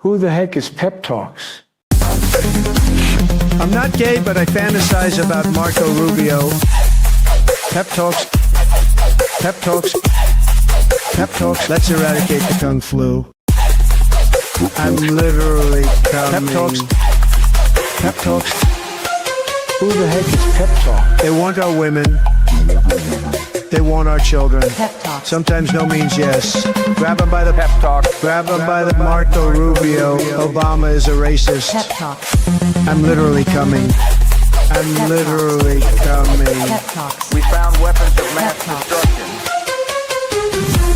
Who the heck is Pep Talks? I'm not gay, but I fantasize about Marco Rubio. Pep Talks. Pep Talks. Pep Talks. Let's eradicate the Kung Flu. I'm literally coming. Pep Talks. Pep Talks. Who the heck is Pep Talk? They want our women. They want our children. Pep Talk. Sometimes no means yes. Grab them by the Pep Talk. Grab them by the Marco Rubio. Obama is a racist. Pep Talk. I'm literally coming. I'm literally coming. Pep Talks. We found weapons of mass Pep Talks. destruction.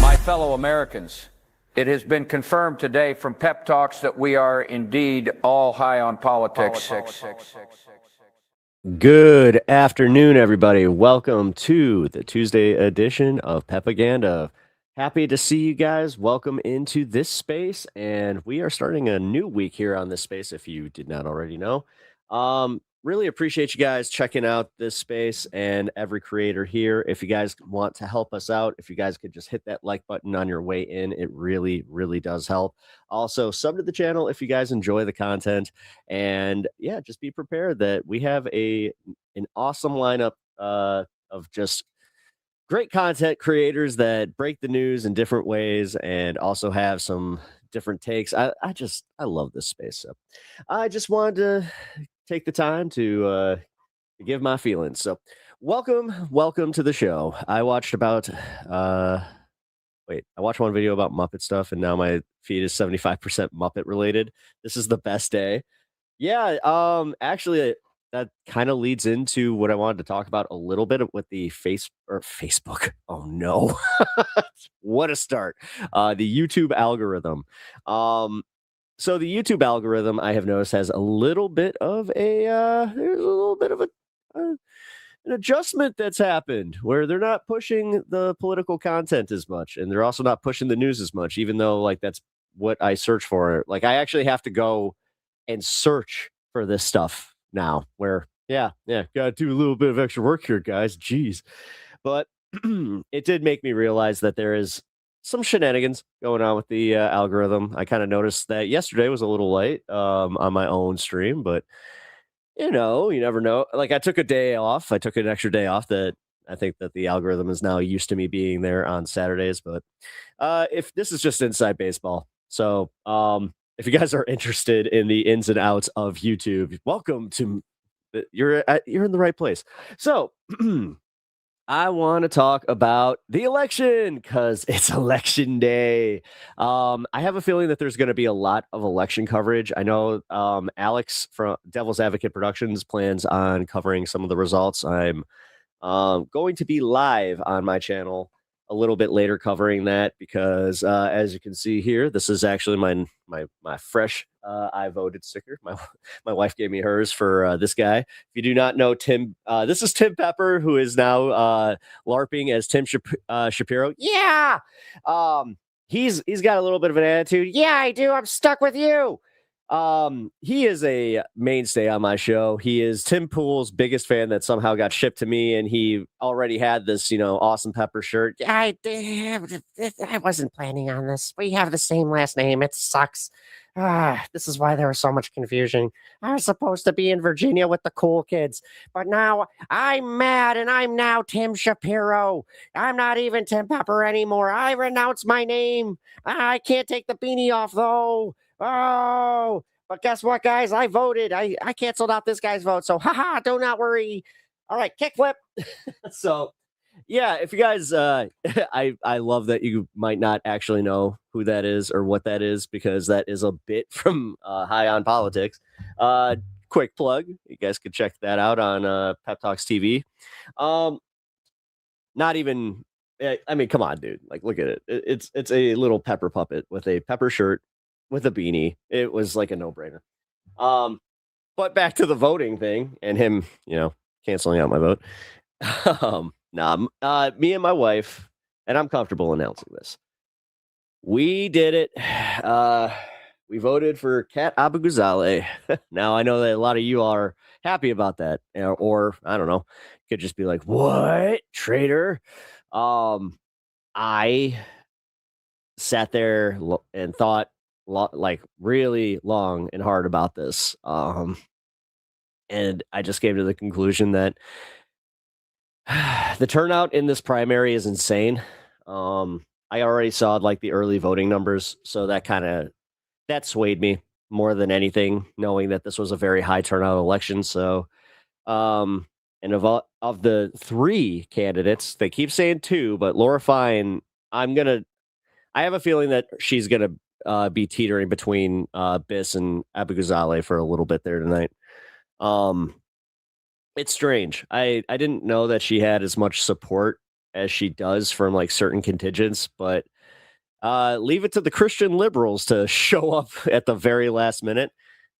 My fellow Americans, it has been confirmed today from Pep Talks that we are indeed all high on politics. Good afternoon, everybody. Welcome to the Tuesday edition of PEPAGANDA. Happy to see you guys. Welcome into this space, and we are starting a new week here on this space, if you did not already know. Really appreciate you guys checking out this space and every creator here. If you guys want to help us out, if you guys could just hit that like button on your way in, it really, really does help. Also, sub to the channel if you guys enjoy the content. And yeah, just be prepared that we have an awesome lineup of just great content creators that break the news in different ways and also have some different takes. I love this space. So I just wanted to take the time to give my feelings. So welcome to the show. I watched I watched one video about Muppet stuff, and now my feed is 75% Muppet related. This is the best day. Yeah, actually that kind of leads into what I wanted to talk about a little bit with the Facebook. Oh no. What a start. The YouTube algorithm. So the YouTube algorithm, I have noticed, has a little bit of an adjustment that's happened where they're not pushing the political content as much, and they're also not pushing the news as much, even though like that's what I search for. Like I actually have to go and search for this stuff now. Where gotta do a little bit of extra work here, guys. Jeez, but it did make me realize that there is some shenanigans going on with the algorithm. I kind of noticed that yesterday was a little late on my own stream, but you never know. Like I took a day off. I took an extra day off that I think that the algorithm is now used to me being there on Saturdays. But if this is just inside baseball. So if you guys are interested in the ins and outs of YouTube, welcome to you're in the right place. So I want to talk about the election because it's election day. I have a feeling that there's going to be a lot of election coverage. I know Alex from Devil's Advocate Productions plans on covering some of the results. I'm going to be live on my channel a little bit later covering that because as you can see here, this is actually my fresh I voted sticker. My wife gave me hers for this guy. If you do not know Tim, this is Tim Pepper, who is now LARPing as Tim Shapiro. Yeah, he's got a little bit of an attitude. Yeah, I do. I'm stuck with you. He is a mainstay on my show. He is Tim Pool's biggest fan that somehow got shipped to me, and he already had this, awesome Pepper shirt. I wasn't planning on this. We have the same last name. It sucks. This is why there was so much confusion. I was supposed to be in Virginia with the cool kids, but now I'm mad, and I'm now Tim Shapiro. I'm not even Tim Pepper anymore. I renounce my name. I can't take the beanie off, though. Oh, but guess what, guys? I voted. I canceled out this guy's vote. So, haha, do not worry. All right, kickflip. So, yeah, if you guys, I love that you might not actually know who that is or what that is because that is a bit from High on Politics. Quick plug. You guys could check that out on Pep Talks TV. Not even, I mean, come on, dude. Like, look at it. It's a little pepper puppet with a pepper shirt. With a beanie. It was like a no-brainer. But back to the voting thing and him, canceling out my vote. Me and my wife, and I'm comfortable announcing this. We did it. We voted for Kat Abou-Ghazaleh. Now I know that a lot of you are happy about that, or I don't know, could just be like, "What, traitor?" I sat there and thought, like really long and hard about this. And I just came to the conclusion that the turnout in this primary is insane. I already saw like the early voting numbers, so that swayed me more than anything, knowing that this was a very high turnout election. So, and of the three candidates, they keep saying two, but Laura Fine, I have a feeling that she's gonna be teetering between Biss and Abu Ghazaleh for a little bit there tonight. It's strange. I didn't know that she had as much support as she does from like certain contingents, but leave it to the Christian liberals to show up at the very last minute.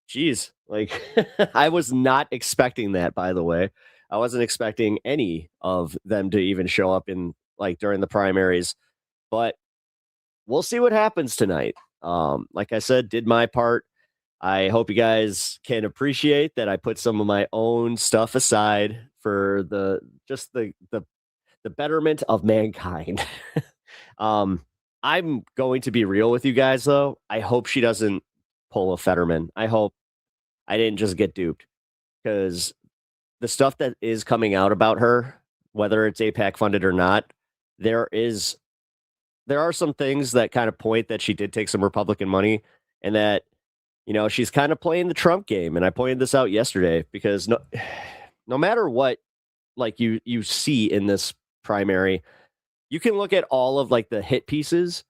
Jeez, like I was not expecting that, by the way. I wasn't expecting any of them to even show up in like during the primaries, but we'll see what happens tonight. Like I said, did my part. I hope you guys can appreciate that I put some of my own stuff aside for the betterment of mankind. I'm going to be real with you guys, though. I hope she doesn't pull a Fetterman. I hope I didn't just get duped, because the stuff that is coming out about her, whether it's APAC funded or not, there are some things that kind of point that she did take some Republican money, and that, you know, she's kind of playing the Trump game. And I pointed this out yesterday, because no matter what, like you see in this primary, you can look at all of like the hit pieces,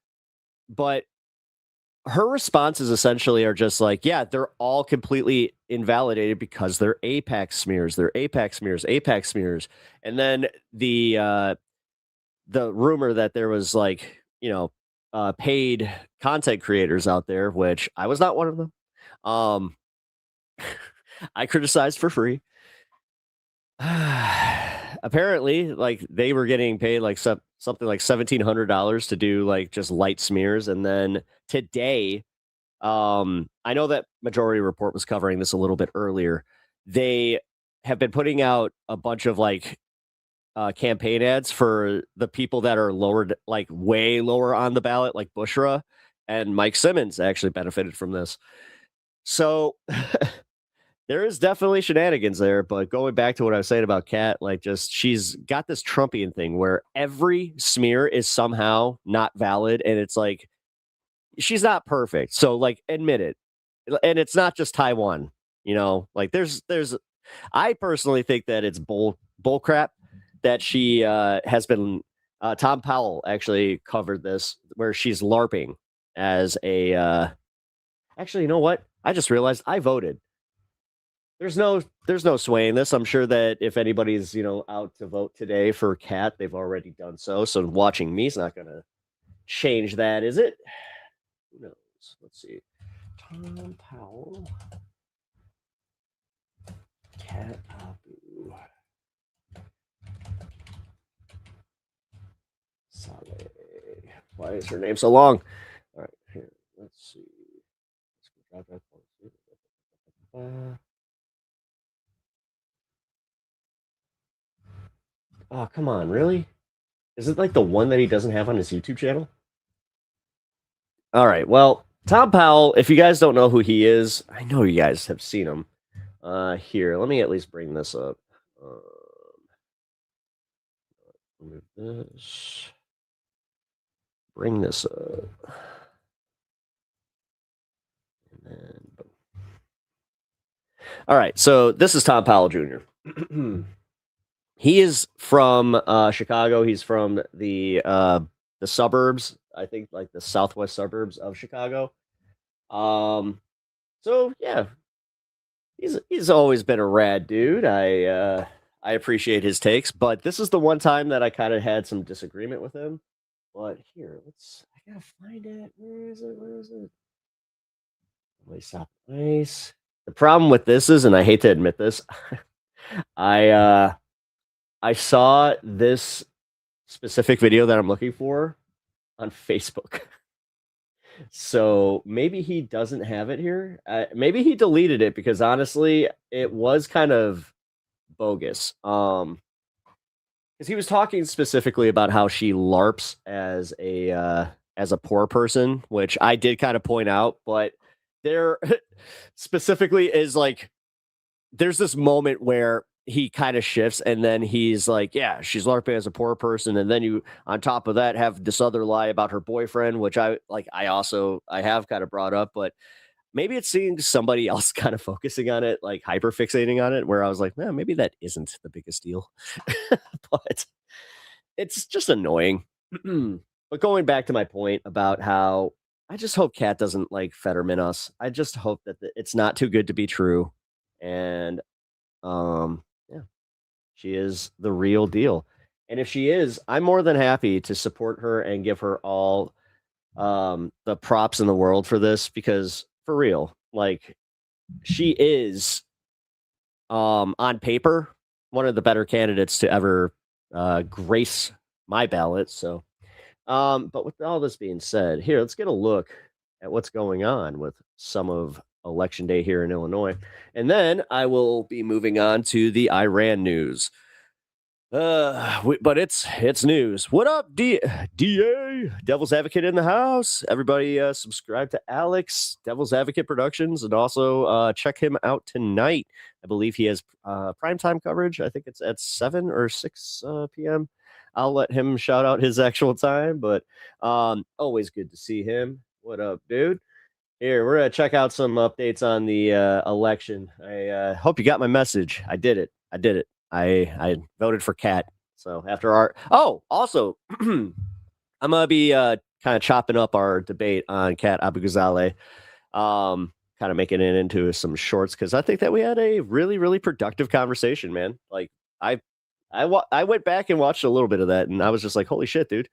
but her responses essentially are just like, yeah, they're all completely invalidated because they're APAC smears, APAC smears. And then the rumor that there was like, you know, paid content creators out there, which I was not one of them. I criticized for free. Apparently, like they were getting paid like something like $1,700 to do like just light smears. And then today, I know that Majority Report was covering this a little bit earlier. They have been putting out a bunch of like campaign ads for the people that are lowered, like way lower on the ballot, like Bushra, and Mike Simmons actually benefited from this. So there is definitely shenanigans there. But going back to what I was saying about Kat, like just she's got this Trumpian thing where every smear is somehow not valid, and it's like she's not perfect. So like admit it. And it's not just Taiwan, you know, like there's I personally think that it's bull crap that she has been Tom Powell actually covered this, where she's LARPing as a actually, you know what? I just realized I voted. There's no swaying this. I'm sure that if anybody's, you know, out to vote today for Kat, they've already done so. So watching me is not going to change that, is it? Who knows? Let's see. Tom Powell. Kat Abu. Saleh. Why is her name so long? All right, here. Let's see. Oh, come on, really? Is it like the one that he doesn't have on his YouTube channel? All right, well, Tom Powell, if you guys don't know who he is, I know you guys have seen him. Here, let me at least bring this up. Move this. Bring this up. And then, boom. All right, so this is Tom Powell Jr. He is from Chicago. He's from the suburbs, I think, like the southwest suburbs of Chicago. So yeah, he's always been a rad dude. I appreciate his takes, but this is the one time that I kind of had some disagreement with him. But here, I gotta find it. Where is it? Nice. The problem with this is, and I hate to admit this, I saw this specific video that I'm looking for on Facebook. So maybe he doesn't have it here. Maybe he deleted it, because honestly, it was kind of bogus. Because he was talking specifically about how she LARPs as as a poor person, which I did kind of point out, but there specifically is like, there's this moment where he kind of shifts and then he's like, yeah, she's LARPing as a poor person. And then you, on top of that, have this other lie about her boyfriend, which I have kind of brought up, but maybe it's seeing somebody else kind of focusing on it, like hyper fixating on it, where I was like, man, maybe that isn't the biggest deal, but it's just annoying. But going back to my point about how I just hope Kat doesn't like Fetterman us. I just hope that it's not too good to be true. And yeah, she is the real deal. And if she is, I'm more than happy to support her and give her all the props in the world for this, because for real, like, she is on paper one of the better candidates to ever grace my ballot. So but with all this being said, here, let's get a look at what's going on with some of Election Day here in Illinois. And then I will be moving on to the Iran news. But it's news. What up, DA? Devil's Advocate in the house. Everybody subscribe to Alex, Devil's Advocate Productions, and also check him out tonight. I believe he has primetime coverage. I think it's at 7 or 6 p.m. I'll let him shout out his actual time, but always good to see him. What up, dude? Here, we're going to check out some updates on the election. I hope you got my message. I did it. I voted for Kat. So after our... Oh, also, I'm going to be kind of chopping up our debate on Kat Abu-Ghazaleh, kind of making it into some shorts, because I think that we had a really, really productive conversation, man. Like, I went back and watched a little bit of that, and I was just like, holy shit, dude.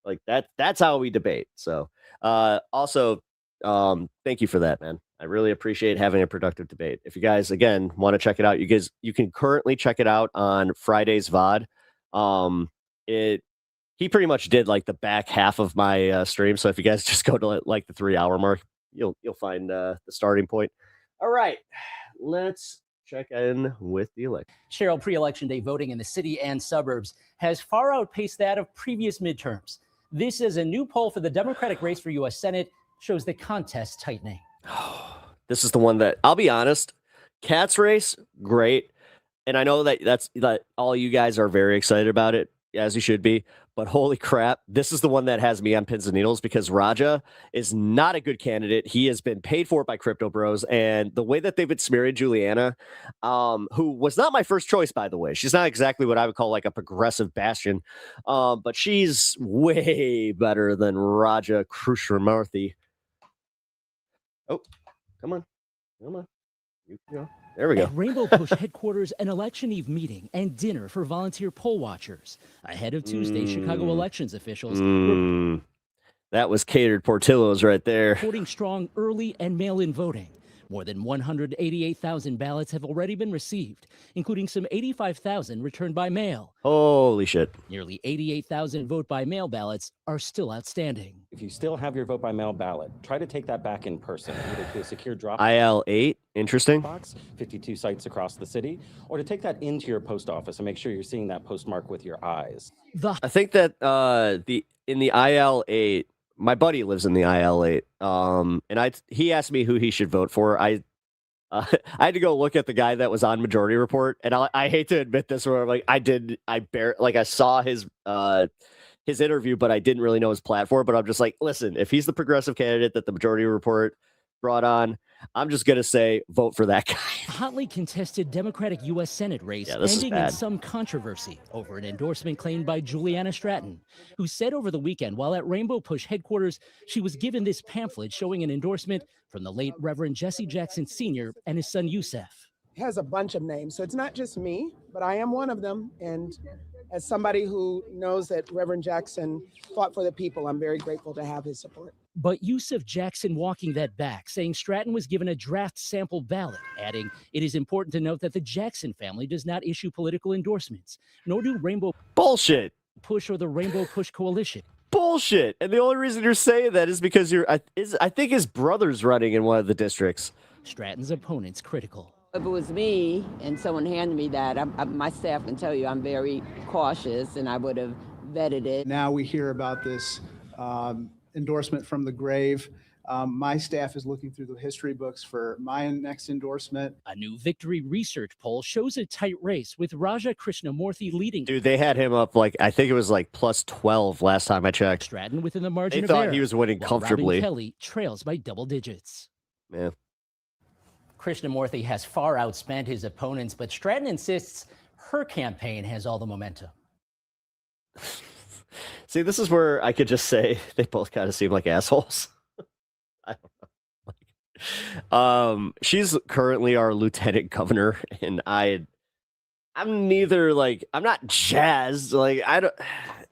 Like, that's how we debate. So also, thank you for that, man. I really appreciate having a productive debate. If you guys, again, want to check it out, you can currently check it out on Friday's VOD. He pretty much did like the back half of my stream. So if you guys just go to like the 3-hour mark, you'll find the starting point. All right, let's check in with the election. Cheryl, pre-election day voting in the city and suburbs has far outpaced that of previous midterms. This is a new poll for the Democratic race for U.S. Senate, shows the contest tightening. This is the one that, I'll be honest, Kat's race, great. And I know that all you guys are very excited about it, as you should be. But holy crap, this is the one that has me on pins and needles, because Raja is not a good candidate. He has been paid for by crypto bros. And the way that they've been smearing Juliana, who was not my first choice, by the way. She's not exactly what I would call like a progressive bastion. But she's way better than Raja Krishnamurthy. Oh, come on. There we go. At Rainbow Push headquarters, an election eve meeting and dinner for volunteer poll watchers. Ahead of Tuesday's Chicago elections officials that was catered Portillo's right there. reporting strong early and mail-in voting. More than 188,000 ballots have already been received, including some 85,000 returned by mail. Holy shit. Nearly 88,000 vote-by-mail ballots are still outstanding. If you still have your vote-by-mail ballot, try to take that back in person, either to a secure drop IL8, interesting. box, 52 sites across the city, or to take that into your post office and make sure you're seeing that postmark with your eyes. I think that in the IL8, my buddy lives in the IL8, and he asked me who he should vote for. I had to go look at the guy that was on Majority Report, and I hate to admit this, where I'm like, I saw his interview, but I didn't really know his platform. But I'm just like, listen, if he's the progressive candidate that the Majority Report brought on, I'm just gonna say vote for that guy. Hotly contested Democratic U.S. Senate race ending in some controversy over an endorsement claimed by Juliana Stratton, who said over the weekend while at Rainbow Push headquarters, she was given this pamphlet showing an endorsement from the late Reverend Jesse Jackson Sr. and his son Yusef. It has a bunch of names, so it's not just me, but I am one of them. And as somebody who knows that Reverend Jackson fought for the people, I'm very grateful to have his support. But Yusef Jackson walking that back, saying Stratton was given a draft sample ballot, adding, it is important to note that the Jackson family does not issue political endorsements, nor do Rainbow Bullshit. Push or the Rainbow Push Coalition. Bullshit. And the only reason you're saying that is because I think his brother's running in one of the districts. Stratton's opponents critical. If it was me and someone handed me that, my staff can tell you I'm very cautious and I would have vetted it. Now we hear about this endorsement from the grave. My staff is looking through the history books for my next endorsement. A new Victory Research poll shows a tight race with Raja Krishnamurthy leading. Dude, they had him up like, I think it was like plus 12 last time I checked. Stratton within the margin They of thought error, he was winning while comfortably. Robin Kelly trails by double digits. Yeah. Krishnamurthy has far outspent his opponents, but Stratton insists her campaign has all the momentum. See, this is where I could just say they both kind of seem like assholes. I don't know. She's currently our lieutenant governor, and I'm neither like I'm not jazzed. Like I don't.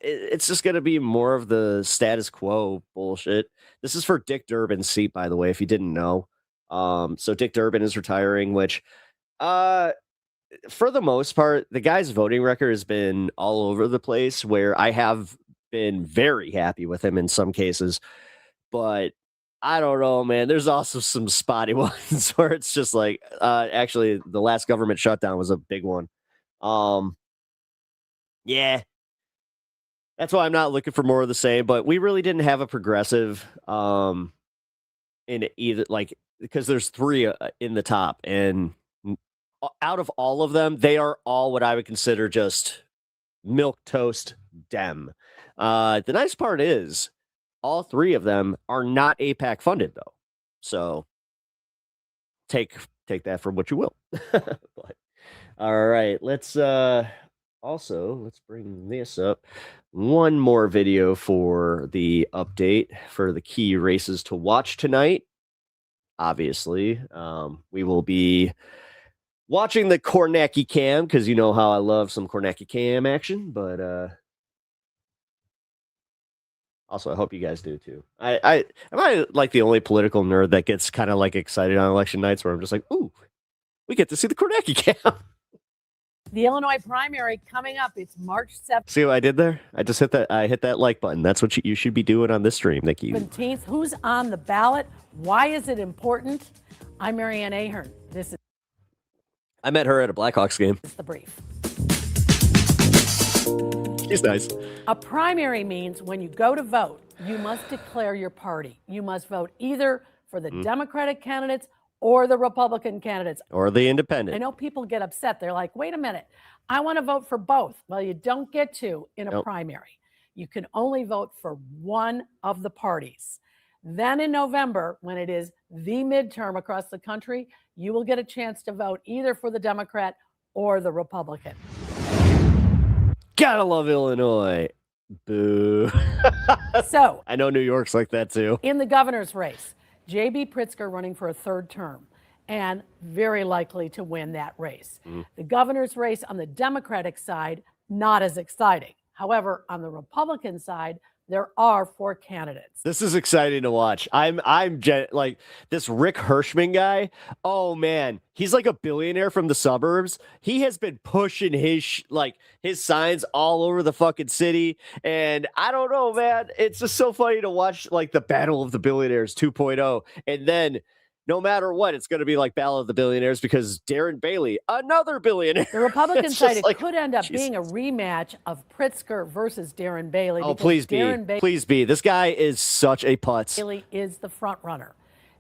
It's just gonna be more of the status quo bullshit. This is for Dick Durbin's seat, by the way, if you didn't know. So Dick Durbin is retiring, which, for the most part, the guy's voting record has been all over the place. Where I have been very happy with him in some cases, but I don't know, man. There's also some spotty ones where it's just like, actually, the last government shutdown was a big one. Yeah, that's why I'm not looking for more of the same. But we really didn't have a progressive, in either, like, because there's three in the top, and out of all of them, they are all what I would consider just milk toast Dem. The nice part is, all three of them are not APAC funded, though. So take that for what you will. But, all right, let's bring this up. One more video for the update for the key races to watch tonight. Obviously, we will be watching the Kornacki cam because you know how I love some Kornacki cam action, but also, I hope you guys do too. Am I like the only political nerd that gets kind of like excited on election nights where I'm just like, ooh, we get to see the Kornacki cam. The Illinois primary coming up. It's March 7th. See what I did there? I just hit that. I hit that like button. That's what you should be doing on this stream. Thank you. 17th. Who's on the ballot? Why is it important? I'm Marianne Ahern. This is I met her at a Blackhawks game. the brief. She's nice. A primary means when you go to vote, you must declare your party. You must vote either for the Democratic candidates or the Republican candidates. Or the independent. I know people get upset. They're like, wait a minute, I want to vote for both. Well, you don't get to in a primary. You can only vote for one of the parties. Then in November, when it is the midterm across the country, you will get a chance to vote either for the Democrat or the Republican. Gotta love Illinois. Boo. So I know New York's like that too. in the governor's race, J.B. Pritzker running for a third term and very likely to win that race. The governor's race on the Democratic side, not as exciting. However, on the Republican side, there are 4 candidates. This is exciting to watch. I'm like this Rick Hirschman guy. Oh man, he's like a billionaire from the suburbs. He has been pushing his his signs all over the fucking city, and I don't know, man. It's just so funny to watch like the Battle of the Billionaires 2.0, and then no matter what, it's going to be like Battle of the Billionaires because Darren Bailey, another billionaire. The Republican It's side, just it like, could end up Jesus. being a rematch of Pritzker versus Darren Bailey. Oh, because please be. Darren Please be. This guy is such a putz. Bailey is the front runner.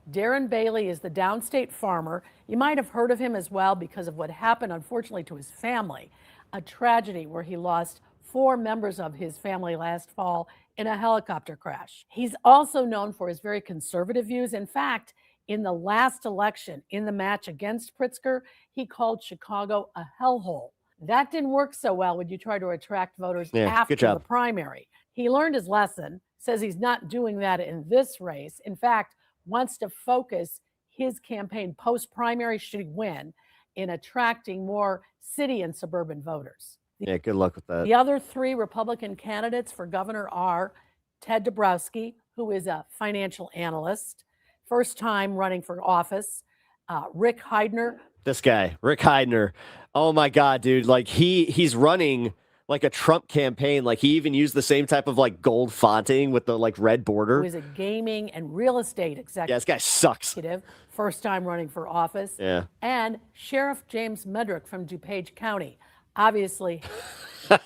Darren Bailey is the downstate farmer. You might have heard of him as well because of what happened, unfortunately, to his family. A tragedy where he lost 4 members of his family last fall in a helicopter crash. He's also known for his very conservative views. In fact, in the last election, in the match against Pritzker, he called Chicago a hellhole. That didn't work so well when you try to attract voters after the primary. He learned his lesson, says he's not doing that in this race. In fact, wants to focus his campaign post-primary, should he win, in attracting more city and suburban voters. Yeah, good luck with that. The other 3 Republican candidates for governor are Ted Dabrowski, who is a financial analyst, first time running for office, Rick Heidner. This guy, Rick Heidner. Oh my God, dude. Like he's running like a Trump campaign. Like he even used the same type of like gold fonting with the like red border. Who is a gaming and real estate executive. Yeah, this guy sucks. First time running for office. Yeah. And Sheriff James Medrick from DuPage County. Obviously.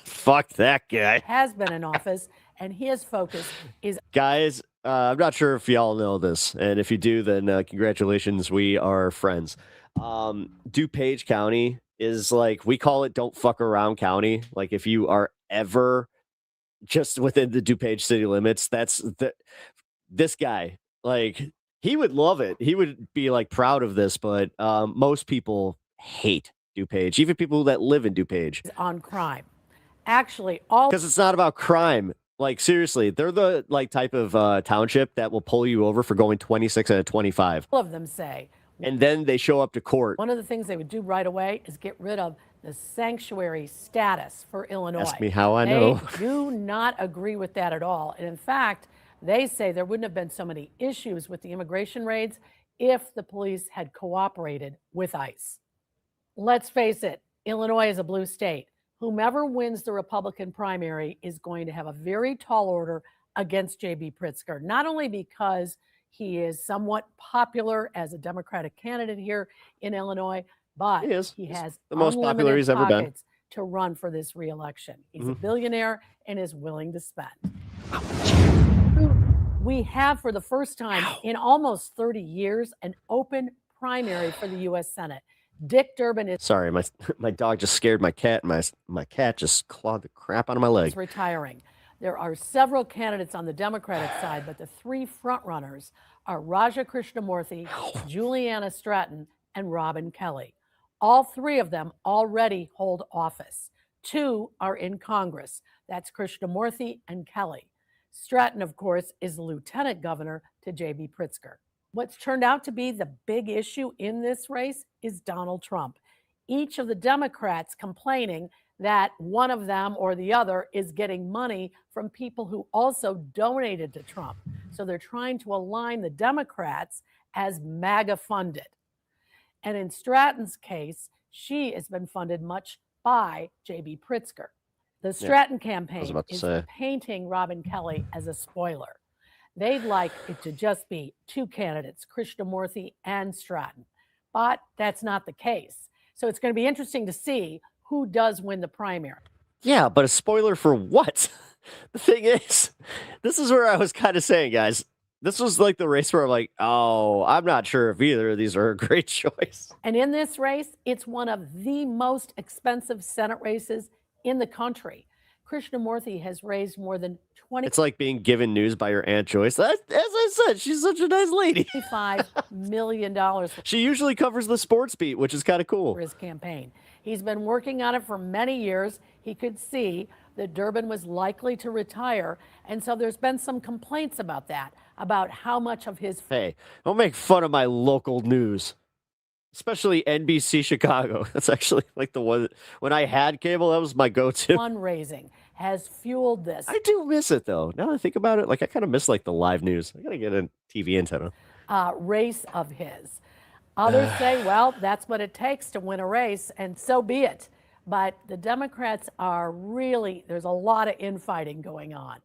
Fuck that guy. Has been in office, and his focus is. Guys, I'm not sure if y'all know this, and if you do, then congratulations, we are friends. DuPage County is like, we call it don't fuck around county. Like, if you are ever just within the DuPage city limits, this guy, like, he would love it. He would be like proud of this, but most people hate DuPage, even people that live in DuPage. On crime. Actually, all because it's not about crime. Like, seriously, they're the like type of township that will pull you over for going 26 out of 25. of them say And then they show up to court. one of the things they would do right away is get rid of the sanctuary status for Illinois. Ask me how I know. They do not agree with that at all. And in fact, they say there wouldn't have been so many issues with the immigration raids if the police had cooperated with ICE. Let's face it, Illinois is a blue state. Whomever wins the Republican primary is going to have a very tall order against J.B. Pritzker, not only because he is somewhat popular as a Democratic candidate here in Illinois, but he has the most popular he's ever been to run for this reelection. He's a billionaire and is willing to spend. We have, for the first time in almost 30 years, an open primary for the U.S. Senate. Dick Durbin is Sorry, my dog just scared my cat. My cat just clawed the crap out of my leg. retiring. There are several candidates on the Democratic side, but the three frontrunners are Raja Krishnamurthy, Juliana Stratton, and Robin Kelly. All three of them already hold office. Two are in Congress. That's Krishnamurthy and Kelly. Stratton, of course, is the lieutenant governor to J.B. Pritzker. What's turned out to be the big issue in this race is Donald Trump. Each of the Democrats complaining that one of them or the other is getting money from people who also donated to Trump. So they're trying to align the Democrats as MAGA funded. And in Stratton's case, she has been funded much by J.B. Pritzker. The Stratton campaign is painting Robin Kelly as a spoiler. They'd like it to just be two candidates, Krishnamurthy and Stratton. But that's not the case. So it's going to be interesting to see who does win the primary. Yeah, but a spoiler for what? The thing is, this is where I was kind of saying, guys, this was like the race where I'm like, oh, I'm not sure if either of these are a great choice. And in this race, it's one of the most expensive Senate races in the country. Krishnamurthy has raised more than $20. It's like being given news by your Aunt Joyce. As I said, she's such a nice lady. $25 million. She usually covers the sports beat, which is kind of cool. For his campaign. He's been working on it for many years. He could see that Durbin was likely to retire. And so there's been some complaints about that, about how much of his... Hey, don't make fun of my local news. Especially NBC Chicago. That's actually like the one when I had cable, that was my go-to. Fundraising has fueled this. I do miss it though. Now that I think about it, like I kind of miss like the live news. I gotta get a TV antenna. Race of his. Others say, well, that's what it takes to win a race, and so be it. But the Democrats are really, there's a lot of infighting going on.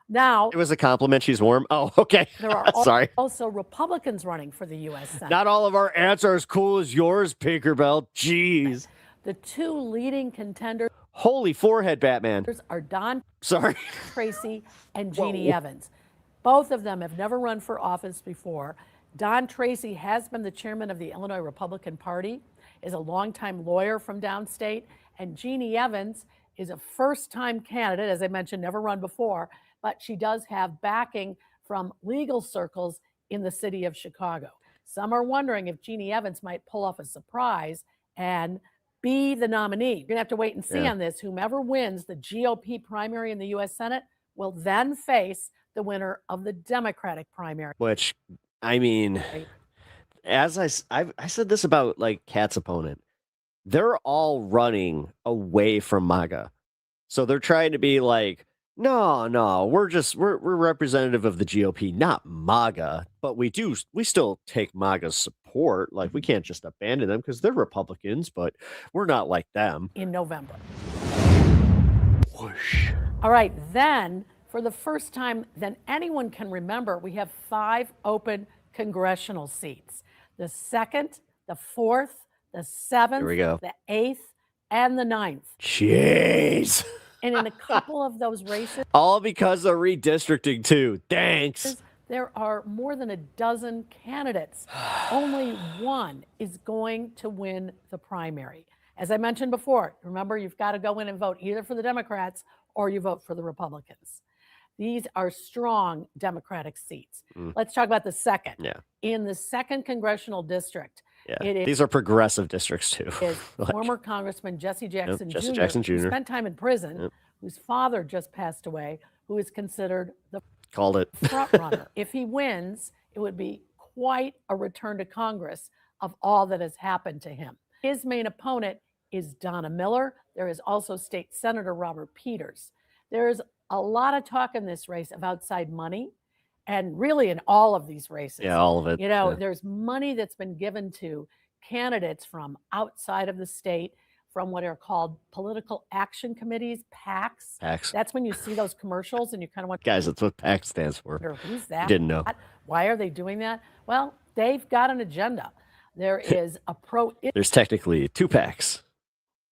Now, it was a compliment. She's warm. Oh, okay. There are Sorry. Also Republicans running for the U.S. Senate. Not all of our aunts are as cool as yours, Pinkerbell. Jeez. The two leading contenders. Holy forehead, Batman. Are Don Tracy and Jeannie Evans. Both of them have never run for office before. Don Tracy has been the chairman of the Illinois Republican Party, is a longtime lawyer from downstate, and Jeannie Evans is a first-time candidate, as I mentioned, never run before, but she does have backing from legal circles in the city of Chicago. Some are wondering if Jeannie Evans might pull off a surprise and be the nominee. You're going to have to wait and see on this. Whomever wins the GOP primary in the U.S. Senate will then face the winner of the Democratic primary. Which, I mean, as I said this about like Kat's opponent, they're all running away from MAGA. So they're trying to be like, no, we're representative of the GOP, not MAGA, but we still take MAGA's support. Like, we can't just abandon them because they're Republicans, but we're not like them. In November. Whoosh. All right, then, for the first time than anyone can remember, we have 5 open congressional seats. The 2nd, the 4th, the 7th, the 8th, and the 9th. Jeez. And in a couple of those races, all because of redistricting too. Thanks. There are more than a dozen candidates. Only one is going to win the primary. As I mentioned before, remember, you've got to go in and vote either for the Democrats or you vote for the Republicans. These are strong Democratic seats. Let's talk about the second. Yeah. In the second congressional district, Yeah. These are progressive districts, too. is former Congressman Jesse Jackson, Jesse Jr., Jackson who Jr. spent time in prison, whose father just passed away, who is considered the Called it. front runner. If he wins, it would be quite a return to Congress of all that has happened to him. His main opponent is Donna Miller. There is also State Senator Robert Peters. There is a lot of talk in this race of outside money, and really in all of these races. Yeah, all of it. You know, there's money that's been given to candidates from outside of the state, from what are called political action committees, PACs. PACs. That's when you see those commercials and you kind of want Guys, that's what PAC stands for. wonder, who's that? Didn't know. Why are they doing that? Well, they've got an agenda. There is a There's technically 2 PACs.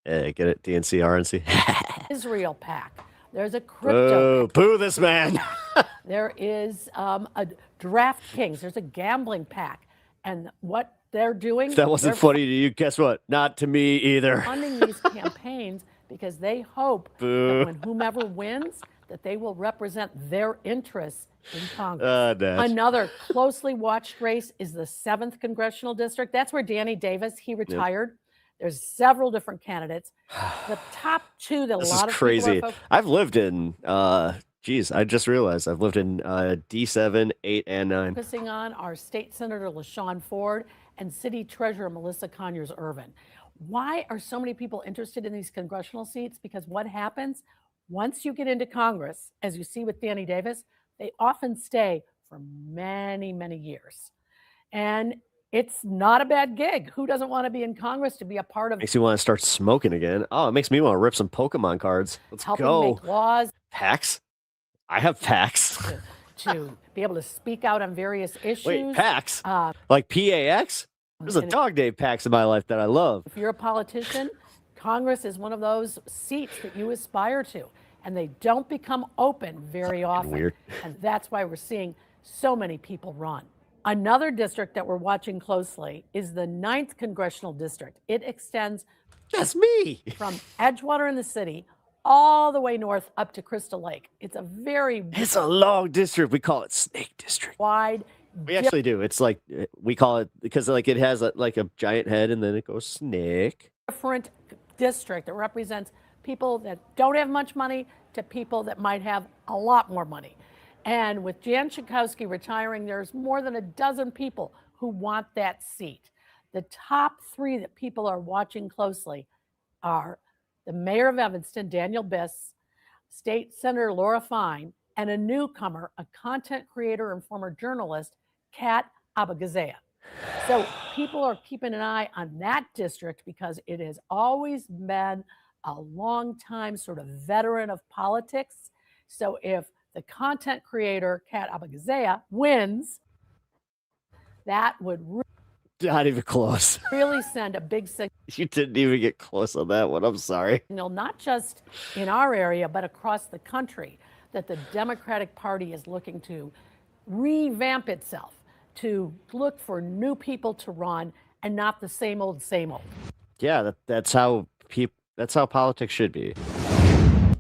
Get it? DNC, RNC. Israel PAC. There's a crypto. Boo this man. There is a DraftKings. There's a gambling PAC. And what they're doing. If that wasn't funny to you, guess what? Not to me either. Funding these campaigns because they hope that when whomever wins, that they will represent their interests in Congress. Another closely watched race is the 7th congressional district. That's where Danny Davis, he retired. There's several different candidates. The top 2 that This a lot is of crazy. people are I've lived in I just realized I've lived in D7, 8, and 9. focusing on are State Senator LaShawn Ford and City Treasurer Melissa Conyers Irvin. Why are so many people interested in these congressional seats? Because what happens once you get into Congress, as you see with Danny Davis, they often stay for many, many years. And it's not a bad gig. Who doesn't want to be in Congress to be a part of Makes you want to start smoking again. Oh, it makes me want to rip some Pokemon cards. Let's helping go. make laws? PACs? I have PACs. to be able to speak out on various issues. Wait, PACs? Like PAX? There's a dog named PAX in my life that I love. If you're a politician, Congress is one of those seats that you aspire to, and they don't become open very often. Weird. And that's why we're seeing so many people run. Another district that we're watching closely is the 9th congressional district. It extends That's me. from Edgewater in the city all the way north up to Crystal Lake. It's a very It's a long district. We call it Snake District. wide. We actually do. It's like we call it because like it has like a giant head and then it goes snake. Different district that represents people that don't have much money to people that might have a lot more money. And with Jan Schakowsky retiring, there's more than a dozen people who want that seat. The top 3 that people are watching closely are the mayor of Evanston, Daniel Biss, State Senator Laura Fine, and a newcomer, a content creator and former journalist, Kat Abagazea. So people are keeping an eye on that district because it has always been a long time sort of veteran of politics. So if the content creator, Kat Abagazea, wins, that would Not even close. really send a big signal. You didn't even get close on that one. I'm sorry. Not just in our area, but across the country, that the Democratic Party is looking to revamp itself, to look for new people to run and not the same old, same old. Yeah, that's how politics should be.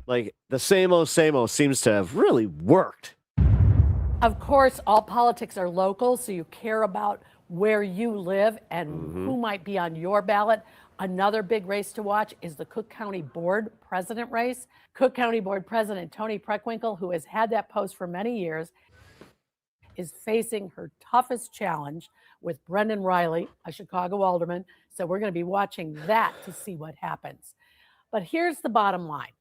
Like the same old seems to have really worked. Of course, all politics are local, so you care about where you live and who might be on your ballot. Another big race to watch is the Cook County Board President race. Cook County Board President Toni Preckwinkle, who has had that post for many years, is facing her toughest challenge with Brendan Riley, a Chicago alderman. So we're going to be watching that to see what happens. But here's the bottom line.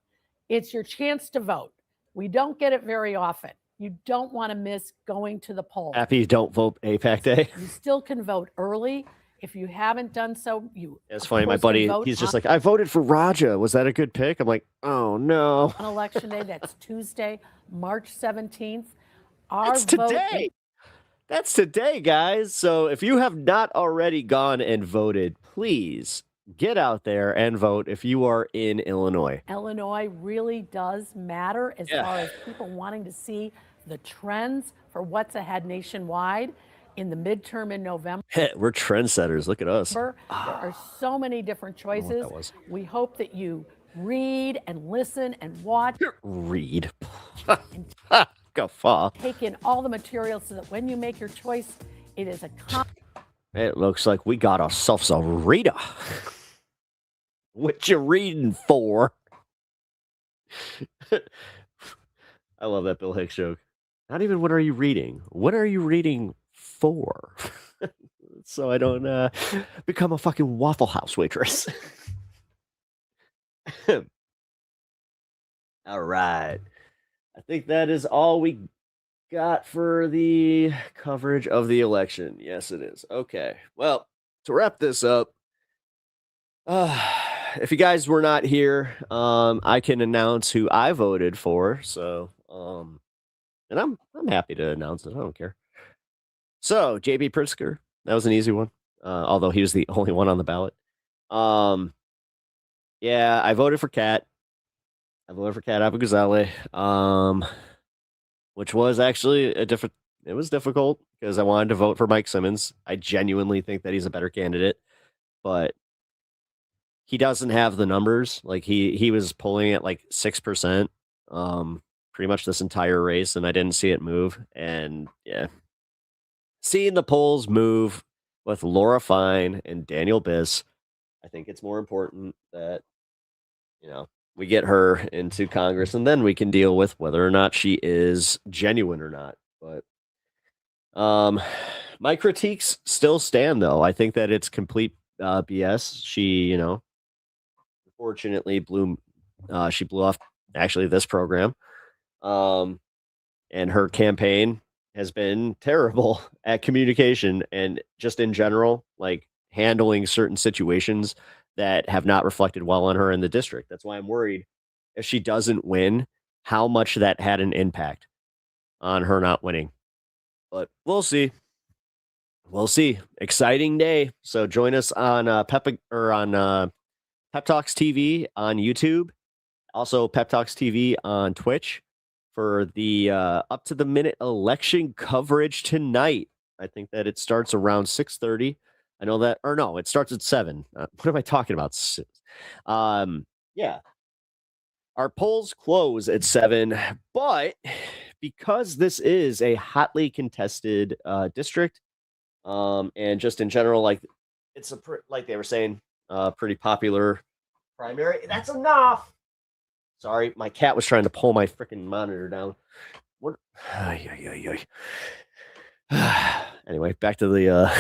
It's your chance to vote. We don't get it very often. You don't want to miss going to the polls. Happy you don't vote APAC Day. You still can vote early. If you haven't done so, you. It's funny. My buddy, he's just like, I voted for Raja. Was that a good pick? I'm like, oh no. On election day, that's Tuesday, March 17th. That's today. That's today, guys. So if you have not already gone and voted, please get out there and vote if you are in Illinois. Illinois really does matter as far as people wanting to see the trends for what's ahead nationwide in the midterm in November. We're trendsetters. Look at us. There are so many different choices. We hope that you read and listen and watch. Read. Go far. Take in all the materials so that when you make your choice, it is a It looks like we got ourselves a reader. What you reading for? I love that Bill Hicks joke. Not even what are you reading? What are you reading for? So I don't become a fucking Waffle House waitress. All right. I think that is all we got for the coverage of the election. Yes, it is. Okay. Well, to wrap this up, if you guys were not here, I can announce who I voted for. So, and I'm happy to announce it. I don't care. So, JB Pritzker, that was an easy one. Although he was the only one on the ballot. Yeah, I voted for Kat. I voted for Kat Abou-Ghazaleh, which was actually it was difficult because I wanted to vote for Mike Simmons. I genuinely think that he's a better candidate, but he doesn't have the numbers. Like he was polling at like 6%, pretty much this entire race, and I didn't see it move. And yeah, seeing the polls move with Laura Fine and Daniel Biss, I think it's more important that, we get her into Congress, and then we can deal with whether or not she is genuine or not. But my critiques still stand, though. I think that it's complete BS. She, unfortunately she blew off actually this program. And her campaign has been terrible at communication and just in general, like handling certain situations that have not reflected well on her in the district. That's why I'm worried if she doesn't win, how much that had an impact on her not winning. But we'll see. We'll see. Exciting day. So join us on Pep Talks TV on YouTube. Also Pep Talks TV on Twitch for the up to the minute election coverage tonight. I think that it starts around 6:30. I know that, or no, it starts at 7. What am I talking about? Yeah. Our polls close at 7, but because this is a hotly contested district, and just in general, like it's like they were saying, pretty popular primary. That's enough. Sorry, my cat was trying to pull my freaking monitor down. What? Anyway, back to the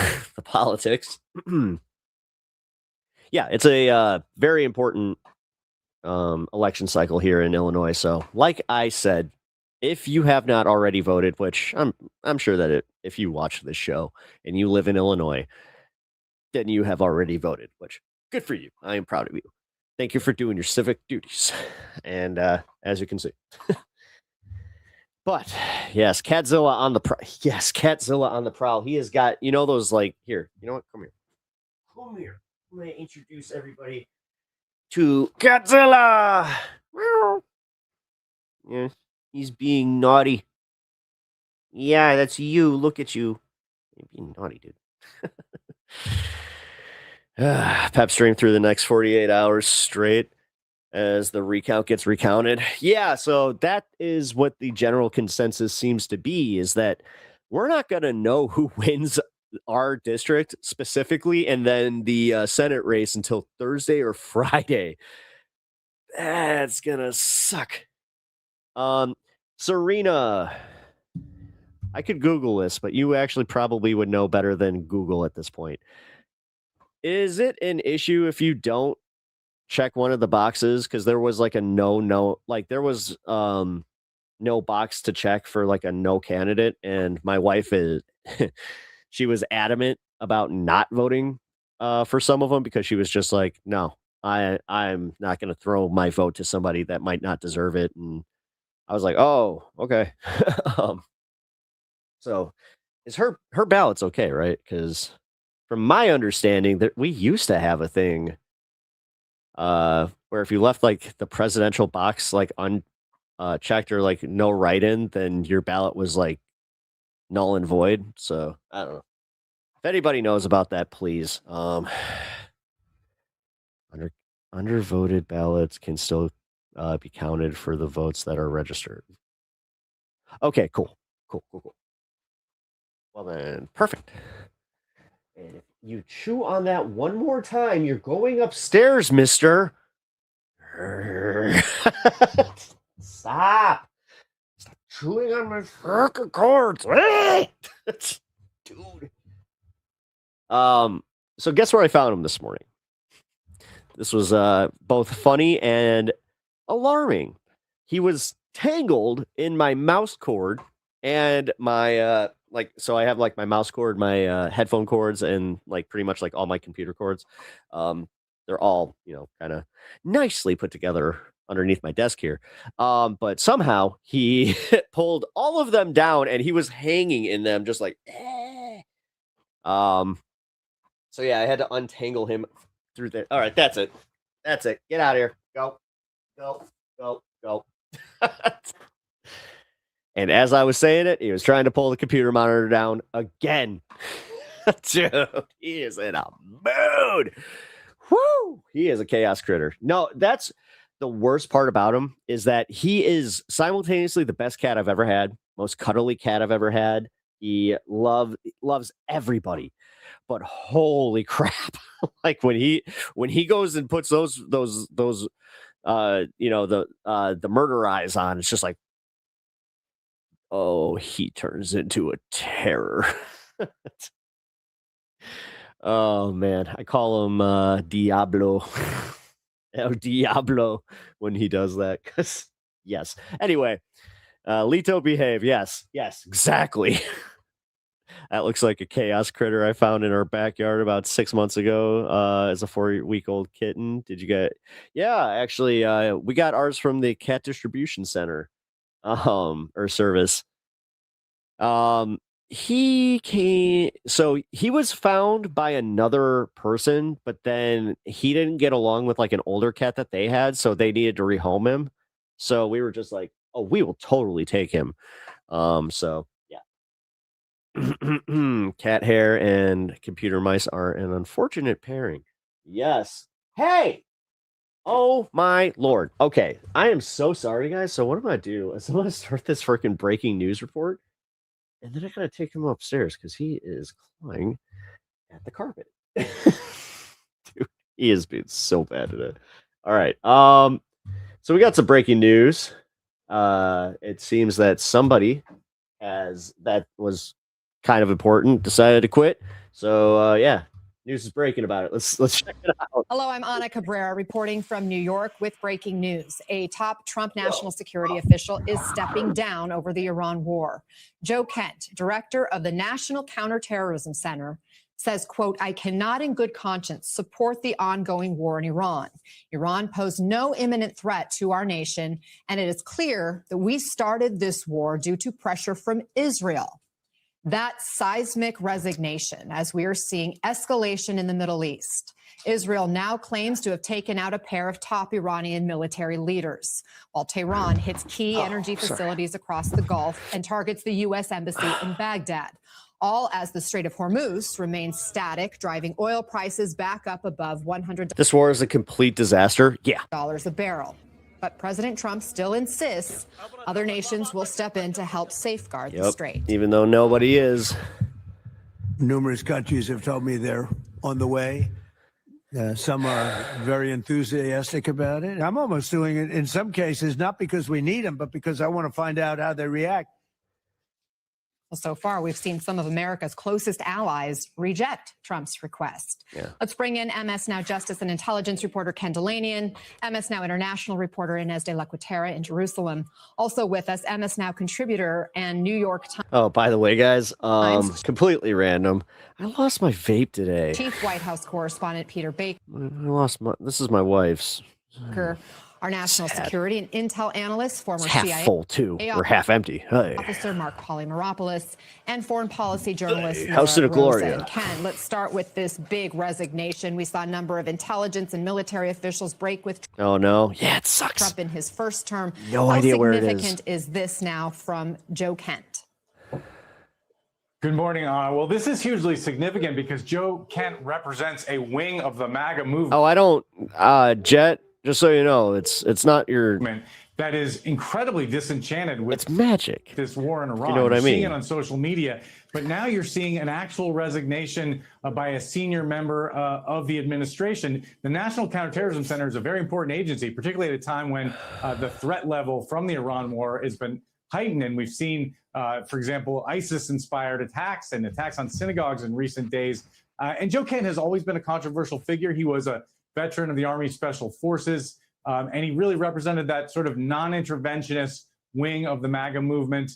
politics. Yeah, it's a very important election cycle here in Illinois. So, like I said, if you have not already voted, which I'm sure that if you watch this show and you live in Illinois, then you have already voted. Which good for you. I am proud of you. Thank you for doing your civic duties. And as you can see. But yes, Catzilla on the prowl. Yes, Catzilla on the prowl. He has got, those like here. You know what? Come here. Come here. I'm going to introduce everybody to Catzilla. Yes, he's being naughty. Yeah, that's you. Look at you. You're being naughty, dude. Pep stream through the next 48 hours straight as the recount gets recounted. Yeah, so that is what the general consensus seems to be, is that we're not going to know who wins our district specifically and then the Senate race until Thursday or Friday. That's going to suck. Serena, I could Google this, but you actually probably would know better than Google at this point. Is it an issue if you don't check one of the boxes? Because there was like a no, like there was no box to check for like a no candidate, and my wife is she was adamant about not voting for some of them because she was just like, no, I'm not going to throw my vote to somebody that might not deserve it. And I was like, oh, okay. So is her ballot's okay, right? Because from my understanding, that we used to have a thing where if you left like the presidential box like checked or like no write-in, then your ballot was like null and void. So I don't know. If anybody knows about that, please. Undervoted ballots can still be counted for the votes that are registered. Okay, cool. Well then, perfect. And if you chew on that one more time, you're going upstairs, mister. Stop chewing on my fucking cords. Dude. So guess where I found him this morning? This was both funny and alarming. He was tangled in my mouse cord and my so I have like my mouse cord, my headphone cords, and like pretty much like all my computer cords. They're all, kind of nicely put together underneath my desk here. But somehow he pulled all of them down and he was hanging in them just like So yeah, I had to untangle him through there. All right, that's it. Get out of here. Go. And as I was saying it, he was trying to pull the computer monitor down again. Dude, he is in a mood. Woo! He is a chaos critter. No, that's the worst part about him is that he is simultaneously the best cat I've ever had, most cuddly cat I've ever had. He loves everybody. But holy crap. Like when he goes and puts those the murder eyes on, it's just like, oh, he turns into a terror. Oh man, I call him Diablo. El Diablo when he does that. Cause yes. Anyway, Lito behave. Yes, exactly. That looks like a chaos critter I found in our backyard about 6 months ago as a 4-week-old kitten. Did you get? Yeah, actually, we got ours from the cat distribution center or service. He came, so he was found by another person, but then he didn't get along with like an older cat that they had, so they needed to rehome him. So we were just like, oh, we will totally take him. So yeah. Cat hair and computer mice are an unfortunate pairing. Yes. Hey. Oh my Lord. Okay. I am so sorry, guys. So what I'm going to do is I'm going to start this freaking breaking news report. And then I gotta take him upstairs because he is clawing at the carpet. Dude, he is being so bad at it. All right. So we got some breaking news. It seems that somebody that was kind of important decided to quit. So yeah, news is breaking about it. Let's check it out. Hello, I'm Ana Cabrera reporting from New York with breaking news. A top Trump national security official is stepping down over the Iran war. Joe Kent, director of the National Counterterrorism Center, says, quote, I cannot in good conscience support the ongoing war in Iran. Iran posed no imminent threat to our nation, and it is clear that we started this war due to pressure from Israel. That seismic resignation as we are seeing escalation in the Middle East. Israel now claims to have taken out a pair of top Iranian military leaders, while Tehran hits key energy facilities across the Gulf and targets the U.S. Embassy in Baghdad, all as the Strait of Hormuz remains static, driving oil prices back up above $100. This war is a complete disaster. Yeah. A barrel. But President Trump still insists other nations will step in to help safeguard the strait. Even though nobody is. Numerous countries have told me they're on the way. Some are very enthusiastic about it. I'm almost doing it in some cases, not because we need them, but because I want to find out how they react. Well, so far, we've seen some of America's closest allies reject Trump's request. Yeah. Let's bring in MS Now Justice and Intelligence reporter Ken Delanian, MS Now International reporter Inez de la Cuetara in Jerusalem. Also with us, MS Now contributor and New York Times. Oh, by the way, guys, completely random. I lost my vape today. Chief White House correspondent Peter Baker. This is my wife's. Our national security and intel analyst, former It's half CIA full too, or half empty. Hey. officer Mark Polymeropoulos, and foreign policy journalist House Laura of Gloria. Rosen. Ken, let's start with this big resignation. We saw a number of intelligence and military officials break with Oh no, yeah, it sucks. Trump in his first term. No idea where it is. How significant is this now from Joe Kent? Good morning, Anna. Well, this is hugely significant because Joe Kent represents a wing of the MAGA movement. Oh, I don't, Jet. Just so you know, it's not your. That is incredibly disenchanted with It's magic. this war in Iran. You know what You're I mean? seeing it on social media, but now you're seeing an actual resignation by a senior member of the administration. The National Counterterrorism Center is a very important agency, particularly at a time when the threat level from the Iran war has been heightened, and we've seen, for example, ISIS-inspired attacks and attacks on synagogues in recent days. And Joe Kent has always been a controversial figure. He was a veteran of the Army Special Forces, and he really represented that sort of non-interventionist wing of the MAGA movement.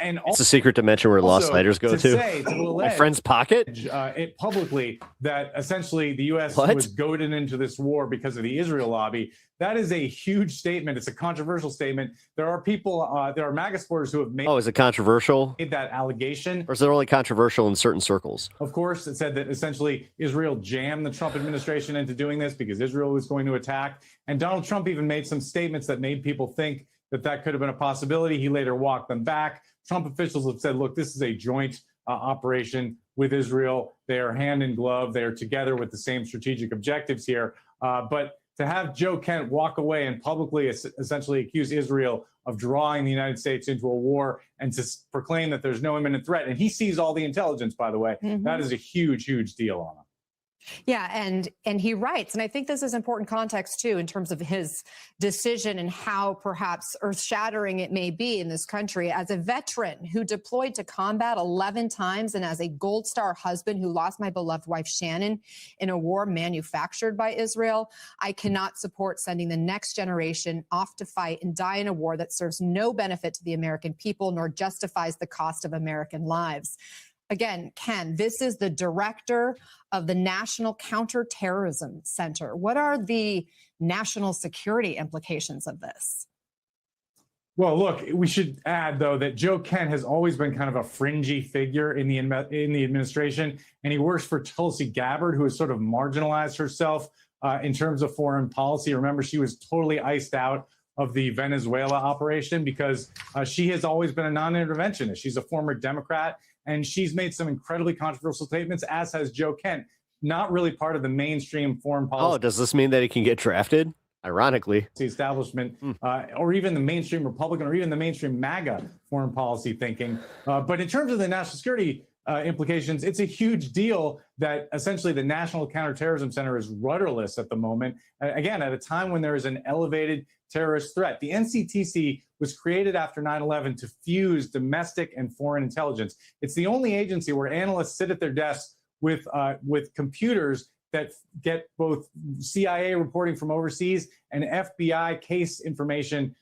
And It's a secret dimension where Lost Lighters go to My friend's pocket? it publicly that essentially the U.S. What? was goaded into this war because of the Israel lobby. That is a huge statement. It's a controversial statement. There are people, there are MAGA supporters who have made, Oh, is it controversial? that allegation. Or is it only controversial in certain circles? Of course, it said that essentially Israel jammed the Trump administration into doing this because Israel was going to attack. And Donald Trump even made some statements that made people think that that could have been a possibility. He later walked them back. Trump officials have said, look, this is a joint operation with Israel. They are hand in glove. They are together with the same strategic objectives here. But to have Joe Kent walk away and publicly essentially accuse Israel of drawing the United States into a war and to proclaim that there's no imminent threat, and he sees all the intelligence, by the way, that is a huge, huge deal on him. Yeah, and he writes, and I think this is important context too in terms of his decision and how perhaps earth-shattering it may be in this country. As a veteran who deployed to combat 11 times and as a Gold Star husband who lost my beloved wife Shannon in a war manufactured by Israel, I cannot support sending the next generation off to fight and die in a war that serves no benefit to the American people nor justifies the cost of American lives. Again, Ken, this is the director of the National Counterterrorism Center. What are the national security implications of this? Well, look, we should add, though, that Joe Kent has always been kind of a fringy figure in the administration, and he works for Tulsi Gabbard, who has sort of marginalized herself in terms of foreign policy. Remember, she was totally iced out of the Venezuela operation because she has always been a non-interventionist. She's a former Democrat, and she's made some incredibly controversial statements, as has Joe Kent, not really part of the mainstream foreign policy. Oh, does this mean that he can get drafted? Ironically. The establishment, or even the mainstream Republican, or even the mainstream MAGA foreign policy thinking. But in terms of the national security implications, it's a huge deal that essentially the National Counterterrorism Center is rudderless at the moment. Again, at a time when there is an elevated terrorist threat. The NCTC was created after 9/11 to fuse domestic and foreign intelligence. It's the only agency where analysts sit at their desks with computers that get both CIA reporting from overseas and FBI case information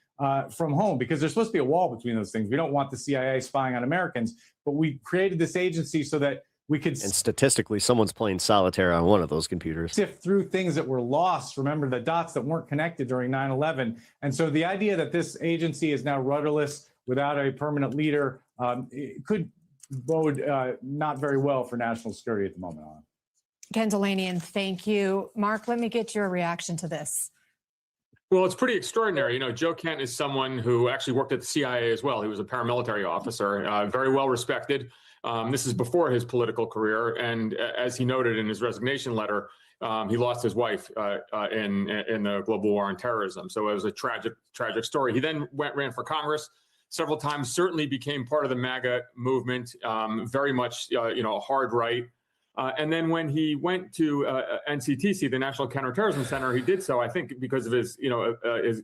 from home, because there's supposed to be a wall between those things. We don't want the CIA spying on Americans, but we created this agency so that we could... And statistically, someone's playing solitaire on one of those computers. ...sift through things that were lost, remember, the dots that weren't connected during 9/11. And so the idea that this agency is now rudderless without a permanent leader it could bode not very well for national security at the moment. Ken Delanian, thank you. Mark, let me get your reaction to this. Well, it's pretty extraordinary. You know, Joe Kent is someone who actually worked at the CIA as well. He was a paramilitary officer, very well respected. This is before his political career. And as he noted in his resignation letter, he lost his wife in the global war on terrorism. So it was a tragic story. He then ran for Congress several times, certainly became part of the MAGA movement, very much, a hard right. And then when he went to NCTC, the National Counterterrorism Center, he did so, I think, because of his,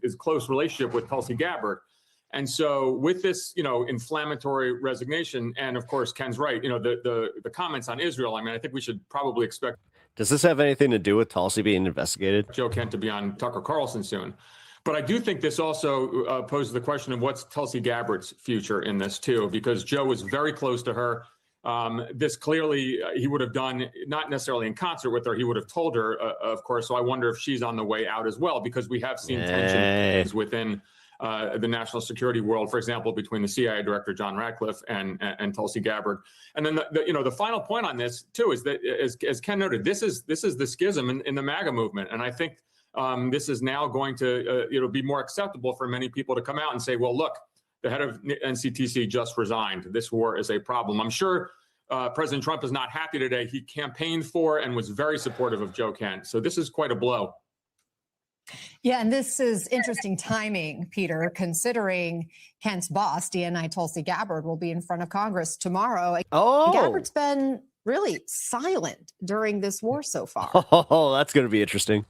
his close relationship with Tulsi Gabbard. And so with this, inflammatory resignation, and of course, Ken's right, the comments on Israel, I mean, I think we should probably expect. Does this have anything to do with Tulsi being investigated? Joe Kent to be on Tucker Carlson soon. But I do think this also poses the question of what's Tulsi Gabbard's future in this too, because Joe was very close to her. This clearly he would have done, not necessarily in concert with her, he would have told her, of course. So I wonder if she's on the way out as well, because we have seen tensions within the national security world, for example, between the CIA director, John Ratcliffe, and Tulsi Gabbard. And then, the final point on this, too, is that, as Ken noted, this is the schism in the MAGA movement. And I think this is now going to be more acceptable for many people to come out and say, well, look, the head of NCTC just resigned. This war is a problem. I'm sure President Trump is not happy today. He campaigned for and was very supportive of Joe Kent. So this is quite a blow. Yeah, and this is interesting timing, Peter, considering Kent's boss, DNI Tulsi Gabbard, will be in front of Congress tomorrow. Oh, Gabbard's been really silent during this war so far. Oh, that's going to be interesting.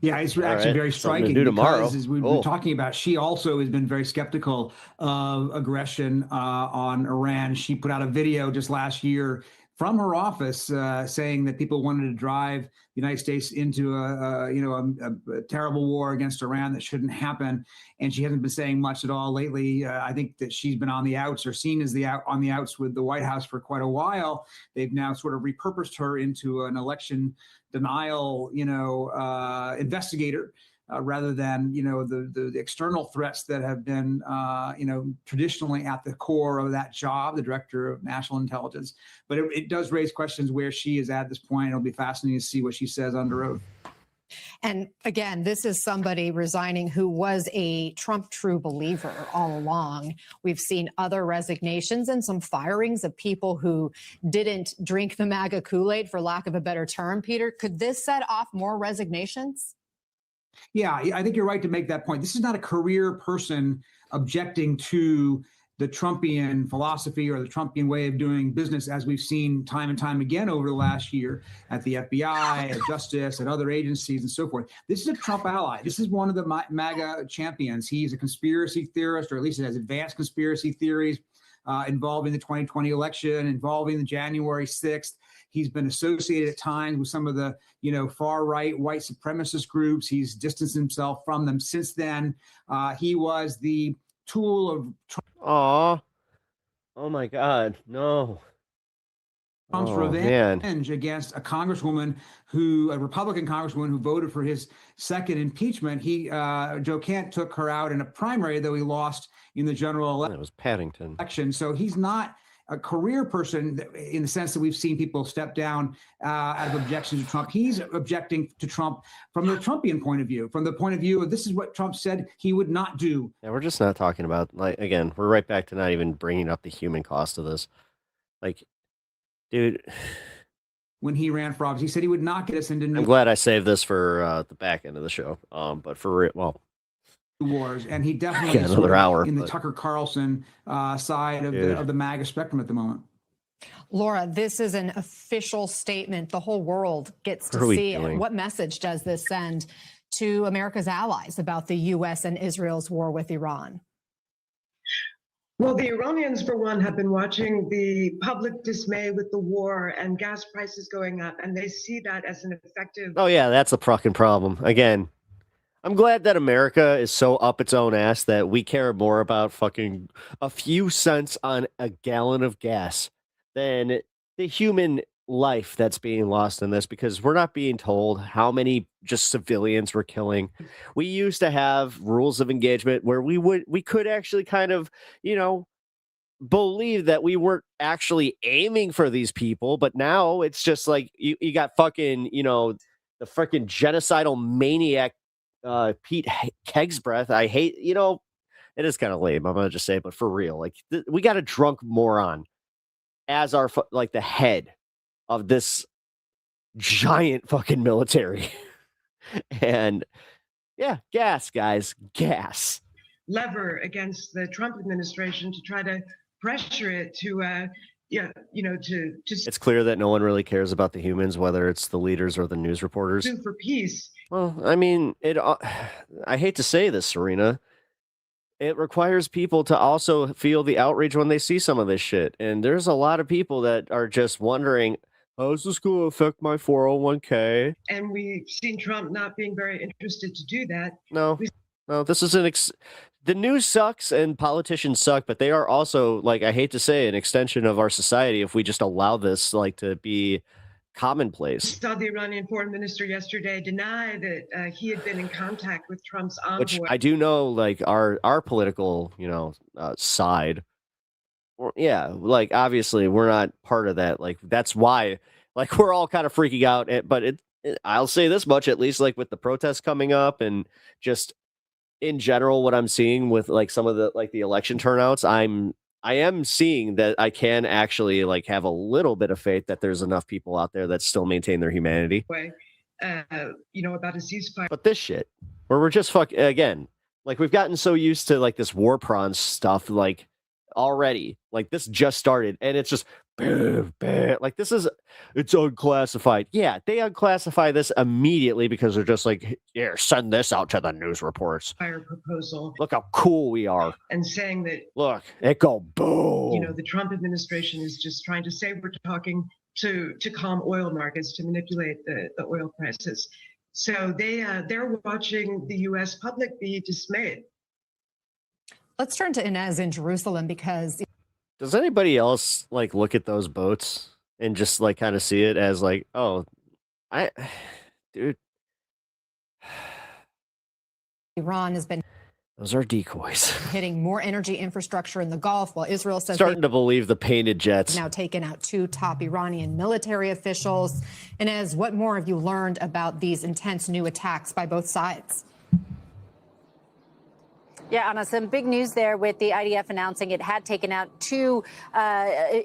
Yeah, it's actually very striking to do tomorrow. Because, as we've been talking about, she also has been very skeptical of aggression on Iran. She put out a video just last year from her office saying that people wanted to drive the United States into a terrible war against Iran that shouldn't happen. And she hasn't been saying much at all lately. I think that she's been on the outs, or seen as on the outs with the White House for quite a while. They've now sort of repurposed her into an election denial, investigator, rather than, the external threats that have been, traditionally at the core of that job, the director of national intelligence. But it does raise questions where she is at this point. It'll be fascinating to see what she says under oath. And again, this is somebody resigning who was a Trump true believer all along. We've seen other resignations and some firings of people who didn't drink the MAGA Kool-Aid, for lack of a better term. Peter, could this set off more resignations? Yeah, I think you're right to make that point. This is not a career person objecting to the Trumpian philosophy or the Trumpian way of doing business, as we've seen time and time again over the last year at the FBI, at Justice, at other agencies, and so forth. This is a Trump ally. This is one of the MAGA champions. He's a conspiracy theorist, or at least has advanced conspiracy theories involving the 2020 election, involving the January 6th. He's been associated at times with some of the, far-right white supremacist groups. He's distanced himself from them since then. He was the tool of oh my God, no. Trump's revenge against a Republican congresswoman who voted for his second impeachment. Joe Kent took her out in a primary, though he lost in the general election. It was Paddington. So he's not a career person in the sense that we've seen people step down out of objection to Trump. He's objecting to Trump from the Trumpian point of view, from the point of view of this is what Trump said he would not do. Yeah, we're just not talking about, again, we're right back to not even bringing up the human cost of this. Dude. When he ran for office, he said he would not get us into I'm glad I saved this for the back end of the show. But for real, wars, and he definitely is another hour in the Tucker Carlson side of the MAGA spectrum at the moment. Laura, this is an official statement. The whole world gets to see it. What message does this send to America's allies about the U.S. and Israel's war with Iran? Well, the Iranians, for one, have been watching the public dismay with the war and gas prices going up, and they see that as an effective... Oh, yeah, that's the fucking problem. Again, I'm glad that America is so up its own ass that we care more about fucking a few cents on a gallon of gas than the human life that's being lost in this, because we're not being told how many just civilians we're killing. We used to have rules of engagement where we could actually kind of, believe that we weren't actually aiming for these people, but now it's just like you got fucking, the freaking genocidal maniac Pete Kegsbreath. I hate, it is kind of lame, I'm gonna just say, but for real, we got a drunk moron as our the head of this giant fucking military. And yeah, gas, guys, gas. Lever against the Trump administration to try to pressure it to, It's clear that no one really cares about the humans, whether it's the leaders or the news reporters. Sue for peace. Well, I mean, I hate to say this, Serena. It requires people to also feel the outrage when they see some of this shit. And there's a lot of people that are just wondering, how's this going to affect my 401k? And we've seen Trump not being very interested to do that. No. No, this is the news sucks and politicians suck, but they are also, like, I hate to say, an extension of our society if we just allow this, like, to be commonplace. Saw the Iranian foreign minister yesterday deny that he had been in contact with Trump's envoy. Which I do know, like, our political, side. Yeah, like, obviously we're not part of that. Like, that's why, like, we're all kind of freaking out. But I'll say this much, at least, like, with the protests coming up and just in general, what I'm seeing with, like, some of the, like, the election turnouts, I am seeing that I can actually, like, have a little bit of faith that there's enough people out there that still maintain their humanity. About a ceasefire. But this shit, where we're just again, like, we've gotten so used to, like, this war prawn stuff, like, already, like, this just started, and it's just like, it's unclassified. Yeah, they unclassify this immediately because they're just like, here, send this out to the news reports. Fire proposal. Look how cool we are. And saying that, look, it go boom. The Trump administration is just trying to say we're talking to calm oil markets, to manipulate the oil prices. So they're watching the U.S. public be dismayed. Let's turn to Inez in Jerusalem because... Does anybody else, like, look at those boats and just, like, kind of see it as, like, oh, dude. Iran has been... Those are decoys. Hitting more energy infrastructure in the Gulf, while Israel says... Starting to believe the painted jets. Now taken out 2 top Iranian military officials. Inez, what more have you learned about these intense new attacks by both sides? Yeah, Anna, some big news there with the IDF announcing it had taken out 2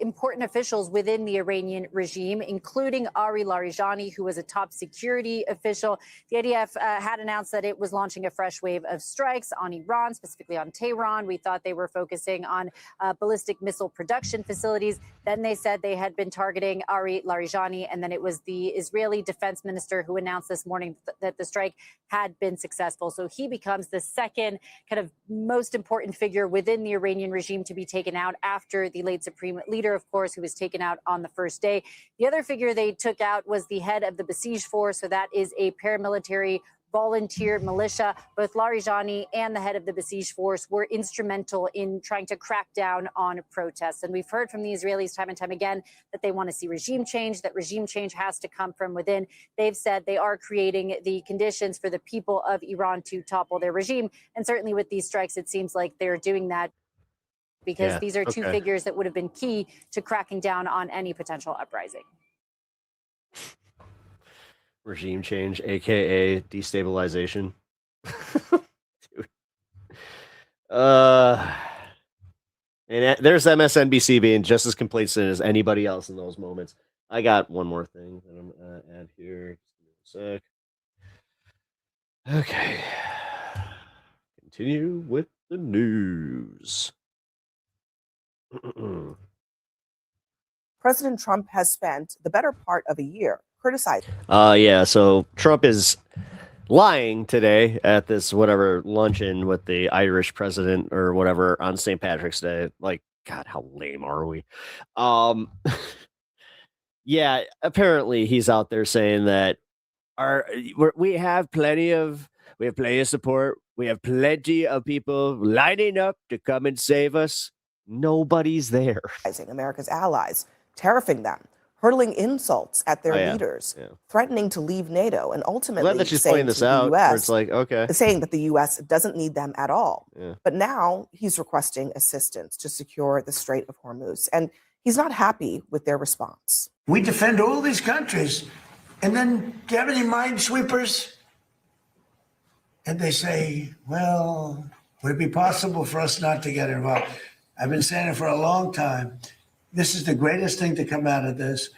important officials within the Iranian regime, including Ari Larijani, who was a top security official. The IDF had announced that it was launching a fresh wave of strikes on Iran, specifically on Tehran. We thought they were focusing on ballistic missile production facilities. Then they said they had been targeting Ari Larijani, and then it was the Israeli defense minister who announced this morning that the strike had been successful. So he becomes the second kind of most important figure within the Iranian regime to be taken out after the late supreme leader, of course, who was taken out on the first day. The other figure they took out was the head of the Basij force. So that is a paramilitary volunteer militia. Both Larijani and the head of the Basij force were instrumental in trying to crack down on protests. And we've heard from the Israelis time and time again that they want to see regime change, that regime change has to come from within. They've said they are creating the conditions for the people of Iran to topple their regime. And certainly with these strikes, it seems like they're doing that because these are 2 figures that would have been key to cracking down on any potential uprising. Regime change, aka destabilization. Dude. And there's MSNBC being just as complacent as anybody else in those moments. I got one more thing that I'm gonna add here. Just a sec. Okay. Continue with the news. President Trump has spent the better part of a year criticizing. Yeah, so Trump is lying today at this whatever luncheon with the Irish president or whatever on St. Patrick's Day. Like, God, how lame are we? Yeah, apparently he's out there saying that we have plenty of support. We have plenty of people lining up to come and save us. Nobody's there. America's allies, tariffing them, hurling insults at their leaders, threatening to leave NATO, and ultimately glad that she's pointing this out. Where it's like, okay, saying that the U.S. doesn't need them at all. But now he's requesting assistance to secure the Strait of Hormuz, and he's not happy with their response. We defend all these countries, and then do you have any minesweepers? And they say, well, would it be possible for us not to get involved? I've been saying it for a long time. This is the greatest thing to come out of this.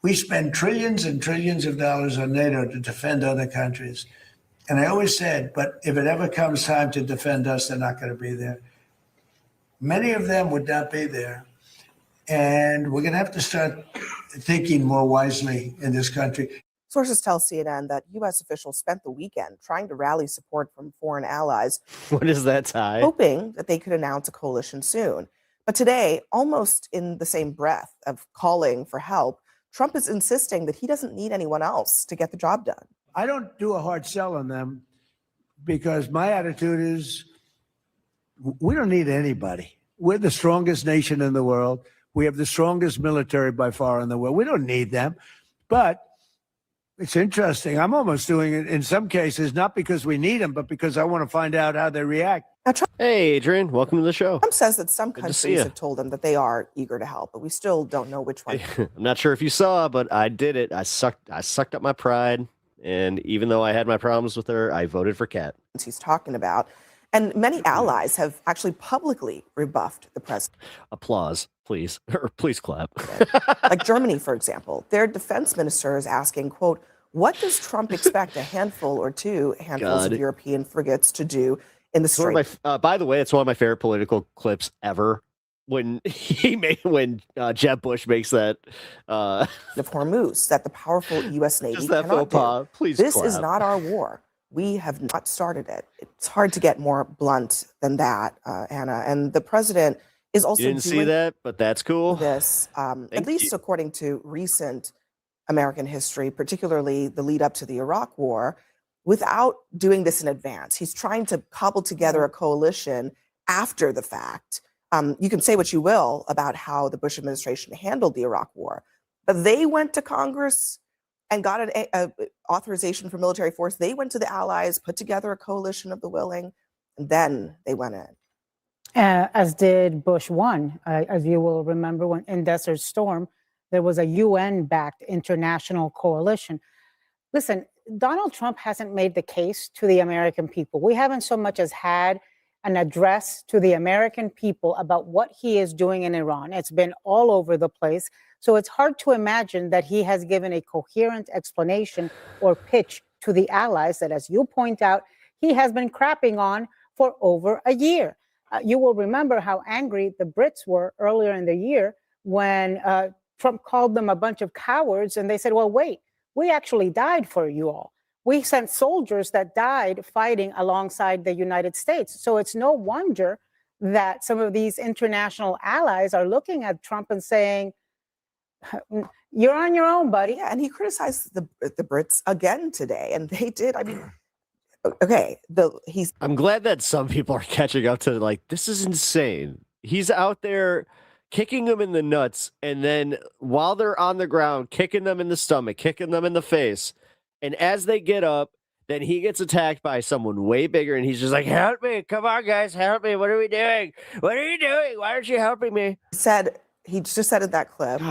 We spend trillions and trillions of dollars on NATO to defend other countries. And I always said, but if it ever comes time to defend us, they're not going to be there. Many of them would not be there. And we're going to have to start thinking more wisely in this country. Sources tell CNN that U.S. officials spent the weekend trying to rally support from foreign allies. What is that tie? Hoping that they could announce a coalition soon. But today, almost in the same breath of calling for help, Trump is insisting that he doesn't need anyone else to get the job done. I don't do a hard sell on them. because my attitude is we don't need anybody. We're the strongest nation in the world. We have the strongest military by far in the world. We don't need them. But it's interesting. I'm almost doing it in some cases, not because we need them, but because I want to find out how they react. Hey, Adrian, welcome to the show. Trump says that some Good to see countries ya. have told him that they are eager to help, but we still don't know which one. I'm not sure if you saw, but I did it. I sucked up my pride. And even though I had my problems with her, I voted for Kat. He's talking about. And many allies have actually publicly rebuffed the president. Applause, please. Or please clap. Like Germany, for example, their defense minister is asking, quote, what does Trump expect a handful or two handfuls of European frigates to do in the Strait? By the way, it's one of my favorite political clips ever. When Jeb Bush makes that of Hormuz, that the powerful U.S. Navy just that cannot faux pas. do. Please This clap. is not our war. We have not started it. It's hard to get more blunt than that, Anna. And the president is also You didn't see doing that, but that's cool. this, at least according to recent American history, particularly the lead up to the Iraq War, without doing this in advance. He's trying to cobble together a coalition after the fact. You can say what you will about how the Bush administration handled the Iraq War, but they went to Congress and got an authorization for military force. They went to the allies, put together a coalition of the willing, and then they went in. As did Bush 1. As you will remember, when in Desert Storm, there was a UN-backed international coalition. Listen, Donald Trump hasn't made the case to the American people. We haven't so much as had an address to the American people about what he is doing in Iran. It's been all over the place. So it's hard to imagine that he has given a coherent explanation or pitch to the allies that, as you point out, he has been crapping on for over a year. You will remember how angry the Brits were earlier in the year when Trump called them a bunch of cowards, and they said, well, wait, we actually died for you all. We sent soldiers that died fighting alongside the United States. So it's no wonder that some of these international allies are looking at Trump and saying, you're on your own, buddy. Yeah, and he criticized the Brits again today, and they did. I mean, okay, I'm glad that some people are catching up to, like, this is insane. He's out there kicking them in the nuts, and then while they're on the ground, kicking them in the stomach, kicking them in the face. And as they get up, then he gets attacked by someone way bigger, and he's just like, help me. Come on, guys, help me. What are we doing? What are you doing? Why aren't you helping me? He just said in that clip,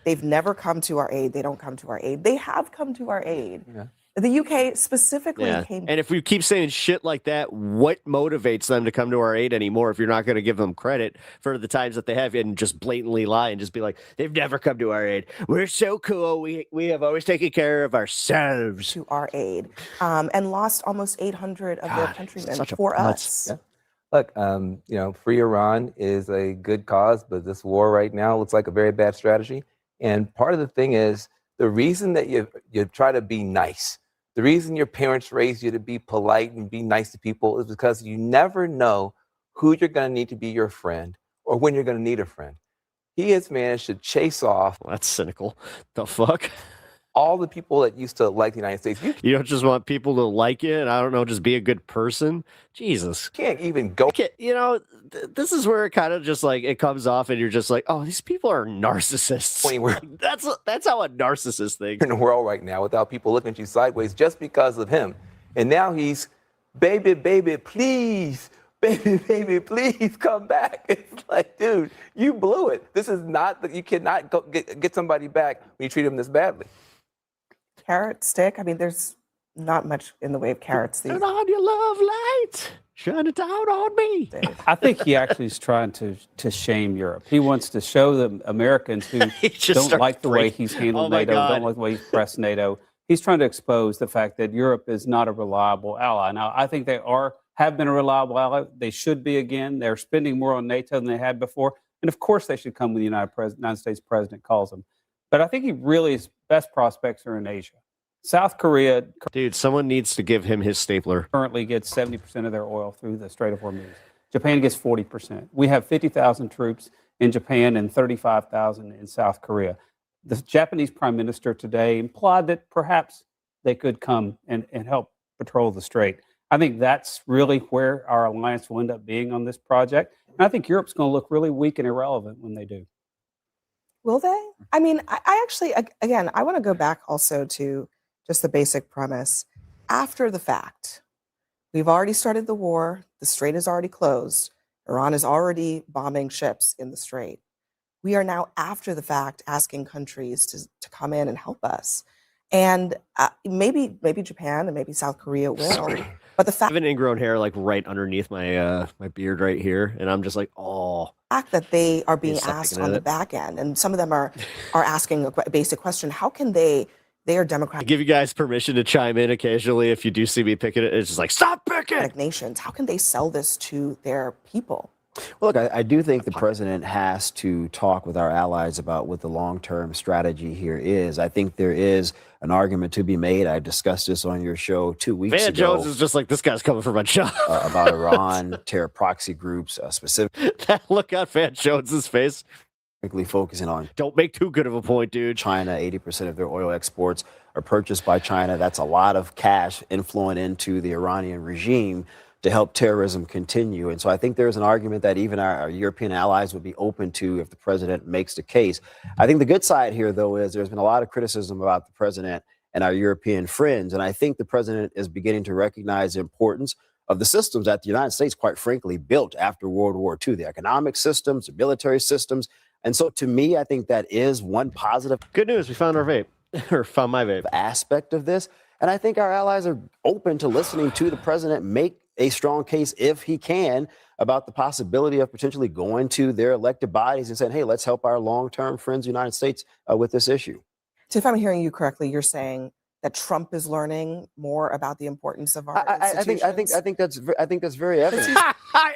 they've never come to our aid. They don't come to our aid. They have come to our aid. Yeah. The UK specifically came. And if we keep saying shit like that, what motivates them to come to our aid anymore if you're not going to give them credit for the times that they have and just blatantly lie and just be like, they've never come to our aid. We're so cool. We have always taken care of ourselves. To our aid. And lost almost 800 of their countrymen for us. Yeah. Look, you know, free Iran is a good cause, but this war right now looks like a very bad strategy. And part of the thing is the reason that you try to be nice, the reason your parents raised you to be polite and be nice to people is because you never know who you're going to need to be your friend or when you're going to need a friend. He has managed to chase off. Well, that's cynical. The fuck? All the people that used to like the United States. You don't just want people to like you and, I don't know, just be a good person? Jesus. Can't even go. You know, this is where it kind of just like, it comes off and you're just like, oh, these people are narcissists. That's how a narcissist thinks. In the world right now without people looking at you sideways just because of him. And now he's, baby, please. Baby, please come back. It's like, dude, you blew it. This is not, you cannot go get somebody back when you treat them this badly. Carrot stick. I mean, there's not much in the way of carrots. Turn on your love light. Shine it down on me. I think he actually is trying to shame Europe. He wants to show the Americans who don't like the way he's handled NATO, don't like the way he's pressed NATO. He's trying to expose the fact that Europe is not a reliable ally. Now, I think they have been a reliable ally. They should be again. They're spending more on NATO than they had before. And of course, they should come when the United States president calls them. But I think he really, his best prospects are in Asia. South Korea. Dude, someone needs to give him his stapler. Currently gets 70% of their oil through the Strait of Hormuz. Japan gets 40%. We have 50,000 troops in Japan and 35,000 in South Korea. The Japanese prime minister today implied that perhaps they could come and help patrol the strait. I think that's really where our alliance will end up being on this project. And I think Europe's going to look really weak and irrelevant when they do. Will they? I mean, I actually, again, I want to go back also to just the basic premise. After the fact, we've already started the war. The strait is already closed. Iran is already bombing ships in the strait. We are now, after the fact, asking countries to come in and help us. And maybe Japan and maybe South Korea will. But the fact I have an ingrown hair like right underneath my my beard right here, and I'm just like, oh. Fact that they are being asked on the back end, and some of them are asking a basic question: how can they are I democratic give you guys permission to chime in occasionally if you do see me picking it. It's just like, stop picking! nations? How can they sell this to their people? Well, look, I do think the president has to talk with our allies about what the long-term strategy here is. I think there is an argument to be made. I discussed this on your show 2 weeks Van ago. Jones is just like, this guy's coming for my job. About Iran, terror proxy groups, specifically. That look on Van Jones's face. Focusing on. Don't make too good of a point, dude. China, 80% of their oil exports are purchased by China. That's a lot of cash inflowing into the Iranian regime to help terrorism continue. And so I think there's an argument that even our European allies would be open to if the president makes the case. I think the good side here, though, is there's been a lot of criticism about the president and our European friends. And I think the president is beginning to recognize the importance of the systems that the United States, quite frankly, built after World War II, the economic systems, the military systems. And so to me, I think that is one positive. Good news, we found our vape, or found my vape. Aspect of this. And I think our allies are open to listening to the president make a strong case, if he can, about the possibility of potentially going to their elected bodies and saying, hey, let's help our long-term friends, the United States, with this issue. So if I'm hearing you correctly, you're saying that Trump is learning more about the importance of our institutions? I think that's very evident.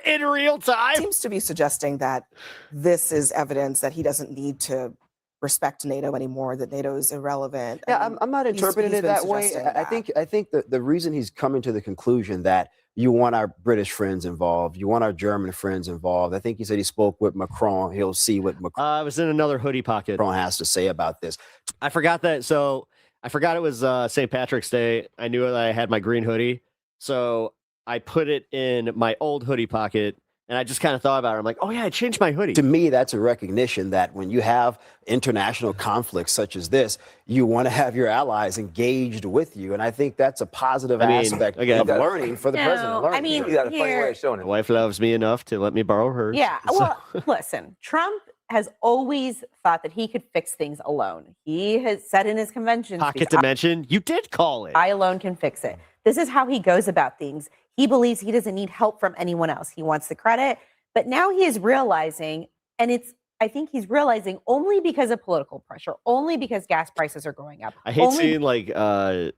In real time. Seems to be suggesting that this is evidence that he doesn't need to respect NATO anymore, that NATO is irrelevant. Yeah, I'm not interpreting it that way. I think the reason he's coming to the conclusion that you want our British friends involved, you want our German friends involved. I think he said he spoke with Macron. He'll see what Macron I was in another hoodie pocket. Has to say about this. I forgot that. So I forgot it was St. Patrick's Day. I knew that I had my green hoodie. So I put it in my old hoodie pocket. And I just kind of thought about it. I'm like, oh, yeah, I changed my hoodie. To me, that's a recognition that when you have international conflicts such as this, you want to have your allies engaged with you. And I think that's a positive aspect of learning for the president. I mean, you got a funny way of showing it. My wife loves me enough to let me borrow hers. Yeah. Well, listen, Trump has always thought that he could fix things alone. He has said in his convention Pocket dimension, you did call it. I alone can fix it. This is how he goes about things. He believes he doesn't need help from anyone else. He wants the credit. But now he is realizing, and I think he's realizing only because of political pressure, only because gas prices are going up. I hate seeing like a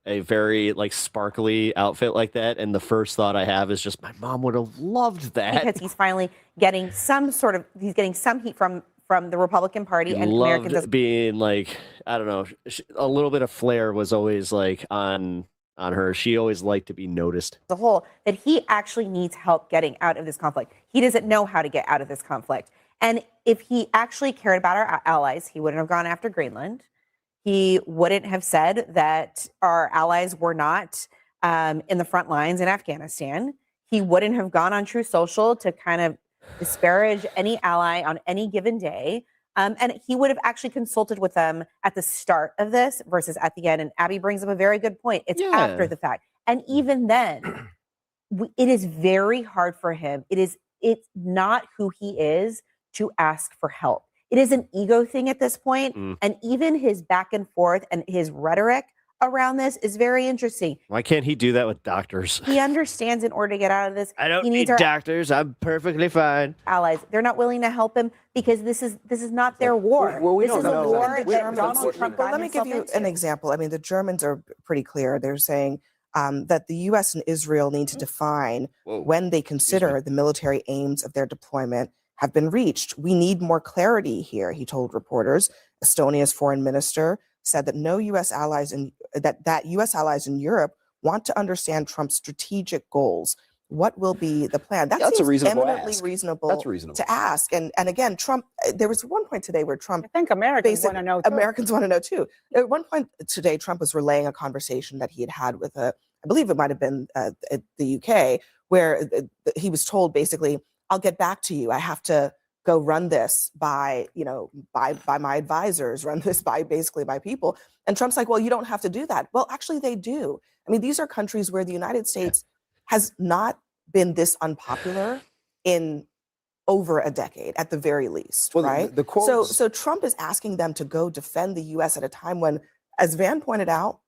very like sparkly outfit like that. And the first thought I have is just my mom would have loved that. Because he's finally getting some heat from the Republican Party. And Americans being like, I don't know, a little bit of flair was always like on her. She always liked to be noticed. The whole that he actually needs help getting out of this conflict. He doesn't know how to get out of this conflict. And if he actually cared about our allies, he wouldn't have gone after Greenland. He wouldn't have said that our allies were not in the front lines in Afghanistan. He wouldn't have gone on True Social to kind of disparage any ally on any given day. And he would have actually consulted with them at the start of this versus at the end. And Abby brings up a very good point. It's after the fact. And even then, it is very hard for him. It's not who he is to ask for help. It is an ego thing at this point. And even his back and forth and his rhetoric around this is very interesting. Why can't he do that with doctors? He understands in order to get out of this. I don't need doctors. I'm perfectly fine. Allies, they're not willing to help him because this is not their war. Well, we this don't is know. a war that Donald Trump. Well, let me give you an example. I mean, the Germans are pretty clear. They're saying that the U.S. and Israel need to define when they consider the military aims of their deployment have been reached. We need more clarity here, he told reporters. Estonia's foreign minister said that U.S. allies in Europe want to understand Trump's strategic goals. What will be the plan? That's a reasonable eminently ask. reasonable That's reasonable to ask. And again, Trump. There was one point today where Trump. I think Americans want to know. Americans want to know too. At one point today, Trump was relaying a conversation that he had with a I believe it might have been the UK, where he was told basically, I'll get back to you. I have to go run this by my advisors, run this by people. And Trump's like, well, you don't have to do that. Well, actually they do. I mean, these are countries where the United States has not been this unpopular in over a decade at the very least, right? The quotes, so Trump is asking them to go defend the US at a time when, as Van pointed out,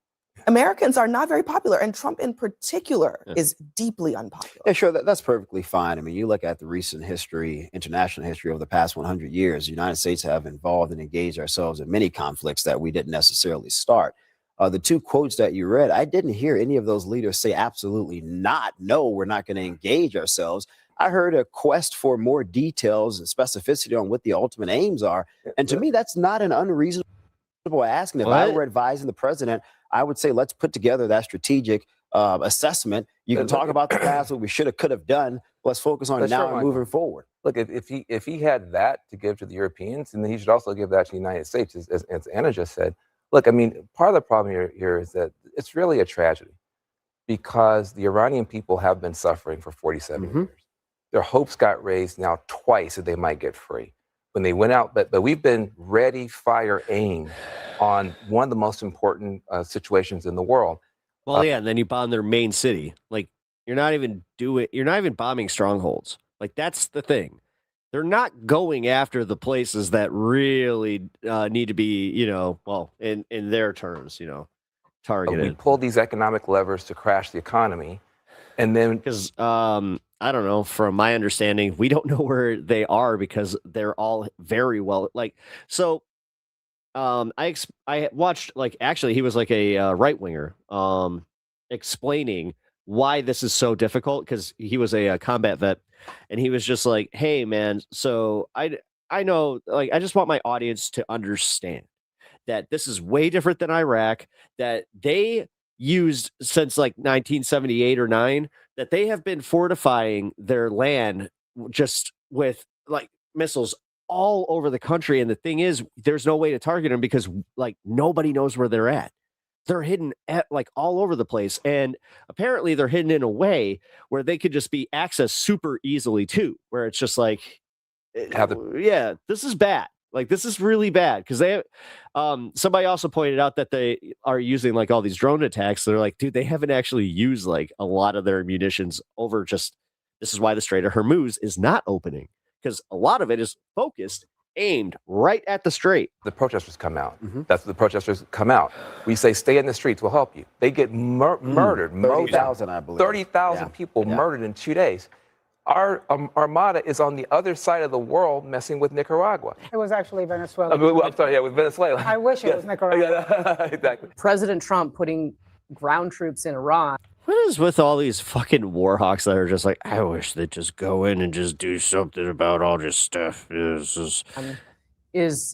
Americans are not very popular, and Trump in particular is deeply unpopular. Yeah, sure, that's perfectly fine. I mean, you look at the recent history, international history over the past 100 years, the United States have involved and engaged ourselves in many conflicts that we didn't necessarily start. The two quotes that you read, I didn't hear any of those leaders say absolutely not. No, we're not going to engage ourselves. I heard a quest for more details and specificity on what the ultimate aims are. And to me, that's not an unreasonable ask. And if I were advising the president, I would say, let's put together that strategic assessment. You can talk about the past, what we should have, could have done. Let's focus on now and moving forward. Look, if he had that to give to the Europeans, and then he should also give that to the United States, as Anna just said. Look, I mean, part of the problem here is that it's really a tragedy because the Iranian people have been suffering for 47 years. Their hopes got raised now twice that they might get free. When they went out, but we've been ready, fire, aim on one of the most important situations in the world. Well, yeah, and then you bomb their main city. Like, you're not even bombing strongholds. Like, that's the thing. They're not going after the places that really need to be, in their terms, targeted. But we pull these economic levers to crash the economy. And then because I don't know, from my understanding, we don't know where they are because they're all very well I watched, actually he was like a right winger explaining why this is so difficult, because he was a combat vet, and he was just like, hey man, so I know, I just want my audience to understand that this is way different than Iraq, that they used since 1978 or 9, that they have been fortifying their land just with missiles all over the country. And the thing is, there's no way to target them because nobody knows where they're at. They're hidden at all over the place. And apparently they're hidden in a way where they could just be accessed super easily too, where it's just yeah, this is bad. This is really bad, because they somebody also pointed out that they are using all these drone attacks. They're like, dude, they haven't actually used a lot of their munitions over this is why the Strait of Hormuz is not opening, because a lot of it is focused, aimed right at the strait. The protesters come out. That's the protesters come out. We say, stay in the streets, we'll help you. They get murdered. 30,000, I believe. 30,000 people murdered in 2 days. Our armada is on the other side of the world messing with Nicaragua. It was actually Venezuela. I'm sorry, with Venezuela. I wish it was Nicaragua. Exactly. President Trump putting ground troops in Iran. What is with all these fucking war hawks that are just I wish they'd just go in and just do something about all this stuff. Is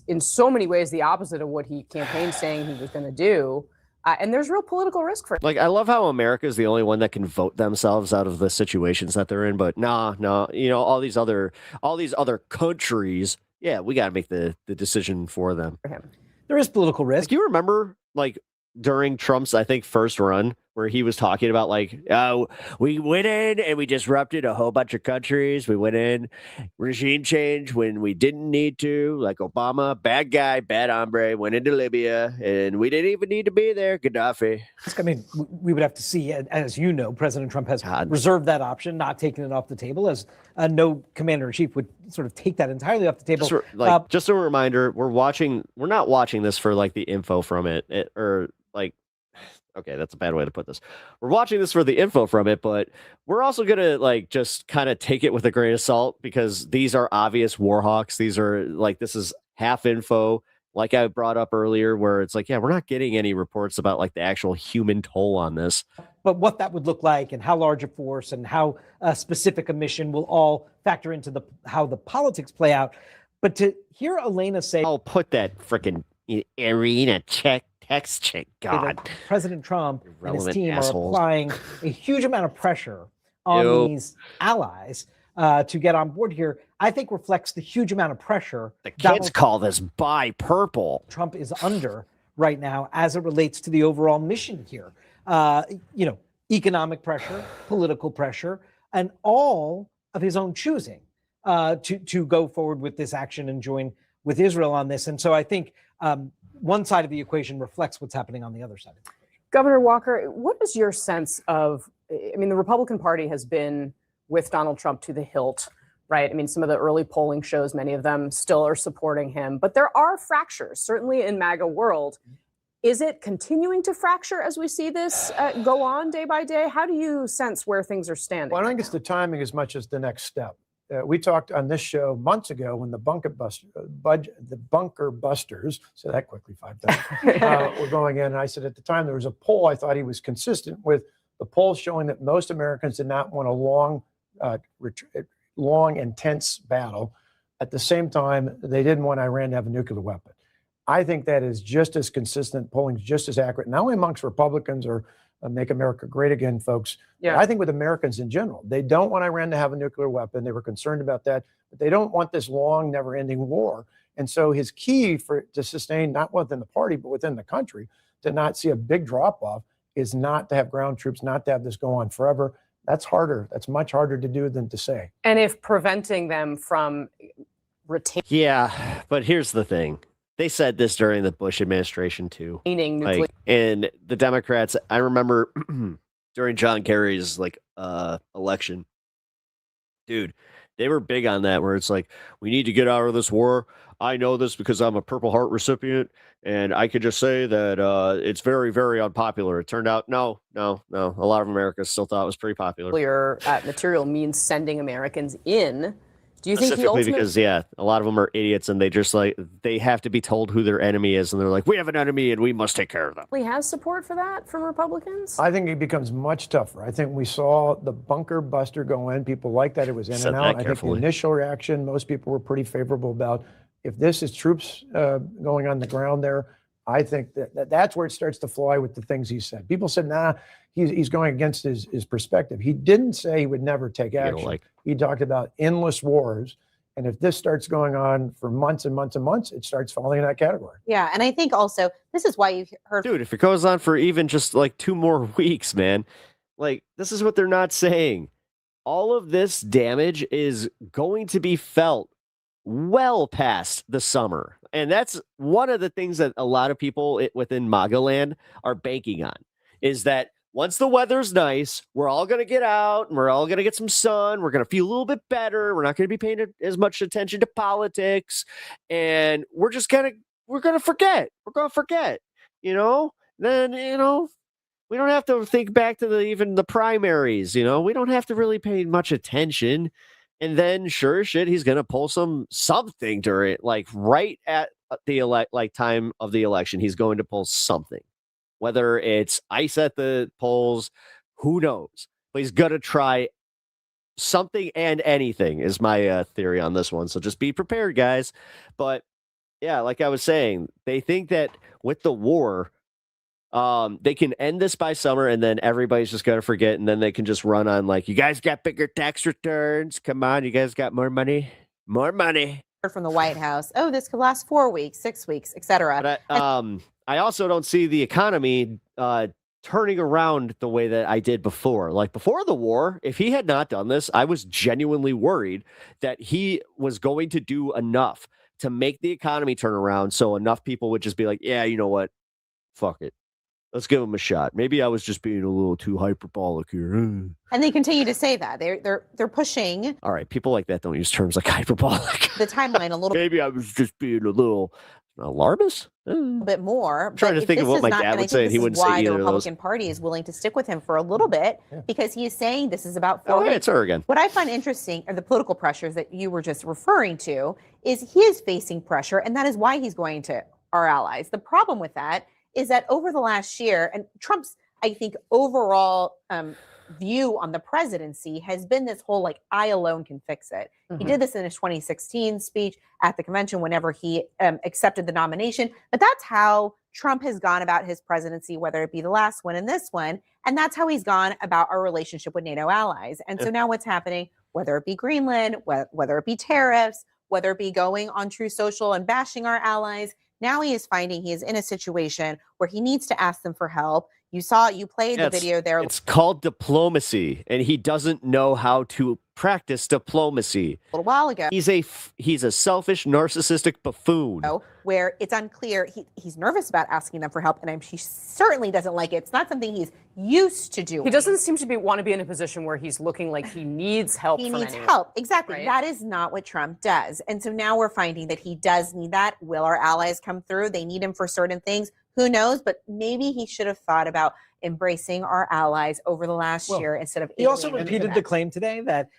in so many ways the opposite of what he campaigned saying he was going to do. And there's real political risk for it. I love how America is the only one that can vote themselves out of the situations that they're in. But no, all these other countries, yeah, we got to make the decision for them. There is political risk. Do you remember during Trump's, I think, first run, where he was talking about we went in and we disrupted a whole bunch of countries. We went in regime change when we didn't need to, Obama, bad guy, bad hombre, went into Libya and we didn't even need to be there. Gaddafi. I mean, we would have to see, as you know, President Trump has reserved that option, not taking it off the table, as no commander-in-chief would sort of take that entirely off the table. Just a reminder, we're not watching this for the info from it or okay, that's a bad way to put this. We're watching this for the info from it, but we're also going to just kind of take it with a grain of salt, because these are obvious war hawks. These are this is half info, like I brought up earlier, where it's yeah, we're not getting any reports about the actual human toll on this. But what that would look like and how large a force and how specific a mission will all factor into how the politics play out. But to hear Elena say, I'll put that freaking arena text check. God, President Trump and his team are applying a huge amount of pressure on these allies to get on board here, I think reflects the huge amount of pressure the kids call this buy purple Trump is under right now as it relates to the overall mission here. economic pressure, political pressure, and all of his own choosing to go forward with this action and join with Israel on this. And so I think one side of the equation reflects what's happening on the other side of the equation. Governor Walker, what is your sense of, I mean, the Republican Party has been with Donald Trump to the hilt, right? I mean, some of the early polling shows, many of them still are supporting him, but there are fractures, certainly in MAGA world. Is it continuing to fracture as we see this go on day by day? How do you sense where things are standing? Well, I don't think it's the timing as much as the next step. We talked on this show months ago when the bunker busters, say that quickly 5 times, were going in. And I said at the time there was a poll I thought he was consistent with, the poll showing that most Americans did not want a long, intense battle. At the same time, they didn't want Iran to have a nuclear weapon. I think that is just as consistent, polling is just as accurate, not only amongst Republicans or Make America Great Again folks, but I think with Americans in general. They don't want Iran to have a nuclear weapon. They were concerned about that, but they don't want this long, never-ending war. And so his key to sustain, not within the party, but within the country, to not see a big drop-off is not to have ground troops, not to have this go on forever. That's harder. That's much harder to do than to say. And if preventing them from retaining... Yeah, but here's the thing. They said this during the Bush administration too. And the Democrats, I remember during John Kerry's election, dude, they were big on that where it's like, we need to get out of this war. I know this because I'm a Purple Heart recipient, and I could just say that it's very, very unpopular. It turned out, no. A lot of Americans still thought it was pretty popular. Nuclear material means sending Americans in. Do you think Specifically because, a lot of them are idiots and they have to be told who their enemy is. And they're like, we have an enemy and we must take care of them. He has support for that from Republicans? I think it becomes much tougher. I think we saw the bunker buster go in. People like that. It was in and out. I think the initial reaction, most people were pretty favorable about if this is troops going on the ground there. I think that's where it starts to fly with the things he said. People said, nah, he's going against his perspective. He didn't say he would never take action. He talked about endless wars. And if this starts going on for months and months and months, it starts falling in that category. Yeah. And I think also this is why you've heard. Dude, if it goes on for even just 2 more weeks, man, this is what they're not saying. All of this damage is going to be felt well past the summer. And that's one of the things that a lot of people within MAGA land are banking on, is that once the weather's nice, we're all going to get out and we're all going to get some sun. We're going to feel a little bit better. We're not going to be paying as much attention to politics. And we're going to forget. We're going to forget, then, we don't have to think back to even the primaries, we don't have to really pay much attention. And then, sure as shit, he's going to pull something during right at the time of the election. He's going to pull something, whether it's ice at the polls, who knows? But he's going to try something and anything is my theory on this one. So just be prepared, guys. But yeah, like I was saying, they think that with the war, they can end this by summer and then everybody's just going to forget. And then they can just run on you guys got bigger tax returns. Come on. You guys got more money, From the White House. Oh, this could last 4 weeks, 6 weeks, et cetera. But I also don't see the economy turning around the way that I did before. Before the war, if he had not done this, I was genuinely worried that he was going to do enough to make the economy turn around. So enough people would just be like, yeah, you know what? Fuck it. Let's give him a shot. Maybe I was just being a little too hyperbolic here. And they continue to say that. They're pushing. All right, people like that don't use terms like hyperbolic. The timeline a little Maybe I was just being a little alarmist. A bit more. I'm trying to think of what my dad would say, and he wouldn't say either of those. Why the Republican Party is willing to stick with him for a little bit, because he is saying this is about 4 weeks. It's her again. What I find interesting are the political pressures that you were just referring to. Is he is facing pressure, and that is why he's going to our allies. The problem with that is that over the last year, and Trump's, I think, overall view on the presidency has been this whole I alone can fix it. He did this in his 2016 speech at the convention whenever he accepted the nomination. But that's how Trump has gone about his presidency, whether it be the last one and this one. And that's how he's gone about our relationship with NATO allies. And so now what's happening, whether it be Greenland, whether it be tariffs, whether it be going on True Social and bashing our allies, now he is finding he is in a situation where he needs to ask them for help. You played the video there. It's called diplomacy, and he doesn't know how to practice diplomacy. A little while ago. He's a selfish, narcissistic buffoon. Where it's unclear. He's nervous about asking them for help, and he certainly doesn't like it. It's not something he's used to doing. He doesn't seem to want to be in a position where he's looking like he needs help. He needs help. Exactly. Right? That is not what Trump does. And so now we're finding that he does need that. Will our allies come through? They need him for certain things. Who knows? But maybe he should have thought about embracing our allies over the last year instead of. He also repeated the claim today that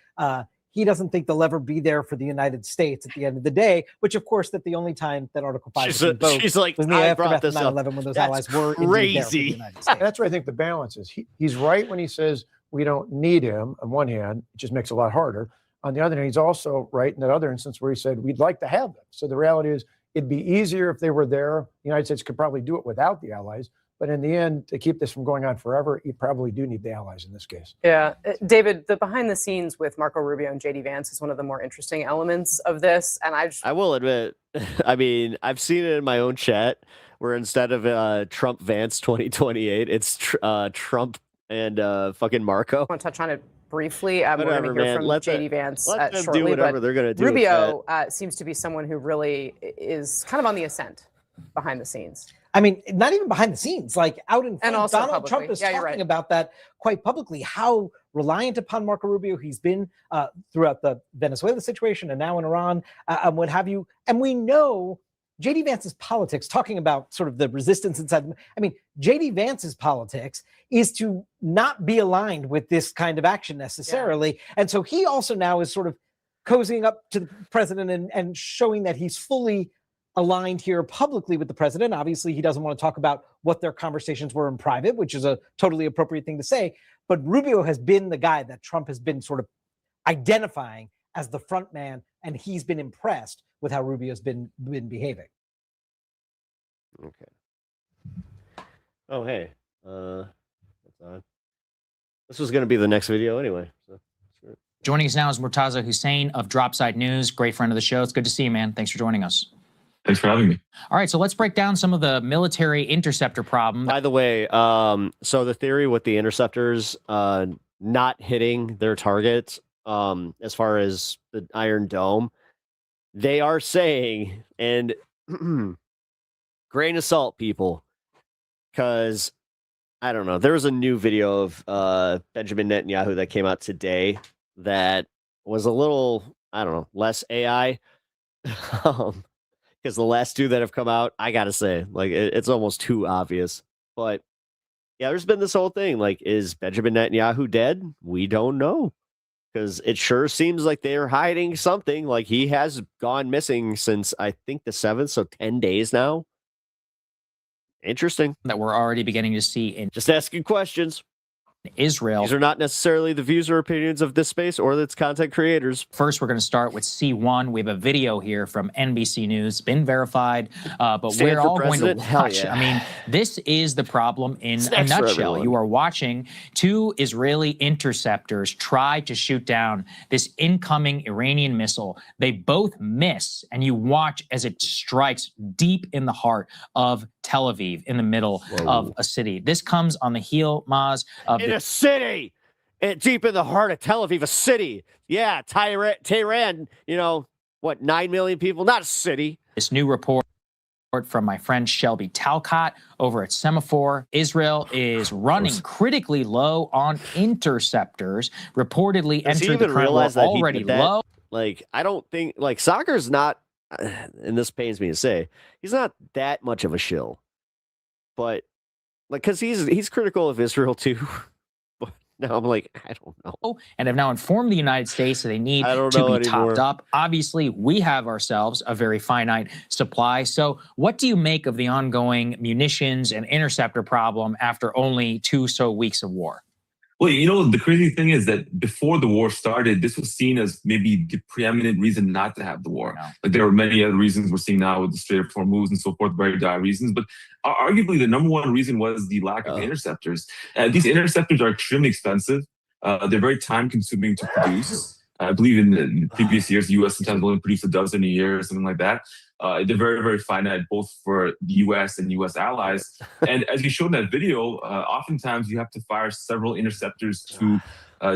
he doesn't think they'll ever be there for the United States at the end of the day, which of course that the only time that Article 5 was invoked was in the aftermath of 9/11 when those allies were indeed there for the United States. That's where I think the balance is. He's right when he says we don't need him. On one hand, it just makes it a lot harder. On the other hand, he's also right in that other instance where he said we'd like to have them. So the reality is it'd be easier if they were there. The United States could probably do it without the allies. But in the end, to keep this from going on forever, you probably do need the allies in this case. Yeah. David, the behind the scenes with Marco Rubio and JD Vance is one of the more interesting elements of this. And I will admit, I mean, I've seen it in my own chat where instead of Trump Vance 2028, it's Trump and fucking Marco. I want to touch on it briefly. We're going to hear from JD Vance let them shortly. Do whatever they're going to do. Rubio seems to be someone who really is kind of on the ascent behind the scenes. I mean, not even behind the scenes, like out in front. And also Donald publicly. Trump is talking about that quite publicly, how reliant upon Marco Rubio he's been throughout the Venezuela situation and now in Iran and what have you. And we know J.D. Vance's politics, talking about sort of the resistance inside. I mean, J.D. Vance's politics is to not be aligned with this kind of action necessarily. Yeah. And so he also now is sort of cozying up to the president and showing that he's fully aligned here publicly with the president. Obviously, he doesn't want to talk about what their conversations were in private, which is a totally appropriate thing to say. But Rubio has been the guy that Trump has been sort of identifying as the front man, and he's been impressed with how Rubio's been behaving. Okay. Oh, hey. That's odd. This was going to be the next video anyway. So. Joining us now is Murtaza Hussain of Dropside News, great friend of the show. It's good to see you, man. Thanks for joining us. Thanks for having me. All right, so let's break down some of the military interceptor problem. By the way, so the theory with the interceptors not hitting their targets, as far as the Iron Dome, they are saying, and grain of salt, people, because I don't know, there was a new video of Benjamin Netanyahu that came out today that was a little, I don't know, less AI. Because the last two that have come out, I gotta say, like it's almost too obvious. But yeah, there's been this whole thing. Like, is Benjamin Netanyahu dead? We don't know, because it sure seems like they're hiding something. Like he has gone missing since I think the 7th, so 10 days now. Interesting that we're already beginning to see in just asking questions. Israel. These are not necessarily the views or opinions of this space or its content creators. First, we're going to start with C1. We have a video here from NBC News, been verified, but we're all going to watch. Yeah. I mean, this is the problem in a nutshell. You are watching two Israeli interceptors try to shoot down this incoming Iranian missile. They both miss, and you watch as it strikes deep in the heart of Tel Aviv, in the middle of a city. This comes on the heel, Maz, of in a city, deep in the heart of Tel Aviv, a city. Yeah, Tehran, you know, what, 9 million people? Not a city. This new report from my friend Shelby Talcott over at Semaphore. Israel is running critically low on interceptors, reportedly entered the current war already low. Like, I don't think, like, soccer's not, and this pains me to say, he's not that much of a shill. But, like, because he's critical of Israel, too. Now I'm like, I don't know. And have now informed the United States that they need to be topped up. Obviously, we have ourselves a very finite supply. So what do you make of the ongoing munitions and interceptor problem after only 2 weeks of war? Well, you know, the crazy thing is that before the war started, this was seen as maybe the preeminent reason not to have the war. No. Like there are many other reasons we're seeing now with the Strait of Hormuz and so forth, very dire reasons. But arguably, the number one reason was the lack of interceptors. These interceptors are extremely expensive. They're very time consuming to produce. I believe in the previous years, the U.S. sometimes only produced a dozen a year or something like that. They're very, very finite, both for the U.S. and U.S. allies. And as you showed in that video, oftentimes you have to fire several interceptors to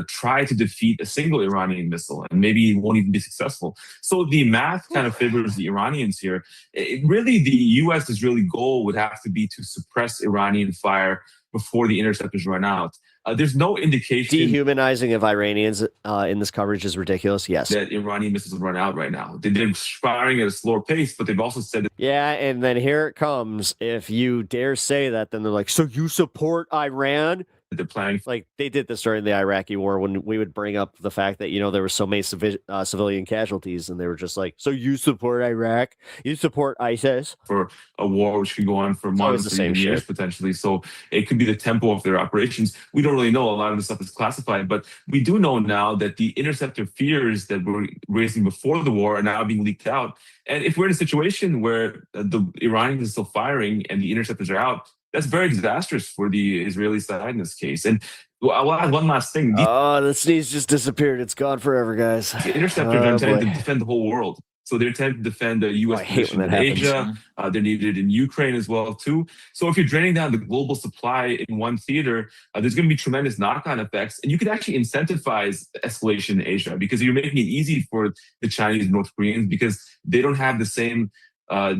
try to defeat a single Iranian missile, and maybe it won't even be successful. So the math kind of favors the Iranians here. Really, the U.S.'s goal would have to be to suppress Iranian fire before the interceptors run out. There's no indication. Dehumanizing of Iranians in this coverage is ridiculous. Yes. That Iranian missiles run out right now. They're firing at a slower pace, but they've also said that. Yeah, and then here it comes. If you dare say that, then they're like, so you support Iran? They're planning. Like they did this during the Iraqi war when we would bring up the fact that, there were so many civilian casualties, and they were just like, so you support Iraq? You support ISIS? For a war which could go on for months or even years potentially. So it could be the tempo of their operations. We don't really know. A lot of the stuff is classified, but we do know now that the interceptor fears that were raising before the war are now being leaked out. And if we're in a situation where the Iranians are still firing and the interceptors are out, that's very disastrous for the Israeli side in this case. And I'll add one last thing. The sneeze just disappeared. It's gone forever, guys. The interceptors are intended to defend the whole world. So they're intended to defend the U.S. position in Asia. They're needed in Ukraine as well, too. So if you're draining down the global supply in one theater, there's going to be tremendous knock-on effects. And you could actually incentivize escalation in Asia because you're making it easy for the Chinese and North Koreans because they don't have the same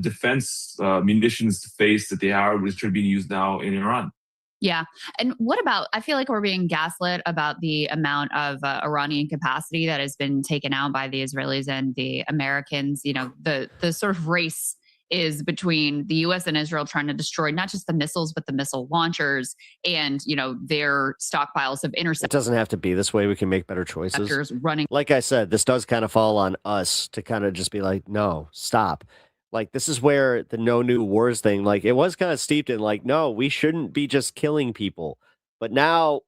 defense munitions to face that they are, which are being used now in Iran. Yeah. And what about, I feel like we're being gaslit about the amount of Iranian capacity that has been taken out by the Israelis and the Americans. The sort of race is between the U.S. and Israel trying to destroy not just the missiles, but the missile launchers and, their stockpiles of interceptors. It doesn't have to be this way. We can make better choices. Like I said, this does kind of fall on us to kind of just be like, no, stop. Like, this is where the no new wars thing, like, it was kind of steeped in, like, no, we shouldn't be just killing people. But now,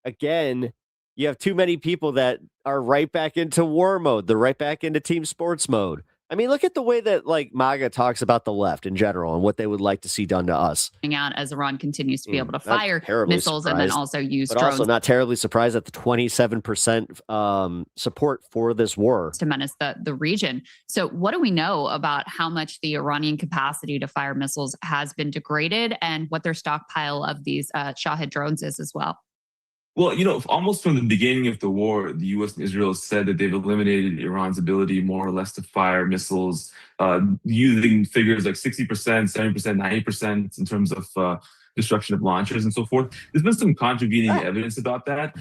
again, you have too many people that are right back into war mode. They're right back into team sports mode. I mean, look at the way that, like, MAGA talks about the left in general and what they would like to see done to us. Out as Iran continues to be able to fire missiles and then also use but drones. Also not terribly surprised at the 27% support for this war. To menace the region. So what do we know about how much the Iranian capacity to fire missiles has been degraded and what their stockpile of these Shahed drones is as well? Well, almost from the beginning of the war, the U.S. and Israel said that they've eliminated Iran's ability more or less to fire missiles using figures like 60%, 70%, 90% in terms of destruction of launchers and so forth. There's been some contravening evidence about that.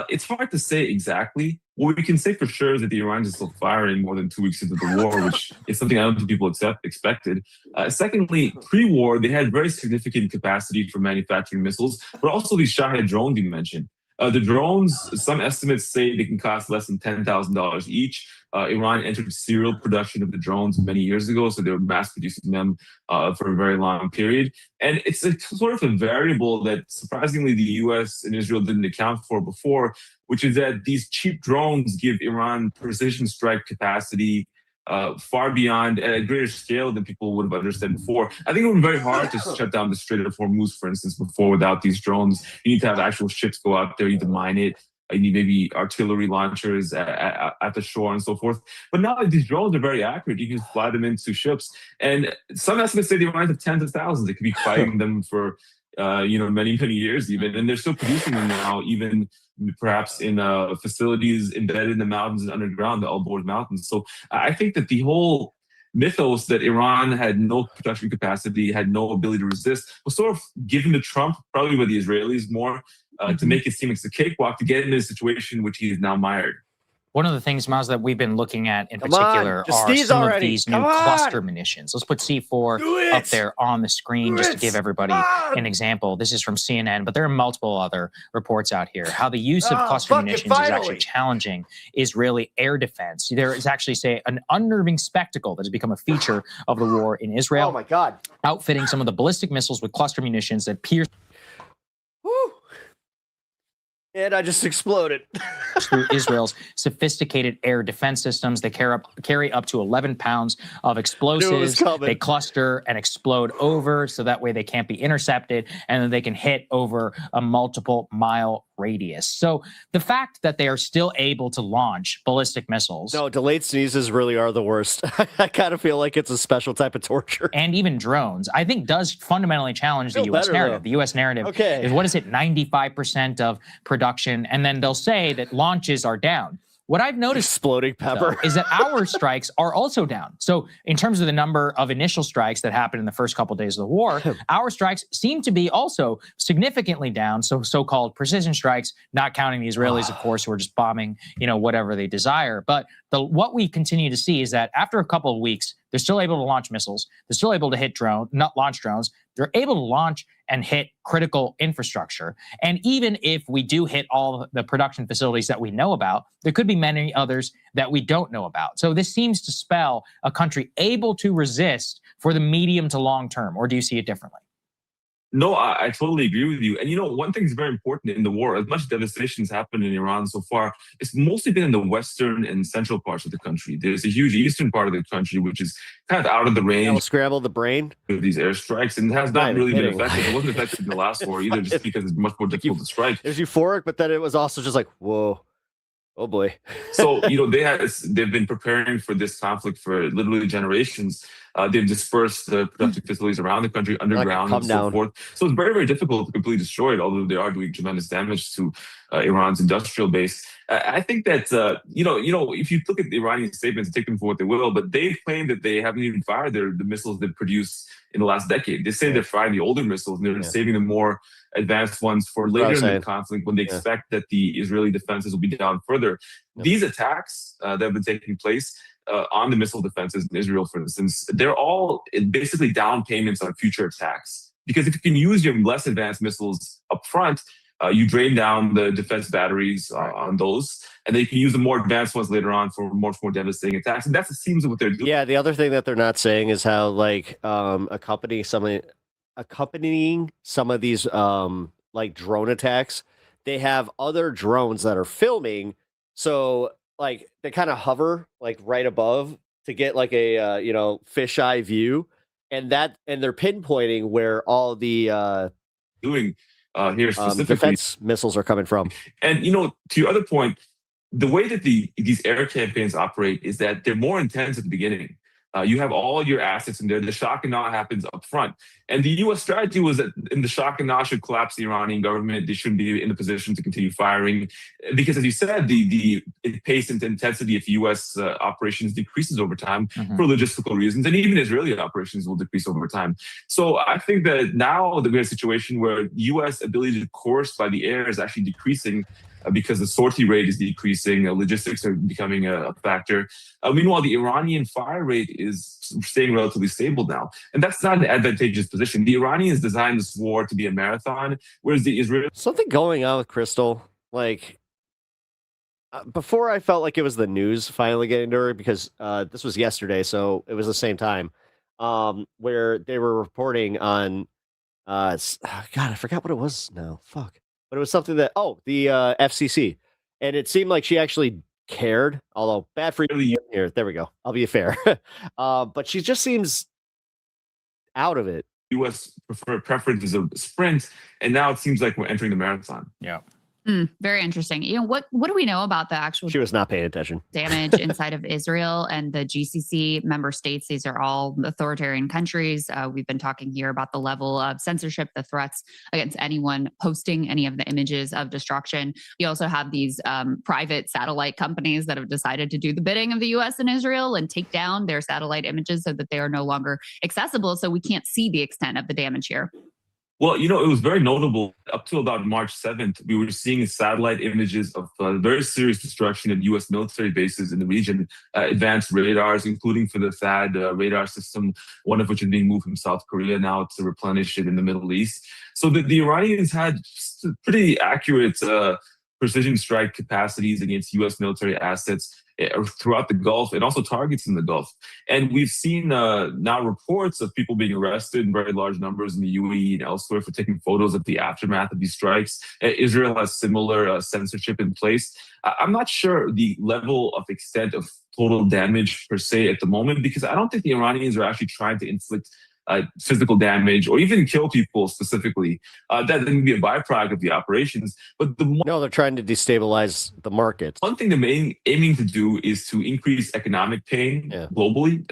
It's hard to say exactly. What we can say for sure is that the Iranians are still firing more than 2 weeks into the war, which is something I don't think people expected. Secondly, pre-war, they had very significant capacity for manufacturing missiles, but also these Shahed drones you mentioned. The drones, some estimates say they can cost less than $10,000 each. Iran entered serial production of the drones many years ago, so they were mass producing them for a very long period. And it's a sort of a variable that surprisingly the US and Israel didn't account for before, which is that these cheap drones give Iran precision strike capacity far beyond at a greater scale than people would have understood before. I think it would be very hard to shut down the Strait of Hormuz, for instance, before without these drones. You need to have actual ships go out there, you need to mine it. You need maybe artillery launchers at the shore and so forth. But now these drones are very accurate. You can fly them into ships. And some estimates say they might have tens of thousands. They could be fighting them for many, many years even. And they're still producing them now, even perhaps in facilities embedded in the mountains and underground, the Al-Borz Mountains. So I think that the whole mythos that Iran had no production capacity, had no ability to resist, was sort of given to Trump, probably by the Israelis more, to make it seem like it's a cakewalk to get into a situation which he is now mired. One of the things, Miles, that we've been looking at in particular are some of these new cluster munitions. Let's put C4 up there on the screen just to give everybody an example. This is from CNN, but there are multiple other reports out here. How the use of cluster munitions is actually challenging Israeli air defense. There is actually, say, an unnerving spectacle that has become a feature of the war in Israel. Oh, my God. Outfitting some of the ballistic missiles with cluster munitions that pierce and I just exploded. through Israel's sophisticated air defense systems. They carry up to 11 pounds of explosives. They cluster and explode over, so that way they can't be intercepted, and then they can hit over a multiple-mile radius. So the fact that they are still able to launch ballistic missiles. No, delayed sneezes really are the worst. I kind of feel like it's a special type of torture. And even drones, I think does fundamentally challenge the U.S. narrative. The U.S. narrative is, what is it, 95% of production, and then they'll say that launches are down. What I've noticed exploding pepper is that our strikes are also down. So in terms of the number of initial strikes that happened in the first couple of days of the war, our strikes seem to be also significantly down. So so-called precision strikes, not counting the Israelis, of course, who are just bombing, whatever they desire. But what we continue to see is that after a couple of weeks, they're still able to launch missiles. They're still able to hit not launch drones. They're able to launch and hit critical infrastructure. And even if we do hit all the production facilities that we know about, there could be many others that we don't know about. So this seems to spell a country able to resist for the medium to long term. Or do you see it differently? No, I totally agree with you. And one thing is very important in the war. As much devastation has happened in Iran so far, it's mostly been in the western and central parts of the country. There's a huge eastern part of the country, which is kind of out of the range. It'll scramble the brain of these airstrikes, and it has not really been affected. It wasn't affected in the last war either, just because it's much more difficult to strike. It was euphoric, but then it was also just like, whoa. Oh boy. So, they've been preparing for this conflict for literally generations. They've dispersed the production facilities around the country, underground, and so forth. So it's very, very difficult to completely destroy it, although they are doing tremendous damage to Iran's industrial base. I think that, if you look at the Iranian statements, take them for what they will, but they claim that they haven't even fired the missiles they've produced in the last decade. They say they're firing the older missiles, and they're saving the more advanced ones for later in the conflict, when they expect that the Israeli defenses will be down further. These attacks that have been taking place on the missile defenses in Israel, for instance, they're all basically down payments on future attacks. Because if you can use your less advanced missiles up front, you drain down the defense batteries on those, and then you can use the more advanced ones later on for much more devastating attacks. And that's, it seems, what they're doing. Yeah, the other thing that they're not saying is how, accompanying some of these drone attacks, they have other drones that are filming. So they kind of hover right above to get a fisheye view, and they're pinpointing where all the doing here specifically defense missiles are coming from. And to your other point, the way that these air campaigns operate is that they're more intense at the beginning. You have all your assets in there. The shock and awe happens up front. And the U.S. strategy was that in the shock and awe should collapse the Iranian government. They shouldn't be in the position to continue firing. Because, as you said, the pace and intensity of U.S. operations decreases over time for logistical reasons. And even Israeli operations will decrease over time. So I think that now that we have a situation where U.S. ability to course by the air is actually decreasing, because the sortie rate is decreasing, logistics are becoming a factor. Meanwhile, the Iranian fire rate is staying relatively stable now. And that's not an advantageous position. The Iranians designed this war to be a marathon, whereas the Israelis... Something going on with Crystal. Before I felt like it was the news finally getting to her, because this was yesterday, so it was the same time, where they were reporting on... God, I forgot what it was now. Fuck. But it was something that, the FCC. And it seemed like she actually cared, although bad for you here. There we go. I'll be fair. But she just seems out of it. U.S. preference is a sprint, and now it seems like we're entering the marathon. Yeah. Very interesting. What do we know about the actual She was not paying attention. damage inside of Israel and the GCC member states? These are all authoritarian countries. We've been talking here about the level of censorship, the threats against anyone posting any of the images of destruction. You also have these private satellite companies that have decided to do the bidding of the U.S. and Israel and take down their satellite images so that they are no longer accessible. So we can't see the extent of the damage here. Well, it was very notable. Up till about March 7th, we were seeing satellite images of very serious destruction of U.S. military bases in the region, advanced radars, including for the THAAD radar system, one of which is being moved from South Korea now to replenish it in the Middle East. So the Iranians had pretty accurate precision strike capacities against U.S. military assets throughout the Gulf and also targets in the Gulf. And we've seen now reports of people being arrested in very large numbers in the UAE and elsewhere for taking photos of the aftermath of these strikes. Israel has similar censorship in place. I'm not sure the level of extent of total damage per se at the moment, because I don't think the Iranians are actually trying to inflict physical damage, or even kill people specifically. That can be a byproduct of the operations. But no, they're trying to destabilize the market. One thing they're aiming to do is to increase economic pain globally.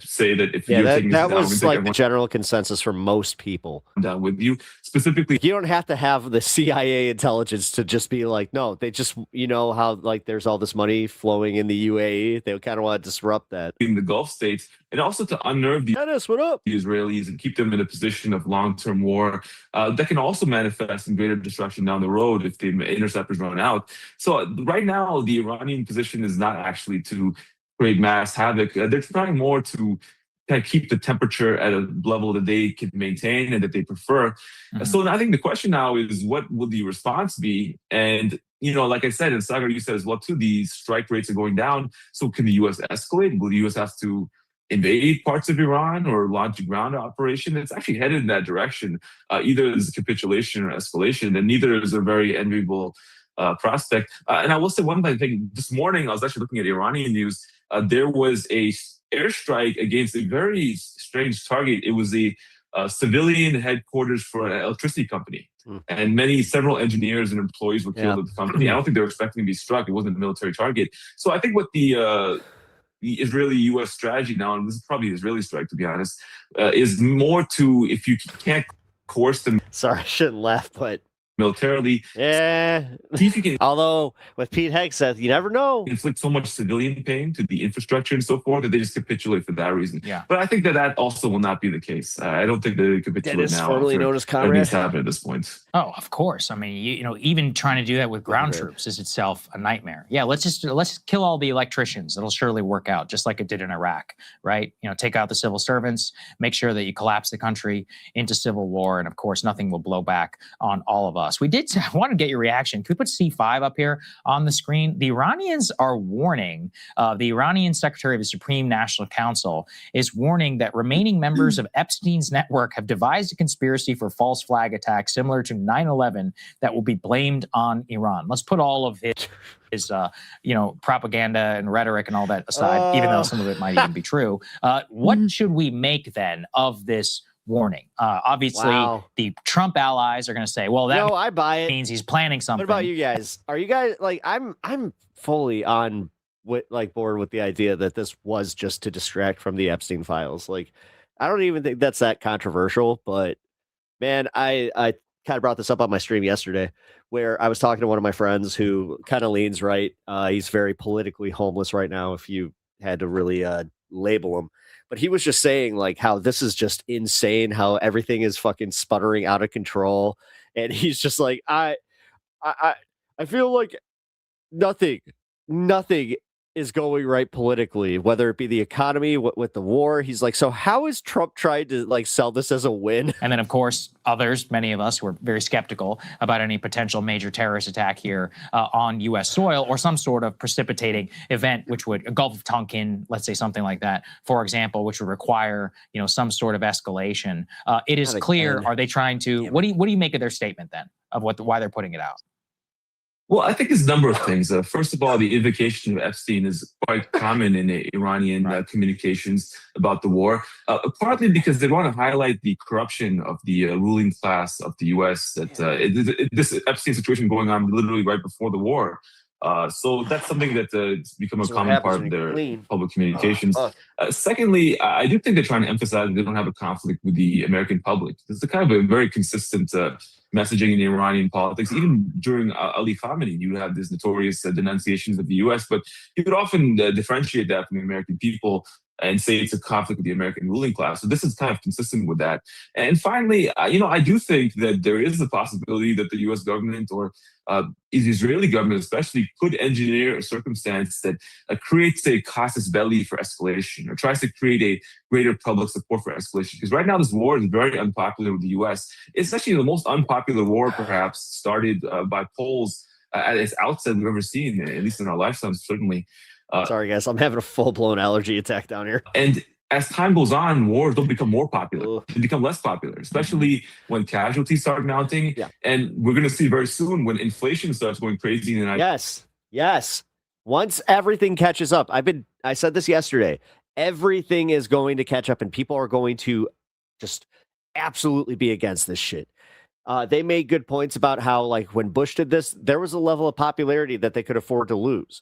Say that if you're taking that this down, was like the general consensus for most people. I'm down with you. Specifically, you don't have to have the CIA intelligence to just be like, no, they just, you know how like there's all this money flowing in the UAE. They kind of want to disrupt that in the Gulf states, and also to unnerve the Israelis and keep them in a position of long-term war that can also manifest in greater destruction down the road if the interceptors run out. So right now, the Iranian position is not actually to create mass havoc. They're trying more to kind of keep the temperature at a level that they can maintain and that they prefer. So I think the question now is, what will the response be? And, you know, like I said, and Sagar, you said as well too, the strike rates are going down. So can the U.S. escalate? Will the U.S. have to invade parts of Iran or launch a ground operation? It's actually headed in that direction. Either as capitulation or escalation, and neither is a very enviable prospect. And I will say one thing. This morning, I was actually looking at Iranian news. There was a airstrike against a very strange target. It was a civilian headquarters for an electricity company. And several engineers and employees were killed at the company. I don't think they were expecting to be struck. It wasn't a military target. So I think what the Israeli-U.S. strategy now, and this is probably Israeli strike to be honest, is more to, if you can't coerce them. Sorry, I shouldn't laugh, but militarily. Yeah. See if you can. Although with Pete Hegseth, you never know. Inflict so much civilian pain to the infrastructure and so forth that they just capitulate for that reason. Yeah. But I think that also will not be the case. I don't think they capitulate now. Formerly known as Comrade. Happen at this point. Oh, of course. I mean, you know, even trying to do that with ground troops is itself a nightmare. Yeah, let's kill all the electricians. It'll surely work out, just like it did in Iraq, right? You know, take out the civil servants, make sure that you collapse the country into civil war, and of course, nothing will blow back on all of us. I want to get your reaction. Can we put C5 up here on the screen? The Iranians are warning. The Iranian Secretary of the Supreme National Council is warning that remaining members of Epstein's network have devised a conspiracy for false flag attacks similar to 9/11 that will be blamed on Iran. Let's put all of his propaganda and rhetoric and all that aside, even though some of it might even be true. What should we make then of this warning? Obviously, the Trump allies are going to say, "Well, that I buy it. Means he's planning something." What about you guys? Are you guys like I'm fully on board with the idea that this was just to distract from the Epstein files. Like, I don't even think that's that controversial. But man, I kind of brought this up on my stream yesterday, where I was talking to one of my friends who kind of leans right. He's very politically homeless right now, if you had to really label him. But he was just saying like how this is just insane, how everything is fucking sputtering out of control. And he's just like, I feel like nothing is going right politically, whether it be the economy with the war. He's like, so how is Trump trying to like sell this as a win? And then, of course, many of us were very skeptical about any potential major terrorist attack here on U.S. soil, or some sort of precipitating event, which would, a Gulf of Tonkin, let's say something like that, for example, which would require, some sort of escalation. It is clear. Are they trying to? What do you make of their statement then of why they're putting it out? Well, I think it's a number of things. First of all, the invocation of Epstein is quite common in Iranian communications about the war, partly because they want to highlight the corruption of the ruling class of the U.S. This Epstein situation going on literally right before the war. So that's something that's become a common part of their public communications. Secondly, I do think they're trying to emphasize that they don't have a conflict with the American public. This is kind of a very consistent messaging in Iranian politics. Even during Ali Khamenei, you have these notorious denunciations of the U.S., but you could often differentiate that from the American people and say it's a conflict with the American ruling class. So this is kind of consistent with that. And finally, I do think that there is a possibility that the U.S. government or the Israeli government especially could engineer a circumstance that creates a casus belli for escalation, or tries to create a greater public support for escalation. Because right now this war is very unpopular with the U.S. It's actually the most unpopular war perhaps started by Poles at its outset we've ever seen, at least in our lifetimes, certainly. Sorry, guys, I'm having a full-blown allergy attack down here. And as time goes on, wars don't become more popular. They become less popular, especially when casualties start mounting. Yeah. And we're going to see very soon when inflation starts going crazy. Yes. Once everything catches up, I said this yesterday, everything is going to catch up and people are going to just absolutely be against this shit. They made good points about how, like, when Bush did this, there was a level of popularity that they could afford to lose.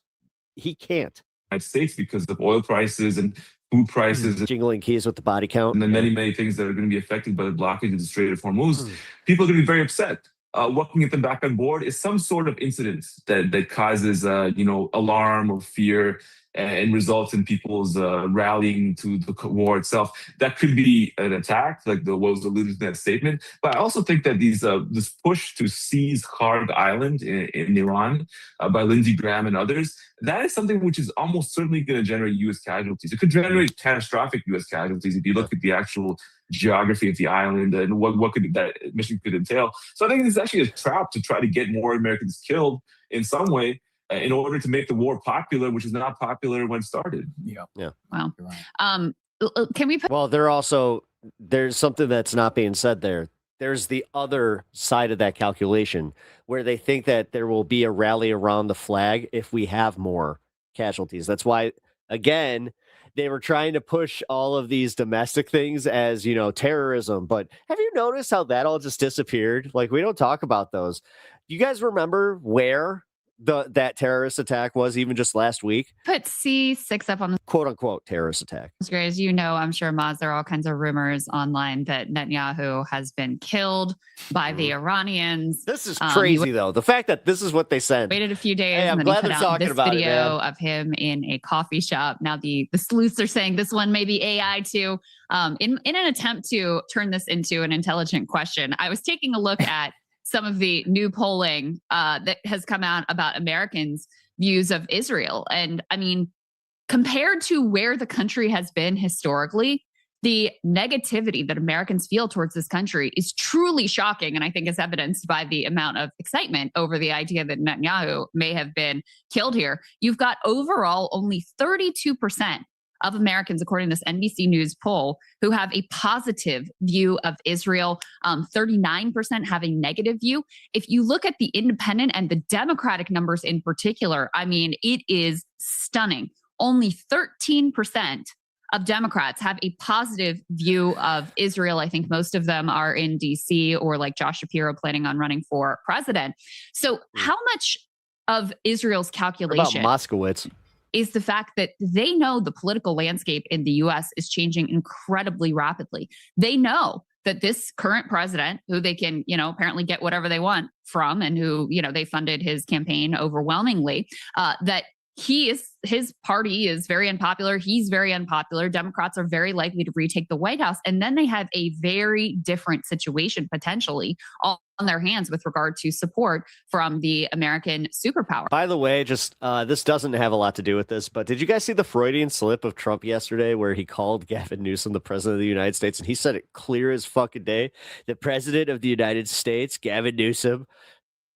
He can't. United States because of oil prices and food prices, and jingling keys with the body count, and then many things that are going to be affected by the blockage of the Strait of Hormuz. People are going to be very upset. What can get them back on board is some sort of incident that causes alarm or fear and results in people's rallying to the war itself. That could be an attack, like what was alluded to in that statement. But I also think that this push to seize Kharg Island in Iran by Lindsey Graham and others, that is something which is almost certainly going to generate U.S. casualties. It could generate catastrophic U.S. casualties if you look at the actual geography of the island and what could that mission could entail. So I think this is actually a trap to try to get more Americans killed in some way in order to make the war popular, which is not popular when it started. Yeah. Wow. Can we put? Well, there's something that's not being said there. There's the other side of that calculation where they think that there will be a rally around the flag if we have more casualties. That's why, again, they were trying to push all of these domestic things as, terrorism. But have you noticed how that all just disappeared? Like, we don't talk about those. You guys remember where that terrorist attack was even just last week? Put C6 up on the quote unquote terrorist attack. As you know, I'm sure, Maz, there are all kinds of rumors online that Netanyahu has been killed by the Iranians. This is crazy, though. The fact that this is what they said. Waited a few days Hey, I'm and then glad he they're put out talking this about it, video man. of him in a coffee shop. Now the sleuths are saying this one may be AI too. In an attempt to turn this into an intelligent question, I was taking a look at some of the new polling that has come out about Americans' views of Israel. And I mean, compared to where the country has been historically, the negativity that Americans feel towards this country is truly shocking. And I think is evidenced by the amount of excitement over the idea that Netanyahu may have been killed here. You've got overall only 32% of Americans, according to this NBC News poll, who have a positive view of Israel, 39% have a negative view. If you look at the independent and the Democratic numbers in particular, I mean, it is stunning. Only 13% of Democrats have a positive view of Israel. I think most of them are in DC or like Josh Shapiro planning on running for president. So how much of Israel's calculation What about Moskowitz? is the fact that they know the political landscape in the US is changing incredibly rapidly. They know that this current president, who they can, apparently get whatever they want from and who, they funded his campaign overwhelmingly, that his party is very unpopular. He's very unpopular. Democrats are very likely to retake the White House. And then they have a very different situation potentially on their hands with regard to support from the American superpower. By the way, just this doesn't have a lot to do with this, but did you guys see the Freudian slip of Trump yesterday where he called Gavin Newsom the president of the United States, and he said it clear as fucking day? The president of the United States, Gavin Newsom.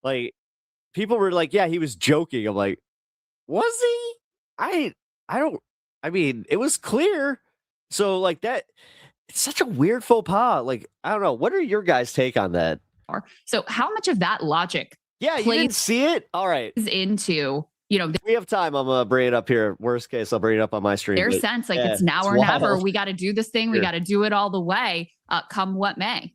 Like, people were like, yeah, he was joking. I'm like, was he? I mean, it was clear. So like that, it's such a weird faux pas. Like, I don't know. What are your guys' take on that? So how much of that logic you didn't see it? All right. Is into, we have time. I'm going to bring it up here. Worst case, I'll bring it up on my stream. Their sense, like it's now or never. We got to do this thing. We got to do it all the way, come what may.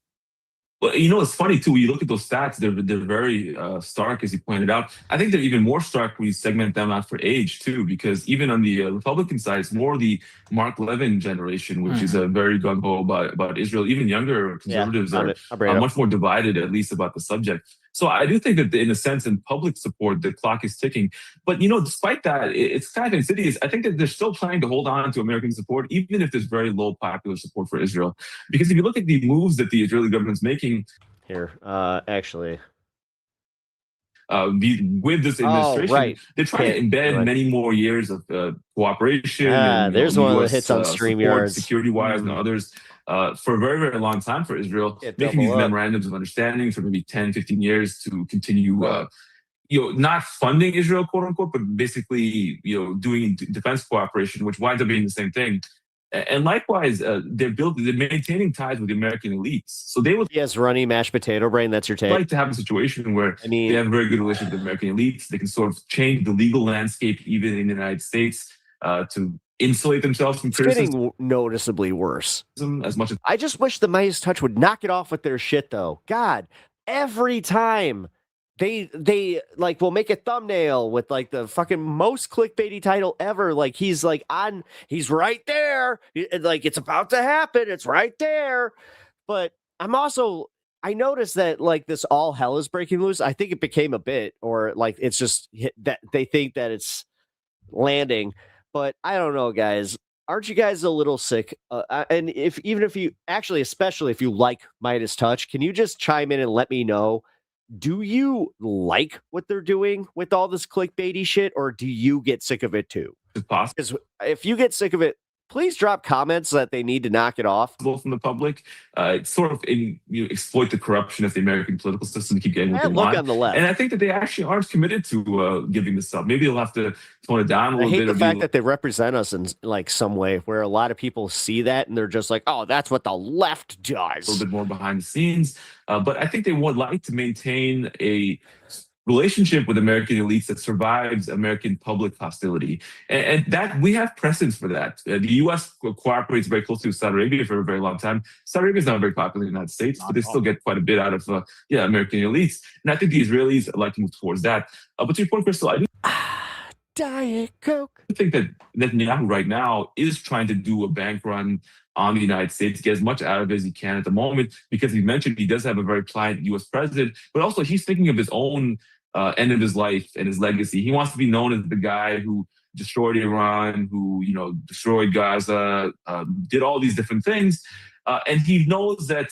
Well, it's funny too. When you look at those stats, they're very stark, as you pointed out. I think they're even more stark when you segment them out for age too, because even on the Republican side, it's more the Mark Levin generation, which is a very gung ho about Israel. Even younger conservatives are much more divided, at least about the subject. So I do think that, in a sense, in public support, the clock is ticking. But despite that, it's kind of insidious. I think that they're still trying to hold on to American support, even if there's very low popular support for Israel. Because if you look at the moves that the Israeli government's making here, actually, with this administration, they're trying to embed many more years of cooperation. And, there's one that hits on StreamYard, security-wise, and others. For a very, very long time for Israel, making these memorandums of understanding for maybe 10, 15 years to continue, not funding Israel, quote unquote, but basically, doing defense cooperation, which winds up being the same thing. And likewise, they're maintaining ties with the American elites. So they would. Yes, runny mashed potato brain. That's your take. Like to have a situation where they have a very good relationship with the American elites. They can sort of change the legal landscape, even in the United States, to insulate themselves from It's criticism getting noticeably worse. as much as I just wish the Midas Touch would knock it off with their shit, though. God, every time they like will make a thumbnail with like the fucking most clickbaity title ever. Like he's right there. Like it's about to happen. It's right there. But I noticed that like this all hell is breaking loose. I think it became a bit, or like it's just that they think that it's landing. But I don't know, guys. Aren't you guys a little sick? And especially if you like Midas Touch, can you just chime in and let me know? Do you like what they're doing with all this clickbaity shit, or do you get sick of it too? Because if you get sick of it, please drop comments that they need to knock it off. From the public, it's sort of exploit the corruption of the American political system to keep getting what they Look want. on the left. And I think that they actually aren't committed to giving this up. Maybe they'll have to tone it down a little I hate bit. the fact that they represent us in like some way where a lot of people see that and they're just like, oh, that's what the left does. A little bit more behind the scenes. But I think they would like to maintain a relationship with American elites that survives American public hostility. And that we have precedents for that. The U.S. cooperates very closely with Saudi Arabia for a very long time. Saudi Arabia is not very popular in the United States, but they still get quite a bit out of American elites. And I think the Israelis like to move towards that. But to your point, Crystal, I do Diet Coke. I think that Netanyahu right now is trying to do a bank run on the United States, get as much out of it as he can at the moment, because he mentioned he does have a very pliant U.S. president, but also he's thinking of his own end of his life and his legacy. He wants to be known as the guy who destroyed Iran, who destroyed Gaza, did all these different things. And he knows that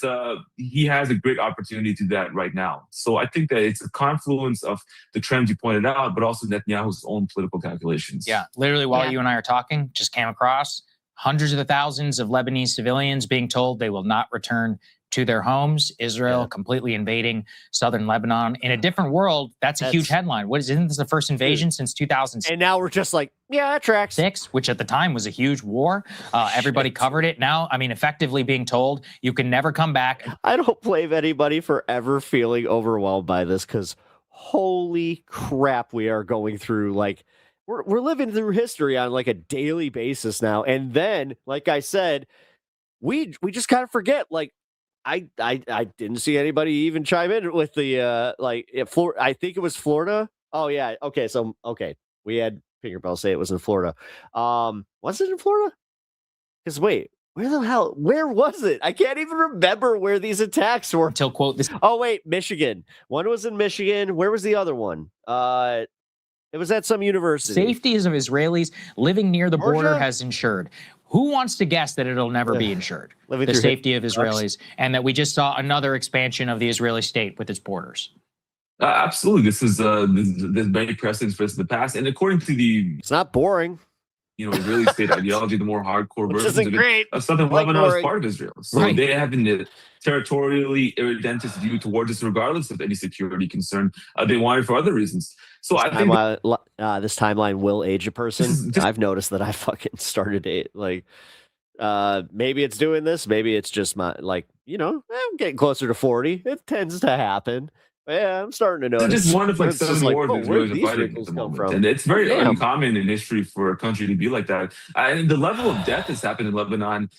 he has a great opportunity to do that right now. So I think that it's a confluence of the trends you pointed out, but also Netanyahu's own political calculations. Yeah, literally while you and I are talking, just came across hundreds of thousands of Lebanese civilians being told they will not return to their homes. Israel completely invading southern Lebanon. In a different world, that's a huge headline. Isn't this the first invasion since 2006? And now we're just like, yeah, that tracks. Which at the time was a huge war. Everybody covered it. Now, I mean, effectively being told you can never come back. I don't blame anybody for ever feeling overwhelmed by this, because holy crap, we are going through like we're living through history on like a daily basis now. And then, like I said, we just kind of forget. Like I didn't see anybody even chime in with the I think it was Florida. Oh yeah, okay, we had Fingerbell say it was in Florida. Was it in Florida? Because wait, where was it? I can't even remember where these attacks were. Until quote this. Oh wait, Michigan. One was in Michigan. Where was the other one? It was at some university. Safety of Israelis living near the border has ensured. Who wants to guess that it'll never be insured? The safety of Israelis, and that we just saw another expansion of the Israeli state with its borders. Absolutely. This is there's many precedents for this in the past. And according to it's not boring. Israeli state ideology, the more hardcore versions isn't of it, great. Southern Like Lebanon boring. is part of Israel. So they have a territorially irredentist view towards this, regardless of any security concern. They want it for other reasons. So I think this timeline will age a person. I've noticed that I fucking started it. Like, maybe it's doing this. Maybe it's just my I'm getting closer to 40. It tends to happen. Yeah, I'm starting to notice. It's just one of seven wars where Israelis are fighting at the moment. And it's very uncommon in history for a country to be like that. And the level of death that's happened in Lebanon,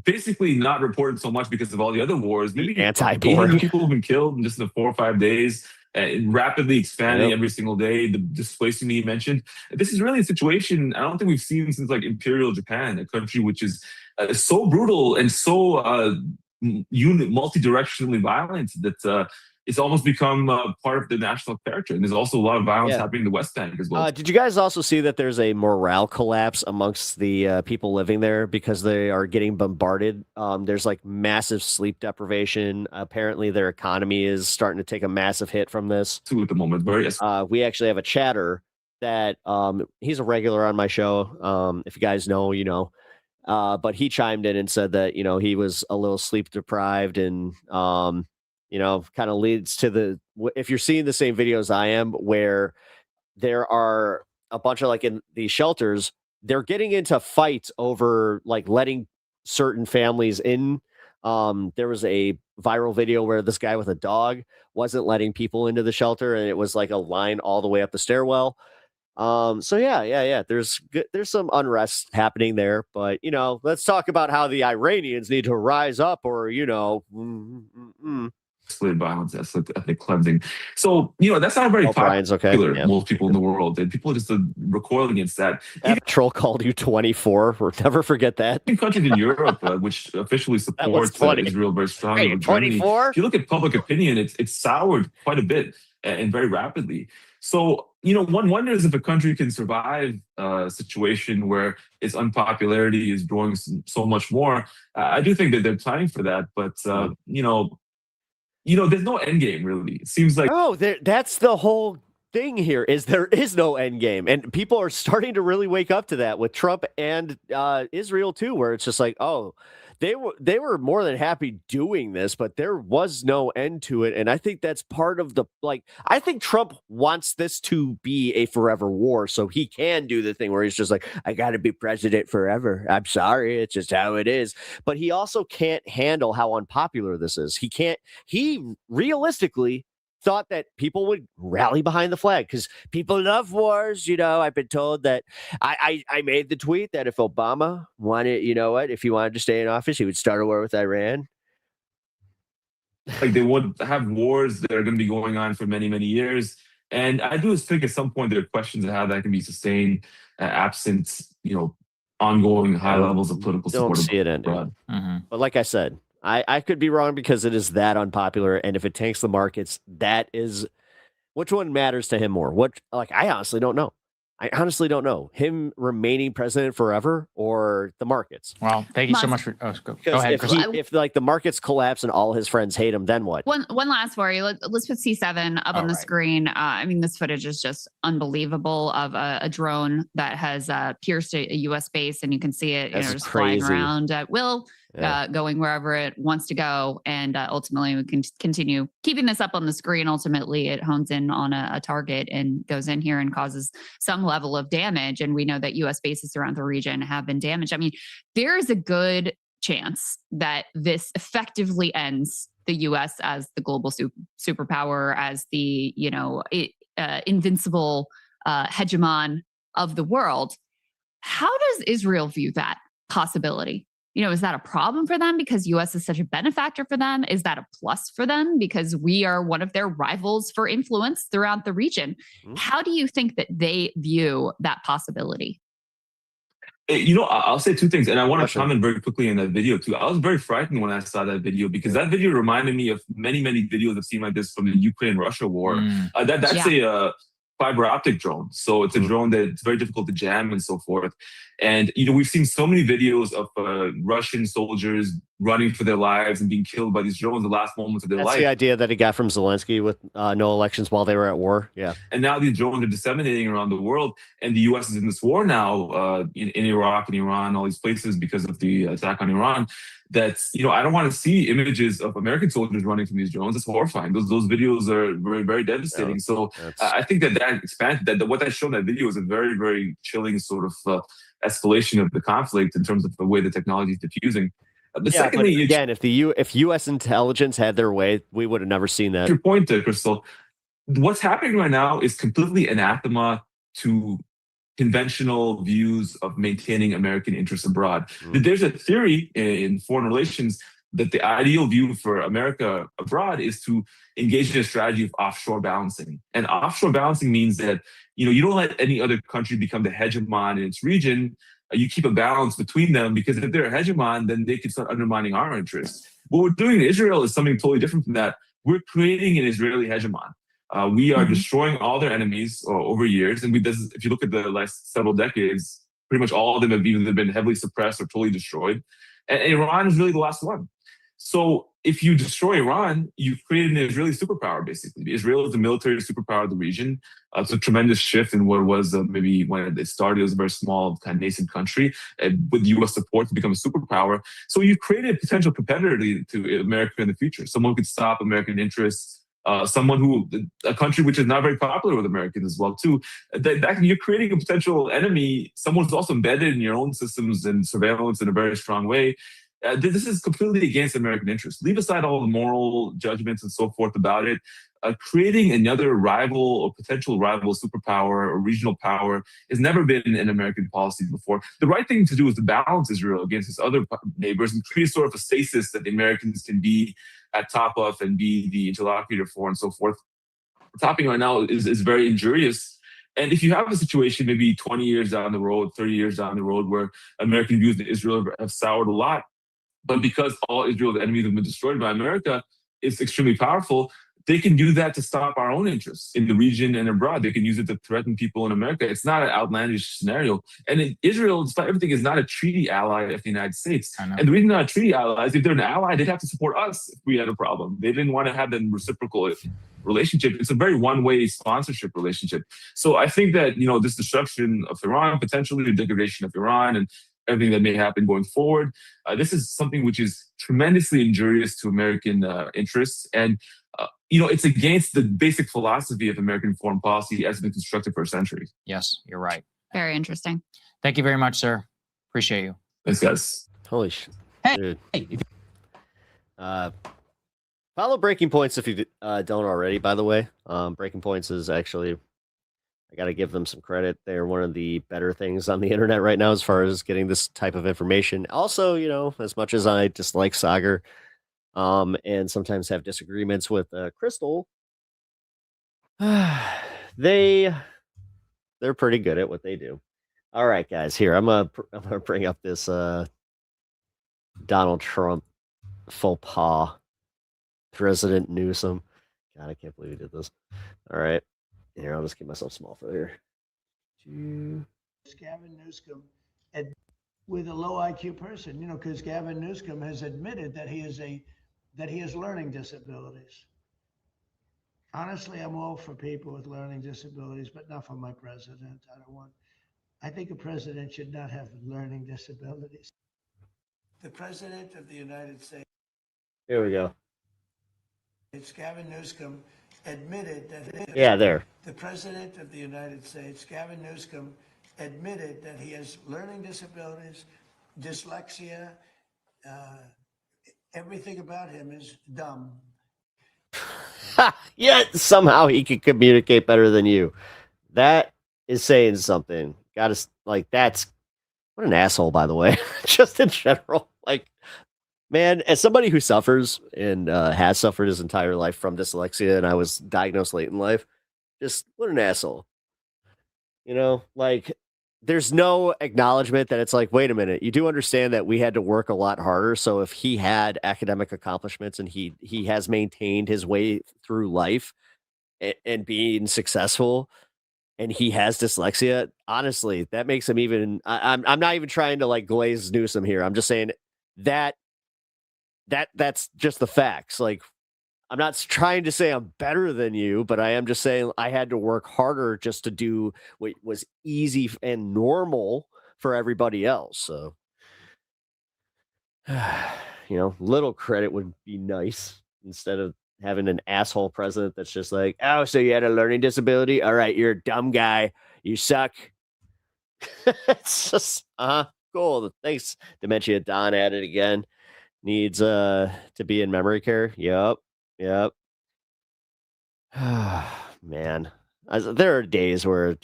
basically not reported so much because of all the other wars. Maybe 800 people have been killed in just the 4 or 5 days. Rapidly expanding every single day, the displacement you mentioned. This is really a situation I don't think we've seen since Imperial Japan, a country which is so brutal and so multi-directionally violent that it's almost become part of the national character. And there's also a lot of violence happening in the West Bank as well. Did you guys also see that there's a morale collapse amongst the people living there because they are getting bombarded? There's massive sleep deprivation. Apparently their economy is starting to take a massive hit from this. At the moment, we actually have a chatter that he's a regular on my show. If you guys know, you know. But he chimed in and said that, he was a little sleep deprived and kind of leads to if you're seeing the same videos I am, where there are a bunch of in these shelters, they're getting into fights over letting certain families in. There was a viral video where this guy with a dog wasn't letting people into the shelter, and it was a line all the way up the stairwell. So yeah. There's some unrest happening there, but let's talk about how the Iranians need to rise up, or violence, ethnic cleansing. So that's not very Brian's popular. okay. Yeah. Most people in the world, and people just recoil against that. That troll called you 24. We'll never forget that. Even countries in Europe, which officially supports Israel very strongly. Hey, 24. If you look at public opinion, it's soured quite a bit and very rapidly. So one wonders if a country can survive a situation where its unpopularity is growing so much more. I do think that they're planning for that, but there's no end game, really. It seems like that's the whole thing here, is there is no end game, and people are starting to really wake up to that with Trump and Israel too, where it's just like, they were more than happy doing this, but there was no end to it. And I think that's part of I think Trump wants this to be a forever war, so he can do the thing where he's just like, I got to be president forever. I'm sorry, it's just how it is. But he also can't handle how unpopular this is. He realistically thought that people would rally behind the flag because people love wars. I've been told that I made the tweet that if Obama wanted, if he wanted to stay in office, he would start a war with Iran. Like they would have wars that are going to be going on for many, many years. And I do think at some point there are questions of how that can be sustained absent, ongoing high levels of political support. Don't see it ending. But like I said, I could be wrong because it is that unpopular, and if it tanks the markets, that is which one matters to him more. I honestly don't know. Him remaining president forever or the markets. Well, thank you so much for. Go ahead. If the markets collapse and all his friends hate him, then what? One last for you. Let's put C7 up on the screen. This footage is just unbelievable of a drone that has pierced a U.S. base, and you can see it, just flying around at will. Going wherever it wants to go. And ultimately, we can continue keeping this up on the screen. Ultimately, it hones in on a target and goes in here and causes some level of damage. And we know that U.S. bases around the region have been damaged. There is a good chance that this effectively ends the U.S. as the global superpower, as the, invincible hegemon of the world. How does Israel view that possibility? Is that a problem for them because U.S. is such a benefactor for them? Is that a plus for them because we are one of their rivals for influence throughout the region? How do you think that they view that possibility? I'll say two things, and I want to comment very quickly on that video too. I was very frightened when I saw that video because that video reminded me of many, many videos I've seen like this from the Ukraine-Russia war. That's a fiber optic drone. So it's a drone that it's very difficult to jam and so forth. And, we've seen so many videos of Russian soldiers running for their lives and being killed by these drones in the last moments of their life. That's the idea that he got from Zelensky with no elections while they were at war. Yeah. And now these drones are disseminating around the world. And the U.S. is in this war now in Iraq and Iran, all these places because of the attack on Iran. That's, I don't want to see images of American soldiers running from these drones. It's horrifying. Those videos are very, very devastating. Yeah, so I think that expanded, what that showed in that video is a very, very chilling sort of escalation of the conflict in terms of the way the technology is diffusing. Secondly, again, if U.S. intelligence had their way, we would have never seen that. Your point there, Crystal. What's happening right now is completely anathema to conventional views of maintaining American interests abroad. There's a theory in foreign relations that the ideal view for America abroad is to engage in a strategy of offshore balancing. And offshore balancing means that, you don't let any other country become the hegemon in its region. You keep a balance between them because if they're a hegemon, then they can start undermining our interests. What we're doing in Israel is something totally different from that. We're creating an Israeli hegemon. We are destroying all their enemies over years. And if you look at the last several decades, pretty much all of them have either been heavily suppressed or totally destroyed. And Iran is really the last one. So if you destroy Iran, you've created an Israeli superpower, basically. Israel is the military superpower of the region. It's a tremendous shift in what it was maybe when it started. It was a very small, kind of nascent country with U.S. support to become a superpower. So you've created a potential competitor to America in the future. Someone who could stop American interests. A country which is not very popular with Americans as well, too. That you're creating a potential enemy, someone who's also embedded in your own systems and surveillance in a very strong way. This is completely against American interests. Leave aside all the moral judgments and so forth about it. creating another rival or potential rival superpower or regional power has never been an American policy before. The right thing to do is to balance Israel against its other neighbors and create sort of a stasis that the Americans can be at top of and be the interlocutor for and so forth. What's happening right now is very injurious. And if you have a situation maybe 20 years down the road, 30 years down the road, where American views of Israel have soured a lot, but because all Israel's enemies have been destroyed by America, it's extremely powerful. They can do that to stop our own interests in the region and abroad. They can use it to threaten people in America. It's not an outlandish scenario. And Israel, despite everything, is not a treaty ally of the United States. And the reason they're not a treaty ally is if they're an ally, they'd have to support us if we had a problem. They didn't want to have that reciprocal relationship. It's a very one-way sponsorship relationship. So I think that, this disruption of Iran, potentially the degradation of Iran and everything that may happen going forward, this is something which is tremendously injurious to American interests. And it's against the basic philosophy of American foreign policy as it's been constructed for centuries. Yes, you're right. Very interesting. Thank you very much, sir. Appreciate you. Thanks, guys. Holy shit. Hey. Dude. Follow Breaking Points if you don't already, by the way. Breaking Points is actually, I got to give them some credit. They're one of the better things on the internet right now as far as getting this type of information. Also, as much as I dislike Sagar, and sometimes have disagreements with Crystal, they're pretty good at what they do. All right, guys, here I'm gonna bring up this Donald Trump faux pas, President Newsom. God, I can't believe he did this. All right, here, I'll just keep myself small for here. Gavin Newsom with a low IQ person, because Gavin Newsom has admitted that he has learning disabilities. Honestly, I'm all for people with learning disabilities, but not for my president. I think a president should not have learning disabilities. The president of the United States. Here we go. It's Gavin Newsom admitted that. Yeah, there. The president of the United States, Gavin Newsom, admitted that he has learning disabilities, dyslexia. Everything about him is dumb. Yet somehow he can communicate better than you. That is saying something. That's what an asshole, by the way. Just in general. Man, as somebody who suffers and has suffered his entire life from dyslexia, and I was diagnosed late in life, just what an asshole. There's no acknowledgement that it's wait a minute, you do understand that we had to work a lot harder. So if he had academic accomplishments and he has maintained his way through life and being successful, and he has dyslexia, honestly, that makes him even. I'm not even trying to glaze Newsom here. I'm just saying that's just the facts. I'm not trying to say I'm better than you, but I am just saying I had to work harder just to do what was easy and normal for everybody else. So, little credit would be nice instead of having an asshole president that's just oh, so you had a learning disability? All right, you're a dumb guy. You suck. It's just, cool. Thanks, Dementia Don at it again. Needs to be in memory care. Yep. Man, there are days where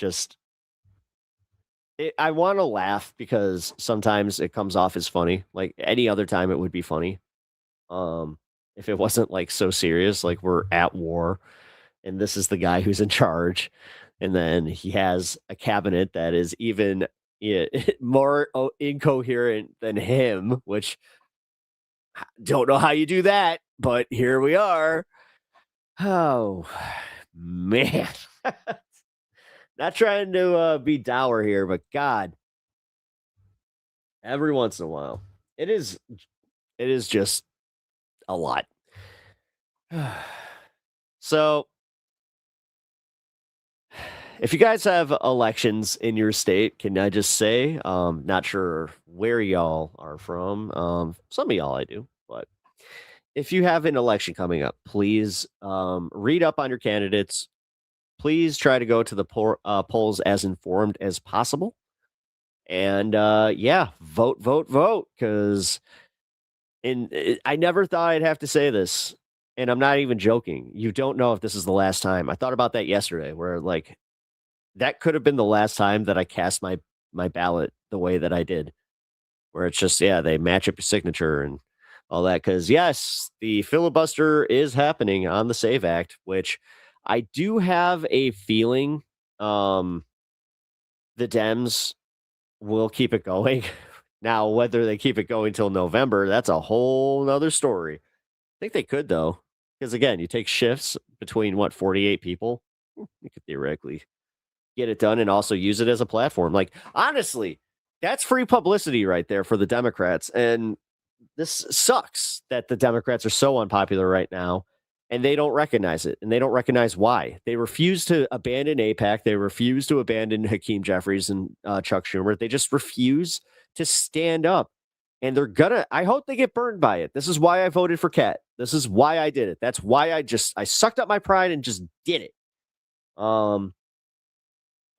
I want to laugh because sometimes it comes off as funny. Any other time it would be funny. If it wasn't so serious, we're at war and this is the guy who's in charge. And then he has a cabinet that is even more incoherent than him, which don't know how you do that, but here we are. Oh, man. Not trying to be dour here, but God, every once in a while, it is just a lot. So, if you guys have elections in your state, can I just say, not sure where y'all are from. Some of y'all I do, but if you have an election coming up, please read up on your candidates. Please try to go to the polls as informed as possible. And vote, because I never thought I'd have to say this. And I'm not even joking. You don't know if this is the last time. I thought about that yesterday, where like that could have been the last time that I cast my ballot the way that I did, where it's just, yeah, they match up your signature and all that. Because yes, the filibuster is happening on the SAVE Act, which I do have a feeling the Dems will keep it going. Now, whether they keep it going till November, that's a whole nother story. I think they could, though, because again, you take shifts between 48 people, you could theoretically get it done and also use it as a platform. Like, honestly, that's free publicity right there for the Democrats. And this sucks that the Democrats are so unpopular right now and they don't recognize it, and they don't recognize why. They refuse to abandon AIPAC. They refuse to abandon Hakeem Jeffries and Chuck Schumer. They just refuse to stand up, and I hope they get burned by it. This is why I voted for Kat. This is why I did it. That's why I sucked up my pride and just did it. And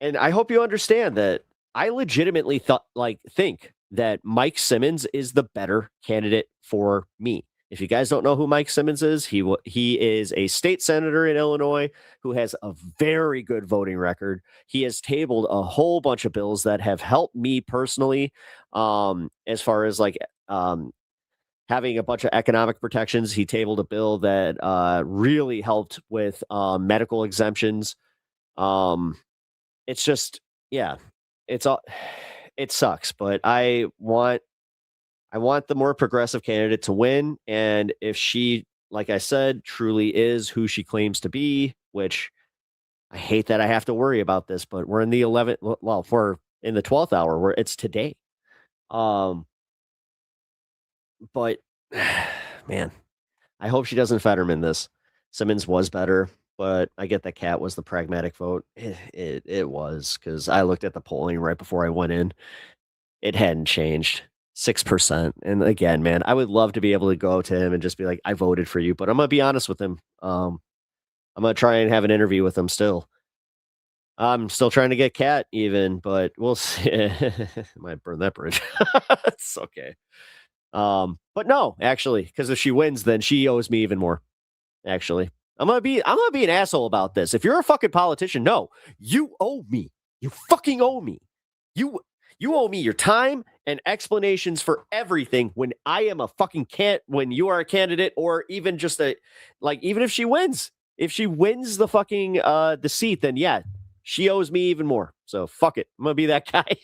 I hope you understand that I legitimately think that Mike Simmons is the better candidate for me. If you guys don't know who Mike Simmons is, he is a state senator in Illinois who has a very good voting record. He has tabled a whole bunch of bills that have helped me personally, as far as like having a bunch of economic protections. He tabled a bill that really helped with medical exemptions. It's just, yeah, it sucks, but I want the more progressive candidate to win. And if she, like I said, truly is who she claims to be, which I hate that I have to worry about this, but we're in the 11th. Well, we're in the 12th hour where it's today. But man, I hope she doesn't Fetterman this. Simmons was better, but I get that Kat was the pragmatic vote. It was, because I looked at the polling right before I went in. It hadn't changed. 6%. And again, man, I would love to be able to go to him and just be like, I voted for you, but I'm going to be honest with him. I'm going to try and have an interview with him still. I'm still trying to get Kat even, but we'll see. Might burn that bridge. It's okay. But no, actually, because if she wins, then she owes me even more. Actually, I'm gonna be an asshole about this. If you're a fucking politician, no, you owe me. You fucking owe me. You owe me your time and explanations for everything when I am a fucking when you are a candidate, or even just even if she wins the fucking the seat, then yeah, she owes me even more. So fuck it. I'm gonna be that guy.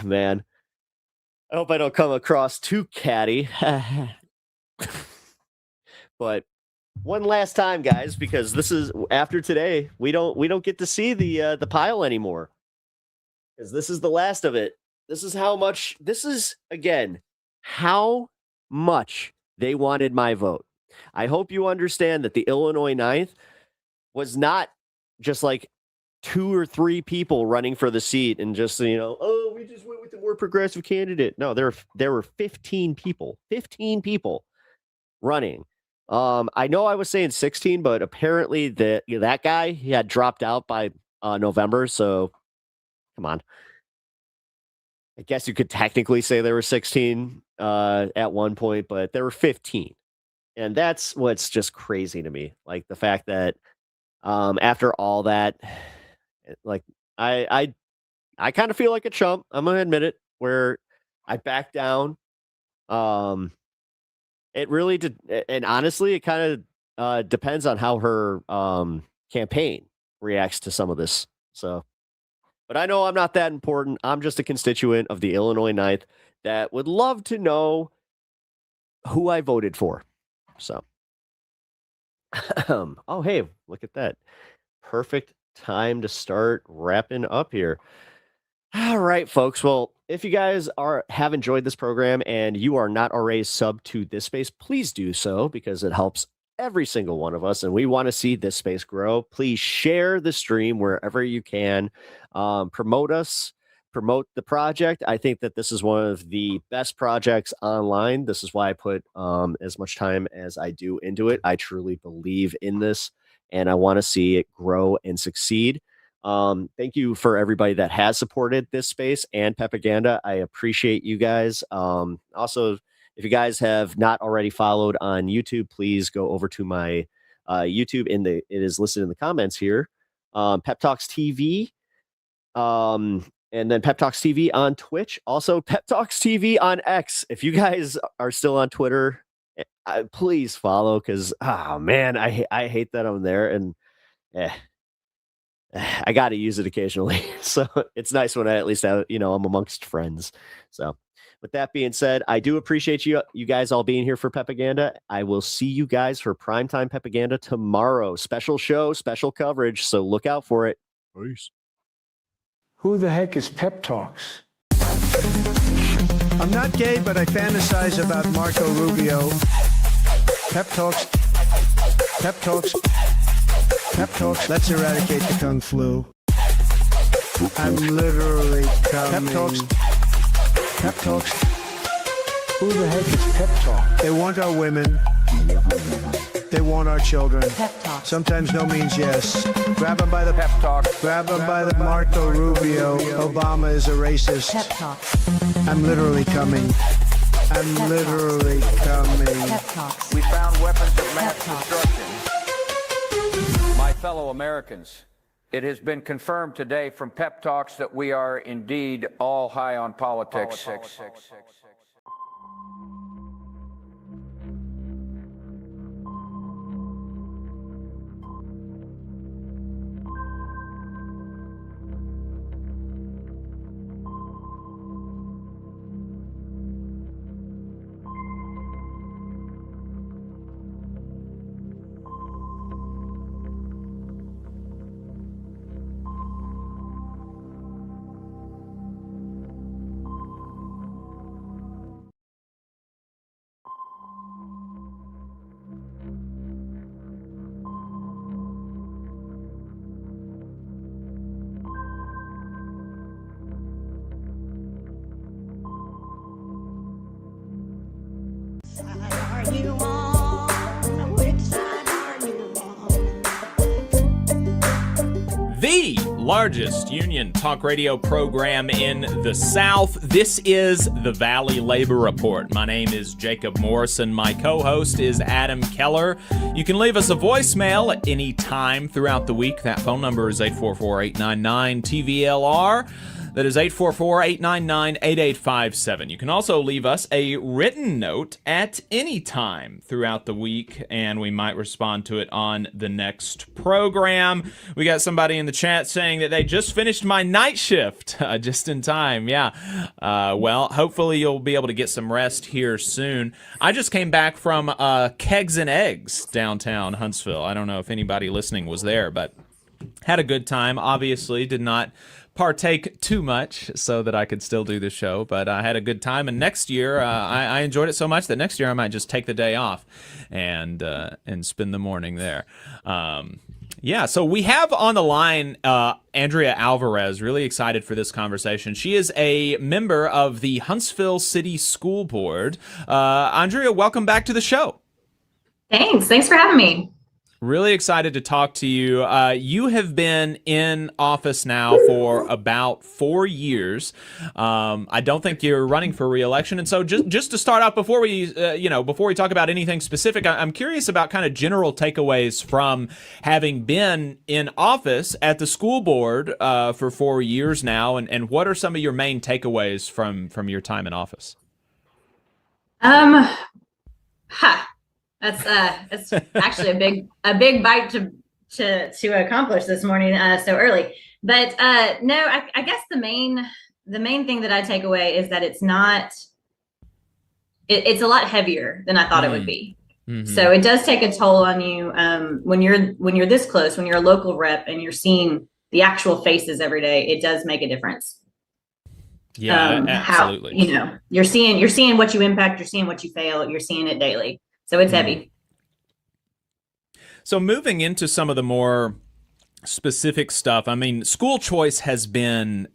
Man. I hope I don't come across too catty. But one last time, guys, because this is after today, we don't get to see the pile anymore. Because this is the last of it. This is how much they wanted my vote. I hope you understand that the Illinois 9th was not just like 2 or 3 people running for the seat and just, we just went with the more progressive candidate. No, there were 15 people running. I know I was saying 16, but apparently that guy, he had dropped out by November. So come on. I guess you could technically say there were 16 at one point, but there were 15. And that's what's just crazy to me. Like the fact that after all that, like I kind of feel like a chump. I'm going to admit it, where I backed down. It really did. And honestly, it kind of depends on how her campaign reacts to some of this. So, but I know I'm not that important. I'm just a constituent of the Illinois 9th that would love to know who I voted for. So, oh, hey, look at that. Perfect time to start wrapping up here. All right, folks. Well, if you guys have enjoyed this program and you are not already subbed to this space, please do so, because it helps every single one of us, and we want to see this space grow. Please share the stream wherever you can. Promote us, promote the project. I think that this is one of the best projects online. This is why I put as much time as I do into it. I truly believe in this, and I want to see it grow and succeed. Thank you for everybody that has supported this space and PEPAGANDA. I appreciate you guys. Also, If you guys have not already followed on YouTube, please go over to my YouTube. It is listed in the comments here. Pep Talks TV. And then Pep Talks TV on Twitch. Also, Pep Talks TV on X. If you guys are still on Twitter, please follow, because, oh, man, I hate that I'm there. And I got to use it occasionally. So it's nice when I at least have, I'm amongst friends. So with that being said, I do appreciate you guys all being here for PEPAGANDA. I will see you guys for Primetime PEPAGANDA tomorrow. Special show, special coverage. So look out for it. Peace. Who the heck is Pep Talks? I'm not gay, but I fantasize about Marco Rubio. Pep Talks. Pep Talks. Pep Talks. Let's eradicate the Kung Flu. I'm literally coming. Pep Talks. Pep Talks. Who the heck is Pep Talk? They want our women. They want our children. Pep Talk. Sometimes no means yes. Grab them by the pep talk. Grab them by the Marco Rubio. Obama is a racist. Pep Talk. I'm literally coming. I'm literally coming. Pep Talks. We found weapons of mass destruction. My fellow Americans, it has been confirmed today from Pep Talks that we are indeed all high on politics. The largest union talk radio program in the South. This is the Valley Labor Report. My name is Jacob Morrison. My co-host is Adam Keller. You can leave us a voicemail at any time throughout the week. That phone number is 844-899-TVLR. That is 844-899-8857. You can also leave us a written note at any time throughout the week, and we might respond to it on the next program. We got somebody in the chat saying that they just finished my night shift just in time. Yeah. Well, hopefully you'll be able to get some rest here soon. I just came back from Kegs and Eggs downtown Huntsville. I don't know if anybody listening was there, but had a good time. Obviously did not partake too much so that I could still do the show, but I had a good time. And next year, I enjoyed it so much that next year I might just take the day off and spend the morning there. Yeah, so we have on the line Andrea Alvarez, really excited for this conversation. She is a member of the Huntsville City School Board. Andrea, welcome back to the show. Thanks for having me. Really excited to talk to you. You have been in office now for about 4 years. I don't think you're running for re-election, and so just to start off, before we talk about anything specific, I'm curious about kind of general takeaways from having been in office at the school board for 4 years now, and what are some of your main takeaways from your time in office? That's actually a big bite to accomplish this morning so early. But no, I guess the main thing that I take away is that it's a lot heavier than I thought it would be. Mm-hmm. So it does take a toll on you when you're this close, when you're a local rep and you're seeing the actual faces every day. It does make a difference. Yeah, absolutely. You're seeing what you impact, you're seeing what you fail, you're seeing it daily. So it's heavy. So moving into some of the more specific stuff. I mean, school choice has been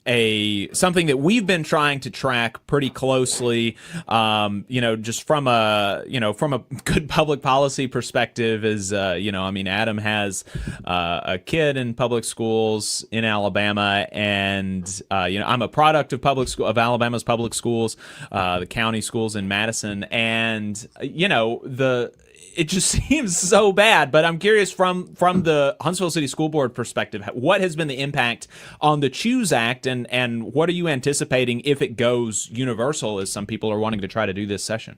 something that we've been trying to track pretty closely. Just from a good public policy perspective, is Adam has a kid in public schools in Alabama, and I'm a product of Alabama's public schools, the county schools in Madison, and it just seems so bad. But I'm curious from the Huntsville City School Board perspective, what has been the impact on the Choose Act, and what are you anticipating if it goes universal, as some people are wanting to try to do this session?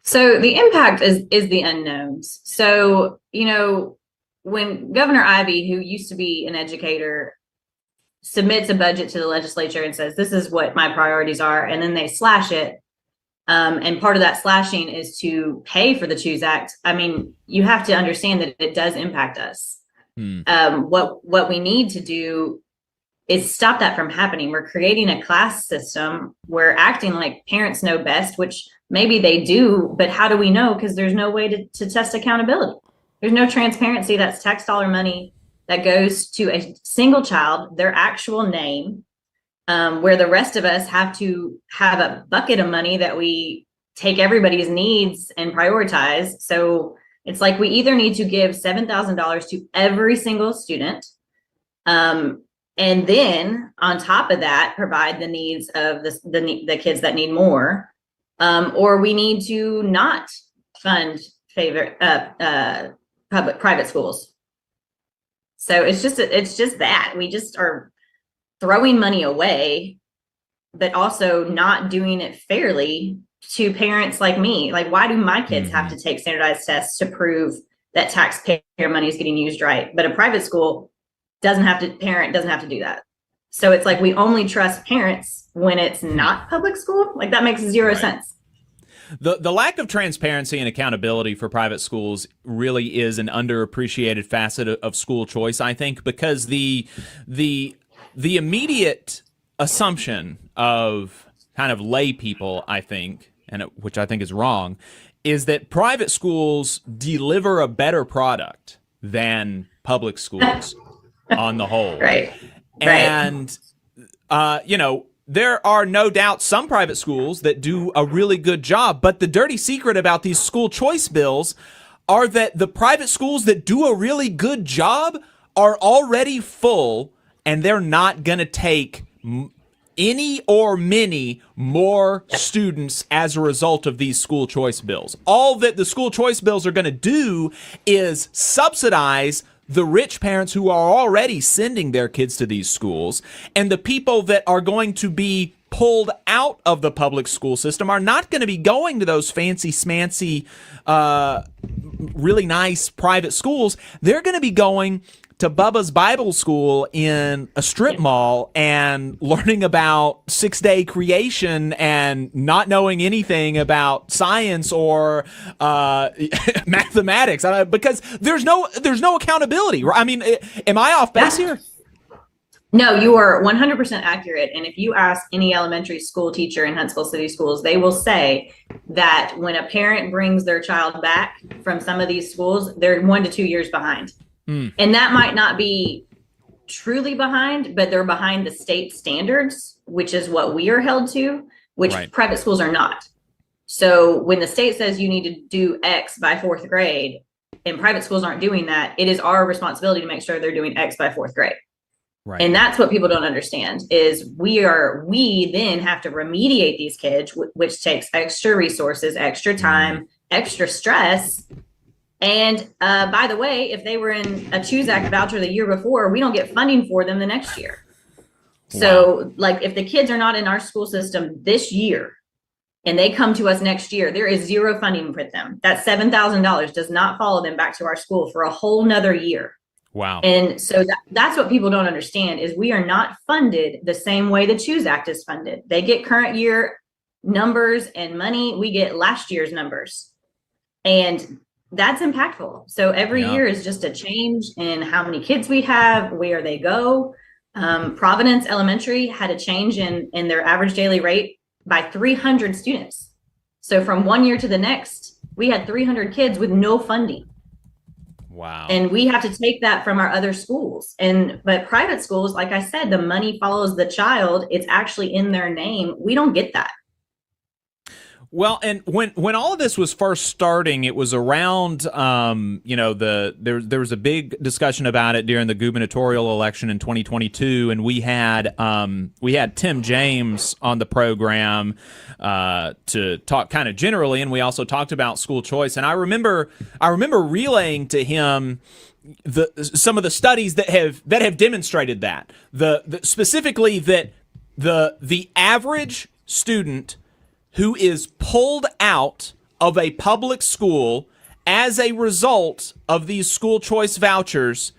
So the impact is the unknowns. So, when Governor Ivey, who used to be an educator, submits a budget to the legislature and says, this is what my priorities are, and then they slash it, and part of that slashing is to pay for the Choose Act. I mean, you have to understand that it does impact us. What we need to do is stop that from happening. We're creating a class system. We're acting like parents know best, which maybe they do, but how do we know? Because there's no way to test accountability. There's no transparency. That's tax dollar money that goes to a single child, their actual name, where the rest of us have to have a bucket of money that we take everybody's needs and prioritize. So it's like we either need to give $7,000 to every single student, and then on top of that, provide the needs of the kids that need more, or we need to not fund private schools. So it's just that we just are throwing money away, but also not doing it fairly to parents like me. Like, why do my kids have to take standardized tests to prove that taxpayer money is getting used right? But a private school parent doesn't have to do that. So it's like we only trust parents when it's not public school. Like, that makes zero sense. The lack of transparency and accountability for private schools really is an underappreciated facet of school choice, I think, because the immediate assumption of kind of lay people, I think, which I think is wrong, is that private schools deliver a better product than public schools on the whole. Right. And, there are no doubt some private schools that do a really good job, but the dirty secret about these school choice bills are that the private schools that do a really good job are already full, and they're not going to take any or many more students as a result of these school choice bills. All that the school choice bills are going to do is subsidize the rich parents who are already sending their kids to these schools, and the people that are going to be pulled out of the public school system are not going to be going to those fancy smancy, really nice private schools. They're going to be going to Bubba's Bible School in a strip mall and learning about 6-day creation and not knowing anything about science or mathematics, because there's no accountability. I mean, am I off base here? No, you are 100% accurate. And if you ask any elementary school teacher in Huntsville City Schools, they will say that when a parent brings their child back from some of these schools, they're 1 to 2 years behind. And that might not be truly behind, but they're behind the state standards, which is what we are held to, which private schools are not. So when the state says you need to do X by 4th grade and private schools aren't doing that, it is our responsibility to make sure they're doing X by 4th grade. Right. And that's what people don't understand is we then have to remediate these kids, which takes extra resources, extra time, extra stress. And by the way, if they were in a Choose Act voucher the year before, we don't get funding for them the next year. So like if the kids are not in our school system this year and they come to us next year, there is zero funding for them. That $7,000 does not follow them back to our school for a whole nother year. Wow. And so that's what people don't understand is we are not funded the same way the Choose Act is funded. They get current year numbers and money. We get last year's numbers. And that's impactful. So every year is just a change in how many kids we have, where they go. Providence Elementary had a change in their average daily rate by 300 students. So from one year to the next, we had 300 kids with no funding. Wow. And we have to take that from our other schools. But private schools, like I said, the money follows the child. It's actually in their name. We don't get that. Well, and when all of this was first starting, it was around, there was a big discussion about it during the gubernatorial election in 2022, and we had Tim James on the program to talk kind of generally, and we also talked about school choice. And I remember relaying to him some of the studies that have demonstrated that specifically that the average student who is pulled out of a public school as a result of these school choice vouchers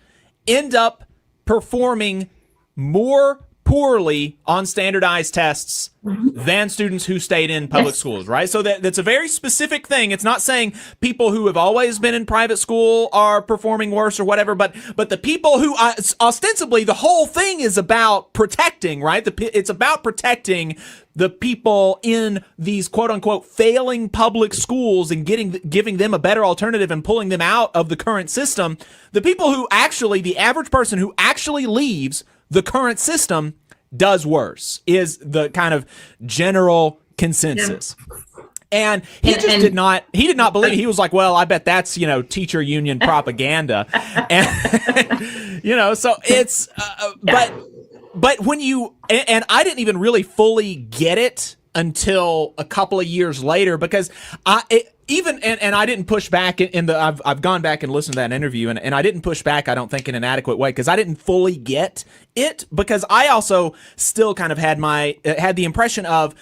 end up performing more poorly on standardized tests than students who stayed in public schools, right? So that's a very specific thing. It's not saying people who have always been in private school are performing worse or whatever, but the people who ostensibly the whole thing is about protecting, right? It's about protecting the people in these quote unquote failing public schools and giving them a better alternative and pulling them out of the current system. The people who actually, the average person who actually leaves the current system does worse is the kind of general consensus. Yeah. And he did not believe it. He was like, well, I bet that's, teacher union propaganda. And, so it's, but when you, and I didn't even really fully get it until a couple of years later, because I didn't push back I've gone back and listened to that interview, and I didn't push back, I don't think, in an adequate way, because I didn't fully get it, because I also still kind of had the impression of,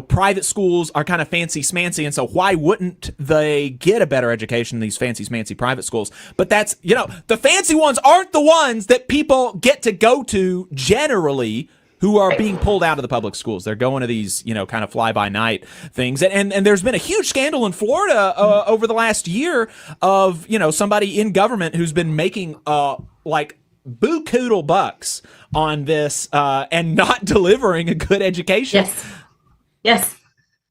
private schools are kind of fancy smancy, and so why wouldn't they get a better education in these fancy smancy private schools? But that's, the fancy ones aren't the ones that people get to go to generally, who are being pulled out of the public schools. They're going to these, kind of fly-by-night things. And there's been a huge scandal in Florida over the last year of, somebody in government who's been making, buku bucks on this and not delivering a good education. Yes.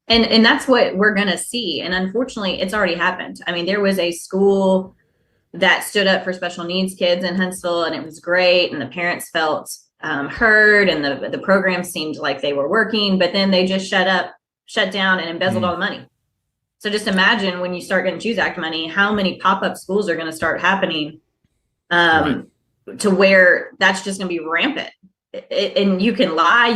And that's what we're going to see. And unfortunately, it's already happened. I mean, there was a school that stood up for special needs kids in Huntsville, and it was great. And the parents felt heard, and the program seemed like they were working, but then they just shut down and embezzled all the money. So just imagine when you start getting Choose Act money, how many pop-up schools are going to start happening to where that's just going to be rampant. And you can lie,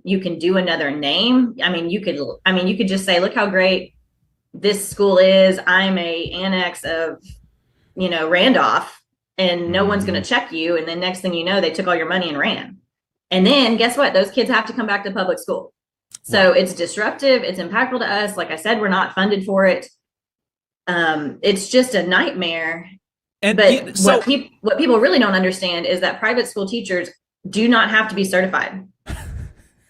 you can do another name. You could just say, look how great this school is. I'm a annex of, Randolph, and no one's going to check you. And then next thing you know, they took all your money and ran. And then guess what? Those kids have to come back to public school. So it's disruptive. It's impactful to us. Like I said, we're not funded for it. It's just a nightmare. But what people really don't understand is that private school teachers do not have to be certified.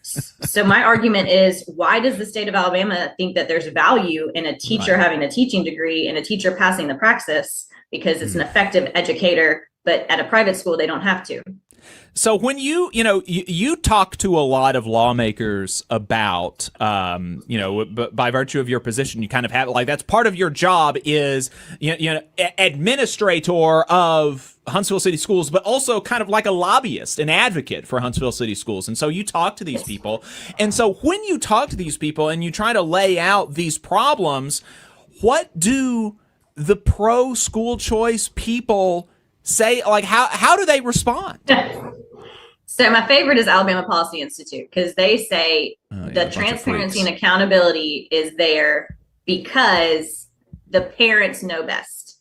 So my argument is, why does the state of Alabama think that there's value in a teacher having a teaching degree and a teacher passing the praxis because it's an effective educator, but at a private school, they don't have to? So when you talk to a lot of lawmakers about, by virtue of your position, you kind of have that's part of your job is, administrator of Huntsville City Schools, but also kind of like a lobbyist, an advocate for Huntsville City Schools. And so you talk to these people. And so when you talk to these people and you try to lay out these problems, what do the pro school choice people say? Like, how do they respond? So my favorite is Alabama Policy Institute, because they say the transparency and accountability is there because the parents know best.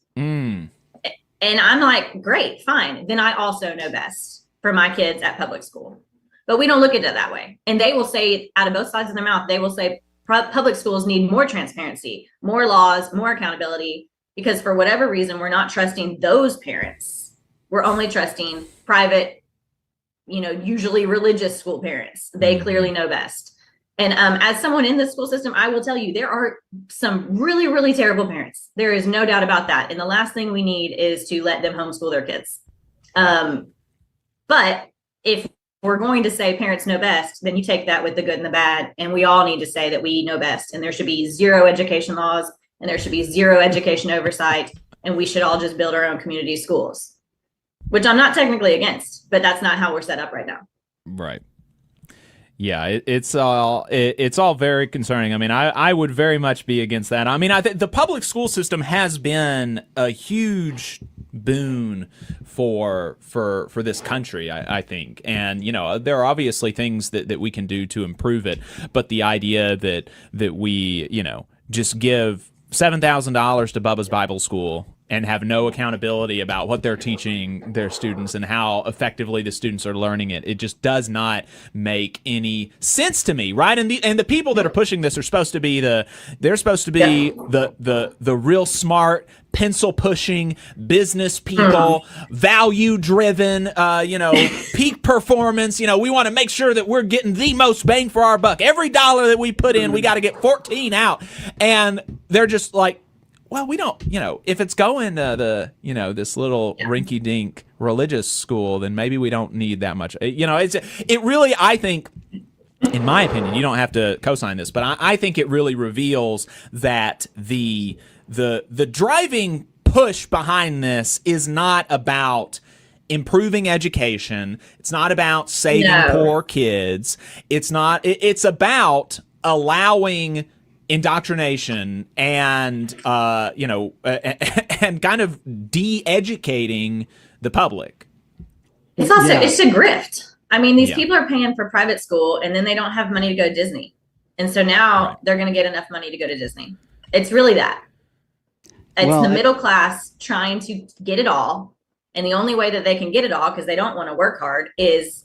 And I'm like, great, fine. Then I also know best for my kids at public school. But we don't look at it that way. And they will say, out of both sides of their mouth, they will say public schools need more transparency, more laws, more accountability, because for whatever reason, we're not trusting those parents. We're only trusting private, usually religious school parents. They clearly know best. And as someone in the school system, I will tell you, there are some really, really terrible parents. There is no doubt about that. And the last thing we need is to let them homeschool their kids. But if we're going to say parents know best, then you take that with the good and the bad. And we all need to say that we know best. And there should be zero education laws, and there should be zero education oversight. and we should all just build our own community schools, which I'm not technically against, but that's not how we're set up right now. Right. Yeah, it's all very concerning. I mean, I would very much be against that. I mean, I think the public school system has been a huge boon for this country, I think. And, you know, there are obviously things that we can do to improve it. But the idea that we, you know, just give $7,000 to Bubba's Bible School and have no accountability about what they're teaching their students and how effectively the students are learning it. It just does not make any sense to me, right? And the people that are pushing this are supposed to be the real smart, pencil pushing business people, value driven, peak performance. You know, we want to make sure that we're getting the most bang for our buck. Every dollar that we put in, we got to get 14 out. And they're just like, well, we don't, you know, if it's going to this little rinky dink religious school, then maybe we don't need that much. You know, it really, I think, in my opinion, you don't have to co-sign this, but I think it really reveals that the driving push behind this is not about improving education. It's not about saving poor kids. It's about allowing indoctrination and and kind of de-educating the public. It's also it's a grift. I mean, these people are paying for private school and then they don't have money to go to Disney, and so now they're going to get enough money to go to Disney. It's really that. It's the middle class trying to get it all, and the only way that they can get it all, because they don't want to work hard, is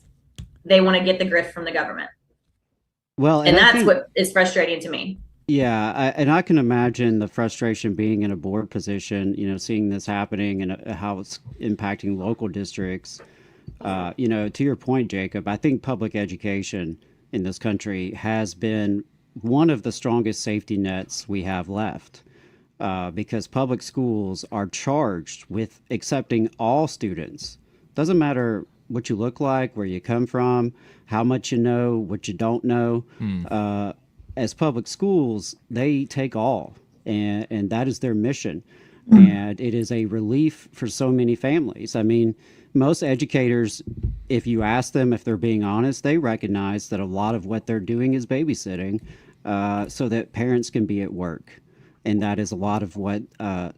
they want to get the grift from the government. Well, and that's what is frustrating to me. Yeah, and I can imagine the frustration being in a board position, you know, seeing this happening and how it's impacting local districts. You know, to your point, Jacob, I think public education in this country has been one of the strongest safety nets we have left, because public schools are charged with accepting all students. Doesn't matter what you look like, where you come from, how much you know, what you don't know. As public schools, they take all, and that is their mission. And it is a relief for so many families. I mean, most educators, if you ask them if they're being honest, they recognize that a lot of what they're doing is babysitting so that parents can be at work. And that is a lot of what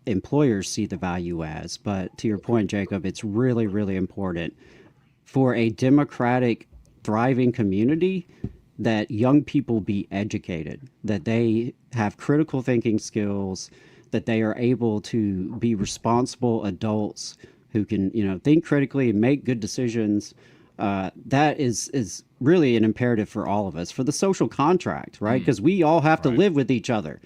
employers see the value as. But to your point, Jacob, it's really, really important for a democratic, thriving community that young people be educated, that they have critical thinking skills, that they are able to be responsible adults who can, you know, think critically and make good decisions. That is really an imperative for all of us, for the social contract, right? Because we all have to live with each other.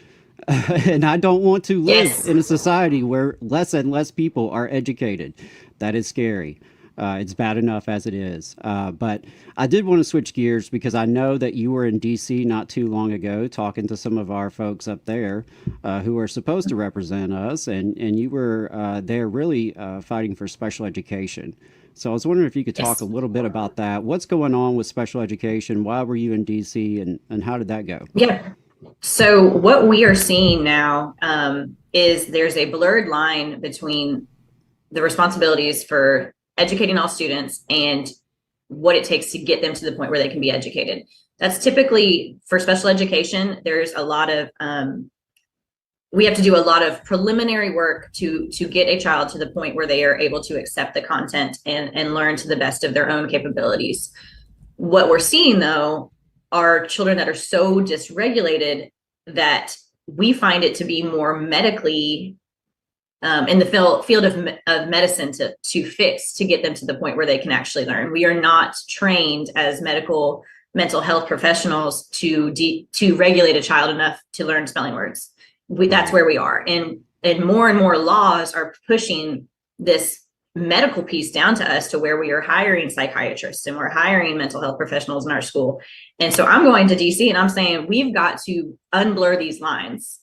And I don't want to live in a society where less and less people are educated. That is scary. It's bad enough as it is. But I did want to switch gears because I know that you were in D.C. not too long ago talking to some of our folks up there who are supposed to represent us. And you were there really fighting for special education. So I was wondering if you could talk a little bit about that. What's going on with special education? Why were you in D.C. and how did that go? Yeah. So what we are seeing now is there's a blurred line between the responsibilities for educating all students and what it takes to get them to the point where they can be educated. That's typically for special education. There's a lot of, we have to do a lot of preliminary work to get a child to the point where they are able to accept the content and learn to the best of their own capabilities. What we're seeing though are children that are so dysregulated that we find it to be more medically in the field of medicine to fix, to get them to the point where they can actually learn. We are not trained as mental health professionals to regulate a child enough to learn spelling words. That's where we are. And more laws are pushing this medical piece down to us to where we are hiring psychiatrists and we're hiring mental health professionals in our school. And so I'm going to DC and I'm saying, we've got to unblur these lines.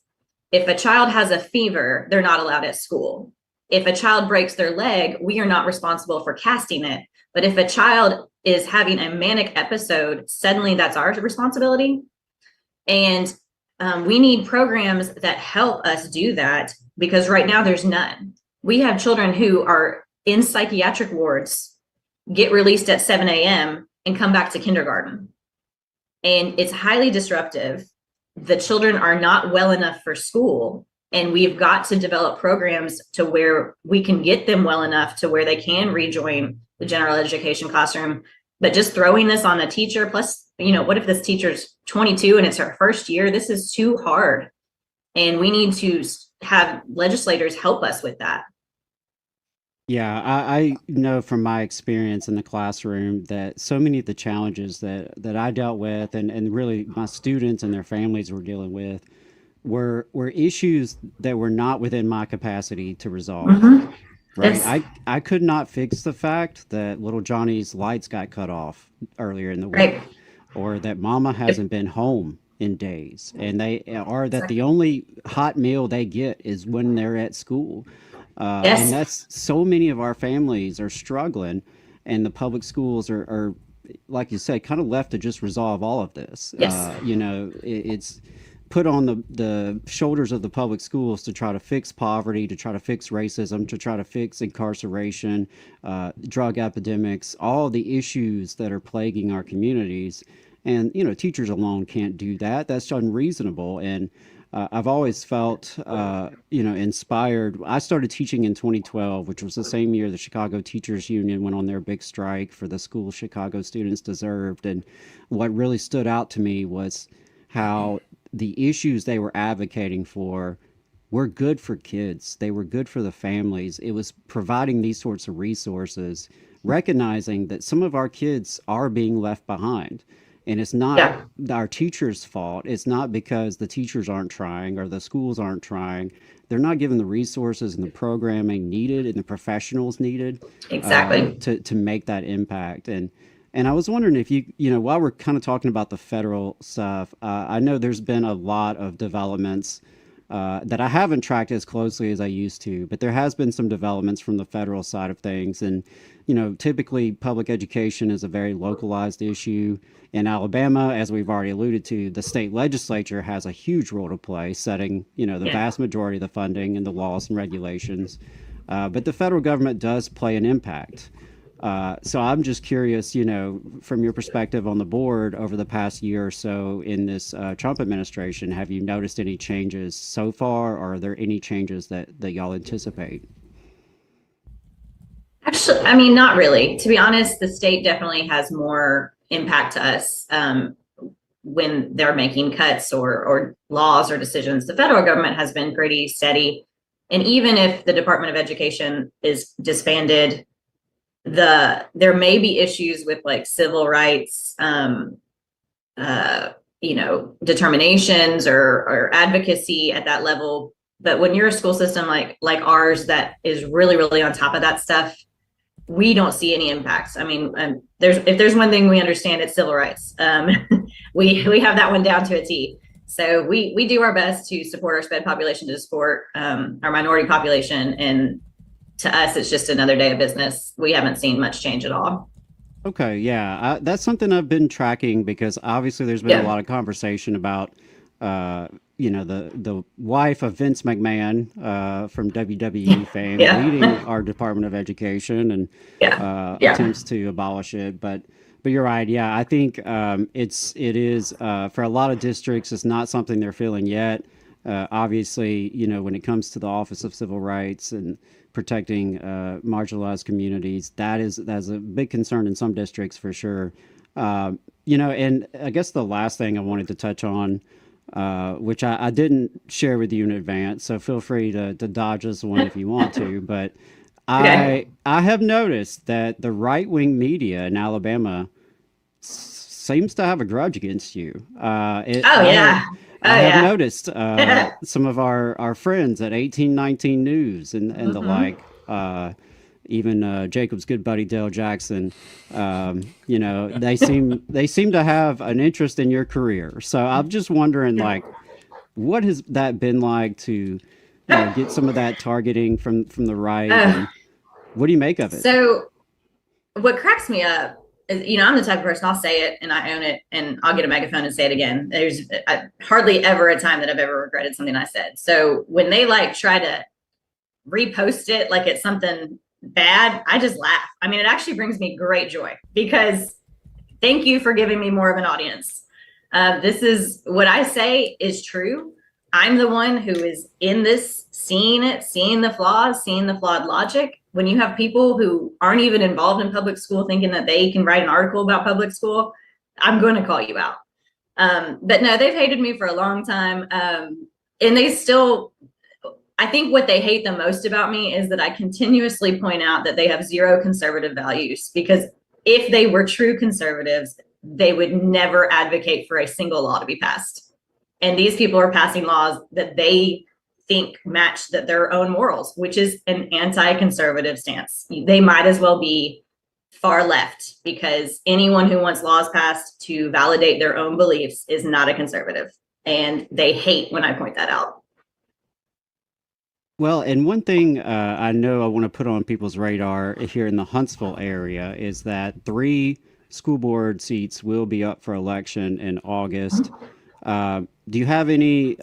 If a child has a fever, they're not allowed at school. If a child breaks their leg, we are not responsible for casting it. But if a child is having a manic episode, suddenly that's our responsibility. And we need programs that help us do that because right now there's none. We have children who are in psychiatric wards, get released at 7 a.m. and come back to kindergarten. And it's highly disruptive. The children are not well enough for school. And we've got to develop programs to where we can get them well enough to where they can rejoin the general education classroom. But just throwing this on a teacher, plus, what if this teacher's 22 and it's her first year? This is too hard. And we need to have legislators help us with that. Yeah, I know from my experience in the classroom that so many of the challenges that I dealt with and really my students and their families were dealing with were issues that were not within my capacity to resolve. Mm-hmm. Right. Yes. I could not fix the fact that little Johnny's lights got cut off earlier in the week, Right. or that mama hasn't been home in days, and that the only hot meal they get is when they're at school. Yes. And that's so many of our families are struggling, and the public schools are like you said, kind of left to just resolve all of this. Yes. It's put on the shoulders of the public schools to try to fix poverty, to try to fix racism, to try to fix incarceration, drug epidemics, all the issues that are plaguing our communities. And, teachers alone can't do that. That's unreasonable. And I've always felt, inspired. I started teaching in 2012, which was the same year the Chicago Teachers Union went on their big strike for the school Chicago students deserved. And what really stood out to me was how the issues they were advocating for were good for kids. They were good for the families. It was providing these sorts of resources, recognizing that some of our kids are being left behind. And it's not our teachers' fault. It's not because the teachers aren't trying or the schools aren't trying. They're not given the resources and the programming needed and the professionals needed to make that impact. And I was wondering if while we're kind of talking about the federal stuff, I know there's been a lot of developments that I haven't tracked as closely as I used to, but there has been some developments from the federal side of things. And, typically public education is a very localized issue. In Alabama, as we've already alluded to, the state legislature has a huge role to play, setting, the vast majority of the funding and the laws and regulations. But the federal government does play an impact. So I'm just curious, from your perspective on the board over the past year or so in this Trump administration, have you noticed any changes so far, or are there any changes that y'all anticipate? Actually, not really. To be honest, the state definitely has more impact to us when they're making cuts or laws or decisions. The federal government has been pretty steady. And even if the Department of Education is disbanded, there may be issues with like civil rights, determinations or advocacy at that level. But when you're a school system like ours that is really, really on top of that stuff, we don't see any impacts. If there's one thing we understand, it's civil rights. We have that one down to a T. So we do our best to support our SPED population, to support our minority population, and to us, it's just another day of business. We haven't seen much change at all. Okay, yeah, that's something I've been tracking because obviously there's been a lot of conversation about, the wife of Vince McMahon from WWE fame leading our Department of Education and attempts to abolish it. But you're right. Yeah, I think it is for a lot of districts, it's not something they're feeling yet. Obviously, when it comes to the Office of Civil Rights and protecting marginalized communities, that's a big concern in some districts for sure. And I guess the last thing I wanted to touch on, which I didn't share with you in advance, so feel free to dodge this one if you want to, but I have noticed that the right-wing media in Alabama seems to have a grudge against you. I have noticed some of our friends at 1819 News and the like, even Jacob's good buddy Dale Jackson, they seem to have an interest in your career. So I'm just wondering, what has that been like to get some of that targeting from the right? And what do you make of it? So what cracks me up I'm the type of person, I'll say it and I own it, and I'll get a megaphone and say it again. There's hardly ever a time that I've ever regretted something I said. So when they like try to repost it like it's something bad, I just laugh. I mean, it actually brings me great joy, because thank you for giving me more of an audience. This is what I say is true. I'm the one who is in this, seeing it, seeing the flaws, seeing the flawed logic. When you have people who aren't even involved in public school thinking that they can write an article about public school, I'm going to call you out. But no, they've hated me for a long time. And they still, I think what they hate the most about me is that I continuously point out that they have zero conservative values, because if they were true conservatives, they would never advocate for a single law to be passed. And these people are passing laws that they think match their own morals, which is an anti-conservative stance. They might as well be far left, because anyone who wants laws passed to validate their own beliefs is not a conservative. And they hate when I point that out. Well, and one thing I know I want to put on people's radar here in the Huntsville area is that 3 school board seats will be up for election in August. Do you have any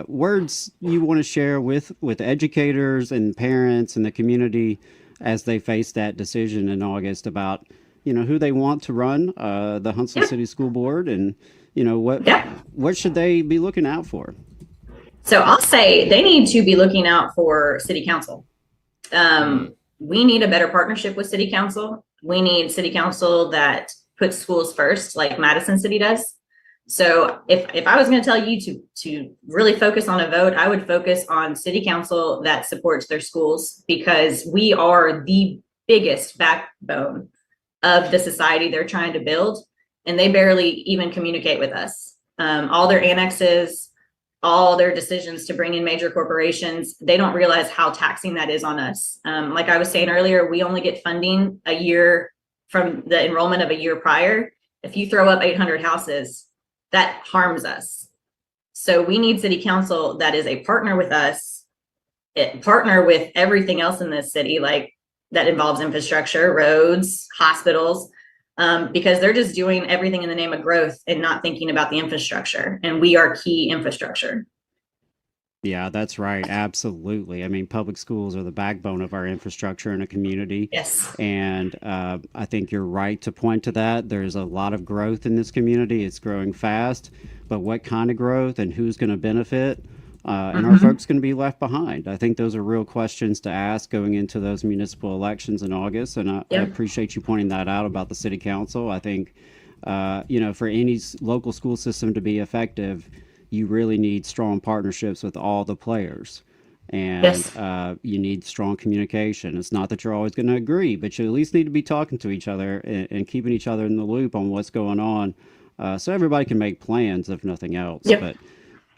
words you want to share with educators and parents and the community as they face that decision in August about, who they want to run the Huntsville City School Board, and, what should they be looking out for? So I'll say they need to be looking out for city council. We need a better partnership with city council. We need city council that puts schools first, like Madison City does. So if I was going to tell you to really focus on a vote, I would focus on city council that supports their schools, because we are the biggest backbone of the society they're trying to build, and they barely even communicate with us. All their annexes, all their decisions to bring in major corporations, they don't realize how taxing that is on us. Like I was saying earlier, we only get funding a year from the enrollment of a year prior. If you throw up 800 houses, that harms us. So we need city council that is a partner with us, partner with everything else in this city, like that involves infrastructure, roads, hospitals, because they're just doing everything in the name of growth and not thinking about the infrastructure. And we are key infrastructure. Yeah, that's right. Absolutely. I mean, public schools are the backbone of our infrastructure in a community. Yes. And I think you're right to point to that. There's a lot of growth in this community. It's growing fast, but what kind of growth and who's going to benefit? And are folks going to be left behind? I think those are real questions to ask going into those municipal elections in August. And I appreciate you pointing that out about the city council. I think, for any local school system to be effective, you really need strong partnerships with all the players, and you need strong communication. It's not that you're always going to agree, but you at least need to be talking to each other and keeping each other in the loop on what's going on, so everybody can make plans, if nothing else. Yep.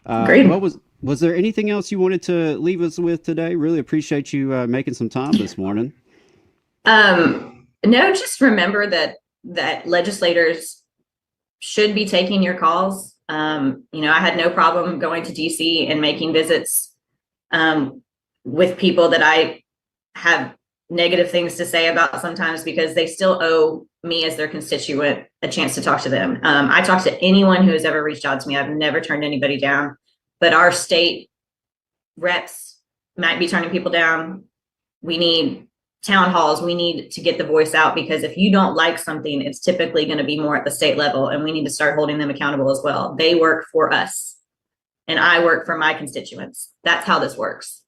But was there anything else you wanted to leave us with today? Really appreciate you making some time this morning. No, just remember that legislators should be taking your calls. I had no problem going to DC and making visits with people that I have negative things to say about sometimes, because they still owe me as their constituent a chance to talk to them. I talk to anyone who has ever reached out to me. I've never turned anybody down, but our state reps might be turning people down. We need town halls. We need to get the voice out, because if you don't like something, it's typically going to be more at the state level, and we need to start holding them accountable as well. They work for us, and I work for my constituents. That's how this works.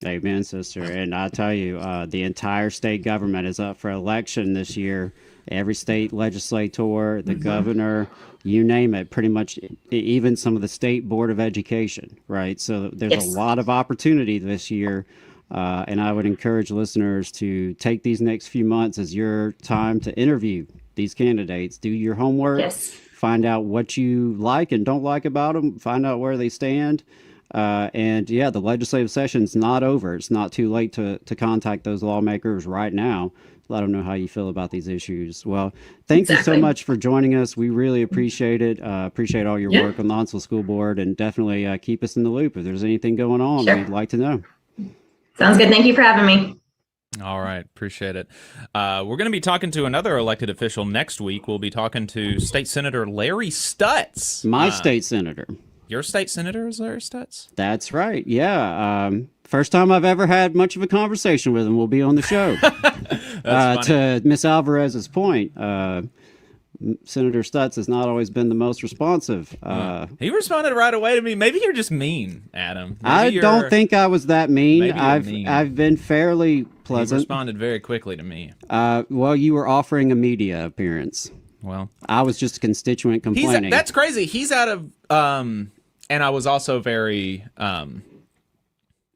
Amen, sister. And I tell you, the entire state government is up for election this year. Every state legislator, the governor, you name it, pretty much, even some of the state board of education, right? So there's a lot of opportunity this year. And I would encourage listeners to take these next few months as your time to interview these candidates, do your homework, find out what you like and don't like about them, find out where they stand. And the legislative session's not over. It's not too late to contact those lawmakers right now. Let them know how you feel about these issues. Well, thank you so much for joining us. We really appreciate it. Appreciate all your work on the Huntsville School Board, and definitely keep us in the loop. If there's anything going on, we'd like to know. Sounds good. Thank you for having me. All right. Appreciate it. We're going to be talking to another elected official next week. We'll be talking to State Senator Larry Stutz. My state senator. Your state senator is Larry Stutz? That's right. Yeah. First time I've ever had much of a conversation with him will be on the show. To Miss Alvarez's point, Senator Stutz has not always been the most responsive. He responded right away to me. Maybe you're just mean, Adam. I don't think I was that mean. I've been fairly pleasant. He responded very quickly to me. Well, you were offering a media appearance. Well, I was just a constituent complaining. That's crazy. He's out of and I was also very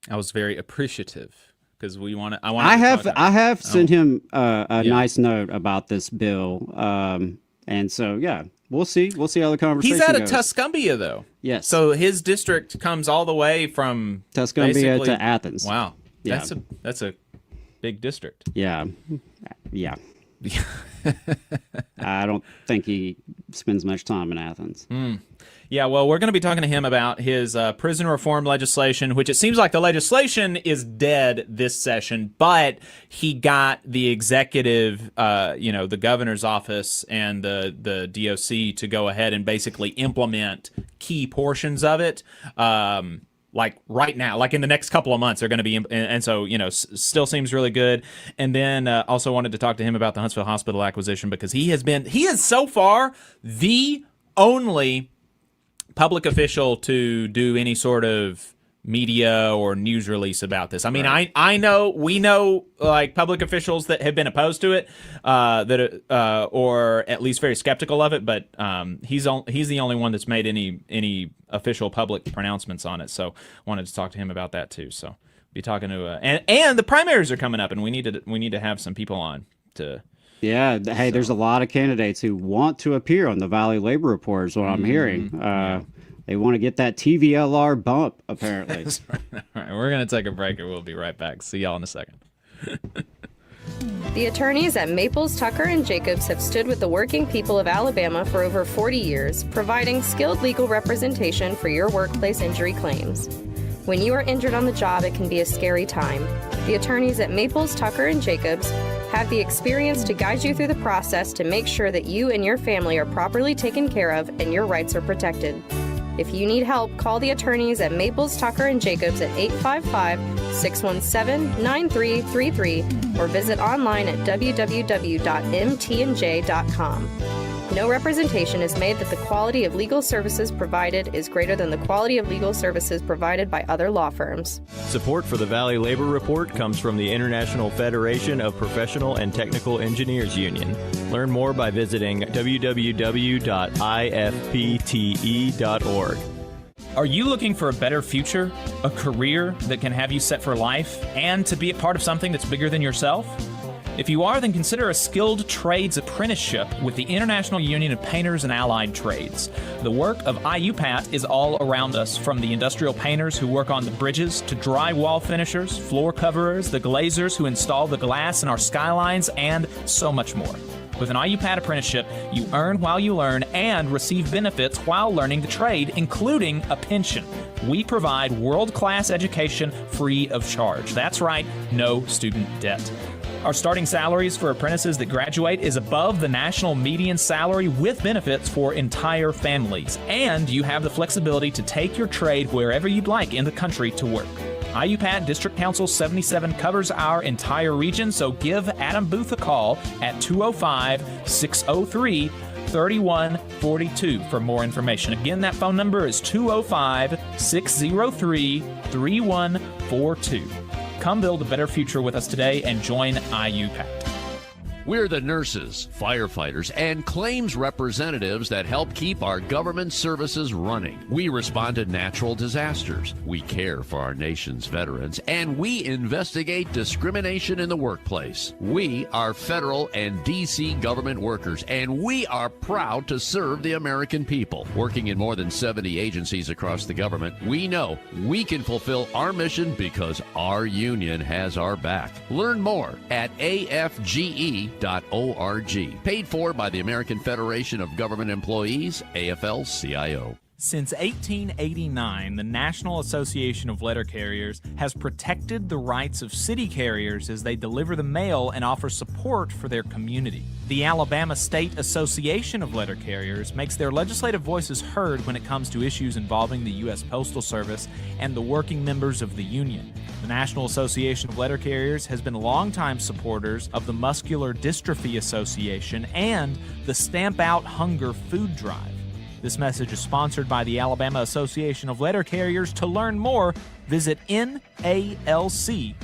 appreciative because I have sent him a nice note about this bill. And so, yeah, we'll see. We'll see how the conversation goes. He's out of Tuscumbia, though. Yes. So his district comes all the way from Tuscumbia to Athens. Wow. Yeah. That's a big district. Yeah. Yeah. I don't think he spends much time in Athens. Yeah, well, we're going to be talking to him about his prison reform legislation, which it seems like the legislation is dead this session, but he got the executive, the governor's office and the DOC to go ahead and basically implement key portions of it. Like right now, like in the next couple of months, they're going to be, and so, still seems really good. And then also wanted to talk to him about the Huntsville Hospital acquisition because he is so far the only public official to do any sort of media or news release about this. I mean, right. we know like public officials that have been opposed to it, or at least very skeptical of it. But he's the only one that's made any official public pronouncements on it. So wanted to talk to him about that too. So be talking to and the primaries are coming up, and we need to have some people on to. Yeah. Hey, there's a lot of candidates who want to appear on the Valley Labor Report is what I'm hearing. They want to get that TVLR bump, apparently. All right, we're going to take a break and we'll be right back. See y'all in a second. The attorneys at Maples, Tucker & Jacobs have stood with the working people of Alabama for over 40 years, providing skilled legal representation for your workplace injury claims. When you are injured on the job, it can be a scary time. The attorneys at Maples, Tucker & Jacobs have the experience to guide you through the process to make sure that you and your family are properly taken care of and your rights are protected. If you need help, call the attorneys at Maples, Tucker & Jacobs at 855-617-9333 or visit online at www.mtnj.com. No representation is made that the quality of legal services provided is greater than the quality of legal services provided by other law firms. Support for the Valley Labor Report comes from the International Federation of Professional and Technical Engineers Union. Learn more by visiting www.ifpte.org. Are you looking for a better future, a career that can have you set for life, and to be a part of something that's bigger than yourself? If you are, then consider a skilled trades apprenticeship with the International Union of Painters and Allied Trades. The work of IUPAT is all around us, from the industrial painters who work on the bridges to drywall finishers, floor coverers, the glazers who install the glass in our skylines, and so much more. With an IUPAT apprenticeship, you earn while you learn and receive benefits while learning the trade, including a pension. We provide world-class education free of charge. That's right, no student debt. Our starting salaries for apprentices that graduate is above the national median salary with benefits for entire families. And you have the flexibility to take your trade wherever you'd like in the country to work. IUPAT District Council 77 covers our entire region, so give Adam Booth a call at 205-603-3142 for more information. Again, that phone number is 205-603-3142. Come build a better future with us today and join IUPAT. We're the nurses, firefighters, and claims representatives that help keep our government services running. We respond to natural disasters. We care for our nation's veterans, and we investigate discrimination in the workplace. We are federal and D.C. government workers, and we are proud to serve the American people. Working in more than 70 agencies across the government, we know we can fulfill our mission because our union has our back. Learn more at afge.org. Paid for by the American Federation of Government Employees, AFL-CIO. Since 1889, the National Association of Letter Carriers has protected the rights of city carriers as they deliver the mail and offer support for their community. The Alabama State Association of Letter Carriers makes their legislative voices heard when it comes to issues involving the U.S. Postal Service and the working members of the union. The National Association of Letter Carriers has been longtime supporters of the Muscular Dystrophy Association and the Stamp Out Hunger Food Drive. This message is sponsored by the Alabama Association of Letter Carriers. To learn more, visit NALC.org.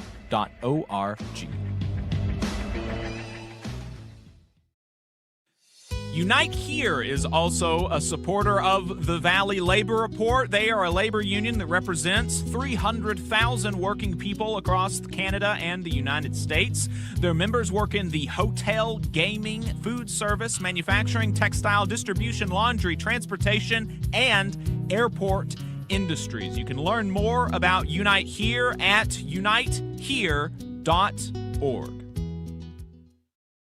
Unite Here is also a supporter of the Valley Labor Report. They are a labor union that represents 300,000 working people across Canada and the United States. Their members work in the hotel, gaming, food service, manufacturing, textile, distribution, laundry, transportation, and airport industries. You can learn more about Unite Here at unitehere.org.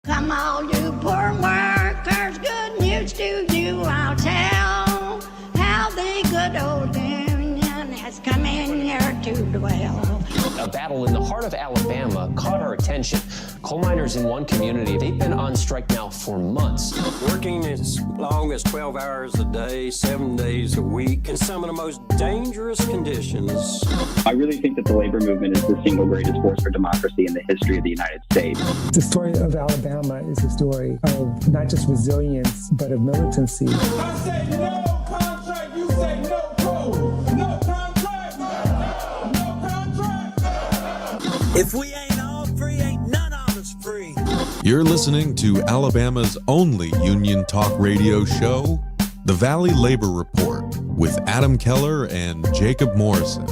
Come on, you poor workers, good news to you I'll tell, how the good old union has come in here to dwell. A battle in the heart of Alabama caught our attention. Coal miners in one community, they've been on strike now for months. Working as long as 12 hours a day, 7 days a week, in some of the most dangerous conditions. I really think that the labor movement is the single greatest force for democracy in the history of the United States. The story of Alabama is a story of not just resilience, but of militancy. I say no contract, you say no code. No contract, no contract. If we ain't all free, ain't none of us free. You're listening to Alabama's only union talk radio show, The Valley Labor Report, with Adam Keller and Jacob Morrison.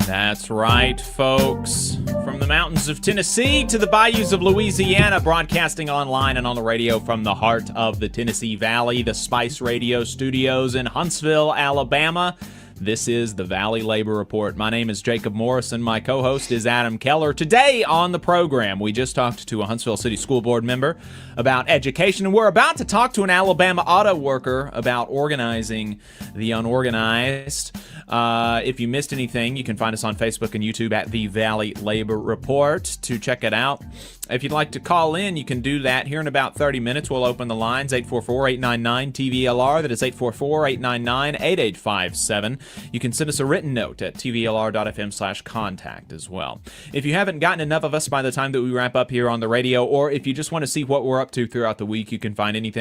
That's right, folks. From the mountains of Tennessee to the bayous of Louisiana, broadcasting online and on the radio from the heart of the Tennessee Valley, the Spice Radio Studios in Huntsville, Alabama. This is the Valley Labor Report. My name is Jacob Morrison. My co-host is Adam Keller. Today on the program, we just talked to a Huntsville City School Board member about education, and we're about to talk to an Alabama auto worker about organizing the unorganized. If you missed anything, you can find us on Facebook and YouTube at The Valley Labor Report to check it out. If you'd like to call in, you can do that here in about 30 minutes. We'll open the lines, 844-899-TVLR. That is 844-899-8857. You can send us a written note at tvlr.fm/contact as well. If you haven't gotten enough of us by the time that we wrap up here on the radio, or if you just want to see what we're up to throughout the week, you can find you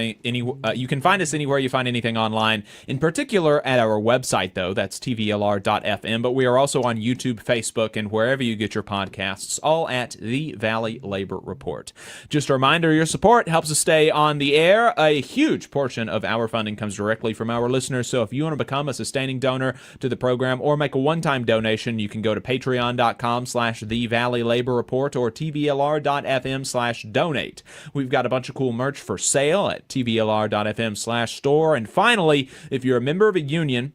can find us anywhere you find anything online. In particular, at our website, though, that's tvlr.fm. But we are also on YouTube, Facebook, and wherever you get your podcasts, all at The Valley Labor Report. Just a reminder, your support helps us stay on the air. A huge portion of our funding comes directly from our listeners, so if you want to become a sustaining donor to the program or make a one-time donation, you can go to patreon.com/The Valley Labor Report or tvlr.fm/donate. We've got a bunch of cool merch for sale at tvlr.fm/store. And finally, if you're a member of a union,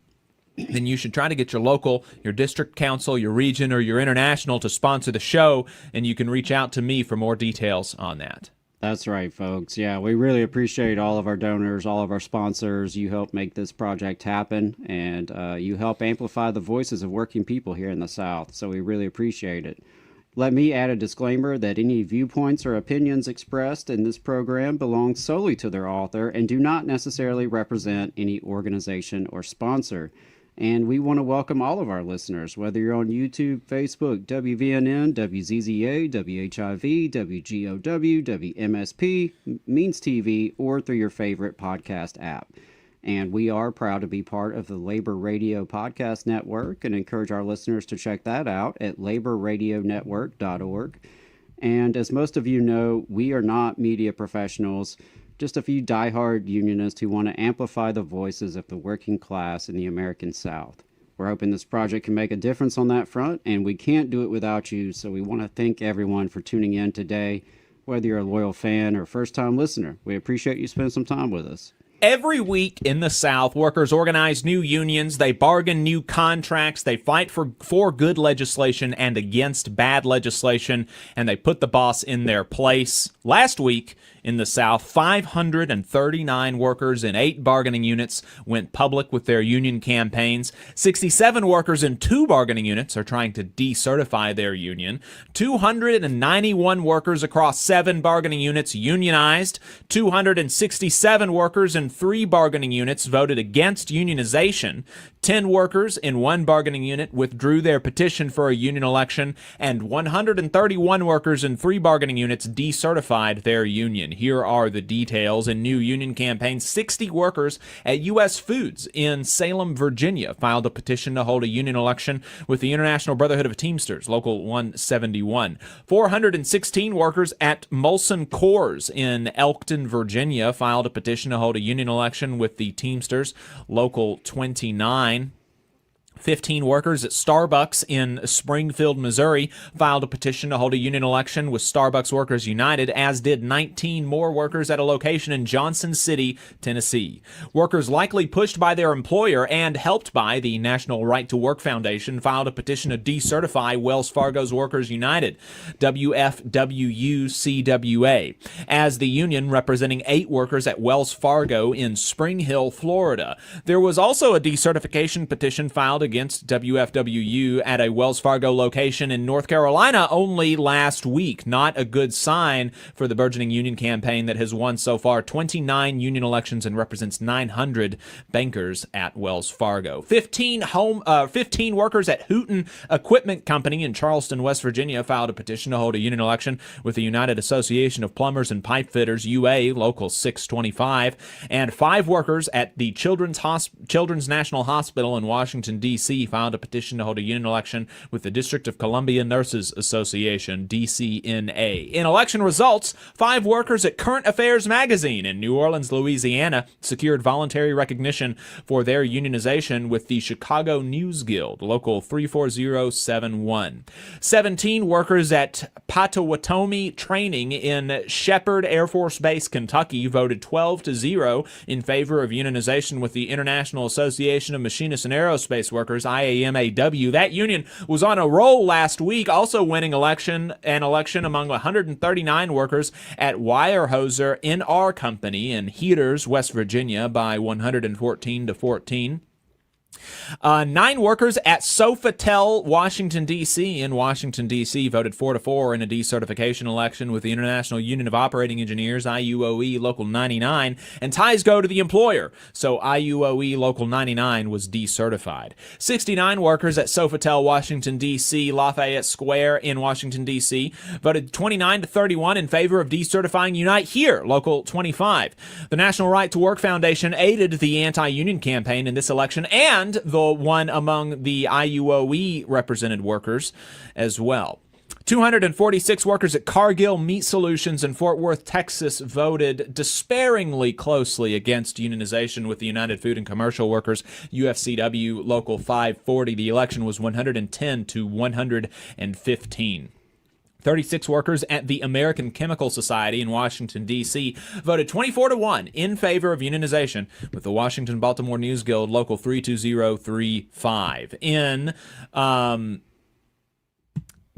then you should try to get your local, your district council, your region, or your international to sponsor the show, and you can reach out to me for more details on that. That's right, folks. Yeah, we really appreciate all of our donors, all of our sponsors. You help make this project happen, and you help amplify the voices of working people here in the South, so we really appreciate it. Let me add a disclaimer that any viewpoints or opinions expressed in this program belong solely to their author and do not necessarily represent any organization or sponsor. And we want to welcome all of our listeners, whether you're on YouTube, Facebook, WVNN, WZZA, WHIV, WGOW, WMSP, Means TV, or through your favorite podcast app. And we are proud to be part of the Labor Radio Podcast Network and encourage our listeners to check that out at laborradionetwork.org. And as most of you know, we are not media professionals, just a few diehard unionists who want to amplify the voices of the working class in the American South. We're hoping this project can make a difference on that front, and we can't do it without you, so we want to thank everyone for tuning in today, whether you're a loyal fan or first-time listener. We appreciate you spending some time with us. Every week in the South, workers organize new unions, they bargain new contracts, they fight for good legislation and against bad legislation, and they put the boss in their place. Last week in the South, 539 workers in 8 bargaining units went public with their union campaigns. 67 workers in 2 bargaining units are trying to decertify their union. 291 workers across 7 bargaining units unionized. 267 workers in 3 bargaining units voted against unionization. 10 workers in 1 bargaining unit withdrew their petition for a union election, and 131 workers in 3 bargaining units decertified their union. Here are the details. In new union campaigns, 60 workers at U.S. Foods in Salem, Virginia, filed a petition to hold a union election with the International Brotherhood of Teamsters, Local 171. 416 workers at Molson Coors in Elkton, Virginia, filed a petition to hold a union election with the Teamsters, Local 29. 15 workers at Starbucks in Springfield, Missouri, filed a petition to hold a union election with Starbucks Workers United, as did 19 more workers at a location in Johnson City, Tennessee. Workers likely pushed by their employer and helped by the National Right to Work Foundation filed a petition to decertify Wells Fargo's Workers United, WFWU-CWA, as the union representing 8 workers at Wells Fargo in Spring Hill, Florida. There was also a decertification petition filed against WFWU at a Wells Fargo location in North Carolina only last week. Not a good sign for the burgeoning union campaign that has won so far 29 union elections and represents 900 bankers at Wells Fargo. 15 workers at Houghton Equipment Company in Charleston, West Virginia, filed a petition to hold a union election with the United Association of Plumbers and Pipe Fitters, UA, Local 625, and 5 workers at the Children's National Hospital in Washington, D.C., filed a petition to hold a union election with the District of Columbia Nurses Association, DCNA. In election results, 5 workers at Current Affairs magazine in New Orleans, Louisiana, secured voluntary recognition for their unionization with the Chicago News Guild, Local 34071. 17 workers at Potawatomi Training in Shepherd Air Force Base, Kentucky, voted 12-0 in favor of unionization with the International Association of Machinists and Aerospace Workers, IAMAW. That union was on a roll last week, also winning an election among 139 workers at Weyerhaeuser NR Company in Heaters, West Virginia, by 114-14. 9 workers at Sofitel, Washington, D.C. in Washington, D.C. voted 4-4 in a decertification election with the International Union of Operating Engineers, IUOE, Local 99, and ties go to the employer, so IUOE Local 99 was decertified. 69 workers at Sofitel, Washington, D.C., Lafayette Square in Washington, D.C. voted 29-31 in favor of decertifying Unite Here, Local 25. The National Right to Work Foundation aided the anti-union campaign in this election and the one among the IUOE represented workers as well. 246 workers at Cargill Meat Solutions in Fort Worth, Texas, voted despairingly closely against unionization with the United Food and Commercial Workers, UFCW, Local 540. The election was 110-115. 36 workers at the American Chemical Society in Washington, D.C. voted 24-1 in favor of unionization with the Washington-Baltimore News Guild, Local 32035. In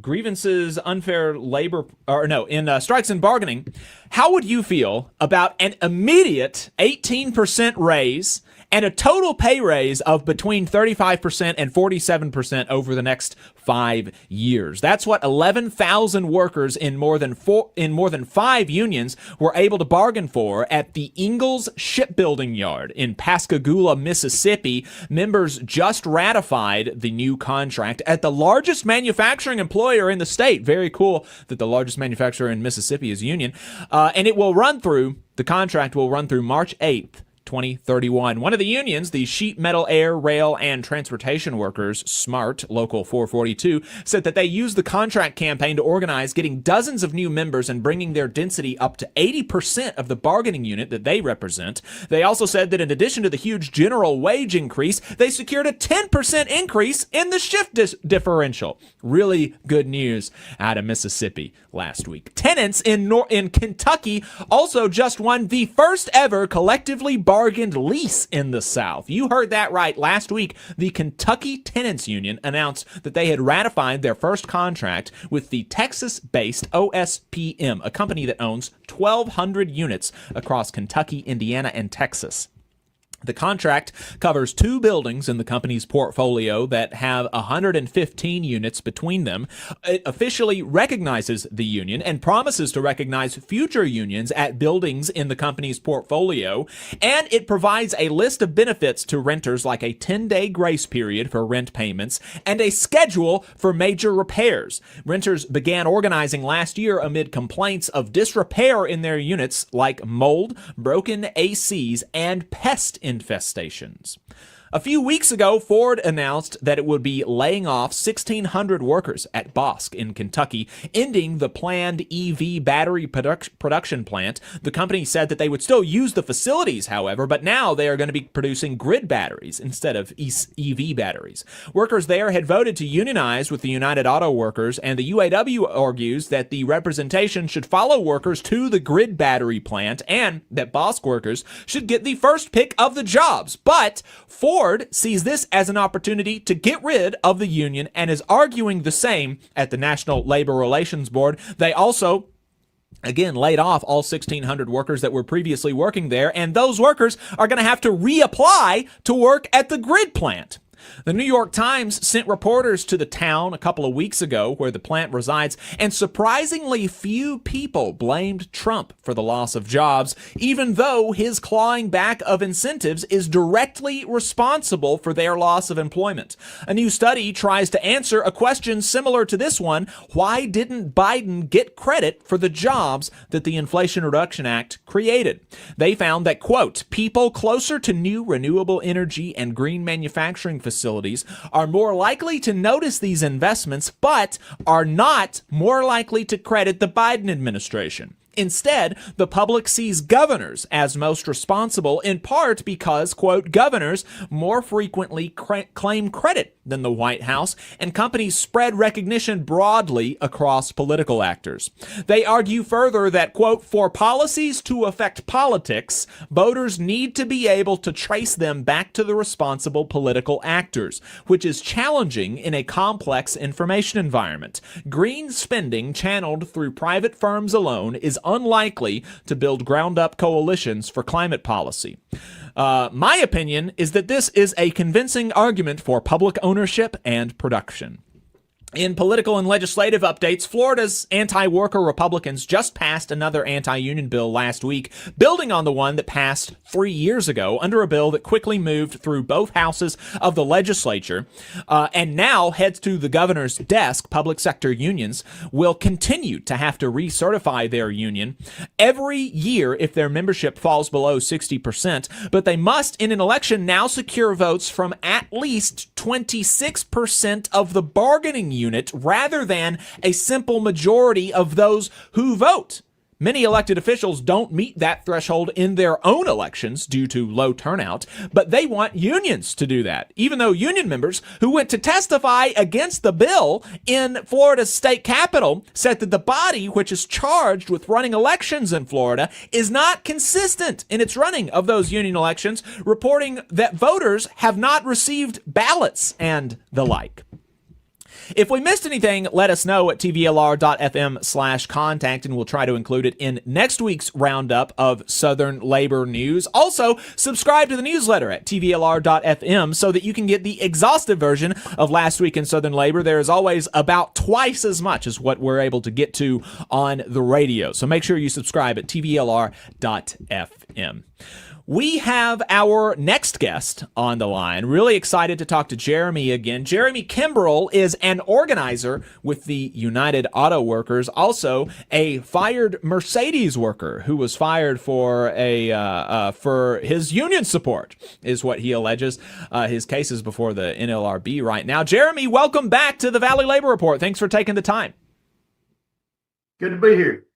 grievances, unfair labor, in strikes and bargaining, how would you feel about an immediate 18% raise and a total pay raise of between 35% and 47% over the next 5 years? That's what 11,000 workers in more than 5 unions were able to bargain for at the Ingalls Shipbuilding Yard in Pascagoula, Mississippi. Members just ratified the new contract at the largest manufacturing employer in the state. Very cool that the largest manufacturer in Mississippi is union. And the contract will run through March 8th, 2031. One of the unions, the Sheet Metal Air, Rail, and Transportation Workers, SMART, Local 442, said that they used the contract campaign to organize getting dozens of new members and bringing their density up to 80% of the bargaining unit that they represent. They also said that in addition to the huge general wage increase, they secured a 10% increase in the shift differential. Really good news out of Mississippi last week. Tenants in Kentucky also just won the first ever collectively bargained lease in the South. You heard that right. Last week, the Kentucky Tenants Union announced that they had ratified their first contract with the Texas-based OSPM, a company that owns 1,200 units across Kentucky, Indiana, and Texas. The contract covers 2 buildings in the company's portfolio that have 115 units between them. It officially recognizes the union and promises to recognize future unions at buildings in the company's portfolio. And it provides a list of benefits to renters, like a 10-day grace period for rent payments and a schedule for major repairs. Renters began organizing last year amid complaints of disrepair in their units, like mold, broken ACs, and pest infestations. A few weeks ago, Ford announced that it would be laying off 1,600 workers at Bossk in Kentucky, ending the planned EV battery production plant. The company said that they would still use the facilities, however, but now they are going to be producing grid batteries instead of EV batteries. Workers there had voted to unionize with the United Auto Workers, and the UAW argues that the representation should follow workers to the grid battery plant and that Bossk workers should get the first pick of the jobs. But Ford sees this as an opportunity to get rid of the union and is arguing the same at the National Labor Relations Board. They also again laid off all 1,600 workers that were previously working there, and those workers are going to have to reapply to work at the grid plant. The New York Times sent reporters to the town a couple of weeks ago where the plant resides, and surprisingly few people blamed Trump for the loss of jobs, even though his clawing back of incentives is directly responsible for their loss of employment. A new study tries to answer a question similar to this one: why didn't Biden get credit for the jobs that the Inflation Reduction Act created? They found that, quote, people closer to new renewable energy and green manufacturing facilities are more likely to notice these investments, but are not more likely to credit the Biden administration. Instead, the public sees governors as most responsible, in part because, quote, governors more frequently claim credit than the White House, and companies spread recognition broadly across political actors. They argue further that, quote, for policies to affect politics, voters need to be able to trace them back to the responsible political actors, which is challenging in a complex information environment. Green spending channeled through private firms alone is unlikely to build ground-up coalitions for climate policy. My opinion is that this is a convincing argument for public ownership and production. In political and legislative updates, Florida's anti-worker Republicans just passed another anti-union bill last week, building on the one that passed 3 years ago under a bill that quickly moved through both houses of the legislature and now heads to the governor's desk. Public sector unions will continue to have to recertify their union every year if their membership falls below 60%, but they must, in an election, now secure votes from at least 26% of the bargaining unit rather than a simple majority of those who vote. Many elected officials don't meet that threshold in their own elections due to low turnout, but they want unions to do that, even though union members who went to testify against the bill in Florida's state capitol said that the body, which is charged with running elections in Florida, is not consistent in its running of those union elections, reporting that voters have not received ballots and the like. If we missed anything, let us know at tvlr.fm/contact, and we'll try to include it in next week's roundup of Southern labor news. Also, subscribe to the newsletter at tvlr.fm so that you can get the exhaustive version of Last Week in Southern Labor. There is always about twice as much as what we're able to get to on the radio. So make sure you subscribe at tvlr.fm. We have our next guest on the line. Really excited to talk to Jeremy again. Jeremy Kimbrell is an organizer with the United Auto Workers, also a fired Mercedes worker who was fired for for his union support, is what he alleges. His case is before the NLRB right now. Jeremy, welcome back to the Valley Labor Report. Thanks for taking the time. Good to be here.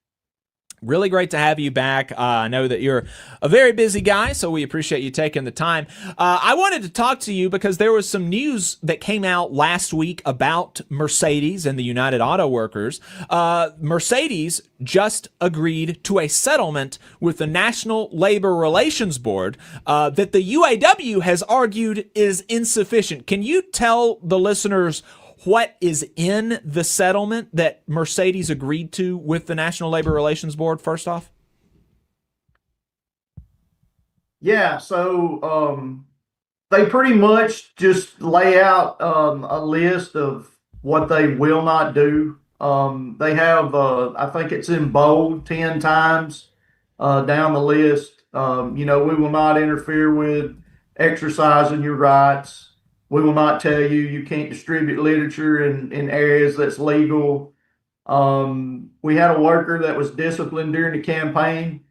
Really great to have you back. I know that you're a very busy guy, so we appreciate you taking the time. I wanted to talk to you because there was some news that came out last week about Mercedes and the United Auto Workers. Mercedes just agreed to a settlement with the National Labor Relations Board that the UAW has argued is insufficient. Can you tell the listeners what is in the settlement that Mercedes agreed to with the National Labor Relations Board, first off? Yeah, so they pretty much just lay out a list of what they will not do. They have, I think it's in bold 10 times down the list. We will not interfere with exercising your rights. We will not tell you you can't distribute literature in areas that's legal. We had a worker that was disciplined during the campaign.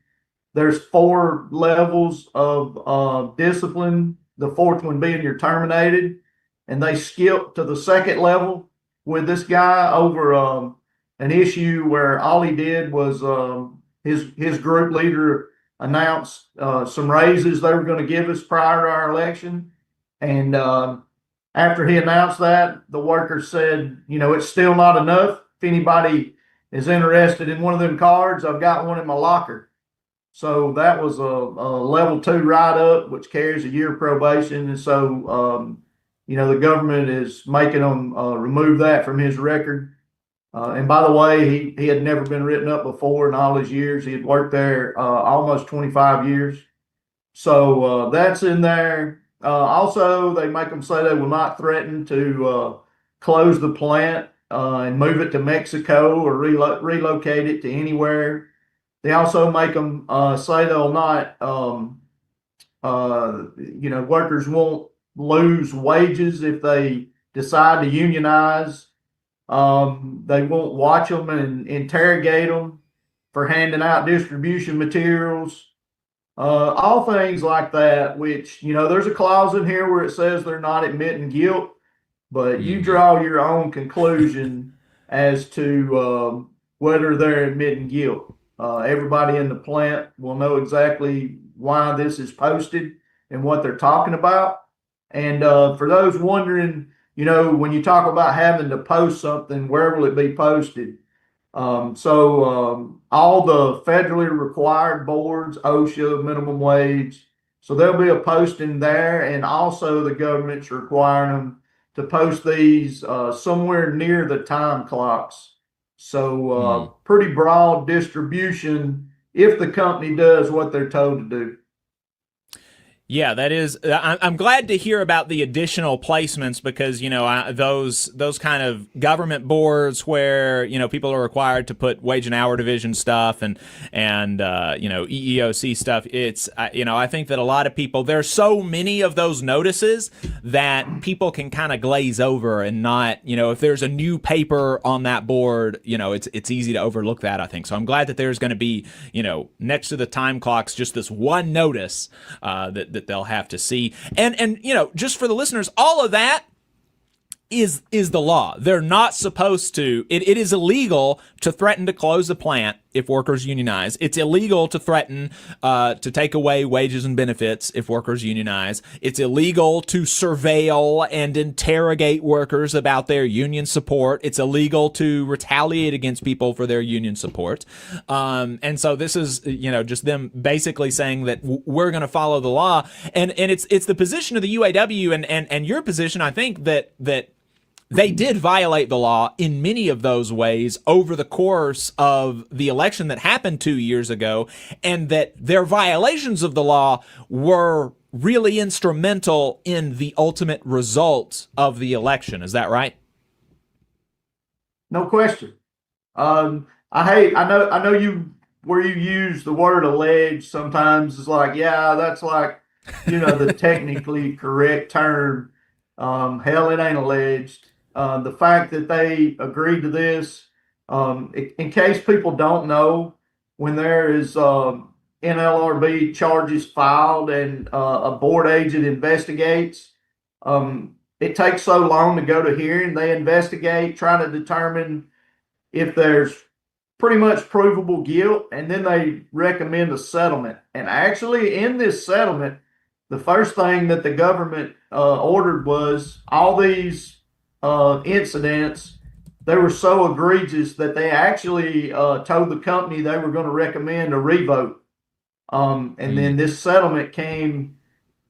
There's 4 levels of discipline, the 4th one being you're terminated. And they skipped to the 2nd level with this guy over an issue where all he did was his group leader announced some raises they were going to give us prior to our election. And after he announced that, the worker said, it's still not enough. If anybody is interested in one of them cards, I've got one in my locker. So that was a level 2 write-up, which carries a year probation. And so, the government is making him remove that from his record. And by the way, he had never been written up before in all his years. He had worked there almost 25 years. So that's in there. Also, they make them say they will not threaten to close the plant and move it to Mexico or relocate it to anywhere. They also make them say they'll not, workers won't lose wages if they decide to unionize. They won't watch them and interrogate them for handing out distribution materials. All things like that, which, there's a clause in here where it says they're not admitting guilt, but you draw your own conclusion as to whether they're admitting guilt. Everybody in the plant will know exactly why this is posted and what they're talking about. And for those wondering, when you talk about having to post something, where will it be posted? All the federally required boards, OSHA, minimum wage, so there'll be a posting there, and also the government's requiring them to post these somewhere near the time clocks. So pretty broad distribution if the company does what they're told to do. Yeah, that is. I'm glad to hear about the additional placements because those kind of government boards where people are required to put wage and hour division stuff and EEOC stuff. It's I think that a lot of people, there's so many of those notices that people can kind of glaze over and not if there's a new paper on that board it's easy to overlook that, I think. So I'm glad that there's going to be next to the time clocks just this one notice that they'll have to see. And just for the listeners, all of that is the law. They're not supposed to. It is illegal to threaten to close a plant if workers unionize. It's illegal to threaten to take away wages and benefits if workers unionize. It's illegal to surveil and interrogate workers about their union support. It's illegal to retaliate against people for their union support. And so this is, just them basically saying that we're going to follow the law. And it's the position of the UAW and your position, I think, that they did violate the law in many of those ways over the course of the election that happened 2 years ago, and that their violations of the law were really instrumental in the ultimate result of the election. Is that right? No question. I know you use the word alleged sometimes. It's like, yeah, that's like, the technically correct term. Hell, it ain't alleged. The fact that they agreed to this, in case people don't know, when there is NLRB charges filed and a board agent investigates, it takes so long to go to hearing. They investigate, try to determine if there's pretty much provable guilt, and then they recommend a settlement. And actually, in this settlement, the first thing that the government ordered was all these incidents. They were so egregious that they actually told the company they were going to recommend a revote. And then this settlement came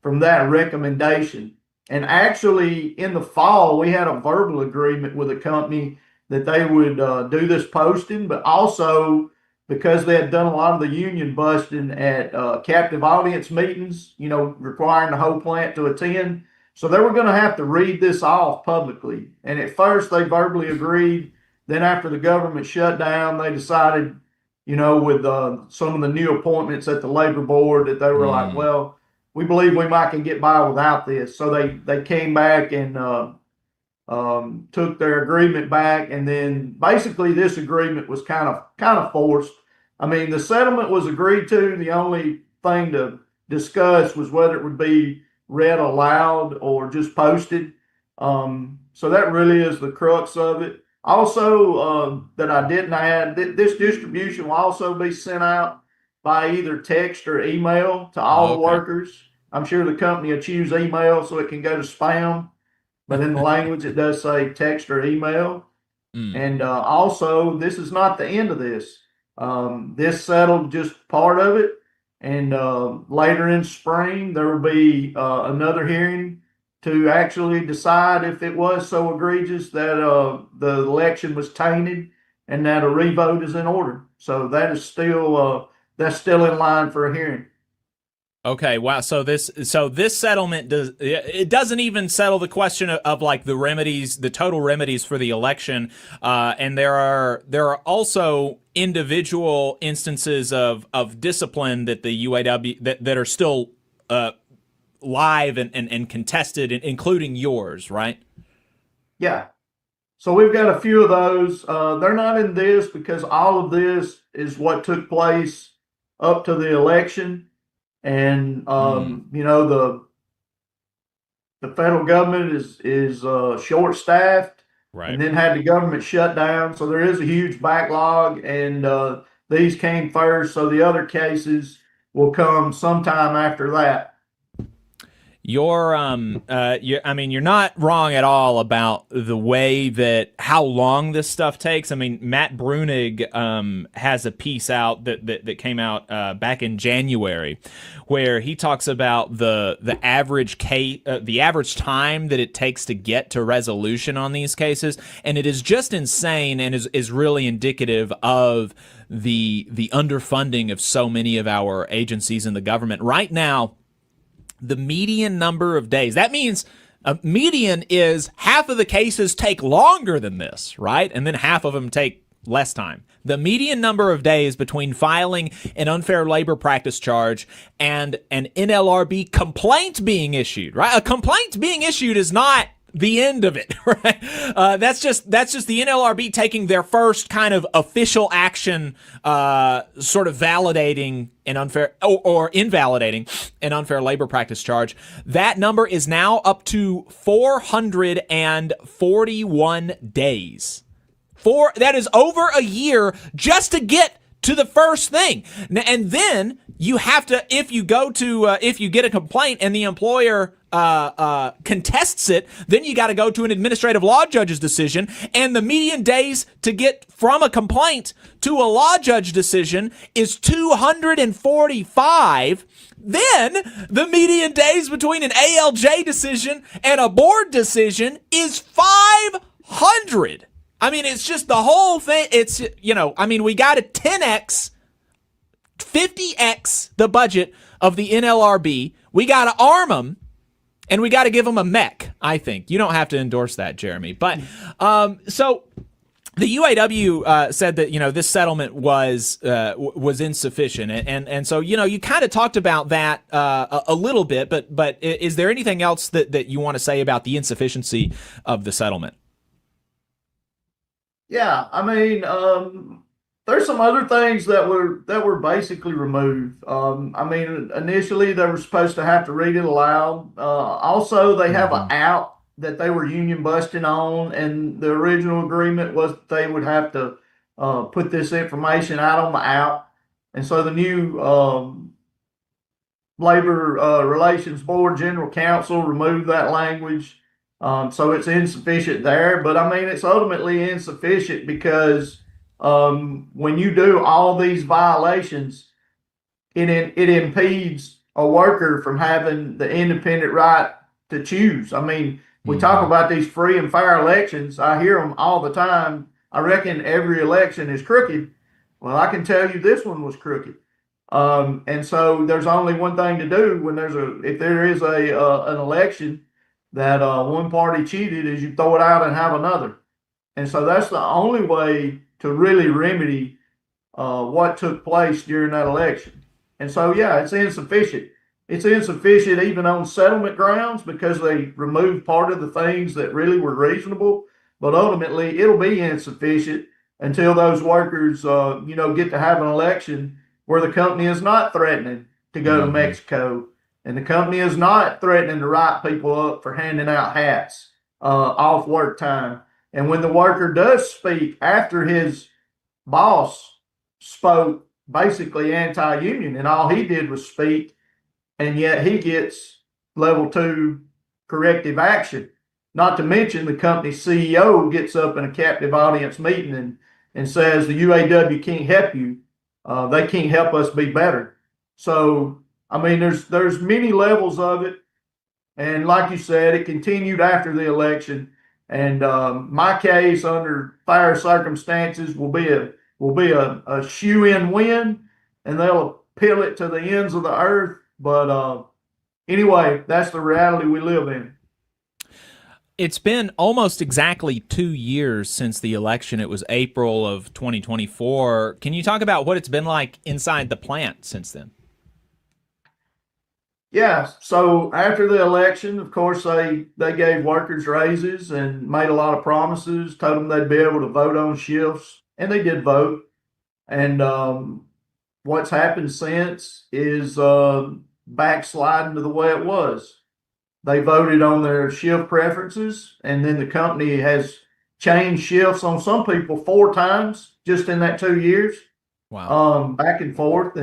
from that recommendation. And actually, in the fall, we had a verbal agreement with a company that they would do this posting, but also because they had done a lot of the union busting at captive audience meetings, you know, requiring the whole plant to attend. So they were going to have to read this off publicly. And at first they verbally agreed. Then after the government shut down, they decided, you know, with some of the new appointments at the labor board, that they were like, well, we believe we might can get by without this. So they came back and took their agreement back. And then basically this agreement was kind of forced. I mean, the settlement was agreed to. The only thing to discuss was whether it would be read aloud or just posted. So that really is the crux of it. Also, that I didn't add, this distribution will also be sent out by either text or email to all the workers. I'm sure the company will choose email so it can go to spam, but in the language it does say text or email. And also, this is not the end of this. This settled just part of it. And later in spring, there will be another hearing to actually decide if it was so egregious that the election was tainted and that a revote is in order. So that is still that's still in line for a hearing. Okay, wow. So this settlement doesn't even settle the question of like the remedies, the total remedies for the election. And there are also individual instances of discipline that the UAW that are still live and contested, including yours, right? Yeah. So we've got a few of those. They're not in this because all of this is what took place up to the election. And you know, the federal government is short staffed, right, and then had the government shut down. So there is a huge backlog, and these came first. So the other cases will come sometime after that. You're I mean, you're not wrong at all about the way that how long this stuff takes. I mean, Matt Brunig has a piece out that came out back in January, where he talks about the average the average time that it takes to get to resolution on these cases, and it is just insane and is really indicative of the underfunding of so many of our agencies in the government right now. The median number of days. That means a median is half of the cases take longer than this, right? And then half of them take less time. The median number of days between filing an unfair labor practice charge and an NLRB complaint being issued, right? A complaint being issued is not the end of it, right? That's just the NLRB taking their first kind of official action, sort of validating an unfair or invalidating an unfair labor practice charge. That number is now up to 441 days. That is over a year just to get to the first thing. And then you have to, if you get a complaint and the employer contests it, then you got to go to an administrative law judge's decision, and the median days to get from a complaint to a law judge decision is 245. Then the median days between an ALJ decision and a board decision is 500. I mean, it's just the whole thing. It's, you know, I mean, we got to 10x, 50x the budget of the NLRB. We got to arm them. And we got to give them a mech, I think. You don't have to endorse that, Jeremy. But so the UAW said that, you know, this settlement was insufficient. And so, you know, you kind of talked about that a little bit. But is there anything else that you want to say about the insufficiency of the settlement? Yeah, I mean, there's some other things that were basically removed. I mean, initially they were supposed to have to read it aloud. Also, they have an out that they were union busting on, and the original agreement was that they would have to put this information out on the app. And so the new Labor Relations Board General Counsel removed that language. So it's insufficient there. But I mean, it's ultimately insufficient because when you do all these violations, it impedes a worker from having the independent right to choose. I mean, we talk about these free and fair elections. I hear them all the time. I reckon every election is crooked. Well, I can tell you this one was crooked. And so there's only one thing to do when if there is an election that one party cheated, is you throw it out and have another. And so that's the only way to really remedy what took place during that election. And so, yeah, it's insufficient. It's insufficient even on settlement grounds because they removed part of the things that really were reasonable. But ultimately, it'll be insufficient until those workers, get to have an election where the company is not threatening to go to Mexico, and the company is not threatening to write people up for handing out hats off work time. And when the worker does speak after his boss spoke basically anti-union, and all he did was speak, and yet he gets level 2 corrective action. Not to mention the company's CEO gets up in a captive audience meeting and says the UAW can't help you. They can't help us be better. So, I mean, there's many levels of it. And like you said, it continued after the election. And my case under fair circumstances will be a shoe-in win, and they'll appeal it to the ends of the earth. But anyway, that's the reality we live in. It's been almost exactly 2 years since the election. It was April of 2024. Can you talk about what it's been like inside the plant since then? Yeah, so after the election, of course, they gave workers raises and made a lot of promises, told them they'd be able to vote on shifts, and they did vote. And what's happened since is backsliding to the way it was. They voted on their shift preferences, and then the company has changed shifts on some people 4 times just in that 2 years. Wow. Back and forth,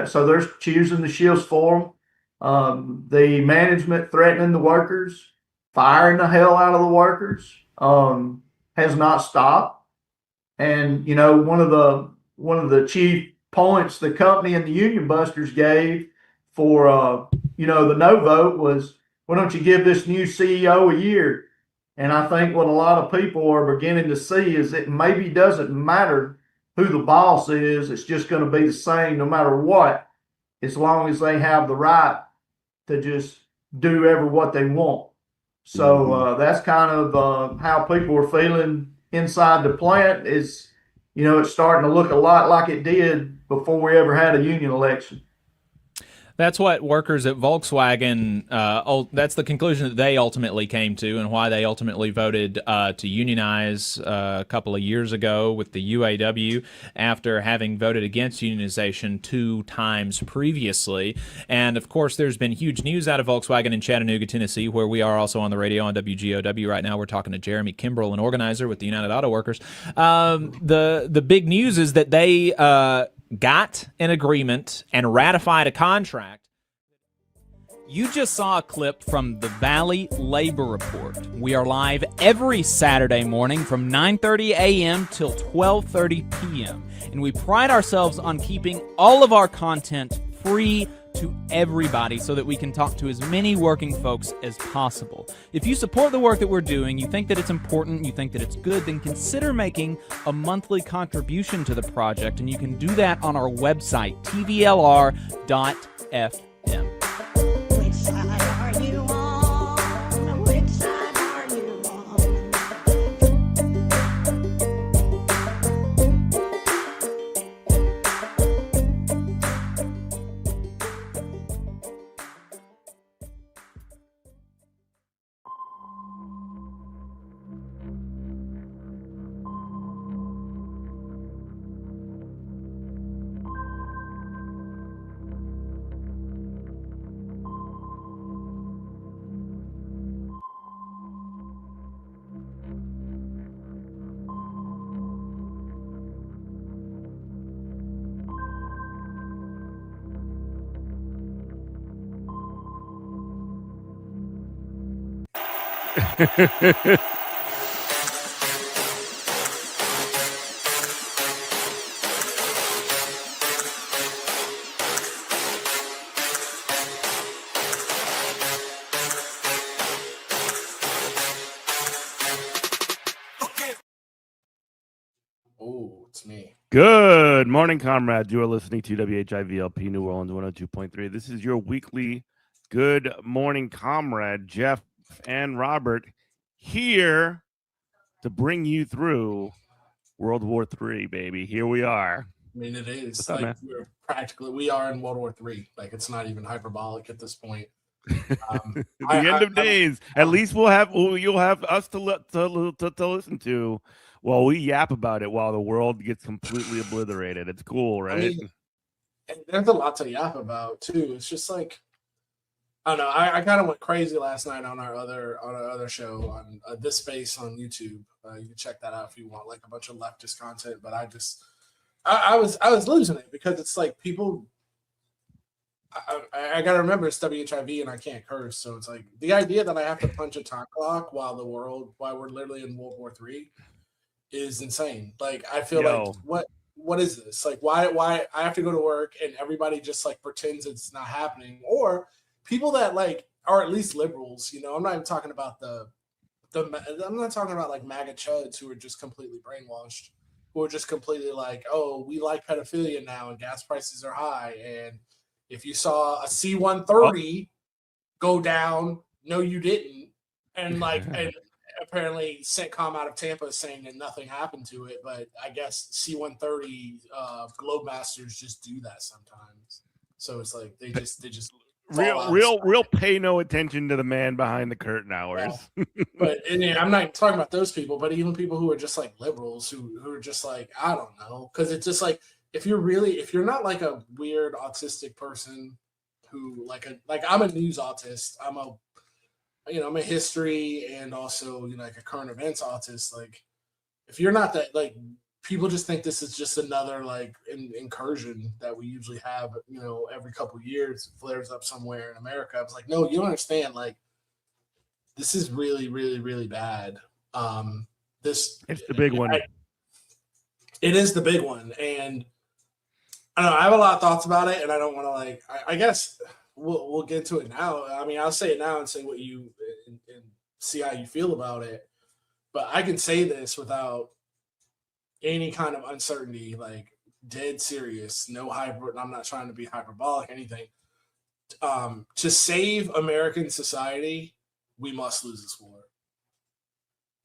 so they're choosing the shifts for them. The management threatening the workers, firing the hell out of the workers, has not stopped. And one of the chief points the company and the union busters gave for the no vote was, why don't you give this new CEO a year? And I think what a lot of people are beginning to see is it maybe doesn't matter who the boss is. It's just going to be the same no matter what, as long as they have the right to just do what they want. So that's kind of how people are feeling inside the plant. Is it's starting to look a lot like it did before we ever had a union election. That's what workers at Volkswagen, that's the conclusion that they ultimately came to, and why they ultimately voted to unionize a couple of years ago with the UAW after having voted against unionization 2 times previously. And of course, there's been huge news out of Volkswagen in Chattanooga, Tennessee, where we are also on the radio on WGOW right now. We're talking to Jeremy Kimbrell, an organizer with the United Auto Workers. The big news is that they got an agreement and ratified a contract. You just saw a clip from the Valley Labor Report. We are live every Saturday morning from 9:30 a.m. till 12:30 p.m. And we pride ourselves on keeping all of our content free to everybody so that we can talk to as many working folks as possible. If you support the work that we're doing, you think that it's important, you think that it's good, then consider making a monthly contribution to the project, and you can do that on our website, tvlr.fm. Which side are you on? Which side are you on? Oh, it's me. Good morning, comrades. You are listening to WHIVLP New Orleans 102.3. This is your weekly Good Morning Comrade, Jeff and Robert, here to bring you through World War III, baby. Here we are. I mean, it is What's up, like man? we are in World War III. Like, it's not even hyperbolic at this point. The end of days. At least you'll have us to listen to while we yap about it while the world gets completely obliterated. It's cool, right? I mean, and there's a lot to yap about too. It's just like, I don't know. I kind of went crazy last night on our other show on This Space on YouTube. You can check that out if you want, like a bunch of leftist content. But I was losing it because it's like people. I gotta remember it's WHIV and I can't curse, so it's like the idea that I have to punch a time clock while we're literally in World War III is insane. Like, I feel like what is this? Like, why I have to go to work and everybody just like pretends it's not happening, or people that like are at least liberals. You know, I'm not even talking about I'm not talking about like MAGA chuds who are just completely brainwashed, who are just completely like, oh, we like pedophilia now and gas prices are high, and if you saw a C-130 go down, no, you didn't, and like, and apparently CENTCOM out of Tampa is saying that nothing happened to it, but I guess C-130 Globemasters just do that sometimes. So it's like they just real pay no attention to the man behind the curtain hours. Yeah. But I'm not talking about those people, but even people who are just like liberals who are just like, I don't know, because it's just like, if you're not like a weird autistic person who like I'm a news autist, I'm a history and also, you know, like a current events autist. Like, if you're not that, like, people just think this is just another like incursion that we usually have, you know, every couple of years, it flares up somewhere in America. I was like, no, you don't understand. Like, this is really, really, really bad. It's the big one. It is the big one, and I don't know. I have a lot of thoughts about it, and I don't want to like. I guess we'll get to it now. I mean, I'll say it now and say what you and see how you feel about it. But I can say this without any kind of uncertainty, like dead serious, no hyper. I'm not trying to be hyperbolic, anything. To save American society, we must lose this war.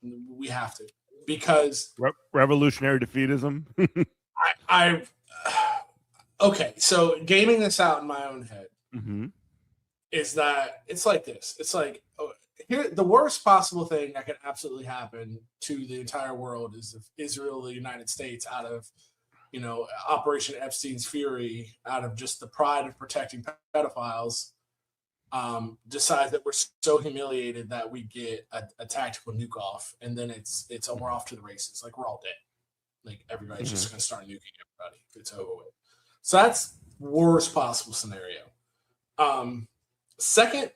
We have to, because revolutionary defeatism. Okay, so gaming this out in my own head is that it's like this. It's like, here, the worst possible thing that could absolutely happen to the entire world is if Israel, the United States, out of, you know, Operation Epstein's fury, out of just the pride of protecting pedophiles, decides that we're so humiliated that we get a tactical nuke off, and then it's we're off to the races. Like, we're all dead. Like, everybody's just going to start nuking everybody. It's over with. So that's worst possible scenario. Second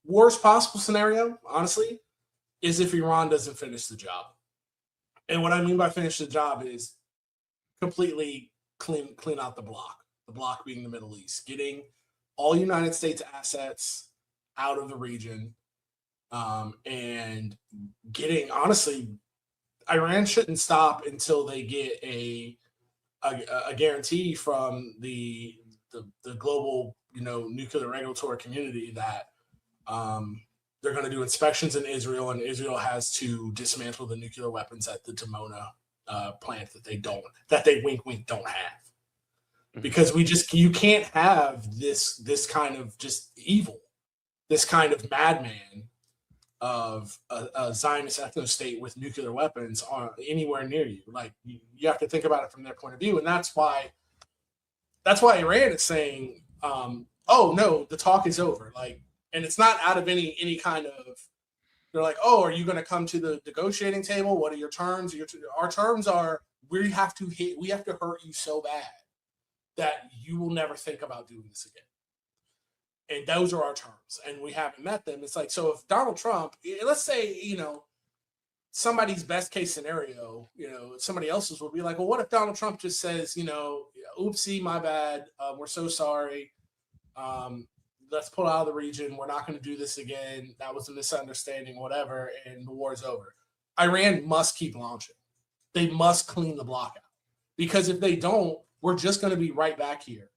worst possible scenario, honestly, is if Iran doesn't finish the job. And what I mean by finish the job is completely clean out the block being the Middle East, getting all United States assets out of the region, and getting, honestly, Iran shouldn't stop until they get a guarantee from the global, you know, nuclear regulatory community that they're going to do inspections in Israel, and Israel has to dismantle the nuclear weapons at the Dimona plant that they wink don't have, because you can't have this kind of just evil, this kind of madman of a Zionist ethno-state with nuclear weapons anywhere near you. Like, you have to think about it from their point of view, and that's why Iran is saying, "Oh no, the talk is over." Like, and it's not out of any kind of. They're like, "Oh, are you going to come to the negotiating table? What are your terms?" Our terms are we have to hurt you so bad that you will never think about doing this again. And those are our terms, and we haven't met them. It's like, so if Donald Trump, let's say, somebody's best case scenario, somebody else's will be like, well, what if Donald Trump just says, oopsie, my bad, we're so sorry, let's pull out of the region, we're not going to do this again, that was a misunderstanding, whatever, and the war is over. Iran must keep launching. They must clean the block out, because if they don't, we're just going to be right back here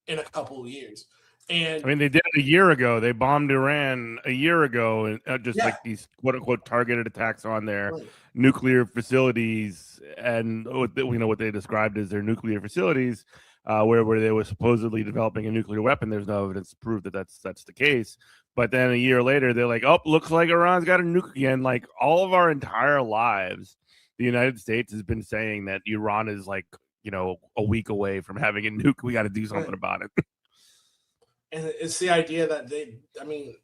in a couple of years. And I mean, they did it a year ago. They bombed Iran a year ago, and like these quote unquote targeted attacks on their nuclear facilities, and what they described as their nuclear facilities, where they were supposedly developing a nuclear weapon. There's no evidence to prove that that's the case. But then a year later, they're like, oh, looks like Iran's got a nuke again. Like all of our entire lives, the United States has been saying that Iran is like, a week away from having a nuke. We got to do something about it. And it's the idea that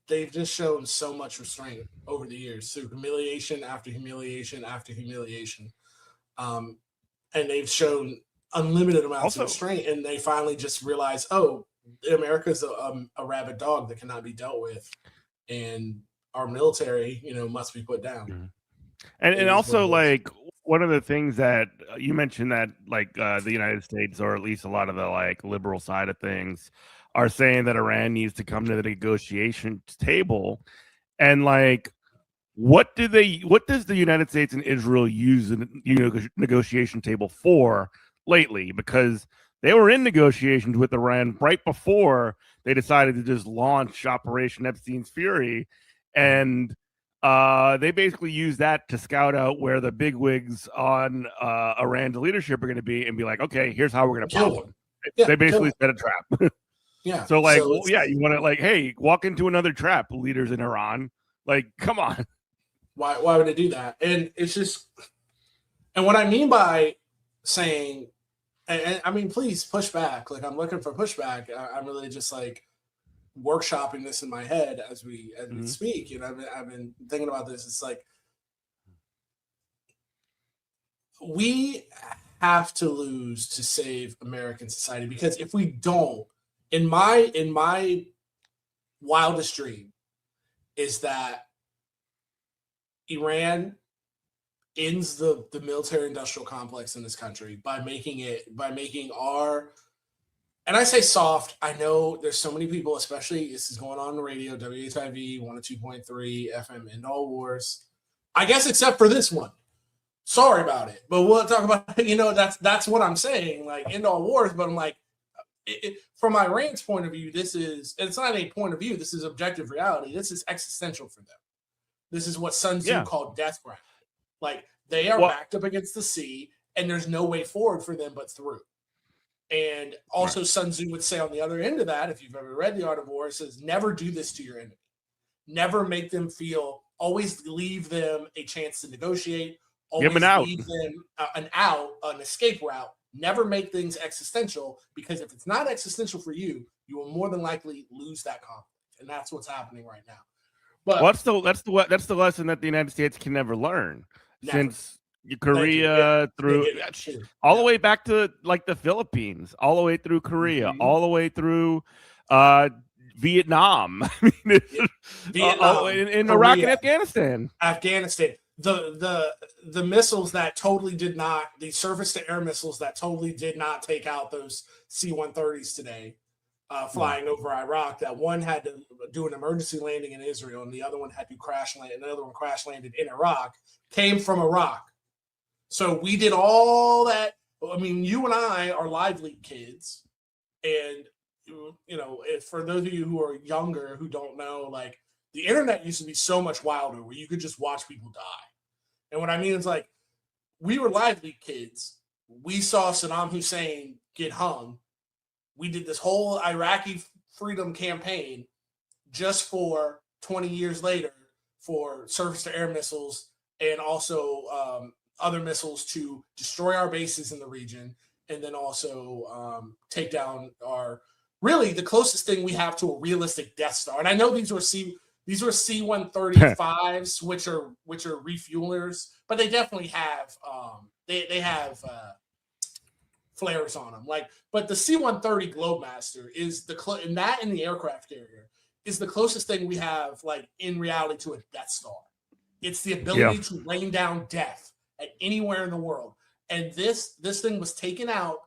they've just shown so much restraint over the years through humiliation after humiliation after humiliation. And they've shown unlimited amounts of restraint, and they finally just realize, oh, America's a rabid dog that cannot be dealt with. And our military, must be put down. And also, like, one of the things that you mentioned that, like, the United States, or at least a lot of the, like, liberal side of things, are saying that Iran needs to come to the negotiation table. And, like, what does the United States and Israel use the negotiation table for lately? Because they were in negotiations with Iran right before they decided to just launch Operation Epstein's Fury. And they basically use that to scout out where the bigwigs on Iran's leadership are going to be, and be like, okay, here's how we're going to pop them. They basically set a trap. Yeah. So, like, you want to, like, hey, walk into another trap, leaders in Iran. Like, come on. Why would they do that? And it's just, and what I mean by saying, and I mean, please push back. Like, I'm looking for pushback. I'm really just like workshopping this in my head as we speak. I've been thinking about this. It's like, we have to lose to save American society, because if we don't, in my wildest dream is that Iran ends the military industrial complex in this country by making our, and I say soft, I know there's so many people, especially this is going on the radio, WHIV 102.3 FM, End All Wars, I guess except for this one. Sorry about it, but we'll talk about, that's what I'm saying, like, End All Wars. But I'm like, from Iran's point of view, it's not a point of view. This is objective reality. This is existential for them. This is what Sun Tzu called death ground. Like, they are backed up against the sea, and there's no way forward for them but through. And also, Sun Tzu would say on the other end of that, if you've ever read The Art of War, it says, never do this to your enemy. Never make them feel, always leave them a chance to negotiate. Always give them an out. Leave them an escape route. Never make things existential, because if it's not existential for you, you will more than likely lose that conflict, and that's what's happening right now. But that's the lesson that the United States can never learn, since Korea through all the way back to, like, the Philippines, all the way through Korea, all the way through Vietnam. I mean, Vietnam, in Iraq and Afghanistan. The missiles that totally did not, the surface to air missiles that totally did not take out those C-130s today, flying over Iraq, that one had to do an emergency landing in Israel and the other one had to crash land, and the other one crash landed in Iraq, came from Iraq. So we did all that. I mean, you and I are lively kids, and for those of you who are younger who don't know, like, the internet used to be so much wilder, where you could just watch people die. And what I mean is, like, we were lively kids. We saw Saddam Hussein get hung. We did this whole Iraqi freedom campaign just for 20 years later for surface-to-air missiles, and also other missiles to destroy our bases in the region, and then also take down really the closest thing we have to a realistic Death Star. And I know these were C-135s, which are refuelers, but they definitely have they have flares on them. Like, but the C-130 Globemaster is and the aircraft carrier is the closest thing we have, like, in reality, to a Death Star. It's the ability to rain down death at anywhere in the world. And this thing was taken out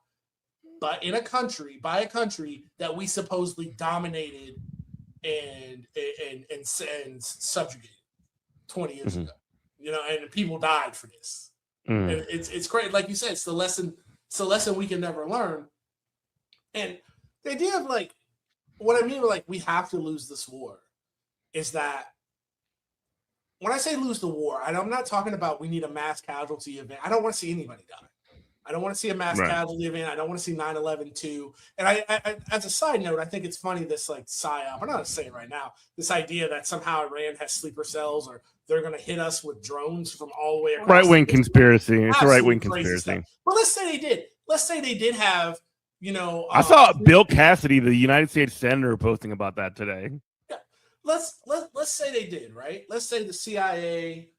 by a country that we supposedly dominated and subjugated 20 years ago. You know, and people died for this. And it's great. Like you said, it's the lesson we can never learn. And the idea of, like, what I mean, like, we have to lose this war is that when I say lose the war, I'm not talking about we need a mass casualty event. I don't want to see anybody die. I don't want to see a mass casualty event. I don't want to see 9/11 too. And I, as a side note, I think it's funny, this, like, psyop. I'm not going to say it right now. This idea that somehow Iran has sleeper cells, or they're going to hit us with drones from all the way across. Right-wing conspiracy. It's a right-wing conspiracy. Well, let's say they did. Let's say they did have, you know. I saw Bill Cassidy, the United States Senator, posting about that today. Yeah. Let's say they did, right? Let's say the CIA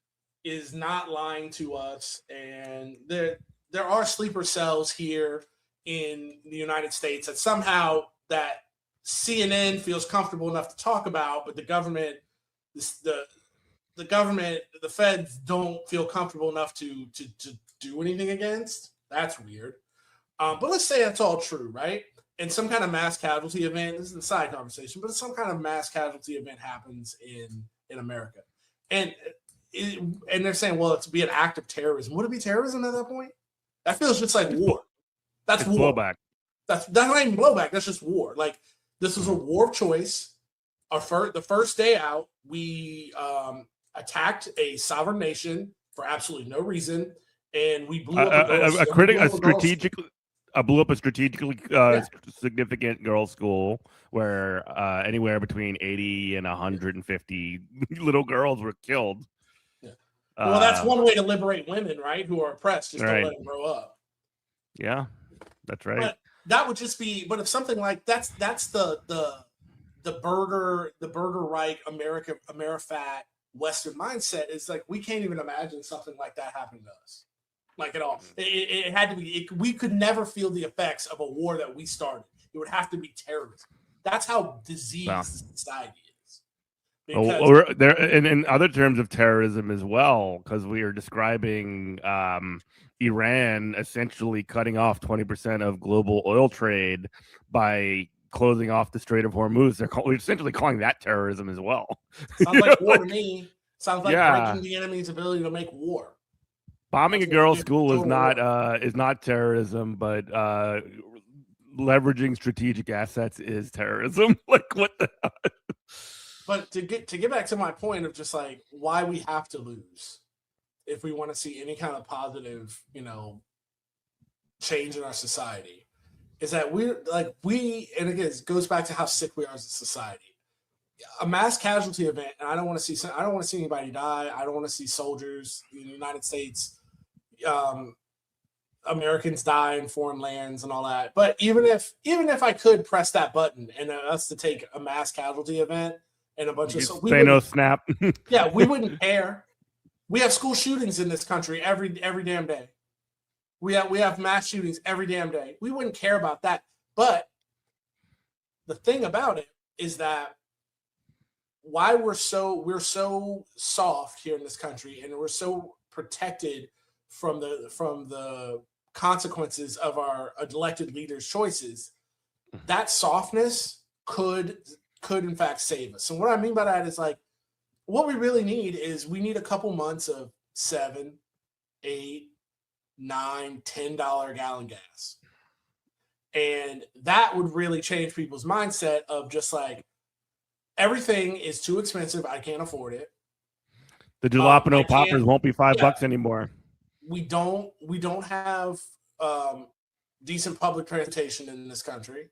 is not lying to us, and there are sleeper cells here in the United States that somehow that CNN feels comfortable enough to talk about, but the government, the government, the feds don't feel comfortable enough to do anything against. That's weird. But let's say that's all true, right? And some kind of mass casualty event, this is a side conversation, but some kind of mass casualty event happens in America. And they're saying, well, it's be an act of terrorism. Would it be terrorism at that point? That feels just like war. That's war. Blowback. That's not even blowback. That's just war. Like, this was a war of choice. The first day out, we attacked a sovereign nation for absolutely no reason, and we blew up blew up a strategically significant girls' school where anywhere between 80 and 150 little girls were killed. Well, that's one way to liberate women, right? Who are oppressed, just don't let them grow up. Yeah, that's right. But that would just be. But if something like that's the burger right Amerifat Western mindset is like, we can't even imagine something like that happening to us, like, at all. It had to be. We could never feel the effects of a war that we started. It would have to be terrorism. That's how diseased society is. Or there, in other terms of terrorism as well, because we are describing Iran essentially cutting off 20% of global oil trade by closing off the Strait of Hormuz. We're essentially calling that terrorism as well. Sounds like war to me. Sounds like breaking the enemy's ability to make war. Bombing a girls' school is not terrorism, but leveraging strategic assets is terrorism. Like, what the hell? But to get back to my point of just, like, why we have to lose if we want to see any kind of positive, you know, change in our society, is that and again, it goes back to how sick we are as a society. A mass casualty event, and I don't want to see anybody die. I don't want to see soldiers in the United States, Americans die in foreign lands and all that. But even if I could press that button and us to take a mass casualty event and a bunch of snap. Yeah, we wouldn't care. We have school shootings in this country every damn day. We have mass shootings every damn day. We wouldn't care about that. But the thing about it is that why we're so soft here in this country, and we're so protected from the consequences of our elected leaders' choices, that softness could in fact save us. And what I mean by that is, like, what we really need is we need a couple months of $7, $8, $9, $10 gallon gas. And that would really change people's mindset of just like, everything is too expensive. I can't afford it. The jalapeno poppers won't be $5 anymore. We don't have decent public transportation in this country.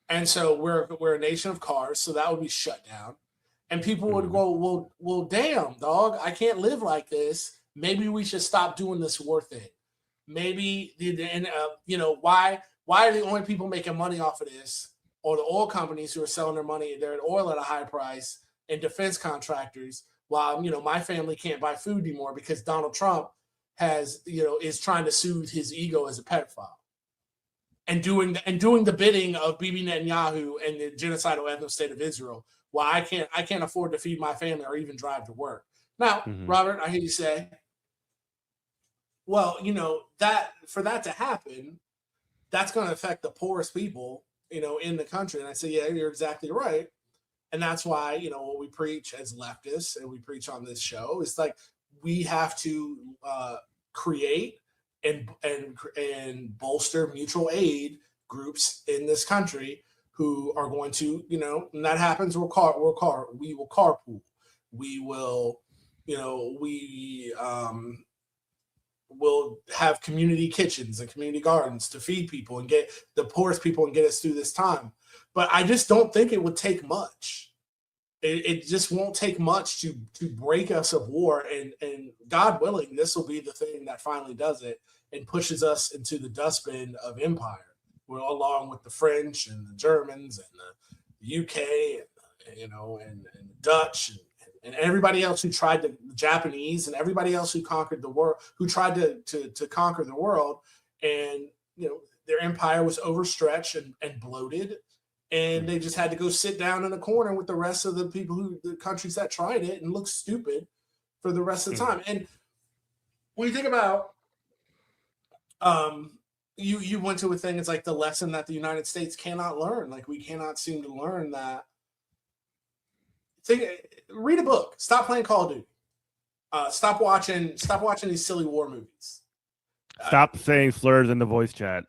And so we're a nation of cars, so that would be shut down. And people would go, well, damn, dog, I can't live like this. Maybe we should stop doing this war thing. Maybe, why are the only people making money off of this, or the oil companies who are selling their oil at a high price, and defense contractors, while, my family can't buy food anymore because Donald Trump is trying to soothe his ego as a pedophile. and doing the bidding of Bibi Netanyahu and the genocidal ethno state of Israel. Well, I can't afford to feed my family or even drive to work. Now, Robert, I hear you say, well, that for that to happen, that's going to affect the poorest people, in the country. And I say, yeah, you're exactly right. And that's why, what we preach as leftists and we preach on this show is like, we have to create and bolster mutual aid groups in this country who are going to, when that happens, we will carpool. We will, we'll have community kitchens and community gardens to feed people and get the poorest people and get us through this time. But I just don't think it would take much. It just won't take much to break us of war. And God willing, this will be the thing that finally does it and pushes us into the dustbin of empire. We're along with the French and the Germans and the UK and the Dutch and everybody else who tried the Japanese and everybody else who conquered the world, who tried to conquer the world. And, their empire was overstretched and bloated. And they just had to go sit down in a corner with the rest of the countries that tried it and look stupid for the rest of the time. And when you think about, you went to a thing, it's like the lesson that the United States cannot learn. Like we cannot seem to learn that. Read a book. Stop playing Call of Duty. Stop watching these silly war movies. Stop saying slurs in the voice chat.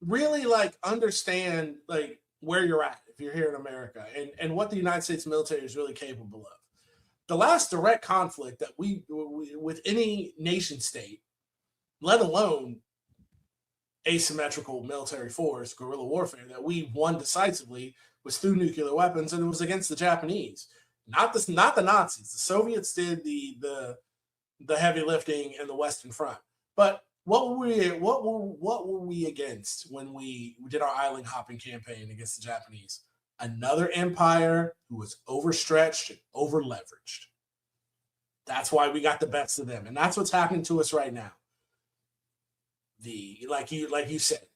Really, understand where you're at if you're here in America and what the United States military is really capable of. The last direct conflict that we with any nation state, let alone asymmetrical military force, guerrilla warfare, that we won decisively was through nuclear weapons, and it was against the Japanese. Not the Nazis. The Soviets did the heavy lifting in the Western Front. But what were we against when we did our island hopping campaign against the Japanese? Another empire who was overstretched and overleveraged. That's why we got the best of them, and that's what's happening to us right now. Like you said,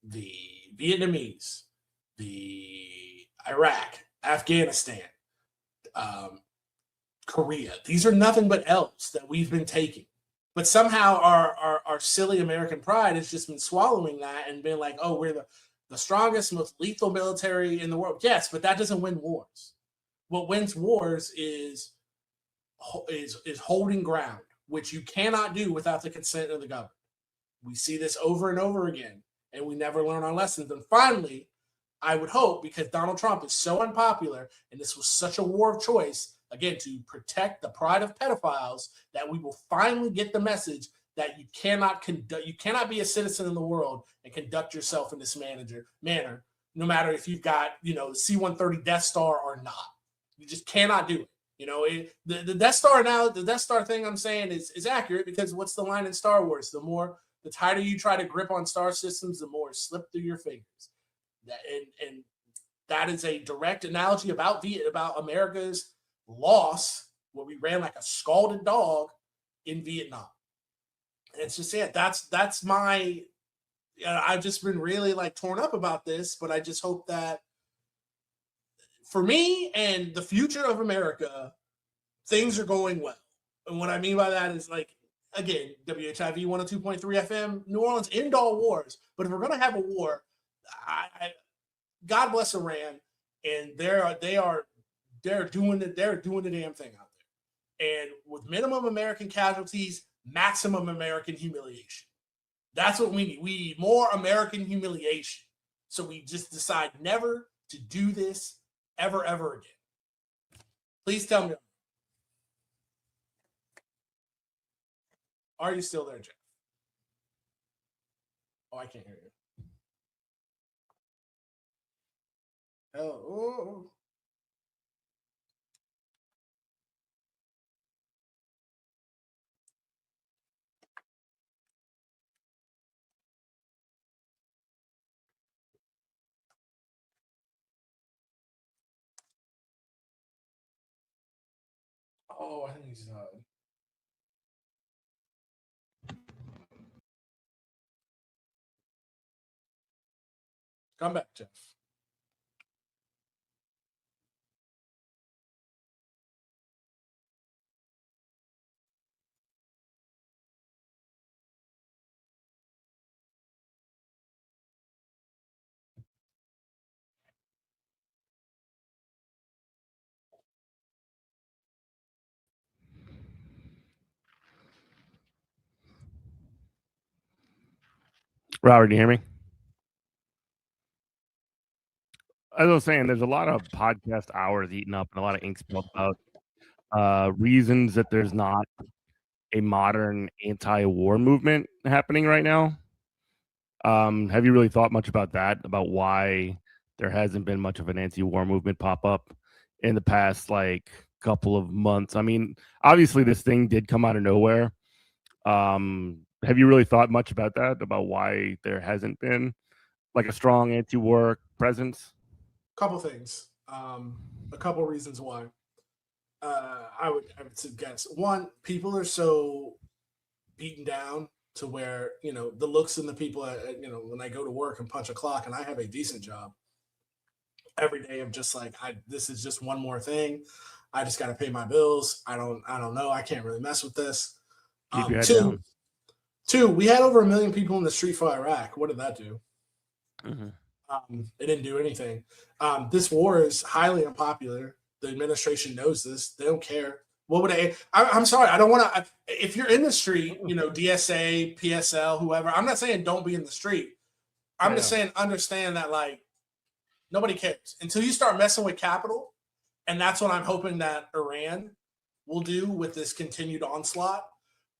the Vietnamese, the Iraq, Afghanistan, Korea. These are nothing but L's that we've been taking. But somehow our silly American pride has just been swallowing that and been like, oh, we're the strongest, most lethal military in the world. Yes, but that doesn't win wars. What wins wars is holding ground, which you cannot do without the consent of the government. We see this over and over again, and we never learn our lessons. And finally, I would hope, because Donald Trump is so unpopular, and this was such a war of choice, again, to protect the pride of pedophiles, that we will finally get the message that you cannot be a citizen in the world and conduct yourself in this manner, no matter if you've got, C-130 Death Star or not. You just cannot do it. The Death Star now, the Death Star thing I'm saying is accurate, because what's the line in Star Wars? The tighter you try to grip on star systems, the more it slip through your fingers. And that is a direct analogy about America's loss, where we ran like a scalded dog in Vietnam. And it's just it. That's my. I've just been really torn up about this, but I just hope that for me and the future of America, things are going well. And what I mean by that is again, WHIV 102.3 FM, New Orleans, end all wars. But if we're going to have a war, God bless Iran, and they're doing the damn thing out there. And with minimum American casualties, maximum American humiliation. That's what we need. We need more American humiliation. So we just decide never to do this ever again. Please tell me. Are you still there, Jeff? Oh, I can't hear you. Oh. Oh, I think he's not. Come back, Jeff. Robert, do you hear me? As I was saying, there's a lot of podcast hours eaten up and a lot of ink spilled about reasons that there's not a modern anti-war movement happening right now. Have you really thought much about that? About why there hasn't been much of an anti-war movement pop up in the past like couple of months? I mean, obviously this thing did come out of nowhere. Have you really thought much about that? About why there hasn't been like a strong anti-war presence? Couple things. A couple reasons why. I would suggest one, people are so beaten down to where, you know, the looks in the people, when I go to work and punch a clock and I have a decent job every day, I'm just like, this is just one more thing. I just got to pay my bills. I don't know. I can't really mess with this. Keep your head down. Two, we had over 1 million people in the street for Iraq. What did that do? It didn't do anything. This war is highly unpopular. The administration knows this. They don't care. What would I'm sorry. I don't want to. If you're in the street, you know, DSA, PSL, whoever. I'm not saying don't be in the street. I'm just saying understand that like nobody cares until you start messing with capital, and that's what I'm hoping that Iran will do with this continued onslaught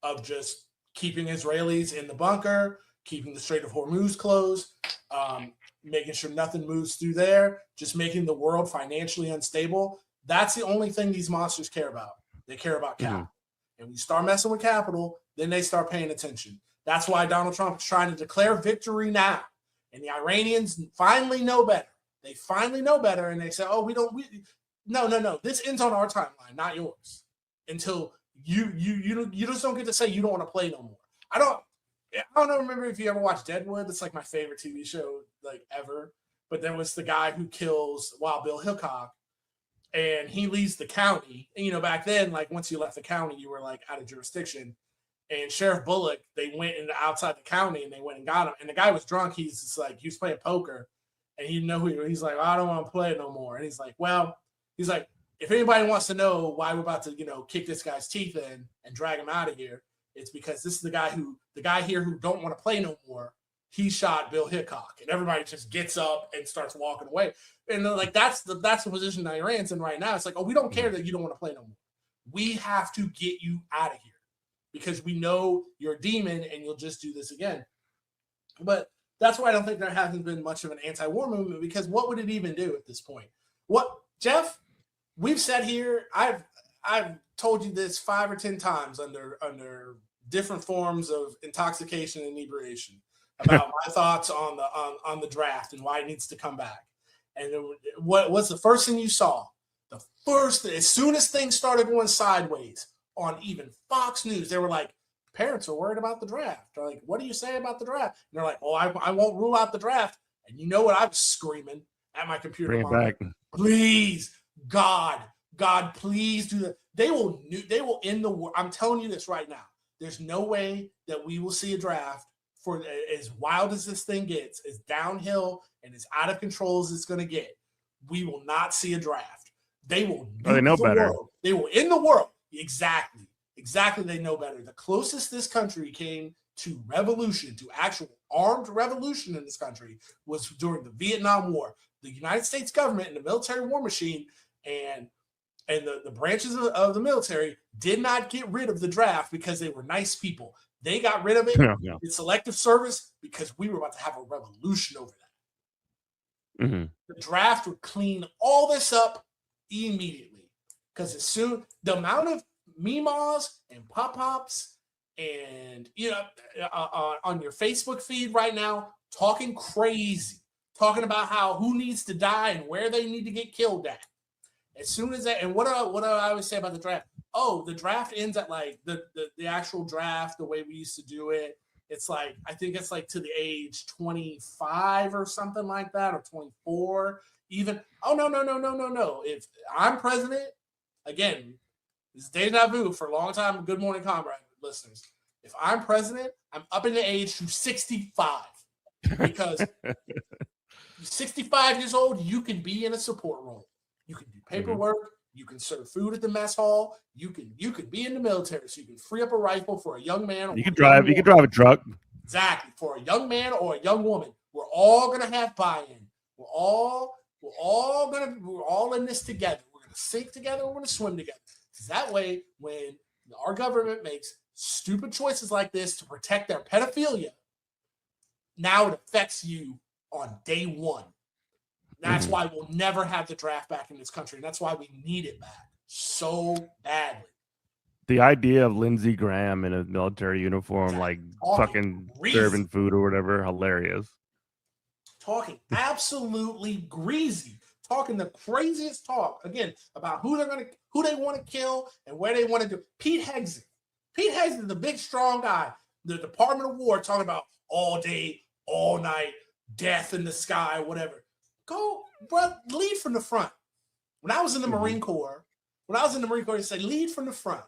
of just keeping Israelis in the bunker, keeping the Strait of Hormuz closed, making sure nothing moves through there, just making the world financially unstable. That's the only thing these monsters care about. They care about capital. And when you start messing with capital, then they start paying attention. That's why Donald Trump is trying to declare victory now. And the Iranians finally know better. They finally know better. And they say, oh, no. This ends on our timeline, not yours. Until you just don't get to say you don't want to play no more. I don't remember if you ever watched Deadwood. It's like my favorite TV show like ever. But there was the guy who kills Wild Bill Hickok, and he leaves the county. And you know, back then, like once you left the county, you were like out of jurisdiction. And Sheriff Bullock, they went in outside the county and they went and got him. And the guy was drunk. He's just like, he was playing poker, and he didn't know who he was. He's like, I don't want to play no more. And he's like, if anybody wants to know why we're about to, you know, kick this guy's teeth in and drag him out of here, it's because this is the guy here who don't want to play no more. He shot Bill Hickok, and everybody just gets up and starts walking away. And they're like, that's the position that Iran's in right now. It's like, oh, we don't care that you don't want to play no more. We have to get you out of here because we know you're a demon and you'll just do this again. But that's why I don't think there hasn't been much of an anti-war movement, because what would it even do at this point? What, Jeff? We've said here, I've told you this 5 or 10 times under different forms of intoxication and inebriation about my thoughts on the draft and why it needs to come back. And what's the first thing you saw? As soon as things started going sideways on even Fox News, they were like, parents are worried about the draft. They're like, what do you say about the draft? And they're like, oh, I won't rule out the draft. And you know what I was screaming at my computer? Bring it back. Please, God, please do that. They will end the war. I'm telling you this right now. There's no way that we will see a draft for as wild as this thing gets, as downhill and as out of control as it's going to get. We will not see a draft. They will. They know better. World. They will end the world. Exactly. They know better. The closest this country came to revolution, to actual armed revolution in this country, was during the Vietnam War. The United States government and the military war machine and the branches of the military did not get rid of the draft because they were nice people. They got rid of it in selective service because we were about to have a revolution over that. The draft would clean all this up immediately, because as soon the amount of memas and pop-pops and on your Facebook feed right now talking crazy, talking about who needs to die and where they need to get killed at. As soon as that, and what do I always say about the draft? Oh, the draft ends at like the actual draft, the way we used to do it, It's like, I think it's like to the age 25 or something like that, or 24 even. Oh, no. If I'm president, again, this is deja vu for a long time. Good Morning Comrade listeners. If I'm president, I'm up in the age to 65, because 65 years old, you can be in a support role. You can do paperwork. You can serve food at the mess hall. You can be in the military, so you can free up a rifle for a young man. You can drive a truck. Exactly. For a young man or a young woman. We're all gonna have buy-in. We're all in this together. We're gonna sink together, we're gonna swim together. Because that way, when our government makes stupid choices like this to protect their pedophilia, now it affects you on day one. That's why we'll never have the draft back in this country. And that's why we need it back so badly. The idea of Lindsey Graham in a military uniform, like fucking serving food or whatever, hilarious. Talking absolutely greasy. Talking the craziest talk, again, about who they want to kill and where they want to do. Pete Hegseth. Pete Hegseth, the big, strong guy, the Department of War, talking about all day, all night, death in the sky, whatever. Go, bro, lead from the front. When I was in the Marine Corps, they say lead from the front.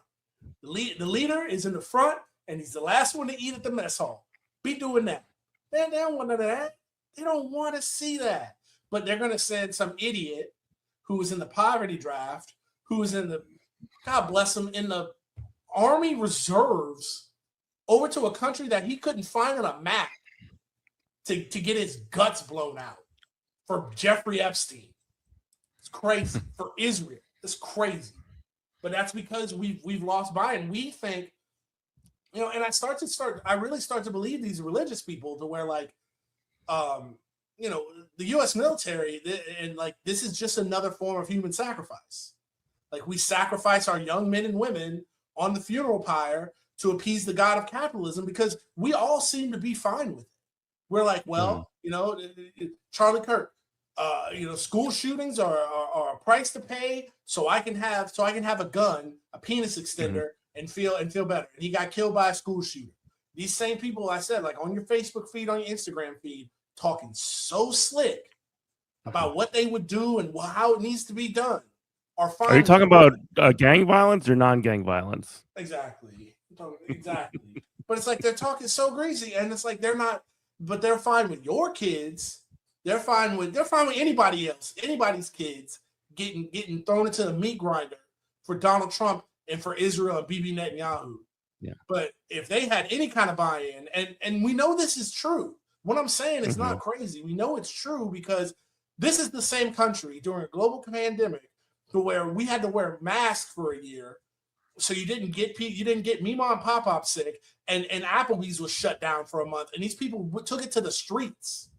The leader is in the front, and he's the last one to eat at the mess hall. Be doing that. They don't want none of that. They don't want to see that. But they're going to send some idiot who was in the poverty draft, who was in the, God bless him, in the Army Reserves, over to a country that he couldn't find on a map to get his guts blown out. For Jeffrey Epstein. It's crazy. For Israel. It's crazy. But that's because we've lost buy-in. We think, and I really start to believe these religious people to where, like, the U.S. military, and like, this is just another form of human sacrifice. Like, we sacrifice our young men and women on the funeral pyre to appease the god of capitalism, because we all seem to be fine with it. We're like, well, Charlie Kirk, school shootings are a price to pay, so I can have a gun, a penis extender, and feel better. And he got killed by a school shooter. These same people, I said, like, on your Facebook feed, on your Instagram feed, talking so slick about what they would do and how it needs to be done, are fine. Are you talking about gang violence or non-gang violence? Exactly. But it's like they're talking so greasy, and it's like they're not. But they're fine with your kids. They're fine with anybody else, anybody's kids getting thrown into the meat grinder for Donald Trump and for Israel and Bibi Netanyahu. Yeah. But if they had any kind of buy-in, and we know this is true. What I'm saying is not crazy. We know it's true, because this is the same country during a global pandemic to where we had to wear masks for a year, so you didn't get Mima and Pop sick, and Applebee's was shut down for a month, and these people took it to the streets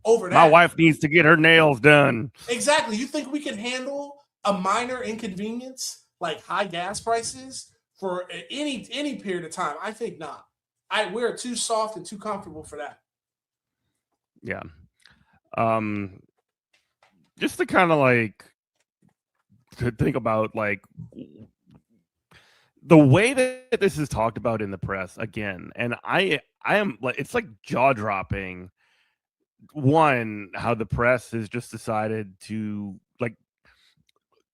over that. My wife needs to get her nails done. Exactly. You think we can handle a minor inconvenience like high gas prices for any period of time? I think not. We're too soft and too comfortable for that. Yeah. Just to kind of like to think about like the way that this is talked about in the press again, and I am like, it's like jaw-dropping. One, how the press has just decided to, like,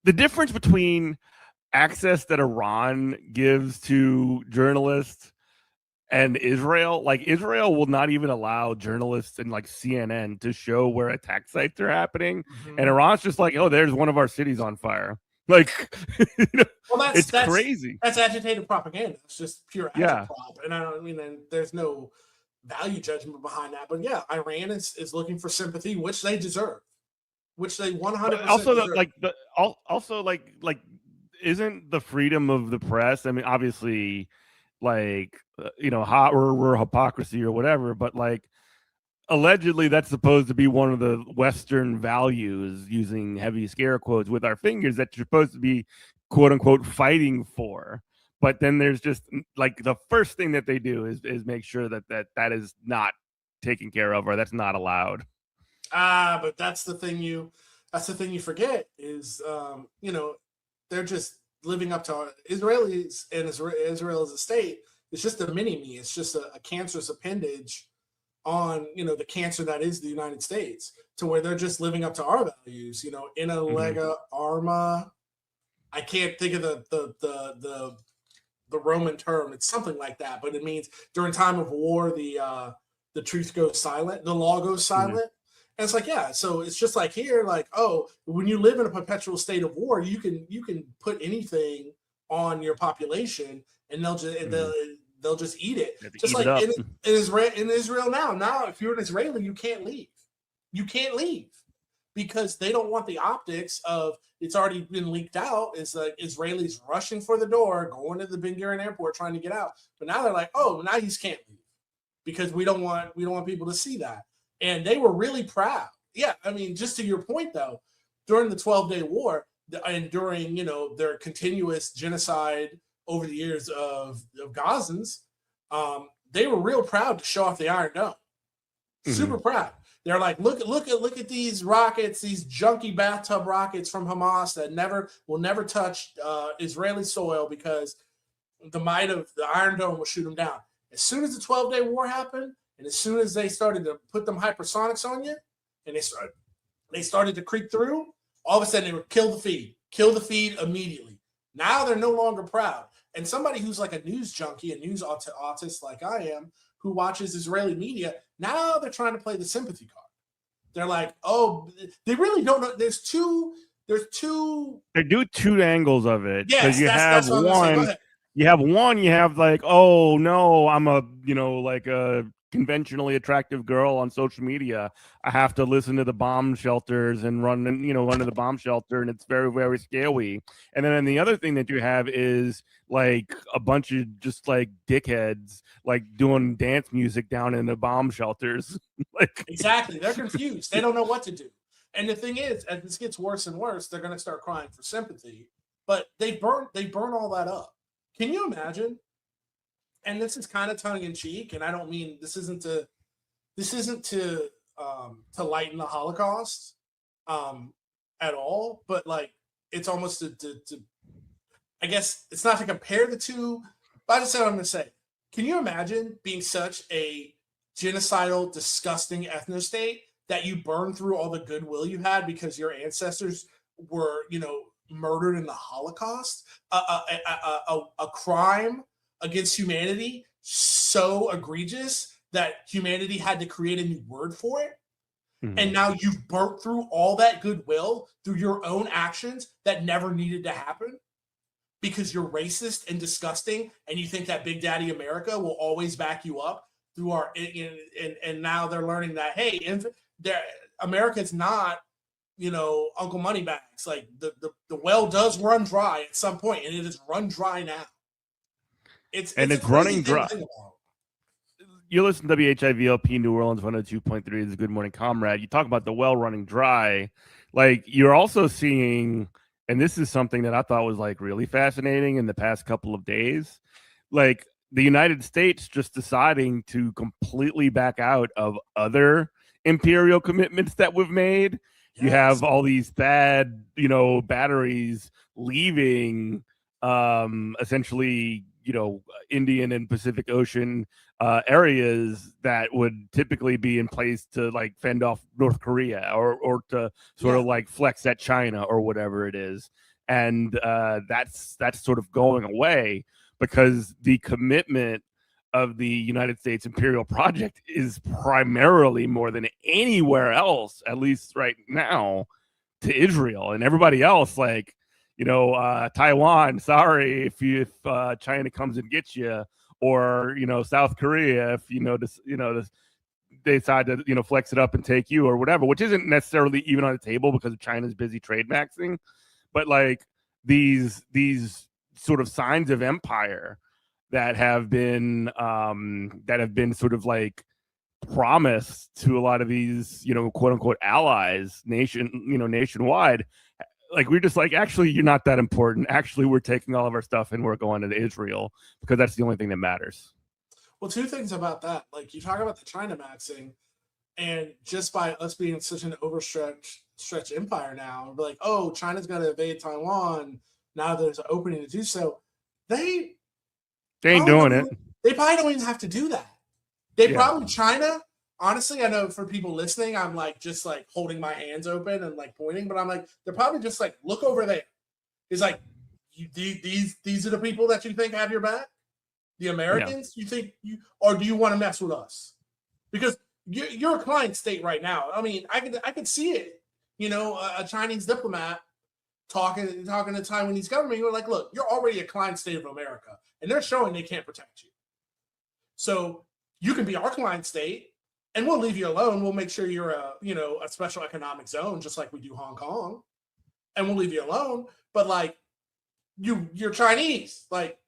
the difference between access that Iran gives to journalists and Israel. Like, Israel will not even allow journalists in like CNN to show where attack sites are happening, and Iran's just like, oh, there's one of our cities on fire. Like, well, that's crazy. That's agitated propaganda. It's just pure agitprop, and and there's no value judgment behind that. But yeah, Iran is looking for sympathy, which they deserve, which they 100% also deserve. like isn't the freedom of the press, I mean, obviously, like, hot or hypocrisy or whatever, but like, allegedly that's supposed to be one of the Western values, using heavy scare quotes with our fingers, that you're supposed to be, quote unquote, fighting for. But then there's just like the first thing that they do is make sure that is not taken care of, or that's not allowed. But that's the thing you forget is, they're just living up to Israelis, and Israel as a state It's just a mini me. It's just a cancerous appendage on, you know, the cancer that is the United States, to where they're just living up to our values, you know, in a lega arma. I can't think of the Roman term. It's something like that, but it means during time of war, the truth goes silent, the law goes silent. And it's like, yeah, so it's just like here, like, oh, when you live in a perpetual state of war, you can put anything on your population and they'll just eat it. Just like in Israel now. Now, if you're an Israeli, you can't leave. You can't leave because they don't want the optics of it's already been leaked out. It's like Israelis rushing for the door, going to the Ben Gurion airport, trying to get out. But now they're like, oh, now you can't leave because we don't want people to see that. And they were really proud. Yeah, I mean, just to your point though, during the 12-day war and during, you know, their continuous genocide over the years of Gazans, they were real proud to show off the Iron Dome. Super proud. They're like, look at these rockets, these junky bathtub rockets from Hamas that will never touch Israeli soil because the might of the Iron Dome will shoot them down. As soon as the 12-day war happened, and as soon as they started to put them hypersonics on you, and they started to creep through, all of a sudden they would kill the feed immediately. Now they're no longer proud. And somebody who's like a news junkie, a news autist like I am, who watches Israeli media, now they're trying to play the sympathy card. They're like, oh, they really don't know. There's two. They do two angles of it. Yes, you that's what I'm gonna say. Go ahead. You have like, oh no, I'm a, you know, like a conventionally attractive girl on social media. I have to listen to the bomb shelters and run to the bomb shelter, and it's very, very scary. And then the other thing that you have is like a bunch of just like dickheads like doing dance music down in the bomb shelters. Like exactly, they're confused. They don't know what to do. And the thing is, as this gets worse and worse, they're going to start crying for sympathy. But they burn all that up. Can you imagine? And this is kind of tongue in cheek, and I don't mean this isn't to lighten the Holocaust at all, but like it's almost to I guess it's not to compare the two, but I just said what I'm going to say. Can you imagine being such a genocidal, disgusting ethno-state that you burn through all the goodwill you had because your ancestors were, you know, murdered in the Holocaust? A crime against humanity so egregious that humanity had to create a new word for it. And now you've burnt through all that goodwill through your own actions that never needed to happen because you're racist and disgusting and you think that Big Daddy America will always back you up through our and now they're learning that, hey, America's not, you know, Uncle Moneybags. Like the well does run dry at some point, and it is run dry now. It's running dry. You listen to WHIVLP New Orleans 102.3. This is Good Morning Comrade. You talk about the well running dry. Like you're also seeing, and this is something that I thought was like really fascinating in the past couple of days, like the United States just deciding to completely back out of other imperial commitments that we've made. Yes. You have all these bad, you know, batteries leaving essentially, you know, Indian and Pacific Ocean areas that would typically be in place to like fend off North Korea or to sort of like flex at China or whatever it is. And that's sort of going away because the commitment of the United States imperial project is primarily more than anywhere else, at least right now, to Israel. And everybody else, like, you know, Taiwan, sorry if China comes and gets you, or, you know, South Korea, if, they decide to, you know, flex it up and take you or whatever, which isn't necessarily even on the table because of China's busy trade maxing. But like these sort of signs of empire that have been sort of like promised to a lot of these, you know, quote unquote allies nationwide. Like we're just like, actually, you're not that important. Actually, we're taking all of our stuff and we're going to Israel because that's the only thing that matters. Well, two things about that. Like you talk about the China maxing, and just by us being such an overstretched empire now, we're like, oh, China's going to invade Taiwan. Now there's an opening to do so. They ain't doing it. They probably don't even have to do that. They probably, China, honestly, I know for people listening, I'm like just like holding my hands open and like pointing, but I'm like, they're probably just like, look over there. It's like, these are the people that you think have your back? The Americans? You think or do you want to mess with us? Because you're a client state right now. I mean, I could see it. You know, a Chinese diplomat talking to the Taiwanese government. You're like, look, you're already a client state of America, and they're showing they can't protect you. So you can be our client state, and we'll leave you alone. We'll make sure you're a special economic zone, just like we do Hong Kong, and we'll leave you alone. But like, you're Chinese. Like,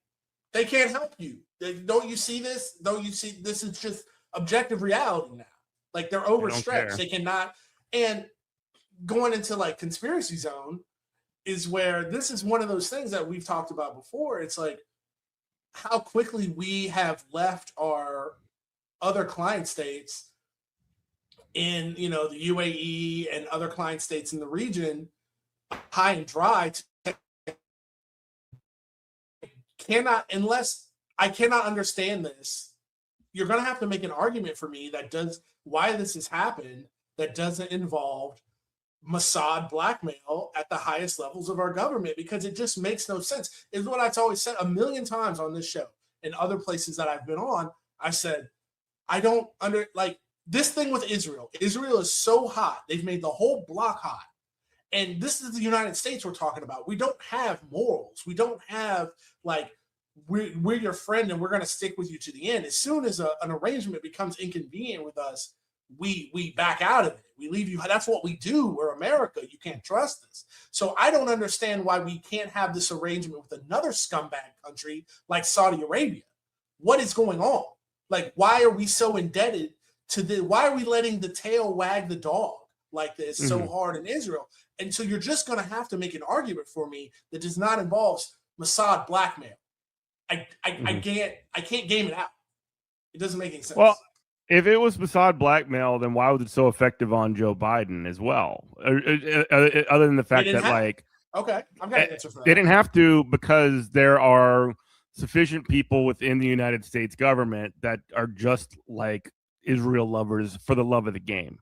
they can't help you. Don't you see this? Don't you see this is just objective reality now? Like, they're overstretched. They cannot. And going into like conspiracy zone is where this is one of those things that we've talked about before. It's like how quickly we have left our other client states in, the UAE and other client states in the region high and dry. Unless I cannot understand this, you're going to have to make an argument for me why this has happened that doesn't involve Mossad blackmail at the highest levels of our government, because it just makes no sense. It's what I've always said a million times on this show and other places that I've been on. I said, I don't this thing with Israel. Israel is so hot. They've made the whole block hot. And this is the United States we're talking about. We don't have morals. We don't have we're your friend and we're going to stick with you to the end. As soon as an arrangement becomes inconvenient with us, we back out of it. We leave you. That's what we do. We're America. You can't trust us. So I don't understand why we can't have this arrangement with another scumbag country like Saudi Arabia. What is going on? Like, why are we so indebted to why are we letting the tail wag the dog like this so hard in Israel? And so you're just going to have to make an argument for me that does not involve Mossad blackmail. I can't game it out. It doesn't make any sense. Well, if it was Mossad blackmail, then why was it so effective on Joe Biden as well? Other than the fact that okay, I've got an answer for that. They didn't have to, because there are sufficient people within the United States government that are just like Israel lovers for the love of the game.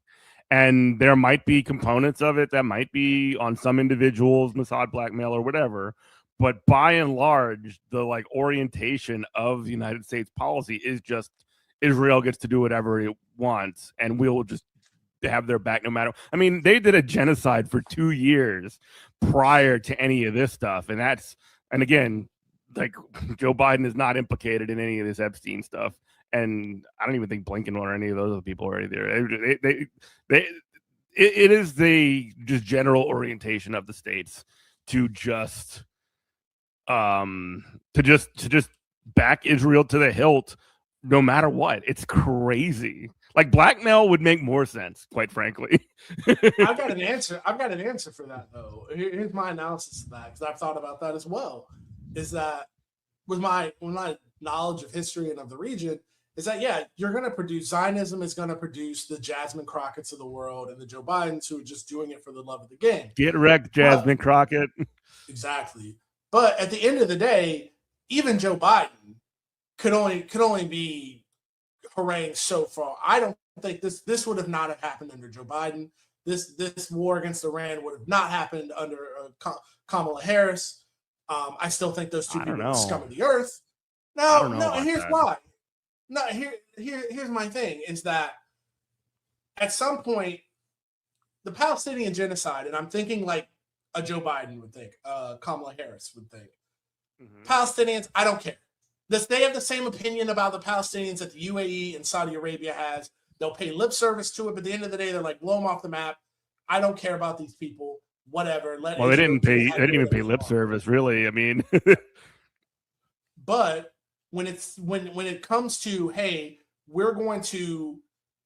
And there might be components of it that might be on some individuals, Mossad blackmail or whatever. But by and large, the orientation of the United States policy is just Israel gets to do whatever it wants, and we'll just have their back no matter. I mean, they did a genocide for 2 years prior to any of this stuff. And again, Joe Biden is not implicated in any of this Epstein stuff. And I don't even think Blinken or any of those other people are either. It is the just general orientation of the states to just back Israel to the hilt, no matter what. It's crazy. Like, blackmail would make more sense, quite frankly. I've got an answer for that, though. Here's my analysis of that, because I've thought about that as well. Is that with my knowledge of history and of the region, is that you're going to produce Zionism is going to produce the Jasmine Crockett's of the world and the Joe Bidens who are just doing it for the love of the game. Get wrecked, Jasmine Crockett. Exactly. But at the end of the day, even Joe Biden could only be harangued so far. I don't think this would have not have happened under Joe Biden. This war against Iran would have not happened under Kamala Harris. I still think those two people are the scum of the earth. No, here's why. No, here's my thing is that at some point, the Palestinian genocide, and I'm thinking like a Joe Biden would think, Kamala Harris would think. Palestinians, I don't care. They have the same opinion about the Palestinians that the UAE and Saudi Arabia has. They'll pay lip service to it, but at the end of the day, they're like, blow them off the map. I don't care about these people. Whatever. They didn't even pay lip service, really. I mean, but when it comes to, hey, we're going to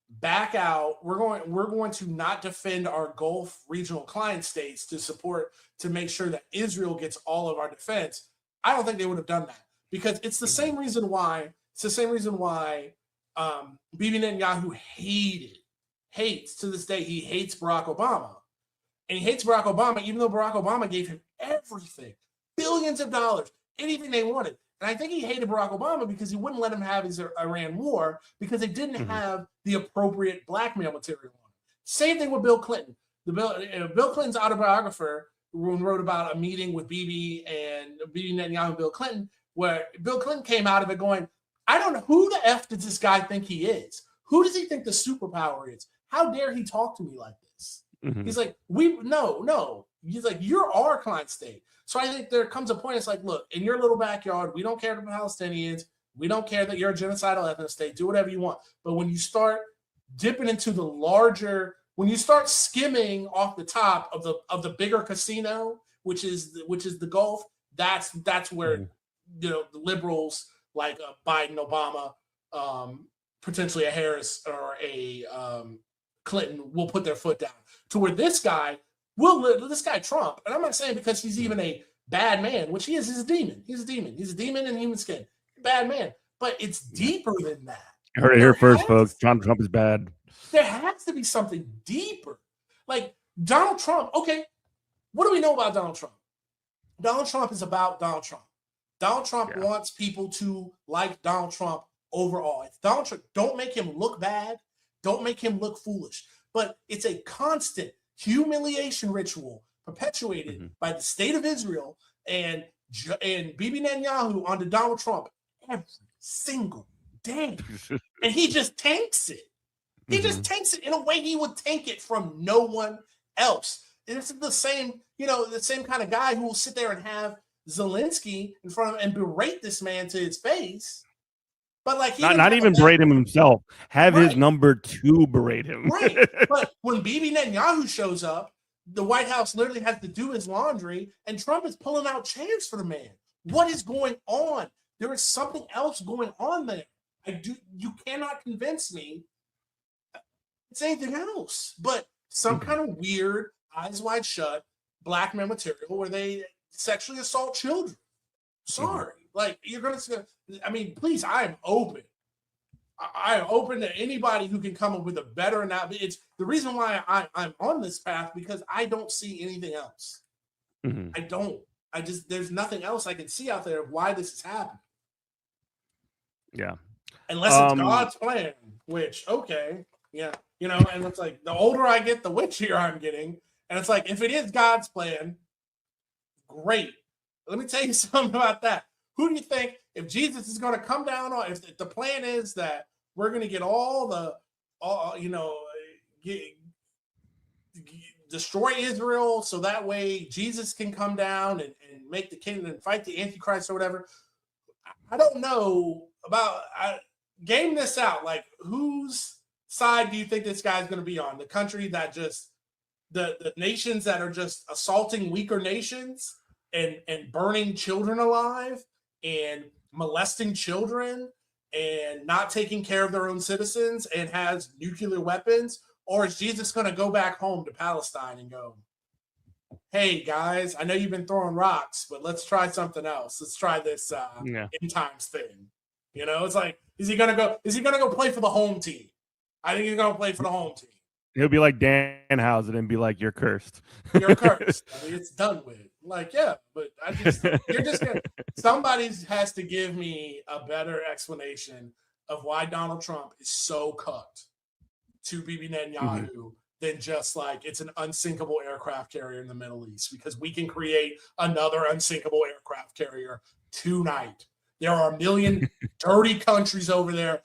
back out, we're going to not defend our Gulf regional client states to make sure that Israel gets all of our defense. I don't think they would have done that, because it's the same reason why Bibi Netanyahu hates to this day. He hates Barack Obama, and he hates Barack Obama even though Barack Obama gave him everything, billions of dollars, anything they wanted. And I think he hated Barack Obama because he wouldn't let him have his Iran war because they didn't have the appropriate blackmail material on it. Same thing with Bill Clinton. Bill Clinton's autobiographer wrote about a meeting with Bibi Netanyahu and Bill Clinton, where Bill Clinton came out of it going, I don't know, who the F does this guy think he is? Who does he think the superpower is? How dare he talk to me like this? He's like, no. He's like, you're our client state. So I think there comes a point, it's like, look, in your little backyard, we don't care about Palestinians. We don't care that you're a genocidal ethnic state. Do whatever you want. But when you start dipping into the larger, when you start skimming off the top of the bigger casino, which is the Gulf, that's where the liberals like Biden, Obama, potentially a Harris or a Clinton will put their foot down. To where this guy Trump, and I'm not saying because he's even a bad man, which he is, he's a demon. He's a demon. He's a demon in human skin. Bad man. But it's deeper than that. You heard it here first, folks. Donald Trump is bad. There has to be something deeper. Like Donald Trump, okay, what do we know about Donald Trump? Donald Trump is about Donald Trump. Donald Trump wants people to like Donald Trump overall. If Donald Trump, don't make him look bad. Don't make him look foolish. But it's a constant humiliation ritual perpetuated by the state of Israel and Bibi Netanyahu onto Donald Trump every single day. And he just tanks it. He just tanks it in a way he would tank it from no one else. And it's the same, the same kind of guy who will sit there and have Zelensky in front of him and berate this man to his face. But like, not even berate him himself. Have his number two berate him. Right. But when Bibi Netanyahu shows up, the White House literally has to do his laundry, and Trump is pulling out chairs for the man. What is going on? There is something else going on there. You cannot convince me it's anything else but some kind of weird, eyes wide shut, black man material where they sexually assault children. Sorry. Like, you're going to, please, I am open. I am open to anybody who can come up with a better analogy. It's the reason why I'm on this path, because I don't see anything else. I don't. There's nothing else I can see out there of why this is happening. Yeah. Unless it's God's plan, which, okay. Yeah. And it's like, the older I get, the witchier I'm getting. And it's like, if it is God's plan, great. Let me tell you something about that. Who do you think, if Jesus is going to come down on, if the plan is that we're going to get destroy Israel so that way Jesus can come down and make the kingdom and fight the Antichrist or whatever. I don't know about, game this out. Like, whose side do you think this guy's going to be on? The country that just, the nations that are just assaulting weaker nations and burning children alive and molesting children and not taking care of their own citizens and has nuclear weapons? Or is Jesus going to go back home to Palestine and go, hey guys, I know you've been throwing rocks, but let's try something else. Let's try this end times thing. It's like, is he going to go play for the home team? I think he's going to play for the home team. He'll be like Danhausen and be like, you're cursed. You're cursed. It's done with. Like, yeah, but somebody has to give me a better explanation of why Donald Trump is so cut to Bibi Netanyahu than just like it's an unsinkable aircraft carrier in the Middle East, because we can create another unsinkable aircraft carrier tonight. There are a million dirty countries over there.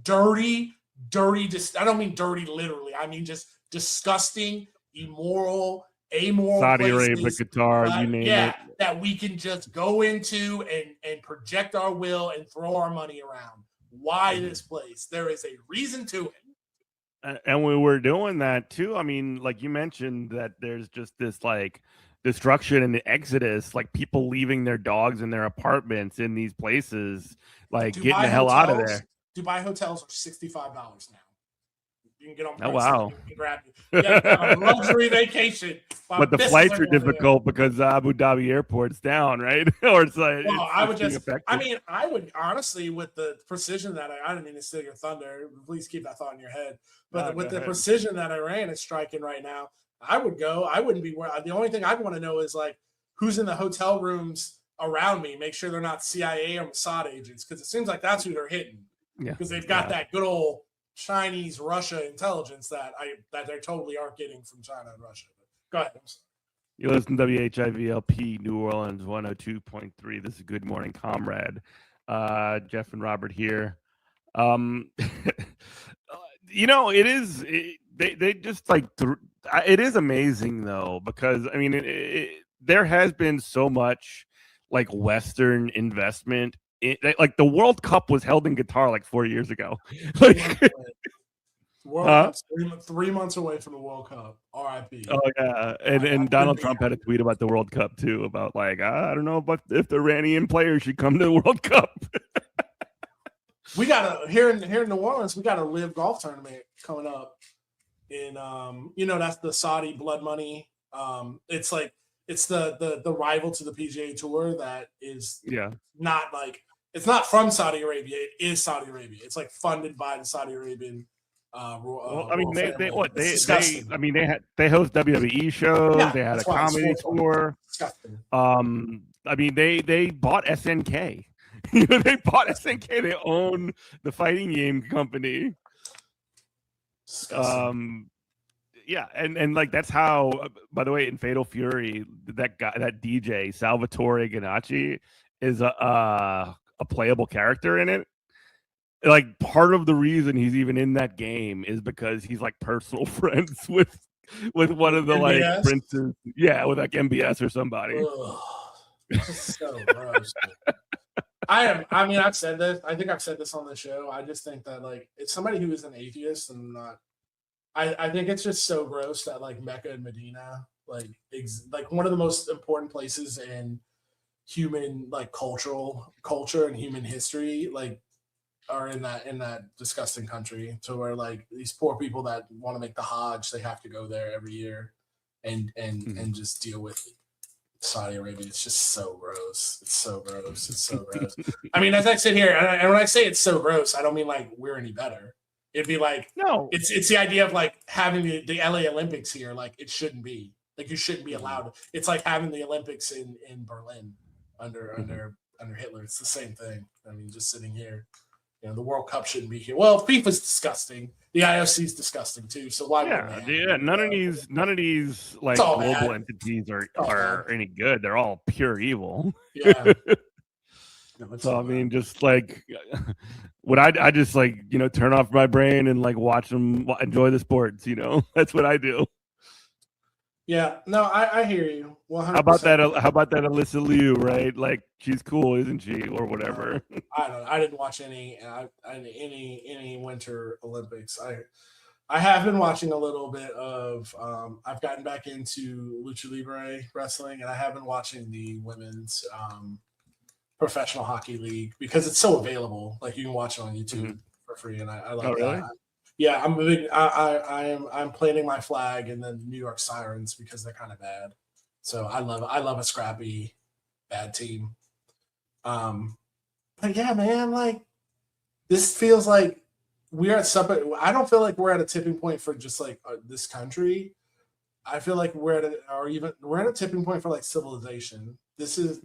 Dirty, I don't mean dirty literally. I mean just disgusting, immoral, amoral Saudi places, Arabia, Qatar, you name it. That we can just go into and project our will and throw our money around. Why this place? There is a reason to it. And we were doing that too. I mean, like you mentioned that there's just this like destruction and the exodus, like people leaving their dogs in their apartments in these places, like getting the hell out of there. Dubai hotels are $65 now. You can get on. Oh wow! And grab a luxury vacation. But the flights are difficult because Abu Dhabi airport's down, right? Or it's like. Well, I would honestly, with the precision that I didn't mean to steal your thunder. Please keep that thought in your head. But with the precision that Iran is striking right now, I would go. I wouldn't be. The only thing I'd want to know is like who's in the hotel rooms around me, make sure they're not CIA or Mossad agents, because it seems like that's who they're hitting. Yeah. Because they've got that good old Chinese Russia intelligence that they totally aren't getting from China and Russia. Go ahead. You listen to WHIVLP New Orleans 102.3. This is Good Morning Comrade. Jeff and Robert here. You know, it is. They just like. It is amazing though, because I mean, there has been so much like Western investment. Like the World Cup was held in Qatar like 4 years ago. Like, World Cup's 3 months away from the World Cup. RIP. Oh yeah, and Donald Trump had a tweet about the World Cup too, about like I don't know if the Iranian players should come to the World Cup. We got here in New Orleans. We got a live golf tournament coming up. In that's the Saudi blood money. It's like it's the rival to the PGA Tour that is not like it's not from Saudi Arabia. It is Saudi Arabia. It's like funded by the Saudi Arabian. Well, I mean, they host WWE shows. Yeah, they had a comedy tour. I mean, they bought SNK. They bought SNK. They own the fighting game company. Yeah, and like that's how. By the way, in Fatal Fury, that DJ Salvatore Ganacci is a playable character in it. Like part of the reason he's even in that game is because he's like personal friends with one of the MBS? like princes. Yeah, with like MBS or somebody. So gross. I mean, I've said this. I think I've said this on the show. I just think that like it's somebody who is an atheist and not. I think it's just so gross that like Mecca and Medina, like one of the most important places in human like culture and human history, like are in that disgusting country, to where like these poor people that want to make the Hajj, they have to go there every year and just deal with Saudi Arabia. It's just so gross. It's so gross. It's so gross. I mean, as I sit here, and when I say it's so gross, I don't mean like we're any better. It'd be like, no, it's the idea of like having the LA Olympics here. Like it shouldn't be. Like you shouldn't be allowed. It's like having the Olympics in Berlin under Hitler. It's the same thing. I mean, just sitting here. The World Cup shouldn't be here. Well, FIFA's disgusting. The IOC is disgusting too. So why? Yeah. None of these like global entities are any good. They're all pure evil. Yeah. So I mean, just like what I just like turn off my brain and like watch them enjoy the sports. That's what I do. Yeah, no, I hear you. 100%. How about that Alyssa Liu, right? Like she's cool, isn't she, or whatever? I didn't watch any Winter Olympics. I have been watching a little bit of. I've gotten back into Lucha Libre wrestling, and I have been watching the women's professional hockey league because it's so available. Like you can watch it on YouTube for free, and I love really? that. Yeah, I'm a big. I'm planting my flag in the New York Sirens because they're kind of bad. So I love a scrappy, bad team. But yeah, man, like this feels like we're at something. I don't feel like we're at a tipping point for just like this country. I feel like we're at a tipping point for like civilization. This is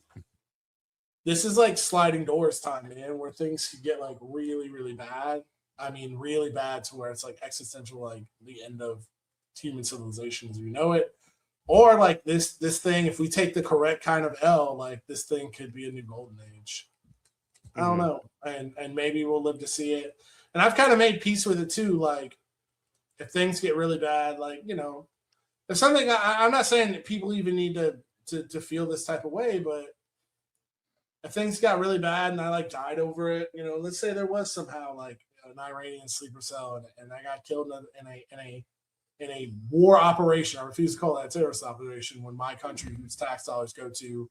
like sliding doors time, man, where things could get like really, really bad. I mean, really bad to where it's like existential, like the end of human civilization as we know it. Or like this thing, if we take the correct kind of L, like this thing could be a new golden age. I don't know. And maybe we'll live to see it. And I've kind of made peace with it too. Like if things get really bad, like, if something, I'm not saying that people even need to feel this type of way, but if things got really bad and I like died over it, let's say there was somehow like an Iranian sleeper cell and I got killed in a war operation. I refuse to call that a terrorist operation when my country, whose tax dollars go to,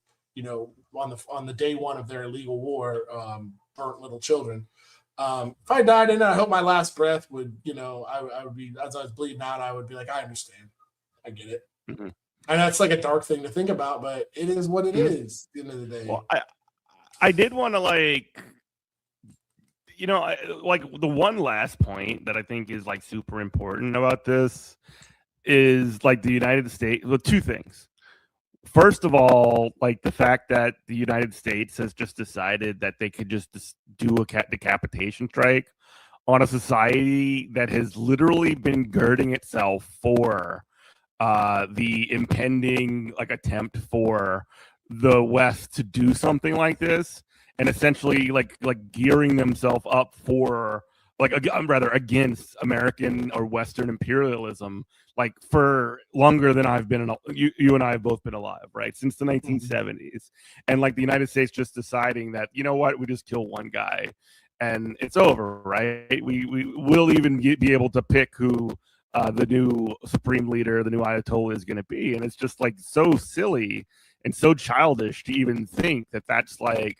on the day one of their illegal war, burnt little children. If I died in it, I hope my last breath would, I would be, as I was bleeding out, I would be like, I understand. I get it. Mm-hmm. I know it's like a dark thing to think about, but it is what it is at the end of the day. Well, I did want to like the one last point that I think is like super important about this is like the United States. Well, two things. first of all, like the fact that the United States has just decided that they could just do a decapitation strike on a society that has literally been girding itself for the impending like attempt for the West to do something like this, and essentially like gearing themselves up for rather against American or Western imperialism, like for longer than I've been you and I have both been alive, right? Since the 1970s. And like the United States just deciding that, you know what, we just kill one guy and it's over, right? We will even be able to pick who the new supreme leader, the new Ayatollah is going to be. And it's just like so silly and so childish to even think that that's like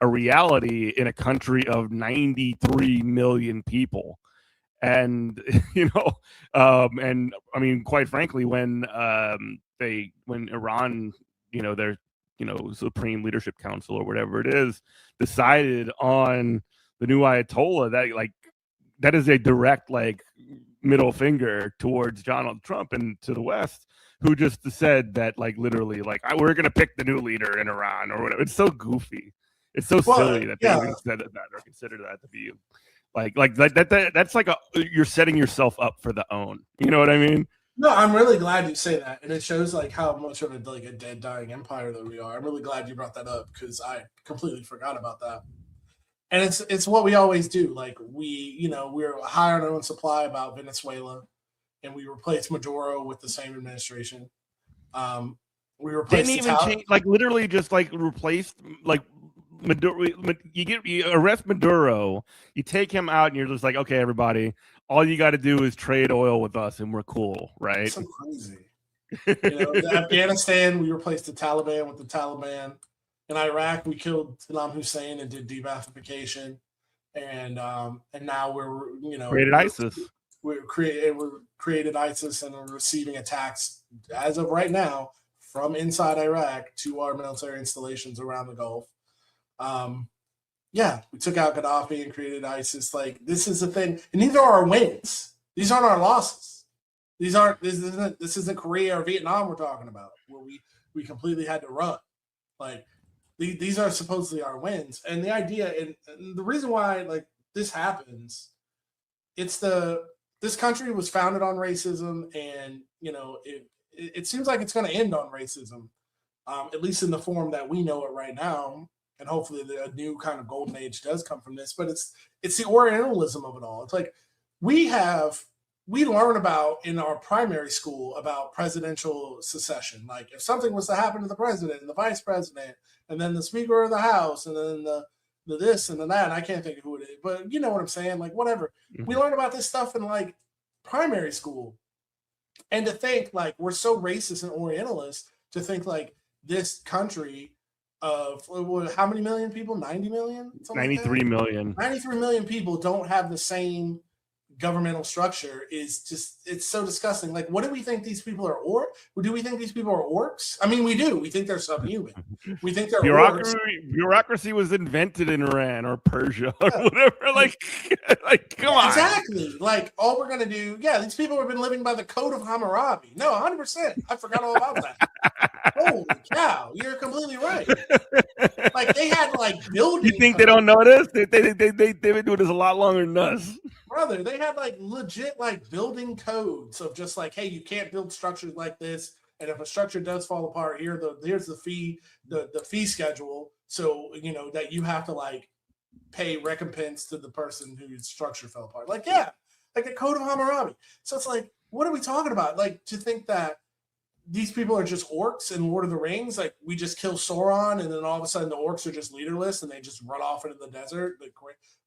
a reality in a country of 93 million people. And and I mean, quite frankly, when Iran, their Supreme Leadership Council or whatever it is, decided on the new Ayatollah, that is a direct middle finger towards Donald Trump and to the West, who just said that literally we're gonna pick the new leader in Iran or whatever. It's so goofy. It's so silly that they even said that or consider that to be that's you're setting yourself up for the own. You know what I mean? No, I'm really glad you say that, and it shows how much of a dead, dying empire that we are. I'm really glad you brought that up because I completely forgot about that. And it's what we always do. We're high on our own supply about Venezuela, and we replaced Maduro with the same administration. We replaced didn't even change, literally just replaced Maduro. You arrest Maduro, you take him out, and you're just okay, everybody, all you got to do is trade oil with us, and we're cool, right? That's so crazy. Afghanistan, we replaced the Taliban with the Taliban. In Iraq, we killed Saddam Hussein and did debathification, and now we're created ISIS. We created ISIS and are receiving attacks as of right now from inside Iraq to our military installations around the Gulf. We took out Gaddafi and created ISIS. This is the thing, and these are our wins. These aren't our losses. This isn't Korea or Vietnam we're talking about, where we completely had to run. These are supposedly our wins, and the idea and the reason why this happens, this country was founded on racism, and it seems like it's going to end on racism, at least in the form that we know it right now. And hopefully a new kind of golden age does come from this, but it's the Orientalism of it all. It's we learn about in our primary school about presidential succession. If something was to happen to the president and the vice president, and then the speaker of the house, and then the this and the that, and I can't think of who it is, but you know what I'm saying? Whatever. Mm-hmm. We learn about this stuff in primary school. And to think we're so racist and Orientalist to think this country of how many million people? 90 million? 93 million. 93 million people don't have the same governmental structure. It's so disgusting. What do we think these people are? Do we think these people are orcs? I mean, we do. We think they're subhuman. We think they're orcs. Bureaucracy was invented in Iran or Persia or whatever. Come on. Exactly. All we're gonna do. Yeah, these people have been living by the Code of Hammurabi. No, 100%. I forgot all about that. Holy cow, you're completely right. They had building. You think they don't know this? They've been doing this a lot longer than us. Brother, they had legit building codes of just hey, you can't build structures like this, and if a structure does fall apart, here's the fee, the fee schedule, so that you have to pay recompense to the person whose structure fell apart. A Code of Hammurabi. So it's what are we talking about? To think that these people are just orcs in Lord of the Rings, we just kill Sauron, and then all of a sudden the orcs are just leaderless and they just run off into the desert,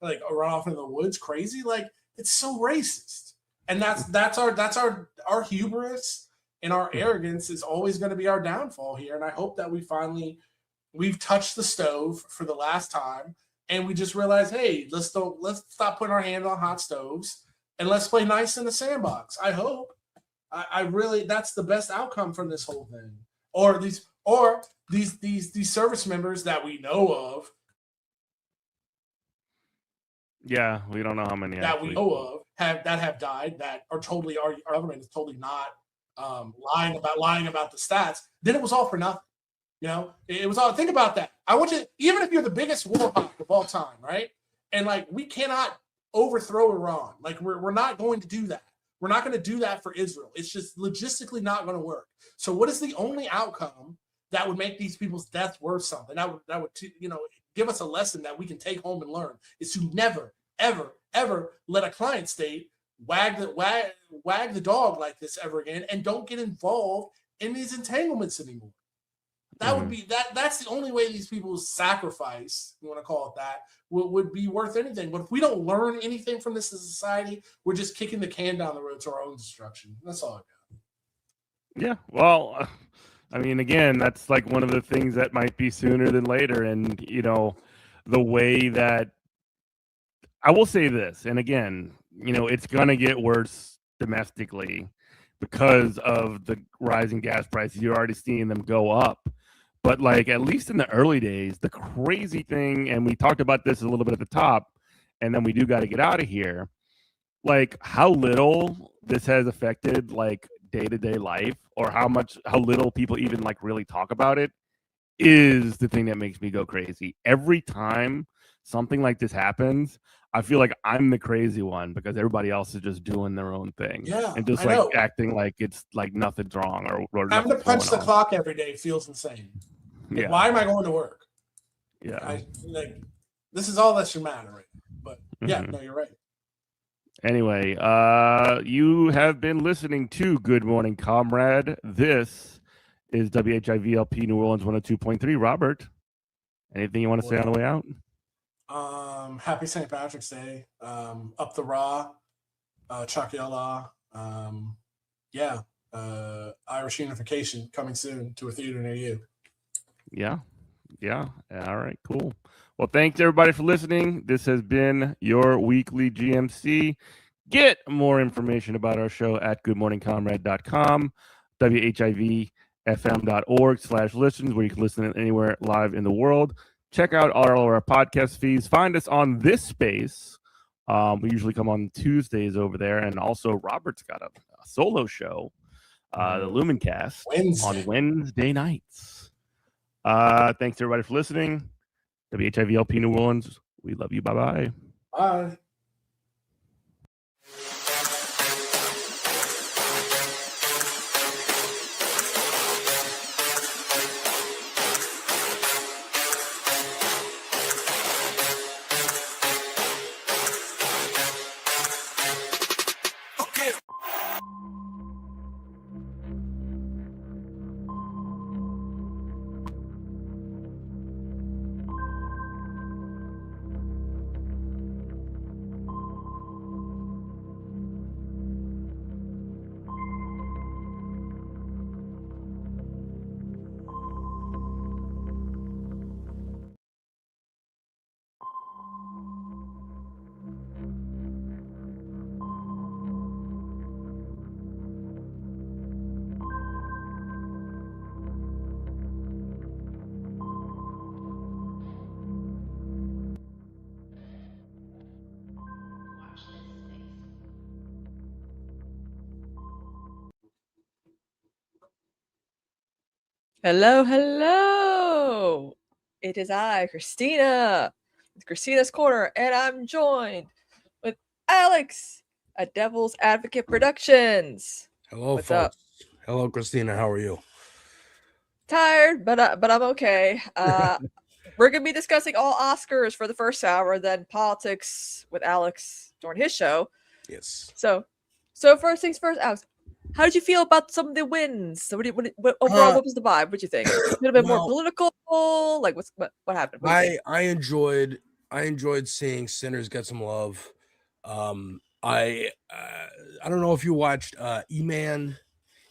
run off into the woods, crazy. It's so racist, and that's our hubris and our arrogance is always going to be our downfall here. And I hope that we've touched the stove for the last time, and we just realize, hey, let's stop putting our hand on hot stoves and let's play nice in the sandbox. I hope. I really, that's the best outcome from this whole thing. Or these service members that we know of. Yeah, we don't know how many that we know of have died, that are totally our government is totally not lying about the stats, then it was all for nothing. You know, it was all. Think about that. I want you, even if you're the biggest war hawk of all time, right? And like, we cannot overthrow Iran. Like, we're not going to do that. We're not going to do that for Israel. It's just logistically not going to work. So what is the only outcome that would make these people's deaths worth something? That would you know, give us a lesson that we can take home and learn, is to never, ever, ever let a client state wag the dog like this ever again, and don't get involved in these entanglements anymore. That would be that's the only way these people's sacrifice, you want to call it that, would be worth anything. But if we don't learn anything from this as a society, we're just kicking the can down the road to our own destruction. That's all I got. Yeah, well, I mean, again, that's like one of the things that might be sooner than later. And, you know, the way that I will say this, and again, you know, it's going to get worse domestically because of the rising gas prices. You're already seeing them go up. But like, at least in the early days, the crazy thing, and we talked about this a little bit at the top, and then we do got to get out of here, like how little this has affected like day-to-day life, or how little people even like really talk about it, is the thing that makes me go crazy. Every time something like this happens, I feel like I'm the crazy one because everybody else is just doing their own thing. Yeah, and just I know. acting like it's like nothing's wrong or Having to nothing's punch the going on. clock every day feels insane. Like, Yeah. why am I going to work? Yeah. This is all that should matter, right? But yeah, no, you're right. Anyway, you have been listening to Good Morning Comrade. This is WHIVLP New Orleans 102.3. Robert, anything you want to say on the way out? Happy St. Patrick's Day. Up the Raw, Chakiyala. Irish Unification coming soon to a theater near you. Yeah. All right, cool. Well, thanks everybody for listening. This has been your weekly GMC. Get more information about our show at goodmorningcomrade.com, WHIVFM.org/listens, where you can listen anywhere live in the world. Check out all of our podcast feeds. Find us on this space. We usually come on Tuesdays over there. And also Robert's got a solo show, the Lumencast, on Wednesday nights. Thanks everybody for listening. WHIVLP New Orleans. We love you. Bye-bye. Bye. Hello. It is I, Kristina, with Kristina's Corner, and I'm joined with Alex at Devil's Advocate Productions. Hello, What's folks. up? Hello, Kristina. How are you? Tired, but I'm okay. We're gonna be discussing all Oscars for the first hour, then politics with Alex during his show. Yes. So first things first, Alex. How did you feel about some of the wins? So overall, what was the vibe? What'd you think? A little bit more political. Like what happened? I enjoyed seeing Sinners get some love. I don't know if you watched E-Man.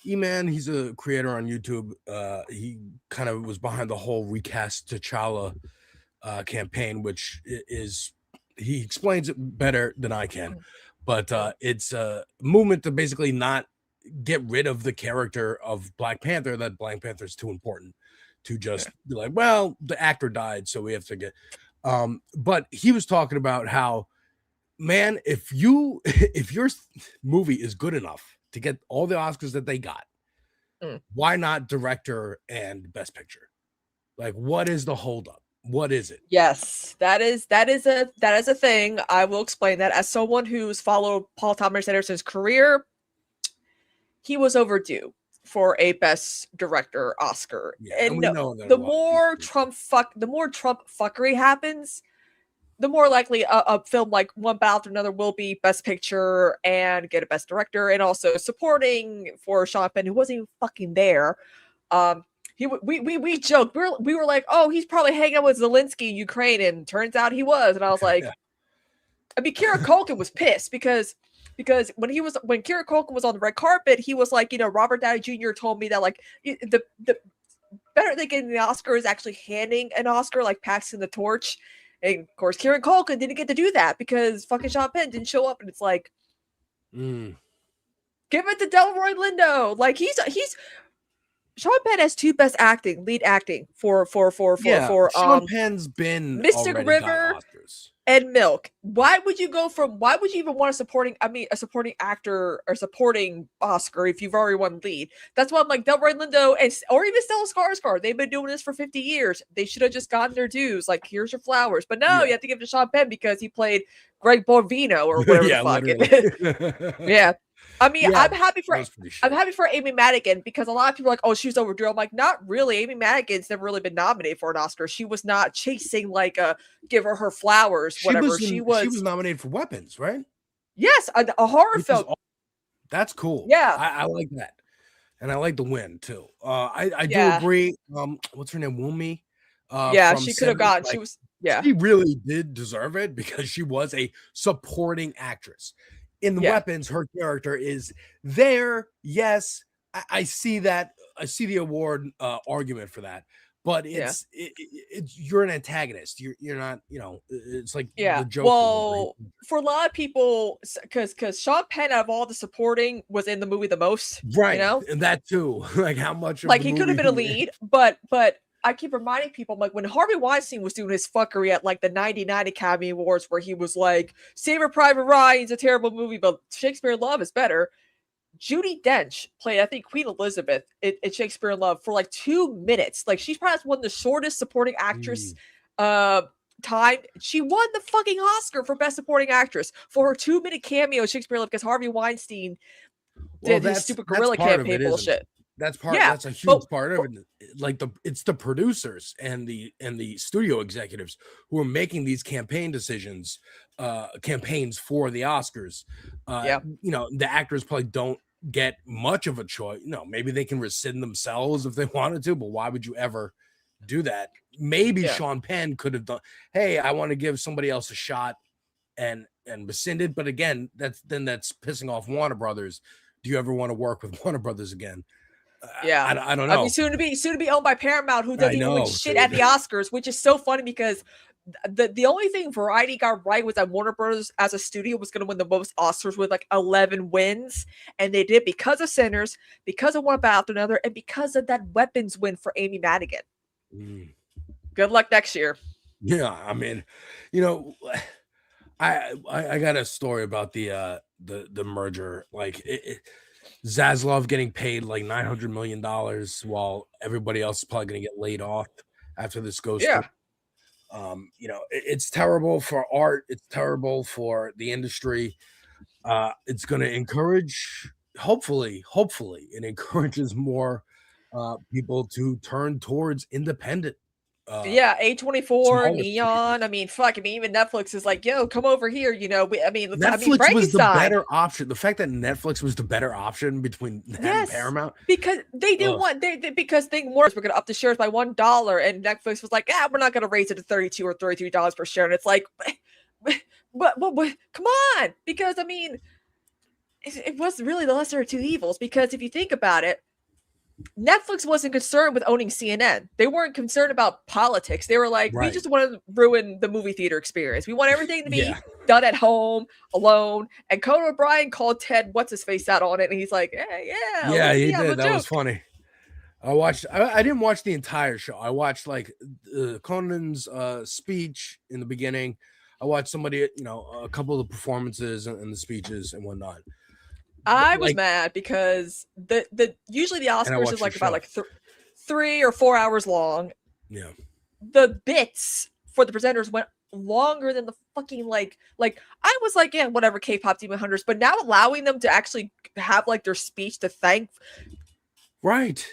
E-Man, he's a creator on YouTube. He kind of was behind the whole recast T'Challa campaign, which is, he explains it better than I can. But it's a movement to basically not get rid of the character of Black Panther, that Black Panther is too important to just be like, well, the actor died, so we have to get but he was talking about how, man, if your movie is good enough to get all the Oscars that they got, Why not director and best picture? Like, what is the holdup? What is it? Yes, that is a thing. I will explain that as someone who's followed Paul Thomas Anderson's career. He was overdue for a Best Director Oscar, and we know that the more Trump fuckery happens, the more likely a film like One Battle After Another will be Best Picture and get a Best Director, and also supporting for Sean Penn, who wasn't even fucking there. We joked. We were like, oh, he's probably hanging out with Zelensky in Ukraine, and turns out he was. And I was like, I mean, Kieran Culkin was pissed because when Kieran Culkin was on the red carpet, he was like, Robert Downey Jr. told me that like the better than getting the Oscar is actually handing an Oscar, like passing the torch. And of course, Kieran Culkin didn't get to do that because fucking Sean Penn didn't show up, and it's like, give it to Delroy Lindo. Like he's Sean Penn has two best lead acting for Sean Penn's been Mystic River and Milk. Why would you even want a supporting actor or supporting Oscar if you've already won lead? That's why I'm like Delroy Lindo or even Stellan Skarsgård. They've been doing this for 50 years. They should have just gotten their dues. Like, here's your flowers. But no, you have to give it to Sean Penn because he played Greg Bovino or whatever the fuck. Yeah. I mean, I'm happy for Amy Madigan because a lot of people are like, oh, she's overdue. I'm like, not really. Amy Madigan's never really been nominated for an Oscar. She was not chasing like give her flowers, whatever. She was nominated for Weapons, right? Yes, a horror film. That's cool. Yeah, I like that, and I like the win too. I do agree. What's her name? Wumi. She could have gotten. Like, she really did deserve it because she was a supporting actress. In the Weapons, her character is there. Yes, I see that. I see the award argument for that, but it's you're an antagonist. You're not. It's like the Joker. Well, for a lot of people, because Sean Penn, out of all the supporting, was in the movie the most. Right. And that too. Like how much? Like he could have been a lead, but. I keep reminding people, like when Harvey Weinstein was doing his fuckery at like the 99 Academy Awards, where he was like, Saving Private Ryan's a terrible movie, but Shakespeare in Love is better. Judi Dench played, I think, Queen Elizabeth in Shakespeare in Love for like 2 minutes. Like she's probably one of the shortest supporting actress time. She won the fucking Oscar for Best Supporting Actress for her 2-minute cameo in Shakespeare in Love because Harvey Weinstein did his stupid guerrilla campaign bullshit. That's that's a huge part of it. Like it's the producers and the studio executives who are making these campaign decisions, campaigns for the Oscars. The actors probably don't get much of a choice. Maybe they can rescind themselves if they wanted to, but why would you ever do that? Maybe Sean Penn could have done, hey, I want to give somebody else a shot and rescinded. But again, that's pissing off Warner Brothers. Do you ever want to work with Warner Brothers again? I don't know. I mean, soon to be owned by Paramount, who doesn't even win shit at the Oscars, which is so funny because the only thing Variety got right was that Warner Brothers as a studio was going to win the most Oscars with like 11 wins, and they did because of Sinners, because of One Battle After Another, and because of that Weapons win for Amy Madigan. Good luck next year. Yeah, I mean, I got a story about the merger, like Zaslav getting paid like $900 million while everybody else is probably going to get laid off after this goes through. It's terrible for art. It's terrible for the industry. It's going to encourage, hopefully, it encourages more people to turn towards independent. A24, Neon. I mean, even Netflix is like, yo, come over here. Netflix was the better option. The fact that Netflix was the better option between them and Paramount, because they didn't want because Think More were going to up the shares by $1, and Netflix was like, we're not going to raise it to $32 or $33 per share. And it's like, but come on, because I mean, it was really the lesser of two evils. Because if you think about it, Netflix wasn't concerned with owning CNN. They weren't concerned about politics. They were like, we just want to ruin the movie theater experience. We want everything to be done at home, alone. And Conan O'Brien called Ted What's-His-Face out on it. And he's like, he did. That was funny. I didn't watch the entire show. I watched like Conan's speech in the beginning. I watched somebody, a couple of the performances and the speeches and whatnot. I was Like- mad because the usually the And I Oscars watched is like your about show. like 3 or 4 hours long. Yeah. The bits for the presenters went longer than the fucking like I was like, yeah, whatever, K-pop Demon Hunters, but now allowing them to actually have like their speech to thank. Right.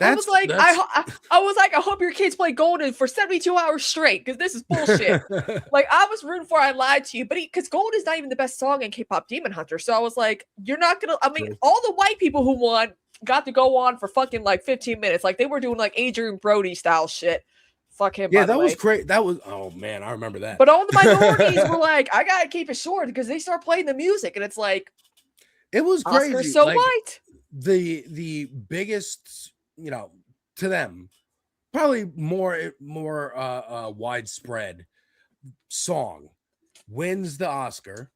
I was like, I was like, I hope your kids play Golden for 72 hours straight because this is bullshit. Like, I was rooting for I Lied to You, but because Golden is not even the best song in K-pop Demon Hunter. So I was like, you're not gonna. I mean, all the white people who won got to go on for fucking like 15 minutes. Like they were doing like Adrian Brody style shit. Fuck him. Yeah, by the that was way. great. That was, oh man, I remember that. But all the minorities were like, I gotta keep it short because they start playing the music, and it's like, it was crazy. Oscars so like, white. The biggest, to them, probably more widespread song wins the Oscar.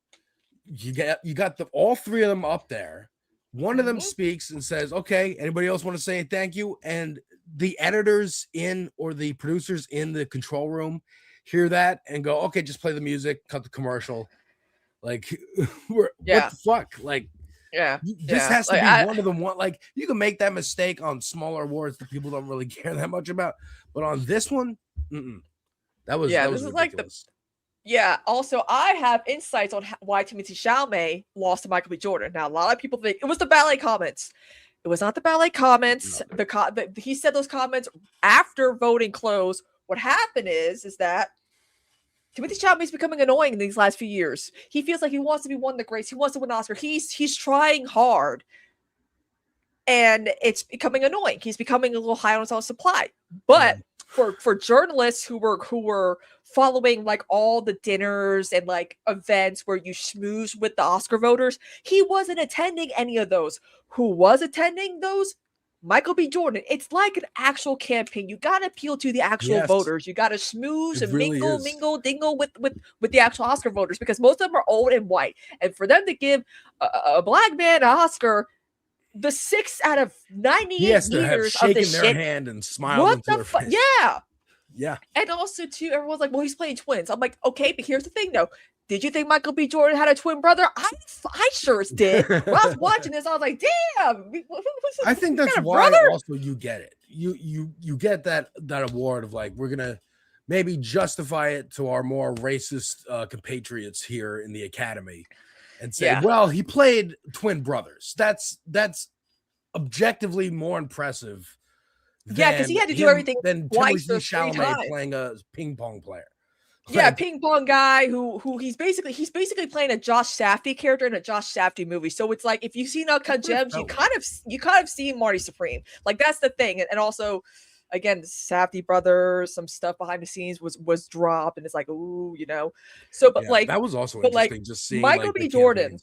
You got all three of them up there. One of them speaks and says, "Okay, anybody else want to say thank you?" And the editors or the producers in the control room hear that and go, "Okay, just play the music, cut the commercial." Like, what the fuck? Like, this has to be one of them. Like, you can make that mistake on smaller awards that people don't really care that much about, but on this one, that was this is like the. Yeah. Also, I have insights on why Timothée Chalamet lost to Michael B. Jordan. Now, a lot of people think it was the ballet comments. It was not the ballet comments. He said those comments after voting closed. What happened is that Timothée Chalamet is becoming annoying in these last few years. He feels like he wants to be one of the greats. He wants to win an Oscar. He's trying hard, and it's becoming annoying. He's becoming a little high on his own supply. But for journalists who were following like all the dinners and like events where you schmooze with the Oscar voters, he wasn't attending any of those. Who was attending those? Michael B. Jordan. It's like an actual campaign. You got to appeal to the actual voters. You got to schmooze and mingle, dingle with the actual Oscar voters because most of them are old and white. And for them to give a black man an Oscar, the 6 out of 98 years of this their shit, hand and smiled what into the their fuck? face. Yeah. And also too, everyone's like, well, he's playing twins. I'm like, okay, but here's the thing though. Did you think Michael B. Jordan had a twin brother? I sure as did. When I was watching this, I was like, damn. I think that's why also you get it. You get that award of like, we're gonna maybe justify it to our more racist compatriots here in the Academy and say, well, he played twin brothers. That's objectively more impressive. Yeah, because he had to do everything than twice Timothée or 3 Chalamet times. playing a ping pong player. Yeah, ping pong guy who he's basically playing a Josh Safdie character in a Josh Safdie movie. So it's like if you've seen Uncut Gems, you kind of see Marty Supreme. Like that's the thing. And also, again, the Safdie brothers, some stuff behind the scenes was dropped, and it's like, ooh, So, but like that was also but interesting. Like, just seeing Michael B. Jordan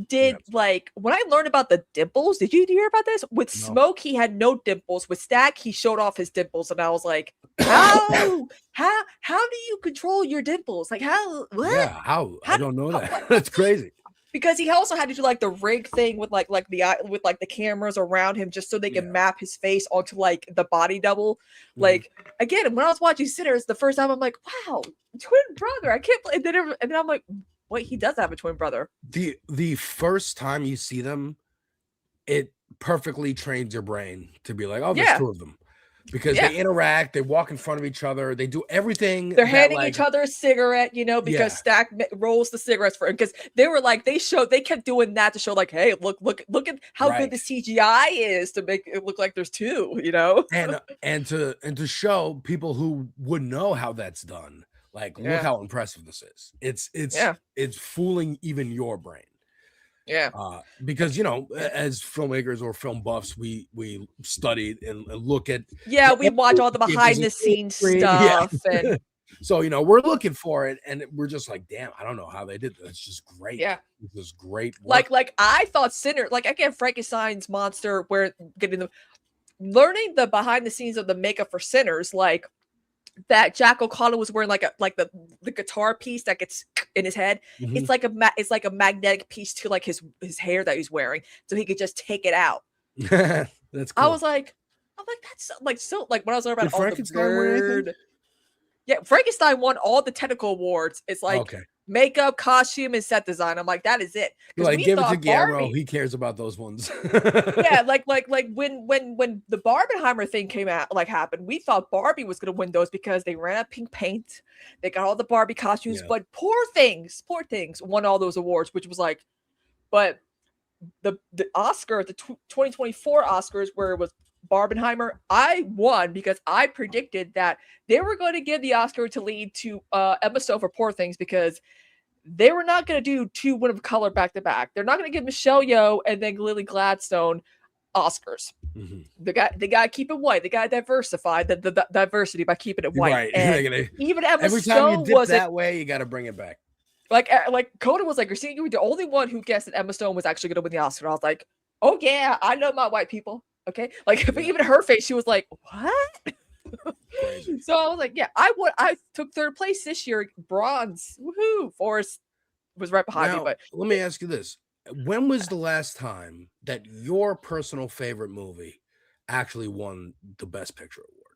did like when I learned about the dimples. Did you hear about this? With Smoke, he had no dimples. With Stack, he showed off his dimples, and I was like, how do you control your dimples? Like how? What? Yeah, how? I don't know that. That's crazy. Because he also had to do like the rig thing with like the cameras around him just so they can map his face onto like the body double. Like again, when I was watching Sinners the first time, I'm like, wow, twin brother. I can't believe. And then I'm like, wait, he does have a twin brother. The first time you see them, it perfectly trains your brain to be like, oh, there's two of them. Because they interact, they walk in front of each other, they do everything. They're handing each other a cigarette, because Stack rolls the cigarettes for it. Because they were like, they kept doing that to show, like, hey, look at how good the CGI is to make it look like there's two, and to show people who wouldn't know how that's done, like, look how impressive this is. It's fooling even your brain. Yeah. Because as filmmakers or film buffs, we studied and look at we watch all the behind the scenes stuff and so we're looking for it and we're just like, damn, I don't know how they did that. It's just great. This is great work. Like I thought Sinner, like again, Frankenstein's monster, where learning the behind the scenes of the makeup for Sinners, like that Jack O'Connell was wearing like the guitar piece that gets in his head. It's like a magnetic piece to like his hair that he's wearing, so he could just take it out. That's cool. I was like, that's like so like when I was learning about all the weird. Yeah, Frankenstein won all the technical awards. It's like makeup, costume, and set design. I'm like, that is it. Like, we give it to thought Guillermo. Barbie- He cares about those ones. yeah, like when the Barbenheimer thing came out, happened, we thought Barbie was gonna win those because they ran out of pink paint, they got all the Barbie costumes, but Poor Things won all those awards, which was like, but the Oscar, the 2024 Oscars, where it was Barbenheimer, I won because I predicted that they were going to give the Oscar to lead to Emma Stone for Poor Things because they were not going to do two Women of Color back to back. They're not going to give Michelle Yeoh and then Lily Gladstone Oscars. They got to keep it white. They got to diversify the diversity by keeping it white. Right. And even Emma Every time Stone you dip was that way, you got to bring it back. like Conan was like, Kristina, you were the only one who guessed that Emma Stone was actually going to win the Oscar. I was like, oh yeah, I know my white people. Okay, like but even her face, she was like, what? So I was like, yeah, I took third place this year, bronze. Woohoo! Forrest was right behind me. But let me ask you this: when was the last time that your personal favorite movie actually won the Best Picture award?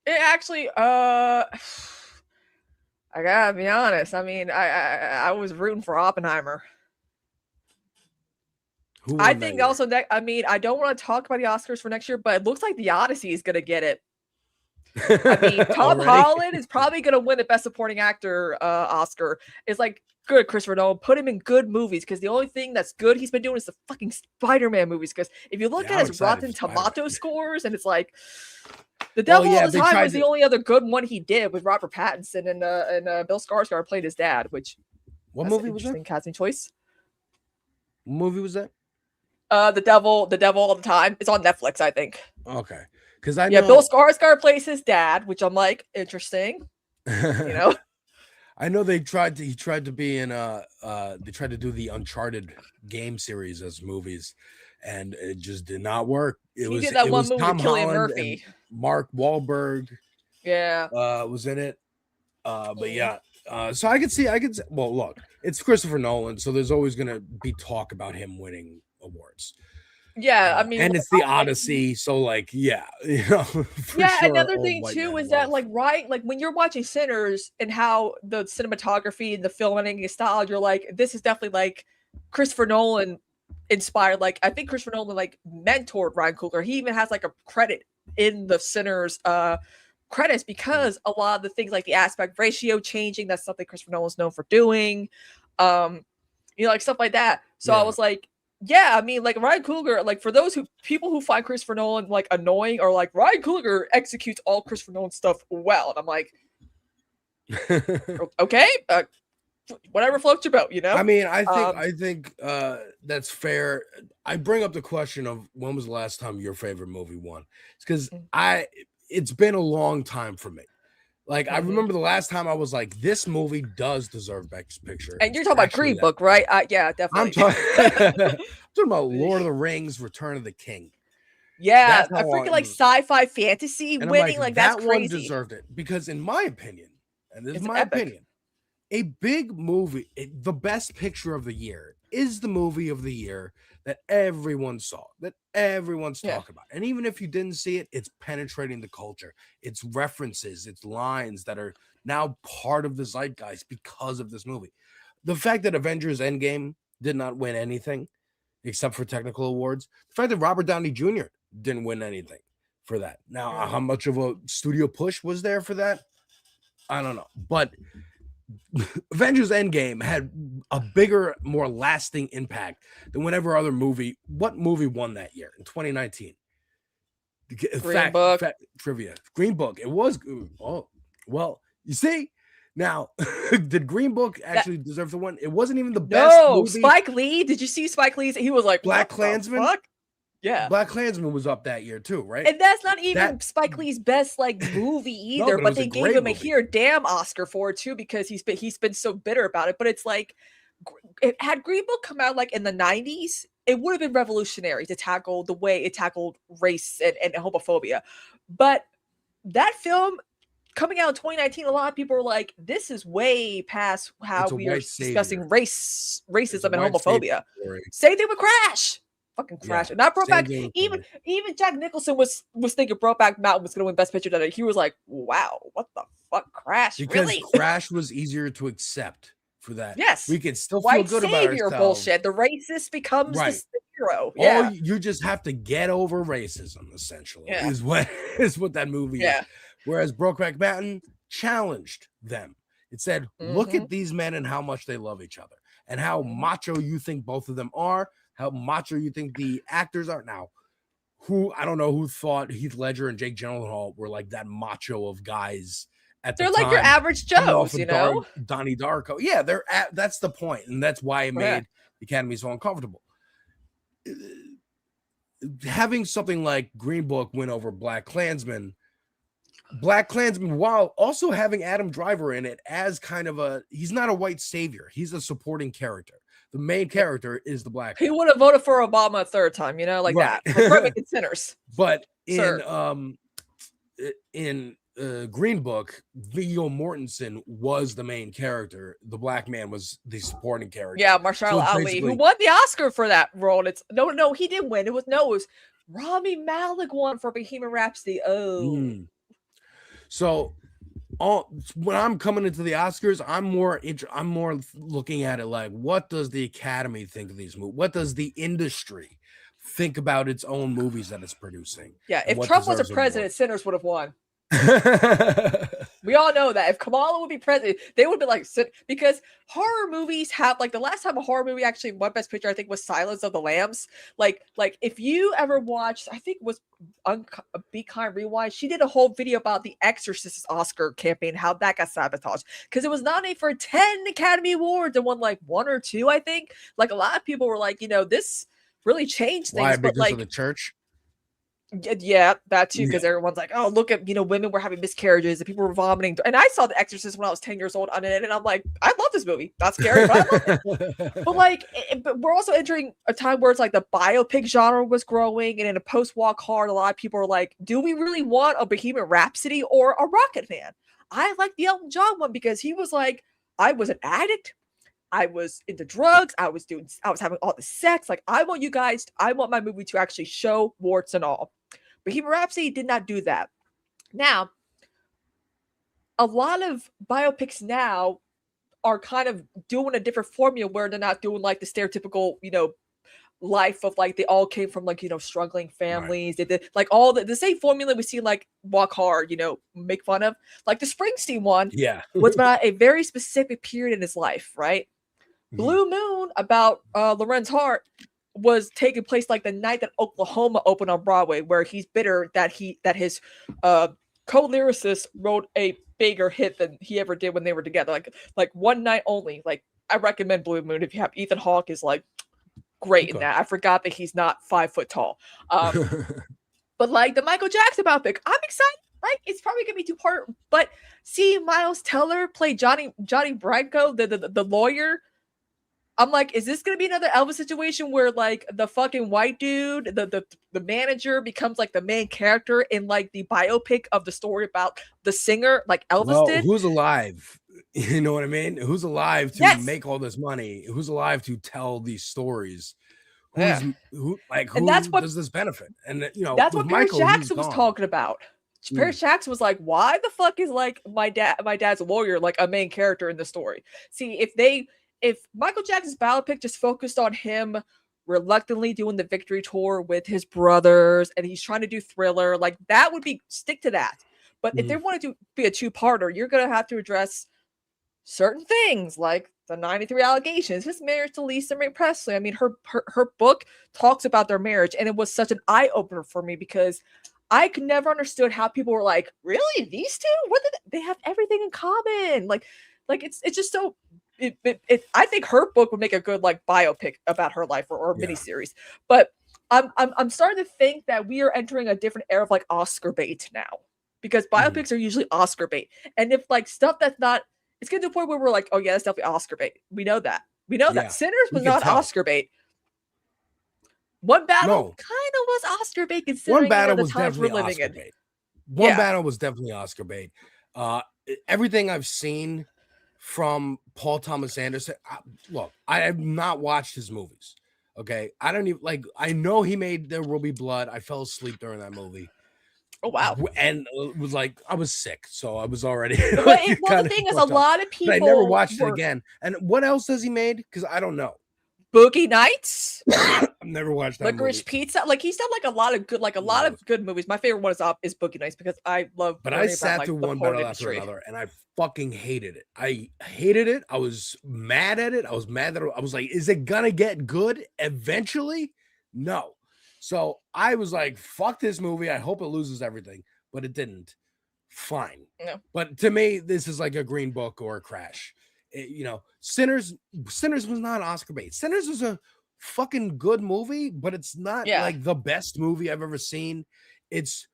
it actually, I gotta be honest. I mean, I was rooting for Oppenheimer. I think also that, I mean, I don't want to talk about the Oscars for next year, but it looks like The Odyssey is going to get it. I mean, Tom Holland is probably going to win the Best Supporting Actor Oscar. It's like, good, Christopher Nolan, put him in good movies, because the only thing that's good he's been doing is the fucking Spider-Man movies. Because if you look at his Rotten Tomato scores, and it's like, The Devil All the Time was the only other good one he did with Robert Pattinson, and Bill Skarsgård played his dad, which what movie was that? Casting choice. What movie was that? The Devil All the Time. It's on Netflix, I think. Okay, because I know Bill Skarsgård plays his dad, which I'm like, interesting. You know, I know he tried to be in they tried to do the Uncharted game series as movies, and it just did not work. It he did that one movie Tom with Cillian Holland Murphy. and Mark Wahlberg. Yeah, was in it. But yeah, so I could see. Well, look, it's Christopher Nolan, so there's always gonna be talk about him winning awards. Yeah, I mean, and it's the Odyssey, so like, yeah, you know. Yeah, sure, another old thing white too man is that, love. like, right, like when you're watching Sinners and how the cinematography and the filming style, you're like, this is definitely like Christopher Nolan inspired. Like, I think Christopher Nolan like mentored Ryan Coogler. He even has like a credit in the Sinners credits because a lot of the things like the aspect ratio changing, that's something Christopher Nolan's known for doing. You know, like stuff like that. So I was like, yeah, I mean, like Ryan Coogler, like for those people who find Christopher Nolan like annoying, or like Ryan Coogler executes all Christopher Nolan stuff well, and I'm like, okay, whatever floats your boat, you know. I mean, I think that's fair. I bring up the question of when was the last time your favorite movie won? It's because it's been a long time for me. Like, I remember the last time I was like, this movie does deserve Best Picture. And you're talking about Green Book, right? Yeah, definitely. I'm talking about Lord of the Rings, Return of the King. Yeah, That's I how freaking like sci-fi fantasy and I'm winning, like that's that crazy. one deserved it. Because in my opinion, and this is It's my epic. opinion, a big movie, the Best Picture of the year is the movie of the year that everyone saw, that everyone's talking about. And even if you didn't see it, it's penetrating the culture. It's references, it's lines that are now part of the zeitgeist because of this movie. The fact that Avengers Endgame did not win anything except for technical awards, the fact that Robert Downey Jr. didn't win anything for that. Now, how much of a studio push was there for that? I don't know. But Avengers Endgame had a bigger, more lasting impact than whatever other movie. What movie won that year in 2019? Green Book. Trivia. Green Book. It was. Oh, well, you see, now, did Green Book actually deserve the one? It wasn't even the best movie. Spike Lee. Did you see Spike Lee's? He was like, Black what the Klansman? fuck? Yeah. Black Klansman was up that year too, right? And that's not even Spike Lee's best like movie either, but it but was they a gave great him a movie. here damn Oscar for it too, because he's been so bitter about it. But it's like, had Green Book come out like in the 90s, it would have been revolutionary to tackle the way it tackled race and homophobia. But that film coming out in 2019, a lot of people are like, this is way past how we are discussing racism and homophobia. Same thing with Crash. Fucking Crash. And not Brokeback. Even Jack Nicholson was thinking Brokeback Mountain was going to win Best Picture that. He was like, wow, what the fuck, Crash? Because really? Crash was easier to accept for that. Yes. We can still feel White good about savior ourselves. bullshit. The racist becomes Right. the hero. Oh, Yeah. you just have to get over racism, essentially, Yeah. is what that movie Yeah. is. Whereas Brokeback Mountain challenged them. It said, look at these men and how much they love each other, and how macho you think both of them are, how macho you think the actors are. Now, I don't know who thought Heath Ledger and Jake Gyllenhaal were like that macho of guys at the They're time. like your average coming off Joes, of you know? Donnie Darko. Yeah, that's the point, and that's why it made the Academy so uncomfortable. Having something like Green Book win over Black Klansman, while also having Adam Driver in it as kind of he's not a white savior, he's a supporting character. The main character is the black. He would have voted for Obama a third time, you know, like Right. that. We're making sinners. But Sir. in Green Book, Viggo Mortensen was the main character. The black man was the supporting character. Yeah, Marshall Ali, who won the Oscar for that role. It's no, he didn't win. It was Rami Malek won for Bohemian Rhapsody. Oh. So when I'm coming into the Oscars, I'm more looking at it like, what does the Academy think of these movies? What does the industry think about its own movies that it's producing? Yeah, And if what Trump was a deserves president, Sinners would have won. We all know that if Kamala would be president, they would be like, because horror movies have like the last time a horror movie actually won Best Picture, I think, was Silence of the Lambs. Like if you ever watched, I think it was Be Kind Rewind, she did a whole video about the Exorcist Oscar campaign, how that got sabotaged because it was nominated for 10 Academy Awards and won like 1 or 2, I think. Like a lot of people were like, you know, this really changed things. Why? But Because like of the church? Yeah, that too, because everyone's like, oh, look at, you know, women were having miscarriages and people were vomiting. And I saw The Exorcist when I was 10 years old on it, and I'm like, I love this movie. That's scary, but I love it. But like, but we're also entering a time where it's like the biopic genre was growing, and in a post-Walk Hard, a lot of people are like, do we really want a Bohemian Rhapsody or a Rocket Man? I like the Elton John one because he was like, I was an addict. I was into drugs. I was having all the sex. Like, I want my movie to actually show warts and all. Bohemian Rhapsody did not do that. Now, a lot of biopics now are kind of doing a different formula where they're not doing like the stereotypical, you know, life of like they all came from like, you know, struggling families. They did like all the same formula we see like Walk Hard, you know, make fun of. Like the Springsteen one was about a very specific period in his life, right? Blue Moon about Lorenz Hart was taking place like the night that Oklahoma opened on Broadway, where he's bitter that his co-lyricist wrote a bigger hit than he ever did when they were together. Like one night only. Like I recommend Blue Moon if you have Ethan Hawke is like great in that. I forgot that he's not 5 foot tall. But like the Michael Jackson biopic, I'm excited. Like it's probably gonna be 2-part, but seeing Miles Teller play Johnny Branco, the lawyer. I'm like, is this gonna be another Elvis situation where like the fucking white dude, the manager becomes like the main character in like the biopic of the story about the singer, like Elvis did? Who's alive? You know what I mean? Who's alive to make all this money? Who's alive to tell these stories? Who does this benefit? And you know, that's what Paris Jackson was gone. talking about. Paris Jackson was like, why the fuck is like my dad's a lawyer like a main character in the story? See, if Michael Jackson's biopic just focused on him reluctantly doing the victory tour with his brothers and he's trying to do Thriller, like that would be stick to that. But if they wanted to be a 2-parter, you're going to have to address certain things like the 93 allegations, his marriage to Lisa Marie Presley. I mean, her book talks about their marriage, and it was such an eye opener for me because I could never understood how people were like, really, these two? What did they have everything in common? Like it's just so. I think her book would make a good like biopic about her life or miniseries. But I'm starting to think that we are entering a different era of like Oscar bait now, because biopics are usually Oscar bait. And if like stuff that's not, it's getting to a point where we're like, oh yeah, that's definitely Oscar bait. We know that. That Sinners was not Oscar bait. One Battle kind of was Oscar bait considering One Battle the was times we're definitely living Oscar in. bait. One Battle was definitely Oscar bait. Everything I've seen from Paul Thomas Anderson, look, I have not watched his movies. Okay, I don't even like. I know he made There Will Be Blood. I fell asleep during that movie. Oh wow! And it was like I was sick, so I was already. Well, the thing is, a lot of people. I never watched it again. And what else has he made? Because I don't know. Boogie Nights. I've never watched that. Licorice Pizza. Like he's done like a lot of good movies. My favorite one is Boogie Nights because I love. But I sat through one battle after another, and I fucking hated it. I hated it. I was mad at it. I was mad that I was like, "Is it gonna get good eventually?" No. So I was like, "Fuck this movie. I hope it loses everything," but it didn't. Fine. No. But to me, this is like a Green Book or a Crash. Sinners was not Oscar bait. Sinners was a fucking good movie, but it's not like the best movie I've ever seen. It's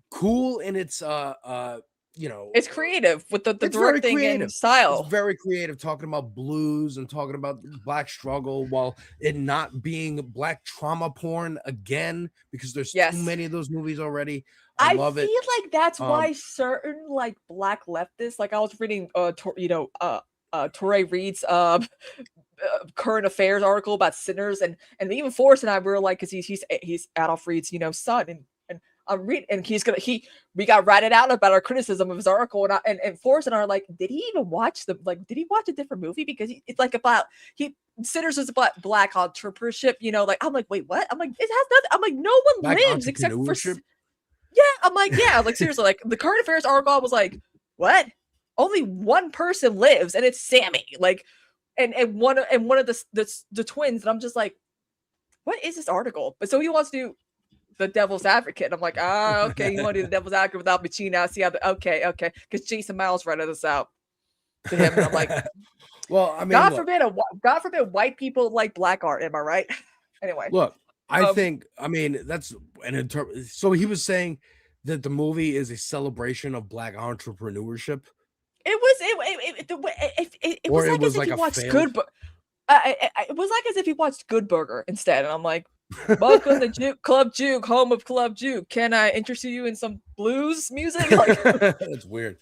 cool and it's it's creative with the directing and style. It's very creative, talking about blues and talking about Black struggle while it not being Black trauma porn again, because there's too many of those movies already. I love it. I feel like that's why certain like Black leftists, like I was reading Touré Reed's current affairs article about Sinners, and even Forrest and I were like, because he's Adolph Reed's son, and I'm reading, and we got ratted out about our criticism of his article, and Forrest and I are like, did he even watch did he watch a different movie? Because it's like about Sinners is about Black entrepreneurship, like I'm like, wait, what? I'm like, it has nothing. I'm like, no one Black lives except for I'm like, like seriously, like the current affairs article was like, what? Only one person lives, and it's Sammy. Like, and one of the twins, and I'm just like, what is this article? But so he wants to do the Devil's Advocate. I'm like, okay, you want to do the Devil's Advocate without Pacino? See how okay, because Jason Miles rented us out to him, and I'm like, well, I mean, God forbid white people like Black art. Am I right? Anyway, look, I think, I mean, that's so he was saying that the movie is a celebration of Black entrepreneurship. It was like as if you watched Good Burger. It was like as if you watched Good Burger instead, and I'm like, welcome to Club Juke, home of Club Juke. Can I interest you in some blues music? Like, that's weird.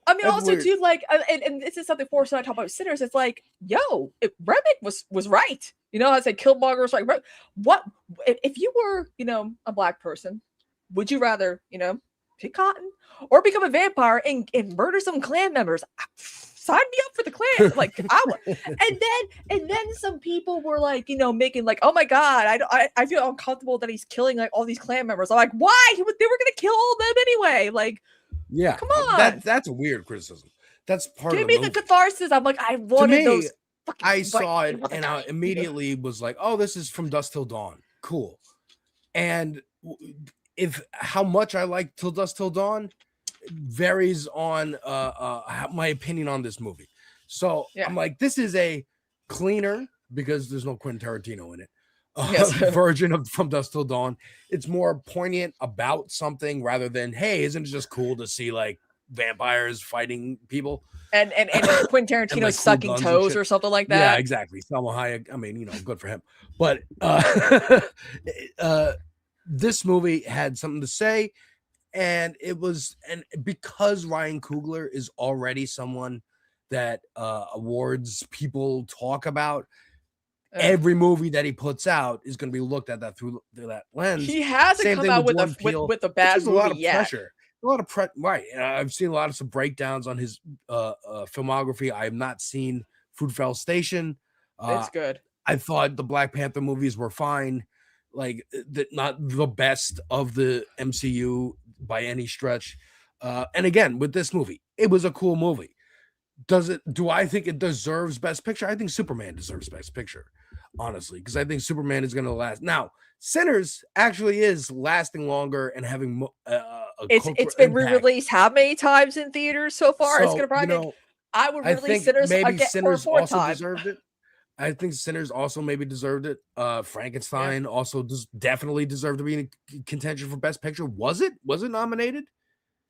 I mean, that's also weird. Too, like, and this is something Forrest and I talk about Sinners. It's like, Remick was right. I say Killmonger was right. What if you were, a Black person? Would you rather, pick cotton or become a vampire and murder some Klan members? Sign me up for the Klan. Like, and then some people were like, making like, oh my God, I feel uncomfortable that he's killing like all these Klan members. I'm like, why? They were gonna kill all of them anyway. Like, yeah, come on. That's a weird criticism. That's part Give of me the catharsis. I'm like, I wanted those. I saw it and I immediately was like, oh, this is From Dusk Till Dawn. Cool. And how much I like Till Dusk Till Dawn varies on my opinion on this movie. So I'm like, this is a cleaner, because there's no Quentin Tarantino in it, version of From Dusk Till Dawn. It's more poignant about something rather than, hey, isn't it just cool to see like vampires fighting people? And Quentin Tarantino like, sucking cool toes or something like that. Yeah, exactly. Salma Hayek. I mean, good for him. But this movie had something to say, and because Ryan Coogler is already someone that awards people talk about, every movie that he puts out is going to be looked at that through that lens. He hasn't come out with a bad movie a lot of yet. Pressure. A lot of right. I've seen a lot of some breakdowns on his filmography. I have not seen Fruitvale Station. It's good. I thought the Black Panther movies were fine, like not the best of the MCU by any stretch. And again, with this movie, it was a cool movie. Do I think it deserves Best Picture? I think Superman deserves Best Picture, honestly, because I think Superman is going to last. Now, Sinners actually is lasting longer and having it's been re-released how many times in theaters so far? It's gonna probably I would release Sinners again Sinners for a also time. Deserved it. I think Sinners also maybe deserved it. Frankenstein also definitely deserved to be in contention for Best Picture. Was it nominated?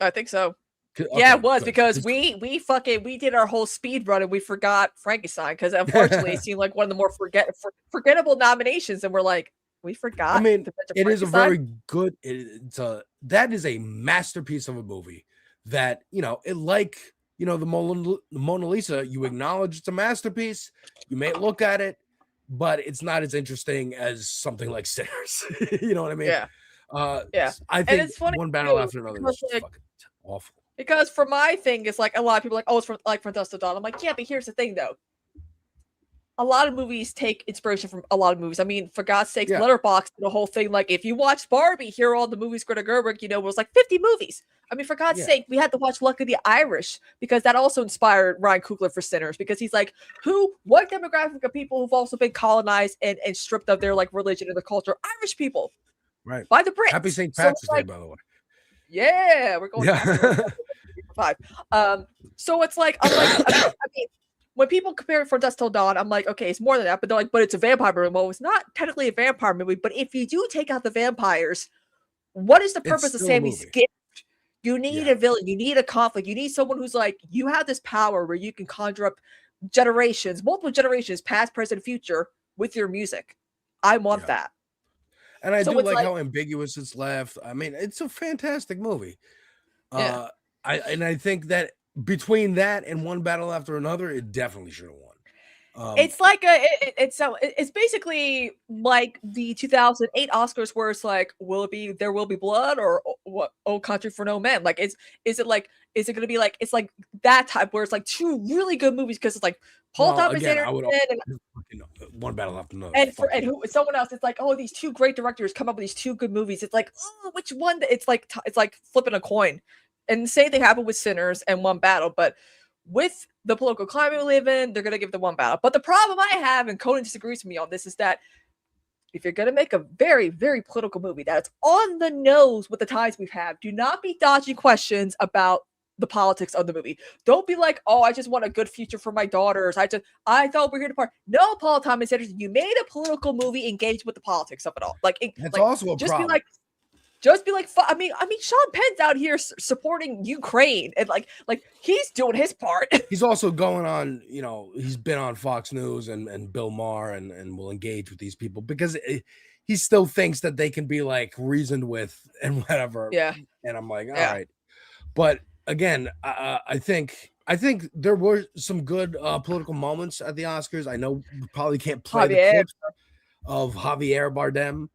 I think so. Okay, yeah, it was good. because we did our whole speed run and we forgot Frankenstein because unfortunately it seemed like one of the more forgettable nominations, and we're like, we forgot. I mean, it is a very good. That is a masterpiece of a movie. That the Mona Lisa. You acknowledge it's a masterpiece. You may look at it, but it's not as interesting as something like Sinners. You know what I mean? Yeah. Yeah. I And think it's funny one battle too, after another because, is just like, fucking awful. because for my thing, it's like a lot of people are like, oh, it's from Dusk Till Dawn. I'm like, yeah, but here's the thing though. A lot of movies take inspiration from a lot of movies. I mean, for God's sakes, Yeah. Letterboxd, the whole thing. Like, if you watch Barbie, here are all the movies Greta Gerwig, you know, was like 50 movies. I mean, for God's Yeah. sake, we had to watch Luck of the Irish because that also inspired Ryan Coogler for Sinners, because he's like, what demographic of people who've also been colonized and stripped of their like religion and their culture? Irish people Right. by the Brits. Happy St. So Patrick's it's Day, like, by the way. yeah, we're going Yeah. 5. So it's like, I'm like, I mean, when people compare it for Dusk Till Dawn, I'm like, okay, it's more than that, but they're like, but it's a vampire movie. Well, it's not technically a vampire movie, but if you do take out the vampires, what is the It's purpose of still a Sammy's movie. gift? You need a villain, you need a conflict, you need someone who's like, you have this power where you can conjure up generations, multiple generations, past, present, future, with your music. I want that. And I So do it's like like- how ambiguous it's left. I mean, it's a fantastic movie. Yeah. I think that between that and One Battle After Another, it definitely should have won. It's like it's basically like the 2008 Oscars, where it's like, will it be There Will Be Blood or what? Old Country for No Men? Like, is it going to be like, it's like that type where it's like two really good movies, because it's like Paul Thomas again, I would Anderson One Battle After Another. and someone else. It's like, oh, these two great directors come up with these two good movies. It's like, oh, which one? It's like flipping a coin. And the same thing happened with Sinners and One Battle, but with the political climate we live in, they're going to give the One Battle. But the problem I have, and Conan disagrees with me on this, is that if you're going to make a very, very political movie that's on the nose with the times we've had, do not be dodging questions about the politics of the movie. Don't be like, oh, I just want a good future for my daughters. I thought we were here to part. No, Paul Thomas Anderson, you made a political movie engaged with the politics of it all. Like, That's also a just problem. be like, I mean, Sean Penn's out here supporting Ukraine, and like he's doing his part. He's also going on, he's been on Fox News and Bill Maher and will engage with these people because he still thinks that they can be like reasoned with and whatever. Yeah. And I'm like, all right. But again, I think there were some good political moments at the Oscars. I know we probably can't play the clips of Javier Bardem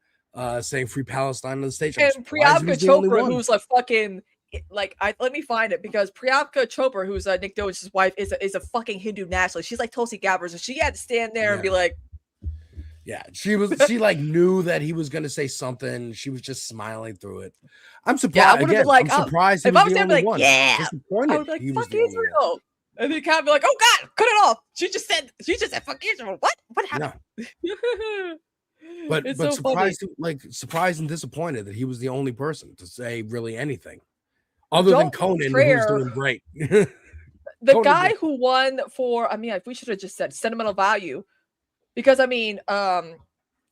saying "Free Palestine" on the stage. And Priyanka Chopra, who's like fucking let me find it, because Priyanka Chopra, who's Nick Doji's wife, is a fucking Hindu nationalist. She's like Tulsi Gabbard, so she had to stand there and be like, yeah, she like knew that he was going to say something. She was just smiling through it. I'm surprised. yeah, I would have been like, I'm surprised he if I was was the there, only I'd be like, one. yeah, Disappointed I would be like, he was fuck the only one. Israel, and then kind of be like, oh God, cut it off. She just said fuck Israel. What happened? But It's so funny. surprised and disappointed that he was the only person to say really anything, other than Don't Conan, who's compare- doing great. The Conan guy did- who won for, I mean, we should have just said sentimental value, because I mean,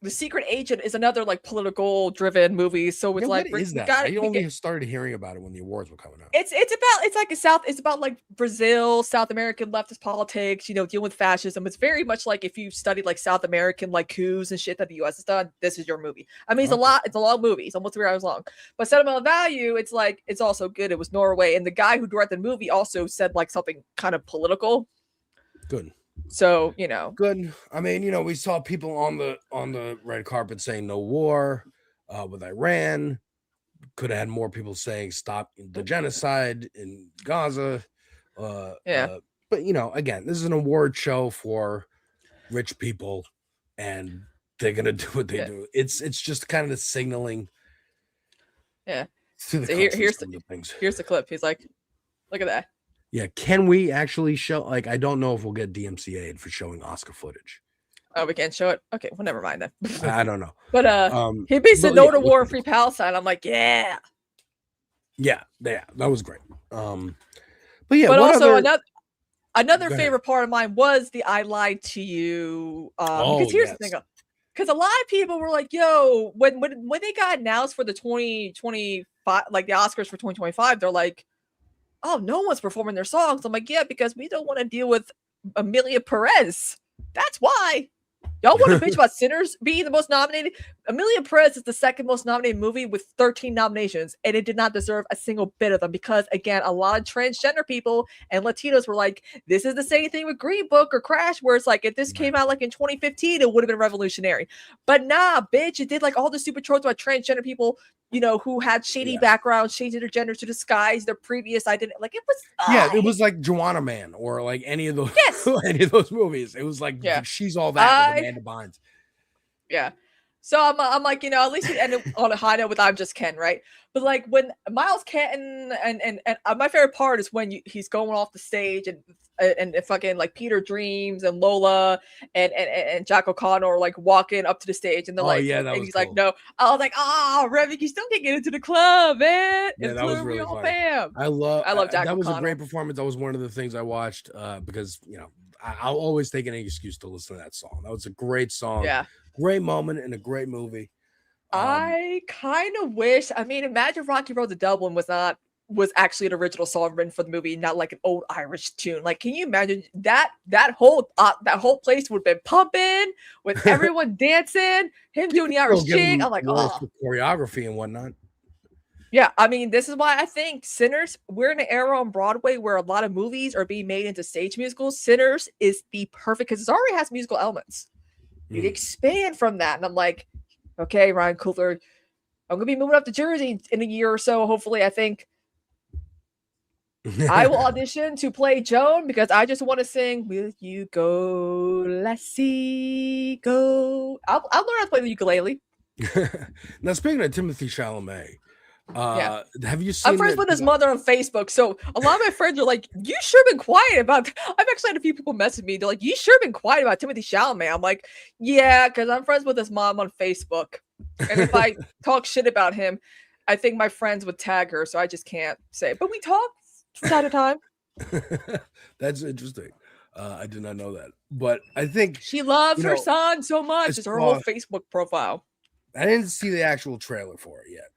The Secret Agent is another like political driven movie. So it's Yeah, like, what is that? gotta I be- only started hearing about it when the awards were coming out. it's about like Brazil, South American leftist politics, dealing with fascism. It's very much like if you've studied like South American like coups and shit that the US has done, this is your movie. I mean, it's a long movie. It's almost 3 hours long. But sentimental value, it's like, it's also good. It was Norway. And the guy who directed the movie also said like something kind of political. Good. So, Good. I mean, we saw people on the red carpet saying no war with Iran. Could have had more people saying stop the genocide in Gaza. But again, this is an award show for rich people, and they're gonna do what they do. It's just kind of the signaling. Yeah. To the So here's the clip. He's like, look at that. Yeah, can we actually show? Like, I don't know if we'll get DMCA'd for showing Oscar footage. Oh, we can't show it. Okay, well, never mind then. I don't know. But he basically said no to war, free Palestine. I'm like, yeah. Yeah, that was great. But yeah, but what also other... another Go ahead. favorite part of mine was the "I lied to you." Because here's the thing, because a lot of people were like, "Yo," when they got announced for the 2025, like the Oscars for 2025, they're like, "Oh, no one's performing their songs." I'm like, "Yeah, because we don't want to deal with Amelia Perez. That's why." Y'all want to bitch about Sinners being the most nominated? Amelia Perez is the second most nominated movie with 13 nominations, and it did not deserve a single bit of them because, again, a lot of transgender people and Latinos were like, this is the same thing with Green Book or Crash, where it's like, if this came out like in 2015, it would have been revolutionary. But nah, bitch, it did like all the stupid tropes about transgender people who had shady backgrounds, changing their gender to disguise their previous identity. Like it was, it was like Joanna Man or like any of those any of those movies. It was like She's All That with Amanda Bynes. Yeah. So I'm like, at least we ended on a high note with I'm Just Ken, right? But like when Miles Kenton and my favorite part is when he's going off the stage and fucking like Peter Dreams and Lola and Jack O'Connor are like walking up to the stage and they're he's like, no. I was like, Revy, you still can't get into the club, man. Yeah, that was really funny. Fam. I love Jack that O'Connor. was a great performance. That was one of the things I watched because I'll always take any excuse to listen to that song. That was a great song. Yeah. Great moment in a great movie. I kind of wish. I mean, imagine Rocky Road to Dublin was actually an original song written for the movie, not like an old Irish tune. Like, can you imagine that whole place would have been pumping with everyone dancing, him doing the Irish jig. I'm like, choreography and whatnot. Yeah, I mean, this is why I think Sinners. We're in an era on Broadway where a lot of movies are being made into stage musicals. Sinners is the perfect because it already has musical elements. You expand from that. And I'm like, okay, Ryan Coogler, I'm going to be moving up to Jersey in a year or so. Hopefully, I think I will audition to play Joan because I just want to sing, will you go, lassie, go. I'll learn how to play the ukulele. Now, speaking of Timothy Chalamet, have you seen? I'm friends with his mother on Facebook, so a lot of my friends are like, "You sure been quiet about." I've actually had a few people message me. They're like, "You sure been quiet about Timothy Chalamet?" I'm like, "Yeah," because I'm friends with his mom on Facebook, and if I talk shit about him, I think my friends would tag her, so I just can't say. But we talk from time to time. That's interesting. I did not know that, but I think she loves her son so much. It's her whole Facebook profile. I didn't see the actual trailer for it yet.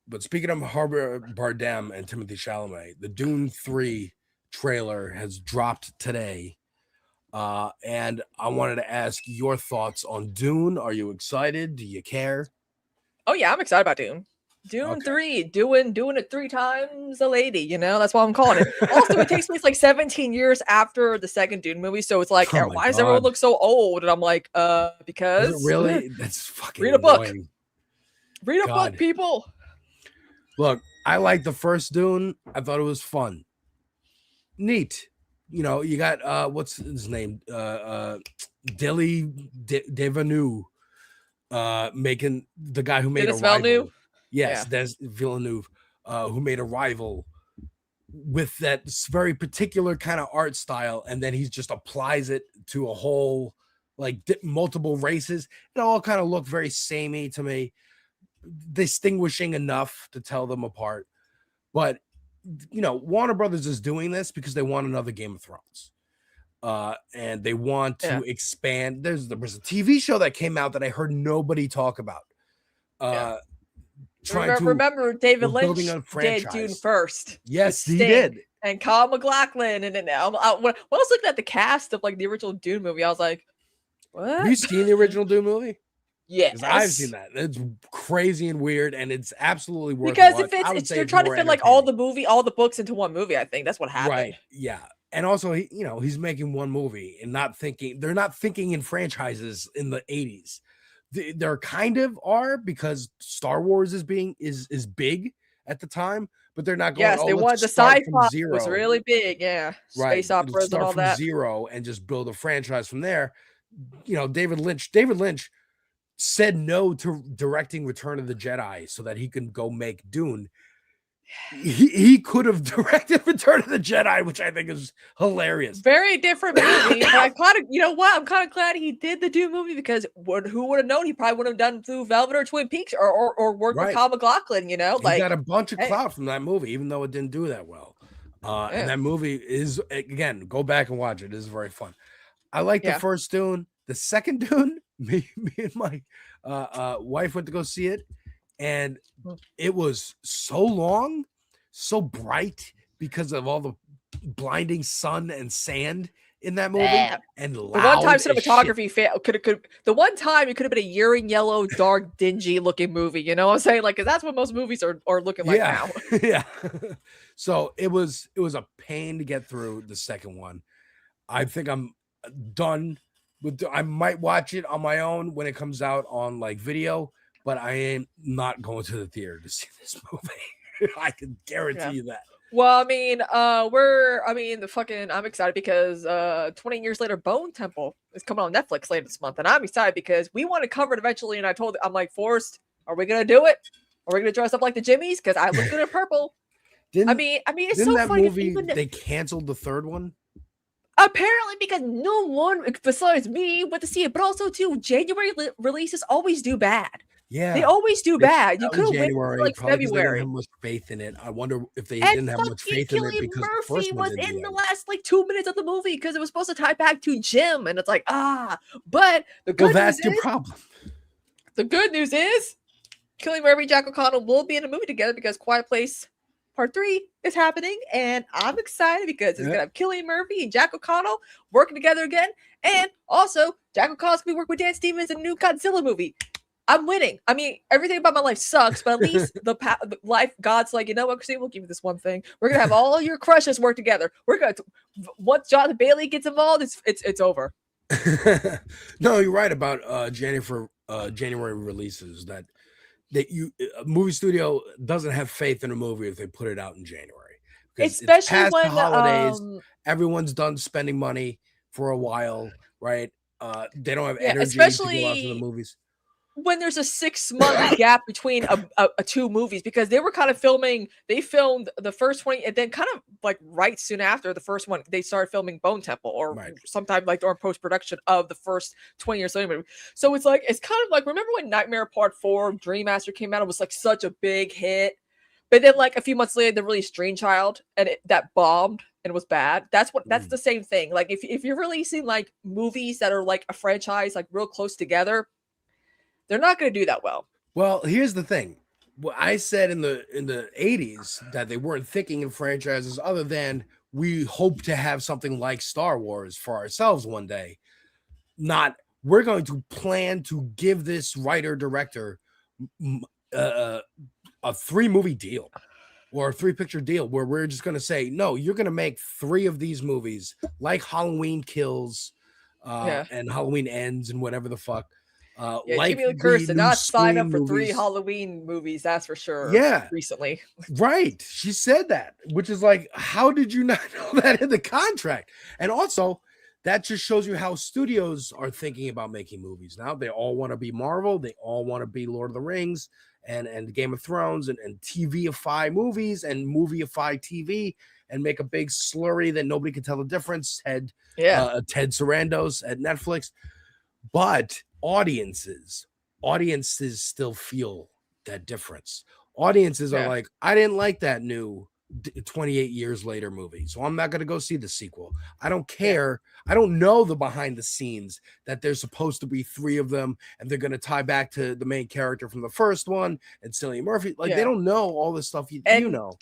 But speaking of Javier Bardem and Timothy Chalamet, the Dune 3 trailer has dropped today. And I wanted to ask your thoughts on Dune. Are you excited? Do you care? Oh, yeah, I'm excited about Dune. Dune 3, doing it 3 times a lady, that's why I'm calling it. Also, it takes place like 17 years after the second Dune movie, so it's like, why does everyone look so old? And I'm like, because... Is it really? That's fucking read a book. Annoying. Read a book, people. Look, I liked the first Dune. I thought it was fun. Neat. You got what's his name? Denis Villeneuve, making the guy who made Arrival. Yes, Des Villeneuve, who made Arrival with that very particular kind of art style, and then he just applies it to a whole multiple races. It all kind of looked very samey to me. Distinguishing enough to tell them apart, but Warner Brothers is doing this because they want another Game of Thrones, and they want to expand. There was a TV show that came out that I heard nobody talk about. Remember David Lynch did Dune first. Yes, he did. And Kyle MacLachlan, and then when I was looking at the cast of the original Dune movie, I was like, "What? Have you seen the original Dune movie?" Yes, I've seen that. It's crazy and weird, and it's absolutely worth because they're it trying to fit all the books into one movie. I think that's what happened. Right? Yeah, and also he's making one movie and they're not thinking in franchises in the 80s. They're kind of are because Star Wars is big at the time, but they're not going. Yes, they wanted the sci-fi was really big. Yeah, right. Space operas and all that. Zero and just build a franchise from there. David Lynch said no to directing Return of the Jedi so that he can go make Dune. He could have directed Return of the Jedi, which I think is hilarious. Very different movie. But I kind of, I'm kind of glad he did the Dune movie because who would have known? He probably would have done Blue Velvet or Twin Peaks or worked with Kyle MacLachlan. He got a bunch of clout from that movie, even though it didn't do that well. And that movie is, again, go back and watch it. It is very fun. I like the first Dune. The second Dune, me and my wife went to go see it, and it was so long, so bright because of all the blinding sun and sand in that movie, and loud. The one time cinematography the one time it could have been a year in yellow, dark, dingy looking movie. You know what I'm saying? Because that's what most movies are looking like now. Yeah. So it was a pain to get through the second one. I think I'm done. I might watch it on my own when it comes out on video, but I am not going to the theater to see this movie. I can guarantee you that. Well, I mean, I'm excited because 20 years later, Bone Temple is coming on Netflix later this month, and I'm excited because we want to cover it eventually. And I'm like, Forrest, are we gonna do it? Are we gonna dress up like the Jimmies? Because I look good in purple. I mean, it's so that funny. movie they canceled the third one. Apparently, because no one besides me went to see it, but also too, January releases always do bad. Yeah, they always do bad. You could have waited January, for like probably 'cause they didn't February. have much faith in it. I wonder if they And didn't have much faith in it Cillian because the Murphy first one was didn't in do the that. last like 2 minutes of the movie because it was supposed to tie back to Jim, and it's like But the good that's news your is, problem. The good news is, Cillian Murphy and Jack O'Connell will be in a movie together because Quiet Place Part 3 is happening, and I'm excited because it's gonna have Cillian Murphy and Jack O'Connell working together again, and also Jack O'Connell's gonna be working with Dan Stevens in a new Godzilla movie. I'm winning. I mean, everything about my life sucks, but at least the life God's like, you know what, Christine, we'll give you this one thing. We're gonna have all your crushes work together. We're gonna once Jonathan Bailey gets involved, it's over. No, you're right about January releases. That a movie studio doesn't have faith in a movie if they put it out in January. Especially it's past when the holidays, everyone's done spending money for a while, right? They don't have energy to go out to the movies. When there's a 6-month gap between two movies, because they were kind of filmed the first 20, and then kind of like right soon after the first one, they started filming Bone Temple, or sometime like during post-production of the first 20 years later movie. So it's kind of like, remember when Nightmare Part 4 Dream Master came out? It was like such a big hit, but then like a few months later they released Dream Child, and that bombed and it was bad. That's the same thing. Like if you're releasing like movies that are like a franchise like real close together, they're not going to do that well. Well, here's the thing. What I said in the 80s that they weren't thinking in franchises other than we hope to have something like Star Wars for ourselves one day. Not we're going to plan to give this writer director a 3-movie deal or a 3-picture deal where we're just going to say, no, you're going to make 3 of these movies like Halloween Kills and Halloween Ends and whatever the fuck. Like Jamie Lee Curtis did not sign up for 3 Halloween movies, that's for sure. Yeah, recently, right? She said that, which is like, how did you not know that in the contract? And also, that just shows you how studios are thinking about making movies now. They all want to be Marvel, they all want to be Lord of the Rings and Game of Thrones and TV-ify movies and movie-ify TV and make a big slurry that nobody can tell the difference. Ted Sarandos at Netflix, but audiences still feel that difference. Audiences are like, I didn't like that new 28 years later movie, so I'm not going to go see the sequel. I don't care. I don't know the behind the scenes that there's supposed to be 3 of them and they're going to tie back to the main character from the first one and Cillian Murphy. Like they don't know all this stuff you know.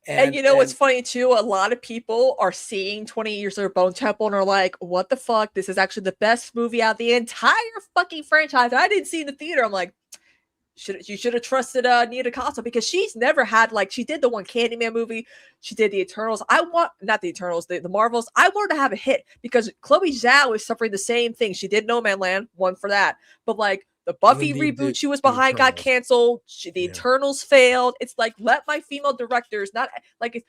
And you know what's funny too? A lot of people are seeing 20 Years Later Bone Temple and are like, what the fuck? This is actually the best movie out of the entire fucking franchise. I didn't see in the theater. I'm like, you should have trusted Nia DaCosta, because she's never had, like, she did the one Candyman movie. She did the Eternals. Not the Eternals, the Marvels. I want her to have a hit because Chloe Zhao is suffering the same thing. She did No Man Land, one for that. But like, the Buffy reboot she was behind got canceled. The Eternals failed. It's like, let my female directors not like.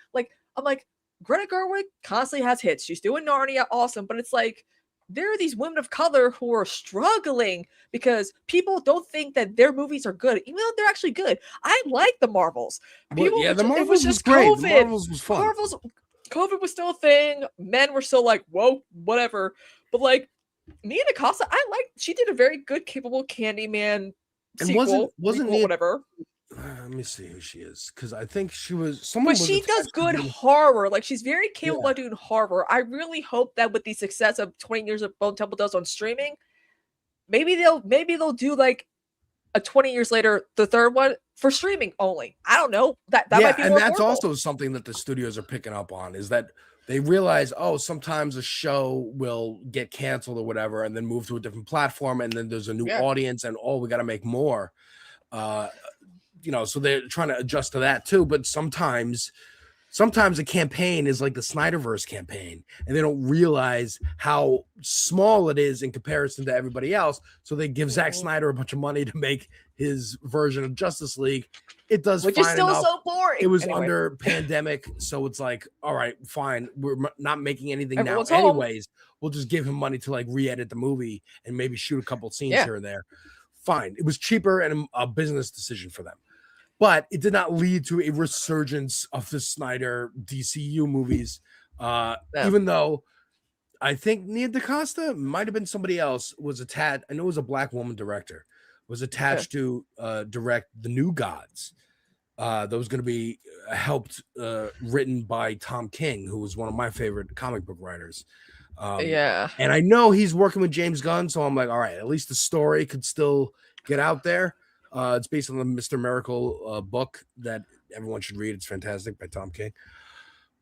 I'm like, Greta Gerwig constantly has hits. She's doing Narnia, awesome. But it's like, there are these women of color who are struggling because people don't think that their movies are good, even though they're actually good. I like the Marvels. People, the Marvels it was just great. COVID. The Marvels was fun. COVID was still a thing. Men were still like, whoa, whatever. But like, Nia DaCosta, she did a very good, capable Candyman sequel. Wasn't Nia, whatever. Let me see who she is, because I think she was someone. But she does good horror. Like, she's very capable of doing horror. I really hope that with the success of 20 Years of Bone Temple does on streaming, maybe they'll do like a 20 Years Later, the third one for streaming only. I don't know. That might be more and that's affordable. also something that the studios are picking up on, is that they realize, sometimes a show will get canceled or whatever and then move to a different platform, and then there's a new audience, and we got to make more. So they're trying to adjust to that too. But sometimes sometimes a campaign is like the Snyderverse campaign, and they don't realize how small it is in comparison to everybody else. So they give Zack Snyder a bunch of money to make his version of Justice League. It does, which fine is still enough. so boring. It was Anyway. under pandemic, so it's like, all right, fine. We're not making anything Everyone's now, home. anyways. We'll just give him money to like re-edit the movie and maybe shoot a couple scenes Yeah. here and there. Fine. It was cheaper and a business decision for them. But it did not lead to a resurgence of the Snyder DCU movies. Even though I think Nia DaCosta, might have been somebody else, was attached. I know it was a black woman director, was attached to direct The New Gods. That was going to be written by Tom King, who was one of my favorite comic book writers. Yeah. And I know he's working with James Gunn, so I'm like, all right, at least the story could still get out there. It's based on the Mr. Miracle book that everyone should read. It's fantastic, by Tom King.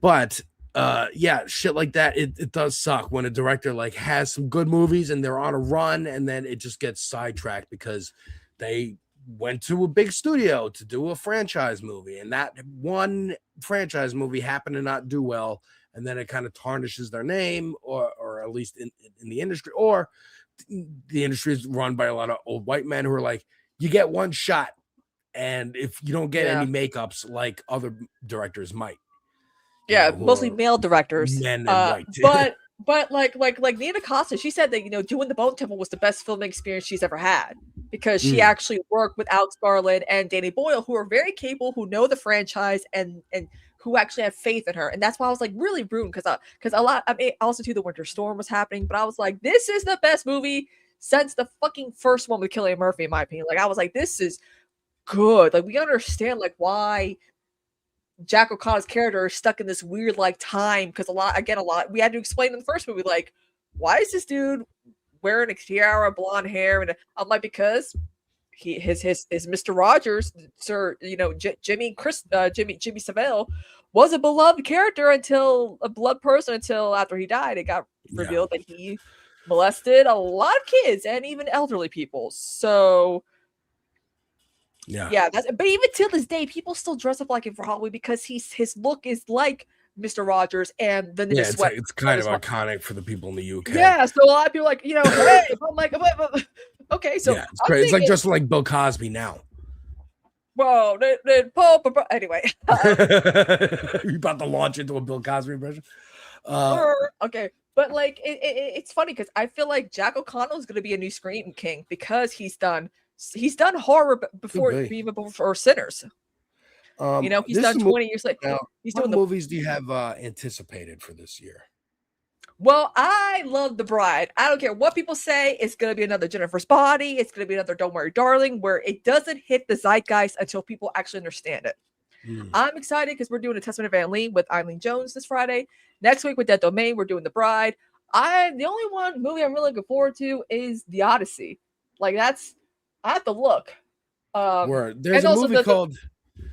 But yeah, shit like that, it does suck when a director like has some good movies and they're on a run, and then it just gets sidetracked because they went to a big studio to do a franchise movie, and that one franchise movie happened to not do well, and then it kind of tarnishes their name, or at least in the industry, or the industry is run by a lot of old white men who are like, you get one shot, and if you don't get any makeups like other directors might. Yeah, mostly male directors. Men and white. But like Nia DaCosta, she said that doing the Bone Temple was the best filming experience she's ever had, because she actually worked with Alex Garland and Danny Boyle, who are very capable, who know the franchise, and who actually have faith in her. And that's why I was like really rooting, because a lot. I mean, also too, the Winter Storm was happening, but I was like, this is the best movie since the fucking first one with Cillian Murphy, in my opinion. Like, I was like, this is good. Like, we understand like why Jack O'Connor's character is stuck in this weird like time, because a lot we had to explain in the first movie, like, why is this dude wearing a tiara, blonde hair, and I'm like, because his Mr. Rogers, Sir, Jimmy Savile was a beloved character until after he died. It got revealed that he molested a lot of kids and even elderly people. So yeah, but even till this day, people still dress up like him for Halloween because his look is like Mr. Rogers, and the it's kind of iconic for the people in the UK. Yeah, so a lot of people are like, hey, I'm like, okay, so yeah, it's great. It's like just like Bill Cosby now. Whoa, anyway, you about to launch into a Bill Cosby impression? Okay, but like it's funny because I feel like Jack O'Connell is going to be a new Scream King, because he's done horror before, even before Sinners. He's done 20 years later. Now, what movies do you have anticipated for this year? Well, I love The Bride. I don't care what people say. It's going to be another Jennifer's Body. It's going to be another Don't Worry, Darling, where it doesn't hit the zeitgeist until people actually understand it. I'm excited because we're doing A Testament of Anne Lee with Eileen Jones this Friday. Next week with Dead Domain, we're doing The Bride. The only movie I'm really looking forward to is The Odyssey. Like, I have to look. There's a movie called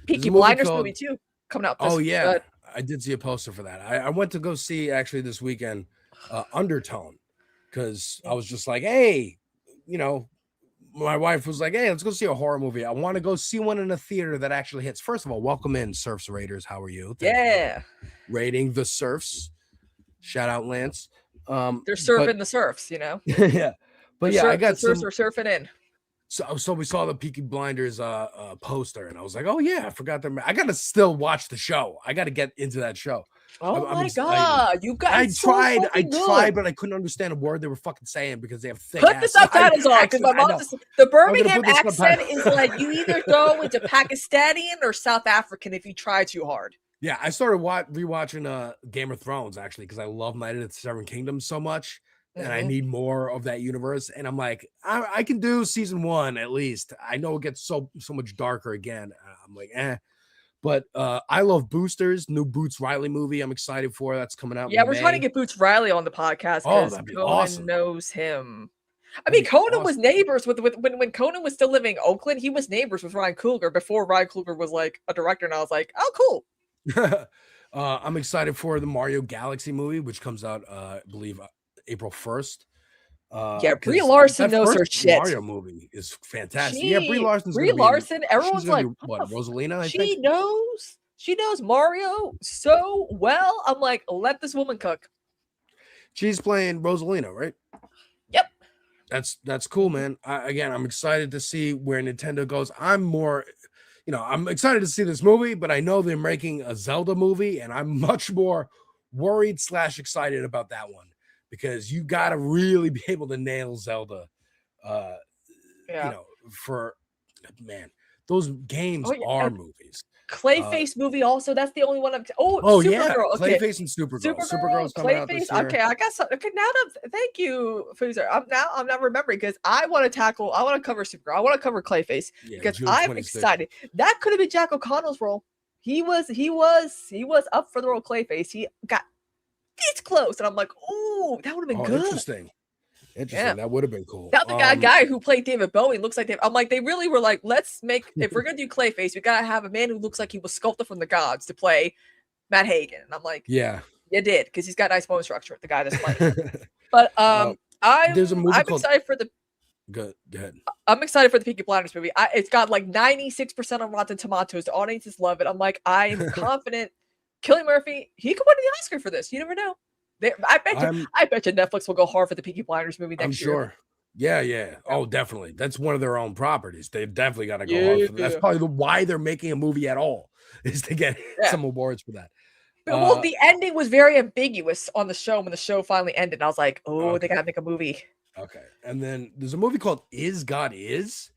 Peaky Blinders movie too coming out. I did see a poster for that. I went to go see actually this weekend Undertone, because I was just like, hey, my wife was like, hey, let's go see a horror movie. I want to go see one in a theater that actually hits. First of all, welcome in, Surfs Raiders. How are you? Rating the Surfs. Shout out Lance. They're surfing the surfs, Yeah. But I got the surfs are surfing in. So we saw the Peaky Blinders poster, and I was like, oh yeah, I forgot them. I gotta still watch the show. I gotta get into that show. Oh my god, you guys! I tried, but I couldn't understand a word they were fucking saying because they have thick. Put the subtitles on, because my mom the Birmingham accent is like, you either go into Pakistani or South African if you try too hard. Yeah, I started rewatching Game of Thrones actually because I love Night of the Seven Kingdoms so much. And I need more of that universe. And I'm like, I can do season 1 at least. I know it gets so much darker again. I'm like, But I love Boosters, new Boots Riley movie. I'm excited for. That's coming out. Yeah, we're trying to get Boots Riley on the podcast because Conan awesome. knows him. I mean, Conan was neighbors with when Conan was still living in Oakland. He was neighbors with Ryan Coogler before Ryan Coogler was like a director. And I was like, oh, cool. I'm excited for the Mario Galaxy movie, which comes out, I believe, April 1st. Brie Larson knows her shit. Mario movie is fantastic. Brie Larson. Everyone's like, what? Rosalina. She knows. She knows Mario so well. I'm like, let this woman cook. She's playing Rosalina, right? Yep. That's cool, man. I'm excited to see where Nintendo goes. I'm excited to see this movie, but I know they're making a Zelda movie, and I'm much more worried / excited about that one because you got to really be able to nail Zelda. For man, those games are movies. Clayface movie also. That's the only one I'm. Supergirl. Yeah, okay. Clayface and Supergirl. Supergirl's coming out this year. Okay, I got something. Okay, now thank you, Fuser. I'm not remembering because I want to cover Supergirl. I want to cover Clayface because June I'm 26th. excited. That could have been Jack O'Connell's role. He was up for the role of Clayface. He got this close, and I'm like, oh, that would have been good. Interesting. Yeah. That would have been cool. That the guy who played David Bowie looks like David. I'm like, they really were like, let's make, if we're gonna do Clayface, we gotta have a man who looks like he was sculpted from the gods to play Matt Hagen. And I'm like, yeah, you did, because he's got nice bone structure. The guy that's playing. But I'm excited for the. Go ahead. I'm excited for the Peaky Blinders movie. It's got like 96% on Rotten Tomatoes. The audiences love it. I'm like, I'm confident. Cillian Murphy, he could win the Oscar for this. You never know. I bet you Netflix will go hard for the Peaky Blinders movie next year. I'm sure. Yeah. Oh, definitely. That's one of their own properties. They've definitely got to go hard for that. That's probably why they're making a movie at all, is to get some awards for that. Well, the ending was very ambiguous on the show when the show finally ended. I was like, they got to make a movie. Okay. And then there's a movie called Is God Is,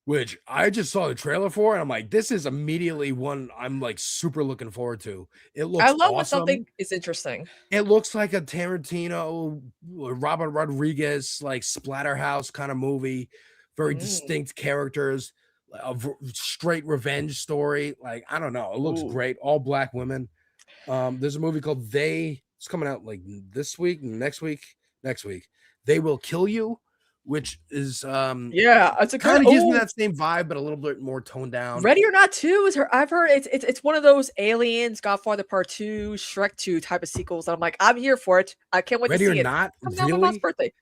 which I just saw the trailer for, and I'm like, this is immediately one I'm like super looking forward to. It looks I love awesome. when something is interesting. It looks like a Tarantino, Robert Rodriguez, like Splatterhouse kind of movie. Very distinct characters, a straight revenge story. Like, I don't know. It looks great. All black women. There's a movie called They. It's coming out like this week, next week. They Will Kill You, which is it's a kind of gives me that same vibe, but a little bit more toned down. Ready or Not 2 is her. I've heard it's one of those Aliens, Godfather Part 2, Shrek 2 type of sequels. And I'm like, I'm here for it. I can't wait Ready to see or it. Not? Comes out on my mom's birthday.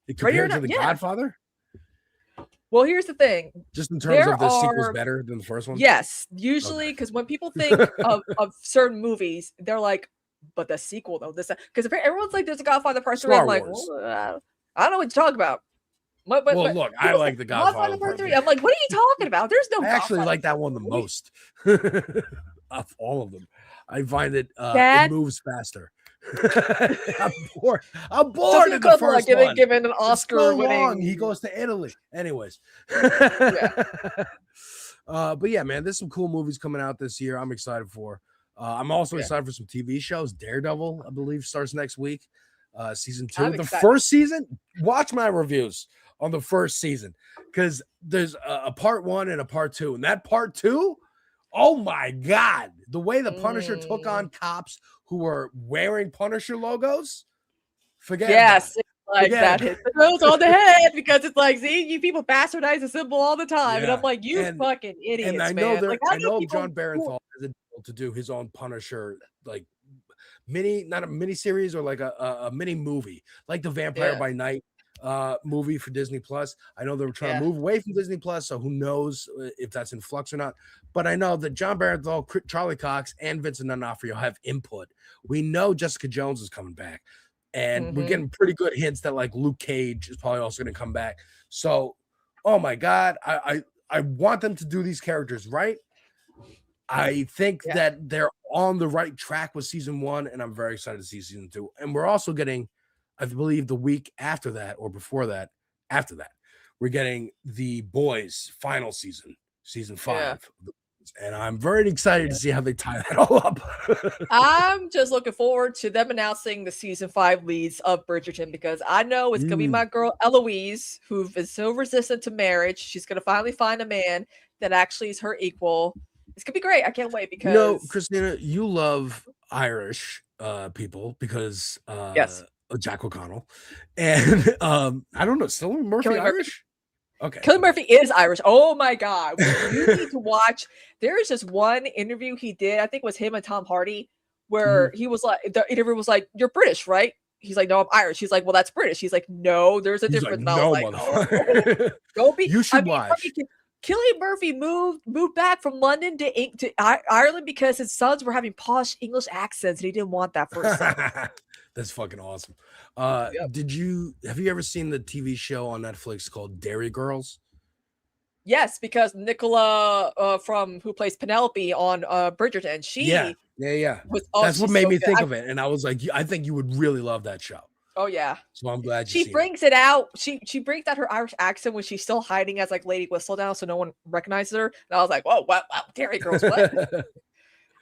Compared to The Godfather? Well, here's the thing. Just in terms of the sequel's better than the first one? Yes. Usually, because when people think of certain movies, they're like, but the sequel though, because everyone's like, there's a Godfather Part 3. I'm like, well, I don't know what you're talking about. But look, I like the Godfather Part 3. I'm like, what are you talking about? There's no. I actually like that one the most of all of them. I find it it moves faster. I'm bored. In the first one. Given an Oscar so winning. Long. He goes to Italy. Anyways. But yeah, man, there's some cool movies coming out this year. I'm excited for. I'm also excited for some TV shows. Daredevil, I believe, starts next week. Season 2. First season, watch my reviews on the first season, because there's a part 1 and a part 2, and that part 2, oh my god, the way the Punisher took on cops who were wearing Punisher logos, forget yes about it. Like that hit the nose on the head, because it's like, see, you people bastardize the symbol all the time, and I'm like, fucking idiots. And I know man. I know John Barenthal has a deal to do his own Punisher, like not a mini series, or like a mini movie, like the Vampire by Night movie for Disney Plus. I know they were trying to move away from Disney Plus, so who knows if that's in flux or not. But I know that John Barenthal, Charlie Cox, and Vincent D'Onofrio have input. We know Jessica Jones is coming back, and we're getting pretty good hints that like Luke Cage is probably also going to come back. So, oh my god, I want them to do these characters right. I think that they're on the right track with season 1, and I'm very excited to see season 2. And we're also getting, I believe, the week after that, or before that, after that, we're getting The Boys final season 5. And I'm very excited to see how they tie that all up. I'm just looking forward to them announcing the season 5 leads of Bridgerton, because I know it's gonna be my girl Eloise, who is so resistant to marriage. She's gonna finally find a man that actually is her equal. It's gonna be great. I can't wait, because Kristina, you love Irish people because Jack O'Connell, and I don't know, still Murphy Irish. Okay, Cillian Murphy is Irish. Oh my god, you need to watch. There is just one interview he did. I think it was him and Tom Hardy, where he was like, the interviewer was like, "You're British, right?" He's like, "No, I'm Irish." He's like, "Well, that's British." He's like, "No, there's a difference." Like, no, motherfucker. Don't be. You should watch. Cillian Murphy moved back from London to Ireland because his sons were having posh English accents, and he didn't want that for his son. That's fucking awesome. Have you ever seen the TV show on Netflix called Dairy Girls? Yes, because Nicola from who plays Penelope on Bridgerton, she was That's what made me good. think of it, and I was like, I think you would really love that show. Oh yeah. So I'm glad she brings it out. She brings out her Irish accent when she's still hiding as like Lady Whistledown, so no one recognizes her. And I was like, whoa, wow, Dairy Girls, what?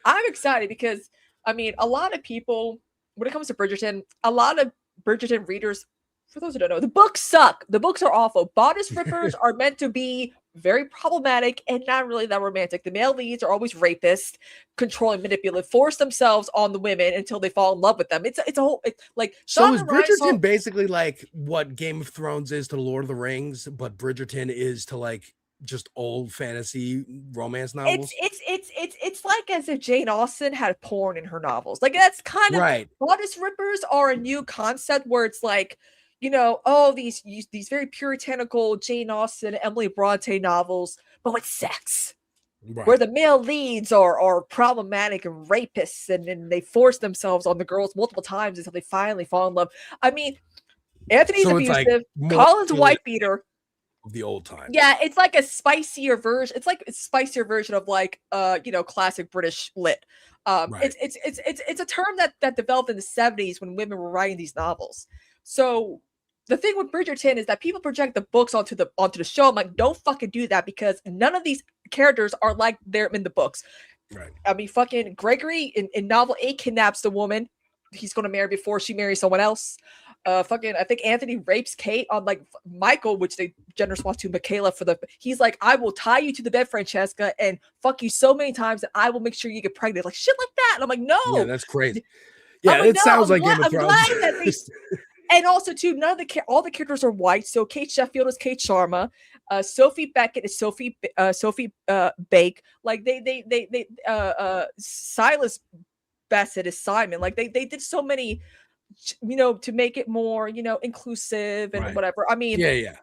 I'm excited because I mean, a lot of people, when it comes to Bridgerton, a lot of Bridgerton readers, for those who don't know, the books suck. The books are awful. Bodice rippers are meant to be very problematic and not really that romantic. The male leads are always rapists, controlling, manipulative, force themselves on the women until they fall in love with them. It's like so is Bridgerton basically like what Game of Thrones is to Lord of the Rings, but Bridgerton is to like just old fantasy romance novels. It's like as if Jane Austen had porn in her novels. Like that's kind of right. Bodice rippers are a new concept where it's like, you know, oh, these very puritanical Jane Austen, Emily Bronte novels, but with sex. Right. Where the male leads are problematic and rapists, and they force themselves on the girls multiple times until they finally fall in love. I mean, Anthony's abusive, like Colin's a wife beater. Of the old time. Yeah, it's like a spicier version. It's like a spicier version of like you know, classic British lit. Right. It's a term that developed in the 70s when women were writing these novels. So the thing with Bridgerton is that people project the books onto the show. I'm like, don't fucking do that because none of these characters are like they're in the books. Right. I mean, fucking Gregory in novel 8 kidnaps the woman he's going to marry before she marries someone else. Fucking, I think Anthony rapes Kate on like Michael, which they gender swap to Michaela for the. He's like, I will tie you to the bed, Francesca, and fuck you so many times that I will make sure you get pregnant. Like shit like that. And I'm like, no. Yeah, that's crazy. Yeah, it sounds like Game of Thrones. I'm glad that they. And also, too, all the characters are white. So Kate Sheffield is Kate Sharma, Sophie Beckett is Sophie Bake. Like Silas Bassett is Simon. Like they did so many, you know, to make it more, you know, inclusive and whatever. I mean, yeah.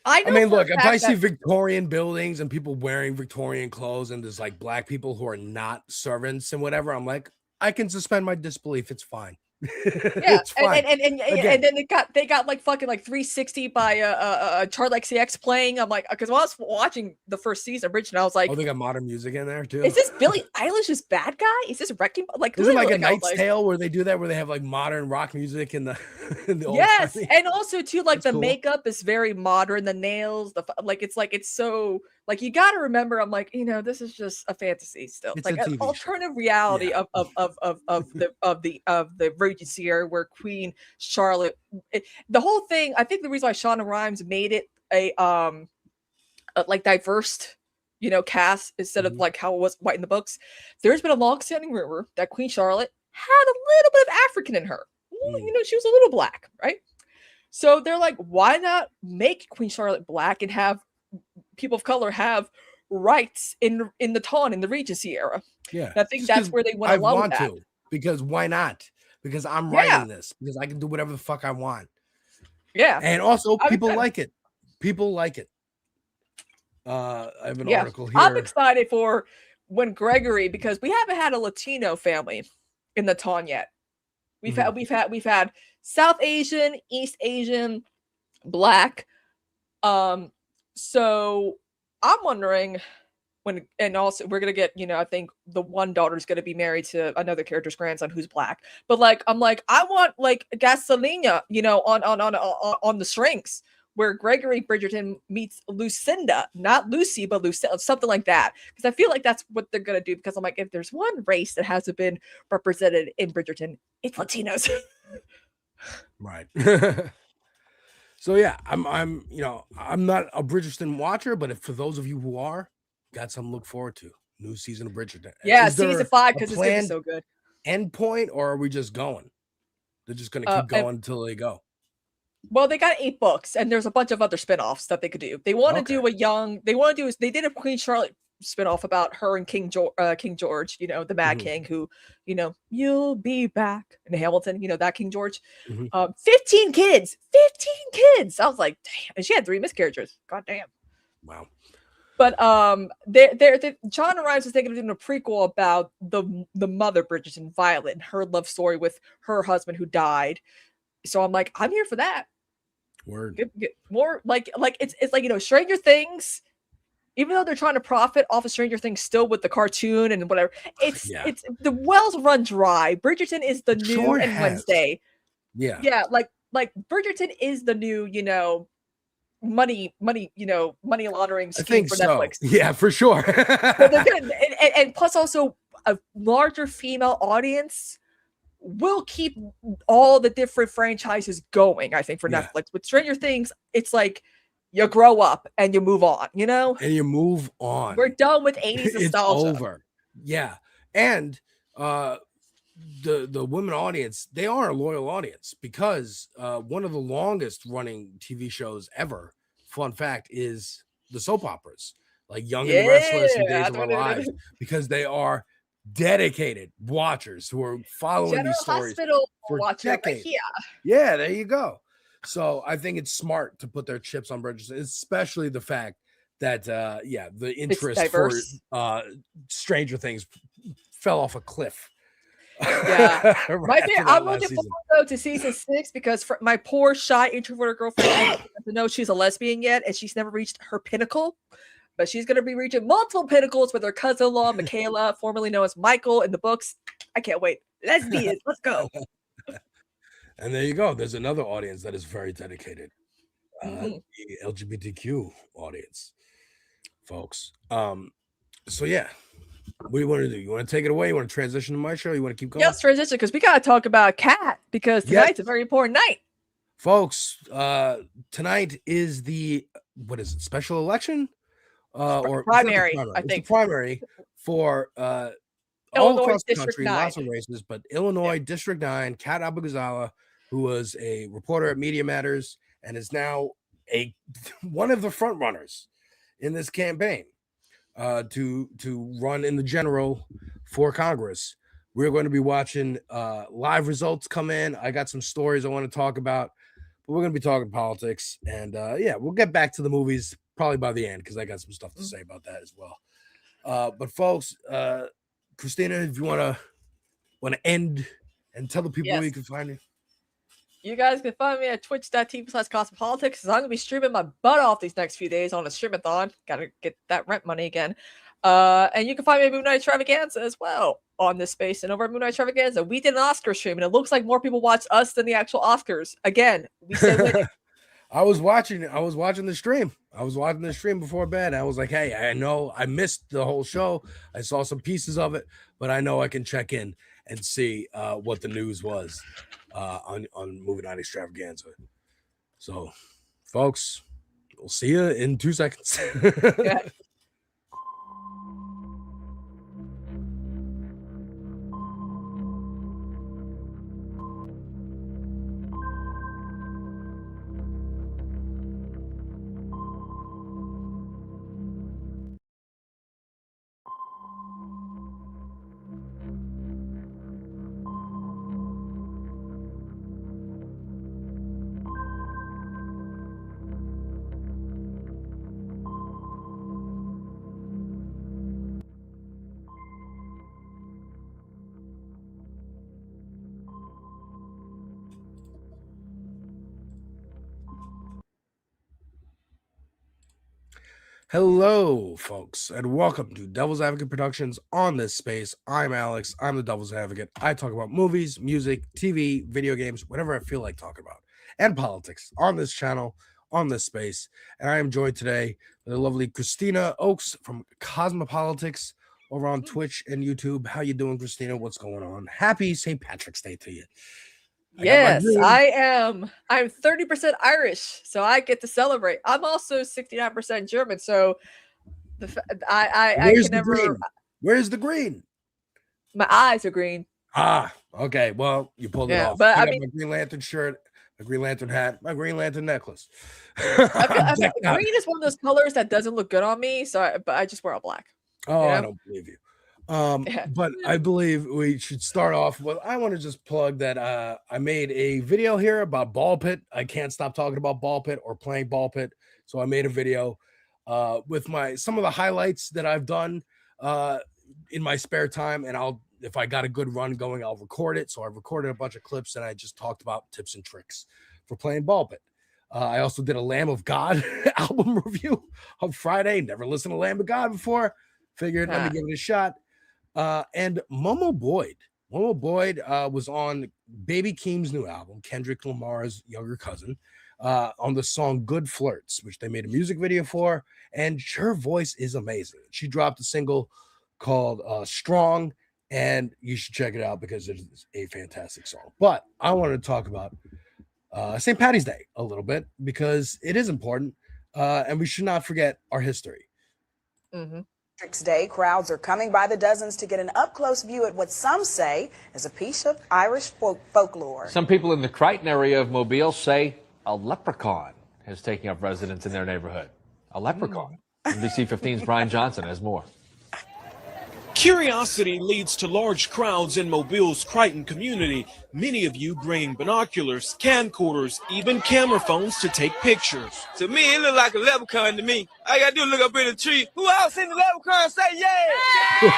I mean, look, if I see Victorian buildings and people wearing Victorian clothes and there's like black people who are not servants and whatever, I'm like, I can suspend my disbelief. It's fine. Yeah, and then they got like fucking like 360 by Charlie XCX playing. I'm like, because when I was watching the first season, Bridgerton, I was like, oh, they got modern music in there too. Is this Billie Eilish's bad guy? Is this Wrecking? Like, is it like a Knight's Tale where they do that, where they have like modern rock music in the old yes, time? And also too, like the cool. makeup is very modern. The nails, it's so like you got to remember. I'm like, you know, this is just a fantasy still. It's like an alternative reality of the Regency era where Queen Charlotte. The whole thing. I think the reason why Shonda Rhimes made it a like diverse, you know, cast instead of like how it was white in the books. There's been a long-standing rumor that Queen Charlotte had a little bit of African in her. You know, she was a little black, right? So they're like, why not make Queen Charlotte black and have people of color have rights in the Regency era? Yeah, and I think that's where they went along with that. Because why not? Because I'm writing this. Because I can do whatever the fuck I want. Yeah, and also people like it. People like it. I have an article here. I'm excited for when Gregory, because we haven't had a Latino family in the Ton yet. We've had South Asian, East Asian, Black. So I'm wondering when, and also we're gonna get, you know, I think the one daughter's gonna be married to another character's grandson who's Black. But like, I'm like, I want like Gasolina, you know, on the strings, where Gregory Bridgerton meets Lucinda, not Lucy, but Lucinda, something like that. Because I feel like that's what they're gonna do. Because I'm like, if there's one race that hasn't been represented in Bridgerton, it's Latinos. Right. So yeah, I'm you know, I'm not a Bridgerton watcher, but if for those of you who are, got something to look forward to. New season of Bridgerton. Yeah, season 5 because it's gonna be so good. End point, or are we just going? They're just gonna keep going until they go. Well, they got 8 books, and there's a bunch of other spin-offs that they could do. They want to do they did a Queen Charlotte spin-off about her and King George, you know, the Mad King, who, you know, you'll be back in Hamilton, you know, that King George. 15 kids. I was like, damn. And she had 3 miscarriages. God damn. Wow. But John Rhimes was thinking of doing a prequel about the mother Bridgerton, Violet, and her love story with her husband who died. So I'm like, I'm here for that. Word. Get more like it's like, you know, Stranger Things. Even though they're trying to profit off of Stranger Things still with the cartoon and whatever, it's the wells run dry. Bridgerton is the new and Wednesday. Yeah. Yeah, like Bridgerton is the new, you know, money laundering scheme for Netflix. Yeah, for sure. But they're gonna, and plus also a larger female audience will keep all the different franchises going, I think, for Netflix. With Stranger Things, it's like you grow up and you move on, you know? And you move on. We're done with 80s nostalgia. It's over. Yeah. And the women audience, they are a loyal audience because one of the longest running TV shows ever, fun fact, is the soap operas, like Young and the Restless and Days of Our Lives, because they are dedicated watchers who are following General these stories Hospital for watcher right decades. here. Yeah, there you go. So I think it's smart to put their chips on Bridgerton, especially the fact that the interest for Stranger Things fell off a cliff. Yeah, I'm looking season. forward though to season 6 because my poor shy introverted girlfriend doesn't know she's a lesbian yet, and she's never reached her pinnacle. But she's gonna be reaching multiple pinnacles with her cousin-in-law Michaela, formerly known as Michael, in the books. I can't wait. Lesbians, let's go. And there you go. There's another audience that is very dedicated. The LGBTQ audience, folks. So yeah. What do you want to do? You want to take it away? You want to transition to my show? You want to keep going? Yes, transition, because we gotta talk about Cat, because tonight's a very important night. Folks, tonight is the special election? Or primary, I it's think. the primary for all Illinois across the District country, 9. lots of races, but Illinois District 9, Kat Abou-Ghazala, who was a reporter at Media Matters and is now one of the front runners in this campaign to run in the general for Congress. We're going to be watching live results come in. I got some stories I want to talk about, but we're going to be talking politics, and we'll get back to the movies probably by the end because I got some stuff to say about that as well. But folks, Kristina, if you want to end and tell the people where you can find you. You guys can find me at twitch.tv/cosmopolitics, because I'm going to be streaming my butt off these next few days on a streamathon. Got to get that rent money again. And you can find me at Moon Night Extravaganza as well on this space. And over at Moon Night Extravaganza, we did an Oscar stream, and it looks like more people watch us than the actual Oscars. Again, we said winning. I was watching the stream. I was watching the stream before bed. I was like, hey, I know I missed the whole show. I saw some pieces of it, but I know I can check in and see what the news was on Movie Night Extravaganza. So, folks, we'll see you in 2 seconds. Yeah. Hello, folks, and welcome to Devil's Advocate Productions on this space. I'm Alex. I'm the Devil's Advocate. I talk about movies, music, TV, video games, whatever I feel like talking about, and politics on this channel, on this space. And I am joined today by the lovely Kristina Oakes from Cosmopolitics over on Twitch and YouTube. How you doing, Kristina? What's going on? Happy St. Patrick's Day to you. Yes, I am. I'm 30% Irish, so I get to celebrate. I'm also 69% German, so I can never. Green? Where's the green? My eyes are green. Ah, okay. Well, you pulled it off. But I I got mean, my Green Lantern shirt, my Green Lantern hat, my Green Lantern necklace. I feel green is one of those colors that doesn't look good on me, so but I just wear all black. Oh, you know? I don't believe you. But I believe we should start off with, I want to just plug that I made a video here about ball pit. I can't stop talking about ball pit or playing ball pit. So I made a video with some of the highlights that I've done in my spare time, and if I got a good run going, I'll record it. So I recorded a bunch of clips, and I just talked about tips and tricks for playing ball pit. I also did a Lamb of God album review on Friday. Never listened to Lamb of God before. Figured let me give it a shot. And Momo Boyd was on Baby Keem's new album, Kendrick Lamar's younger cousin, on the song Good Flirts, which they made a music video for. And her voice is amazing. She dropped a single called Strong, and you should check it out because it is a fantastic song. But I wanted to talk about St. Paddy's Day a little bit because it is important, and we should not forget our history. Day, crowds are coming by the dozens to get an up-close view at what some say is a piece of Irish folklore. Some people in the Crichton area of Mobile say a leprechaun is taking up residence in their neighborhood. A leprechaun. NBC 15's Brian Johnson has more. Curiosity leads to large crowds in Mobile's Crichton community, many of you bringing binoculars, camcorders, even camera phones to take pictures. To me, it looked like a leprechaun to me. All I gotta do is look up in the tree. Who else seen the leprechaun? Say yeah!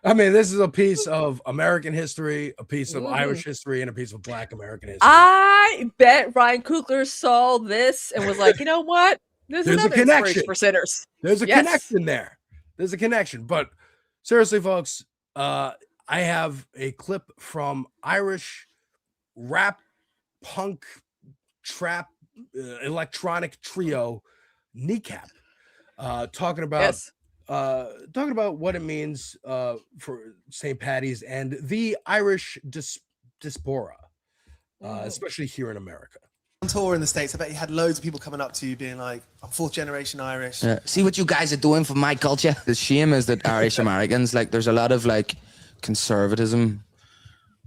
I mean, this is a piece of American history, a piece of Irish history, and a piece of Black American history. I bet Ryan Coogler saw this and was like, you know what? There's a another connection inspiration for sinners. There's a connection there. There's a connection. But seriously, folks, I have a clip from Irish rap, punk, trap, electronic trio Kneecap, talking about what it means for St. Paddy's and the Irish diaspora, especially here in America. On tour in the States, I bet you had loads of people coming up to you being like, I'm fourth generation Irish. See what you guys are doing for my culture. The shame is that Irish Americans, like, there's a lot of like conservatism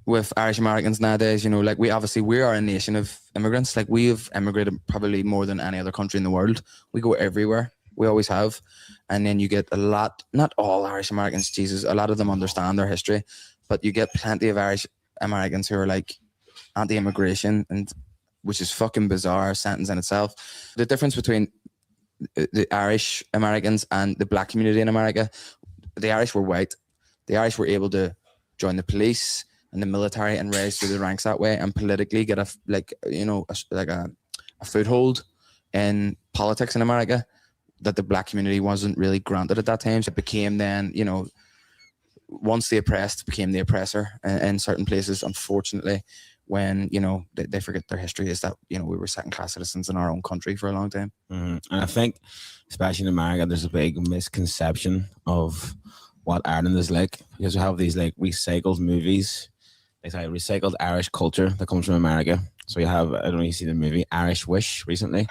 with Irish Americans nowadays. You know, like we are a nation of immigrants. Like we have immigrated probably more than any other country in the world. We go everywhere. We always have. And then you get a lot, not all Irish Americans, Jesus, a lot of them understand their history, but you get plenty of Irish Americans who are like anti-immigration, and which is fucking bizarre sentence in itself. The difference between the Irish Americans and the Black community in America, the Irish were white. The Irish were able to join the police and the military and rise through the ranks that way and politically get a foothold in politics in America that the Black community wasn't really granted at that time. So it became then, you know, once the oppressed became the oppressor in certain places, unfortunately, when, you know, they forget their history is that, you know, we were second-class citizens in our own country for a long time. And I think, especially in America, there's a big misconception of what Ireland is like, because we have these like recycled movies, recycled Irish culture that comes from America. So you have, I don't know if you see the movie Irish Wish recently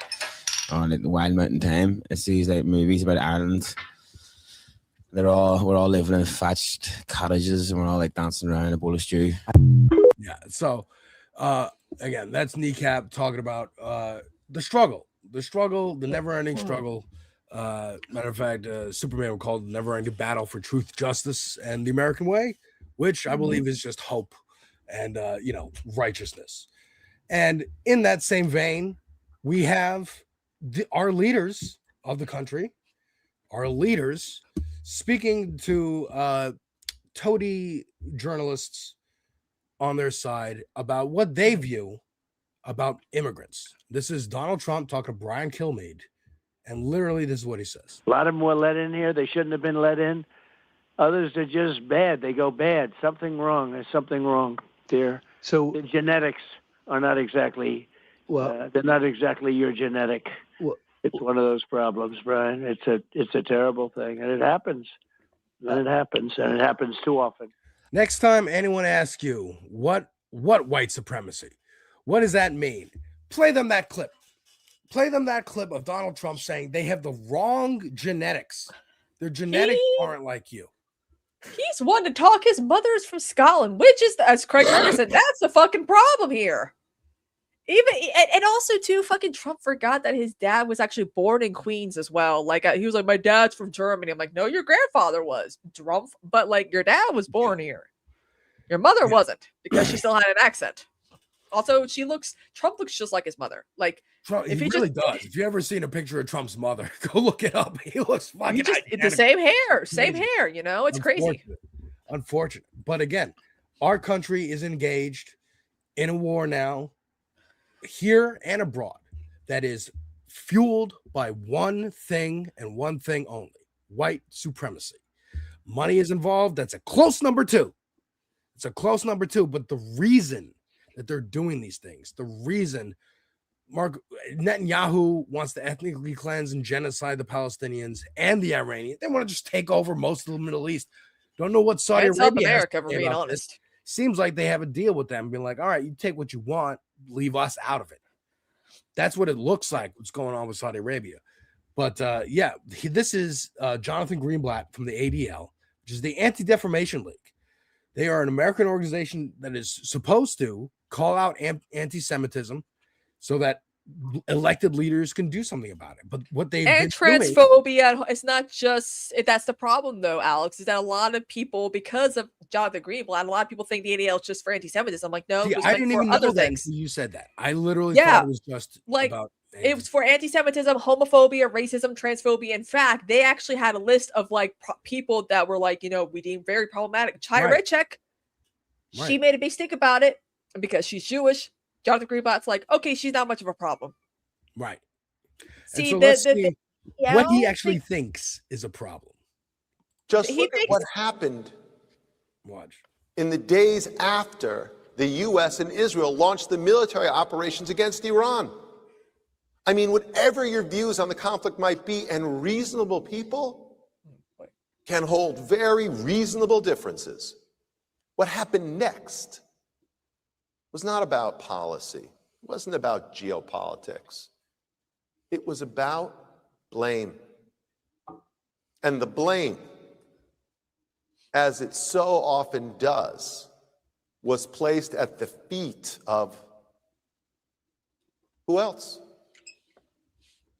on like, the Wild Mountain Thyme. It's these like movies about Ireland. We're all living in thatched cottages and we're all like dancing around a bowl of stew. Yeah, so again, that's Kneecap talking about the struggle, the never-ending struggle. Matter of fact, Superman would call it the never-ending battle for truth, justice, and the American way, which I believe is just hope and righteousness. And in that same vein, we have our leaders of the country, our leaders speaking to toady journalists on their side about what they view about immigrants. This is Donald Trump talking to Brian Kilmeade, and literally this is what he says. A lot of them were let in here. They shouldn't have been let in. Others are just bad. They go bad. Something wrong. There's something wrong there. So the genetics are not exactly, they're not exactly your genetic. It's one of those problems, Brian. It's a terrible thing, and it happens. And it happens too often. Next time anyone asks you what white supremacy, what does that mean? Play them that clip. Play them that clip of Donald Trump saying they have the wrong genetics. Their genetics aren't like you. He's one to talk. His mother's from Scotland, which is, as Craig Berger said, that's the fucking problem here. And also too, fucking Trump forgot that his dad was actually born in Queens as well. Like he was like, my dad's from Germany. I'm like, no, your grandfather was Trump, but like your dad was born here. Your mother wasn't, because she still had an accent. Also, Trump looks just like his mother. Like, Trump, if he really does. If you ever seen a picture of Trump's mother, go look it up. He looks fucking the same hair, you know, it's crazy. Unfortunate. But again, our country is engaged in a war now, here and abroad, that is fueled by one thing and one thing only: white supremacy. Money is involved. That's a close number 2. It's a close number 2. But the reason that they're doing these things, the reason Netanyahu wants to ethnically cleanse and genocide the Palestinians and the Iranians, they want to just take over most of the Middle East. Don't know what Saudi And South Arabia has America, to for say being about honest. this. Seems like they have a deal with them, being like, all right, you take what you want, leave us out of it. That's what it looks like, what's going on with Saudi Arabia. But this is Jonathan Greenblatt from the ADL, which is the Anti-Defamation League. They are an American organization that is supposed to call out anti-Semitism so that elected leaders can do something about it. But what they've And been doing, transphobia, it's not just that's the problem though, Alex, is that a lot of people, because of Jonathan Greenblatt, a lot of people think the ADL is just for anti-Semitism. I'm like, no, see, it was I meant didn't for even know other that things. until you said that. I literally thought it was just like about it was for anti-Semitism, homophobia, racism, transphobia. In fact, they actually had a list of like people that were like, you know, we deem very problematic. Chaya Right. Raychek, she Right. made a big stink about it, and because she's Jewish, Jonathan Greenblatt's like, okay, she's not much of a problem. right. See, and so let's see what he yeah, actually thinks is a problem. Just He look at thinks- what happened Watch. in the days after the U.S. and Israel launched the military operations against Iran. I mean, whatever your views on the conflict might be, and reasonable people can hold very reasonable differences. What happened next was not about policy. It wasn't about geopolitics. It was about blame. And the blame, as it so often does, was placed at the feet of who else?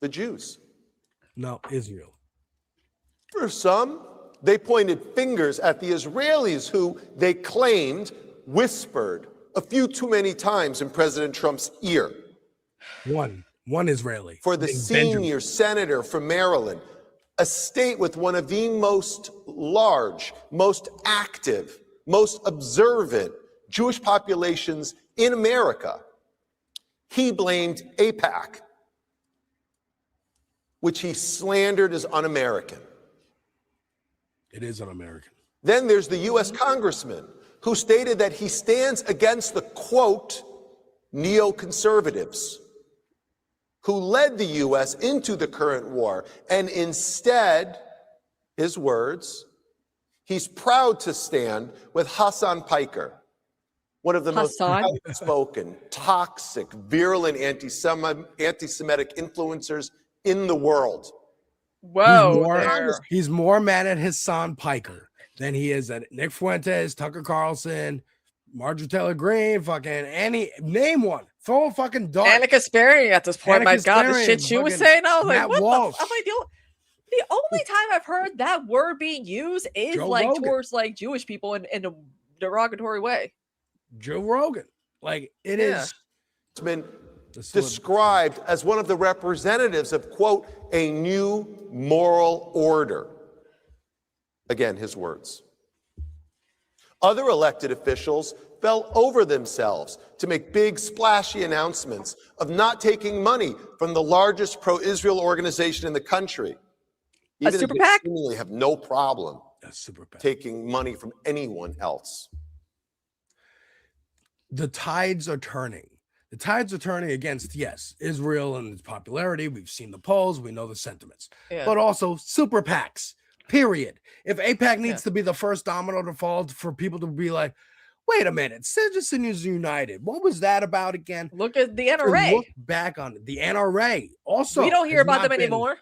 The Jews. No, Israel. For some, they pointed fingers at the Israelis who they claimed whispered a few too many times in President Trump's ear. One Israeli. For the senior senator from Maryland, a state with one of the most large, most active, most observant Jewish populations in America, he blamed AIPAC, which he slandered as un-American. It is un-American. Then there's the U.S. congressman who stated that he stands against the, quote, neoconservatives who led the U.S. into the current war. And instead, his words, he's proud to stand with Hassan Piker, one of the most outspoken, toxic, virulent anti-Semitic influencers in the world. Whoa. He's more mad at Hassan Piker than he is at Nick Fuentes, Tucker Carlson, Marjorie Taylor Greene, fucking name one. Throw a fucking dart. Anna Kasparian at this point. Anna My God, the Kasparian, shit she was fucking saying, I was like, Matt what Walsh. the? I'm like, the only time I've heard that word being used is Joe like Rogan. towards like Jewish people in a derogatory way. Joe Rogan. Like it is. It's been described as one of the representatives of, quote, a new moral order. Again, his words. Other elected officials fell over themselves to make big, splashy announcements of not taking money from the largest pro-Israel organization in the country. Even if super they PAC? seemingly have no problem super PAC. taking money from anyone else. The tides are turning. The tides are turning against, yes, Israel and its popularity. We've seen the polls. We know the sentiments. Yeah. But also super PACs, period. If AIPAC needs to be the first domino to fall for people to be like, wait a minute, Citizens United, what was that about again? Look at the To NRA. Look back on it. The NRA also. We don't hear has about not them been- anymore.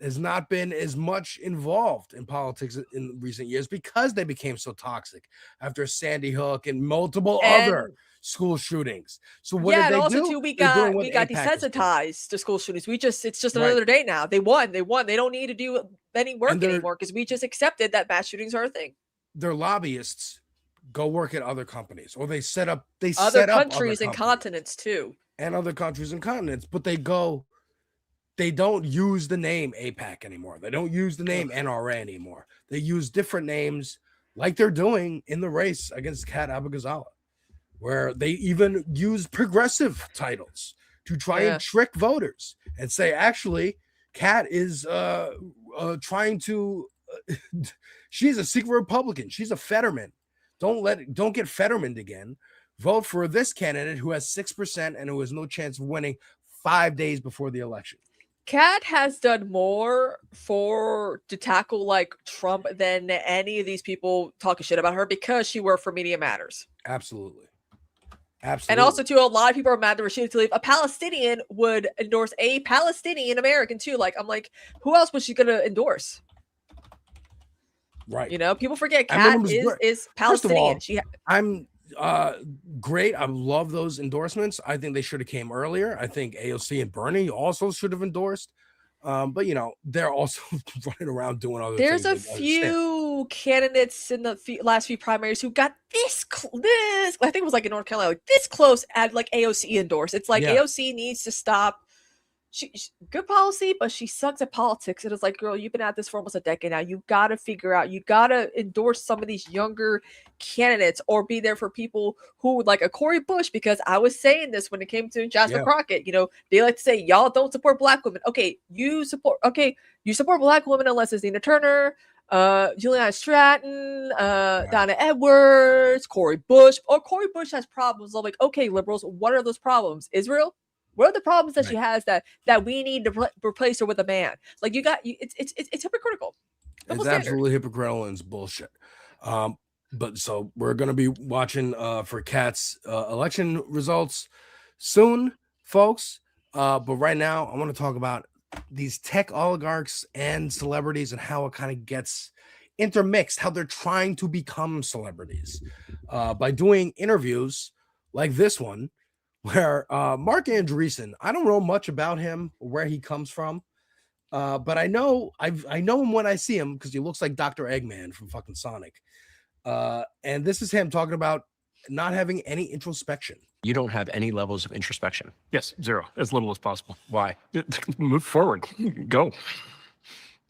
Has not been as much involved in politics in recent years because they became so toxic after Sandy Hook and multiple other school shootings. So what Yeah, did and they also do? too, we They're doing got what AIPAC is doing. desensitized to school shootings. It's just Right. another day now. They won. They don't need to do any work And they're- anymore because we just accepted that mass shootings are a thing. Their lobbyists go work at other companies, or they set up other set up countries and companies continents too. and other countries and continents, but they don't use the name APAC anymore. They don't use the name NRA anymore. They use different names, like they're doing in the race against Kat Abou-Ghazala, where they even use progressive titles to try and trick voters and say, actually, Kat is trying to she's a secret Republican. She's a Fetterman. Don't get Fetterman again. Vote for this candidate who has 6% and who has no chance of winning 5 days before the election. Kat has done more to tackle like Trump than any of these people talking shit about her because she worked for Media Matters. Absolutely. And also, too, a lot of people are mad that Rashida Tlaib, a Palestinian, would endorse a Palestinian American, too. Like, I'm like, who else was she going to endorse? Right. You know, people forget Kat is Palestinian. First of all, I'm great. I love those endorsements. I think they should have came earlier. I think AOC and Bernie also should have endorsed. But you know, they're also running around doing other things. There's a few candidates in the last few primaries who got this I think it was like in North Carolina, like this close at like AOC endorsed. It's like AOC needs to stop. She good policy, but she sucks at politics. And it's like, girl, you've been at this for almost a decade now. You got to figure out, you got to endorse some of these younger candidates or be there for people who would like a Cori Bush, because I was saying this when it came to Jasmine Crockett. You know, they like to say, y'all don't support Black women. Okay, you support Black women unless it's Nina Turner, Juliana Stratton, Donna Edwards, Cori Bush. Or Cori Bush has problems. I'm like, okay, liberals, what are those problems? Israel? What are the problems that she has that we need to replace her with a man? Like it's hypocritical. It's absolutely hypocritical and it's bullshit. But so we're gonna be watching for Kat's election results soon, folks. But right now, I want to talk about these tech oligarchs and celebrities and how it kind of gets intermixed, how they're trying to become celebrities by doing interviews like this one. Where Mark Andreessen, I don't know much about him or where he comes from, but I know him when I see him because he looks like Dr. Eggman from fucking Sonic. And this is him talking about not having any introspection. You don't have any levels of introspection. Yes, zero, as little as possible. Why? Move forward, go.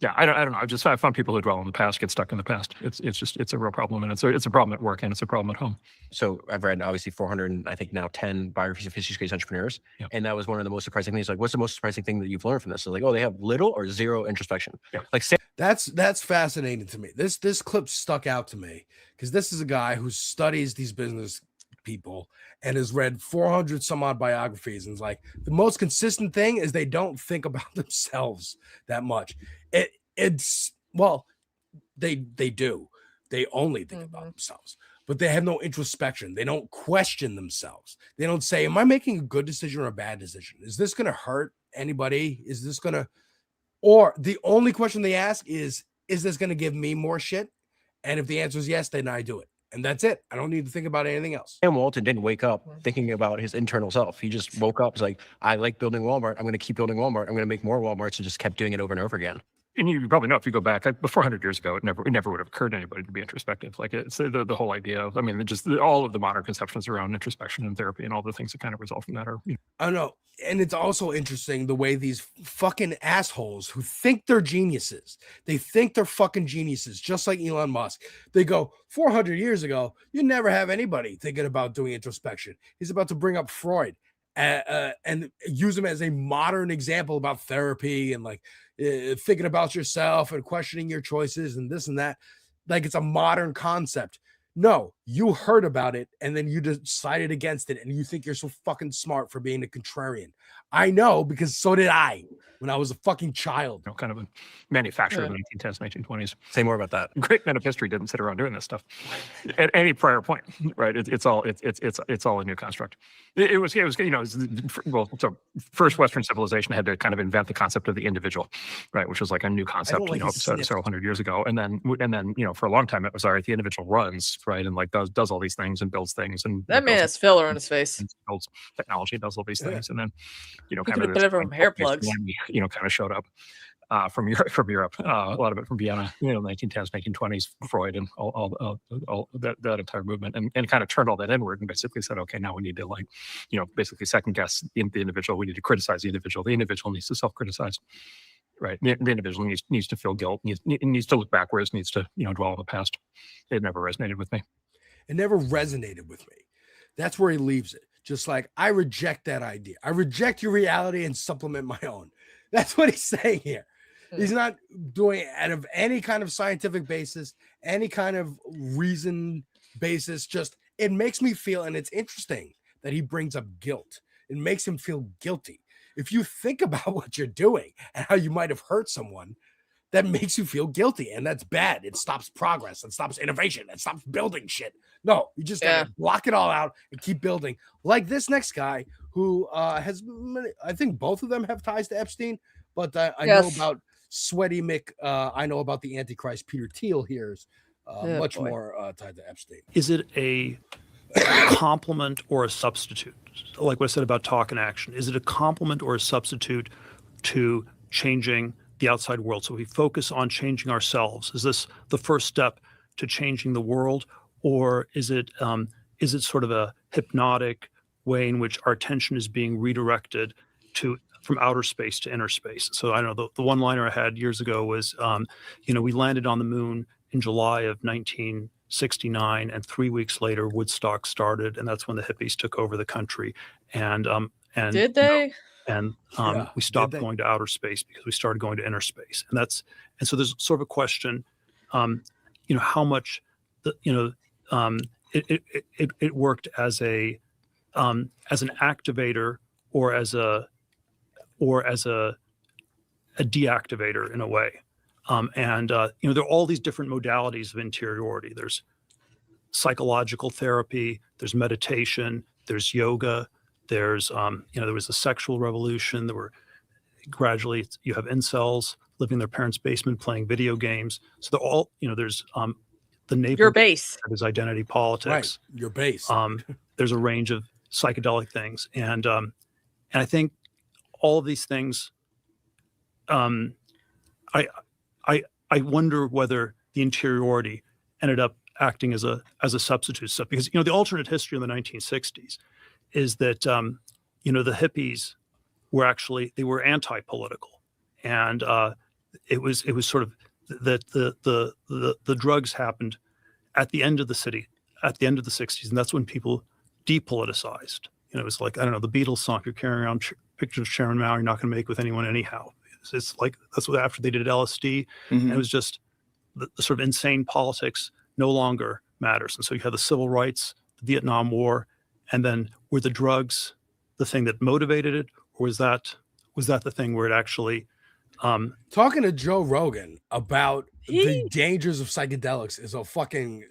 Yeah, I don't know. I found people who dwell on the past get stuck in the past. It's a real problem, and it's a problem at work and it's a problem at home. So I've read obviously 400, and I think now 10 biographies of history-based entrepreneurs, and that was one of the most surprising things. Like, what's the most surprising thing that you've learned from this? So like, oh, they have little or zero introspection. Yeah. Like, that's fascinating to me. This clip stuck out to me because this is a guy who studies these business people and has read 400 some odd biographies, and is like, the most consistent thing is they don't think about themselves that much. It's well, they do. They only think about themselves, but they have no introspection. They don't question themselves. They don't say, am I making a good decision or a bad decision? Is this going to hurt anybody? Is this going to, or the only question they ask is this going to give me more shit? And if the answer is yes, then I do it. And that's it. I don't need to think about anything else. Sam Walton didn't wake up thinking about his internal self. He just woke up. He's like, I like building Walmart. I'm going to keep building Walmart. I'm going to make more Walmarts, and just kept doing it over and over again. And you probably know, if you go back before 100 years ago, it never would have occurred to anybody to be introspective. Like, it's the whole idea of, I mean, just all of the modern conceptions around introspection and therapy and all the things that kind of result from that are. I don't know. And it's also interesting the way these fucking assholes who think they're geniuses, they think they're fucking geniuses, just like Elon Musk. They go, 400 years ago, you never have anybody thinking about doing introspection. He's about to bring up Freud and use him as a modern example about therapy and like thinking about yourself and questioning your choices and this and that. Like, it's a modern concept. No, you heard about it and then you decided against it, and you think you're so fucking smart for being a contrarian. I know, because so did I when I was a fucking child. Kind of a manufacturer of the 1910s, 1920s. Say more about that. Great men of history didn't sit around doing this stuff at any prior point, right? It's all a new construct. It was so first Western civilization had to kind of invent the concept of the individual, right? Which was like a new concept, several hundred years ago. And then for a long time it was, all right, the individual runs, right, and like does all these things and builds things, and that man has filler on his face. Builds technology, does all these things, and then kind of hair plugs. Kind of showed up. from Europe, a lot of it from Vienna, 1910s, 1920s, Freud, and all that entire movement, and kind of turned all that inward and basically said, okay, now we need to basically second guess the individual. We need to criticize the individual. The individual needs to self-criticize, right? The individual needs to feel guilt, needs to look backwards, needs to dwell on the past. It never resonated with me. It never resonated with me. That's where he leaves it. Just like, I reject that idea. I reject your reality and supplement my own. That's what he's saying here. He's not doing it out of any kind of scientific basis, any kind of reason basis. Just, it makes me feel, and it's interesting that he brings up guilt. It makes him feel guilty. If you think about what you're doing and how you might have hurt someone, that makes you feel guilty, and that's bad. It stops progress. It stops innovation. It stops building shit. No, you just gotta block it all out and keep building. Like this next guy who has, I think both of them have ties to Epstein, but I know about Sweaty Mick. I know about the Antichrist Peter Thiel here's much more tied to Epstein. Is it a complement or a substitute? Like what I said about talk and action, is it a complement or a substitute to changing the outside world? So we focus on changing ourselves. Is this the first step to changing the world, or is it sort of a hypnotic way in which our attention is being redirected from outer space to inner space? So I don't know, the one-liner I had years ago was, we landed on the moon in July of 1969, and 3 weeks later Woodstock started, and that's when the hippies took over the country. And did they? We stopped going to outer space because we started going to inner space, and so there's sort of a question, how much it worked as an activator or as a deactivator in a way, there are all these different modalities of interiority. There's psychological therapy, there's meditation, there's yoga. There's, there was a sexual revolution. There were gradually, you have incels living in their parents' basement playing video games. So they're all, there's the neighbor. Your base. There's identity politics. Right, your base. There's a range of psychedelic things, and I think all of these things. I wonder whether the interiority ended up acting as a substitute stuff, because the alternate history in the 1960s. Is that the hippies were anti-political, and it was sort of that the drugs happened at the end of the 60s, and that's when people depoliticized. It was like, I don't know, the Beatles song, if you're carrying around pictures of Sharon Mao, you're not going to make with anyone anyhow. It's like, that's what after they did LSD, and it was just the sort of insane politics no longer matters. And so you had the civil rights, the Vietnam War, and then were the drugs the thing that motivated it, or was that the thing where it actually? Talking to Joe Rogan about the dangers of psychedelics is a fucking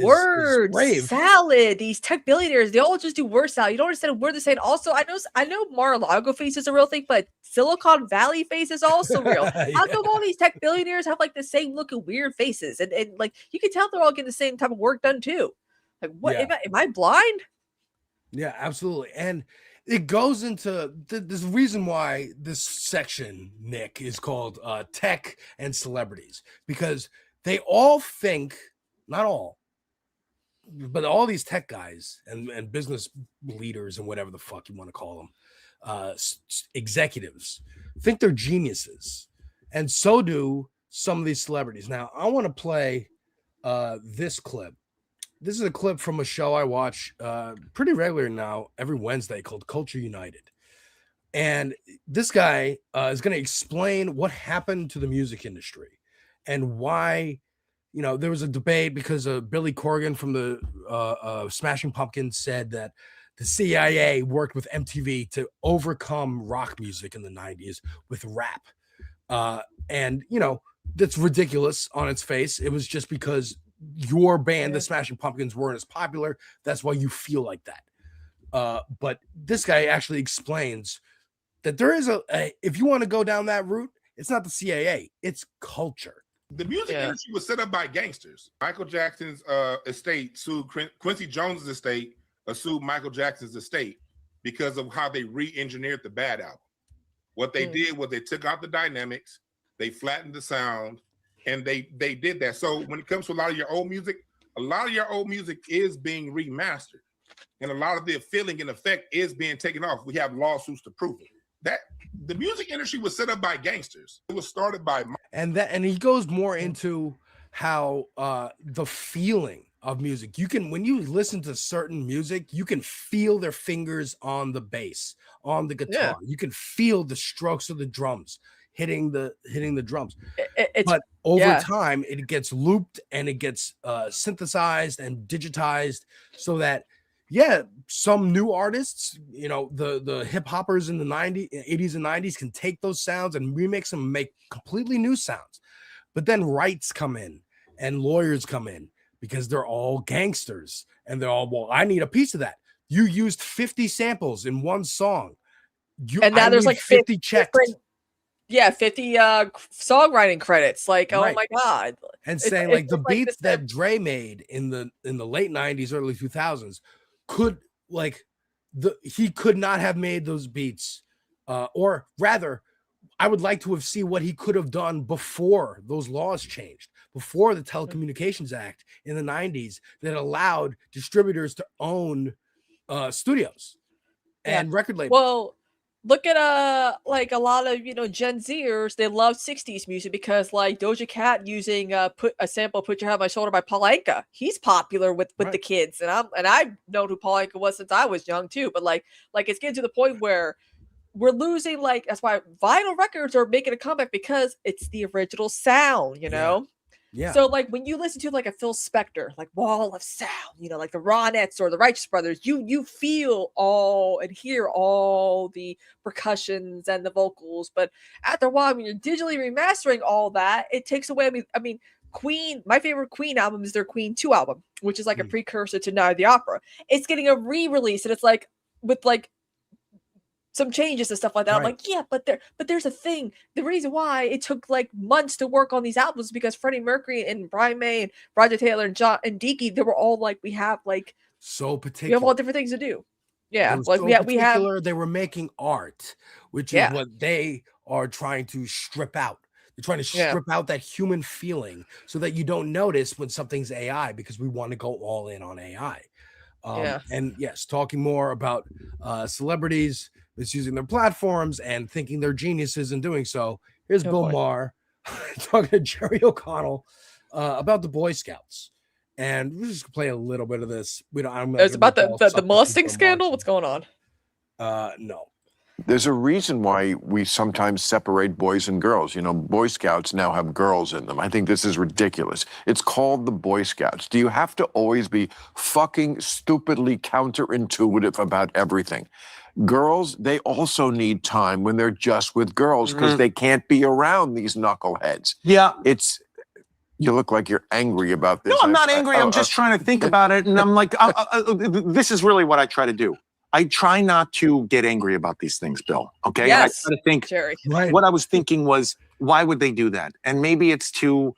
word salad. These tech billionaires, they all just do word salad. You don't understand what they're saying. Also, I know Mar-a-Lago face is a real thing, but Silicon Valley face is also real. How come all these tech billionaires have like the same looking weird faces, and like you can tell they're all getting the same type of work done too? Like, what am I blind? Yeah, absolutely. And it goes into this reason why this section, Nick, is called Tech and Celebrities, because they all think, not all, but all these tech guys and business leaders and whatever the fuck you want to call them, executives, think they're geniuses. And so do some of these celebrities. Now, I want to play this clip. This is a clip from a show I watch pretty regularly now, every Wednesday, called Culture United. And this guy is going to explain what happened to the music industry and why, there was a debate because Billy Corgan from the Smashing Pumpkins said that the CIA worked with MTV to overcome rock music in the 90s with rap. And, that's ridiculous on its face. It was just because your band, the Smashing Pumpkins, weren't as popular. That's why you feel like that. But this guy actually explains that there is if you want to go down that route, it's not the CIA, it's culture. The music industry was set up by gangsters. Michael Jackson's estate sued Quincy Jones's estate, sued Michael Jackson's estate because of how they re-engineered the Bad album. What they did was they took out the dynamics, they flattened the sound, and they did that. So when it comes to a lot of your old music is being remastered, and a lot of the feeling and effect is being taken off. We have lawsuits to prove it. That the music industry was set up by gangsters. It was started by, and he goes more into how the feeling of music. You can, when you listen to certain music, you can feel their fingers on the bass, on the guitar. You can feel the strokes of the drums hitting the drums. But over time, it gets looped and it gets synthesized and digitized so that some new artists, the hip hoppers in the 80s and 90s can take those sounds and remix them and make completely new sounds. But then rights come in and lawyers come in because they're all gangsters and they're all, well, I need a piece of that. You used 50 samples in one song. And now there's like 50 checks. 50 songwriting credits. Like, Right. oh my God. And saying like the beats that Dre made in the late 90s, early 2000s he could not have made those beats. Or rather, I would like to have seen what he could have done before those laws changed, before the Telecommunications Act in the 90s that allowed distributors to own studios and record labels. Well, look at like a lot of Gen Zers, they love 60s music because like Doja Cat using put a sample "Put Your Head on My Shoulder" by Paul Anka. He's popular with the kids, and I've known who Paul Anka was since I was young too. But like it's getting to the point where we're losing, like, that's why vinyl records are making a comeback, because it's the original sound, Yeah. So like when you listen to like a Phil Spector, like Wall of Sound, like the Ronettes or the Righteous Brothers, you feel all and hear all the percussions and the vocals. But after a while, when you're digitally remastering all that, it takes away. I mean, Queen, my favorite Queen album is their Queen 2 album, which is like a precursor to Night of the Opera. It's getting a re-release, and it's like with like some changes and stuff like that. I'm like, yeah, but there's a thing. The reason why it took like months to work on these albums is because Freddie Mercury and Brian May and Roger Taylor and John and Deaky, they were all like, we have like so particular. We have all different things to do. Yeah, like so we have. They were making art, which is what they are trying to strip out. They're trying to strip out that human feeling so that you don't notice when something's AI, because we want to go all in on AI. And yes, talking more about celebrities misusing their platforms and thinking they're geniuses in doing so. Here's Bill Maher talking to Jerry O'Connell about the Boy Scouts. And we'll just play a little bit of this. It's about the Mustang scandal. What's going on? No. There's a reason why we sometimes separate boys and girls. Boy Scouts now have girls in them. I think this is ridiculous. It's called the Boy Scouts. Do you have to always be fucking stupidly counterintuitive about everything? Girls, they also need time when they're just with girls because they can't be around these knuckleheads. Yeah. You look like you're angry about this. No, I'm not angry. I'm just trying to think about it. And I'm like, this is really what I try to do. I try not to get angry about these things, Bill. Okay. Yes, I try to think, Jerry. what I was thinking was, why would they do that? And maybe it's to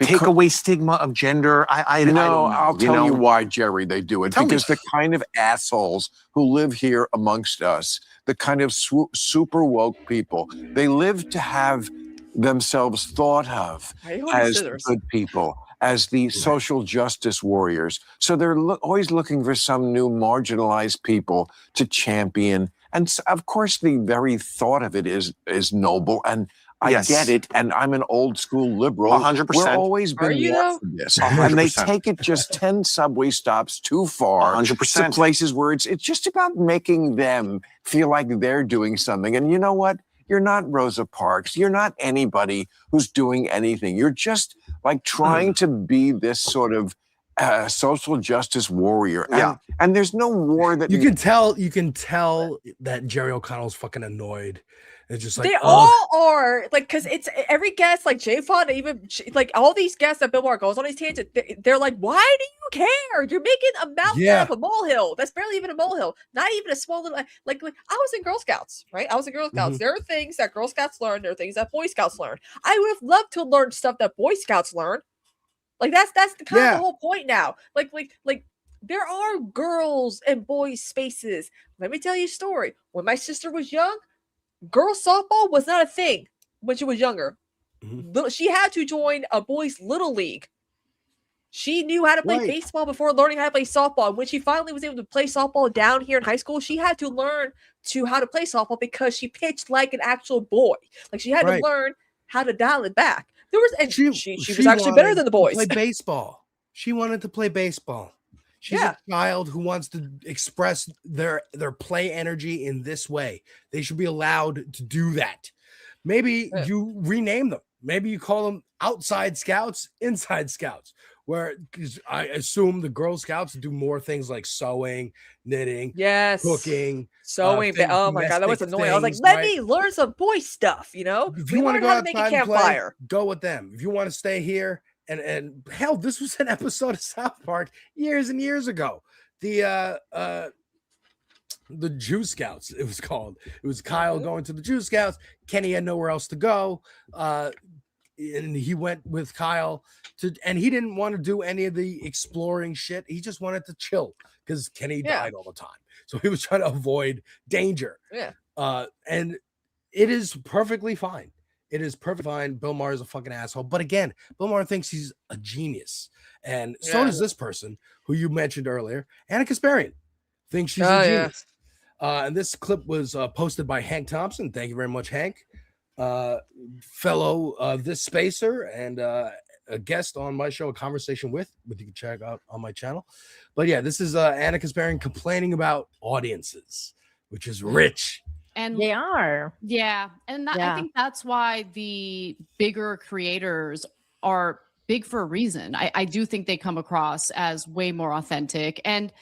take away stigma of gender. I don't know. I'll tell you why, Jerry, they do it. Because the kind of assholes who live here amongst us, the kind of super woke people, they live to have themselves thought of as good people, as the social justice warriors. So they're always looking for some new marginalized people to champion. And of course, the very thought of it is noble. And I get it, and I'm an old school liberal. 100%. We're always been for this. 100%. And they take it just 10 subway stops too far 100%. to places where it's just about making them feel like they're doing something. And you know what? You're not Rosa Parks. You're not anybody who's doing anything. You're just like trying to be this sort of social justice warrior. And there's no war that you can tell that Jerry O'Connell's fucking annoyed. It's just like they all are, like, because it's every guest, like Jay Fonda, even like all these guests that Bill Maher goes on his tangent, they're like, why do you care? You're making a mountain out of a molehill. That's barely even a molehill. Not even a small little, like I was in Girl Scouts, right? I was in Girl Scouts. There are things that Girl Scouts learn. There are things that Boy Scouts learn. I would have loved to learn stuff that Boy Scouts learn. Like that's the kind of the whole point now. Like there are girls and boys spaces. Let me tell you a story. When my sister was young, girls softball was not a thing when she was younger. She had to join a boys' little league. She knew how to play Right. baseball before learning how to play softball. And when she finally was able to play softball down here in high school, she had to learn how to play softball because she pitched like an actual boy. Like she had Right. to learn how to dial it back. There was, and she was actually wanted better than the to boys. Play baseball. She wanted to play baseball. She's a child who wants to express their play energy in this way. They should be allowed to do that. Maybe you rename them. Maybe you call them outside scouts, inside scouts. Where, because I assume the Girl Scouts do more things like sewing, knitting, cooking, sewing. Oh my god, that was annoying. I was like, things, let right? me learn some boy stuff. You know, If we you want to learned go how to make a outside and play, campfire. go with them. If you want to stay here, and hell, this was an episode of South Park years and years ago. The Jew Scouts, it was called. It was Kyle going to the Jew Scouts. Kenny had nowhere else to go. And he went with Kyle and he didn't want to do any of the exploring shit. He just wanted to chill because Kenny died all the time. So he was trying to avoid danger. Yeah. And it is perfectly fine. It is perfectly fine. Bill Maher is a fucking asshole. But again, Bill Maher thinks he's a genius. And so does this person who you mentioned earlier, Anna Kasparian, thinks she's a genius. And this clip was posted by Hank Thompson. Thank you very much, Hank. Fellow This Spacer and a guest on my show, A Conversation With you can check out on my channel. But yeah, this is Anna Kasparian complaining about audiences, which is rich. And they are. Yeah. And I think that's why the bigger creators are big for a reason. I do think they come across as way more authentic, and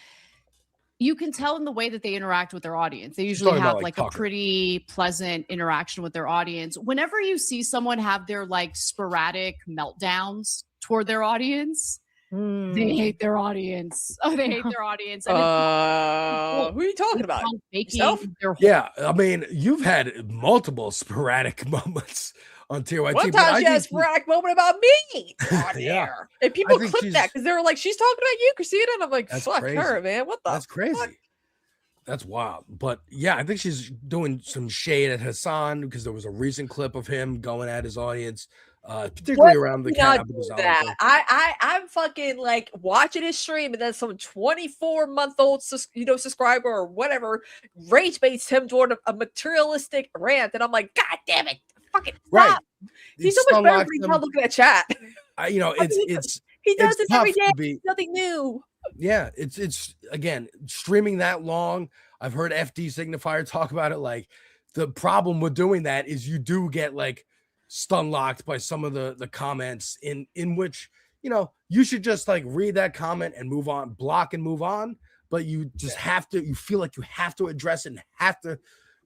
you can tell in the way that they interact with their audience. They usually have like a pretty pleasant interaction with their audience. Whenever you see someone have their like sporadic meltdowns toward their audience, they hate their audience. Oh, they hate their audience. And who are you talking about? Yourself? Yeah, I mean, you've had multiple sporadic moments on TYT. One time she had a sporadic moment about me on air. And people clipped that because they were like, she's talking about you, Kristina. And I'm like, fuck her, man. What the That's crazy. fuck? That's wild. But yeah, I think she's doing some shade at Hassan because there was a recent clip of him going at his audience, particularly around the cat. I'm fucking like watching his stream, and then some 24-month-old subscriber or whatever rage baits him toward a materialistic rant, and I'm like, God damn it, fucking stop. Right. He's so much better when he's not looking at chat. He does this every day. Nothing new. Yeah, it's again streaming that long. I've heard FD Signifier talk about it. Like the problem with doing that is you do get like stun locked by some of the comments in which you should just like read that comment and move on, block and move on. But you just have to. You feel like you have to address it and have to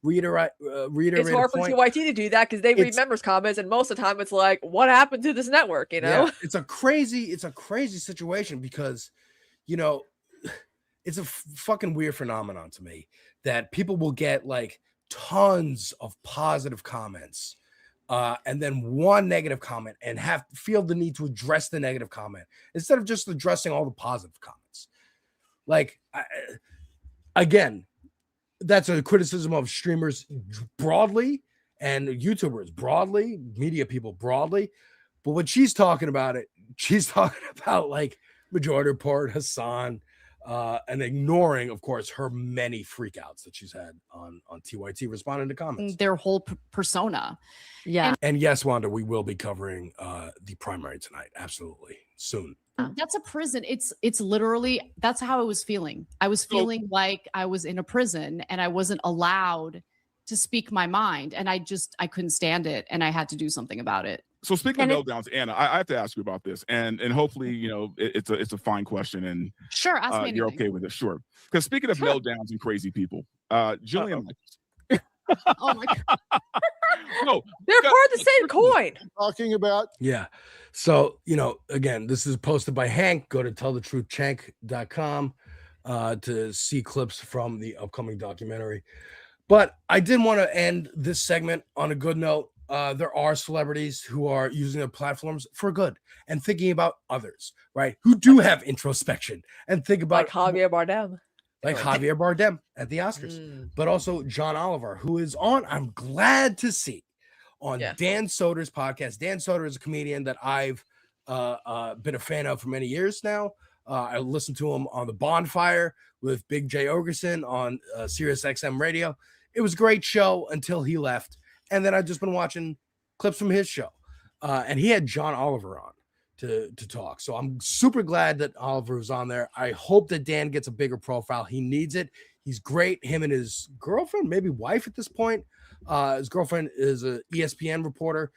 reiterate. It's hard for TYT to do that because they read members' comments, and most of the time it's like, what happened to this network? Yeah, it's a crazy situation because it's a fucking weird phenomenon to me that people will get like tons of positive comments and then one negative comment and feel the need to address the negative comment instead of just addressing all the positive comments. Like, again, that's a criticism of streamers broadly and YouTubers broadly, media people broadly. But when she's talking about it, she's talking about like Majority Report, Hassan, and ignoring, of course, her many freakouts that she's had on TYT responding to comments. Their whole persona. Yeah. And yes, Wanda, we will be covering the primary tonight. Absolutely. Soon. That's a prison. It's literally, that's how I was feeling. I was feeling like I was in a prison and I wasn't allowed to speak my mind. And I couldn't stand it. And I had to do something about it. So speaking of meltdowns, Anna, I have to ask you about this, and hopefully, it's a fine question, and sure, ask me you're okay with it, sure. Because speaking of meltdowns and crazy people, Jillian Michaels. Oh my God. No, they're part of the same coin. Talking about So again, this is posted by Hank. Go to tellthetruthchank.com to see clips from the upcoming documentary. But I did want to end this segment on a good note. There are celebrities who are using their platforms for good and thinking about others, right? Who do have introspection and think about like Javier Bardem. Like Javier Bardem at the Oscars, but also John Oliver, who is on, I'm glad to see, on Dan Soder's podcast. Dan Soder is a comedian that I've been a fan of for many years now. I listened to him on The Bonfire with Big J. Ogerson on Sirius XM radio. It was a great show until he left. And then I've just been watching clips from his show. And he had John Oliver on to talk. So I'm super glad that Oliver was on there. I hope that Dan gets a bigger profile. He needs it. He's great. Him and his girlfriend, maybe wife at this point. His girlfriend is a ESPN reporter.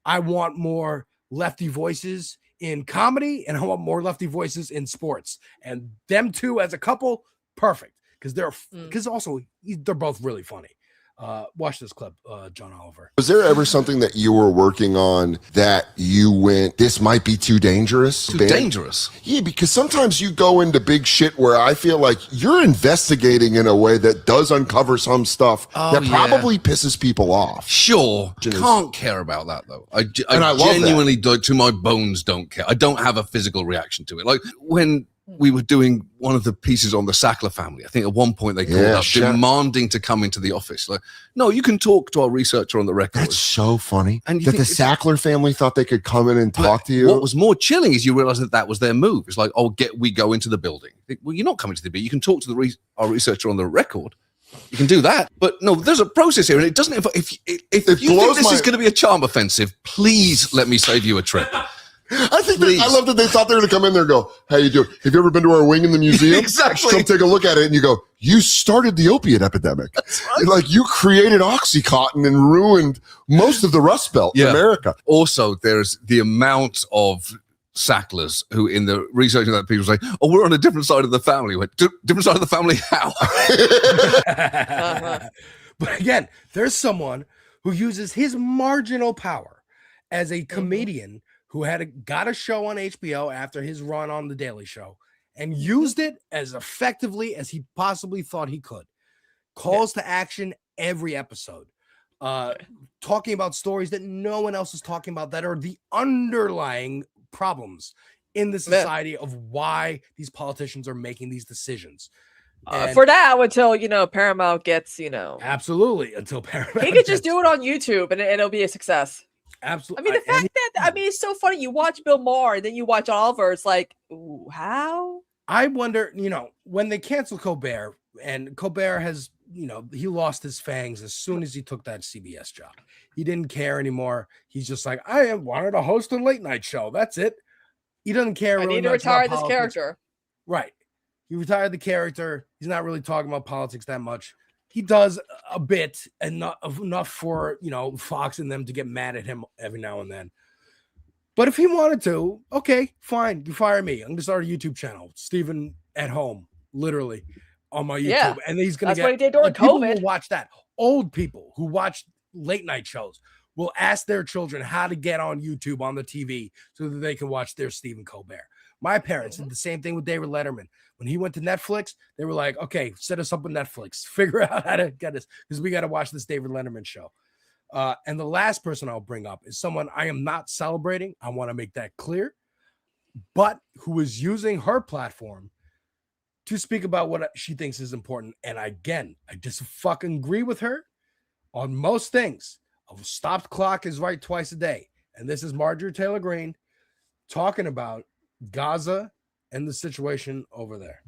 I want more lefty voices in comedy, and I want more lefty voices in sports. And them two as a couple, perfect. Because they're both really funny. Watch this clip, John Oliver. Was there ever something that you were working on that you went, this might be too dangerous? Too dangerous? Yeah, because sometimes you go into big shit where I feel like you're investigating in a way that does uncover some stuff that probably pisses people off. Sure. Can't care about that, though. I love genuinely, to my bones, don't care. I don't have a physical reaction to it. Like when we were doing one of the pieces on the Sackler family, I think at one point they called up demanding to come into the office. Like, no, you can talk to our researcher on the record. That's so funny that the Sackler family thought they could come in and talk to you. What was more chilling is you realize that was their move. It's like, we go into the building. Well, you're not coming to the building. You can talk to our researcher on the record. You can do that, but no, there's a process here, and it doesn't. If you think this is going to be a charm offensive, please let me save you a trip. I think I love that they thought they were going to come in there and go, how you doing? Have you ever been to our wing in the museum? Exactly. Come take a look at it. And you go, you started the opiate epidemic. That's right. Like you created Oxycontin and ruined most of the Rust Belt in America. Also, there's the amount of Sacklers who in the research of that people say, oh, we're on a different side of the family. Went, different side of the family? How? But again, there's someone who uses his marginal power as a comedian who got a show on HBO after his run on The Daily Show and used it as effectively as he possibly thought he could. Calls to action every episode. Talking about stories that no one else is talking about that are the underlying problems in the society of why these politicians are making these decisions. For now, until Paramount gets absolutely until Paramount. He could just do it on YouTube and it'll be a success. Absolutely. I mean, the fact that it's so funny. You watch Bill Maher and then you watch Oliver. It's like, ooh, how? I wonder, when they cancel Colbert, and Colbert has, he lost his fangs as soon as he took that CBS job. He didn't care anymore. He's just like, I wanted to host a late night show. That's it. He doesn't care. I need to retire this character. Right. He retired the character. He's not really talking about politics that much. He does a bit and not enough for, Fox and them to get mad at him every now and then. But if he wanted to, okay, fine. You fire me. I'm going to start a YouTube channel. Stephen at home, literally on my YouTube. Yeah, and he's going to get what he did during people COVID. Will watch that. Old people who watch late night shows will ask their children how to get on YouTube on the TV so that they can watch their Stephen Colbert. My parents did the same thing with David Letterman. When he went to Netflix, they were like, okay, set us up with Netflix. Figure out how to get us, because we got to watch this David Letterman show. And the last person I'll bring up is someone I am not celebrating. I want to make that clear. But who is using her platform to speak about what she thinks is important. And again, I just fucking agree with her on most things. A stopped clock is right twice a day. And this is Marjorie Taylor Greene talking about Gaza and the situation over there.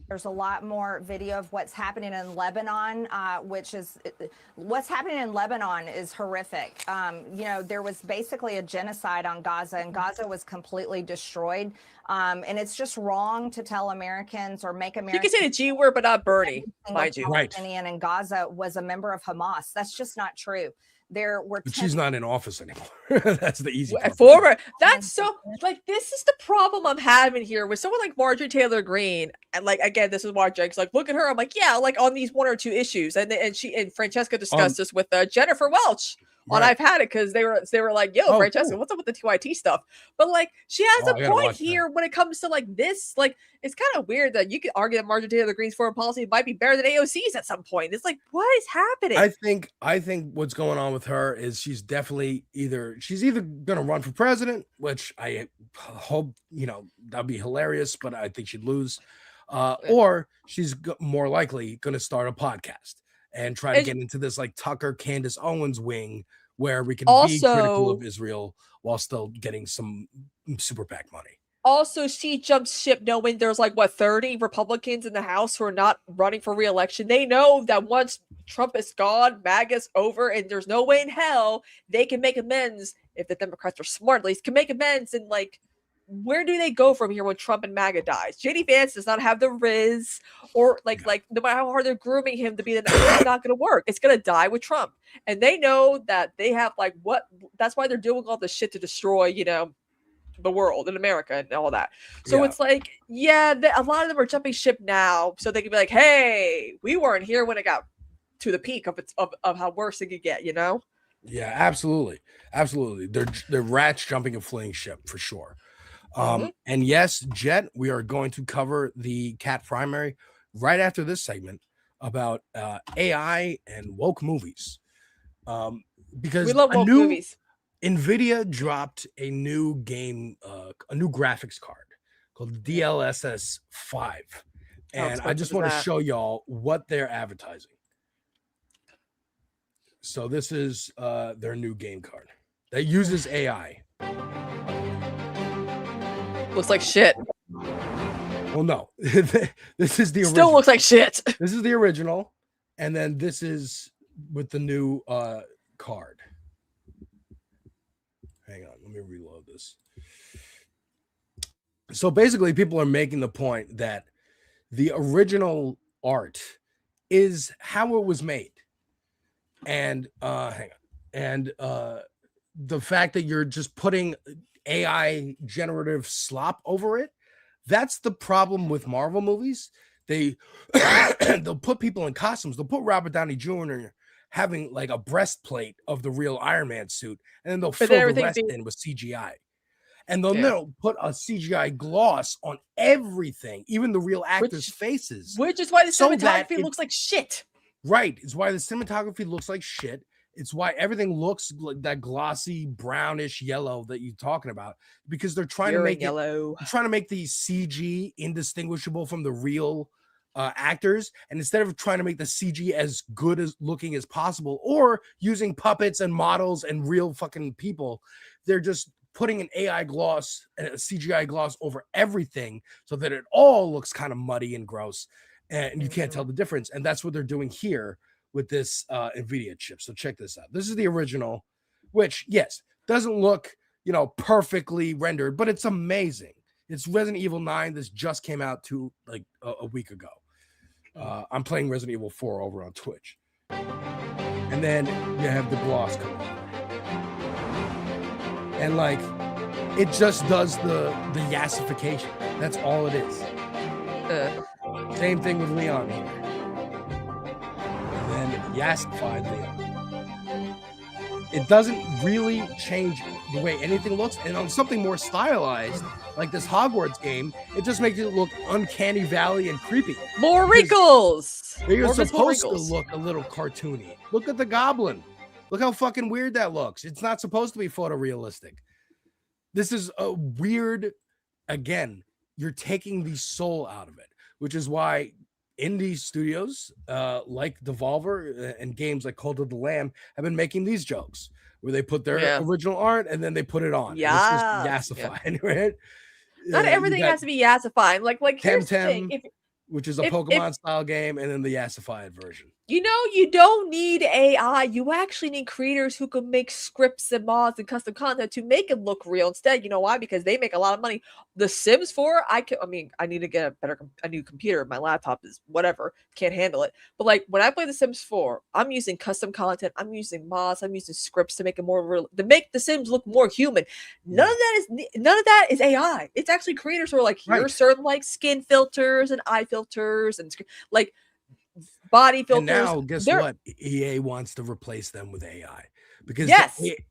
There's a lot more video of what's happening in Lebanon, what's happening in Lebanon is horrific. There was basically a genocide on Gaza, and Gaza was completely destroyed. And it's just wrong to tell Americans or make Americans. You can say the G word, but not Bernie, mind you. Right. In Gaza was a member of Hamas. That's just not true. There were. But she's not in office anymore. That's the easy part. Former. That's so this is the problem I'm having here with someone like Marjorie Taylor Greene. And again, this is why Jake's like, look at her. I'm like, yeah, on these one or two issues. And Francesca discussed this with Jennifer Welch on I've Had It, because they were like, yo, Francesca, cool. What's up with the TYT stuff? But she has a point here when it comes to this. It's kind of weird that you could argue that Marjorie Taylor Greene's foreign policy might be better than AOC's at some point. It's like, what is happening? I think what's going on with her is she's definitely either going to run for president, which I hope, that'd be hilarious, but I think she'd lose, or she's more likely going to start a podcast and try to get into this Tucker Candace Owens wing where we can be critical of Israel while still getting some super PAC money. Also, she jumps ship knowing there's like, what, 30 Republicans in the House who are not running for re-election. They know that once Trump is gone, MAGA's over, and there's no way in hell they can make amends, if the Democrats are smart at least, can make amends. And like, where do they go from here when Trump and MAGA dies? JD Vance does not have the Riz, or like no matter how hard they're grooming him to be it's not going to work. It's going to die with Trump. And they know that they have like that's why they're doing all this shit to destroy, the world and America and all that. So it's like, a lot of them are jumping ship now so they can be like, hey, we weren't here when it got to the peak of how worse it could get, Yeah, absolutely. They're rats jumping and fleeing ship for sure. And yes, Jet, we are going to cover the cat primary right after this segment about AI and woke movies, because we love woke movies. NVIDIA dropped a new game, a new graphics card called DLSS 5. And I just want to show y'all what they're advertising. So this is their new game card that uses AI. Looks like shit. Well, no. This is the original. Still looks like shit. This is the original. And then this is with the new card. Hang on, let me reload this. So basically, people are making the point that the original art is how it was made. And hang on. And the fact that you're just putting AI generative slop over it, that's the problem with Marvel movies. They'll put people in costumes. They'll put Robert Downey Jr. having like a breastplate of the real Iron Man suit, and then they'll fill the rest in with CGI. And they'll put a CGI gloss on everything, even the real actors' faces. Which is why the cinematography looks like shit. Right. It's why the cinematography looks like shit. It's why everything looks like that glossy brownish yellow that you're talking about, because they're trying to make trying to make the CG indistinguishable from the real actors, and instead of trying to make the CG as good as looking as possible or using puppets and models and real fucking people, they're just putting an AI gloss and a CGI gloss over everything so that it all looks kind of muddy and gross and you can't tell the difference. And that's what they're doing here with this NVIDIA chip. So check this out. This is the original, which yes, doesn't look, perfectly rendered, but it's amazing. It's Resident Evil 9. This just came out like a week ago. I'm playing Resident Evil 4 over on Twitch. And then you have the gloss come over. And like, it just does the yassification. That's all it is. Same thing with Leon here. And then yassified Leon. It doesn't really change the way anything looks. And on something more stylized, like this Hogwarts game, it just makes it look uncanny valley and creepy. More wrinkles. They're supposed to look a little cartoony. Look at the goblin. Look how fucking weird that looks. It's not supposed to be photorealistic. This is a weird, again, you're taking the soul out of it, which is why indie studios like Devolver and games like Cult of the Lamb have been making these jokes where they put their original art and then they put it on. Yeah. It's just yassified, right? Not everything has to be yassified. Like here's the thing. Which is a Pokemon style game, and then the yassified version. You don't need AI. You actually need creators who can make scripts and mods and custom content to make it look real. Instead, you know why? Because they make a lot of money. The Sims 4, I need to get a new computer. My laptop is whatever, can't handle it. But like when I play The Sims 4, I'm using custom content. I'm using mods. I'm using scripts to make it more real, to make The Sims look more human. None of that is AI. It's actually creators who are like, here's certain like skin filters and eye filters and like body filters. And now, guess what? EA wants to replace them with AI because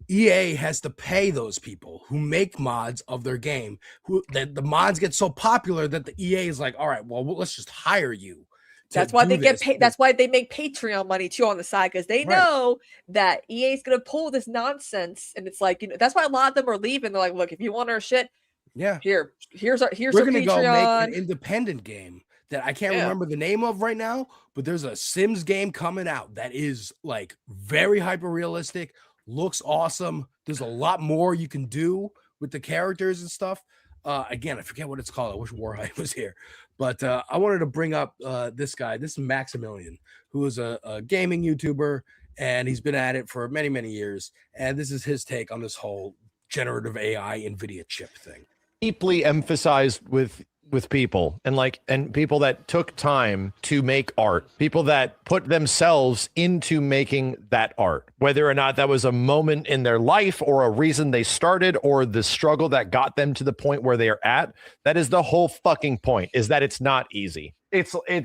EA has to pay those people who make mods of their game. The mods get so popular that the EA is like, all right, well, let's just hire you. That's why they get paid. That's why they make Patreon money too on the side, because they know that EA is going to pull this nonsense, and it's like, that's why a lot of them are leaving. They're like, look, if you want our shit, here's our we're gonna Patreon. Go make an independent game that I can't remember the name of right now, but there's a Sims game coming out that is like very hyper realistic, looks awesome. There's a lot more you can do with the characters and stuff. Again, I forget what it's called. I wish Warhide was here, but I wanted to bring up this guy. This is Maximilian, who is a gaming YouTuber, and he's been at it for many, many years. And this is his take on this whole generative AI NVIDIA chip thing. Deeply emphasized with people and people that took time to make art, people that put themselves into making that art, whether or not that was a moment in their life or a reason they started or the struggle that got them to the point where they are at. That is the whole fucking point, is that it's not easy.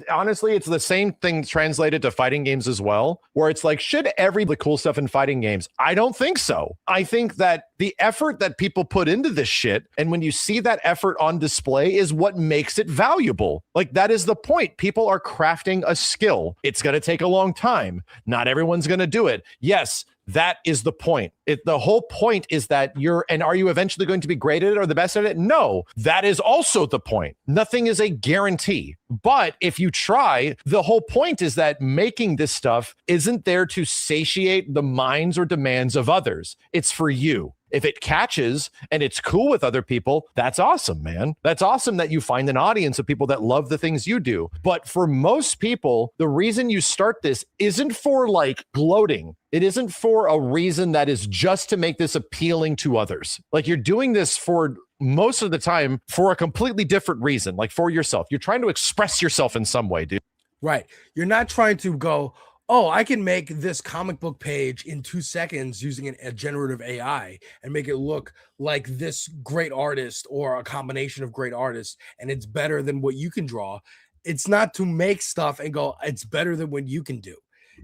Honestly, it's the same thing translated to fighting games as well, where it's like, should the cool stuff in fighting games? I don't think so. I think that the effort that people put into this shit, and when you see that effort on display, is what makes it valuable. Like, that is the point. People are crafting a skill. It's going to take a long time. Not everyone's going to do it. Yes, that is the point. The whole point is that are you eventually going to be great at it or the best at it? No, that is also the point. Nothing is a guarantee. But if you try, the whole point is that making this stuff isn't there to satiate the minds or demands of others. It's for you. If it catches and it's cool with other people, that's awesome, man. That's awesome that you find an audience of people that love the things you do. But for most people, the reason you start this isn't for like gloating. It isn't for a reason that is just to make this appealing to others. Like, you're doing this for most of the time for a completely different reason, like for yourself. You're trying to express yourself in some way, dude. Right. You're not trying to go, oh, I can make this comic book page in 2 seconds using a generative AI and make it look like this great artist or a combination of great artists, and it's better than what you can draw. It's not to make stuff and go, it's better than what you can do.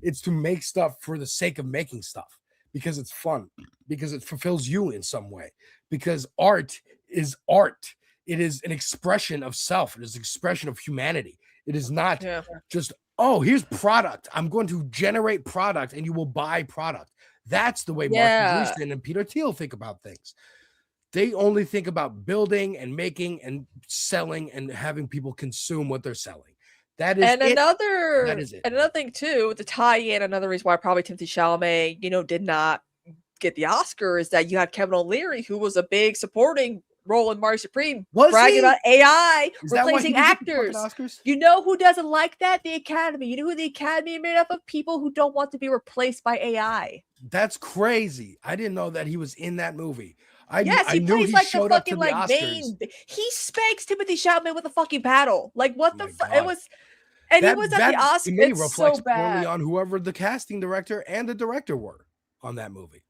It's to make stuff for the sake of making stuff, because it's fun, because it fulfills you in some way, because art is art. It is an expression of self. It is an expression of humanity. It is not just, oh, here's product. I'm going to generate product and you will buy product. That's the way Mark Andreessen and Peter Thiel think about things. They only think about building and making and selling and having people consume what they're selling. That is another thing too, to tie in another reason why probably Timothée Chalamet, did not get the Oscar, is that you had Kevin O'Leary, who was a big supporting role in Mario Supreme, bragging about AI replacing actors. You know who doesn't like that? The Academy. You know who the Academy is made up of? People who don't want to be replaced by AI. That's crazy. I didn't know that he was in that movie. He plays like the fucking main. He spanks Timothée Chalamet with a fucking paddle. Like, what the fuck? It was, and he was at the Oscar. It's so bad on whoever the casting director and the director were on that movie.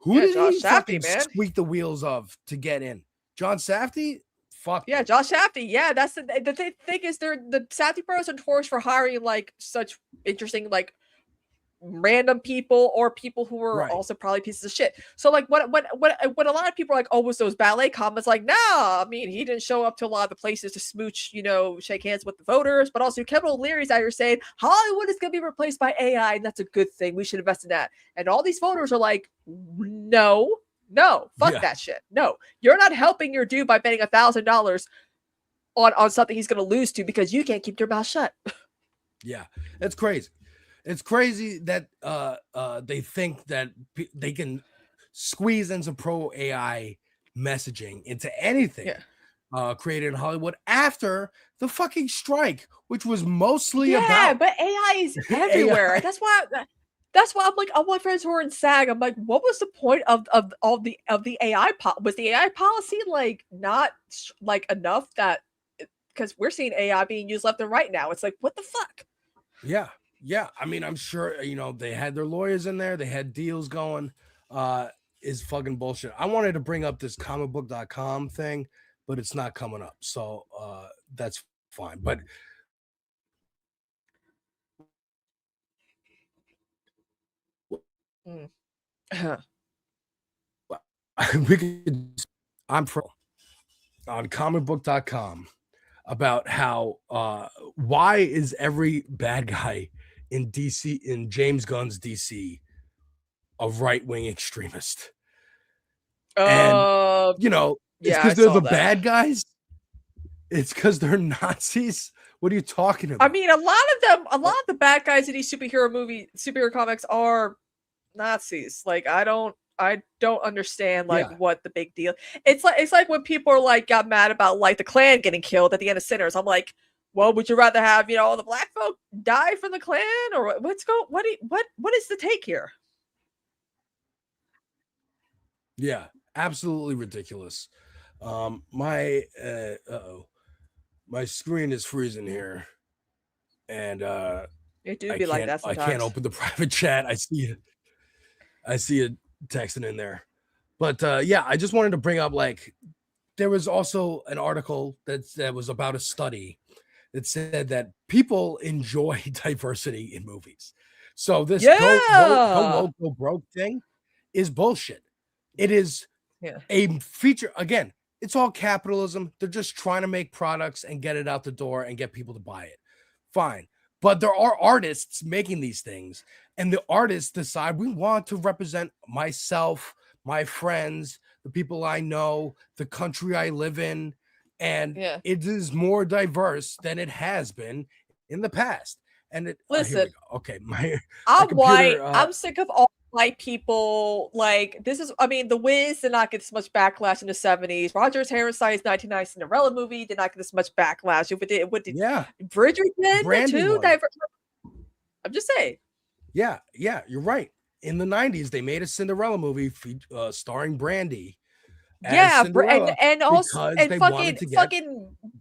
Who did he fucking squeak the wheels of to get in? John Safdie? Fuck. Yeah, Josh Safdie. Yeah, that's the thing is, the Safdie bros are notorious for hiring like such interesting like random people or people who were also probably pieces of shit. So like when a lot of people are like, oh, was those ballet comments, like, nah, I mean, he didn't show up to a lot of the places to smooch, shake hands with the voters, but also Kevin O'Leary's out here saying Hollywood is going to be replaced by AI, and that's a good thing. We should invest in that. And all these voters are like, no, fuck that shit. No, you're not helping your dude by betting $1,000 on something he's going to lose to because you can't keep your mouth shut. Yeah, that's crazy. It's crazy that they think that they can squeeze in some pro AI messaging into anything created in Hollywood after the fucking strike, which was mostly about. But AI is everywhere. That's why I'm like, all my friends who are in SAG, I'm like, what was the point of the AI? Was the AI policy like not like enough that, because we're seeing AI being used left and right now. It's like, what the fuck? Yeah. Yeah, I mean, I'm sure, they had their lawyers in there. They had deals going. Is fucking bullshit. I wanted to bring up this comicbook.com thing, but it's not coming up. So that's fine. But I'm pro on comicbook.com about how why is every bad guy in DC, in James Gunn's DC, a right-wing extremist? And it's because they're the bad guys. It's because they're Nazis. What are you talking about? I mean, a lot of the bad guys in these superhero comics are Nazis. Like I don't understand like what the big deal. It's like when people are like got mad about like the Klan getting killed at the end of Sinners. I'm like, well, would you rather have, you know, all the black folk die for the Klan, or what is the take here? Yeah, absolutely ridiculous. My screen is freezing here, and it do be like that sometimes. I can't open the private chat. I see it texting in there. But yeah, I just wanted to bring up, like, there was also an article that was about a study that said that people enjoy diversity in movies. So this go broke thing is bullshit. It is a feature. Again, it's all capitalism. They're just trying to make products and get it out the door and get people to buy it. Fine. But there are artists making these things, and the artists decide, we want to represent myself, my friends, the people I know, the country I live in, and it is more diverse than it has been in the past. And it listen, okay, I'm white. I'm sick of all white people. Like, this is, I mean, The Wiz did not get this much backlash in the 70s. Roger Harrison's 1990 Cinderella movie did not get this much backlash. What did Bridgerton too? I'm just saying. Yeah, you're right. In the 90s, they made a Cinderella movie starring Brandy. And also and fucking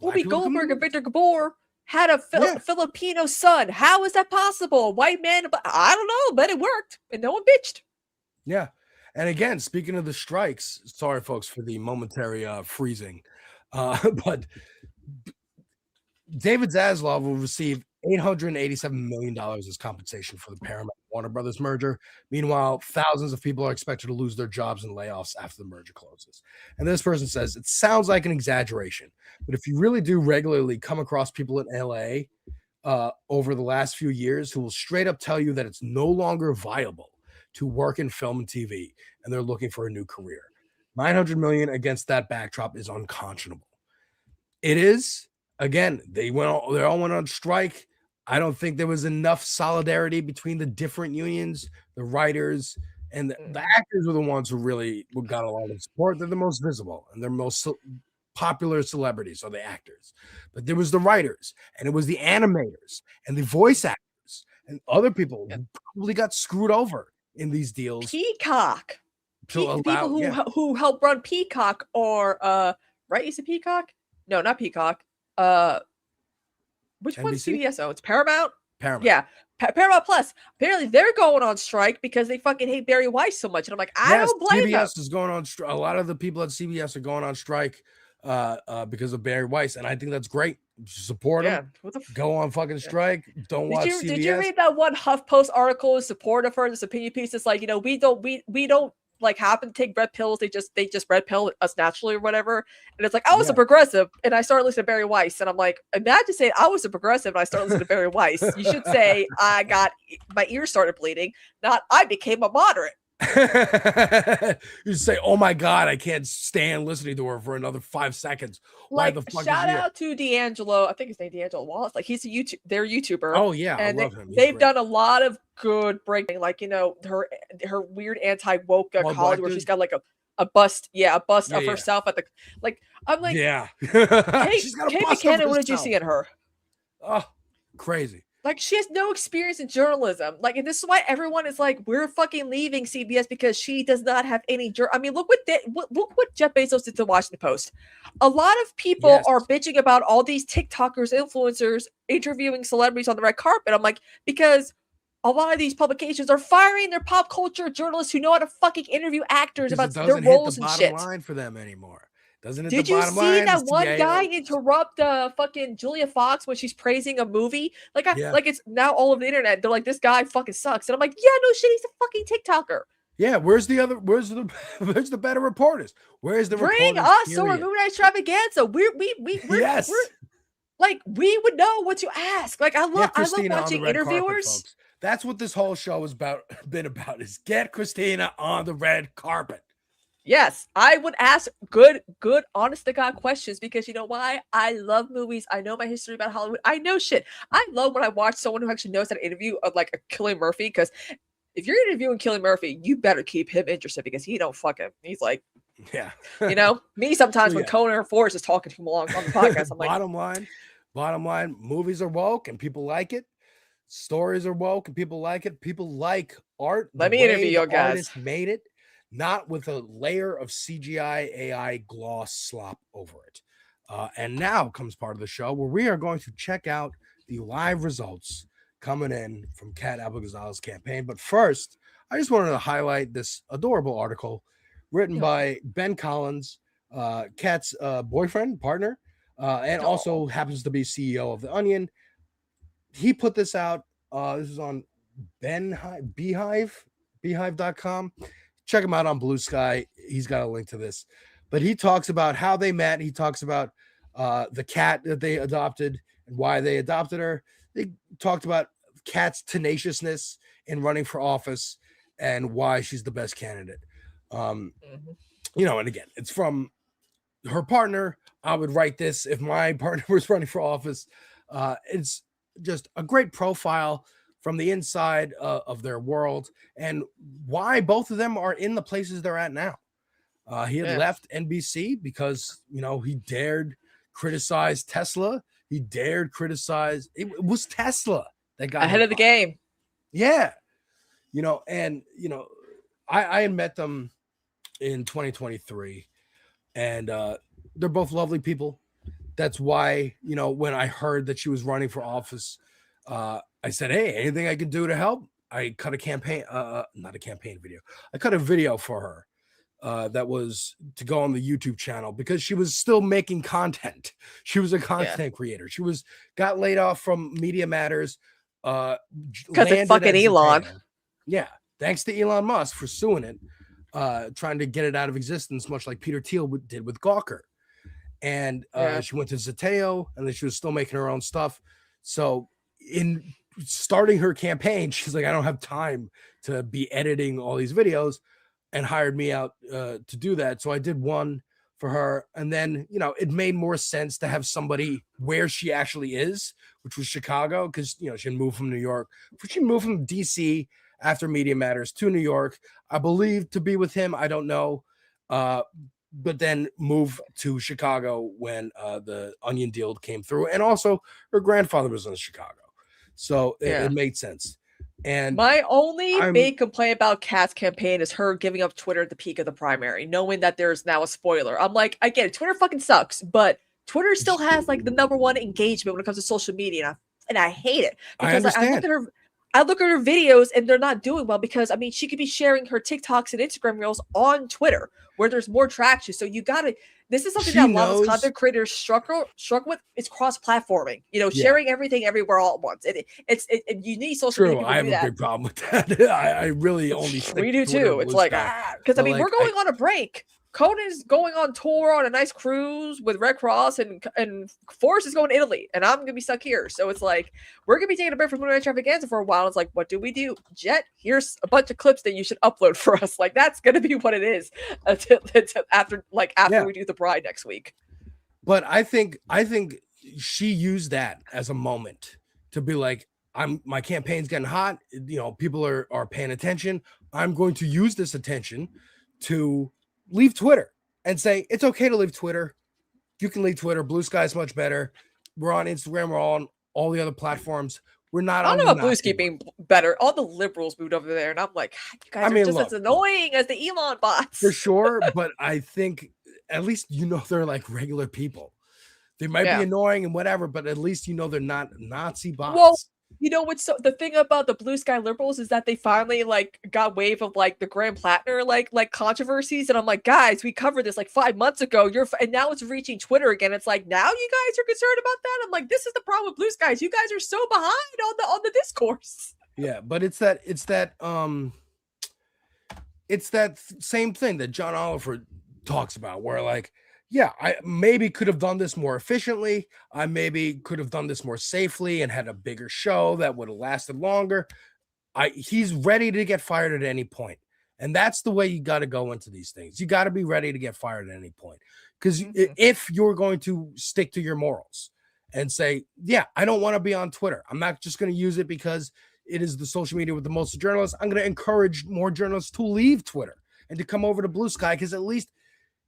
Whoopi Goldberg and Victor Gabor had a Filipino son. How is that possible? White man, I don't know, but it worked, and no one bitched. Yeah, and again, speaking of the strikes, sorry folks for the momentary freezing, but David Zaslav will receive $887 million as compensation for the Paramount Warner Brothers merger. Meanwhile, thousands of people are expected to lose their jobs and layoffs after the merger closes. And this person says, it sounds like an exaggeration, but if you really do regularly come across people in LA over the last few years who will straight up tell you that it's no longer viable to work in film and TV, and they're looking for a new career. 900 million against that backdrop is unconscionable. It is. Again, they all went on strike. I don't think there was enough solidarity between the different unions, the writers, and the actors were the ones who really got a lot of support. They're the most visible, and they're most popular celebrities are the actors. But there was the writers, and it was the animators, and the voice actors, and other people who probably got screwed over in these deals. Peacock. The people who helped run Peacock, or right? Is it Peacock? No, not Peacock. Which one's CBS owns? Paramount? Paramount. Yeah. Paramount Plus. Apparently they're going on strike because they fucking hate Barry Weiss so much. And I'm like, I don't blame them. CBS is going on strike. A lot of the people at CBS are going on strike because of Barry Weiss. And I think that's great. Support him. Go on fucking strike. Don't watch CBS. Did you read that one HuffPost article in support of her, this opinion piece? It's like, you know, we don't like happen to take red pills. They just red pill us naturally or whatever. And it's like, I was a progressive and I started listening to Barry Weiss. And I'm like, imagine saying I was a progressive and I started listening to Barry Weiss. You should say I got my ears started bleeding, not I became a moderate. You say, oh my God, I can't stand listening to her for another 5 seconds. Why Like, the fuck shout is he out to D'Angelo. I think his name D'Angelo Wallace. Like, he's a their YouTuber. Oh yeah, and I love him. He's they've great. done a lot of good breaking, like, you know, her weird anti-woke Bald college black where dude? she's got like a bust, a bust Yeah, of yeah. herself at the, like, I'm like, Yeah. Kate, She's got a Kate bust of McKinnon, what did you herself. see in her? Oh, crazy. Like, she has no experience in journalism. Like, and this is why everyone is like, we're fucking leaving CBS because she does not have any I mean, look what Jeff Bezos did to the Washington Post. A lot of people are bitching about all these TikTokers, influencers interviewing celebrities on the red carpet. I'm like, because a lot of these publications are firing their pop culture journalists who know how to fucking interview actors Because about it their doesn't hit roles the and bottom shit. line for them anymore. Doesn't it? Did you see that one guy interrupt fucking Julia Fox when she's praising a movie? Like, like it's now all over the internet. They're like, this guy fucking sucks. And I'm like, yeah, no shit, he's a fucking TikToker. Yeah, where's the better reporters? Where's the Bring reporters, us or period? Moon Extravaganza. We're Yes. we're like, we would know what to ask. Like, I love Christina on the watching red carpet, interviewers. folks. That's what this whole show has been about, is get Christina on the red carpet. Yes, I would ask good, honest to God questions, because you know why? I love movies. I know my history about Hollywood. I know shit. I love when I watch someone who actually knows how to interview, like a Cillian Murphy, because if you're interviewing Cillian Murphy, you better keep him interested because he don't fucking. He's like, yeah, me sometimes So, when Conan or Forrest is talking to him along on the podcast, I'm like, bottom line, movies are woke and people like it. Stories are woke and people like it. People like art. Let the me interview way you the guys. artist made it, not with a layer of CGI AI gloss slop over it. And now comes part of the show where we are going to check out the live results coming in from Kat Abel-Ghazal's campaign. But first, I just wanted to highlight this adorable article written by Ben Collins, Kat's boyfriend, partner, and also happens to be CEO of The Onion. He put this out. This is on beehive.com. Check him out on Blue Sky. He's got a link to this. But he talks about how they met. He talks about the cat that they adopted and why they adopted her. They talked about Kat's tenaciousness in running for office and why she's the best candidate. And again, it's from her partner. I would write this if my partner was running for office. It's just a great profile from the inside of their world and why both of them are in the places they're at now. He had left NBC because, he dared criticize Tesla. He dared criticize. It was Tesla that got ahead of the game. Yeah. I had met them in 2023 and they're both lovely people. That's why, when I heard that she was running for office, I said, hey, anything I can do to help? I cut a campaign, not a campaign video. I cut a video for her that was to go on the YouTube channel because she was still making content. She was a content creator. She got laid off from Media Matters. Because of fucking Elon. Yeah. Thanks to Elon Musk for suing it, trying to get it out of existence, much like Peter Thiel did with Gawker. And she went to Zateo, and then she was still making her own stuff. So in starting her campaign, she's like, I don't have time to be editing all these videos, and hired me out to do that. So I did one for her. And then, it made more sense to have somebody where she actually is, which was Chicago, because, she moved from New York. She moved from DC after Media Matters to New York, I believe, to be with him. I don't know. But then moved to Chicago when the Onion deal came through. And also her grandfather was in Chicago. So it made sense. And my only big complaint about Kat's campaign is her giving up Twitter at the peak of the primary, knowing that there's now a spoiler. I'm like, I get it. Twitter fucking sucks, but Twitter still has like the #1 engagement when it comes to social media. And I hate it because I look at her videos and they're not doing well because she could be sharing her TikToks and Instagram reels on Twitter where there's more traction. So this is something that a lot of content creators struggle with. It's cross-platforming, sharing everything everywhere all at once. You need social media. I have a big problem with that. I really only we do too. It's like because we're going on a break. Conan is going on tour on a nice cruise with Red Cross, and Forrest is going to Italy, and I'm gonna be stuck here. So it's like we're gonna be taking a break from Moon Extravaganza for a while. It's like, what do we do? Jet, here's a bunch of clips that you should upload for us. Like that's gonna be what it is after we do the Bride next week. But I think she used that as a moment to be like, my campaign's getting hot. People are paying attention. I'm going to use this attention to leave Twitter and say it's okay to leave Twitter. You can leave Twitter. Blue Sky is much better. We're on Instagram. We're on all the other platforms. We're not. I don't know about Blue Sky being better. All the liberals moved over there, and I'm like, you guys are just as annoying as the Elon bots. For sure, but I think at least they're like regular people. They might be annoying and whatever, but at least they're not Nazi bots. Well, what's the thing about the Blue Sky liberals is that they finally got wave of the Graham Plattner like controversies, and I'm like, guys, we covered this 5 months ago. And now it's reaching Twitter again. It's like now you guys are concerned about that. I'm like, this is the problem with Blue Skies. You guys are so behind on the discourse. Yeah, but it's that same thing that John Oliver talks about, where I maybe could have done this more efficiently. I maybe could have done this more safely and had a bigger show that would have lasted longer. He's ready to get fired at any point. And that's the way you got to go into these things. You got to be ready to get fired at any point. Because if you're going to stick to your morals and say, I don't want to be on Twitter. I'm not just going to use it because it is the social media with the most journalists. I'm going to encourage more journalists to leave Twitter and to come over to Blue Sky, because at least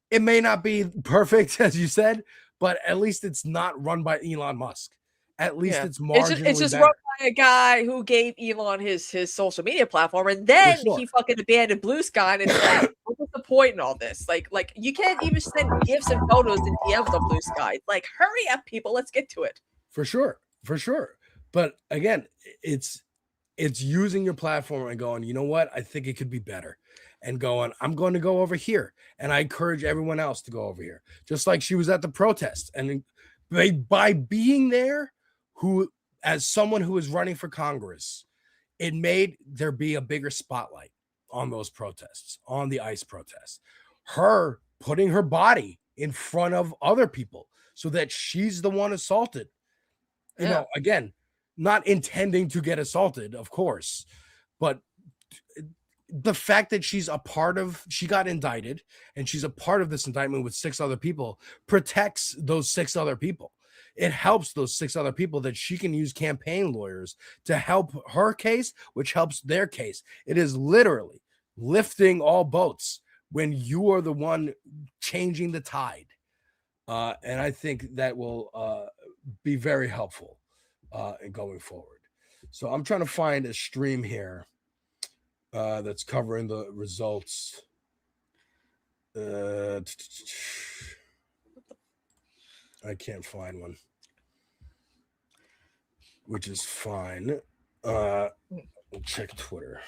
it may not be perfect, as you said, but at least it's not run by Elon Musk. At least it's marginally it's just better. run by a guy who gave Elon his social media platform, and then he fucking abandoned Blue Sky, and it's like, what's the point in all this? Like you can't even send gifs and photos and DMs on Blue Sky. Like, hurry up, people, let's get to it. For sure. But again, it's using your platform and going, you know what? I think it could be better. And going, I'm going to go over here. And I encourage everyone else to go over here. Just like she was at the protest. And by being there, as someone who is running for Congress, it made there be a bigger spotlight on those protests, on the ICE protests. Her putting her body in front of other people so that she's the one assaulted. You know, again, not intending to get assaulted, of course, but the fact that she got indicted and she's a part of this indictment with 6 other people protects those 6 other people. It helps those 6 other people that she can use campaign lawyers to help her case, which helps their case. It is literally lifting all boats when you are the one changing the tide. And I think that will be very helpful in going forward. So I'm trying to find a stream here that's covering the results. I can't find one, which is fine. We'll check Twitter.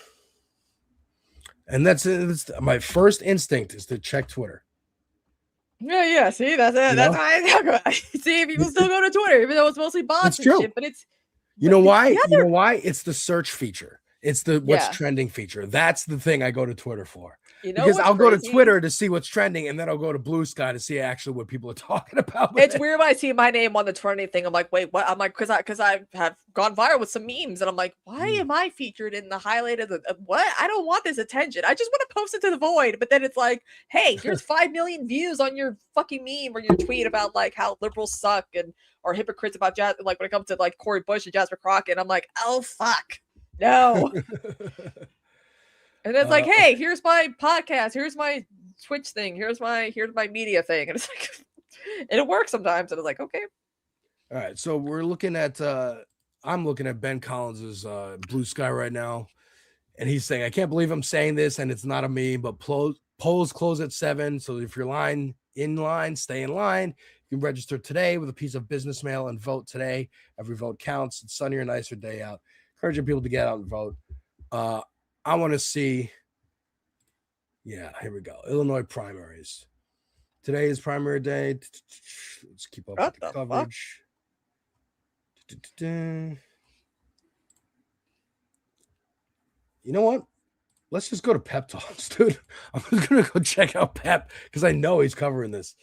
And that's my first instinct is to check Twitter. Yeah. See, that's it. That's why I talk about it. See, people still go to Twitter, even though it's mostly bots and shit. But it's you know why? You know why? It's the search feature. It's the what's trending feature. That's the thing I go to Twitter for. You know, because I'll go to Twitter to see what's trending, and then I'll go to Blue Sky to see actually what people are talking about. It's weird when I see my name on the trending thing. I'm like, wait, what? I'm like, because I have gone viral with some memes, and I'm like, why am I featured in the highlight of the what? I don't want this attention. I just want to post it to the void. But then it's like, hey, here's 5 million views on your fucking meme or your tweet about like how liberals suck and are hypocrites about like when it comes to like Cory Bush and Jasper Crockett. I'm like, oh fuck, no. And it's like, hey, here's my podcast, here's my Twitch thing, here's my media thing, and it's like, and it works sometimes. And it's like, okay. All right, so we're looking at I'm looking at Ben Collins's Blue Sky right now, and he's saying, I can't believe I'm saying this, and it's not a meme, but polls close at 7. So if you're in line, stay in line. You can register today with a piece of business mail and vote today. Every vote counts. It's sunnier, nicer day out. Encouraging people to get out and vote. I want to see. Yeah, here we go. Illinois primaries. Today is primary day. Let's keep up with the coverage. You know what? Let's just go to Pep Talks, dude. I'm just going to go check out Pep because I know he's covering this.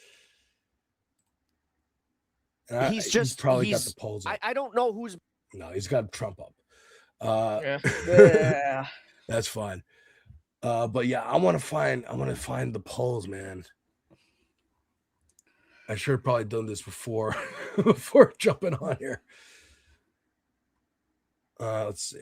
He's probably got the polls up. I don't know who's. No, he's got Trump up. Yeah. That's fine. But yeah, I want to find the polls, man. I should have probably done this before jumping on here. Let's see.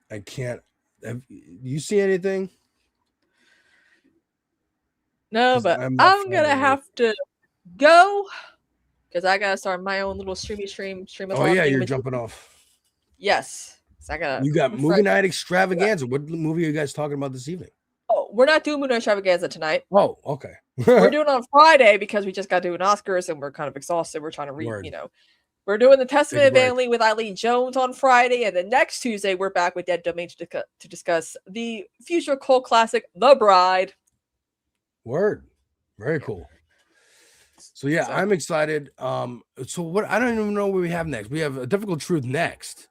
I can't. Have you see anything? No, but I'm gonna have to go because I gotta start my own little stream. Oh yeah, you're jumping off. Yes, so I gotta. You got movie night extravaganza. What movie are you guys talking about this evening? Oh, we're not doing movie night extravaganza tonight. Oh, okay. We're doing it on Friday because we just got to do an Oscars and we're kind of exhausted. We're trying to read, We're doing the Testament of Vanity with Eileen Jones on Friday, and then next Tuesday we're back with Dead Domain to discuss the future cult classic, The Bride. Word. Very cool. So yeah, I'm excited. So what I don't even know what we have next. We have A Difficult Truth next.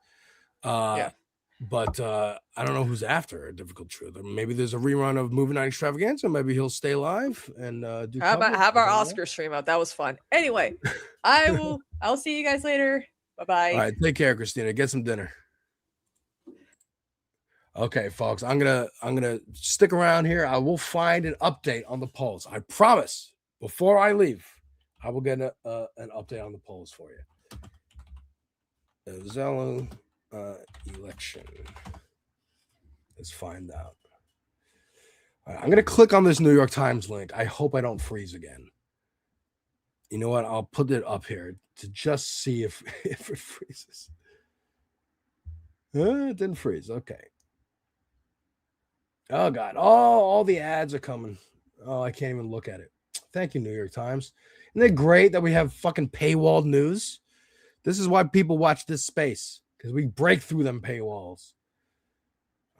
But I don't know who's after A Difficult Truth. Maybe there's a rerun of Movie Night Extravaganza. Maybe he'll stay live and do have our Oscar stream out. That was fun. Anyway, I'll see you guys later. Bye-bye. All right, take care, Kristina. Get some dinner. Okay, folks, I'm gonna stick around here. I will find an update on the polls. I promise. Before I leave, I will get an update on the polls for you. The Zello election. Let's find out. All right, I'm gonna click on this New York Times link. I hope I don't freeze again. You know what? I'll put it up here to just see if it freezes. It didn't freeze. Okay. Oh God! All the ads are coming. Oh, I can't even look at it. Thank you, New York Times. Isn't it great that we have fucking paywalled news? This is why people watch this space, because we break through them paywalls.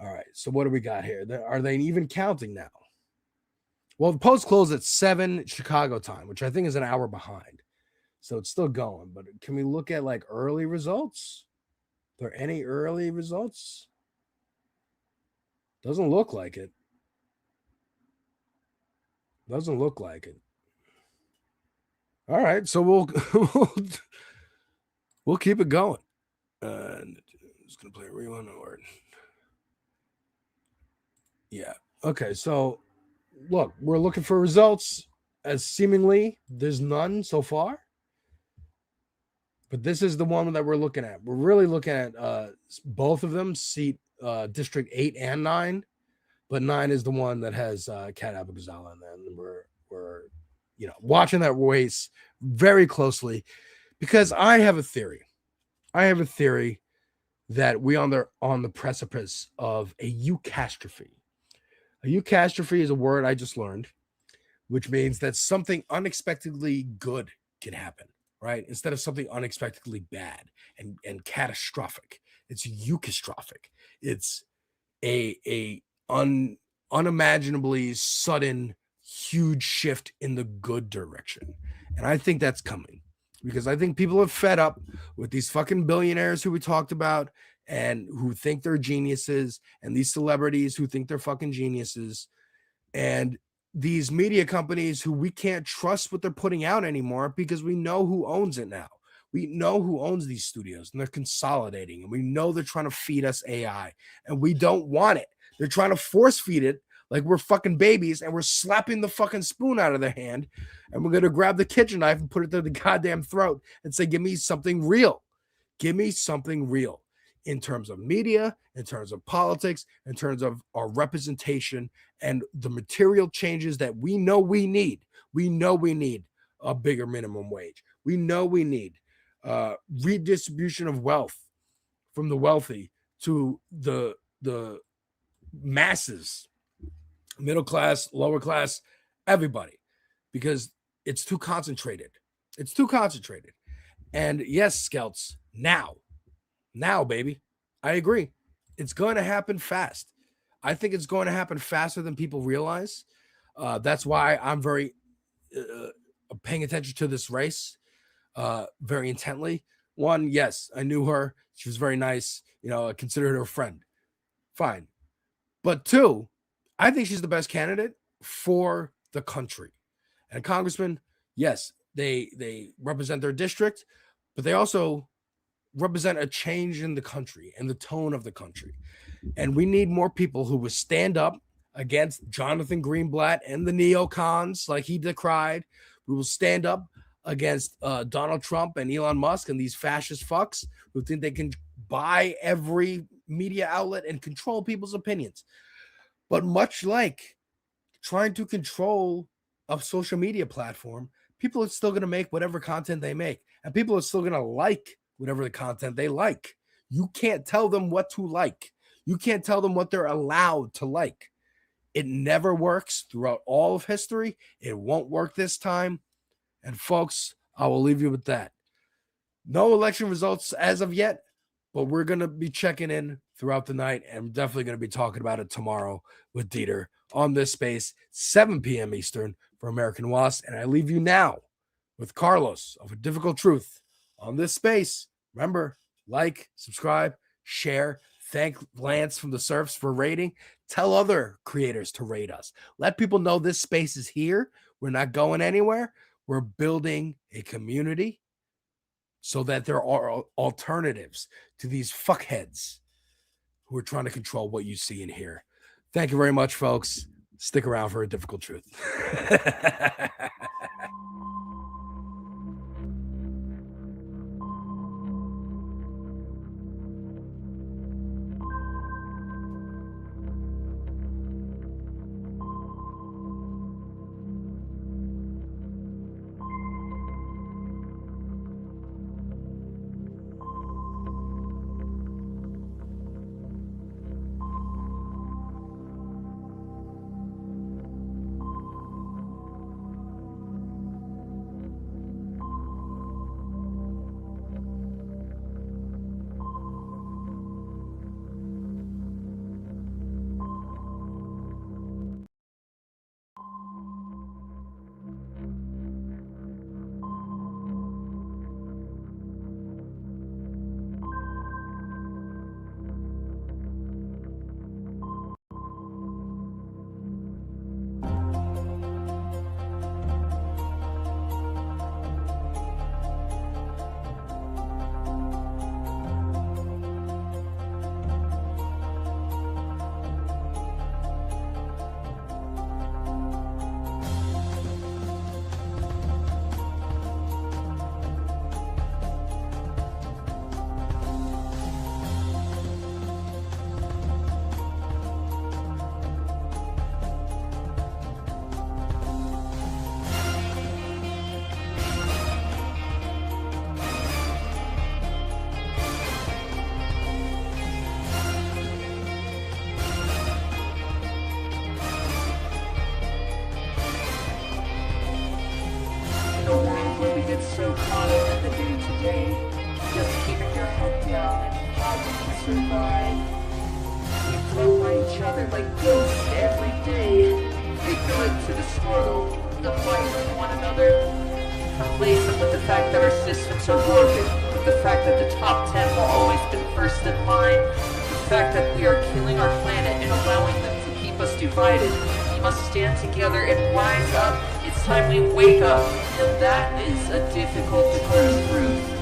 All right. So what do we got here? Are they even counting now? Well, the polls close at 7 Chicago time, which I think is an hour behind. So it's still going. But can we look at like early results? Are there any early results? Doesn't look like it. Doesn't look like it. All right, so we'll keep it going. I'm just gonna play a rewind or yeah. Okay, so look, we're looking for results as seemingly there's none so far. But this is the one that we're looking at. We're really looking at both of them, seat District 8 and 9, but 9 is the one that has Kat Abou-Ghazala in there. And we're watching that race very closely because I have a theory. That we on the precipice of a eucastrophe. A eucastrophe is a word I just learned, which means that something unexpectedly good can happen, right? Instead of something unexpectedly bad and catastrophic. It's eucastrophic. It's a unimaginably sudden, huge shift in the good direction. And I think that's coming because I think people are fed up with these fucking billionaires who we talked about and who think they're geniuses, and these celebrities who think they're fucking geniuses, and these media companies who we can't trust what they're putting out anymore because we know who owns it now. We know who owns these studios, and they're consolidating, and we know they're trying to feed us AI, and we don't want it. They're trying to force feed it like we're fucking babies, and we're slapping the fucking spoon out of their hand, and we're going to grab the kitchen knife and put it to the goddamn throat and say, give me something real. Give me something real in terms of media, in terms of politics, in terms of our representation and the material changes that we know we need. We know we need a bigger minimum wage. We know we need redistribution of wealth from the wealthy to the masses, middle class, lower class, everybody, because it's too concentrated. It's too concentrated. And yes, Skelts, now, baby, I agree. It's going to happen fast. I think it's going to happen faster than people realize. That's why I'm very paying attention to this race very intently. One, yes, I knew her. She was very nice. I considered her a friend. Fine. But two, I think she's the best candidate for the country. And congressmen, yes, they represent their district, but they also represent a change in the country and the tone of the country. And we need more people who will stand up against Jonathan Greenblatt and the neocons like he decried. We will stand up against Donald Trump and Elon Musk and these fascist fucks who think they can buy every media outlet and control people's opinions. But much like trying to control a social media platform, people are still going to make whatever content they make, and people are still going to like whatever the content they like. You can't tell them what to like. You can't tell them what they're allowed to like. It never works throughout all of history. It won't work this time. And folks, I will leave you with that. No election results as of yet, but we're going to be checking in throughout the night, and I'm definitely going to be talking about it tomorrow with Dieter on this space, 7 p.m. Eastern for American Wasp. And I leave you now with Carlos of A Difficult Truth on this space. Remember, like, subscribe, share. Thank Lance from the Surfs for rating. Tell other creators to rate us. Let people know this space is here. We're not going anywhere. We're building a community so that there are alternatives to these fuckheads who are trying to control what you see and hear. Thank you very much, folks. Stick around for a difficult truth. so caught up in the day-to-day, just keeping your head down and how we can survive. We float by each other like ghosts every day, ignorant to the struggle, the fight with one another, complacent with the fact that our systems are broken, with the fact that the top 10 will always be first in line, the fact that we are killing our planet and allowing them to keep us divided. We must stand together and rise up. It's time we wake up, and that is a difficult to prove truth.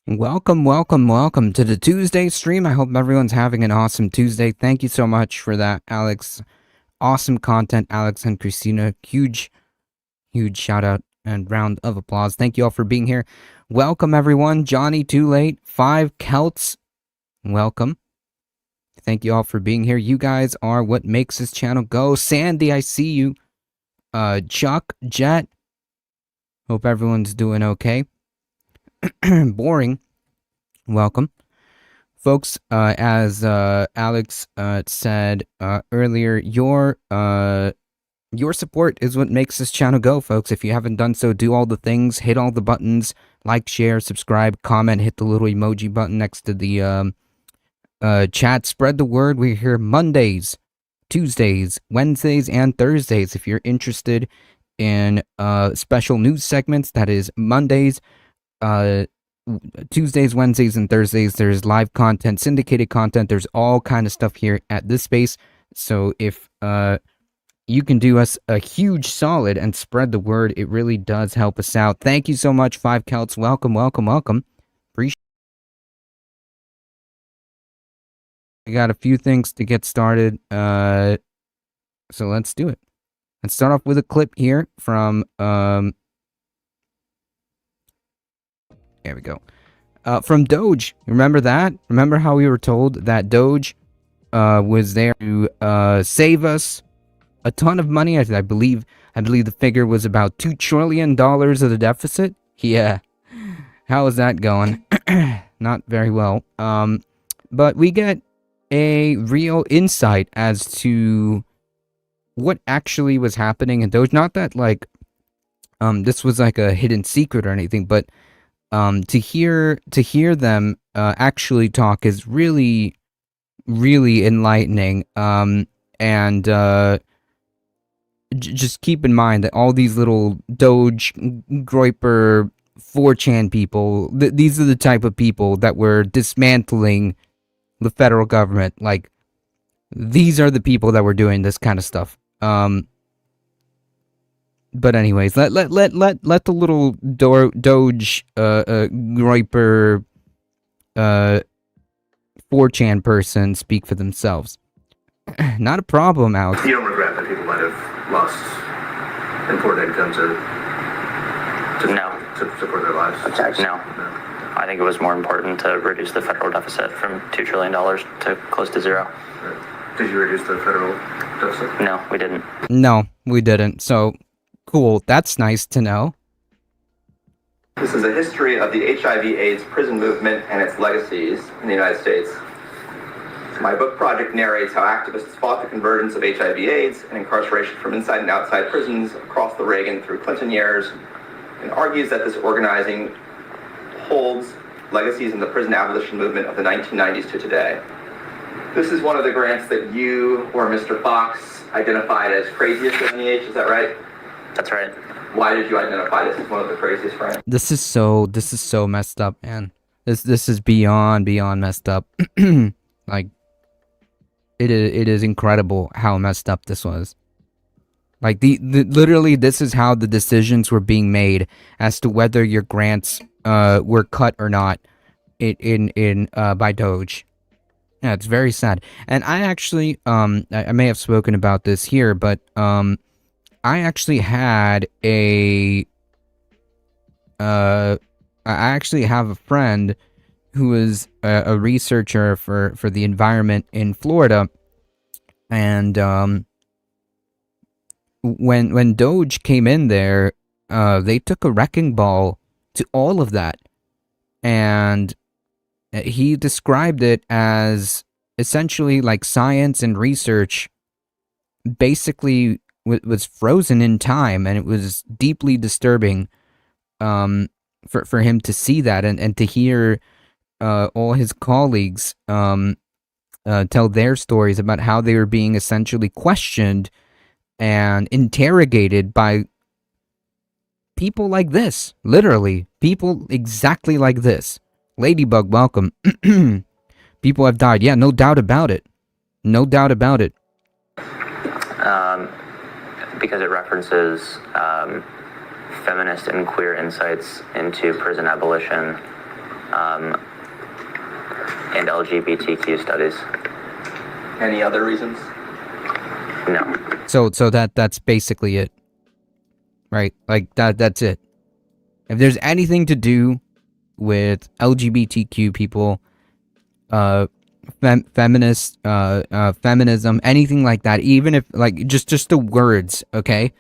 Welcome to the Tuesday stream. I hope everyone's having an awesome Tuesday. Thank you so much for that, Alex. Awesome content, Alex and Kristina. Huge shout out and round of applause. Thank you all for being here. Welcome, everyone. Johnny, too late. 5 Celts. Welcome. Thank you all for being here. You guys are what makes this channel go. Sandy, I see you. Chuck, Jet. Hope everyone's doing okay. Boring. Welcome. Folks, as Alex said earlier, your support is what makes this channel go, folks. If you haven't done so, do all the things, hit all the buttons, like, share, subscribe, comment, hit the little emoji button next to the chat. Spread the word. We're here Mondays, Tuesdays, Wednesdays, and Thursdays. If you're interested in special news segments, that is Mondays, Tuesdays, Wednesdays, and Thursdays. There's live content, syndicated content. There's all kind of stuff here at this space. So if you can do us a huge solid and spread the word, it really does help us out. Thank you so much, 5 Celts. Welcome. Appreciate. I got a few things to get started. So let's do it. Let's start off with a clip here from there we go. From Doge. Remember that? Remember how we were told that Doge was there to save us a ton of money? I believe the figure was about $2 trillion of the deficit. Yeah. How is that going? Not very well. But we get a real insight as to what actually was happening in Doge. Not that like this was like a hidden secret or anything, but to hear them actually talk is really enlightening. And just keep in mind that all these little Doge, Groiper, 4chan people, these are the type of people that were dismantling the federal government. Like, these are the people that were doing this kind of stuff. But anyways, let the little Doge, Groiper, 4chan person speak for themselves. Not a problem, Alex. You don't regret that people might have lost important income to support their lives? No. I think it was more important to reduce the federal deficit from $2 trillion to close to zero. Did you reduce the federal deficit? No, we didn't. No, we didn't. So, cool. That's nice to know. This is a history of the HIV/AIDS prison movement and its legacies in the United States. My book project narrates how activists fought the convergence of HIV/AIDS and incarceration from inside and outside prisons across the Reagan through Clinton years, and argues that this organizing holds legacies in the prison abolition movement of the 1990s to today. This is one of the grants that you or Mr. Fox identified as craziest at NEH, is that right? That's right. Why did you identify this as one of the craziest grants? This is so messed up, man. This is beyond messed up. Like, it is incredible how messed up this was. Like, literally, this is how the decisions were being made as to whether your grants were cut or not by Doge. Yeah, it's very sad. And I actually I may have spoken about this here, but I actually had I actually have a friend who is a researcher for the environment in Florida, and when Doge came in there, they took a wrecking ball to all of that, and he described it as essentially like science and research basically was frozen in time, and it was deeply disturbing for him to see that and to hear all his colleagues tell their stories about how they were being essentially questioned and interrogated by people like this. Literally, people exactly like this. Ladybug, welcome. People have died. Yeah, no doubt about it. No doubt about it. Because it references feminist and queer insights into prison abolition and LGBTQ studies. Any other reasons? No. So that's basically it. Right? Like that's it. If there's anything to do with LGBTQ people, feminist, feminism, anything like that, even if like just the words, okay?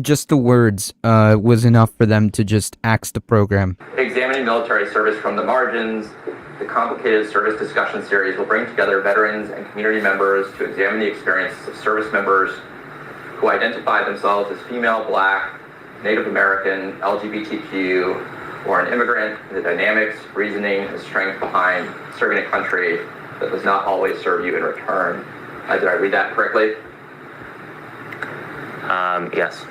Just the words was enough for them to just axe the program. Examining military service from the margins, the complicated service discussion series will bring together veterans and community members to examine the experiences of service members who identify themselves as female, Black, Native American, LGBTQ, or an immigrant, the dynamics, reasoning, and strength behind serving a country that does not always serve you in return. Did I read that correctly? Yes.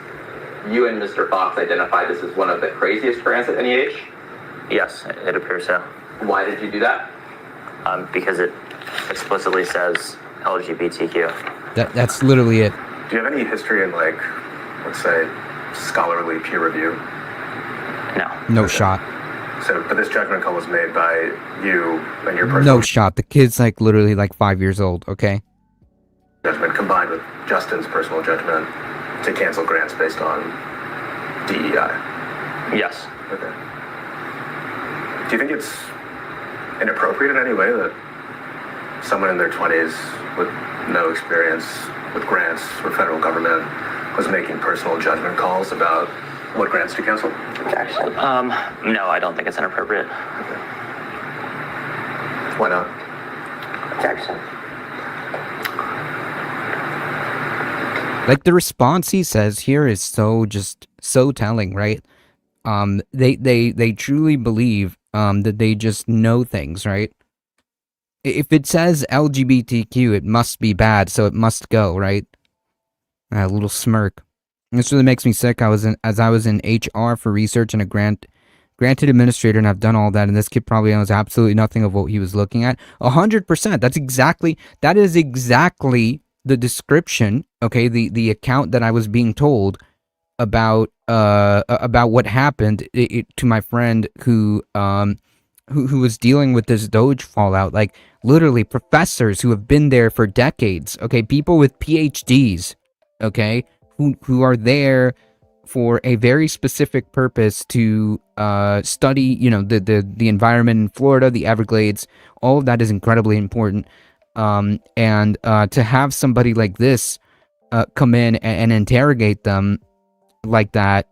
You and Mr. Fox identified this as one of the craziest grants at NEH? Yes, it appears so. Why did you do that? Because it explicitly says LGBTQ. That's literally it. Do you have any history in, like, let's say, scholarly peer review? No shot. So, but this judgment call was made by you and your personal No shot. The kid's like literally like 5 years old, okay? judgment combined with Justin's personal judgment to cancel grants based on DEI. Yes. Okay. Do you think it's inappropriate in any way that someone in their 20s with no experience with grants or federal government was making personal judgment calls about what grants to cancel? No, I don't think it's inappropriate. Okay. Why not? Objection. Like the response he says here is so telling, right? They truly believe that they just know things, right? If it says LGBTQ, it must be bad, so it must go, right? A little smirk. This really makes me sick. I was in HR for research and a granted administrator, and I've done all that, and this kid probably knows absolutely nothing of what he was looking at. 100%. That is exactly the description, okay, the account that I was being told about what happened to my friend who was dealing with this Doge fallout. Like, literally professors who have been there for decades, okay, people with PhDs, okay, who are there for a very specific purpose to study, you know, the environment in Florida, the Everglades. All of that is incredibly important. And to have somebody like this come in and interrogate them like that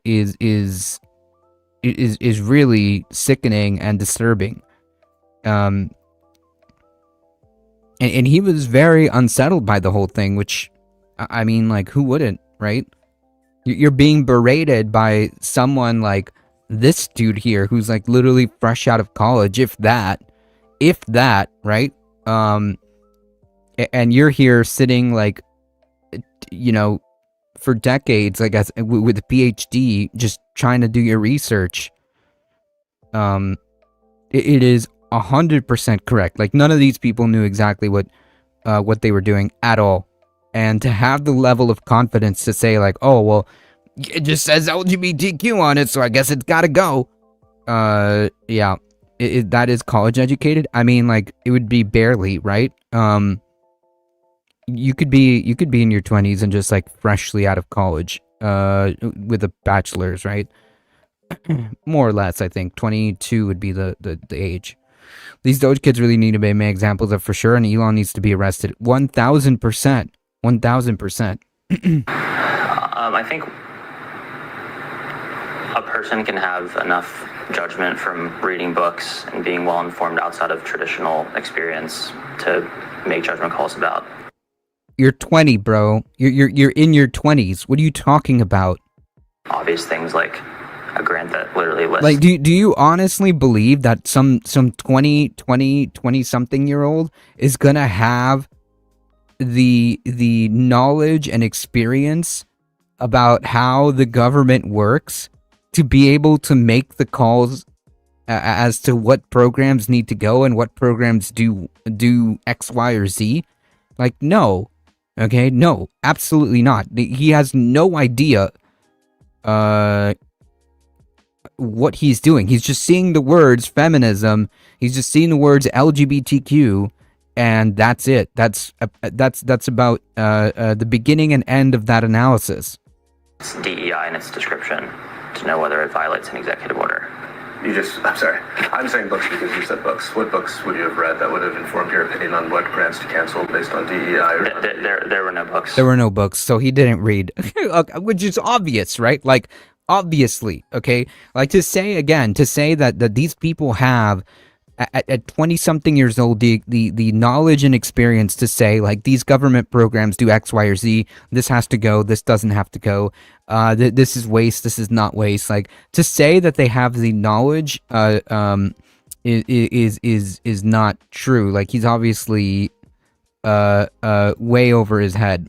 is really sickening and disturbing. And he was very unsettled by the whole thing, which, I mean, like, who wouldn't, right? You're being berated by someone like this dude here, who's like literally fresh out of college, if that, right? And you're here sitting like, you know, for decades, I guess, with a PhD, just trying to do your research. It is 100% correct. Like, none of these people knew exactly what they were doing at all. And to have the level of confidence to say, like, oh, well, it just says LGBTQ on it, so I guess it's gotta go. Yeah, that is college educated. I mean, like, it would be barely, right? You could be in your 20s and just, like, freshly out of college, with a bachelor's, right? More or less, I think. 22 would be the age. These Doge kids really need to be made examples of, for sure, and Elon needs to be arrested. 1,000%. 1,000%. I think a person can have enough judgment from reading books and being well informed outside of traditional experience to make judgment calls about. You're 20, bro. You're in your 20s. What are you talking about? Obvious things like a grant that literally lists. Like, do you honestly believe that some 20 something year old is gonna have the knowledge and experience about how the government works to be able to make the calls as to what programs need to go and what programs do X, Y, or Z? Like, no. Okay, no, absolutely not. He has no idea what he's doing. He's just seeing the words feminism. He's just seeing the words LGBTQ, and that's it. That's about the beginning and end of that analysis. It's DEI in its description to know whether it violates an executive order. I'm sorry. I'm saying books because you said books. What books would you have read that would have informed your opinion on what grants to cancel based on DEI? There were no books. There were no books, so he didn't read, which is obvious, right? Like, obviously, okay? Like, to say that these people have, at 20-something years old, the knowledge and experience to say, like, these government programs do X, Y, or Z, this has to go, this doesn't have to go, this is waste, this is not waste. Like, to say that they have the knowledge is not true. Like, he's obviously way over his head.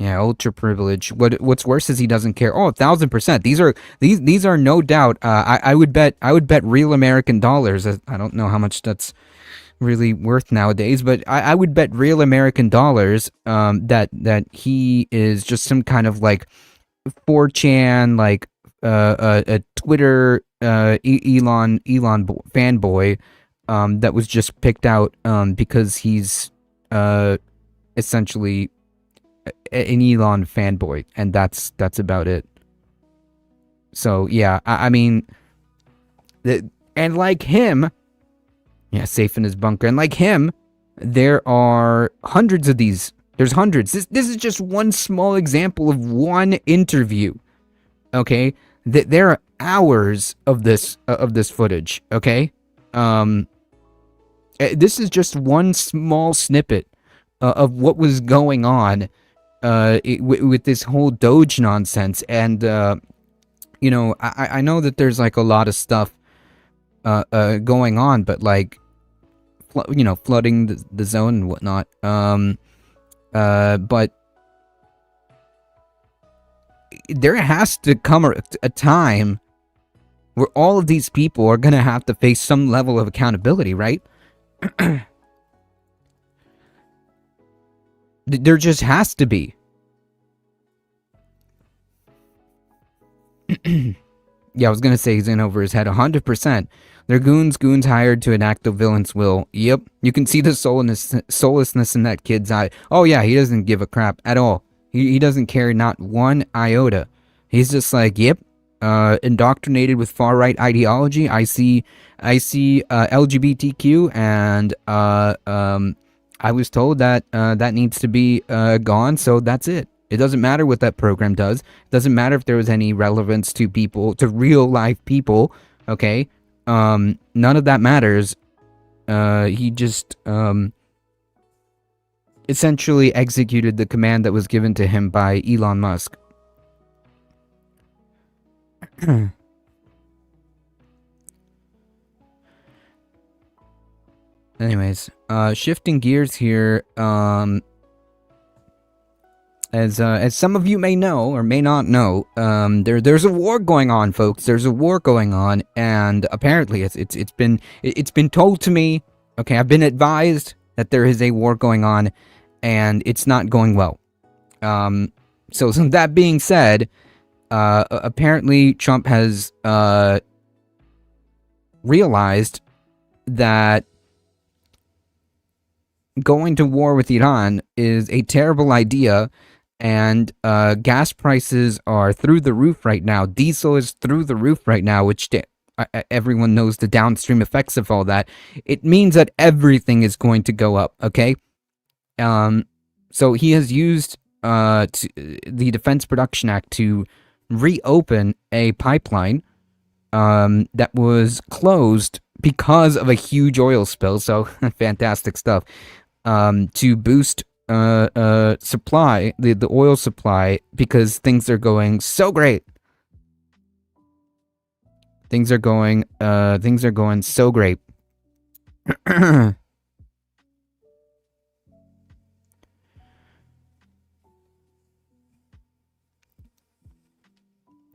Yeah, ultra privilege. What's worse is he doesn't care. Oh, 1,000%. These are no doubt. I would bet real American dollars. I don't know how much that's really worth nowadays, but I would bet real American dollars that he is just some kind of like 4chan, like a Twitter Elon fanboy that was just picked out because he's essentially an Elon fanboy, and that's about it. So yeah, I mean, and like him, yeah, safe in his bunker, and like him, there are hundreds of these. There's hundreds. This is just one small example of one interview. Okay, there are hours of this footage. Okay, this is just one small snippet of what was going on with this whole Doge nonsense. And you know, I know that there's like a lot of stuff going on, but like, you know, flooding the zone and whatnot. But there has to come a time where all of these people are going to have to face some level of accountability, right? There just has to be. Yeah, I was going to say he's in over his head 100%. They're goons hired to enact the villain's will. Yep, you can see the soullessness in that kid's eye. Oh yeah, he doesn't give a crap at all. He doesn't care not one iota. He's just like, yep, indoctrinated with far-right ideology. I see LGBTQ, and I was told that that needs to be gone, so that's it. It doesn't matter what that program does. It doesn't matter if there was any relevance to people, to real-life people, okay? None of that matters. He just essentially executed the command that was given to him by Elon Musk. Anyways, shifting gears here, as some of you may know or may not know, there's a war going on, folks. There's a war going on, and apparently it's been told to me. Okay, I've been advised that there is a war going on, and it's not going well. So that being said, apparently Trump has realized that going to war with Iran is a terrible idea, and gas prices are through the roof right now. Diesel is through the roof right now, which everyone knows the downstream effects of all that. It means that everything is going to go up, okay? So he has used the Defense Production Act to reopen a pipeline that was closed because of a huge oil spill. So fantastic stuff. To boost supply, the oil supply, because things are going so great. Things are going so great.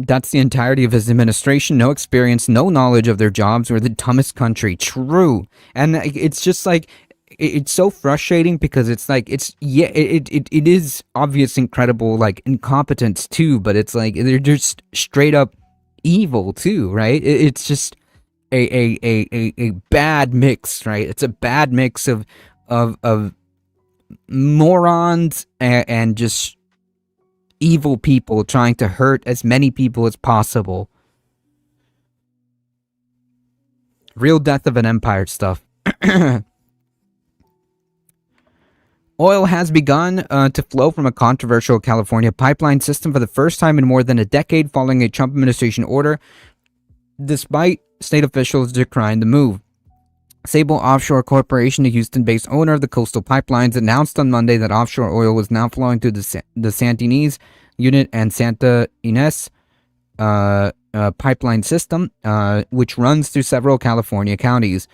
That's the entirety of his administration. No experience, no knowledge of their jobs. We're the dumbest country. True. And it's just like, it's so frustrating because it's like, it is obvious incredible, like, incompetence too, but it's like, they're just straight up evil too, right? It's just a bad mix, right? It's a bad mix of morons and just evil people trying to hurt as many people as possible. Real death of an empire stuff. Oil has begun to flow from a controversial California pipeline system for the first time in more than a decade following a Trump administration order, despite state officials decrying the move. Sable Offshore Corporation, a Houston-based owner of the coastal pipelines, announced on Monday that offshore oil was now flowing through the Santa Ynez Unit and Santa Ynez pipeline system, which runs through several California counties.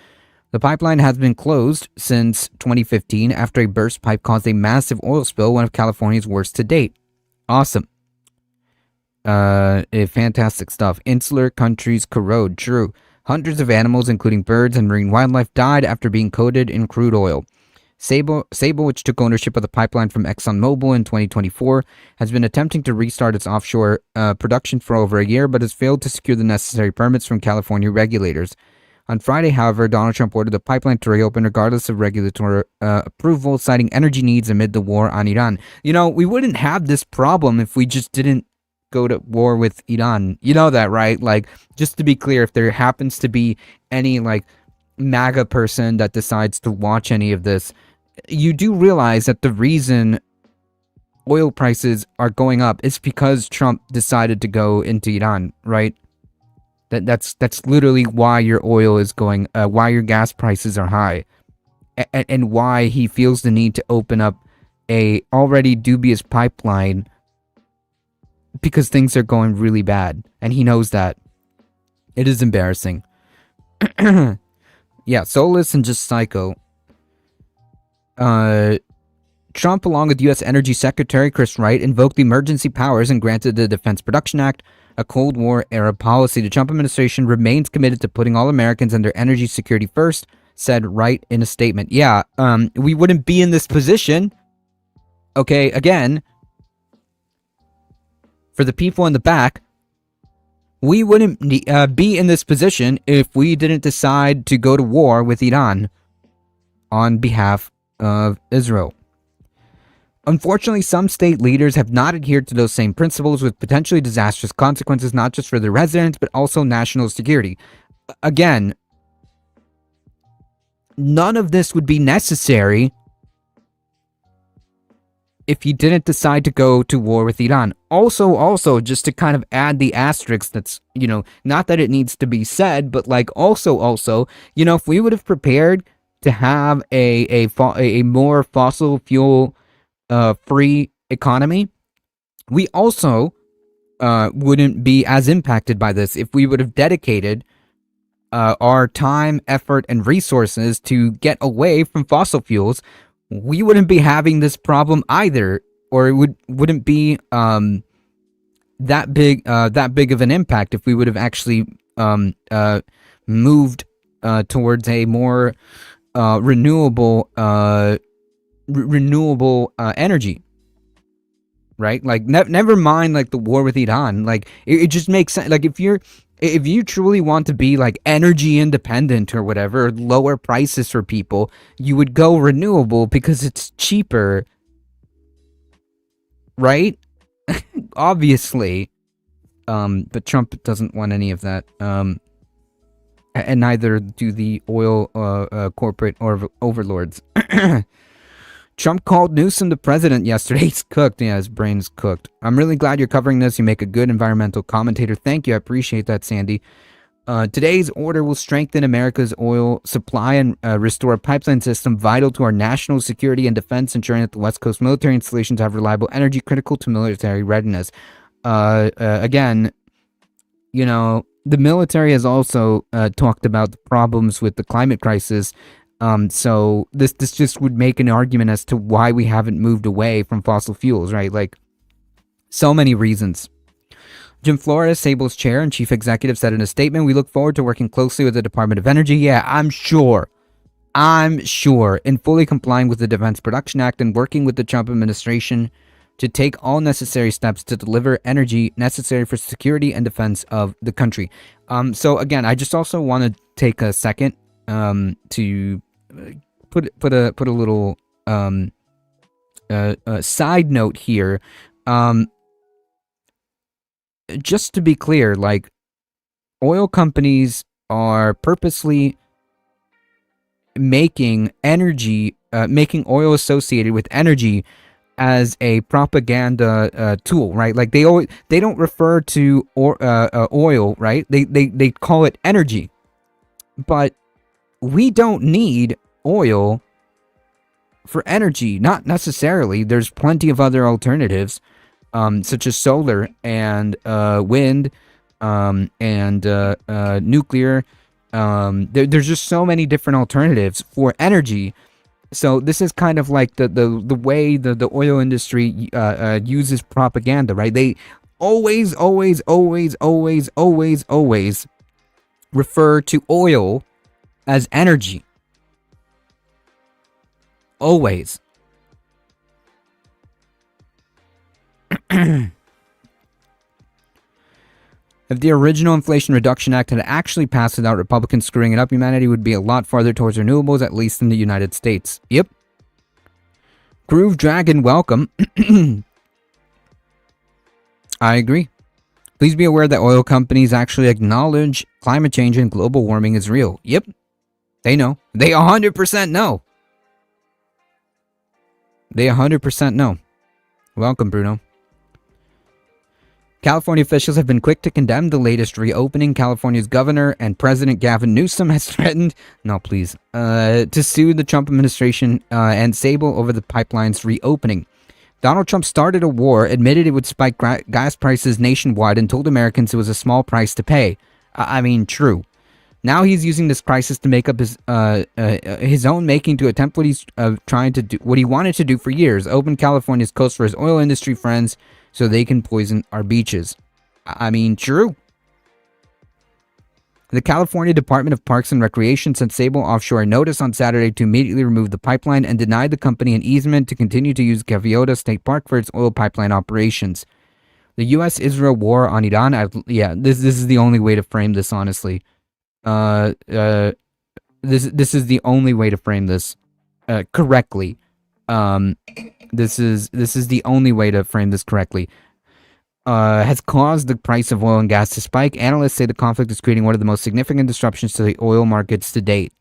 The pipeline has been closed since 2015 after a burst pipe caused a massive oil spill, one of California's worst to date. Awesome. Fantastic stuff. Insular countries corrode. True. Hundreds of animals, including birds and marine wildlife, died after being coated in crude oil. Sable, which took ownership of the pipeline from ExxonMobil in 2024, has been attempting to restart its offshore production for over a year, but has failed to secure the necessary permits from California regulators. On Friday, however, Donald Trump ordered the pipeline to reopen regardless of regulatory approval, citing energy needs amid the war on Iran. You know, we wouldn't have this problem if we just didn't go to war with Iran. You know that, right? Like, just to be clear, if there happens to be any, like, MAGA person that decides to watch any of this, you do realize that the reason oil prices are going up is because Trump decided to go into Iran, right? That's literally why your oil is going, why your gas prices are high, and why he feels the need to open up a already dubious pipeline, because things are going really bad, and he knows that. It is embarrassing. Yeah, soulless and just psycho. Trump, along with U.S. Energy Secretary Chris Wright, invoked the emergency powers and granted the Defense Production Act, a Cold War-era policy. The Trump administration remains committed to putting all Americans and their energy security first, said Wright in a statement. Yeah, we wouldn't be in this position. Okay, again, for the people in the back, we wouldn't be in this position if we didn't decide to go to war with Iran on behalf of Israel. Unfortunately, some state leaders have not adhered to those same principles, with potentially disastrous consequences not just for their residents, but also national security. Again, none of this would be necessary if you didn't decide to go to war with Iran. Also, just to kind of add the asterisk that's, you know, not that it needs to be said, but like also, you know, if we would have prepared to have a more fossil fuel free economy, we also wouldn't be as impacted by this if we would have dedicated our time, effort, and resources to get away from fossil fuels. We wouldn't be having this problem either, or it wouldn't be that big of an impact if we would have actually moved towards a more renewable energy, right? Like never mind like the war with Iran. Like it just makes sense. Like if you truly want to be like energy independent or whatever, lower prices for people, you would go renewable because it's cheaper, right? Obviously. But Trump doesn't want any of that. And neither do the oil corporate overlords. Trump called Newsom the president yesterday. He's cooked. Yeah, his brain's cooked. I'm really glad you're covering this. You make a good environmental commentator. Thank you. I appreciate that, Sandy. Today's order will strengthen America's oil supply and restore a pipeline system vital to our national security and defense, ensuring that the West Coast military installations have reliable energy critical to military readiness. Again, you know, the military has also talked about the problems with the climate crisis. So this just would make an argument as to why we haven't moved away from fossil fuels, right? Like, so many reasons. Jim Flores, Sable's chair and chief executive, said in a statement, "We look forward to working closely with the Department of Energy." Yeah, I'm sure, in fully complying with the Defense Production Act and working with the Trump administration to take all necessary steps to deliver energy necessary for security and defense of the country. So again, I just also want to take a second to put a little side note here. Just to be clear, like, oil companies are purposely making oil associated with energy as a propaganda tool, right? Like they don't refer to oil, right? They call it energy, but we don't need oil for energy, not necessarily. There's plenty of other alternatives, such as solar and wind, and nuclear. There's just so many different alternatives for energy. So this is kind of like the way the oil industry uses propaganda, right? They always refer to oil as energy. Always. If the original Inflation Reduction Act had actually passed without Republicans screwing it up, humanity would be a lot farther towards renewables, at least in the United States. Yep. Groove Dragon, welcome. I agree. Please be aware that oil companies actually acknowledge climate change and global warming is real. Yep. They know. They 100% know. They 100% know. Welcome, Bruno. California officials have been quick to condemn the latest reopening. California's governor and President Gavin Newsom has threatened, to sue the Trump administration and Sable over the pipeline's reopening. Donald Trump started a war, admitted it would spike gas prices nationwide, and told Americans it was a small price to pay. I mean, true. Now he's using this crisis to make up his own making to attempt what he's trying to do, what he wanted to do for years: open California's coast for his oil industry friends so they can poison our beaches. I mean, true. The California Department of Parks and Recreation sent Sable Offshore a notice on Saturday to immediately remove the pipeline and denied the company an easement to continue to use Gaviota State Park for its oil pipeline operations. The U.S.-Israel war on Iran. This is the only way to frame this, honestly. This is the only way to frame this correctly. This is the only way to frame this correctly. Has caused the price of oil and gas to spike. Analysts say the conflict is creating one of the most significant disruptions to the oil markets to date.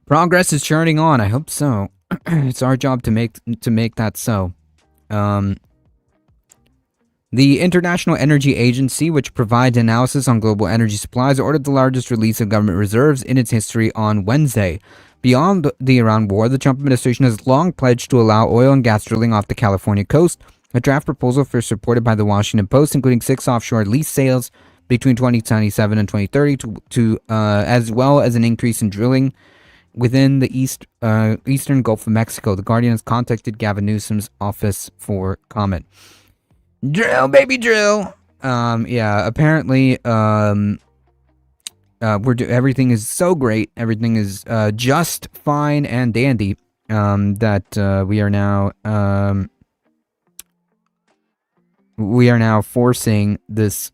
Progress is churning on. I hope so. It's our job to make that so. The International Energy Agency, which provides analysis on global energy supplies, ordered the largest release of government reserves in its history on Wednesday. Beyond the Iran war, the Trump administration has long pledged to allow oil and gas drilling off the California coast. A draft proposal first reported by the Washington Post, including 6 offshore lease sales between 2027 and 2030, as well as an increase in drilling within the eastern Gulf of Mexico. The Guardian has contacted Gavin Newsom's office for comment. Drill, baby, drill. Apparently, everything is so great. Everything is just fine and dandy. That we are now forcing this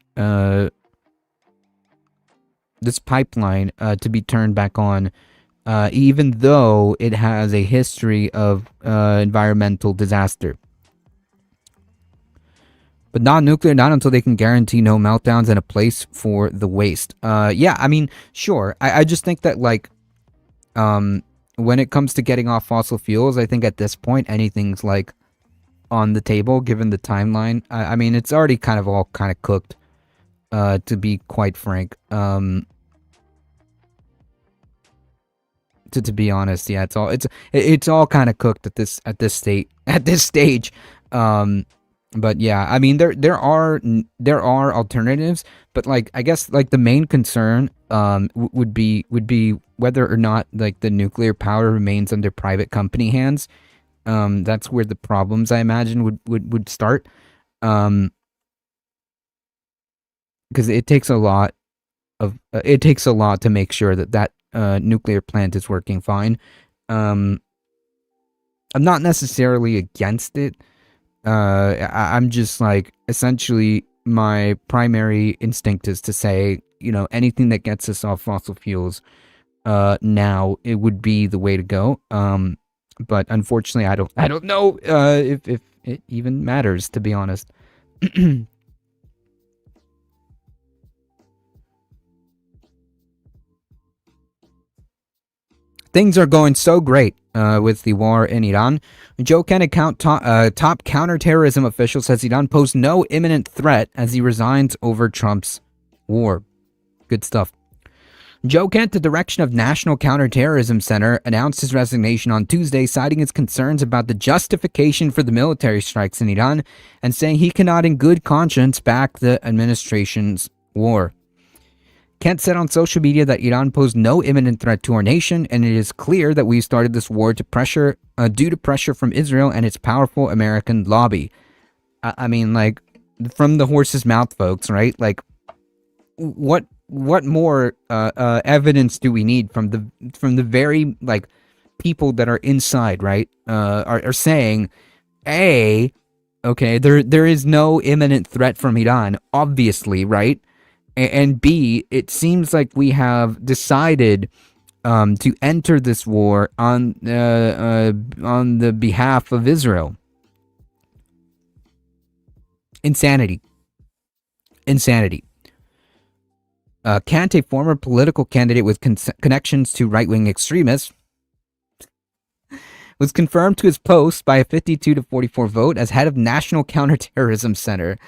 this pipeline to be turned back on, even though it has a history of environmental disaster. But not nuclear, not until they can guarantee no meltdowns and a place for the waste. Yeah, I mean, sure. I just think that, like, when it comes to getting off fossil fuels, I think at this point, anything's, like, on the table, given the timeline. I mean, it's already kind of all kind of cooked, to be quite frank. To be honest, yeah, it's all kind of cooked at this stage. But yeah, I mean, there are alternatives, but, like, I guess, like, the main concern would be whether or not, like, the nuclear power remains under private company hands. That's where the problems, I imagine, would start. Because it takes a lot to make sure that nuclear plant is working fine. I'm not necessarily against it. I'm just, like, essentially my primary instinct is to say, you know, anything that gets us off fossil fuels now, it would be the way to go. But unfortunately, I don't know if it even matters, to be honest. Things are going so great with the war in Iran. Joe Kennedy, top counterterrorism official, says Iran posed no imminent threat as he resigns over Trump's war. Good stuff. Joe Kent, the director of National Counterterrorism Center, announced his resignation on Tuesday, citing his concerns about the justification for the military strikes in Iran and saying he cannot in good conscience back the administration's war. Kent said on social media that Iran posed no imminent threat to our nation, and it is clear that we started this war due to pressure from Israel and its powerful American lobby. I mean, like, from the horse's mouth, folks, right? Like, what more evidence do we need from the very, like, people that are inside, right? Are saying, A, okay, there is no imminent threat from Iran, obviously, right? And B, it seems like we have decided to enter this war on the behalf of Israel. Insanity. Kant, a former political candidate with connections to right-wing extremists, was confirmed to his post by a 52-44 vote as head of National Counterterrorism Center.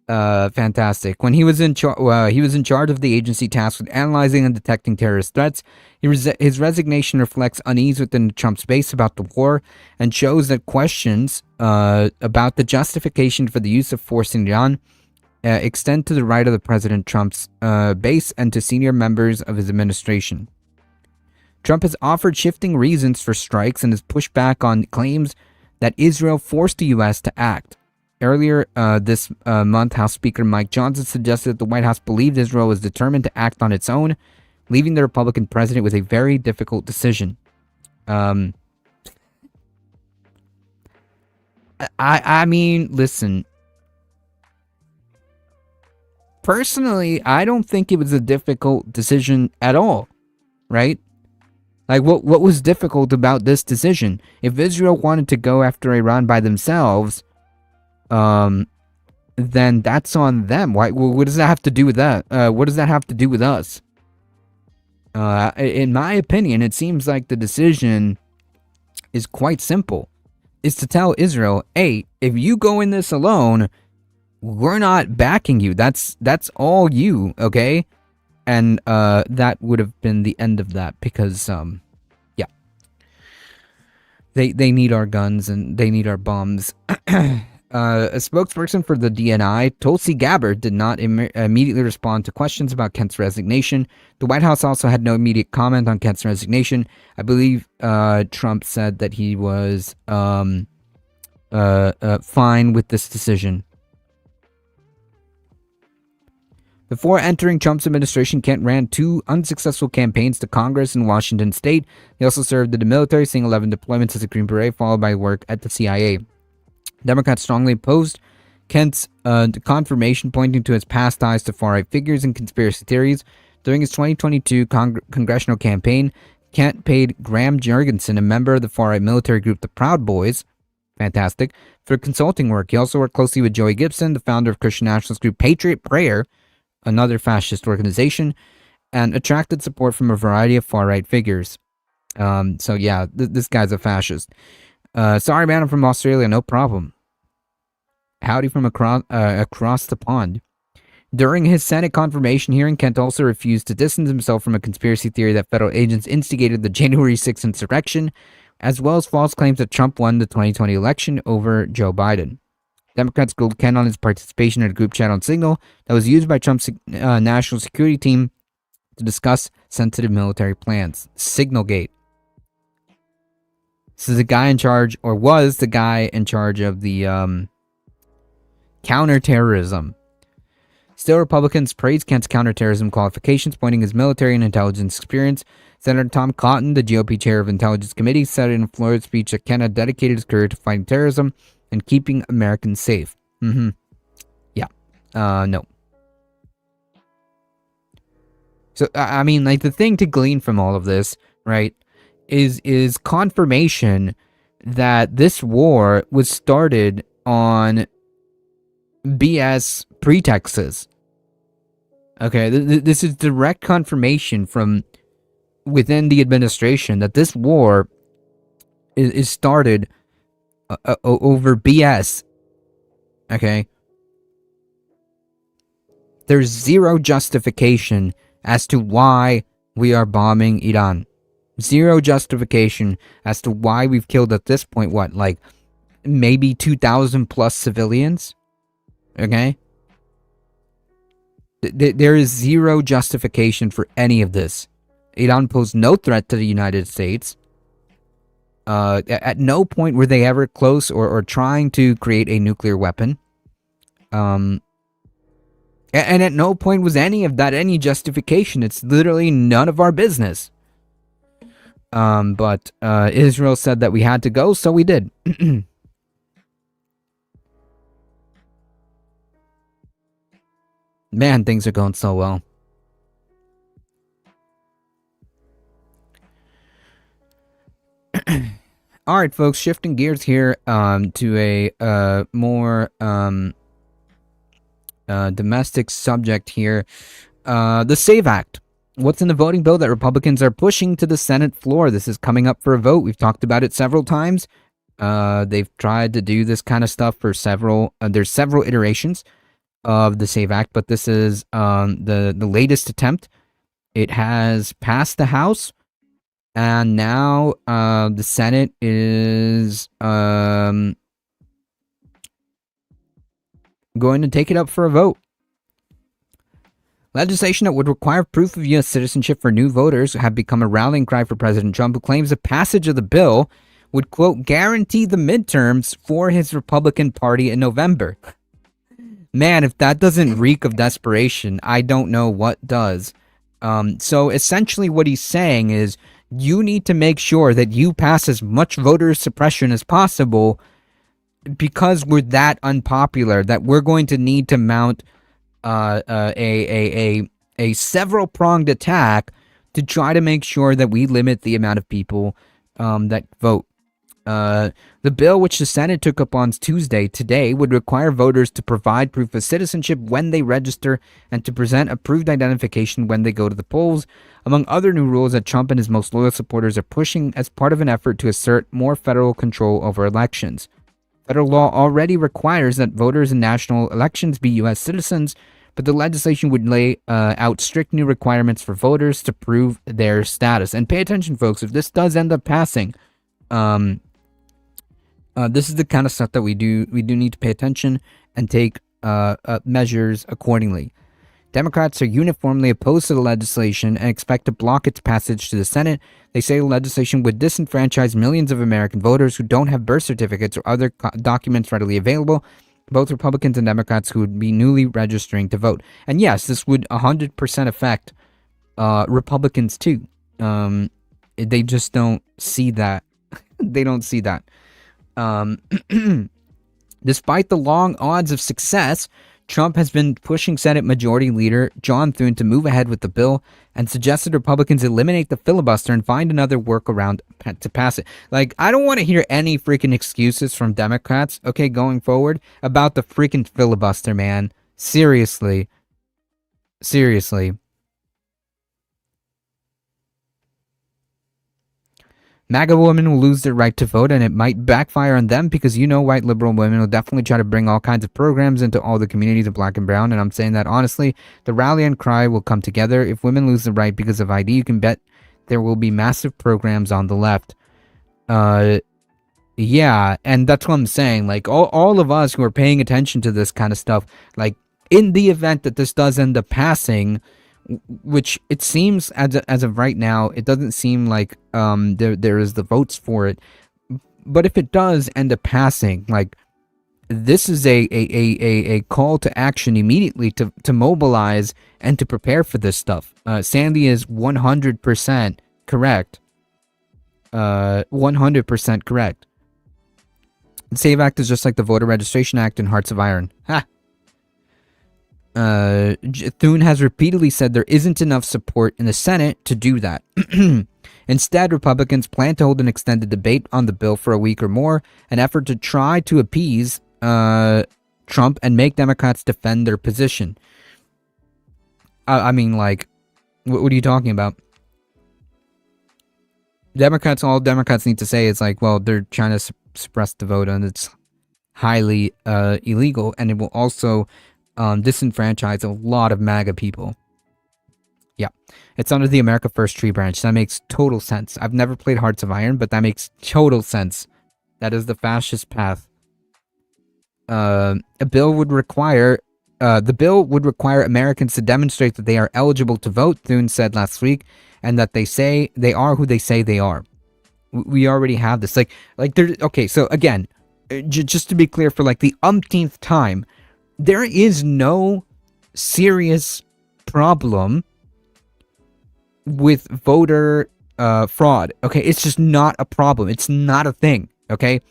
Fantastic. When he was in charge of the agency tasked with analyzing and detecting terrorist threats. His resignation reflects unease within Trump's base about the war and shows that questions about the justification for the use of force in Iran extend to the right of the President Trump's base and to senior members of his administration. Trump has offered shifting reasons for strikes and has pushed back on claims that Israel forced the U.S. to act. Earlier this month, House Speaker Mike Johnson suggested that the White House believed Israel was determined to act on its own, leaving the Republican president with a very difficult decision. I mean, listen. Personally, I don't think it was a difficult decision at all, right? Like, what was difficult about this decision? If Israel wanted to go after Iran by themselves, then that's on them. Why? What does that have to do with that? What does that have to do with us? In my opinion, it seems like the decision is quite simple. Is to tell Israel, hey, if you go in this alone, we're not backing you. That's all you, okay? And that would have been the end of that because, yeah. They need our guns and they need our bombs. A spokesperson for the DNI, Tulsi Gabbard, did not immediately respond to questions about Kent's resignation. The White House also had no immediate comment on Kent's resignation. I believe Trump said that he was fine with this decision. Before entering Trump's administration, Kent ran 2 unsuccessful campaigns to Congress in Washington state. He also served in the military, seeing 11 deployments as a Green Beret, followed by work at the CIA. Democrats strongly opposed Kent's confirmation, pointing to his past ties to far-right figures and conspiracy theories. During his 2022 congressional campaign, Kent paid Graham Jurgensen, a member of the far-right military group the Proud Boys, fantastic, for consulting work. He also worked closely with Joey Gibson, the founder of Christian nationalist group Patriot Prayer, another fascist organization, and attracted support from a variety of far-right figures. So yeah, this guy's a fascist. Sorry, man, I'm from Australia, no problem. Howdy from across the pond. During his Senate confirmation hearing, Kent also refused to distance himself from a conspiracy theory that federal agents instigated the January 6th insurrection, as well as false claims that Trump won the 2020 election over Joe Biden. Democrats grilled Kent on his participation in a group chat on Signal that was used by Trump's national security team to discuss sensitive military plans. Signalgate. This is the guy in charge, or was the guy in charge of the counterterrorism. Still, Republicans praised Kent's counterterrorism qualifications, pointing his military and intelligence experience. Senator Tom Cotton, the GOP chair of Intelligence Committee, said in a Florida speech that Kent had dedicated his career to fighting terrorism and keeping Americans safe. Yeah. No. So, I mean, like, the thing to glean from all of this, right, is confirmation that this war was started on BS pretexts. Okay, this is direct confirmation from within the administration that this war is started over BS. Okay, there's zero justification as to why we are bombing Iran. Zero justification as to why we've killed at this point, what, like maybe 2,000 plus civilians? Okay? There is zero justification for any of this. Iran posed no threat to the United States. At no point were they ever close or trying to create a nuclear weapon. And at no point was any of that any justification. It's literally none of our business. But Israel said that we had to go, so we did. Man, things are going so well. All right, folks, shifting gears here to a more domestic subject here. The SAVE Act. What's in the voting bill that Republicans are pushing to the Senate floor? This is coming up for a vote. We've talked about it several times. They've tried to do this kind of stuff for several, there's several iterations. of the SAVE Act, but this is the latest attempt. It has passed the House, and now the Senate is going to take it up for a vote. Legislation that would require proof of U.S. citizenship for new voters have become a rallying cry for President Trump, who claims the passage of the bill would, quote, guarantee the midterms for his Republican Party in November. Man, if that doesn't reek of desperation, I don't know what does. So essentially what he's saying is you need to make sure that you pass as much voter suppression as possible because we're that unpopular that we're going to need to mount a several-pronged attack to try to make sure that we limit the amount of people that vote. The bill, which the Senate took up on Tuesday, today, would require voters to provide proof of citizenship when they register and to present approved identification when they go to the polls, among other new rules that Trump and his most loyal supporters are pushing as part of an effort to assert more federal control over elections. Federal law already requires that voters in national elections be U.S. citizens, but the legislation would lay out strict new requirements for voters to prove their status. And pay attention, folks, if this does end up passing, this is the kind of stuff that we do need to pay attention and take measures accordingly. Democrats are uniformly opposed to the legislation and expect to block its passage to the Senate. They say the legislation would disenfranchise millions of American voters who don't have birth certificates or other documents readily available, both Republicans and Democrats who would be newly registering to vote. And yes, this would 100% affect Republicans too. They just don't see that. They don't see that. Despite the long odds of success, Trump has been pushing Senate Majority Leader John Thune to move ahead with the bill and suggested Republicans eliminate the filibuster and find another workaround to pass it. Like, I don't want to hear any freaking excuses from Democrats, okay, going forward about the freaking filibuster, man. Seriously. Seriously. MAGA women will lose their right to vote, and it might backfire on them because white liberal women will definitely try to bring all kinds of programs into all the communities of black and brown, and I'm saying that honestly. The rally and cry will come together. If women lose the right because of ID, you can bet there will be massive programs on the left. Yeah, and that's what I'm saying. Like, all of us who are paying attention to this kind of stuff, like, in the event that this does end up passing, which it seems as of right now, it doesn't seem like there is the votes for it. But if it does end up passing, like, this is a call to action immediately to mobilize and to prepare for this stuff. Sandy is 100% correct. 100% correct. The SAVE Act is just like the Voter Registration Act and Hearts of Iron. Ha! Thune has repeatedly said there isn't enough support in the Senate to do that. Instead, Republicans plan to hold an extended debate on the bill for a week or more, an effort to try to appease Trump and make Democrats defend their position. I mean, like, what are you talking about? All Democrats need to say is like, well, they're trying to suppress the vote, and it's highly illegal, and it will also disenfranchise a lot of MAGA people. Yeah, it's under the America First tree branch. That makes total sense. I've never played Hearts of Iron, but that makes total sense. That is the fascist path. The bill would require Americans to demonstrate that they are eligible to vote, Thune said last week, and that they are who they say they are. We already have this. Like there. Okay, so again, just to be clear, for like the umpteenth time, there is no serious problem with voter fraud. Okay, it's just not a problem. It's not a thing. Okay,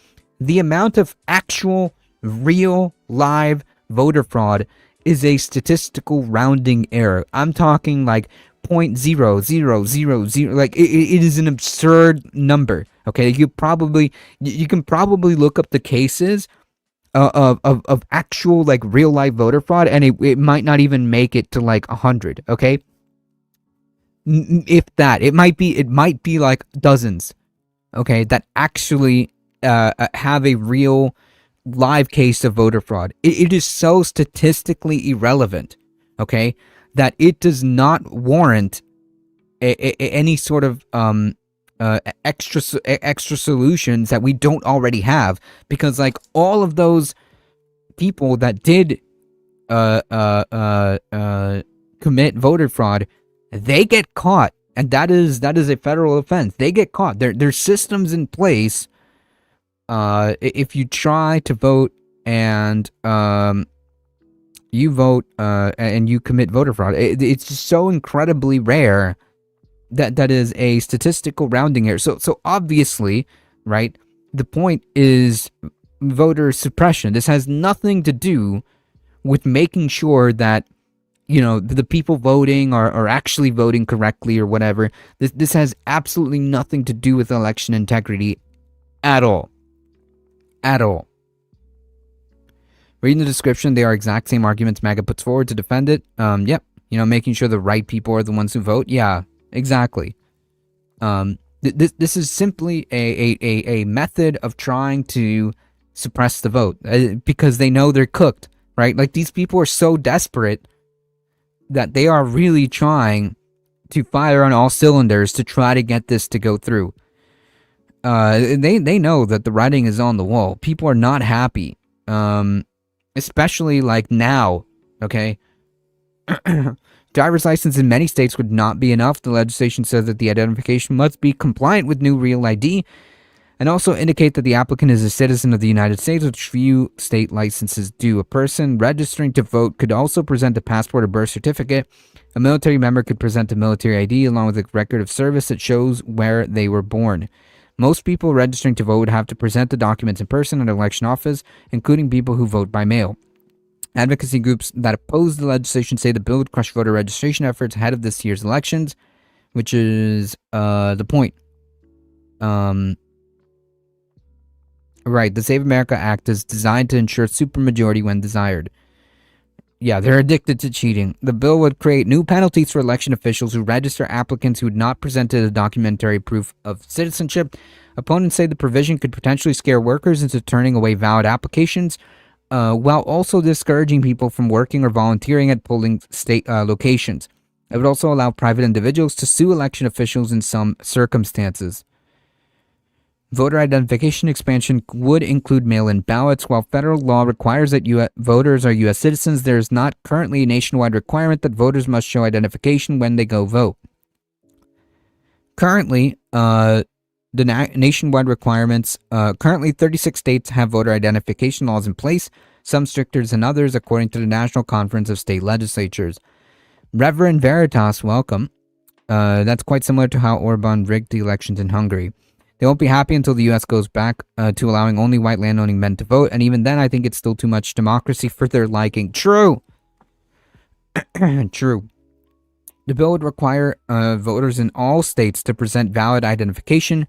the amount of actual, real, live voter fraud is a statistical rounding error. I'm talking like 0.0000. Like it is an absurd number. Okay, you can probably look up the cases of actual, like, real life voter fraud, and it might not even make it to like 100. Okay, if that, it might be like dozens. Okay, that actually have a real live case of voter fraud. It is so statistically irrelevant, okay, that it does not warrant any sort of extra solutions that we don't already have, because like all of those people that did commit voter fraud, they get caught, and that is a federal offense. They get caught. There's systems in place. If you try to vote and you vote and you commit voter fraud, it's just so incredibly rare that is a statistical rounding error. So obviously, right, the point is voter suppression. This has nothing to do with making sure that, you know, the people voting are actually voting correctly or whatever. This has absolutely nothing to do with election integrity at all. At all. Reading the description, they are exact same arguments MAGA puts forward to defend it. Yep. You know, making sure the right people are the ones who vote. Yeah, exactly. This is simply a method of trying to suppress the vote because they know they're cooked, right? Like, these people are so desperate that they are really trying to fire on all cylinders to try to get this to go through. They know that the writing is on the wall. People are not happy, especially like now. Okay. Driver's license in many states would not be enough. The legislation says that the identification must be compliant with new real ID and also indicate that the applicant is a citizen of the United States, which few state licenses do. A person registering to vote could also present a passport or birth certificate. A military member could present a military ID along with a record of service that shows where they were born. Most people registering to vote would have to present the documents in person at an election office, including people who vote by mail. Advocacy groups that oppose the legislation say the bill would crush voter registration efforts ahead of this year's elections, which is the point. Right, the Save America Act is designed to ensure supermajority when desired. Yeah, they're addicted to cheating. The bill would create new penalties for election officials who register applicants who had not presented a documentary proof of citizenship. Opponents say the provision could potentially scare workers into turning away valid applications, while also discouraging people from working or volunteering at polling state locations. It would also allow private individuals to sue election officials in some circumstances. Voter identification expansion would include mail-in ballots. While federal law requires that voters are U.S. citizens, there is not currently a nationwide requirement that voters must show identification when they go vote. Currently, nationwide requirements, currently 36 states have voter identification laws in place, some stricter than others, according to the National Conference of State Legislatures. Reverend Veritas, welcome. That's quite similar to how Orban rigged the elections in Hungary. They won't be happy until the U.S. goes back to allowing only white landowning men to vote, and even then I think it's still too much democracy for their liking. True! True. The bill would require voters in all states to present valid identification,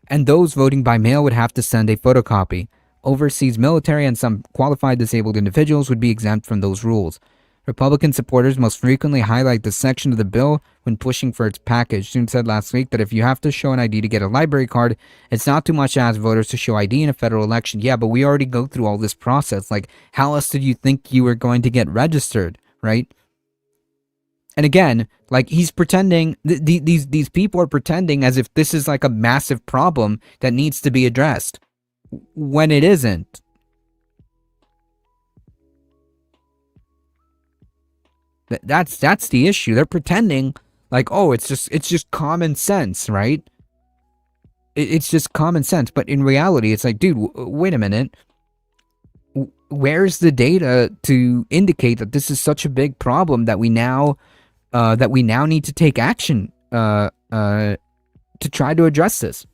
and those voting by mail would have to send a photocopy. Overseas military and some qualified disabled individuals would be exempt from those rules. Republican supporters most frequently highlight this section of the bill when pushing for its package. Soon said last week that if you have to show an ID to get a library card, it's not too much to ask voters to show ID in a federal election. Yeah, but we already go through all this process. Like, how else did you think you were going to get registered, right? And again, like, he's pretending, these people are pretending as if this is like a massive problem that needs to be addressed, when it isn't. That's the issue. They're pretending like, oh, it's just common sense, right? It's just common sense. But in reality, it's like, dude, wait a minute. Where's the data to indicate that this is such a big problem that we now need to take action to try to address this?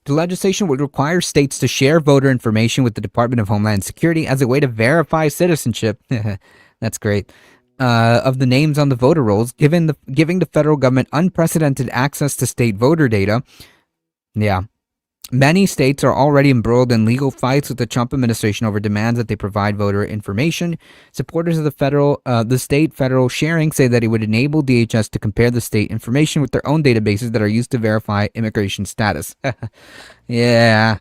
The legislation would require states to share voter information with the Department of Homeland Security as a way to verify citizenship. That's great. Of the names on the voter rolls, giving the federal government unprecedented access to state voter data. Yeah. Many states are already embroiled in legal fights with the Trump administration over demands that they provide voter information. Supporters of the state-federal sharing say that it would enable DHS to compare the state information with their own databases that are used to verify immigration status. Yeah.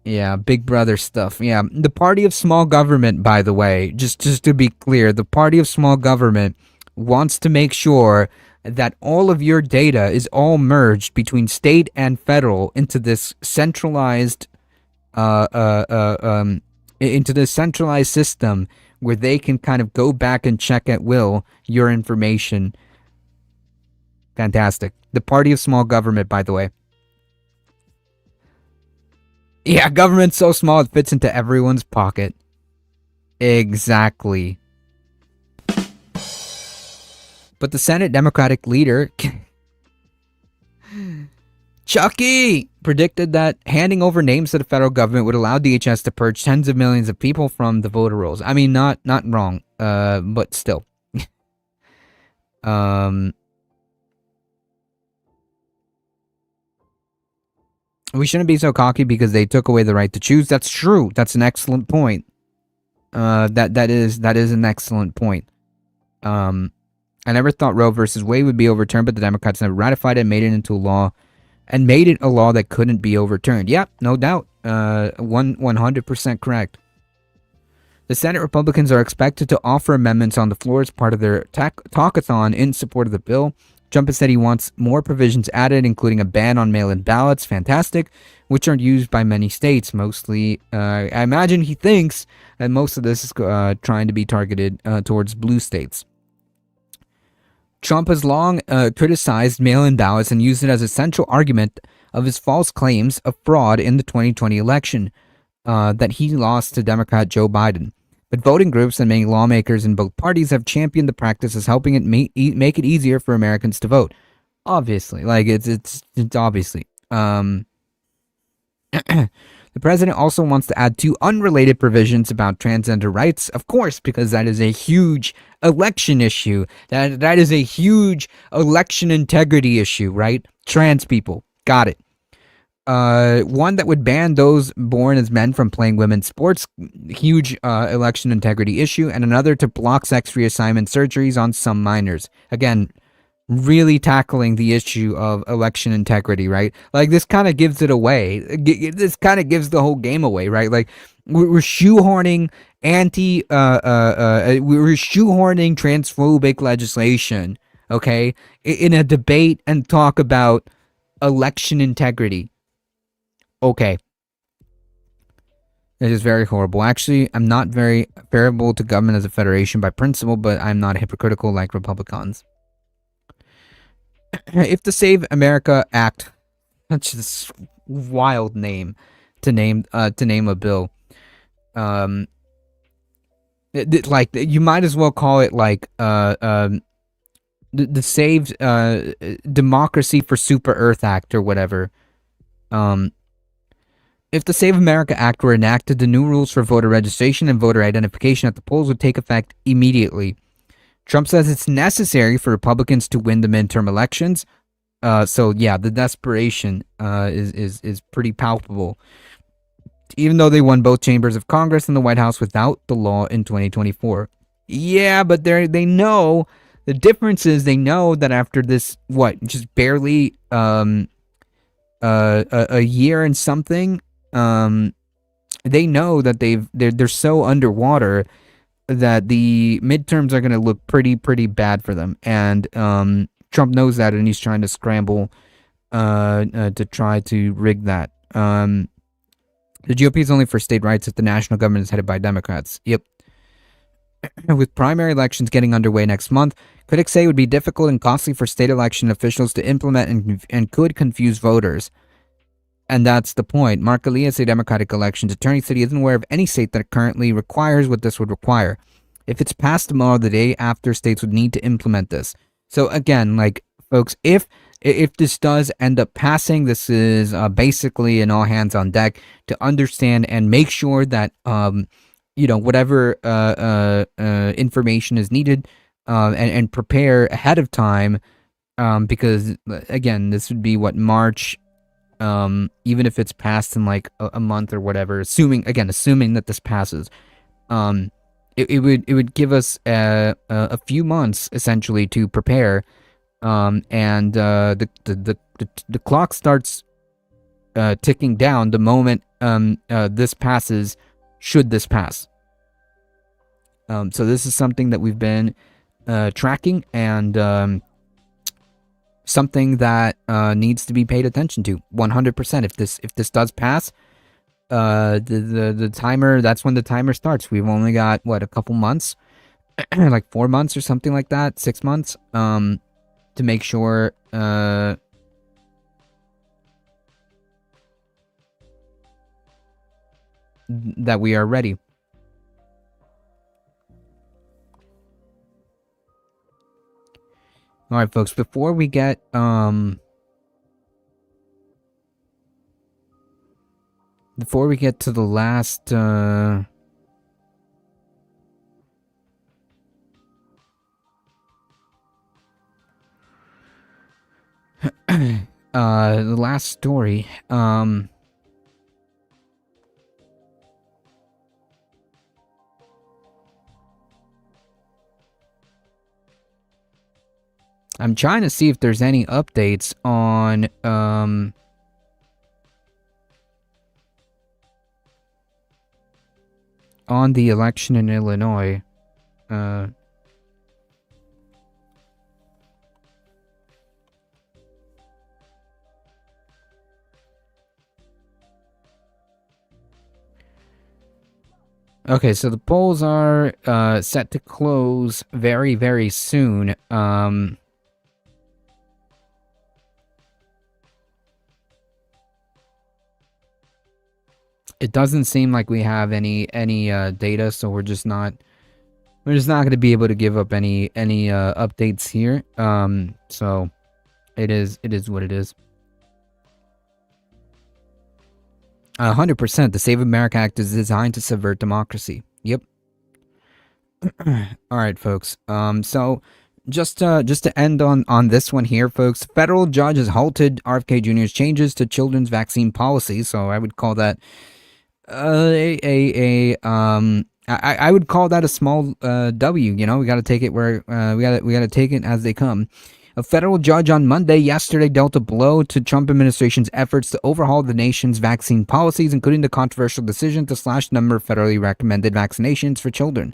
Yeah, Big Brother stuff. Yeah, the party of small government, by the way, just to be clear, the party of small government wants to make sure that all of your data is all merged between state and federal into this centralized system where they can kind of go back and check at will your information. Fantastic. The party of small government, by the way. Yeah, government's so small it fits into everyone's pocket. Exactly. But the Senate Democratic leader, Chucky, predicted that handing over names to the federal government would allow DHS to purge tens of millions of people from the voter rolls. I mean, not wrong, but still. We shouldn't be so cocky because they took away the right to choose. That's true. That's an excellent point. That is an excellent point. I never thought Roe versus Wade would be overturned, but the Democrats never ratified it and made it into law, and made it a law that couldn't be overturned. Yep, no doubt. 100% correct. The Senate Republicans are expected to offer amendments on the floor as part of their talkathon in support of the bill. Trump has said he wants more provisions added, including a ban on mail-in ballots, fantastic, which are used by many states. Mostly, I imagine he thinks that most of this is trying to be targeted towards blue states. Trump has long criticized mail-in ballots and used it as a central argument of his false claims of fraud in the 2020 election that he lost to Democrat Joe Biden. But voting groups and many lawmakers in both parties have championed the practice as helping it make it easier for Americans to vote. Obviously, like it's obviously. The president also wants to add 2 unrelated provisions about transgender rights, of course, because that is a huge election issue. That is a huge election integrity issue, right? Trans people, got it. One that would ban those born as men from playing women's sports, huge election integrity issue, and another to block sex reassignment surgeries on some minors. Again, really tackling the issue of election integrity, right? Like, this kind of gives it away. This kind of gives the whole game away, right? Like, we're shoehorning we're shoehorning transphobic legislation, okay, in a debate and talk about election integrity. Okay. It is very horrible. Actually, I'm not very favorable to government as a federation by principle, but I'm not hypocritical like Republicans. If the Save America Act, that's just wild name to name a bill. Like, you might as well call it like the Save Democracy for Super Earth Act or whatever. If the Save America Act were enacted, the new rules for voter registration and voter identification at the polls would take effect immediately. Trump says it's necessary for Republicans to win the midterm elections. So yeah, the desperation is pretty palpable. Even though they won both chambers of Congress and the White House without the law in 2024. Yeah, but they know the difference is they know that after this, just barely a year and something, they know that they're so underwater that the midterms are going to look pretty bad for them, and Trump knows that, and he's trying to scramble to try to rig that. The GOP is only for state rights if the national government is headed by Democrats. Yep. With primary elections getting underway next month, critics say it would be difficult and costly for state election officials to implement and could confuse voters. And that's the point. Mark Elias, a Democratic elections attorney, said he isn't aware of any state that currently requires what this would require. If it's passed tomorrow, the day after, states would need to implement this. So again, like, folks, if this does end up passing, this is basically an all hands on deck to understand and make sure that whatever information is needed and prepare ahead of time, because again, this would be March. Even if it's passed in like a month or whatever, assuming that this passes, it would give us a few months essentially to prepare, and the clock starts ticking down the moment this passes, should this pass. So this is something that we've been tracking, and something that needs to be paid attention to 100%. If this does pass, the timer, that's when the timer starts. We've only got what, a couple months, like 4 months or something like that, 6 months, to make sure that we are ready. All right, folks, before we get to the last the last story, I'm trying to see if there's any updates on the election in Illinois. Okay, so the polls are set to close very, very soon. It doesn't seem like we have any data, so we're just not going to be able to give up any updates here. So it is what it is. 100%. The Save America Act is designed to subvert democracy. Yep. All right, folks. So just to end on this one here, folks. Federal judge has halted RFK Jr.'s changes to children's vaccine policy. So I would call that I would call that a small W. You know, we got to take it where we got to take it as they come. A federal judge on Monday yesterday dealt a blow to Trump administration's efforts to overhaul the nation's vaccine policies, including the controversial decision to slash the number of federally recommended vaccinations for children.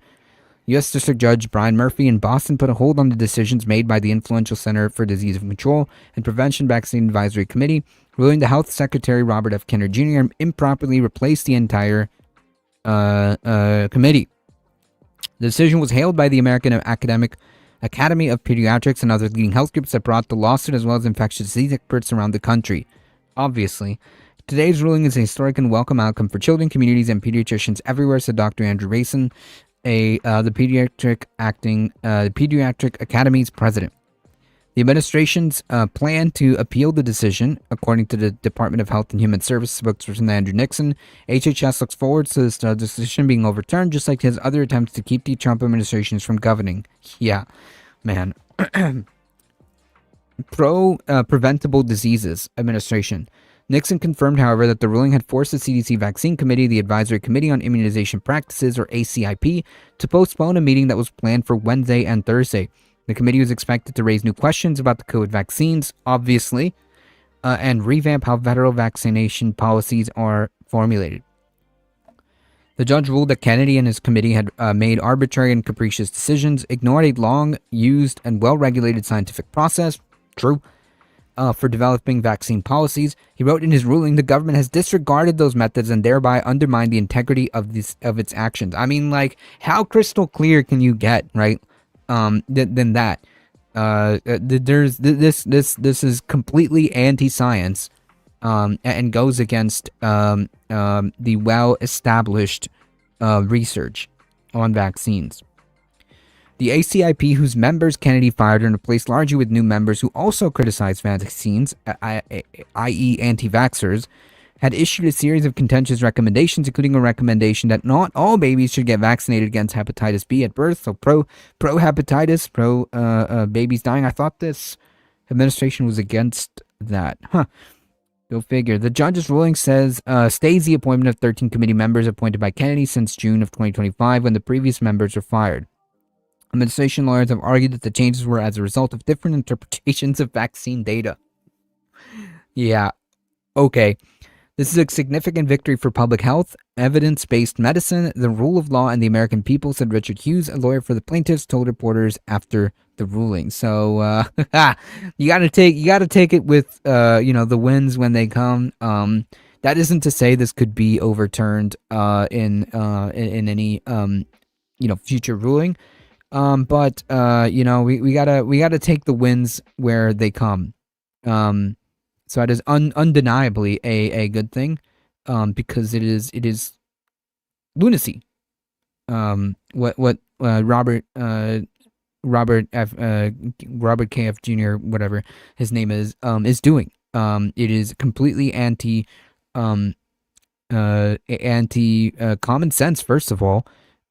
U.S. District Judge Brian Murphy in Boston put a hold on the decisions made by the influential Center for Disease Control and Prevention Vaccine Advisory Committee, ruling the Health Secretary Robert F. Kennedy Jr. improperly replaced the entire committee. The decision was hailed by the American Academy of Pediatrics and other leading health groups that brought the lawsuit, as well as infectious disease experts around the country. Obviously, today's ruling is a historic and welcome outcome for children, communities, and pediatricians everywhere, said Dr. Andrew Rayson, the Pediatric Academy's president. The administration's plan to appeal the decision, according to the Department of Health and Human Services spokesperson Andrew Nixon. HHS looks forward to this decision being overturned, just like his other attempts to keep the Trump administration from governing. Yeah, man. Preventable Diseases Administration. Nixon confirmed, however, that the ruling had forced the CDC Vaccine Committee, the Advisory Committee on Immunization Practices, or ACIP, to postpone a meeting that was planned for Wednesday and Thursday. The committee was expected to raise new questions about the COVID vaccines, obviously, and revamp how federal vaccination policies are formulated. The judge ruled that Kennedy and his committee had made arbitrary and capricious decisions, ignored a long-used and well-regulated scientific process, true, for developing vaccine policies. He wrote in his ruling, the government has disregarded those methods and thereby undermined the integrity of its actions. I mean, like, how crystal clear can you get, right? Than that. There's this is completely anti-science, and goes against the well-established research on vaccines. The ACIP, whose members Kennedy fired and replaced largely with new members who also criticized vaccines, i.e. anti-vaxxers, had issued a series of contentious recommendations, including a recommendation that not all babies should get vaccinated against hepatitis B at birth. So pro-hepatitis, babies dying. I thought this administration was against that. Huh. Go figure. The judge's ruling says stays the appointment of 13 committee members appointed by Kennedy since June of 2025, when the previous members were fired. Administration lawyers have argued that the changes were as a result of different interpretations of vaccine data. Yeah. Okay. This is a significant victory for public health, evidence-based medicine, the rule of law, and the American people, said Richard Hughes, a lawyer for the plaintiffs, told reporters after the ruling. So you gotta take it with the wins when they come. That isn't to say this could be overturned in any future ruling. But we gotta take the wins where they come. So it is undeniably a good thing, because it is lunacy. What Robert KF Jr., whatever his name is doing. It is completely anti common sense. First of all,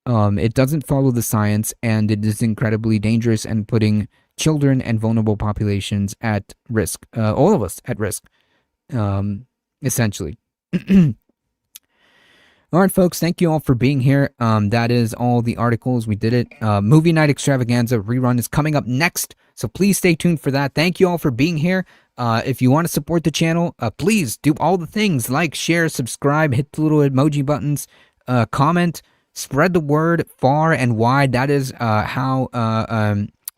it doesn't follow the science, and it is incredibly dangerous and putting children and vulnerable populations at risk. All of us at risk, essentially. All right, folks, thank you all for being here. That is all the articles. We did it. Movie Night Extravaganza rerun is coming up next, so please stay tuned for that. Thank you all for being here. If you want to support the channel, please do all the things like share, subscribe, hit the little emoji buttons, comment, spread the word far and wide. That is how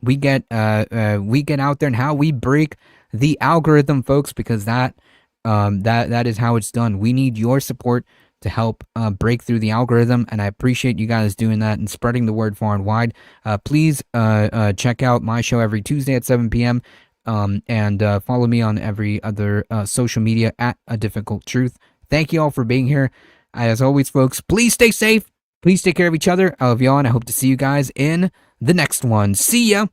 we get out there and how we break the algorithm, folks, because that is how it's done. We need your support to help break through the algorithm, and I appreciate you guys doing that and spreading the word far and wide. Please check out my show every Tuesday at 7 p.m. And follow me on every other social media at A Difficult Truth. Thank you all for being here. As always, folks, please stay safe. Please take care of each other. I love y'all, and I hope to see you guys in the next one. See ya.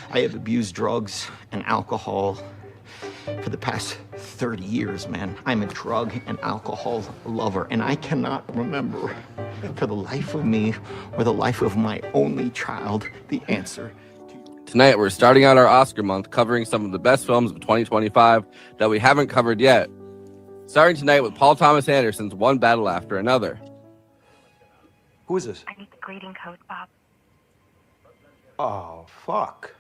I have abused drugs and alcohol for the past 30 years, man. I'm a drug and alcohol lover, and I cannot remember for the life of me or the life of my only child the answer. Tonight, we're starting out our Oscar month covering some of the best films of 2025 that we haven't covered yet. Starting tonight with Paul Thomas Anderson's One Battle After Another. Who is this? I need the greeting code, Bob. Oh, fuck.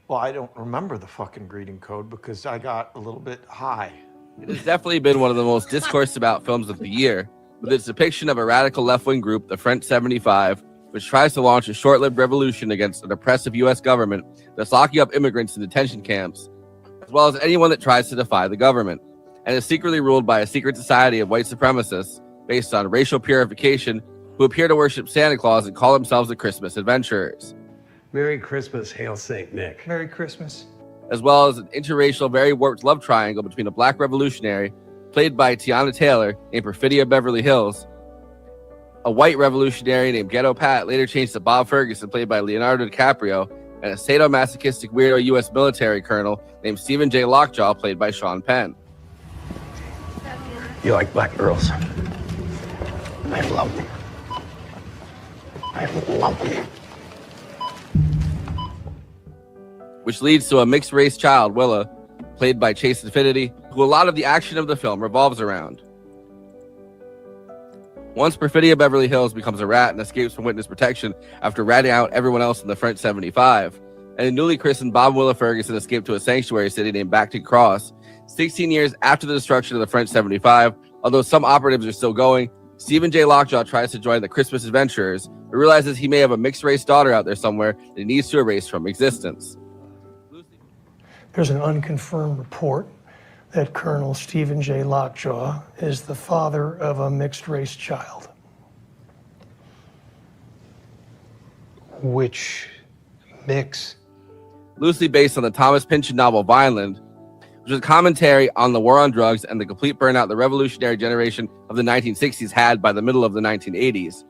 Well, I don't remember the fucking greeting code because I got a little bit high. It has definitely been one of the most discoursed about films of the year, with its depiction of a radical left-wing group, the French 75, which tries to launch a short-lived revolution against an oppressive U.S. government that's locking up immigrants in detention camps, as well as anyone that tries to defy the government, and is secretly ruled by a secret society of white supremacists based on racial purification who appear to worship Santa Claus and call themselves the Christmas Adventurers. Merry Christmas, Hail St. Nick. Merry Christmas. As well as an interracial, very warped love triangle between a black revolutionary, played by Tiana Taylor, named Perfidia Beverly Hills. A white revolutionary named Ghetto Pat, later changed to Bob Ferguson, played by Leonardo DiCaprio, and a sadomasochistic weirdo U.S. military colonel named Stephen J. Lockjaw, played by Sean Penn. You like black girls? I love them. I love them. Which leads to a mixed-race child, Willa, played by Chase Infinity, who a lot of the action of the film revolves around. Once Perfidia Beverly Hills becomes a rat and escapes from witness protection after ratting out everyone else in the French 75, and a newly christened Bob and Willa Ferguson escaped to a sanctuary city named Bacton Cross, 16 years after the destruction of the French 75, although some operatives are still going, Stephen J. Lockjaw tries to join the Christmas Adventurers, but realizes he may have a mixed-race daughter out there somewhere that he needs to erase from existence. There's an unconfirmed report that Colonel Stephen J. Lockjaw is the father of a mixed-race child. Which mix? Loosely based on the Thomas Pynchon novel Vineland, which was a commentary on the war on drugs and the complete burnout the revolutionary generation of the 1960s had by the middle of the 1980s,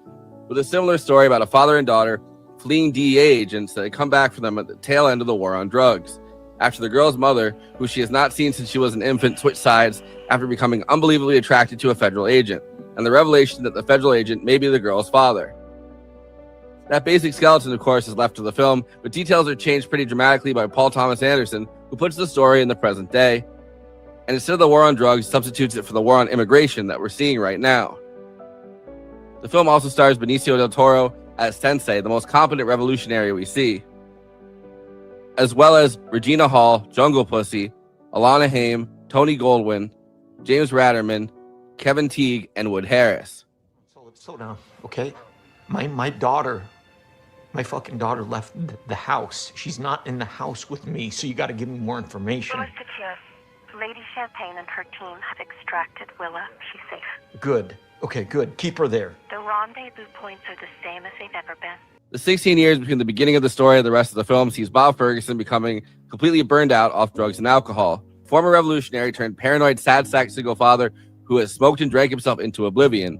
with a similar story about a father and daughter fleeing DEA agents that had come back for them at the tail end of the war on drugs, after the girl's mother, who she has not seen since she was an infant, switched sides after becoming unbelievably attracted to a federal agent, and the revelation that the federal agent may be the girl's father. That basic skeleton, of course, is left to the film, but details are changed pretty dramatically by Paul Thomas Anderson, who puts the story in the present day, and instead of the war on drugs, substitutes it for the war on immigration that we're seeing right now. The film also stars Benicio del Toro as Sensei, the most competent revolutionary we see, as well as Regina Hall, Jungle Pussy, Alana Haim, Tony Goldwyn, James Ratterman, Kevin Teague, and Wood Harris. Slow down, okay? My daughter, my fucking daughter left the house. She's not in the house with me, so you gotta give me more information. Louis Secure, Lady Champagne and her team have extracted Willa. She's safe. Good. Okay, good. Keep her there. The rendezvous points are the same as they've ever been. The 16 years between the beginning of the story and the rest of the film sees Bob Ferguson becoming completely burned out off drugs and alcohol. Former revolutionary turned paranoid sad sack single father who has smoked and drank himself into oblivion.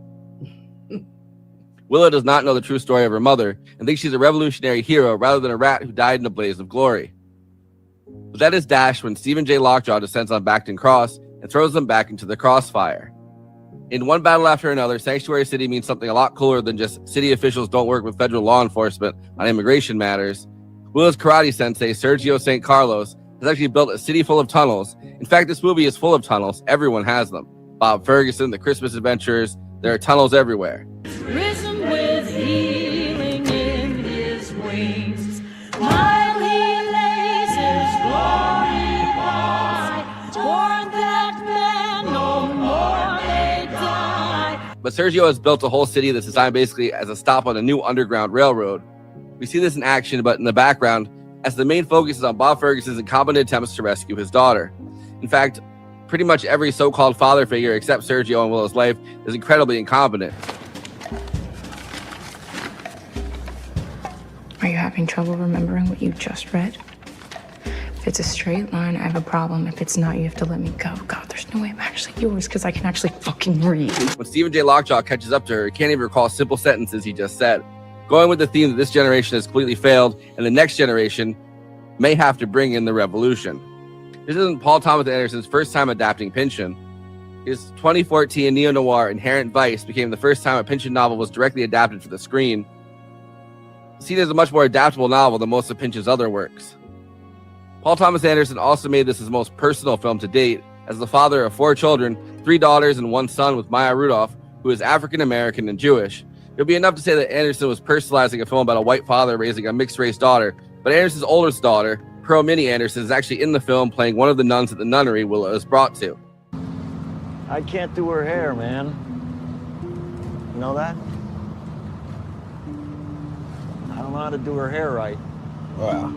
Willa does not know the true story of her mother and thinks she's a revolutionary hero rather than a rat who died in a blaze of glory. But that is dashed when Stephen J. Lockjaw descends on Bacton Cross and throws them back into the crossfire. In one battle after another, Sanctuary City means something a lot cooler than just city officials don't work with federal law enforcement on immigration matters. Willa's karate sensei, Sergio St. Carlos, has actually built a city full of tunnels. In fact, this movie is full of tunnels. Everyone has them. Bob Ferguson, the Christmas Adventurers, there are tunnels everywhere. Risen with healing in his wings, while he lays his glory wide, toward that man no more may die. But Sergio has built a whole city that's designed basically as a stop on a new underground railroad. We see this in action, but in the background, as the main focus is on Bob Ferguson's incompetent attempts to rescue his daughter. In fact, pretty much every so-called father figure except Sergio in Willa's life is incredibly incompetent. Are you having trouble remembering what you just read? If it's a straight line, I have a problem. If it's not, you have to let me go. God, there's no way I'm actually yours because I can actually fucking read. When Stephen J. Lockjaw catches up to her, he can't even recall simple sentences he just said. Going with the theme that this generation has completely failed and the next generation may have to bring in the revolution. This isn't Paul Thomas Anderson's first time adapting Pynchon. His 2014 neo-noir Inherent Vice became the first time a Pynchon novel was directly adapted for the screen. Seen as a much more adaptable novel than most of Pynchon's other works. Paul Thomas Anderson also made this his most personal film to date, as the father of 4 children, 3 daughters and 1 son with Maya Rudolph, who is African-American and Jewish. It would be enough to say that Anderson was personalizing a film about a white father raising a mixed-race daughter, but Anderson's oldest daughter, Pearl Minnie Anderson, is actually in the film playing one of the nuns at the nunnery Willa is brought to. I can't do her hair, man. You know that? I don't know how to do her hair right. Well.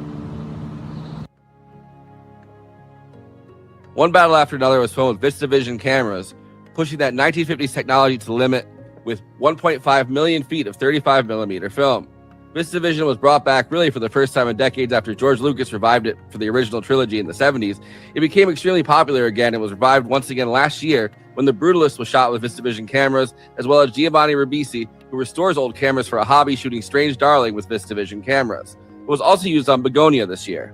One battle after another was filmed with VistaVision cameras, pushing that 1950s technology to the limit with 1.5 million feet of 35mm film. VistaVision was brought back really for the first time in decades after George Lucas revived it for the original trilogy in the 70s. It became extremely popular again and was revived once again last year when The Brutalist was shot with VistaVision cameras, as well as Giovanni Ribisi, who restores old cameras for a hobby, shooting Strange Darling with VistaVision cameras. It was also used on Begonia this year.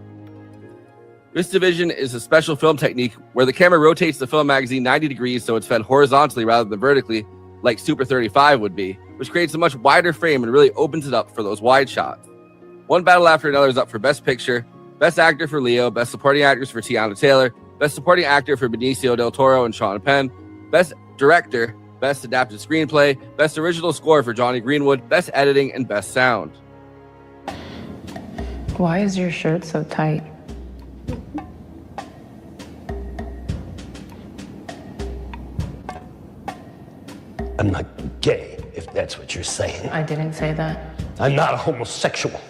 VistaVision is a special film technique where the camera rotates the film magazine 90 degrees so it's fed horizontally rather than vertically, like Super 35 would be, which creates a much wider frame and really opens it up for those wide shots. One battle after another is up for Best Picture, Best Actor for Leo, Best Supporting Actress for Tiana Taylor, Best Supporting Actor for Benicio del Toro and Sean Penn, Best Director, Best Adapted Screenplay, Best Original Score for Johnny Greenwood, Best Editing, and Best Sound. Why is your shirt so tight? I'm not gay, if that's what you're saying. I didn't say that. I'm not a homosexual.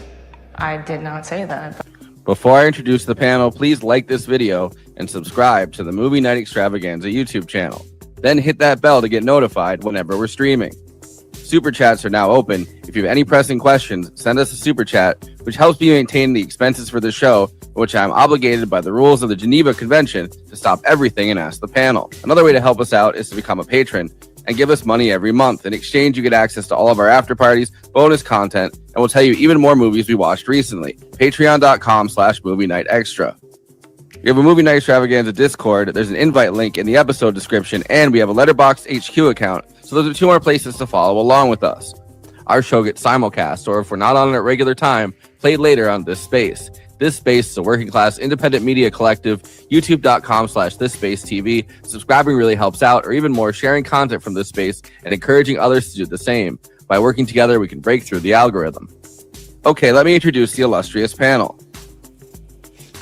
I did not say that. Before I introduce the panel, please like this video and subscribe to the Movie Night Extravaganza YouTube channel. Then hit that bell to get notified whenever we're streaming. Super chats are now open. If you have any pressing questions, send us a super chat, which helps me maintain the expenses for the show, which I'm obligated by the rules of the Geneva Convention to stop everything and ask the panel. Another way to help us out is to become a patron and give us money every month. In exchange, you get access to all of our after parties, bonus content, and we'll tell you even more movies we watched recently. Patreon.com/Movie Night Extra. We have a Movie Night Extravaganza Discord. There's an invite link in the episode description, and we have a Letterboxd HQ account. So those are 2 more places to follow along with us. Our show gets simulcast, or if we're not on it at regular time, played later on This Space. This Space is a working class independent media collective, youtube.com/ThisSpaceTV. Subscribing really helps out, or even more, sharing content from This Space and encouraging others to do the same. By working together, we can break through the algorithm. Okay, let me introduce the illustrious panel.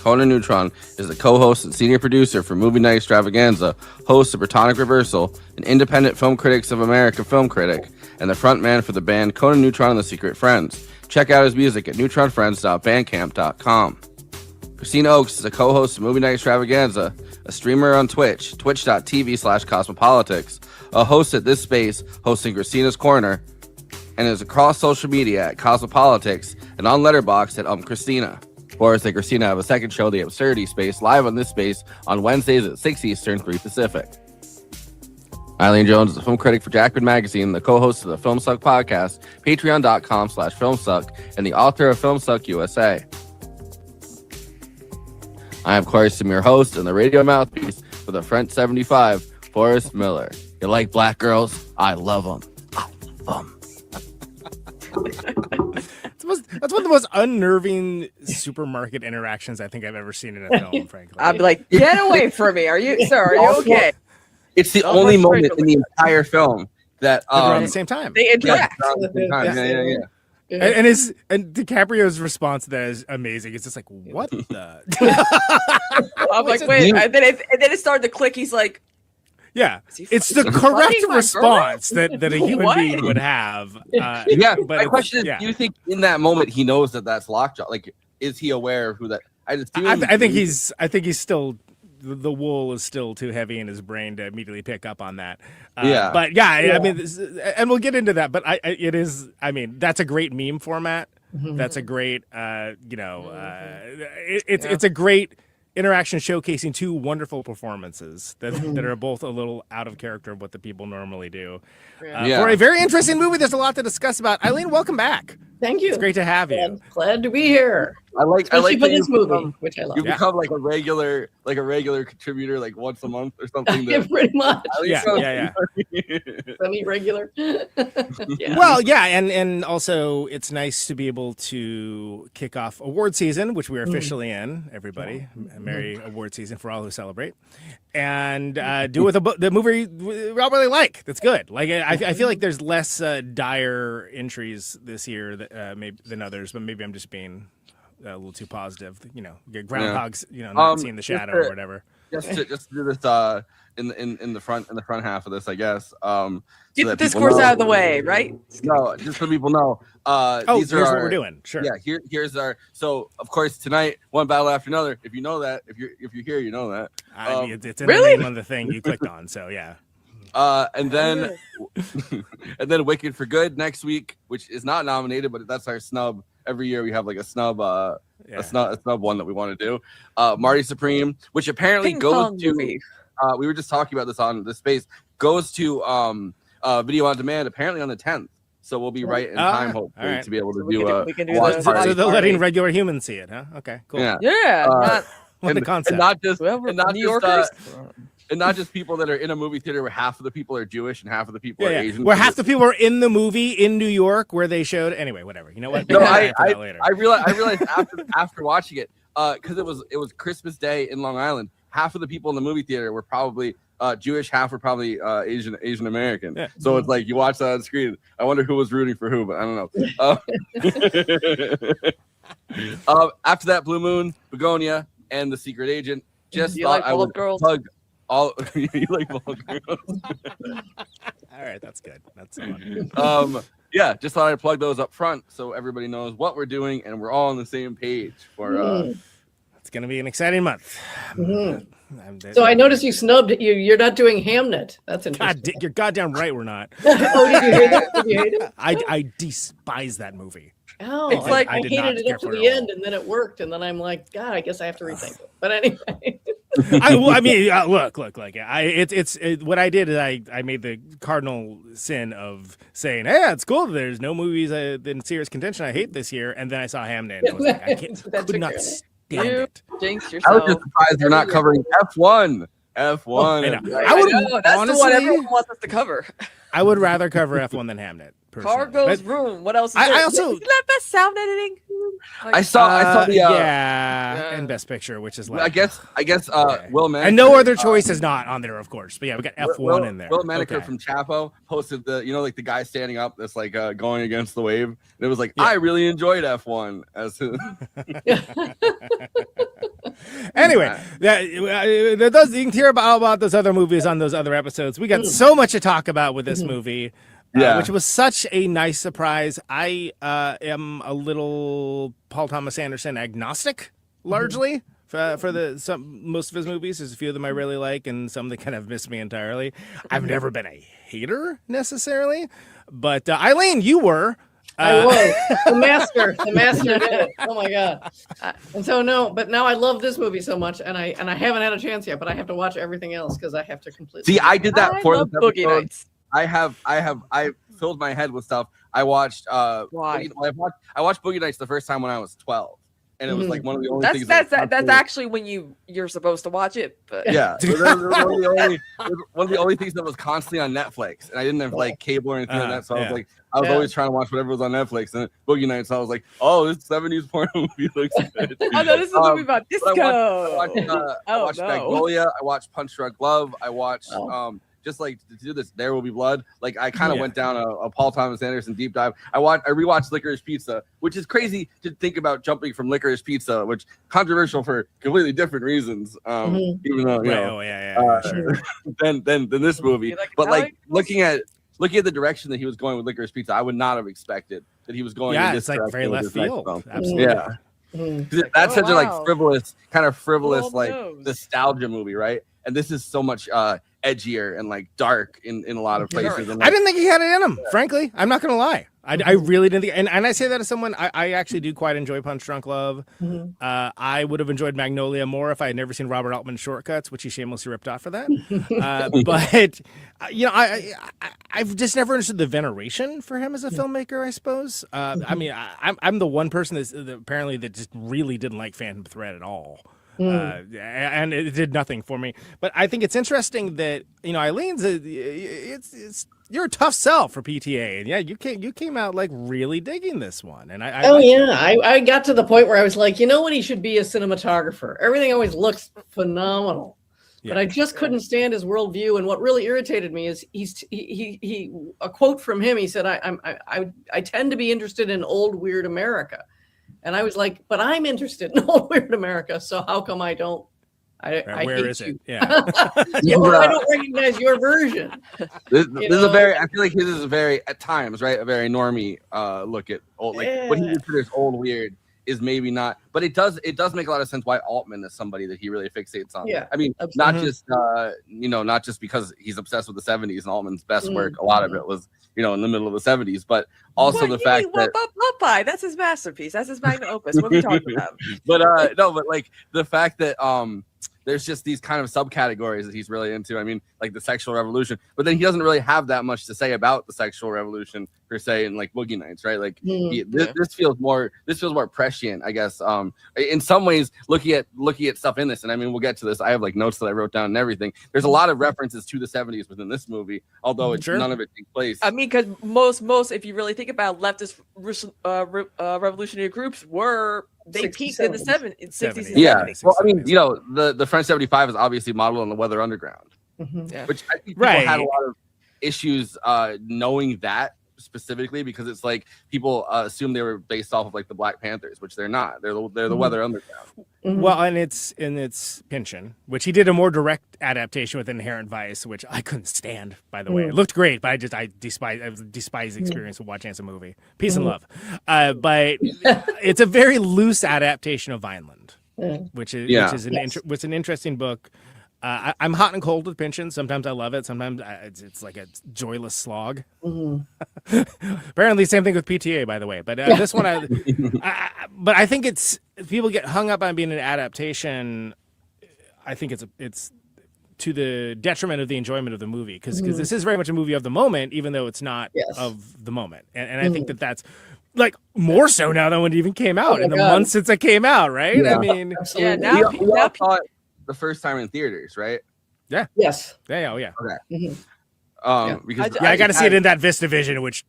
Conan Neutron is the co-host and senior producer for Movie Night Extravaganza, host of Protonic Reversal, an independent Film Critics of America film critic, and the frontman for the band Conan Neutron and the Secret Friends. Check out his music at neutronfriends.bandcamp.com. Kristina Oakes is a co-host of Movie Night Extravaganza, a streamer on Twitch, twitch.tv/cosmopolitics, a host at This Space, hosting Kristina's Corner, and is across social media at Cosmopolitics and on Letterboxd at Kristina. Forrest and Kristina have a second show, The Absurdity Space, live on This Space on Wednesdays at 6 Eastern, 3 Pacific. Eileen Jones is a film critic for Jackman Magazine, the co-host of the Film Suck podcast, patreon.com/filmsuck, and the author of Film Suck USA. I am, of course, your host and the radio mouthpiece for the Front 75, Forrest Miller. You like black girls? I love them. I love them. That's one of the most unnerving supermarket interactions I think I've ever seen in a film, frankly. I'd be like, get away from me. Are you, sir? Are you okay? It's the only moment in the entire film that at the same time they interact. Yeah. And DiCaprio's response to that is amazing. It's just like, what the? I'm like, wait, and then it started to click. He's like, yeah, it's the correct response that a human being would have. Yeah, but my question is, do you think in that moment he knows that that's Lockjaw? Like, is he aware of who that? I think he's still. The wool is still too heavy in his brain to immediately pick up on that. But I mean, and we'll get into that. But that's a great meme format. Mm-hmm. That's a great, it's a great interaction showcasing 2 wonderful performances that are both a little out of character of what the people normally do. For a very interesting movie, there's a lot to discuss about. Eileen, welcome back. Thank you. It's great to have you. Glad to be here. Especially for this movie, which I love. You become like a regular contributor, like once a month or something. Yeah, pretty much. Yeah. Semi-regular. Well, and also it's nice to be able to kick off award season, which we're officially in. Everybody, merry award season for all who celebrate, and do it with the movie we all really like. That's good. Like I feel like there's less dire entries this year maybe than others, but maybe I'm just being a little too positive. Groundhogs, not seeing the shadow or whatever. Just to do this in the front half of this, I guess. Get the discourse out of the way, right? No, just so people know. Here's what we're doing. Sure. Yeah, here's our. So of course tonight, one battle after another. If you know that, if you're here, you know that. It's in the name on the thing you clicked on. So yeah. And then and then Wicked for Good next week, which is not nominated, but that's our snub. Every year we have like a snub a snub one that we want to do. Marty Supreme, which apparently goes to we were just talking about this on the space, goes to video on demand apparently on the 10th. So we'll be right in time, hopefully, to be able to we can do so they're letting regular humans see it, huh? Okay, cool. Yeah. What a concept. And not just New Yorkers. and not just people that are in a movie theater where half of the people are Jewish and half of the people are Asian. Where half the people are in the movie in New York where they showed anyway, whatever. You know what? No, I realized after watching it, because it was Christmas Day in Long Island. Half of the people in the movie theater were probably Jewish, half were probably Asian American. Yeah. So it's like you watch that on screen. I wonder who was rooting for who, but I don't know. After that, Blue Moon, Begonia, and The Secret Agent. Just you thought like I would girls? plug all. You like bald girls? All right, that's good. That's fun. Yeah, just thought I'd plug those up front so everybody knows what we're doing and we're all on the same page for. It's going to be an exciting month. So I noticed you snubbed you. You're not doing Hamnet. That's interesting. You're goddamn right. We're not. Oh, did you hate it? Did you hate it? I despise that movie. Oh, It's like- I hated it up to the end, and then it worked, and then I'm like, God, I guess I have to rethink it. But anyway. Look. It's what I did is I made the cardinal sin of saying, "Hey, it's cool. There's no movies in serious contention I hate this year," and then I saw Hamnet, and I was like, I could not stand it. Jinx I yourself. was just surprised they're not covering F1. I know. I know, that's honestly, the one everyone wants us to cover. I would rather cover F1 than Hamnet. Personally. Cargo's Room. What else is I there? also- Isn't that best sound editing? I saw the and Best Picture, which is like I guess Will Maneker, and No Other Choice is not on there, of course. But yeah, we got F1 in there. Will Maneker from Chapo posted the like the guy standing up that's like going against the wave. And it was like I really enjoyed F1 as Anyway, those you can hear about those other movies on those other episodes. We got so much to talk about with this movie. Which was such a nice surprise. I am a little Paul Thomas Anderson agnostic, largely for most of his movies. There's a few of them I really like, and some that kind of miss me entirely. I've never been a hater necessarily, but Eileen, you were. I was the master did it. Oh my god! And so but now I love this movie so much, and I haven't had a chance yet, but I have to watch everything else because I have to completely. See, I did that for love this Boogie episode. Nights. I filled my head with stuff. I watched Why? I watched Boogie Nights the first time when I was 12. And it was like one of the only things That's actually when you're supposed to watch it. But yeah, one of the only things that was constantly on Netflix, and I didn't have like cable or anything like that, so I was like, I was always trying to watch whatever was on Netflix. And Boogie Nights, I was like, oh, this 70s porn movie looks good. Oh no, this is a movie about disco. I watched Magnolia. I watched Punch Drunk Love. I watched just like to do this, There Will Be Blood. Like I kind of went down a Paul Thomas Anderson deep dive. I rewatched Licorice Pizza, which is crazy to think about jumping from Licorice Pizza, which controversial for completely different reasons. Even though sure. than this movie. But like looking at the direction that he was going with Licorice Pizza, I would not have expected that he was going. Yeah, in it's this like very left field. Absolutely. Yeah. That's such a like frivolous like nostalgia movie, right? And this is so much edgier and like dark in a lot of places. And, like, I didn't think he had it in him, frankly. I'm not gonna lie. I really didn't think, and I say that as someone I actually do quite enjoy Punch Drunk Love. I would have enjoyed Magnolia more if I had never seen Robert Altman's Shortcuts, which he shamelessly ripped off for that. But you know, I've just never understood the veneration for him as a filmmaker, I suppose. I mean, I'm the one person that apparently that just really didn't like Phantom Thread at all. And it did nothing for me. But I think it's interesting that, you know, Eileen's it's you're a tough sell for PTA, and yeah, you came out like really digging this one. And I got to the point where I was like, you know what, he should be a cinematographer. Everything always looks phenomenal. But I just couldn't stand his worldview, and what really irritated me is he a quote from him. He said, "I tend to be interested in old weird America." And I was like, but I'm interested in old weird America, so how come I don't? Where is it? Yeah. I don't recognize your version. This is a very. I feel like his is a very, at times, right, a very normie look at old, like what he considers old weird is maybe not, but it does make a lot of sense why Altman is somebody that he really fixates on. Yeah, I mean, not just not just because he's obsessed with the 70s and Altman's best work, a lot of it was in the middle of the 70s, but also the fact that Popeye, that's his masterpiece, that's his magnum opus. What are we talking about? But no, but like the fact that there's just these kind of subcategories that he's really into. I mean, like the sexual revolution, but then he doesn't really have that much to say about the sexual revolution per se in like Boogie Nights, right? Like this feels more prescient, I guess. In some ways, looking at stuff in this, and I mean, we'll get to this. I have like notes that I wrote down and everything. There's a lot of references to the 70s within this movie, although none of it takes place. I mean, because most, if you really think about leftist revolutionary groups, they peaked in the 60s and 70s. Yeah, well, I mean, the French 75 is obviously modeled on the Weather Underground, which I think people had a lot of issues knowing that specifically, because it's like people assume they were based off of like the Black Panthers, which they're not. They're the Weather Underground. Well, and it's Pynchon, which he did a more direct adaptation with Inherent Vice, which I couldn't stand, by the way. It looked great, but I despise the experience of watching as a movie. Peace and love. But it's a very loose adaptation of Vineland, which is an interesting book. I'm hot and cold with Pynchon. Sometimes I love it. Sometimes it's like a joyless slog. Apparently, same thing with PTA, by the way. But this one, but I think people get hung up on being an adaptation. I think it's to the detriment of the enjoyment of the movie, because this is very much a movie of the moment, even though it's not of the moment. And I think that's like more so now than when it even came out in the months since it came out, right? Yeah. I mean, now we all saw it the first time in theaters, right? Yeah. Yes. Yeah. Oh, yeah. Okay. Because I got to see it in that VistaVision, which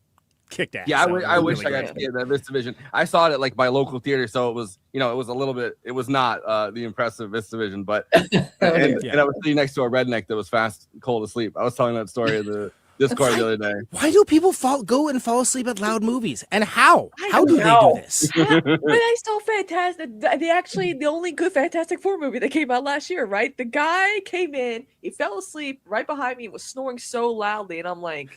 kicked ass. Yeah, I wish I got to see it in that VistaVision. I saw it at like my local theater, so it was it was a little bit. It was not the impressive VistaVision, but and I was sitting next to a redneck that was fast cold asleep. I was telling that story in the Discord the other day. Why do people go and fall asleep at loud movies? And how? How do they do this? But I saw Fantastic. The only good Fantastic Four movie that came out last year, right? The guy came in, he fell asleep right behind me, and was snoring so loudly, and I'm like,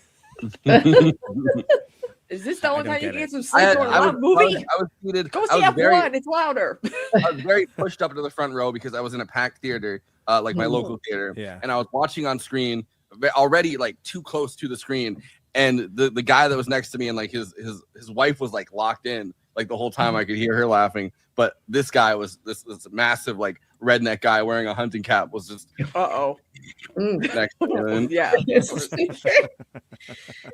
is this the only time you can get some sleep during a loud movie? I was seated. Go see F1. It's louder. I was very pushed up to the front row because I was in a packed theater, like my local theater, and I was watching on screen, already like too close to the screen, and the guy that was next to me and like his wife was like locked in like the whole time. I could hear her laughing, but this guy was this massive like redneck guy wearing a hunting cap was just next to him. Yeah.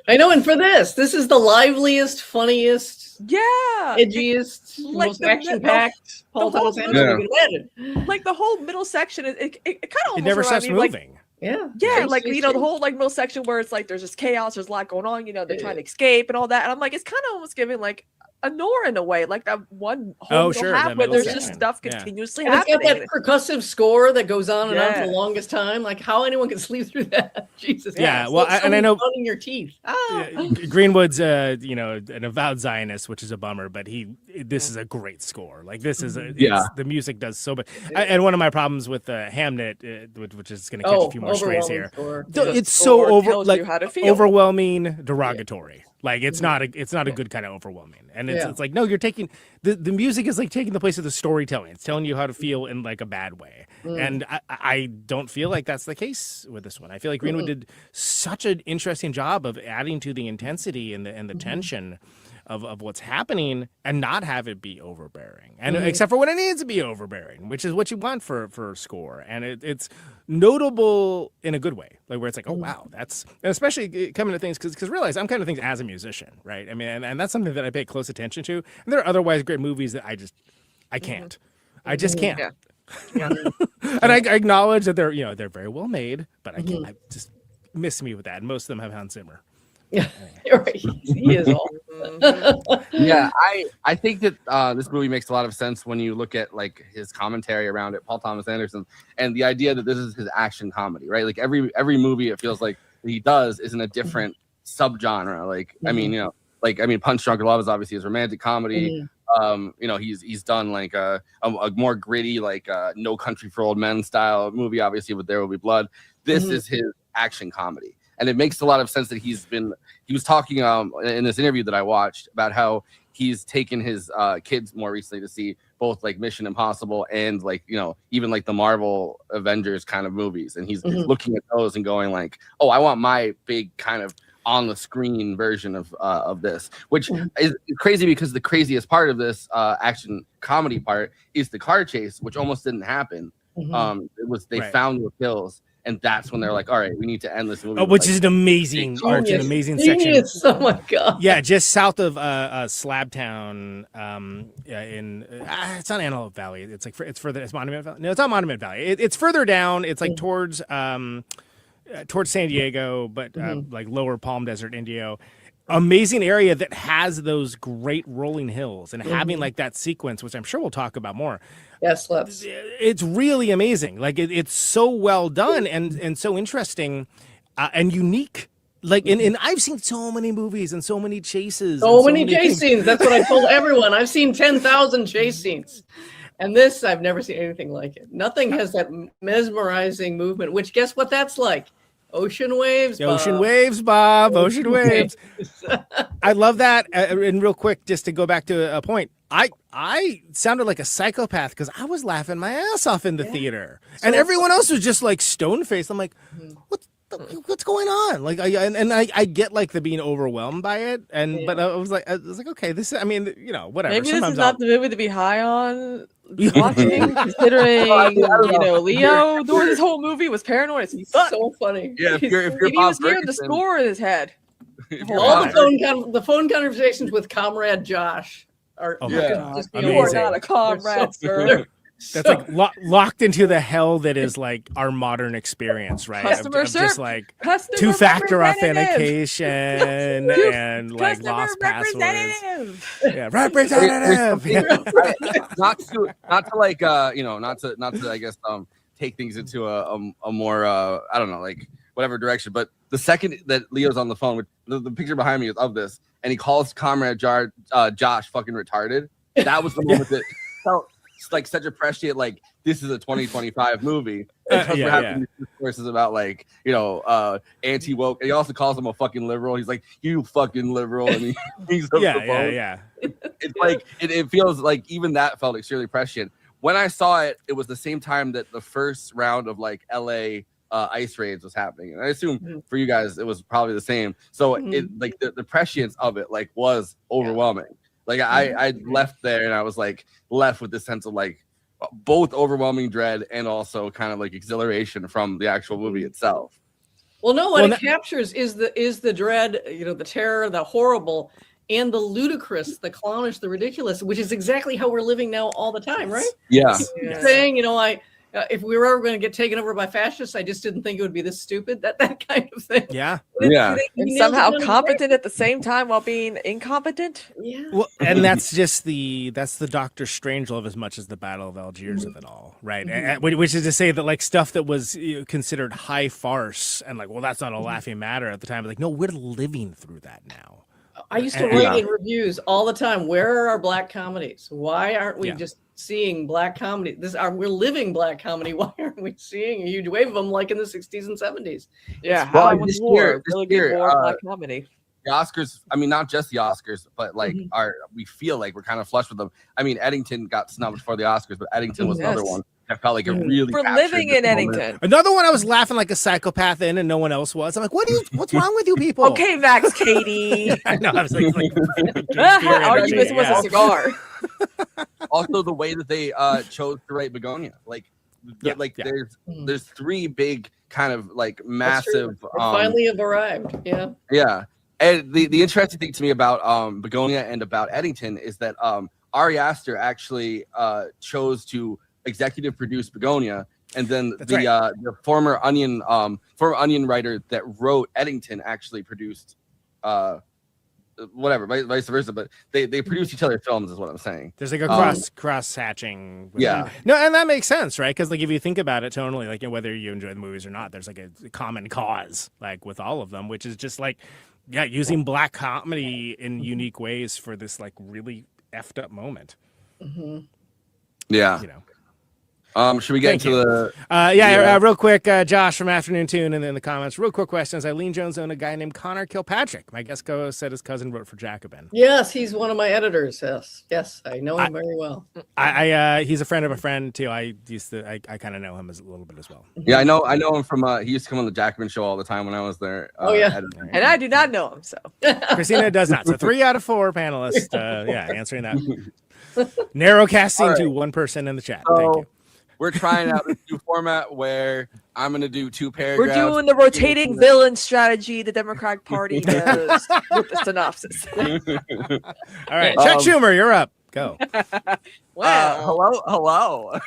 I know, and for this is the liveliest, funniest, edgiest, like most action-packed Paul Thomas Anderson we landed. Like the whole middle section, it kind of almost never stops moving. Like, yeah, like the whole like middle section where it's like there's just chaos, there's a lot going on, they're trying to escape and all that, and I'm like, it's kind of almost giving like a Nora in a way, like that one whole half where there's just stuff continuously happening. It's got that percussive score that goes on and on for the longest time. Like how anyone can sleep through that? Jesus. Yeah, well, and I know in your teeth. Greenwood's an avowed Zionist, which is a bummer, but this is a great score. Like this is the music does so much. And one of my problems with Hamnet, which is going to catch a few more strays here, it's so overwhelming, derogatory. Like it's not a good kind of overwhelming, and it's like, no, you're taking the music is like taking the place of the storytelling. It's telling you how to feel in like a bad way, and I don't feel like that's the case with this one. I feel like Greenwood did such an interesting job of adding to the intensity and the tension of what's happening, and not have it be overbearing, and except for when it needs to be overbearing, which is what you want for a score, and it's notable in a good way, like where it's like, oh wow, that's, and especially coming to things because realize I'm kind of things as a musician, right? I mean, and that's something that I pay close attention to, and there are otherwise great movies that I can't, I just can't. And I acknowledge that they're very well made, but I can't. I just miss me with that, and most of them have Hans Zimmer. Yeah, right. He is awesome. Yeah, I think that this movie makes a lot of sense when you look at like his commentary around it, Paul Thomas Anderson, and the idea that this is his action comedy, right? Like every movie it feels like he does is in a different subgenre. Like I mean, Punch Drunk Love is obviously his romantic comedy. He's done like a more gritty, like No Country for Old Men style movie, obviously with There Will Be Blood. This is his action comedy. And it makes a lot of sense that he was talking in this interview that I watched about how he's taken his kids more recently to see both like Mission Impossible and like, you know, even like the Marvel Avengers kind of movies. And he's looking at those and going like, oh, I want my big kind of on the screen version of this, which is crazy because the craziest part of this action comedy part is the car chase, which almost didn't happen. It was they found the kills. And that's when they're like, all right, we need to end this movie. Which is an amazing arch, an amazing section. Oh my god! Yeah, just south of Slabtown, it's not Antelope Valley. It's like it's further. It's Monument Valley. No, it's not Monument Valley. It's further down. It's like towards San Diego, but like lower Palm Desert, Indio. Amazing area that has those great rolling hills and having like that sequence, which I'm sure we'll talk about more. Yes, let's. It's really amazing. Like it's so well done and so interesting and unique. Like and I've seen so many movies and so many chases. So many chase scenes. That's what I told everyone. I've seen 10,000 chase scenes. And this, I've never seen anything like it. Nothing has that mesmerizing movement, which guess what that's like? Ocean waves, Bob. Ocean waves, Bob. Ocean waves. I love that. And real quick, just to go back to a point, I sounded like a psychopath because I was laughing my ass off in the theater, and everyone else was just like stone faced. I'm like, what's going on? Like, I get like the being overwhelmed by it, but I was like, okay, this is. I mean, you know, whatever. Maybe Sometimes this is not the movie to be high on watching, considering Leo during this whole movie was paranoid as fuck. So funny. Yeah, if you're he Bob was hearing the Ferguson- score in his head. All the phone conversations with Comrade Josh are just You are not a comrade, sir. That's like locked into the hell that is like our modern experience, right? Customer service, just like customer two-factor representative. authentication and like lost passwords. Yeah, representative. Yeah. not to like not to I guess take things into a more I don't know, like whatever direction. But the second that Leo's on the phone with the picture behind me is of this, and he calls Comrade Josh fucking retarded. That was the moment that felt like such a prescient, like this is a 2025 movie. Because we're having these discourses about like, you know, anti-woke. And he also calls him a fucking liberal. He's like, you fucking liberal. And he's It's like it feels like even that felt extremely prescient. When I saw it, it was the same time that the first round of like LA ice raids was happening. And I assume for you guys it was probably the same. So it like the prescience of it like was overwhelming. Like I left there and I was like left with this sense of like both overwhelming dread and also kind of like exhilaration from the actual movie itself. Well, no, what it captures is the dread, you know, the terror, the horrible, and the ludicrous, the clownish, the ridiculous, which is exactly how we're living now all the time, right? Yeah. Saying, you know, if we were ever going to get taken over by fascists, I just didn't think it would be this stupid. That kind of thing. Yeah. And somehow competent at the same time while being incompetent. Yeah. Well, and that's just the Dr. Strangelove as much as the Battle of Algiers of it all, right? And, which is to say that like stuff that was considered high farce and like, well, that's not a laughing matter at the time. But like, no, we're living through that now. I used to write in reviews all the time. Where are our black comedies? Why aren't we just seeing black comedy? We're living black comedy. Why aren't we seeing a huge wave of them like in the 60s and 70s? Yeah, this year, black comedy. The Oscars, I mean, not just the Oscars, but like we feel like we're kind of flush with them. I mean, Eddington got snubbed for the Oscars, but Eddington was another one. I felt like it really for living in Eddington. Another one I was laughing like a psychopath in, and no one else was. I'm like, what's wrong with you people? Okay, Max, Katie. I know. I was like all you missing was a cigar. Also, the way that they chose to write Begonia, there's three big kind of like massive. Finally have arrived. Yeah. Yeah, and the interesting thing to me about Begonia and about Eddington is that Ari Aster actually chose to executive produce Begonia, and then the former Onion writer that wrote Eddington actually produced whatever, vice versa, but they produce each other's films is what I'm saying. There's like a cross hatching. No, and that makes sense, right? Because like if you think about it tonally, like whether you enjoy the movies or not, there's like a common cause like with all of them, which is just like using black comedy in unique ways for this like really effed up moment. Yeah. You know. Should we get Thank into you. the? Real quick, Josh from Afternoon Tune, and then in the comments, real quick questions. Eileen Jones owned a guy named Connor Kilpatrick. My guest co-host said his cousin wrote for Jacobin. Yes, he's one of my editors. Yes, I know him very well. He's a friend of a friend too. I kind of know him a little bit as well. Yeah, I know him from. He used to come on the Jacobin show all the time when I was there. And I do not know him. So Kristina does not. So 3 out of 4 panelists. Answering that. Narrow casting to one person in the chat. Thank you. We're trying out a new format where I'm going to do 2 we're paragraphs. doing the rotating villain strategy the Democratic Party does with the synopsis. All right, Chuck Schumer, you're up. Go. Hello. Hello.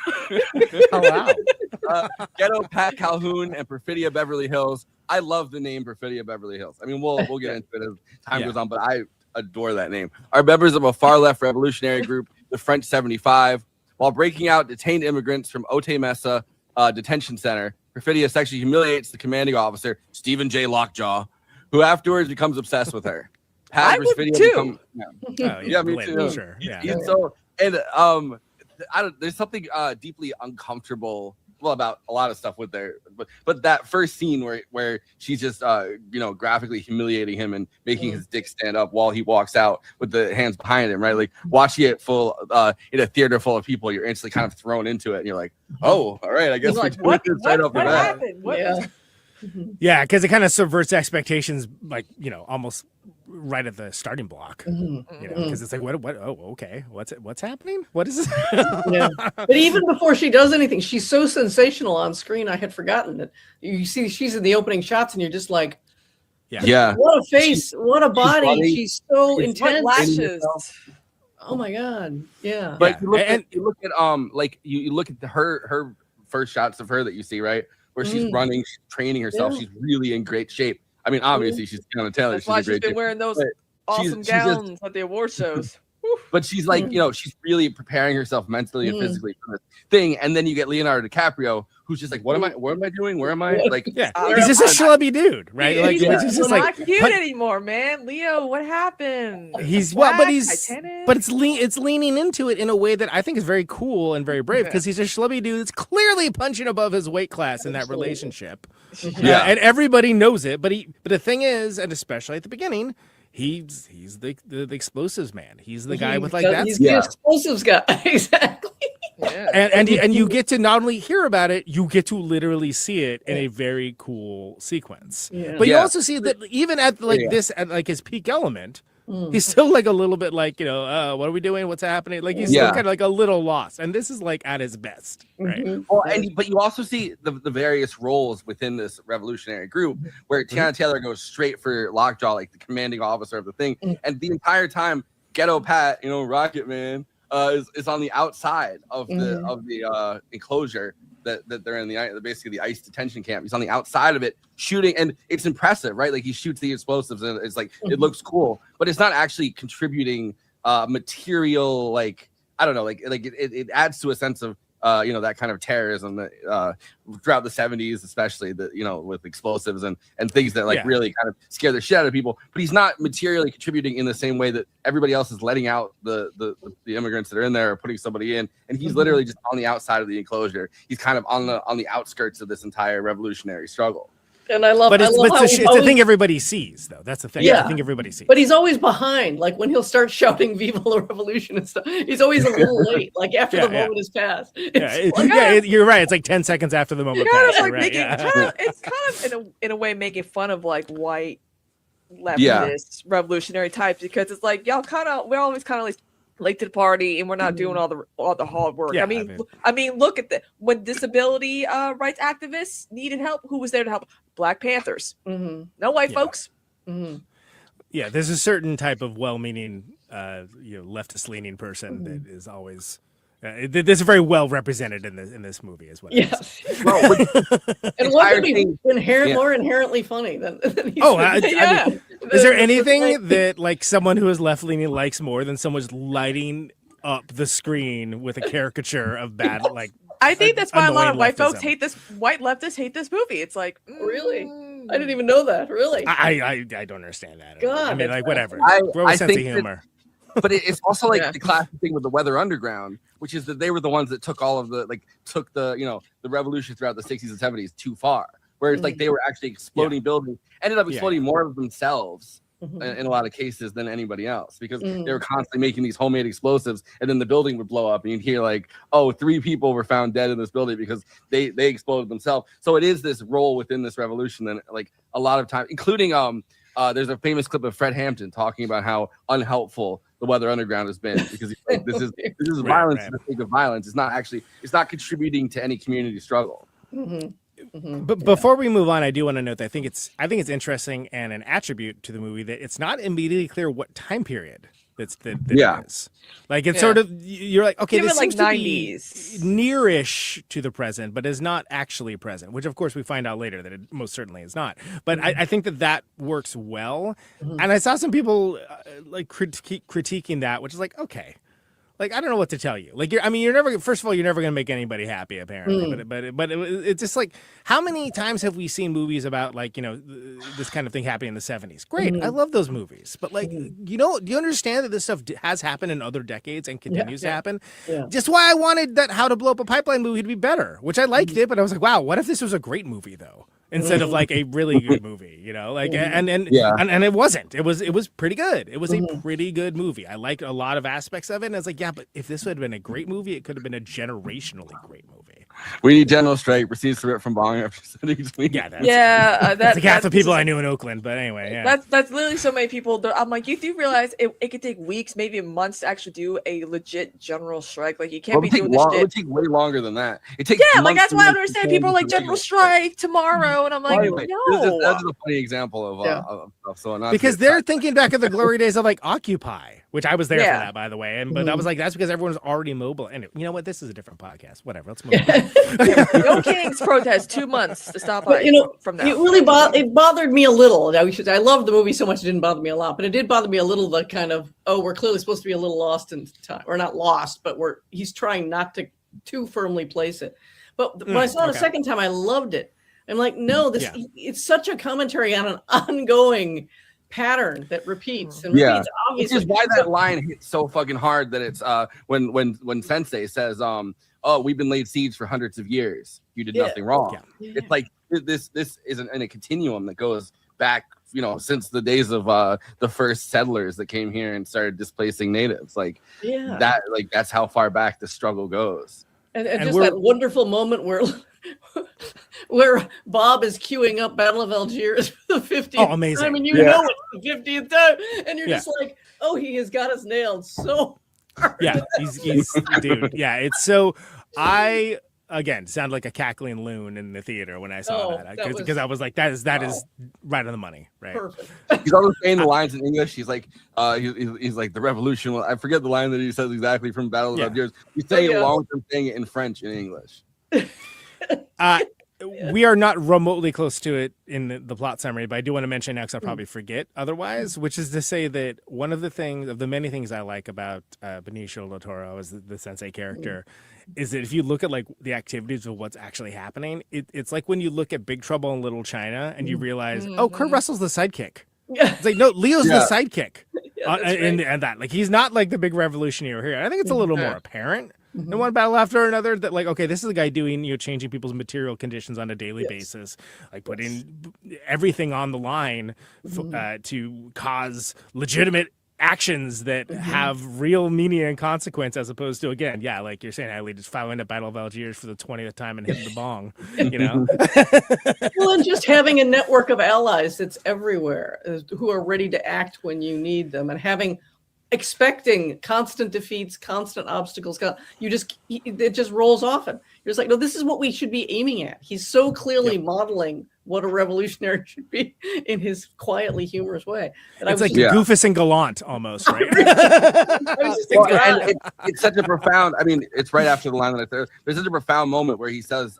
Ghetto Pat Calhoun and Perfidia Beverly Hills. I love the name Perfidia Beverly Hills. I mean, we'll get into it as time goes on, but I adore that name. Are members of a far left revolutionary group, the French 75. While breaking out detained immigrants from Ote Mesa detention center, Perfidia sexually humiliates the commanding officer, Stephen J. Lockjaw, who afterwards becomes obsessed with her. I would too. Yeah, me too. Sure. Yeah. He's so, and there's something deeply uncomfortable about a lot of stuff with there, but that first scene where she's just graphically humiliating him and making his dick stand up while he walks out with the hands behind him, right? Like watching it in a theater full of people, you're instantly kind of thrown into it, and you're like, oh, all right, I guess like, what happened? Yeah, because it kind of subverts expectations, like almost right at the starting block. Because it's like, what? Oh, okay. What's happening? What is this? Yeah. But even before she does anything, she's so sensational on screen. I had forgotten that. You see, she's in the opening shots, and you're just like, yeah. What a face! What a body! She's so intense. Lashes. Oh my god! Yeah. But you look at you look at her first shots of her that you see, right, where she's running, she's training herself. She's really in great shape. I mean, obviously, she's going to tell her That's why she's been wearing those awesome gowns at the award shows. But she's like, she's really preparing herself mentally and physically for this thing. And then you get Leonardo DiCaprio, who's just like, what am I doing? Where am I? Like, he's just a schlubby dude, right? He's just not cute anymore, man. Leo, what happened? But it's leaning into it in a way that I think is very cool and very brave, because he's a schlubby dude that's clearly punching above his weight class in that relationship. And everybody knows it. But the thing is, and especially at the beginning, he's the explosives man. He's the guy with he's the explosives guy. Exactly. And you get to not only hear about it, you get to literally see it in a very cool sequence. But you also see that even at this, at his peak element, he's still like a little bit like, what are we doing? What's happening? Like he's still kind of like a little lost. And this is like at his best, right? Well, but you also see the various roles within this revolutionary group where Tiana Taylor goes straight for Lockjaw, like the commanding officer of the thing. And the entire time, Ghetto Pat, Rocket Man, is on the outside of the enclosure that they're in, basically the ICE detention camp. He's on the outside of it shooting, and it's impressive, right? Like he shoots the explosives, and it's like it looks cool, but it's not actually contributing material. Like I don't know, like it adds to a sense of that kind of terrorism that throughout the 70s, especially with explosives and things that really kind of scare the shit out of people. But he's not materially contributing in the same way that everybody else is letting out the immigrants that are in there or putting somebody in. And he's literally just on the outside of the enclosure. He's kind of on the outskirts of this entire revolutionary struggle. And I love, it's the thing everybody sees, though. That's the thing. Yeah. I think everybody sees. But he's always behind. Like when he'll start shouting "Viva la Revolution" and stuff, he's always a little late. Like after the moment has passed. You're right. It's like 10 seconds after the moment passed. It's kind of in a way making fun of like white leftist revolutionary types, because it's like we're always kind of like late to the party, and we're not doing all the hard work. I mean, look at when disability rights activists needed help, who was there to help? Black Panthers. No white folks. Yeah, there's a certain type of well-meaning, leftist-leaning person that is always. This is very well represented in this movie as well. Yes. And what could be more inherently funny than he's I mean, is there anything that like someone who is left-leaning likes more than someone's lighting up the screen with a caricature of bad I think that's why a lot of white folks white leftists hate this movie. It's like really? I didn't even know that. Really? I don't understand that. God, I mean, like whatever. I sense of humor. But it's also like the classic thing with the Weather Underground, which is that they were the ones that took all of the the revolution throughout the 60s and 70s too far, where it's like they were actually exploding buildings, ended up exploding more of themselves in a lot of cases than anybody else, because they were constantly making these homemade explosives, and then the building would blow up and you'd hear like, oh, 3 people were found dead in this building because they exploded themselves. So it is this role within this revolution that like a lot of time, including there's a famous clip of Fred Hampton talking about how unhelpful the Weather Underground has been, because he's like, this is violence for the sake of violence. It's not contributing to any community struggle. But before we move on, I do want to note that I think it's interesting and an attribute to the movie that it's not immediately clear what time period that it is. Like it's sort of, you're like, okay, this seems like 90s, nearish to the present, but is not actually present, which of course we find out later that it most certainly is not. But I think that works well. And I saw some people like critiquing that, which is like, okay. Like, I don't know what to tell you. Like, you're never, first of all, you're never going to make anybody happy, apparently. But it's just like, how many times have we seen movies about, like, this kind of thing happening in the 70s? Great. I love those movies. But, like, do you understand that this stuff has happened in other decades and continues to happen? Just why I wanted that How to Blow Up a Pipeline movie to be better, which I liked it, but I was like, wow, what if this was a great movie, though? Instead of like a really good movie, like, and it wasn't. It was pretty good. It was a pretty good movie. I liked a lot of aspects of it, and I was like, yeah, but if this would have been a great movie, it could have been a generationally great movie. We need General Strike proceeds to rip from Bong after sending tweet. That's like half the people I knew in Oakland. But anyway, that's literally so many people. I'm like, you do realize it could take weeks, maybe months to actually do a legit general strike. Like you can't be doing this shit. It would take way longer than that. It takes like that's why I don't understand. People are like general strike tomorrow, and I'm like, no. That's a funny example of stuff. So because they're thinking back of the glory days of like Occupy, which I was there for that, by the way. But I was like, that's because everyone's already mobile. And you know what? This is a different podcast. Whatever. Let's move on. No Kings protest 2 months to stop from that. It really it bothered me a little. I loved the movie so much it didn't bother me a lot, but it did bother me a little. The kind of we're clearly supposed to be a little lost in time, or not lost, but he's trying not to too firmly place it. But when I saw it a second time, I loved it. I'm like, no, it's such a commentary on an ongoing pattern that repeats and repeats. Obviously, which is why that line hits so fucking hard. That it's when Sensei says, "Oh, we've been laid siege for hundreds of years. You did nothing wrong." It's like this isn't in a continuum that goes back, since the days of the first settlers that came here and started displacing natives. Like that, like that's how far back the struggle goes. And just that wonderful moment where Bob is queuing up Battle of Algiers for the 50th time, and it's the 50th time, and you're just like, oh, he has got us nailed so hard. Yeah, he's dude. Yeah, it's so again sound like a cackling loon in the theater when I saw that because I was like, that is right on the money, right? Perfect. He's always saying the lines in English. He's like, he's like the revolution. I forget the line that he says exactly from Battle of Algiers. He's saying it along with him saying it in French and English. We are not remotely close to it in the plot summary, but I do want to mention next, I'll probably forget otherwise, which is to say that one of the many things I like about Benicio del Toro as the Sensei character is that if you look at like the activities of what's actually happening, it's like when you look at Big Trouble in Little China and you realize, oh, Kurt Russell's the sidekick. It's like, no, Leo's the sidekick. And that, like, he's not like the big revolutionary here. I think it's a little more apparent. And one battle after another that like, okay, this is a guy doing, changing people's material conditions on a daily basis, like putting everything on the line to cause legitimate actions that have real meaning and consequence, as opposed to, again, like you're saying, Haley, just following the Battle of Algiers for the 20th time and hitting the bong, Well, and just having a network of allies that's everywhere who are ready to act when you need them, and expecting constant defeats, constant obstacles. It just rolls off, and you're just like, no, this is what we should be aiming at. He's so clearly modeling what a revolutionary should be in his quietly humorous way. And it's like Goofus and Gallant almost, right? It's such a profound, it's right after the line that I said, there's such a profound moment where he says,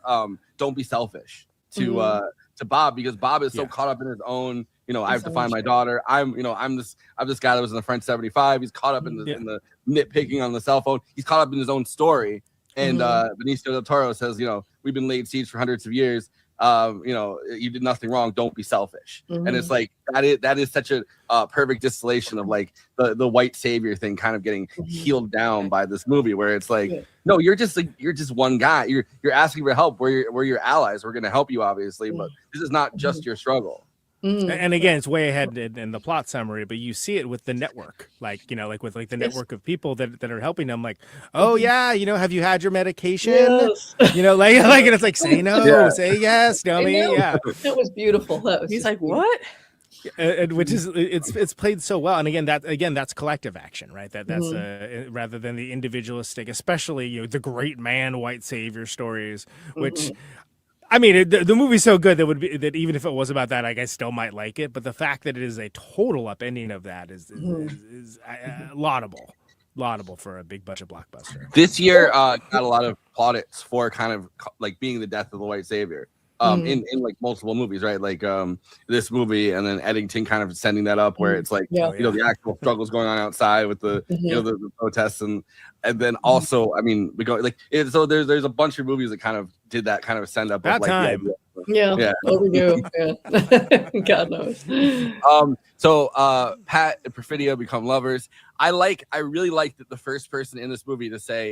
don't be selfish to Bob, because Bob is so caught up in his own, I have to find my daughter. I'm this guy that was in the French 75. He's caught up in the nitpicking on the cell phone. He's caught up in his own story. And Benicio del Toro says, we've been laid siege for hundreds of years. you know, you did nothing wrong, don't be selfish. And it's like that is such a perfect distillation of like the white savior thing kind of getting healed down by this movie, where it's like, no, you're just one guy. You're asking for help. We're your allies. We're gonna help you, obviously, but this is not just your struggle. And again, it's way ahead in the plot summary, but you see it with the network, like, you know, like with like the network of people that are helping them, like, oh yeah, you know, have you had your medication? You know, like and it's like, say no, say yes, dummy. Yeah, that was beautiful. He's like, what? Which is it's played so well, and that's collective action, right? That's rather than the individualistic, especially, you know, the great man white savior stories, which. I mean, the movie's so good that even if it was about that, I still might like it. But the fact that it is a total upending of that is laudable for a big budget blockbuster. This year got a lot of plaudits for kind of like being the death of the white savior. In like multiple movies, right? Like this movie, and then Eddington kind of sending that up, where it's like you know, the actual struggles going on outside with the you know, the protests, and then also, I mean, we go like so there's a bunch of movies that kind of did that kind of send up. That of, like, time, overdue. Yeah. God knows. So Pat and Perfidia become lovers. I really like that the first person in this movie to say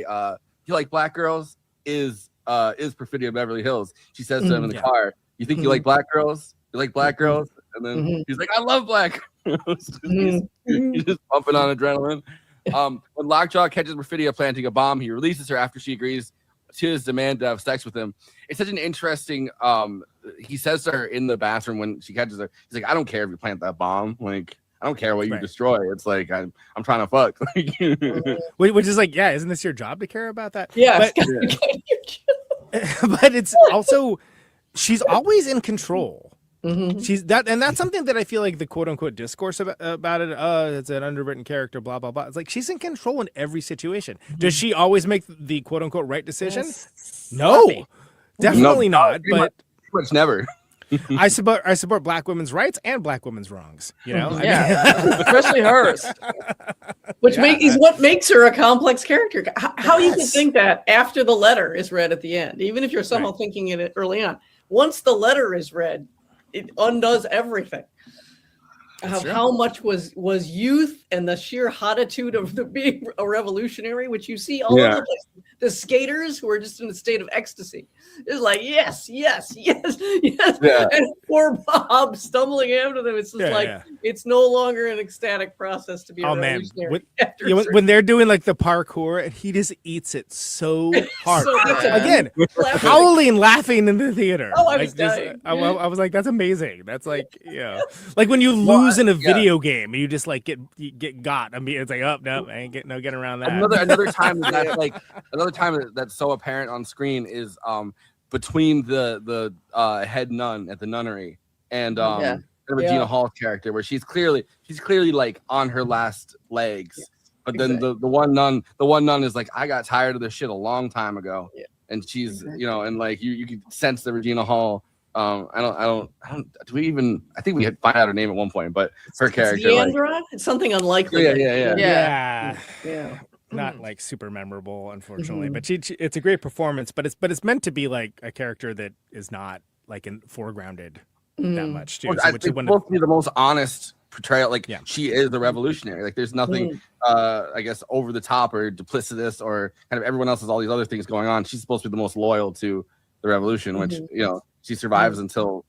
you like black girls is Perfidia Beverly Hills. She says to him in the car, "You think you like black girls? You like black girls?" And then he's like, "I love black girls." He's just pumping on adrenaline. When Lockjaw catches Perfidia planting a bomb, he releases her after she agrees to his demand to have sex with him. It's such an interesting. He says to her in the bathroom when she catches her, he's like, "I don't care if you plant that bomb. Like, I don't care what you destroy. It's like I'm trying to fuck." Which is like, yeah, isn't this your job to care about that? Yeah. But it's also, she's always in control. She's that, and that's something that I feel like the quote unquote discourse about it. It's an underwritten character, blah blah blah. It's like she's in control in every situation. Does she always make the quote unquote right decision? No, definitely not. But pretty much never. I support black women's rights and black women's wrongs. You know, Especially hers. Which is what makes her a complex character. How you can think that after the letter is read at the end, even if you're somehow thinking it early on. Once the letter is read, it undoes everything. How much was youth and the sheer hottitude of being a revolutionary, which you see all over the place. The skaters who are just in a state of ecstasy. It's like, yes. Yeah. And poor Bob stumbling after them. It's just it's no longer an ecstatic process to be a revolutionary. When they're doing like the parkour, and he just eats it so hard. Again, howling, laughing in the theater. Oh, I was dying. I was like, that's amazing. That's like, like when you lose in a video game, you just like get got. I mean, it's like, oh no, I ain't getting around that. Another time another time that's so apparent on screen is between the head nun at the nunnery and Regina Hall's character, where she's clearly like on her last legs. But then the one nun is like, I got tired of this shit a long time ago. And she's you know, and like you can sense the Regina Hall. I think we had find out her name at one point, but her character, Deandra? It's something unlikely. Yeah. Not like super memorable, unfortunately, but it's a great performance. But it's meant to be like a character that is not like foregrounded that much too. It's supposed to be the most honest portrayal. Like she is the revolutionary. Like there's nothing, I guess, over the top or duplicitous or kind of everyone else has all these other things going on. She's supposed to be the most loyal to the revolution, which you know she survives until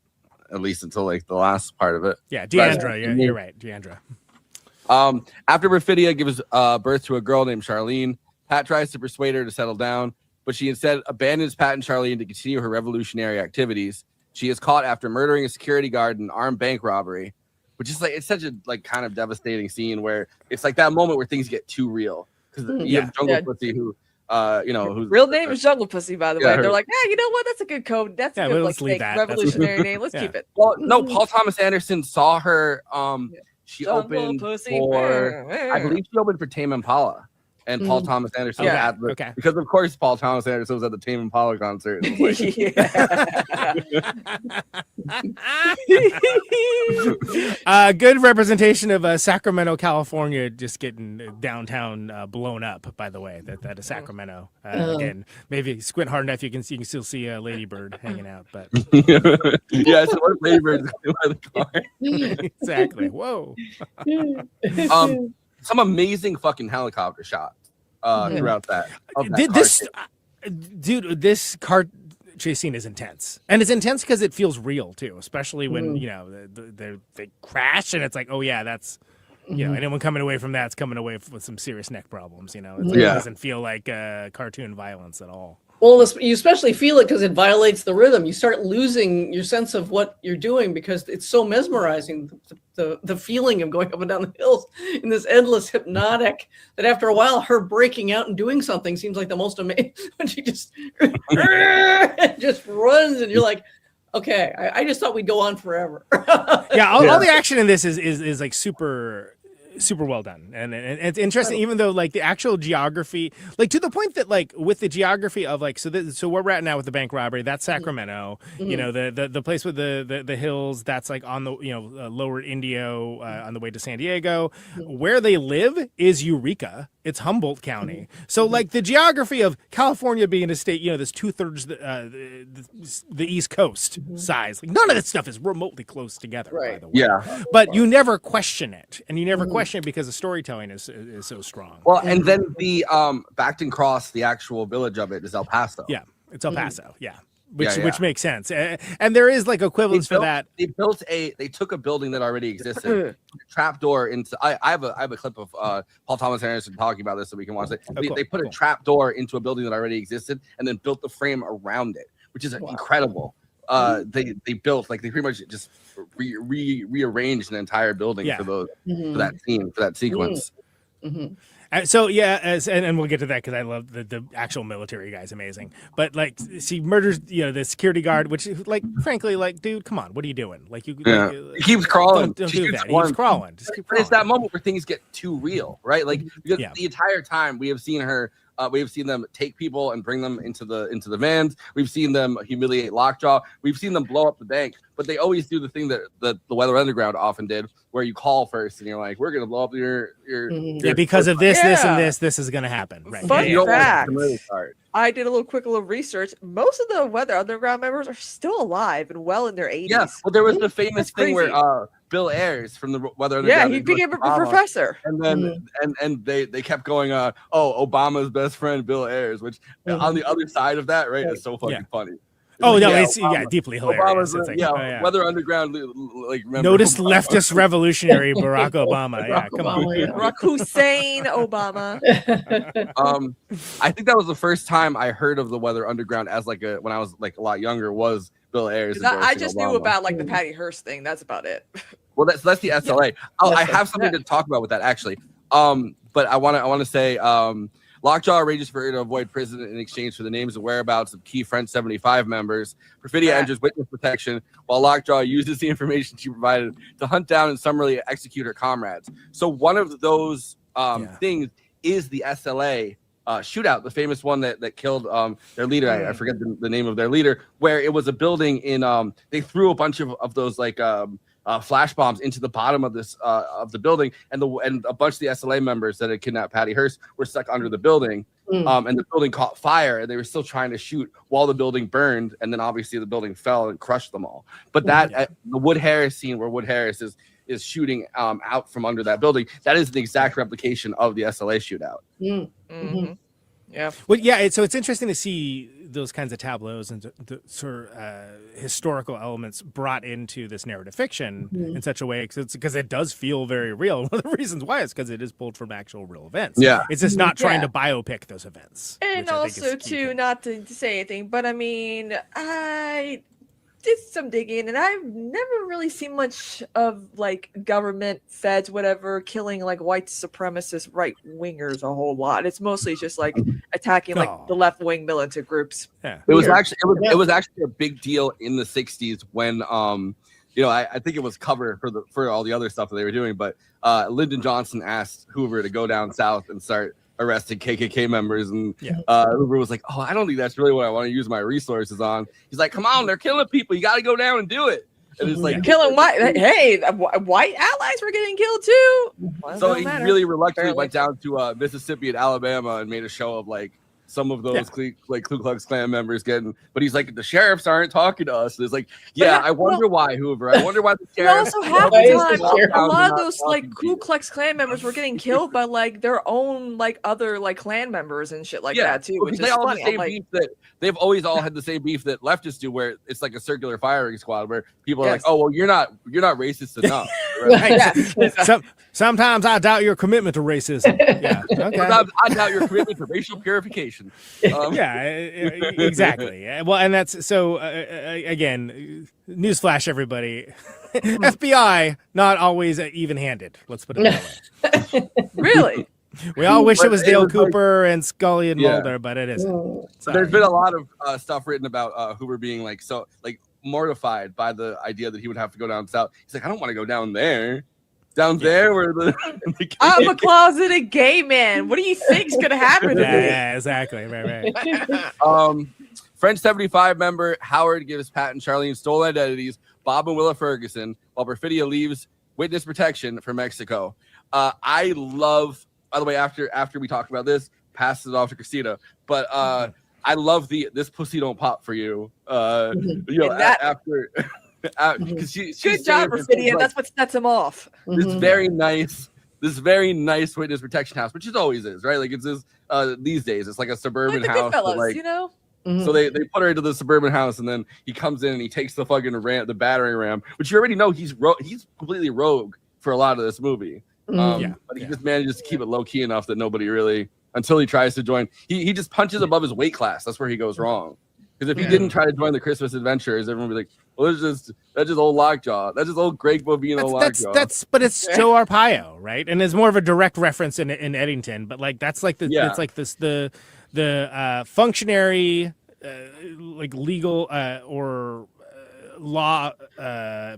like the last part of it. Yeah, Deandra. You're right, Deandra. After Perfidia gives birth to a girl named Charlene, Pat tries to persuade her to settle down, but she instead abandons Pat and Charlene to continue her revolutionary activities. She is caught after murdering a security guard in an armed bank robbery, which is like, it's such a like kind of devastating scene where it's like that moment where things get too real, because you have Jungle Pussy who whose real name is Jungle Pussy, by the way. They're like, you know what? That's a good code. That's a good like fake revolutionary name. Let's keep it. Well, no, Paul Thomas Anderson saw her. She opened Pussy. for, I believe she opened for Tame Impala, and Paul Thomas Anderson was at the, because of course Paul Thomas Anderson was at the Tame Impala concert. Good representation of Sacramento, California, just getting downtown blown up. By the way, that is Sacramento. Again, maybe squint hard enough, you can still see Lady Bird hanging out. But yeah, so what Lady Bird's by the car. Exactly. Whoa. Some amazing fucking helicopter shots throughout that. This car chase scene is intense, and it's intense because it feels real too, especially when they crash and it's like, oh yeah, that's anyone coming away from that's coming away with some serious neck problems. It doesn't feel like cartoon violence at all. Well, you especially feel it because it violates the rhythm. You start losing your sense of what you're doing because it's so mesmerizing, the feeling of going up and down the hills in this endless hypnotic that after a while, her breaking out and doing something seems like the most amazing when she just runs and you're like, okay, I just thought we'd go on forever. All the action in this is like super well done, and it's interesting, even though like the actual geography, like to the point that like with the geography of like so where we're at now with the bank robbery, that's Sacramento. The place with the hills, that's like on the lower Indio on the way to San Diego. Where they live is Eureka. It's Humboldt County. So like the geography of California being a state, this 2/3 the East Coast size. Like none of this stuff is remotely close together. Right. By the way. Yeah. But you never question it, and you never question it because the storytelling is so strong. Well, and then the Bacton Cross, the actual village of it is El Paso. Yeah, it's El Paso. Yeah. Which makes sense, and there is like equivalence for that. They took a building that already existed, trapdoor into. I have a clip of Paul Thomas Anderson talking about this, so we can watch it. They put a trapdoor into a building that already existed, and then built the frame around it, which is incredible. They built they pretty much just rearranged an entire building for that scene, for that sequence. So and we'll get to that because I love the actual military guy's amazing. But like she murders the security guard, which like frankly dude, come on, what are you doing? He keeps crawling. Don't do that. He keeps crawling. Just keep crawling. It's that moment where things get too real, right? Like because the entire time we have seen her. We have seen them take people and bring them into the vans. We've seen them humiliate Lockjaw. We've seen them blow up the bank. But they always do the thing that the Weather Underground often did, where you call first and you're like, "We're gonna blow up your because of this, this, and this is gonna happen." Right? Fun fact. I did a little research. Most of the Weather Underground members are still alive and well in their 80s. Yeah, well, there was the famous thing where Bill Ayers from the Weather Underground. Yeah, he became a professor. And then and they kept going on, Obama's best friend Bill Ayers, which on the other side of that, right, is so fucking funny. It's deeply hilarious. It's like, Weather Underground, noticed leftist revolutionary Barack Obama. Yeah, come on. Barack Hussein Obama. I think that was the first time I heard of the Weather Underground as when I was a lot younger was Bill Ayers. I just knew about the Patty Hearst thing. That's about it. Well, that's the SLA. I have something to talk about with that actually. But I want to say. Lockjaw arranges for her to avoid prison in exchange for the names and whereabouts of key French 75 members. Perfidia enters witness protection, while Lockjaw uses the information she provided to hunt down and summarily execute her comrades. So one of those things is the SLA shootout, the famous one that killed their leader. I forget the name of their leader, where it was a building in they threw a bunch of those flash bombs into the bottom of this of the building, and a bunch of the SLA members that had kidnapped Patty Hearst were stuck under the building, and the building caught fire, and they were still trying to shoot while the building burned, and then obviously the building fell and crushed them all. But the Wood Harris scene where Wood Harris is shooting out from under that building, that is the exact replication of the SLA shootout. Yeah. Well, so it's interesting to see those kinds of tableaus and the sort of historical elements brought into this narrative fiction in such a way because it does feel very real. One of the reasons why is because it is pulled from actual real events. Yeah, it's just not trying to biopic those events. And also, too, not to say anything, but I mean, I did some digging, and I've never really seen much of government feds, whatever, killing white supremacist right wingers a whole lot. It's mostly just attacking the left wing militant groups. Yeah. It was actually a big deal in the 60s when I think it was cover for all the other stuff that they were doing, but Lyndon Johnson asked Hoover to go down south and start arresting KKK members, and Hoover was like, I don't think that's really what I want to use my resources on. He's like, come on, they're killing people, you got to go down and do it. And it's like killing white. Hey, white allies were getting killed too. so he really reluctantly went down to Mississippi and Alabama and made a show of like some of those Ku Klux Klan members getting, but he's like, the sheriffs aren't talking to us. And it's like, I wonder why, Hoover. I wonder why the sheriffs. Also, half the time, a lot of those like Ku Klux Klan members were getting killed by like their own like other like Klan members and shit like that too. Which is they all have funny. the same beef that they've always all had the same beef that leftists do, where it's like a circular firing squad, where people are like, oh well, you're not racist enough. Right? Sometimes I doubt your commitment to racism. Yeah, okay. Sometimes I doubt your commitment to racial purification. Exactly. Well, and that's so. Again, newsflash, everybody: FBI not always even-handed. Let's put it that way. Really? We all wish it was Dale Cooper and Scully and Mulder, but it isn't. There's been a lot of stuff written about Hoover being like mortified by the idea that he would have to go down south. He's like, I don't want to go down there. There where I'm a closeted gay man. What do you think's gonna happen to me? Yeah, exactly. Right. French 75 member Howard gives Pat and Charlene stolen identities, Bob and Willa Ferguson, while Perfidia leaves witness protection for Mexico. I love, by the way, after we talk about this, pass it off to Kristina, but I love this pussy don't pop for you. After good job, Perfidia. That's what sets him off. This very nice witness protection house, which it always is, right? Like it's this these days, it's like a suburban house. Goodfellas, like, you know. So they put her into the suburban house, and then he comes in and he takes the fucking the battering ram, which you already know he's completely rogue for a lot of this movie. But he just manages to keep it low key enough that nobody really, until he tries to join, he just punches above his weight class. That's where he goes wrong. Because if he didn't try to join the Christmas Adventures, everyone would be like, well, that's just old Lockjaw. That's just old Greg Bovino Lockjaw. But it's Joe Arpaio, right? And it's more of a direct reference in Eddington. But like that's like it's like this the functionary like legal or law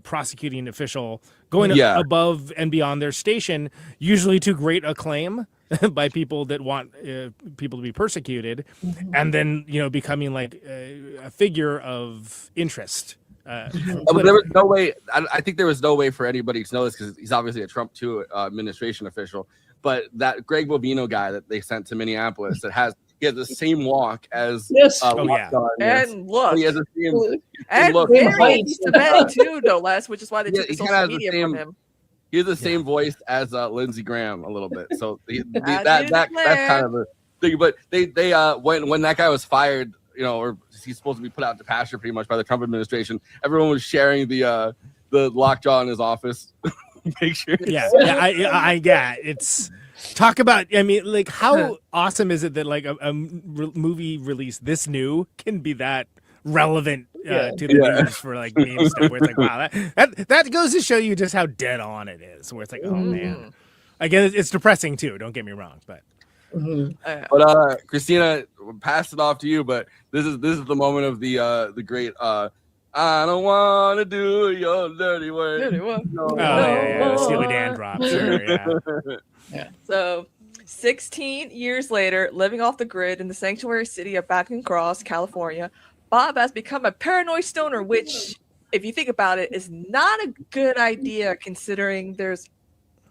prosecuting official going above and beyond their station, usually to great acclaim by people that want people to be persecuted, and then becoming like a figure of interest. But there was no way. I think there was no way for anybody to know this because he's obviously a Trump 2 administration official. But that Greg Bovino guy that they sent to Minneapolis he has the same walk as and look, he has the same and look. Very Hispanic too, no less, which is why they took the social media from him. He has the same voice as Lindsey Graham a little bit, so that's kind of a thing. But they when that guy was fired, or he's supposed to be put out to pasture pretty much by the Trump administration, everyone was sharing the lockjaw in his office. Make sure. It's talk about. I mean, like how awesome is it that like a movie release this new can be that relevant to the news for like meme stuff where it's like, wow, that goes to show you just how dead on it is, where it's like, oh man. Again, it's depressing too, don't get me wrong, but Kristina, pass it off to you, but this is the moment of the great I don't want to do your dirty work. The Steely Dan drop. Sure, So 16 years later, living off the grid in the sanctuary city of Bacon Cross, California, Bob has become a paranoid stoner, which, if you think about it, is not a good idea considering there's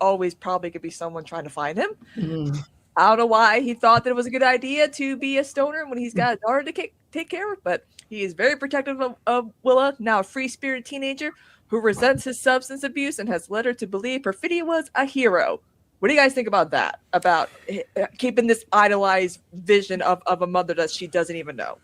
always probably could be someone trying to find him. I don't know why he thought that it was a good idea to be a stoner when he's got a daughter to take care of, but he is very protective of Willa, now a free-spirited teenager who resents his substance abuse and has led her to believe Perfidia was a hero. What do you guys think about that? About keeping this idolized vision of a mother that she doesn't even know?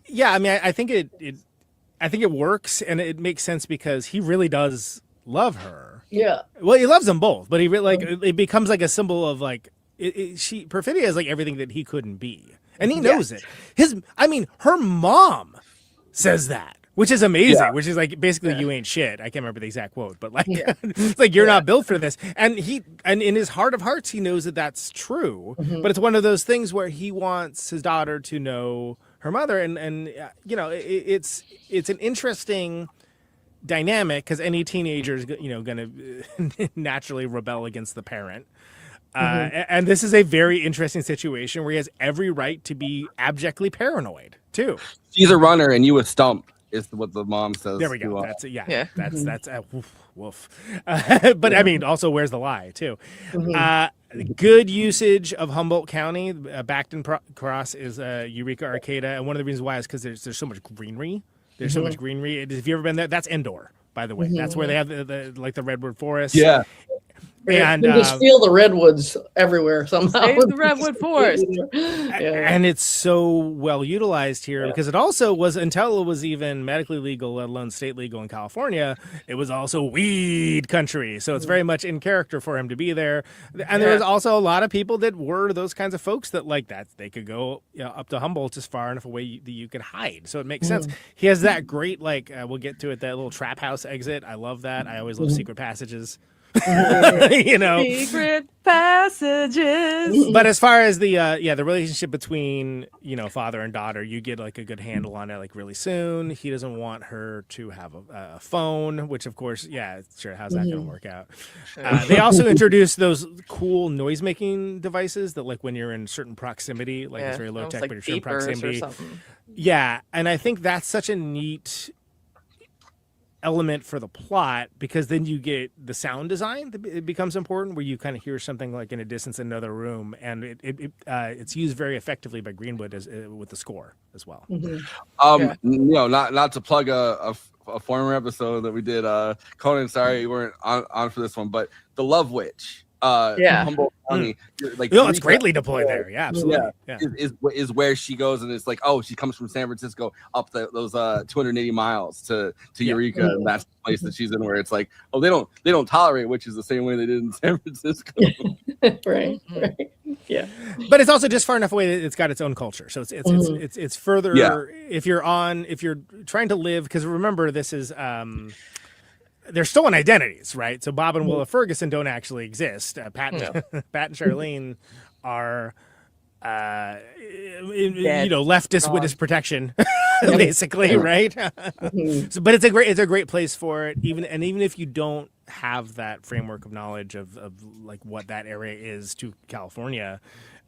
Yeah, I mean, I think it works, and it makes sense because he really does love her. Yeah. Well, he loves them both, but he really it becomes like a symbol of like Perfidia is like everything that he couldn't be, and he knows it. Her mom says that, which is amazing. Which is like basically you ain't shit. I can't remember the exact quote, but like it's like you're not built for this. And in his heart of hearts, he knows that that's true. But it's one of those things where he wants his daughter to know her mother, and it's an interesting dynamic because any teenager is going to naturally rebel against the parent. And this is a very interesting situation where he has every right to be abjectly paranoid too. She's a runner and you a stump. is what the mom says. There we go. to, That's yeah. Yeah. That's woof. But I mean, also, where's the lie too? Good usage of Humboldt County. Backton Cross is Eureka Arcata, and one of the reasons why is because there's so much greenery. There's so much greenery. If you've ever been there, that's indoor, by the way. That's where they have the redwood forest. Yeah. And you just feel the redwoods everywhere somehow. Save the redwood forest. And it's so well utilized here because it also was, until it was even medically legal, let alone state legal in California, it was also weed country. So it's very much in character for him to be there. And there was also a lot of people that were those kinds of folks that like that. They could go up to Humboldt just far enough away that you could hide. So it makes sense. He has that great, like, we'll get to it, that little trap house exit. I love that. I always love secret passages. Secret passages. But as far as the relationship between father and daughter, you get like a good handle on it like really soon. He doesn't want her to have a phone, which of course, sure, how's that gonna work out? They also introduced those cool noise making devices that, like, when you're in certain proximity, like it's very low tech, like but you're in beepers proximity. or something. Yeah, and I think that's such a neat element for the plot, because then you get the sound design that it becomes important, where you kind of hear something like in a distance in another room, and it's used very effectively by Greenwood as with the score as well. Not to plug a former episode that we did, Conan, sorry you weren't on for this one, but the Love Witch, Humboldt County, it's greatly deployed there. Yeah, absolutely. Is where she goes, and it's like, oh, she comes from San Francisco up those 280 miles to Eureka, and that's the place that she's in, where it's like, oh, they don't tolerate witches the same way they did in San Francisco. right. Yeah, but it's also just far enough away that it's got its own culture, so it's further. If you're trying to live, because remember, this is they're stolen identities, right? So Bob and Willa Ferguson don't actually exist. Pat and Charlene are, leftist witness protection, basically, right? But it's a great place for it. Even if you don't have that framework of knowledge of like what that area is to California,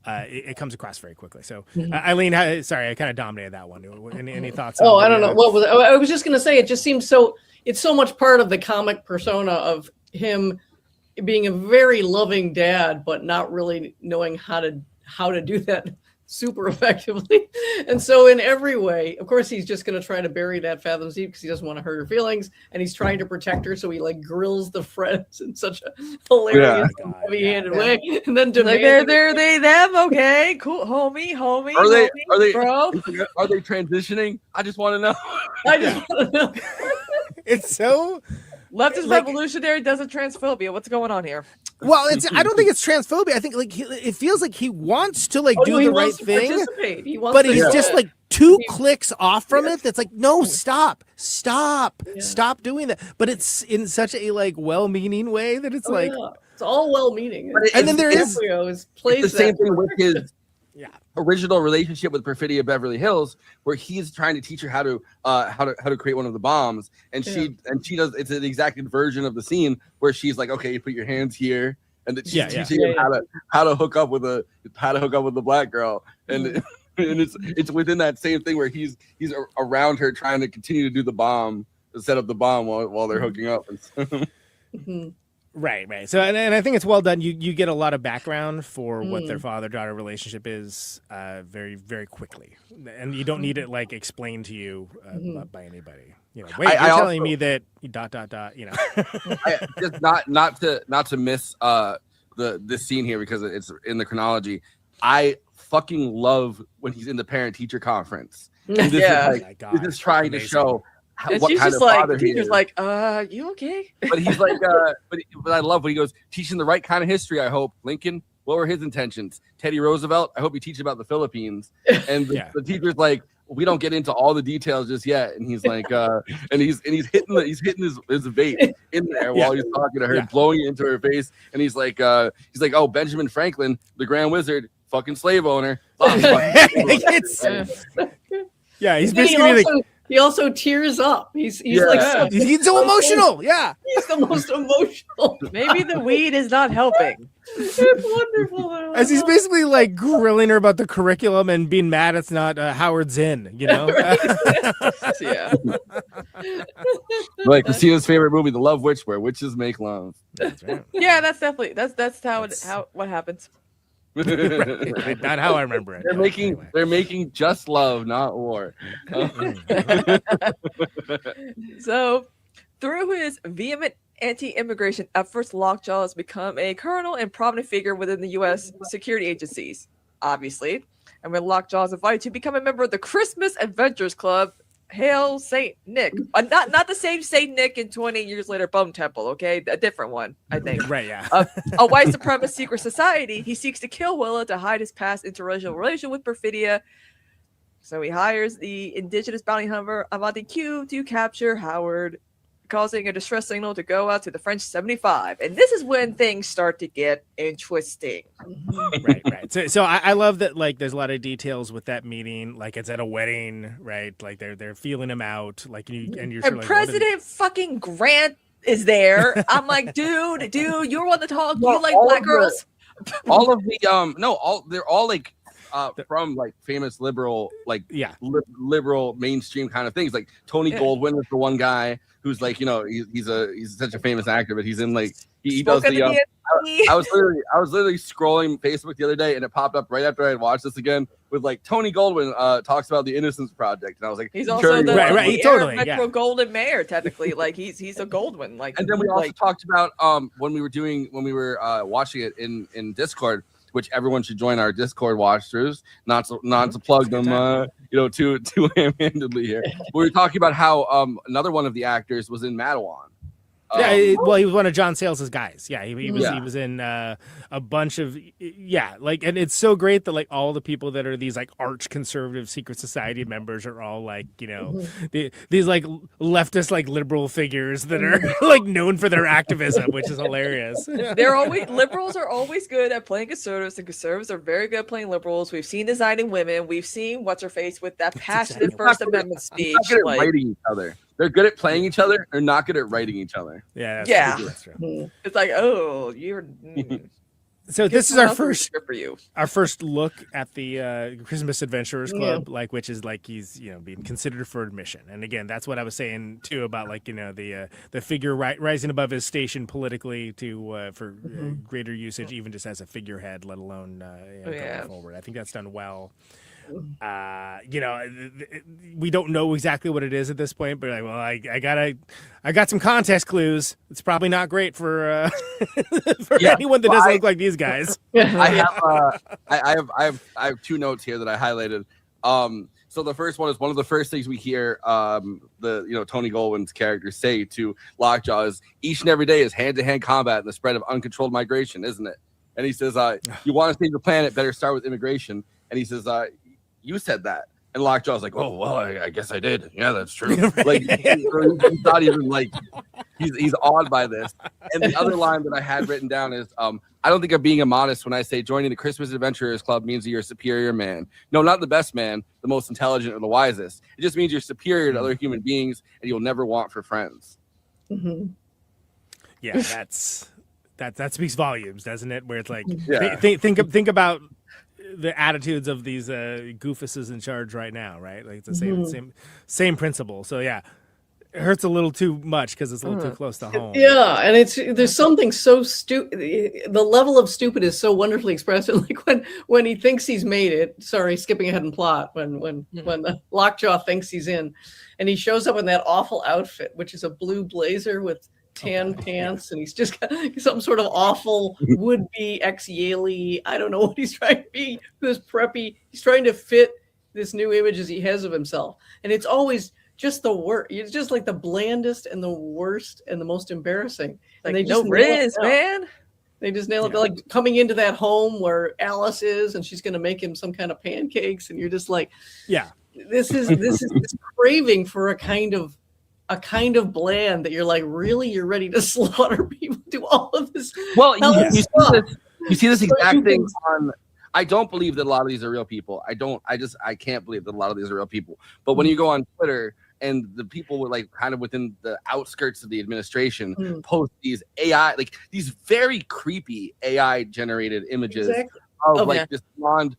it comes across very quickly. So, Eileen, sorry, I kind of dominated that one. Any thoughts? I don't know. I was just going to say, it just seems so. It's so much part of the comic persona of him being a very loving dad, but not really knowing how to do that super effectively. And so in every way, of course, he's just going to try to bury that fathoms deep because he doesn't want to hurt her feelings, and he's trying to protect her. So he like grills the friends in such a hilarious, heavy-handed way, and then they're they them. Okay, cool, homie. Are they bro? Are they transitioning? I just want to know. I just want to know. It's so leftist revolutionary doesn't transphobia. What's going on here? Well, I don't think it's transphobia. I think it feels like he wants to do the right thing, but he's just like 2 clicks off from it. That's like, no, stop doing that. But it's in such a well-meaning way that it's it's all well-meaning. And then there is plays the same thing with his original relationship with Perfidia Beverly Hills, where he's trying to teach her how to create one of the bombs, and she does. It's an exact version of the scene where she's like, okay, you put your hands here, and that she's teaching him how to hook up with the black girl, and and it's within that same thing where he's around her trying to continue to do the bomb, set up the bomb while they're hooking up. Right. So, and I think it's well done. You get a lot of background for what their father-daughter relationship is very, very quickly. And you don't need it explained to you by anybody. You're telling me that ... Just not to miss this scene here because it's in the chronology. I fucking love when he's in the parent-teacher conference. And this is trying to show what kind of father he is. Like, you okay? But he's like, but I love when he goes, teaching the right kind of history, I hope. Lincoln, what were his intentions? Teddy Roosevelt, I hope you teach about the Philippines. And the teacher's like, we don't get into all the details just yet. And he's like, and he's hitting his vape in there while he's talking to her, blowing it into her face. And he's like, oh, Benjamin Franklin, the Grand Wizard, fucking slave owner. He's basically he also tears up. He's he's so emotional. He's the most emotional. Maybe the weed is not helping. It's wonderful. As he's basically grilling her about the curriculum and being mad it's not Howard Zinn, Yeah. Like Kristina's favorite movie, The Love Witch, where witches make love. Yeah, that's definitely that's how what happens. Right, not how I remember it. They're making just love, not war. So, through his vehement anti-immigration efforts, Lockjaw has become a colonel and prominent figure within the U.S. security agencies, obviously. And when Lockjaw is invited to become a member of the Christmas Adventures Club, hail Saint Nick. Not the same Saint Nick in 28 Years Later Bum Temple, okay? A different one, I think. Right, yeah. A white supremacist secret society, he seeks to kill Willa to hide his past interracial relation with Perfidia. So he hires the indigenous bounty hunter Avanti Q to capture Howard, causing a distress signal to go out to the French 75. And this is when things start to get interesting. Right. So I love that, like, there's a lot of details with that meeting. Like, it's at a wedding, right? Like, they're feeling him out. Like, you're And sort of like, President fucking Grant is there. I'm like, dude, you're one to talk. Well, You like all black of the- girls? all of the they're all like from like famous liberal, like liberal mainstream kind of things. Like Tony Goldwyn is the one guy who's like, he's such a famous actor, but he's in like he does the I was literally scrolling Facebook the other day and it popped up right after I had watched this again with like Tony Goldwyn talks about the Innocence Project, and I was like, He's also the totally Metro Golden Mayor, technically. Like he's a Goldwyn. Like, and then we also talked about when we were watching it in Discord, which everyone should join our Discord watch-throughs. Not to plug them, too ham-handedly here. We were talking about how another one of the actors was in Madawan. He was one of John Sayles' guys. Yeah, he was in a bunch of and it's so great that like all the people that are these like arch conservative secret society members are all like these like leftist like liberal figures that are like known for their activism, which is hilarious. Liberals are always good at playing conservatives, and conservatives are very good at playing liberals. We've seen Designing Women. We've seen what's her face with that passionate First Amendment speech. Not good at writing each other. They're good at playing each other. They're not good at writing each other. That's true. It's like, oh, you're. So this is our first for you. Our first look at the Christmas Adventurers Club, like which is like he's being considered for admission. And again, that's what I was saying too about like the figure rising above his station politically to for greater usage, even just as a figurehead, let alone going forward. I think that's done well. We don't know exactly what it is at this point, but like, well, I got some contest clues. It's probably not great for anyone that doesn't look like these guys. I have two notes here that I highlighted. So the first one is one of the first things we hear Tony Goldwyn's character say to Lockjaw is each and every day is hand-to-hand combat and the spread of uncontrolled migration, isn't it? And he says, you want to save the planet, better start with immigration. And he says, you said that. And Lockjaw's like, oh, well, I guess I did. Yeah, that's true. Like, he's not even like, he's awed by this. And the other line that I had written down is, I don't think I'm being immodest when I say joining the Christmas Adventurers Club means that you're a superior man. No, not the best man, the most intelligent or the wisest. It just means you're superior to other human beings and you'll never want for friends. Mm-hmm. Yeah, that speaks volumes, doesn't it? Where it's like, think about the attitudes of these goofuses in charge right now, right? Like it's the same principle. So yeah, it hurts a little too much because it's a little too close to home. Yeah, and there's something so stupid. The level of stupid is so wonderfully expressed. Like when he thinks he's made it. Sorry, skipping ahead in plot. When the Lockjaw thinks he's in, and he shows up in that awful outfit, which is a blue blazer with tan pants, and he's just got some sort of awful would-be ex-Yaley. I don't know what he's trying to be. Who's preppy? He's trying to fit this new image as he has of himself, and it's always just the worst. It's just like the blandest and the worst and the most embarrassing. Like, and they no riz, man. They just nail it. They're like coming into that home where Alice is, and she's going to make him some kind of pancakes, and you're just like, this is this craving for a kind of bland that you're like, really, you're ready to slaughter people, do all of this. Well, you see this exact thing on. I don't believe that a lot of these are real people. I can't believe that a lot of these are real people. But when you go on Twitter and the people were like kind of within the outskirts of the administration post these AI, like these very creepy AI generated images of this blonde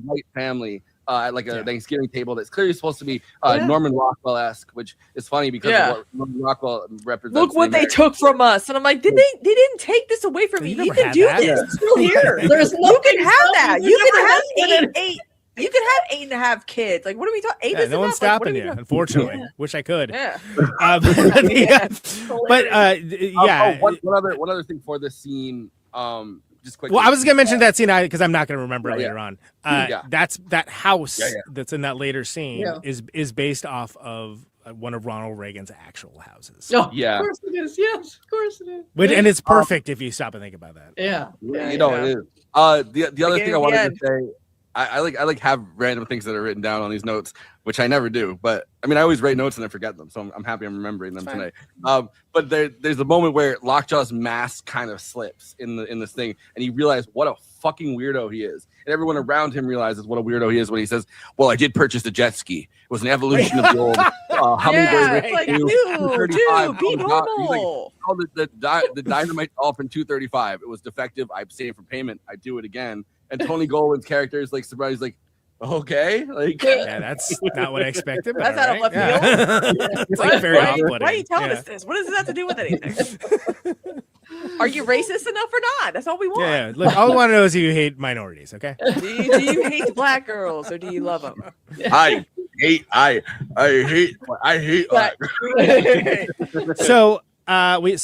white family at like a Thanksgiving table that's clearly supposed to be Norman Rockwell-esque, which is funny because of what Norman Rockwell represents. Look what they took from us, and I'm like, they didn't take this away from you. You can do this. It's still here. There's You can have that. You can have it. eight. You can have 8.5 kids. Like, what are we talking? 8 is no one's enough. Like, what stopping are we you. talking- Unfortunately, wish I could. Yeah. One other thing for this scene, just quickly. Well, I was gonna mention that scene because I'm not gonna remember it later on. Yeah. That's that house that's in that later scene Yeah. is based off of one of Ronald Reagan's actual houses. Oh, Yeah. of course it is. Yes, of course it is. And it's perfect if you stop and think about that. Yeah. You know it is. The other thing I wanted to say, I like have random things that are written down on these notes, which I never do. But I mean, I always write notes and I forget them, so I'm happy I'm remembering them tonight. But there's a moment where Lockjaw's mask kind of slips in this thing, and he realized what a fucking weirdo he is, and everyone around him realizes what a weirdo he is when he says, "Well, I did purchase a jet ski. It was an evolution of the old hummingbird." it's like, dude, be normal. The dynamite all from 235. It was defective. I abstained from payment. I do it again. And Tony Goldwyn's character is like surprised, like, okay, like that's not what I expected. But That's out of left field. It's like very off-putting. Why are you telling us this? What does this have to do with anything? Are you racist enough or not? That's all we want. Yeah, look, all I want to know is you hate minorities, okay? Do you hate black girls or do you love them? I hate black. So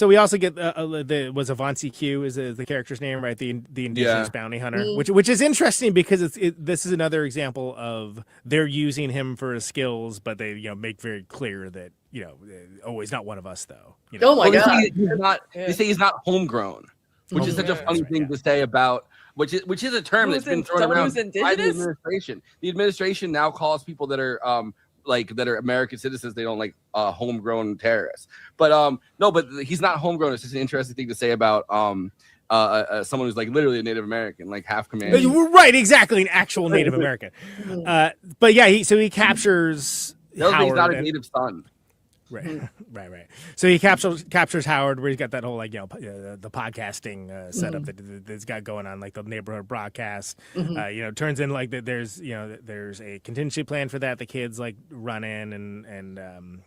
we also get was Avanti Q is the character's name, right? The indigenous bounty hunter, which is interesting because this is another example of they're using him for his skills, but they make very clear that he's not one of us though. Oh my God! They say he's not homegrown, which is such a funny thing to say about. Which is a term that's been thrown around by the administration. The administration now calls people that are that are American citizens, they don't like homegrown terrorists. But no, but he's not homegrown. It's just an interesting thing to say about someone who's like literally a Native American, like half Comanche. Right, exactly, an actual Native American. But yeah, he captures Howard. He's not a native son. Right. So he captures Howard, where he's got that whole the podcasting setup that's got going on, like the neighborhood broadcast. Turns in like that. There's a contingency plan for that. The kids like run in and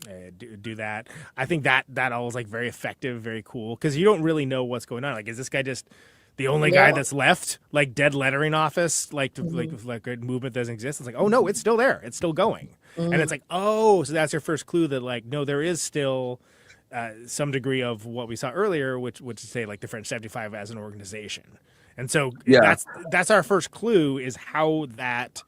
do that. I think that all is like very effective, very cool, because you don't really know what's going on. Like, is this guy just the only guy that's left, like dead lettering office, like a movement doesn't exist? It's like, oh no, it's still there, it's still going. And it's like, oh, so that's your first clue that like, no, there is still some degree of what we saw earlier, which would say like the French 75 as an organization. And so that's our first clue, is how that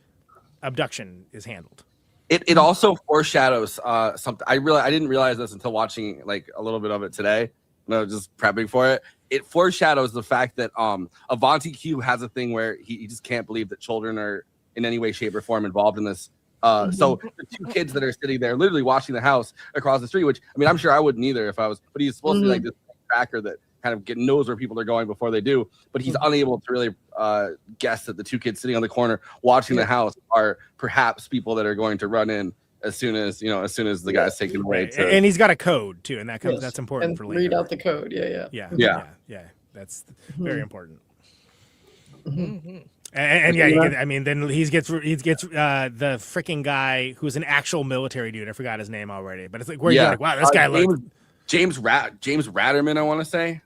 abduction is handled. It also foreshadows something. I didn't realize this until watching like a little bit of it today. No, just prepping for it. It foreshadows the fact that Avanti Q has a thing where he just can't believe that children are in any way, shape, or form involved in this. So the two kids that are sitting there literally watching the house across the street, which I mean, I'm sure I wouldn't either if I was, but he's supposed to be like this tracker that kind of knows where people are going before they do, but he's unable to really guess that the two kids sitting on the corner watching the house are perhaps people that are going to run in as soon as the guy's taken away. And he's got a code too, and that's important for later. Read out the code. Yeah. That's very important. And then he gets the freaking guy who's an actual military dude. I forgot his name already, but it's like where you're like, wow, this guy looks James Ratterman, I want to say.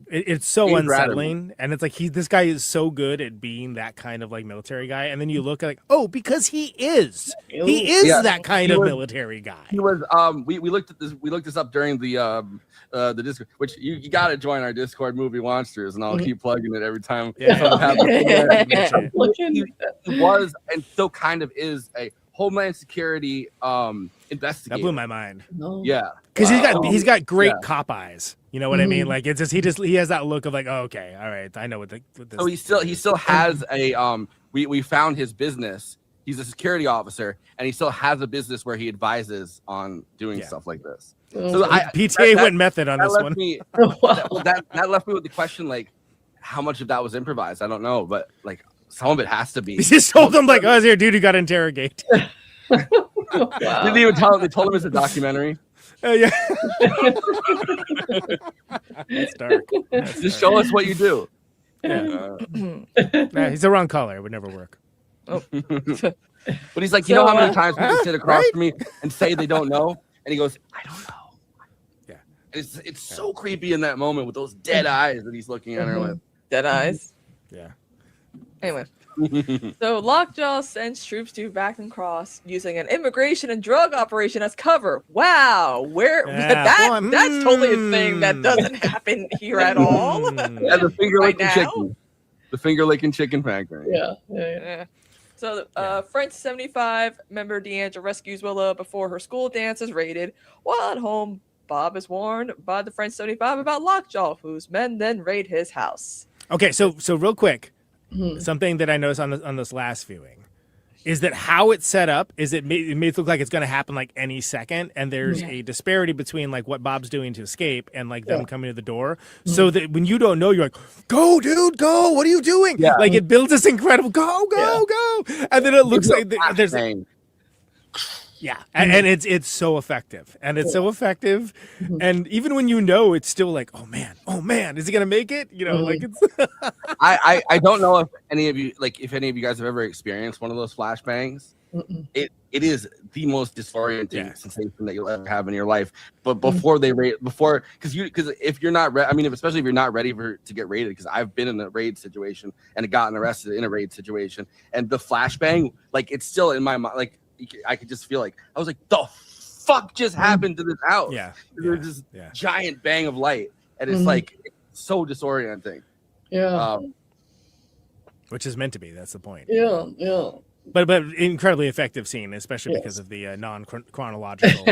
It's so unsettling, and it's like this guy is so good at being that kind of like military guy, and then you look at like, oh, because he is that kind of military guy. He was we looked this up during the Discord, which you got to join our Discord, Movie Monsters, and I'll keep plugging it every time. He was and still kind of is a Homeland Security investigator. That blew my mind. Yeah, because he's got great cop eyes. You know what I mean? Like it's just he has that look of like, oh, okay, all right, I know what this. So he still has a we found his business. He's a security officer, and he still has a business where he advises on doing stuff like this. So PTA went method on this one. That left me with the question, like, how much of that was improvised? I don't know, but like some of it has to be. He just told them like, oh, is there a dude who got interrogated? Didn't even tell him. They told him it's a documentary. Yeah. That's dark. Just show us what you do. Yeah. He's the wrong color. It would never work. Oh. But he's like, you know how many So, times people sit across right? from me and say they don't know, and he goes, I don't know. Yeah, it's so creepy in that moment with those dead eyes that he's looking at her with. Dead eyes. Yeah. Anyway, so Lockjaw sends troops to Backland Cross using an immigration and drug operation as cover. Wow, Yeah, that's totally a thing that doesn't happen here at all. Yeah, the finger Right licking now? chicken. The finger licking chicken factory. Yeah. So, French 75 member Deandra rescues Willow before her school dance is raided. While at home, Bob is warned by the French 75 about Lockjaw, whose men then raid his house. Okay, so real quick, something that I noticed on this last viewing is that how it's set up is it made it look like it's going to happen like any second, and there's a disparity between like what Bob's doing to escape and like them coming to the door, so that when you don't know, you're like, go dude, go, what are you doing? Like it builds this incredible go, and then it looks like there's and it's so effective, and and even when you know, it's still like, oh man, is he gonna make it? You know, like it's I don't know if any of you guys have ever experienced one of those flashbangs. It is the most disorienting sensation that you'll ever have in your life. But before because if you're not especially if you're not ready to get raided, because I've been in a raid situation and gotten arrested in a raid situation, and the flashbang, like it's still in my mind, like I could just feel like I was like, the fuck just happened to this house? There's this giant bang of light, and it's like it's so disorienting. Which is meant to be. That's the point. Yeah. But incredibly effective scene, especially because of the non-chronological.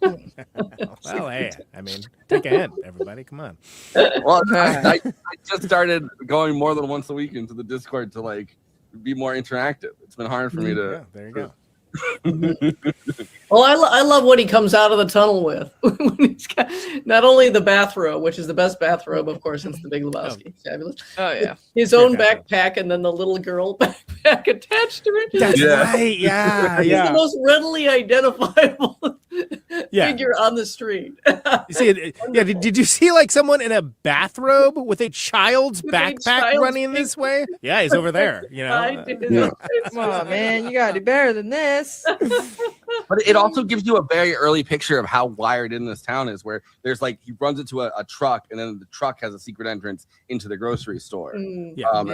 Well, hey, I mean, think ahead, everybody. Come on. Well, I just started going more than once a week into the Discord to like be more interactive. It's been hard for me to. Yeah, there you go. Well, I love what he comes out of the tunnel with. When he's got not only the bathrobe, which is the best bathrobe, of course, since the Big Lebowski. Fabulous. Oh yeah. His own backpack, and then the little girl backpack attached to it. That's right. Yeah. He's the most readily identifiable figure on the street. You see, did you see like someone in a bathrobe with a child's backpack running this way? Yeah, he's over there. You know. Come on, man, you gotta do better than this. But it also gives you a very early picture of how wired in this town is, where there's like he runs into a truck, and then the truck has a secret entrance into the grocery store at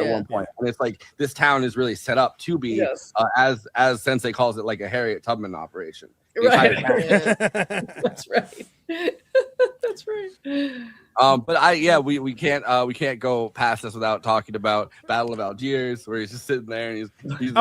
one point. And it's like this town is really set up to be as Sensei calls it, like a Harriet Tubman operation. Right. That's right. That's right. But we can't go past this without talking about Battle of Algiers, where he's just sitting there and he's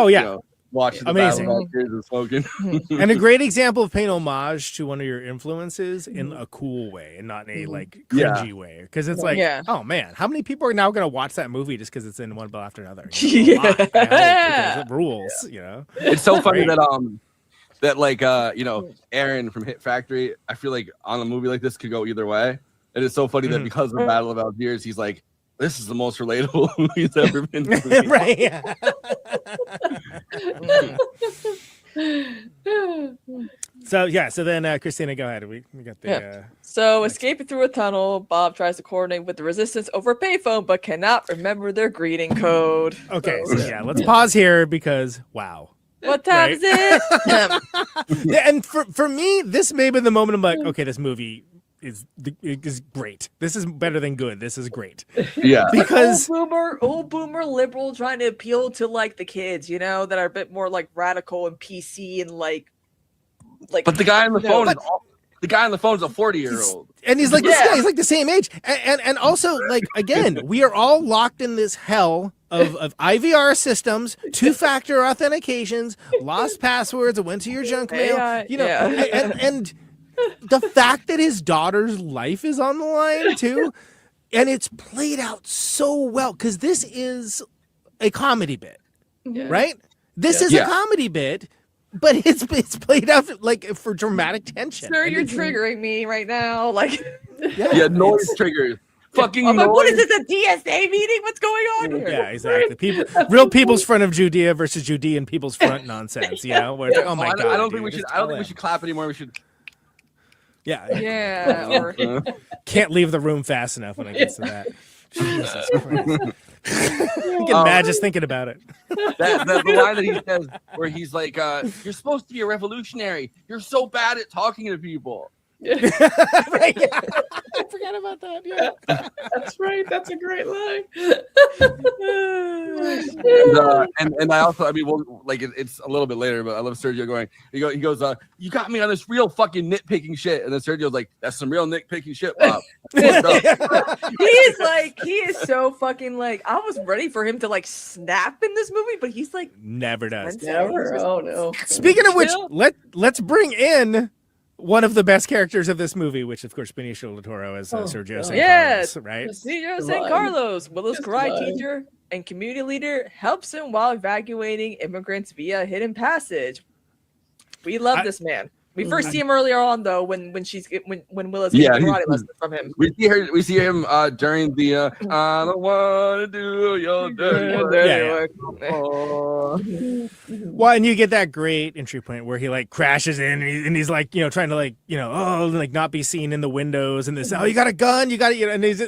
watching the amazing. Battle of Algiers and smoking. And a great example of paying homage to one of your influences in a cool way and not in a like cringy way, because it's like, oh man, how many people are now going to watch that movie just because it's in one bill after another? You know, because it rules. You know, it's so funny that like Aaron from Hit Factory, I feel like on a movie like this could go either way. And it's so funny that because of Battle of Algiers, he's like, this is the most relatable movie he's ever been to. Right. Yeah. So then Kristina, go ahead. We got the So escaping through a tunnel, Bob tries to coordinate with the resistance over a payphone, but cannot remember their greeting code. Okay, so let's pause here because wow. What time is it? And for me, this may be the moment I'm like, okay, this movie is great. This is better than good. This is great. Yeah. Because old boomer liberal trying to appeal to like the kids, you know, that are a bit more like radical and PC and like. But the guy on the phone the guy on the phone is a 40-year-old. And he's like this guy, he's like the same age. And also, like, again, we are all locked in this hell of IVR systems, two-factor authentications, lost passwords, it went to your junk mail. And the fact that his daughter's life is on the line too, and it's played out so well, because this is a comedy bit, right? This is a comedy bit, but it's played out like for dramatic tension. Sir, you're triggering me right now. Like, noise triggers. Fucking I'm like, noise. what is this, a DSA meeting? What's going on here? Yeah, exactly. Real people's front of Judea versus Judean people's front nonsense. You know, where it's like, oh my god. I don't think we should clap anymore. We should. Yeah. Can't leave the room fast enough when it gets to that. Jesus Christ. I get mad just thinking about it. The line that he says where he's like, "You're supposed to be a revolutionary. You're so bad at talking to people." Right, yeah. I forgot about that. Yeah, that's right. That's a great line. And I also, I mean, well, like it's a little bit later, but I love Sergio going. He goes, "You got me on this real fucking nitpicking shit," and then Sergio's like, "That's some real nitpicking shit, Bob." He is so fucking like, I was ready for him to like snap in this movie, but he's like never does. Never. Oh no. Speaking of which, let's bring in one of the best characters of this movie, which of course Benicio del Toro as Sergio San Carlos, right? Sergio San Carlos, Willow's karate teacher and community leader, helps him while evacuating immigrants via hidden passage. We love this man. We first see him earlier on though, when Willa's getting karate lessons from him. We see him during the I don't want to do your dirty work. Well, and you get that great entry point where he like crashes in and he's like, trying to like, not be seen in the windows and this, you got a gun, you got it, and he's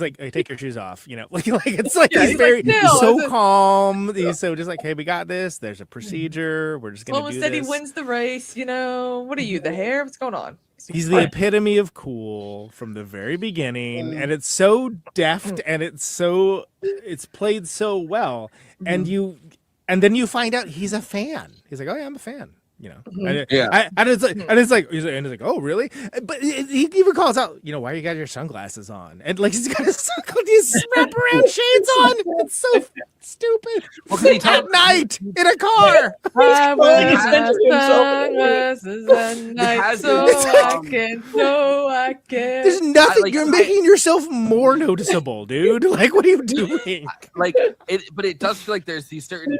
like, hey, take your shoes off, like it's like he's very so calm. He's so just like, hey, we got this. There's a procedure. We're just gonna do this. Instead he wins the race, what are you, the hair? What's going on? He's the epitome of cool from the very beginning, and it's so deft and it's played so well. And then you find out he's a fan. He's like, oh yeah, I'm a fan. And it's like, oh really? But he even calls out, why you got your sunglasses on? And like he's got his wraparound shades on. It's so stupid. At night in a car. I wear sunglasses at night so I can. There's nothing. You're making yourself more noticeable, dude. Like, what are you doing? But it does feel like there's these certain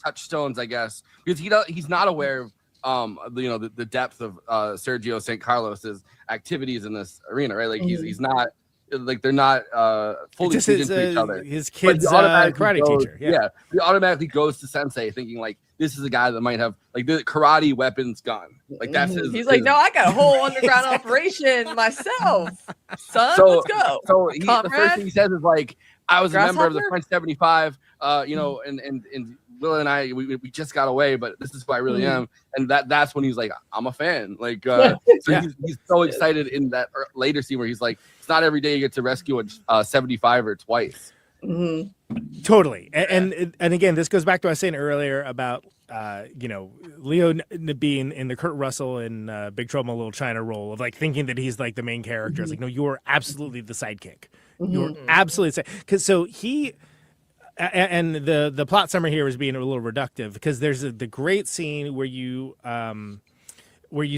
touchstones, I guess, because he's not aware of the depth of Sergio San Carlos's activities in this arena, right? Like he's not like they're not fully tuned into each other. His kid's karate teacher. Yeah, he automatically goes to Sensei thinking like this is a guy that might have like the karate weapons gun. Like that's his. He's like, no, I got a whole underground operation myself, son. Let's go. So the first thing he says is like, I was a member of the French 75, and Will and I, we just got away, but this is who I really am. And that's when he's like, I'm a fan. Like, he's so excited in that later scene where he's like, it's not every day you get to rescue a 75er twice. Totally. And again, this goes back to what I was saying earlier about, Leo being in the Kurt Russell and Big Trouble in Little China role of like thinking that he's like the main character. It's like, no, you're absolutely the sidekick. You're absolutely because so he. And the plot summary here is being a little reductive because there's the great scene where you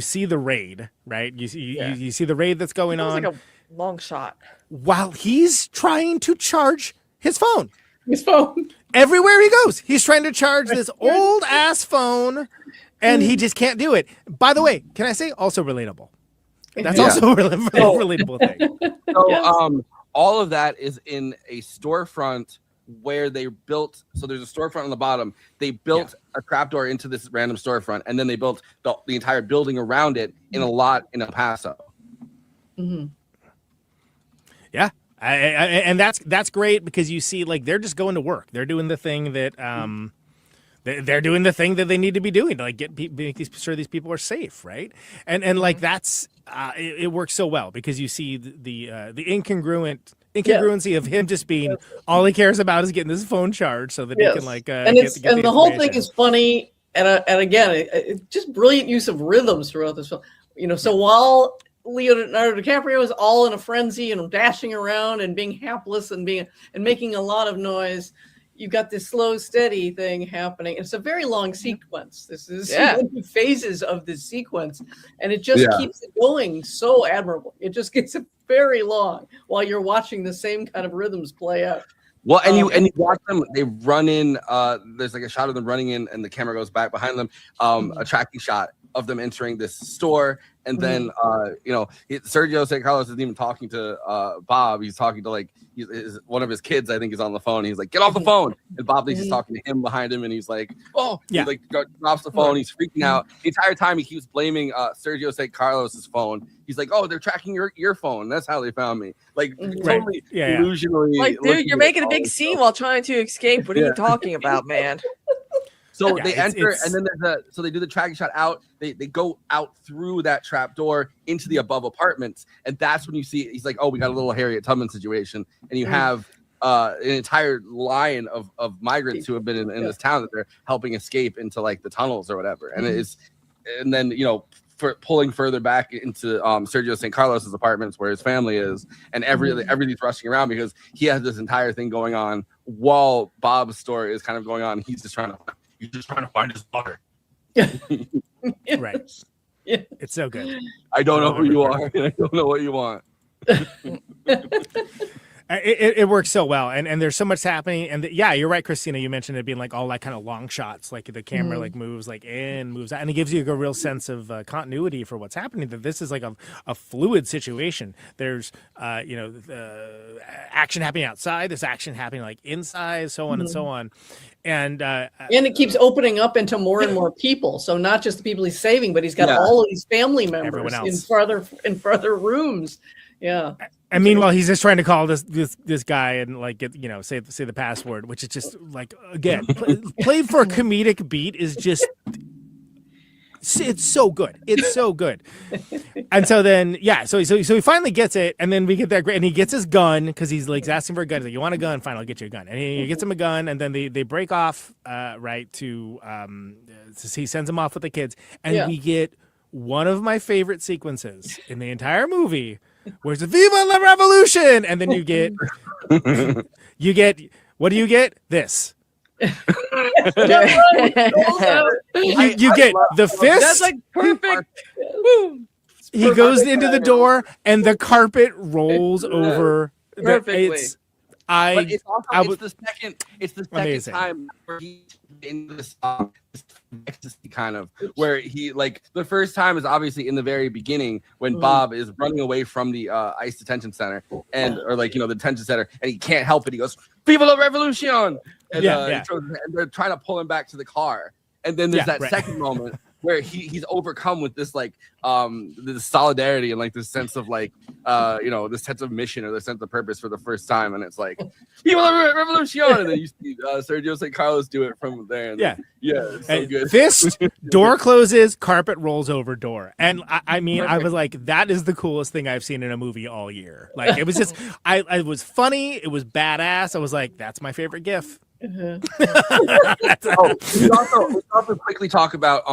see the raid, right? You see the raid that's going on. Like a long shot. While he's trying to charge his phone. Everywhere he goes, he's trying to charge this old ass phone, and he just can't do it. By the way, can I say also relatable? That's also a relatable thing. So all of that is in a storefront where they built, so there's a storefront on the bottom. They built a trapdoor into this random storefront, and then they built the entire building around it in a lot in El Paso. Yeah, and that's great because you see, like, they're just going to work. They're doing the thing that they're doing the thing that they need to be doing to like make sure these people are safe, right? And like that's it works so well because you see the incongruency of him just being all he cares about is getting his phone charged so that he can like and the whole thing is funny and again it's just brilliant use of rhythms throughout this film. So while Leonardo DiCaprio is all in a frenzy and dashing around and being hapless and making a lot of noise, you've got this slow, steady thing happening. It's a very long sequence. This is many phases of this sequence, and it just keeps it going so admirable. It just gets very long while you're watching the same kind of rhythms play out. Well, and you watch them. They run in. There's like a shot of them running in, and the camera goes back behind them. A tracking shot, of them entering this store. And then, Sergio St. Carlos isn't even talking to Bob. He's talking to like one of his kids, I think, is on the phone. He's like, get off the phone. And Bob thinks he's talking to him behind him. And he's like, he like drops the phone. He's freaking out. The entire time he keeps blaming Sergio St. Carlos's phone. He's like, oh, they're tracking your phone. That's how they found me. Like, totally illusionally. Like, dude, you're making a big scene while trying to escape. What are you talking about, man? So they enter, and then so they do the tracking shot out. They go out through that trap door into the above apartments, and that's when you see he's like, "Oh, we got a little Harriet Tubman situation," and you have an entire line of migrants who have been in this town that they're helping escape into like the tunnels or whatever, and and then for pulling further back into Sergio St. Carlos's apartments where his family is, and everything's rushing around because he has this entire thing going on while Bob's story is kind of going on. He's just trying to find his daughter. Right. Yeah. It's so good. I don't know who you are, and I don't know what you want. It works so well, and there's so much happening, and you're right, Kristina. You mentioned it being like all like kind of long shots, like the camera like moves like in, moves out, and it gives you a real sense of continuity for what's happening. That this is like a fluid situation. There's action happening outside, there's action happening like inside, so on and so on, and it keeps opening up into more and more people. So not just the people he's saving, but he's got all of these family members in further rooms. Yeah. And meanwhile, he's just trying to call this guy and like get say the password, which is just like again played for a comedic beat is just it's so good. It's so good. And so then so he finally gets it, and then we get that great, and he gets his gun because he's like asking for a gun. He's like, you want a gun? Fine, I'll get you a gun. And he gets him a gun, and then they break off to he sends him off with the kids, and we get one of my favorite sequences in the entire movie. Where's the Viva la Revolution? And then you get what do you get? This. You get the fist. That's like perfect. He goes into the door and the carpet rolls over. Perfectly. But it's the second time where he's in this ecstasy kind of where he like the first time is obviously in the very beginning when Bob is running away from the ICE detention center or the detention center, and he can't help it. He goes, "Viva la Revolution!" And, and they're trying to pull him back to the car. And then there's that second moment where he's overcome with this like this solidarity and like this sense of like this sense of mission or the sense of purpose for the first time, and it's like Viva la Revolution, and then you see Sergio St. Carlos do it from there. And it's so good. Fist, door closes, carpet rolls over door, and I mean I was like, that is the coolest thing I've seen in a movie all year. Like it was just it was funny, it was badass. I was like, that's my favorite GIF. We also quickly talk about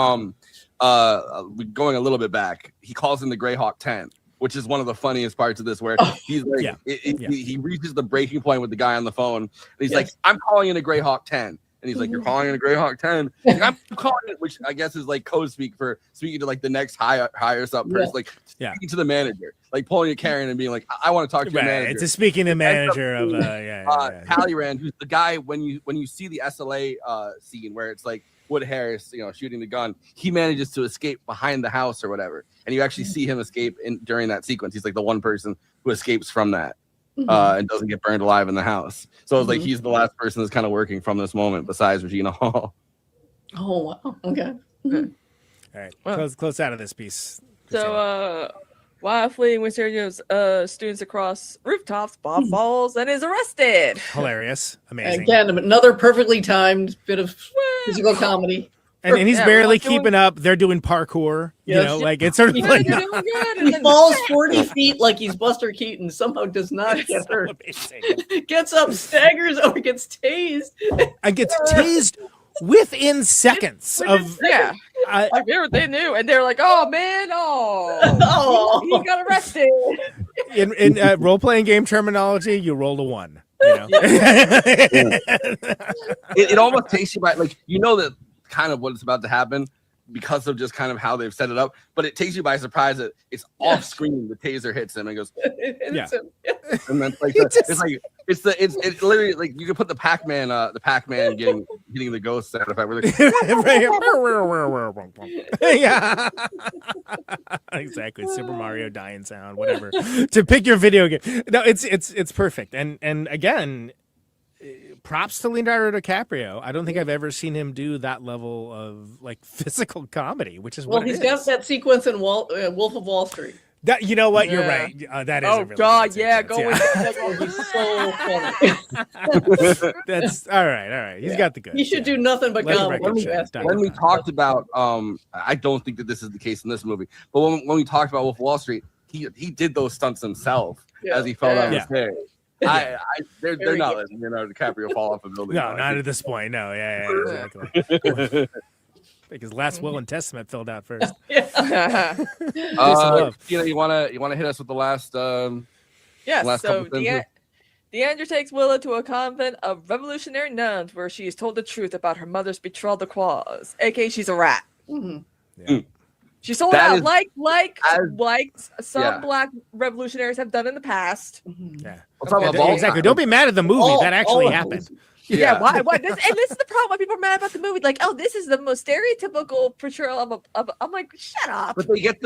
going a little bit back. He calls in the Greyhawk 10, which is one of the funniest parts of this, where he's like he reaches the breaking point with the guy on the phone, and he's like, "I'm calling in a Greyhawk 10." And he's like, "You're calling in a Greyhawk 10?" Like, I'm calling it, which I guess is like code speak for speaking to like the next highest up person, like speaking to the manager, like pulling a Karen and being like, "I want to talk to your manager." It's a speaking to manager of Talleyrand, who's the guy when you see the SLA scene where it's like Wood Harris, shooting the gun, he manages to escape behind the house or whatever, and you actually see him escape during that sequence. He's like the one person who escapes from that. And doesn't get burned alive in the house. So it's like he's the last person that's kind of working from this moment besides Regina Hall. Oh wow. Okay. All right. Close out of this piece. So while fleeing with Sergio's students across rooftops, Bob falls and is arrested. Hilarious. Amazing. Again, another perfectly timed bit of physical comedy. And he's barely keeping up. They're doing parkour. Like it's sort of like he falls 40 feet like he's Buster Keaton. Somehow does not get hurt. Gets up, staggers, or gets tased. And gets tased within seconds of like they knew, and they're like, "Oh man, he got arrested." In role playing game terminology, you rolled a 1. It almost takes you by like that kind of what's about to happen, because of just kind of how they've set it up. But it takes you by surprise that it's off screen. The taser hits him and goes, Yeah. and then like it's literally like you could put the Pac-Man getting the ghost sound effect. Where Yeah, exactly. Super Mario dying sound, whatever. To pick your video game. No, it's perfect. And again, props to Leonardo DiCaprio. I don't think I've ever seen him do that level of like physical comedy, which is Well, what he's it got is. that sequence in Wolf of Wall Street. That, you know what? You're Yeah. right. That is. Oh a really God, good yeah, sequence, go with that. That would be so funny. That's all right. All right. He's got the goods. He should do nothing but Let the go. record show. when we talked about, I don't think that this is the case in this movie, but when we talked about Wolf of Wall Street, he did those stunts himself as he fell down the stairs. They're not letting Leonardo DiCaprio fall off a building. No, not at this point. No. Yeah, exactly. Because last will and testament filled out first. You wanna hit us with the last Yes, last so couple things? Deandra takes Willa to a convent of revolutionary nuns where she is told the truth about her mother's betrayal to Quaz, aka she's a rat. She sold That out is- like some Yeah. black revolutionaries have done in the past. Yeah, Okay. exactly. Don't be mad at the movie. That actually happened. Yeah, why? This is the problem. Why people are mad about the movie? Like, oh, this is the most stereotypical portrayal of a. I'm like, shut up. But they get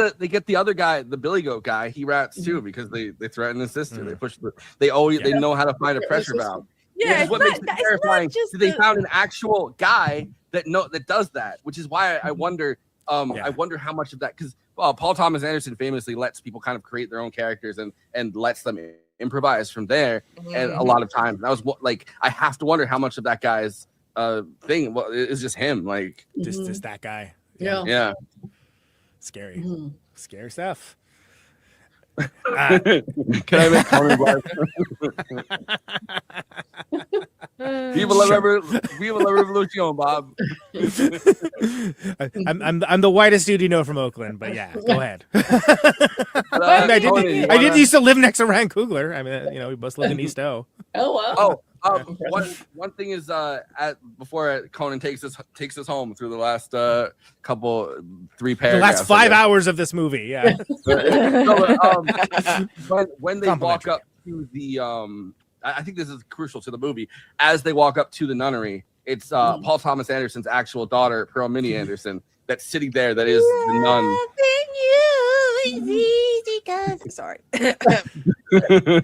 the other guy, the Billy Goat guy. He rats too because they threaten his sister. They push they know how to find a pressure valve. Yeah, Which is what makes it terrifying. They found an actual guy that does that, which is why I wonder. I wonder how much of that, because Paul Thomas Anderson famously lets people kind of create their own characters and lets them improvise from there. And a lot of times that was like I have to wonder how much of that guy's thing is just him, like just that guy. Yeah. Scary, scary stuff. Can I make Conan Viva la Revolution, Bob. I'm the whitest dude you know from Oakland, but yeah, go ahead. I did used to live next to Ryan Coogler. I mean, we both live in East O. Oh wow. One thing is before Conan takes us home through the last three The paragraphs. last 5 hours of this movie, yeah. When they walk up to the I think this is crucial to the movie. As they walk up to the nunnery, it's Paul Thomas Anderson's actual daughter, Pearl Minnie Anderson, that's sitting there. That is the nun. Sorry. She's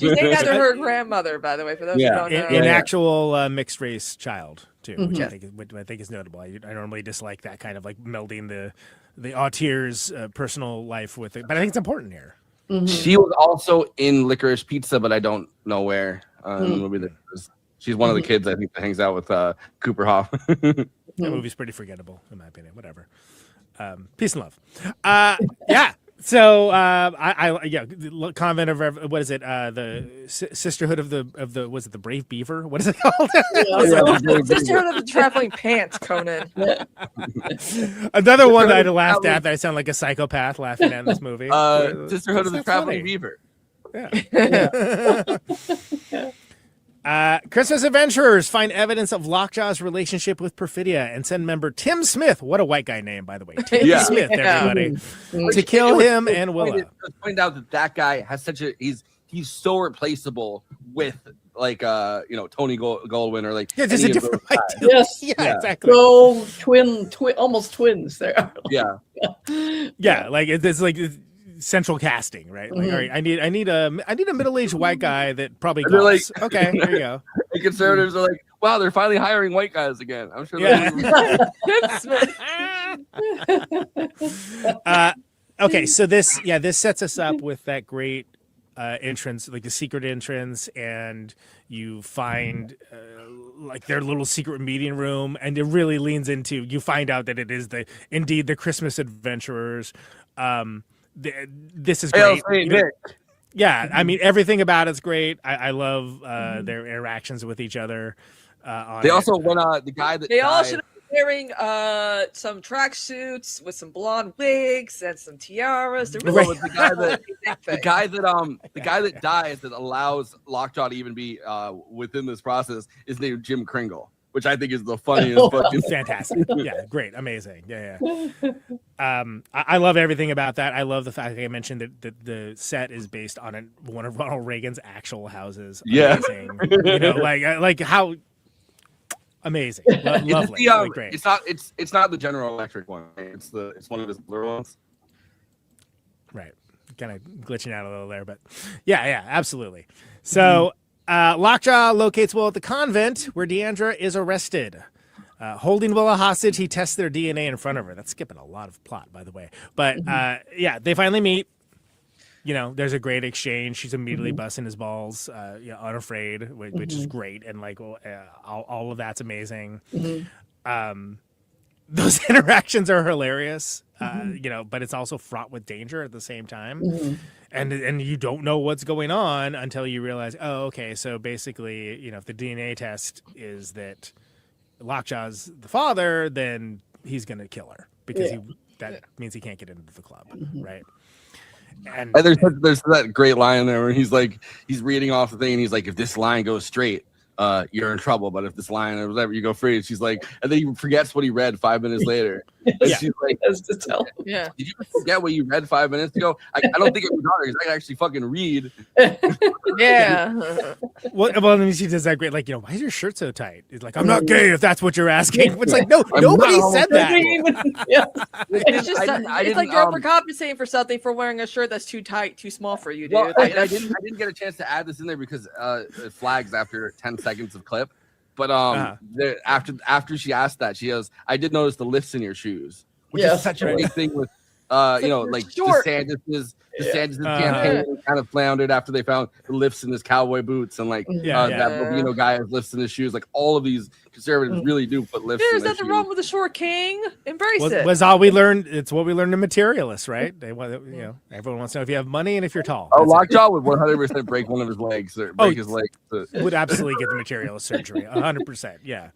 named after her grandmother, by the way, for those who don't know. An actual mixed race child too, which I think is notable. I normally dislike that kind of like melding the auteur's personal life with it, but I think it's important here. She was also in Licorice Pizza, but I don't know where in the movie. She's one of the kids I think that hangs out with Cooper Hoff. That movie's pretty forgettable in my opinion. Whatever. Peace and love. Yeah. So Convent of what is it? The Sisterhood of the was it the Brave Beaver? What is it called? Sisterhood of the Traveling Pants, Conan. Another one that I laughed at that I sound like a psychopath laughing at in this movie. Sisterhood of the Traveling Beaver. Christmas adventurers find evidence of Lockjaw's relationship with Perfidia and send member Tim Smith, what a white guy name, by the way, Tim Smith, everybody, to kill him and Willa. Point out that guy has he's so replaceable with like Tony Goldwyn or like there's a different yes, exactly. So almost twins there. Like it's like central casting, right? Like, all right, I need a middle-aged white guy that probably golfs. Like, okay, there you go. The conservatives are like, wow, they're finally hiring white guys again. I'm sure. Okay, so this sets us up with that great entrance, like the secret entrance, and you find like their little secret meeting room, and it really leans into, you find out that it is indeed the Christmas adventurers. This is great. Yeah, I mean everything about it's great. I love their interactions with each other. They also went the guy that they all should have been wearing some tracksuits with some blonde wigs and some tiaras. The guy that dies that allows Lockjaw to even be within this process is named Jim Kringle. which I think is the funniest fucking fantastic. Yeah, great, amazing. Yeah. I love everything about that. I love the fact that I mentioned that the set is based on one of Ronald Reagan's actual houses. Amazing. like how amazing, lovely. Great. It's not the General Electric one. It's one of his older ones. Right. Kind of glitching out a little there, but yeah, absolutely. So Lockjaw locates Will at the convent where Deandra is arrested. Holding Willa hostage, he tests their DNA in front of her. That's skipping a lot of plot, by the way. But they finally meet. There's a great exchange. She's immediately busting his balls, unafraid, which is great. And all of that's amazing. Those interactions are hilarious, but it's also fraught with danger at the same time. And you don't know what's going on until you realize, oh, okay, so basically, if the DNA test is that Lockjaw's the father, then he's going to kill her because that means he can't get into the club, right? And there's that great line there where he's reading off the thing and he's like, if this line goes straight, you're in trouble. But if this line or whatever, you go free. And she's like, and then he forgets what he read 5 minutes later. And she's like, yeah. Did you forget what you read 5 minutes ago? I don't think it was daughter because I can actually fucking read. Yeah. Well, then she does that great, why is your shirt so tight? It's like, I'm not gay if that's what you're asking. It's like, no, nobody said that. It's just it's like you're overcompensating for something for wearing a shirt that's too tight, too small for you, dude. Well, I didn't get a chance to add this in there because it flags after 10 seconds of clip. But after she asked that, she goes, I did notice the lifts in your shoes, which is such a big thing with DeSantis' campaign kind of floundered after they found the lifts in his cowboy boots and that Bobino guy has lifts in his shoes. Like all of these conservatives really do put lifts in their shoes. There's nothing wrong with the short king. Embrace it. Was all we learned. It's what we learned in Materialists, right? They want, everyone wants to know if you have money and if you're tall. Oh, Lockjaw would 100% break one of his legs or break his leg. Would absolutely get the Materialist surgery. 100%. Yeah.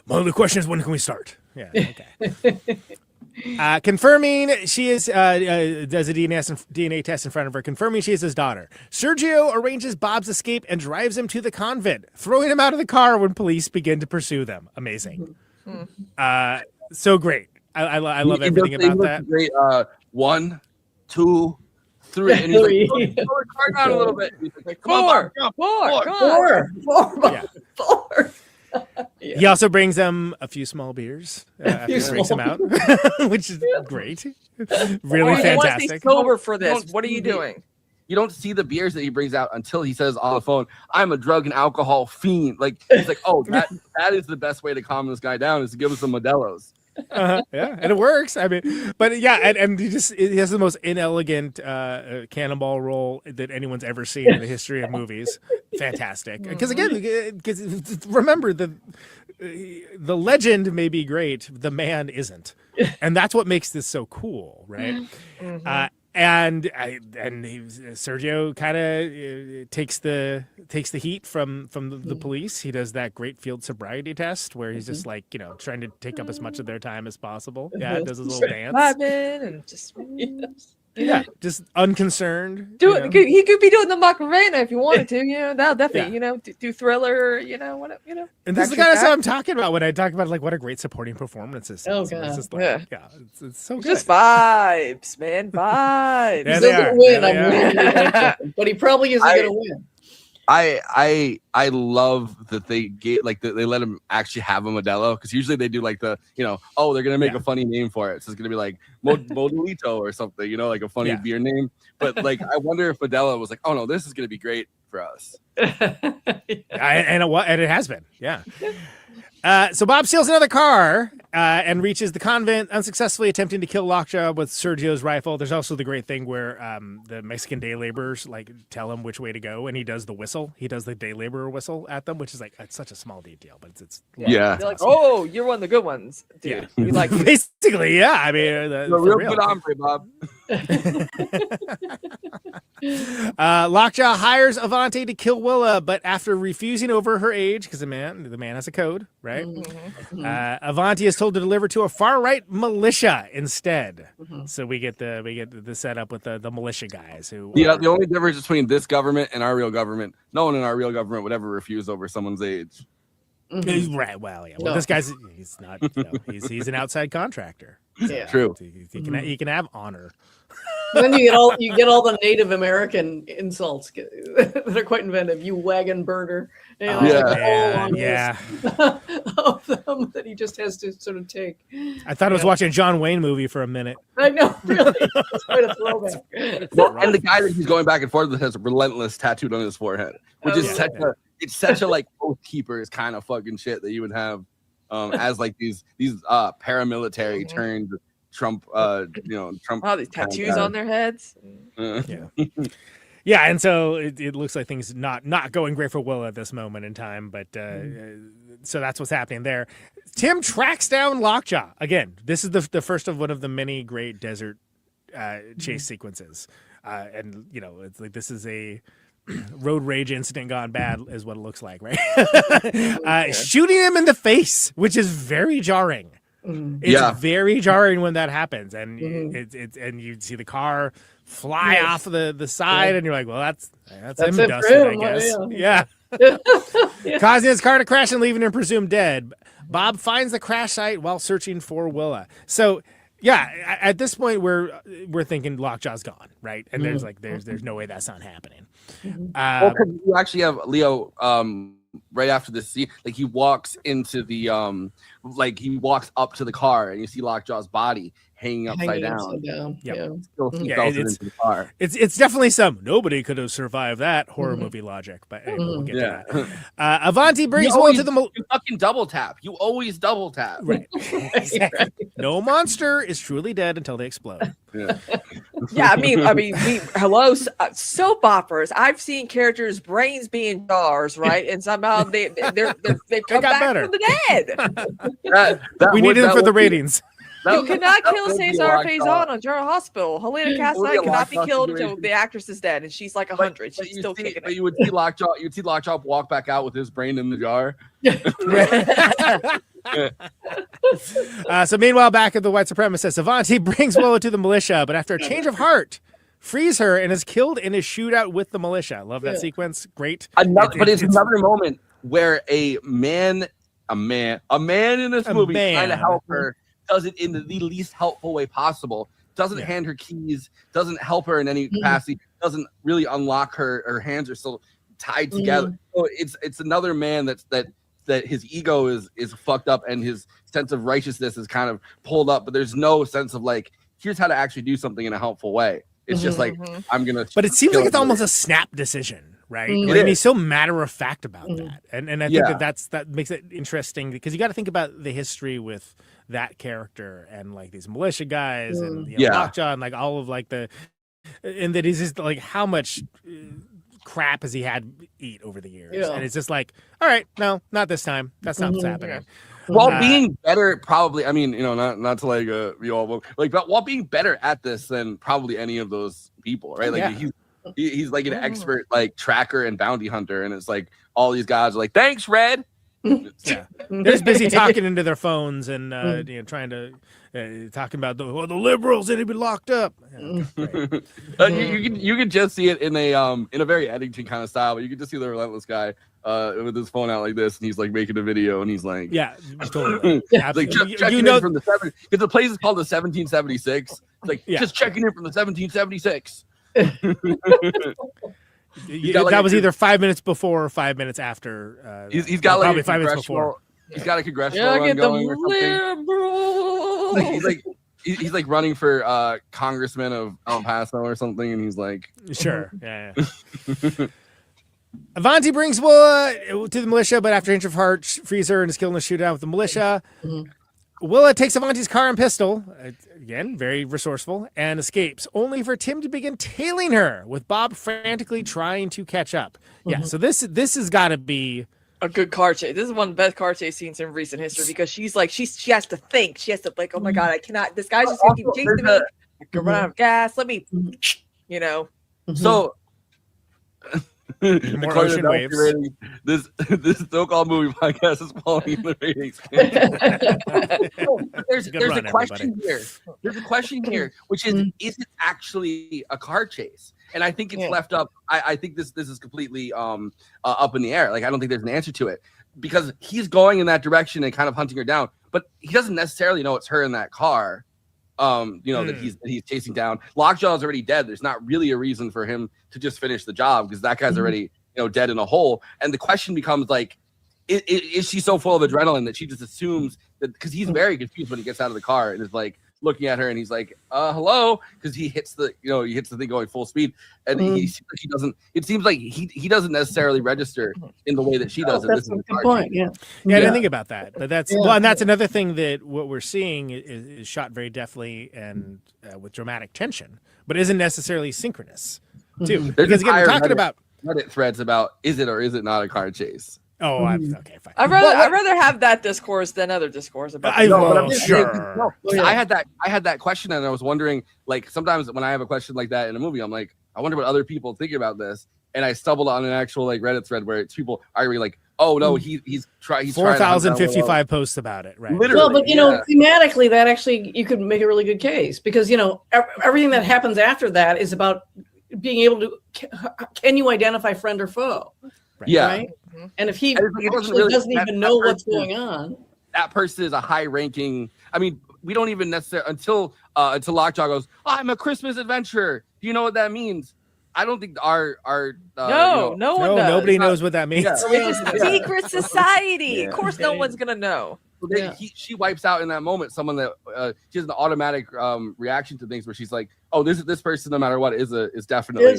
My only question is, when can we start? Yeah. Okay. Confirming she is does a DNA test in front of her, confirming she is his daughter. Sergio arranges Bob's escape and drives him to the convent, throwing him out of the car when police begin to pursue them. Amazing. So great. I love everything about that. Great. 1, 2, 3. And he's like, slow the car down a little bit. He's like, Four. He also brings them a few small beers after he brings them out, which is great. Really fantastic. Sober for this. What are you doing? You don't see the beers that he brings out until he says on the phone, I'm a drug and alcohol fiend. Like, he's like, oh, that is the best way to calm this guy down is to give him some Modelo's. Yeah, and it works. I mean, but yeah, and he has the most inelegant cannonball roll that anyone's ever seen in the history of movies. Fantastic. Because again, remember the legend may be great, the man isn't, and that's what makes this so cool, right? And Sergio kind of takes the heat from the police. He does that great field sobriety test where he's just like, trying to take up as much of their time as possible. Yeah, does his little dance. And just yeah, just unconcerned. He could be doing the Macarena if you wanted to. That'll definitely, do Thriller, whatever, And this is the kind of stuff I'm talking about when I talk about what a great supporting performance this is. Oh god, it's just it's so good. Just vibes, man, vibes. He's gonna win, but he probably isn't gonna win. I love that they get they let him actually have a Modelo because usually they do they're gonna make a funny name for it, so it's gonna be like Modelito or something, like a funny beer name. But I wonder if Modelo was like, oh no, this is gonna be great for us. And it has been, yeah. So Bob steals another car and reaches the convent, unsuccessfully attempting to kill Lockjaw with Sergio's rifle. There's also the great thing where the Mexican day laborers tell him which way to go, and he does the whistle. He does the day laborer whistle at them, which is it's such a small detail, but it's yeah. They're like, oh, you're one of the good ones, dude. Yeah. We like you. Basically, yeah. I mean, you're a real good hombre, Bob. Lockjaw hires Avanti to kill Willa, but after refusing over her age, because the man has a code, right? Avanti is told to deliver to a far right militia instead. So we get the setup with the militia guys who. Yeah, the only difference between this government and our real government, no one in our real government would ever refuse over someone's age. Right. Well, yeah. Well, this guy's he's not. He's an outside contractor. Yeah. True. He can have honor. Then you get all the Native American insults that are quite inventive. You wagon burner. And of them that he just has to sort of take. I thought I was watching a John Wayne movie for a minute. I know, really. It's quite a throwback. Well, and the guy that he's going back and forth with has relentless tattooed on his forehead, which is such a like oath keepers kind of fucking shit that you would have as like these paramilitary turned Trump Trump. Oh, these tattoos on their heads. Yeah, and so it looks like things not going great for Willa at this moment in time, but so that's what's happening there. Tim tracks down Lockjaw again. This is the first of one of the many great desert chase sequences, and it's like this is a road rage incident gone bad, is what it looks like, right? Shooting him in the face, which is very jarring. It's very jarring when that happens, and it's and you see the car fly off of the side, and you're like, well, that's him dusted, I guess. Causing his car to crash and leaving him presumed dead. Bob finds the crash site while searching for Willa. So at this point we're thinking Lockjaw's gone, right? And there's no way that's not happening. Well, because you actually have Leo right after this scene, like he walks into the he walks up to the car and you see Lockjaw's body hanging upside down. Into the car. It's definitely nobody could have survived that horror movie logic, but anyway, we'll get to that. Avanti brings Willa to the you fucking double tap. You always double tap. Right. Exactly. No monster is truly dead until they explode. I mean, hello, soap operas. I've seen characters' brains being jars, right? And somehow they've come back better from the dead. We needed them for the ratings. You cannot kill Cesar Faison on General Hospital. Helena Castile cannot be killed until the actress is dead, and she's like 100. She's still kicking it. You would see Lockjaw walk back out with his brain in the jar. So meanwhile, back at the white supremacist, Avanti brings Willa to the militia, but after a change of heart, frees her and is killed in a shootout with the militia. Love that sequence. Great. But it's another moment where a man in this movie trying to help her does it in the least helpful way possible. Doesn't hand her keys, doesn't help her in any capacity, doesn't really unlock her hands are still tied together. So it's another man that his ego is fucked up and his sense of righteousness is kind of pulled up, but there's no sense of like, here's how to actually do something in a helpful way. It's just like, I'm gonna. But it seems like it's almost a snap decision, right? And he's so matter of fact about that, and I think that makes it interesting because you got to think about the history with that character and like these militia guys and Lockjaw and like all of like and that he's just like how much crap has he had eat over the years, and it's just like, all right, no, not this time. That's not what's happening. While being better, probably, I mean, not to like be all like, but while being better at this than probably any of those people, right? Like he's like an expert like tracker and bounty hunter, and it's like all these guys are like, thanks, Red. They're just busy talking into their phones and trying to talking about the liberals that have been locked up. You can just see it in a very Eddington kind of style, but you can just see the relentless guy with his phone out like this, and he's like making a video, and he's like, totally. Like just checking in from the because the place is called the 1776. It's like just checking in from the 1776. That was either 5 minutes before or 5 minutes after. He's got like probably 5 minutes before. He's got a congressional run going or something. He's like running for congressman of El Paso or something, and he's like, sure, yeah. Avanti brings Willa to the militia, but after inch of heart, frees her and is killed in a shootout with the militia. Willa takes Avanti's car and pistol, again, very resourceful, and escapes, only for Tim to begin tailing her, with Bob frantically trying to catch up. Yeah, so this has got to be a good car chase. This is one of the best car chase scenes in recent history because she's like, she has to think. She has to like, oh my God, I cannot, this guy's just going to keep chasing me. I can run out of gas. Let me, So More according ocean to waves. ratings, this so-called movie podcast is falling in the ratings. There's a question here. There's a question here, which is it actually a car chase? And I think it's left up. I think this is completely up in the air. Like I don't think there's an answer to it because he's going in that direction and kind of hunting her down, but he doesn't necessarily know it's her in that car. That he's chasing down. Lockjaw is already dead. There's not really a reason for him to just finish the job because that guy's already dead in a hole. And the question becomes like, is she so full of adrenaline that she just assumes that because he's very confused when he gets out of the car and is like looking at her and he's like, hello, because he hits the thing going full speed and he doesn't. It seems like he doesn't necessarily register in the way that she does. That's a good point. Yeah, I didn't think about that, but that's and that's another thing that what we're seeing is shot very deftly and with dramatic tension, but isn't necessarily synchronous too. Because again, we're talking about Reddit threads about is it or is it not a car chase. Oh, okay, fine. I'd rather have that discourse than other discourse about. I had that question and I was wondering, like sometimes when I have a question like that in a movie, I'm like, I wonder what other people think about this. And I stumbled on an actual like Reddit thread where it's people arguing like, oh no, he's 4,055 posts about it, right? Literally, well, but thematically, that actually you could make a really good case because everything that happens after that is about being able to can you identify friend or foe? Right. Yeah. Right? And if he doesn't even know what's going on, that person is a high-ranking. I mean, we don't even necessarily until Lockjaw goes, I'm a Christmas adventurer. Do you know what that means? I don't think our no one knows. Nobody knows what that means. Yeah. It's a secret society. Of course, no one's gonna know. She wipes out in that moment someone that she has an automatic reaction to things where she's like, oh, this person no matter what is definitely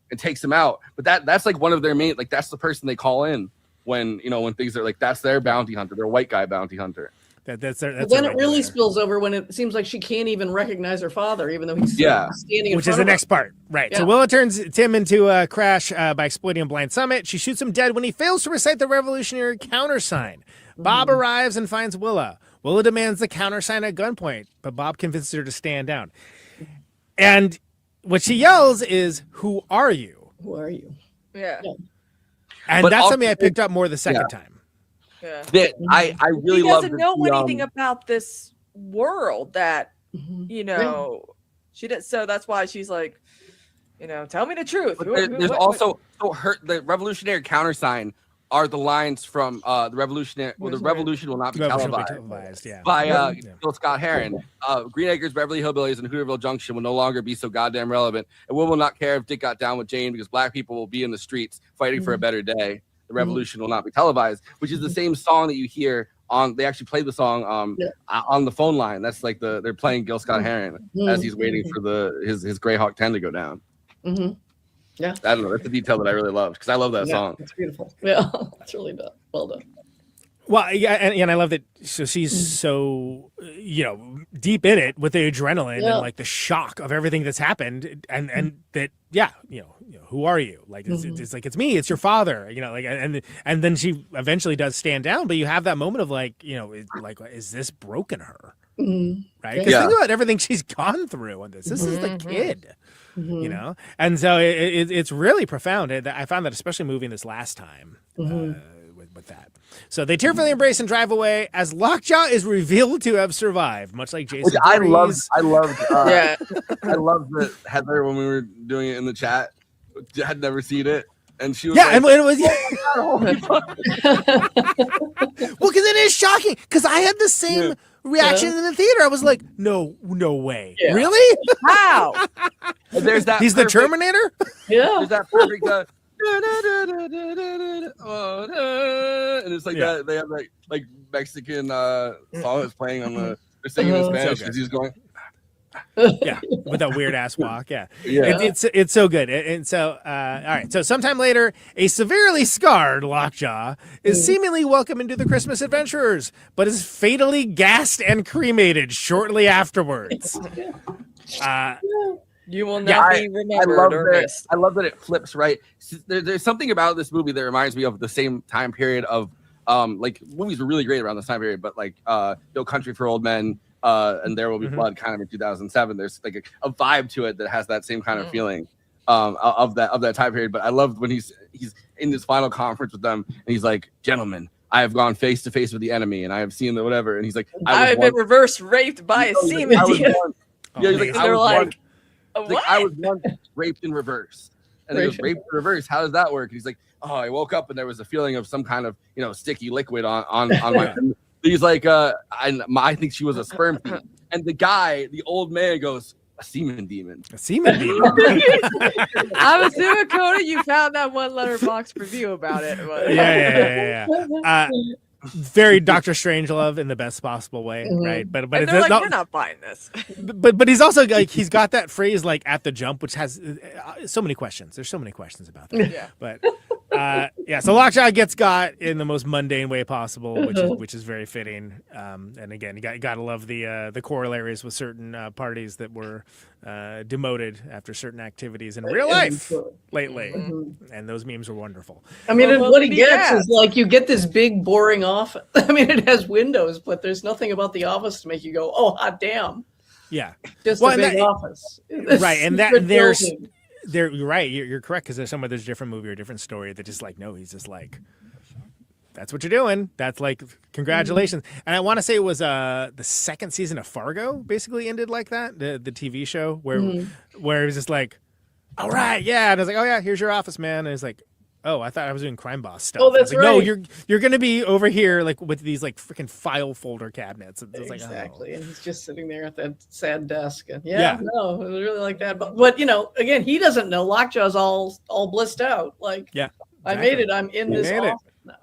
and takes him out. But that's like one of their main, like that's the person they call in when things are like that's their bounty hunter, their white guy bounty hunter. That's but then it really spills over when it seems like she can't even recognize her father, even though he's standing in which front is the of next her. part, right? Yeah. So Willa turns Tim into a Crash by exploiting a blind summit. She shoots him dead when he fails to recite the revolutionary countersign. Bob arrives and finds Willa. Willa demands the countersign at gunpoint, but Bob convinces her to stand down. And what she yells is, "Who are you?" Who are you? Yeah. And But that's also- something I picked up more the second time. Yeah. That I really He love. doesn't know anything about this world that she did. So that's why she's like, tell me the truth. There's also the revolutionary countersign are the lines from the revolutionary. Well, the revolution will not be televised. By Gil Scott Heron. Green Acres, Beverly Hillbillies, and Hooterville Junction will no longer be so goddamn relevant, and we will not care if Dick got down with Jane because black people will be in the streets fighting for a better day. The revolution will not be televised, which is the same song that you hear on. They actually play the song on the phone line. That's like they're playing Gil Scott Heron as he's waiting for his Greyhawk 10 to go down. Mm-hmm. Yeah, I don't know. That's a detail that I really loved because I love that song. It's beautiful. Yeah, it's really done. Well done. Well, yeah, and I love that. So she's so deep in it with the adrenaline and like the shock of everything that's happened, and that who are you? Like it's like it's me, it's your father. And then she eventually does stand down, but you have that moment of is this broken her? Right? Because think about everything she's gone through on this. This is the kid. And so it's really profound. I found that especially moving this last time with that. So they tearfully embrace and drive away as Lockjaw is revealed to have survived, much like Jason. I loved I loved that Heather when we were doing it in the chat had never seen it. And she was and it was well, because it is shocking. Because I had the same reaction in the theater. I was like, no way, really? Wow. There's that. He's the Terminator. Yeah. There's that perfect. And it's like that. They have like Mexican song that's playing on the. They're singing in Spanish because he's going. With that weird ass walk. It's so good. And so all right, so sometime later a severely scarred Lockjaw is seemingly welcome into the Christmas Adventurers, but is fatally gassed and cremated shortly afterwards. You will not be remembered or missed. I love that it flips right. There's something about this movie that reminds me of the same time period of like movies were really great around this time period, but like No Country for Old Men and There Will Be Blood kind of in 2007. There's like a vibe to it that has that same kind of feeling. of that time period. But I loved when he's in this final conference with them, and he's like, "Gentlemen, I have gone face to face with the enemy, and I have seen the whatever." And he's like, I've been reverse raped by a semen demon. Yeah, he's like, they're like, I was once raped in reverse. And he goes, raped in reverse. How does that work? And he's like, oh, I woke up and there was a feeling of some kind of, sticky liquid on my. He's like, I think she was a sperm thief. And the old man goes, a semen demon. A semen demon. I'm assuming, Coda, you found that one letterbox review about it. But... Yeah. Very Doctor Strangelove in the best possible way, right? But and they're like, we're not buying this. But he's also like, he's got that phrase like at the jump, which has so many questions. There's so many questions about that. Yeah. But so Lockjaw gets got in the most mundane way possible, which is very fitting. And again, you gotta love the corollaries with certain parties that were demoted after certain activities in real life lately, and those memes were wonderful. I mean, and what he gets is like, you get this big boring office. I mean, it has windows, but there's nothing about the office to make you go, "Oh, hot damn!" Yeah, just a big office, right? And there's you're right. You're correct, because there's a different movie or a different story that just like, no, he's just like, that's what you're doing. That's like, congratulations. And I want to say it was the second season of Fargo basically ended like that, the TV show where it was just like, all right, yeah. And I was like, oh yeah, here's your office, man. And it's like, oh, I thought I was doing crime boss stuff. Oh, that's like, right. No, you're gonna be over here like with these like freaking file folder cabinets. It's Exactly. like, oh. And he's just sitting there at that sad desk. And no, it was really like that. But again, he doesn't know. Lockjaw's all blissed out. Like, yeah, exactly. I made it. I'm in this office now.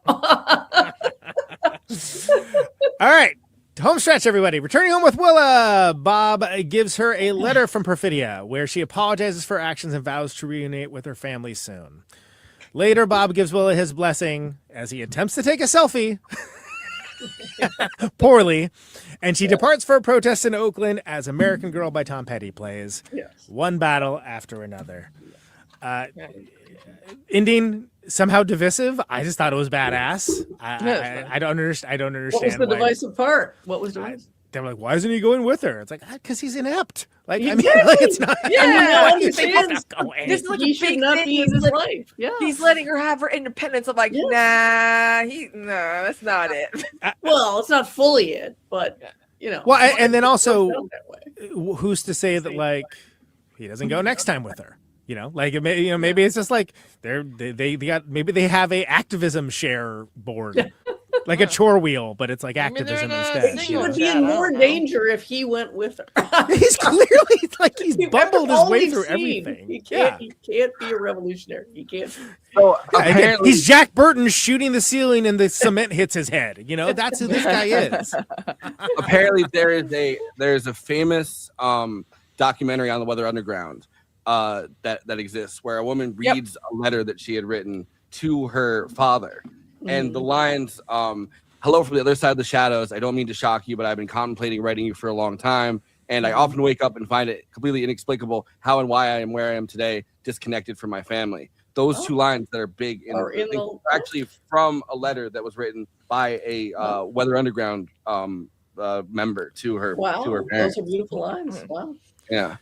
All right. Home stretch, everybody. Returning home with Willa. Bob gives her a letter from Perfidia where she apologizes for her actions and vows to reunite with her family soon. Later, Bob gives Willa his blessing as he attempts to take a selfie. Poorly. And she departs for a protest in Oakland as American Girl by Tom Petty plays. Yes. One battle after another. Ending somehow divisive. I just thought it was badass. I don't understand. What was the divisive part? What was divisive? They're like, why isn't he going with her? It's like, because he's inept. Like, Exactly. I mean, like, it's not. This is like he should not be in his life. Yeah, he's letting her have her independence. I'm like, nah, that's not it. Well, it's not fully it, but Well, and then also, who's to say that like he doesn't go next time with her? Like maybe it's just like maybe they have a activism share board. Like a chore wheel, but it's like activism instead. She would be in more danger if he went with her. He's clearly like he's bumbled his way through everything. He can't be a revolutionary. He can't. So again, he's Jack Burton shooting the ceiling and the cement hits his head. That's who this guy is. Apparently, there's a famous documentary on the Weather Underground that exists where a woman reads a letter that she had written to her father. And the lines, hello from the other side of the shadows. I don't mean to shock you, but I've been contemplating writing you for a long time. And I often wake up and find it completely inexplicable how and why I am where I am today, disconnected from my family. Those two lines that are big are actually from a letter that was written by a Weather Underground member to her. Wow, to her parents. those are beautiful lines. Wow. Yeah.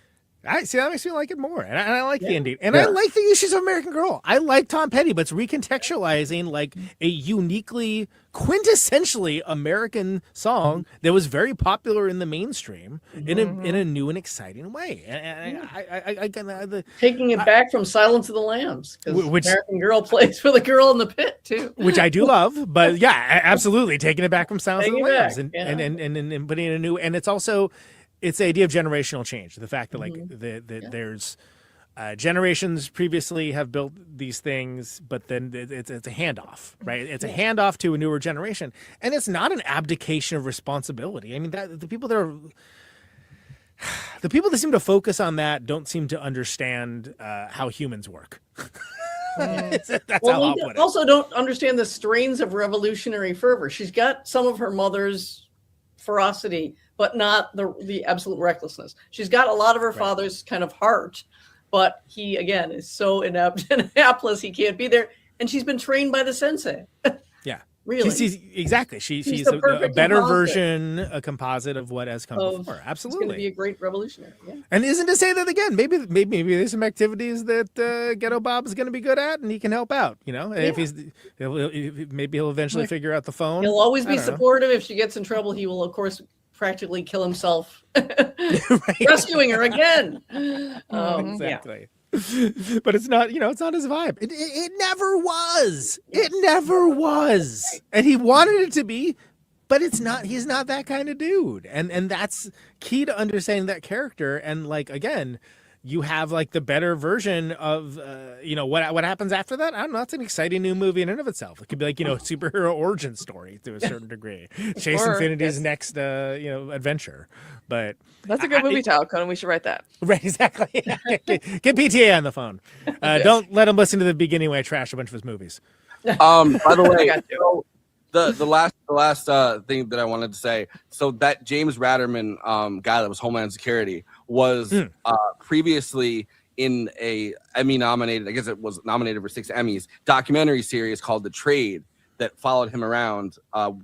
I see. That makes me like it more, and I like the ending, and I like the issues of American Girl. I like Tom Petty, but it's recontextualizing like a uniquely, quintessentially American song that was very popular in the mainstream in a new and exciting way. And I taking it back from Silence of the Lambs, because American Girl plays for the girl in the pit too, which I do love. But yeah, absolutely taking it back from Silence of the Lambs and putting in a new, and it's also. It's the idea of generational change. The fact that like there's generations previously have built these things, but then it's a handoff, right? It's a handoff to a newer generation, and it's not an abdication of responsibility. I mean, the people that seem to focus on that don't seem to understand how humans work. That's how I'll put it. Also, don't understand the strains of revolutionary fervor. She's got some of her mother's ferocity, but not the absolute recklessness. She's got a lot of her father's kind of heart, but he, again, is so inept and hapless he can't be there. And she's been trained by the sensei. Yeah. Really? Exactly. She's the a perfect better composite. version, a composite of what has come before. It's going to Absolutely. be a great revolutionary. Yeah. And isn't to say that again? Maybe there's some activities that Ghetto Bob is going to be good at, and he can help out. You know, if maybe he'll eventually figure out the phone. He'll always I be don't know. supportive. If she gets in trouble, he will, of course, practically kill himself, rescuing her again. Exactly. But it's not, it's not his vibe. It never was. It never was. And he wanted it to be, but it's not. He's not that kind of dude. And that's key to understanding that character. And like, again, you have like the better version of, what happens after that. I don't know. That's an exciting new movie in and of itself. It could be like, superhero origin story to a certain degree. Chase Or, Infinity's yes. next, adventure. But That's a good movie title, Conan. We should write that. right, exactly. Get PTA on the phone. Don't let him listen to the beginning when I trash a bunch of his movies. By the way, Got you. so the last thing that I wanted to say. So that James Ratterman guy that was Homeland Security was previously in a Emmy nominated. I guess it was nominated for 6 Emmys documentary series called The Trade that followed him around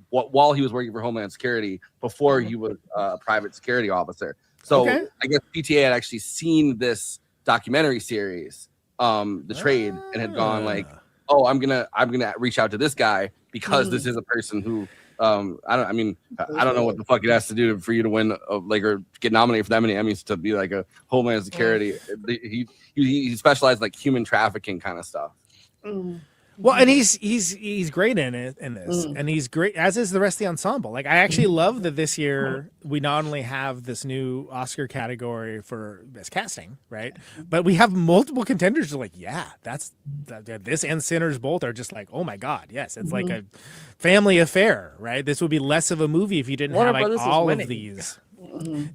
while he was working for Homeland Security before he was a private security officer. So I guess PTA had actually seen this documentary series, The Trade, and had gone like, "Oh, I'm gonna reach out to this guy because this is a person who I don't know what the fuck it has to do for you to win or get nominated for that many Emmys to be like a Homeland Security." He specialized like human trafficking kind of stuff. Well, and he's great in this, and he's great, as is the rest of the ensemble. Like, I actually love that this year we not only have this new Oscar category for best casting, right? But we have multiple contenders. Like, this and Sinners both are just like, oh my god, yes, it's like a family affair, right? This would be less of a movie if you didn't Warner have like Brothers is all of winning. these.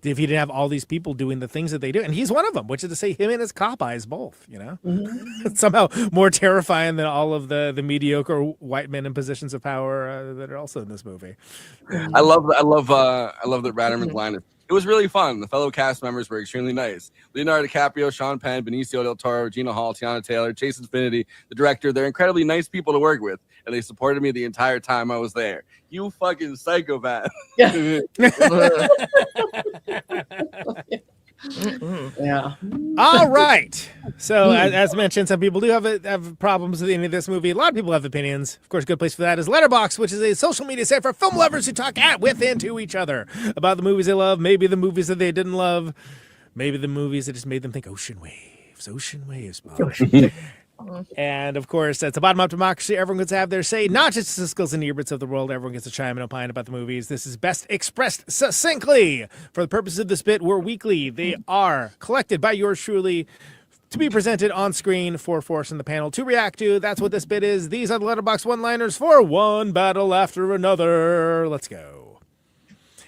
If you didn't have all these people doing the things that they do, and he's one of them, which is to say him and his cop eyes both, somehow more terrifying than all of the mediocre white men in positions of power that are also in this movie. I love that Ratterman's line is, "It was really fun. The fellow cast members were extremely nice. Leonardo DiCaprio, Sean Penn, Benicio del Toro, Regina Hall, Tiana Taylor, Chase Infinity, the director. They're incredibly nice people to work with, and they supported me the entire time I was there." You fucking psychopath. Yeah. All right. So as mentioned, some people do have problems with any of this movie. A lot of people have opinions. Of course, a good place for that is Letterboxd, which is a social media site for film lovers who talk with and to each other about the movies they love, maybe the movies that they didn't love, maybe the movies that just made them think ocean waves, Bob. And of course, it's a bottom-up democracy. Everyone gets to have their say, not just the Siskels and Eberts of the world. Everyone gets to chime and opine about the movies. This is best expressed succinctly. For the purposes of this bit, we're weekly. They are collected by yours truly to be presented on screen for Force in the panel to react to. That's what this bit is. These are the Letterboxd one-liners for one battle after another. Let's go.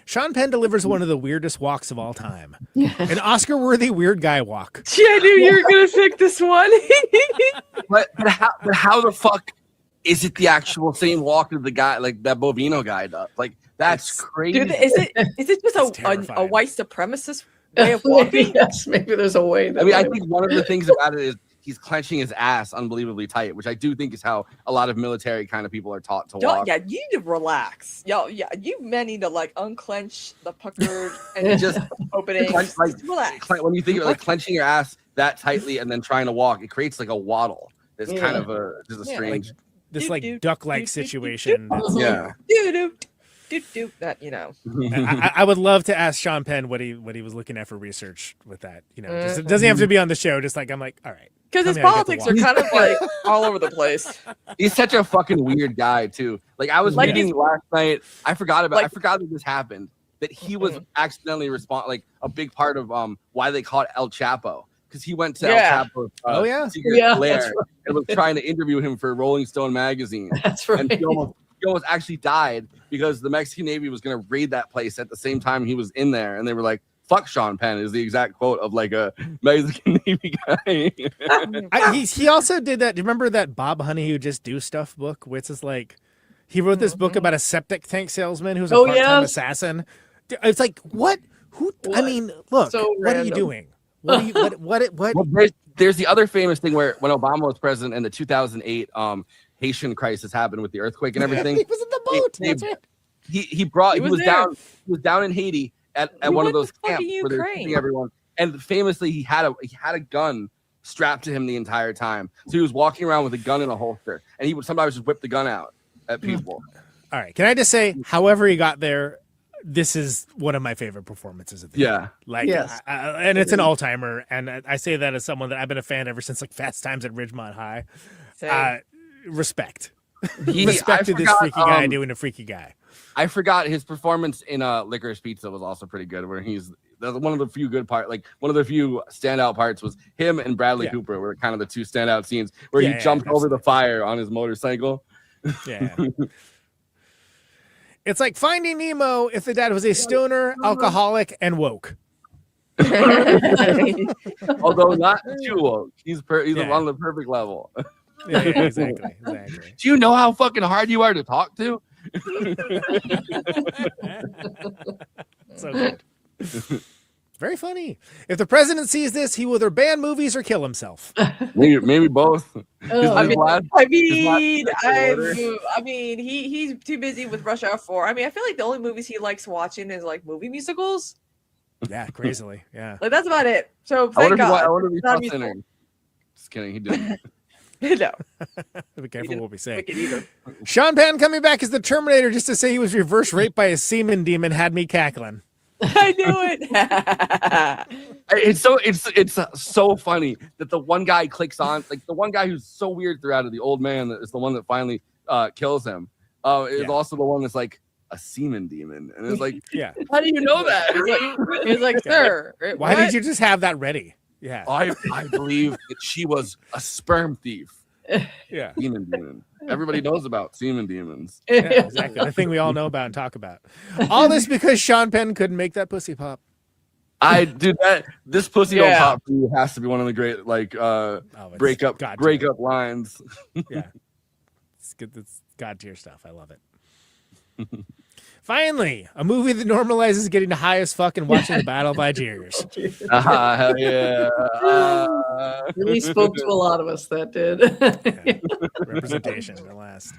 Sean Penn delivers one of the weirdest walks of all time. An Oscar-worthy weird guy walk. Gee, I knew you were going to pick this one. but how the fuck is it the actual same walk that the guy, like that Bovino guy does? Like, that's crazy. Dude, is it just a white supremacist way of walking? Yes, maybe there's a way. I think one of the things about it is he's clenching his ass unbelievably tight, which I do think is how a lot of military kind of people are taught to walk. Yeah, you need to relax. You men need to like unclench the puckered and just opening. Relax. When you think of like clenching your ass that tightly and then trying to walk, it creates like a waddle. It's kind of just a strange, duck-like situation. Yeah. That I would love to ask Sean Penn what he was looking at for research with that. Just, it doesn't have to be on the show. Just like I'm like, all right, because his politics are kind of like all over the place. He's such a fucking weird guy too. Like I was reading last night. I forgot that this happened. That he was accidentally a big part of why they call it El Chapo. Because he went to El Chapo's secret lair and was trying to interview him for Rolling Stone magazine. That's right. And he almost actually died because the Mexican Navy was going to raid that place at the same time he was in there. And they were like, "Fuck Sean Penn," is the exact quote of like a Mexican Navy guy. He also did that. Do you remember that Bob Honey Who Just Do Stuff book? Which is like, he wrote this book about a septic tank salesman who's a part-time assassin. It's like, what? Who? I mean, look, what are you doing? What? Well, there's the other famous thing where when Obama was president in the 2008 Haitian crisis happened with the earthquake and everything. He was in the boat. That's right. He was down in Haiti at one of those camps where they were keeping everyone. And famously, he had a gun strapped to him the entire time. So he was walking around with a gun in a holster, and he would sometimes just whip the gun out at people. All right. Can I just say, however he got there, this is one of my favorite performances of the year. Like, Yes. And it's an all-timer. And I say that as someone that I've been a fan ever since like Fast Times at Ridgemont High. Respect. Respect to this freaky guy doing a freaky guy. I forgot his performance in Licorice Pizza was also pretty good, where that's one of the few good parts. Like one of the few standout parts was him and Bradley Cooper were kind of the two standout scenes where he jumped over the fire on his motorcycle. Yeah. It's like Finding Nemo if the dad was a stoner, alcoholic, and woke. Although not too woke. He's on the perfect level. Yeah, exactly. Do you know how fucking hard you are to talk to? So good. Very funny. If the president sees this, he will either ban movies or kill himself. Maybe both. He's too busy with Rush Hour 4. I mean, I feel like the only movies he likes watching is like movie musicals. Yeah, crazily. Yeah. Like that's about it. So thank God. I wonder if he Not saw musical. Sinner. Just kidding, he didn't. No. Be careful what we say. Wicked either. Sean Penn coming back as the Terminator just to say he was reverse raped by a semen demon had me cackling. I knew it. It's so funny that the one guy clicks on, like the one guy who's so weird throughout it, the old man that is the one that finally kills him. Is also the one that's like a semen demon, and it's like, how do you know that? He's like, sir, why did you just have that ready? Yeah, I believe that she was a sperm thief. Yeah, semen demon. Everybody knows about semen demons. Yeah, exactly. The thing we all know about and talk about. All this because Sean Penn couldn't make that pussy pop. This pussy don't pop for you has to be one of the great breakup lines. Yeah, it's good. It's god tier stuff. I love it. Finally, a movie that normalizes getting high as fuck and watching the Battle of Algiers. Hell yeah. Really spoke to a lot of us, that did. Representation at last.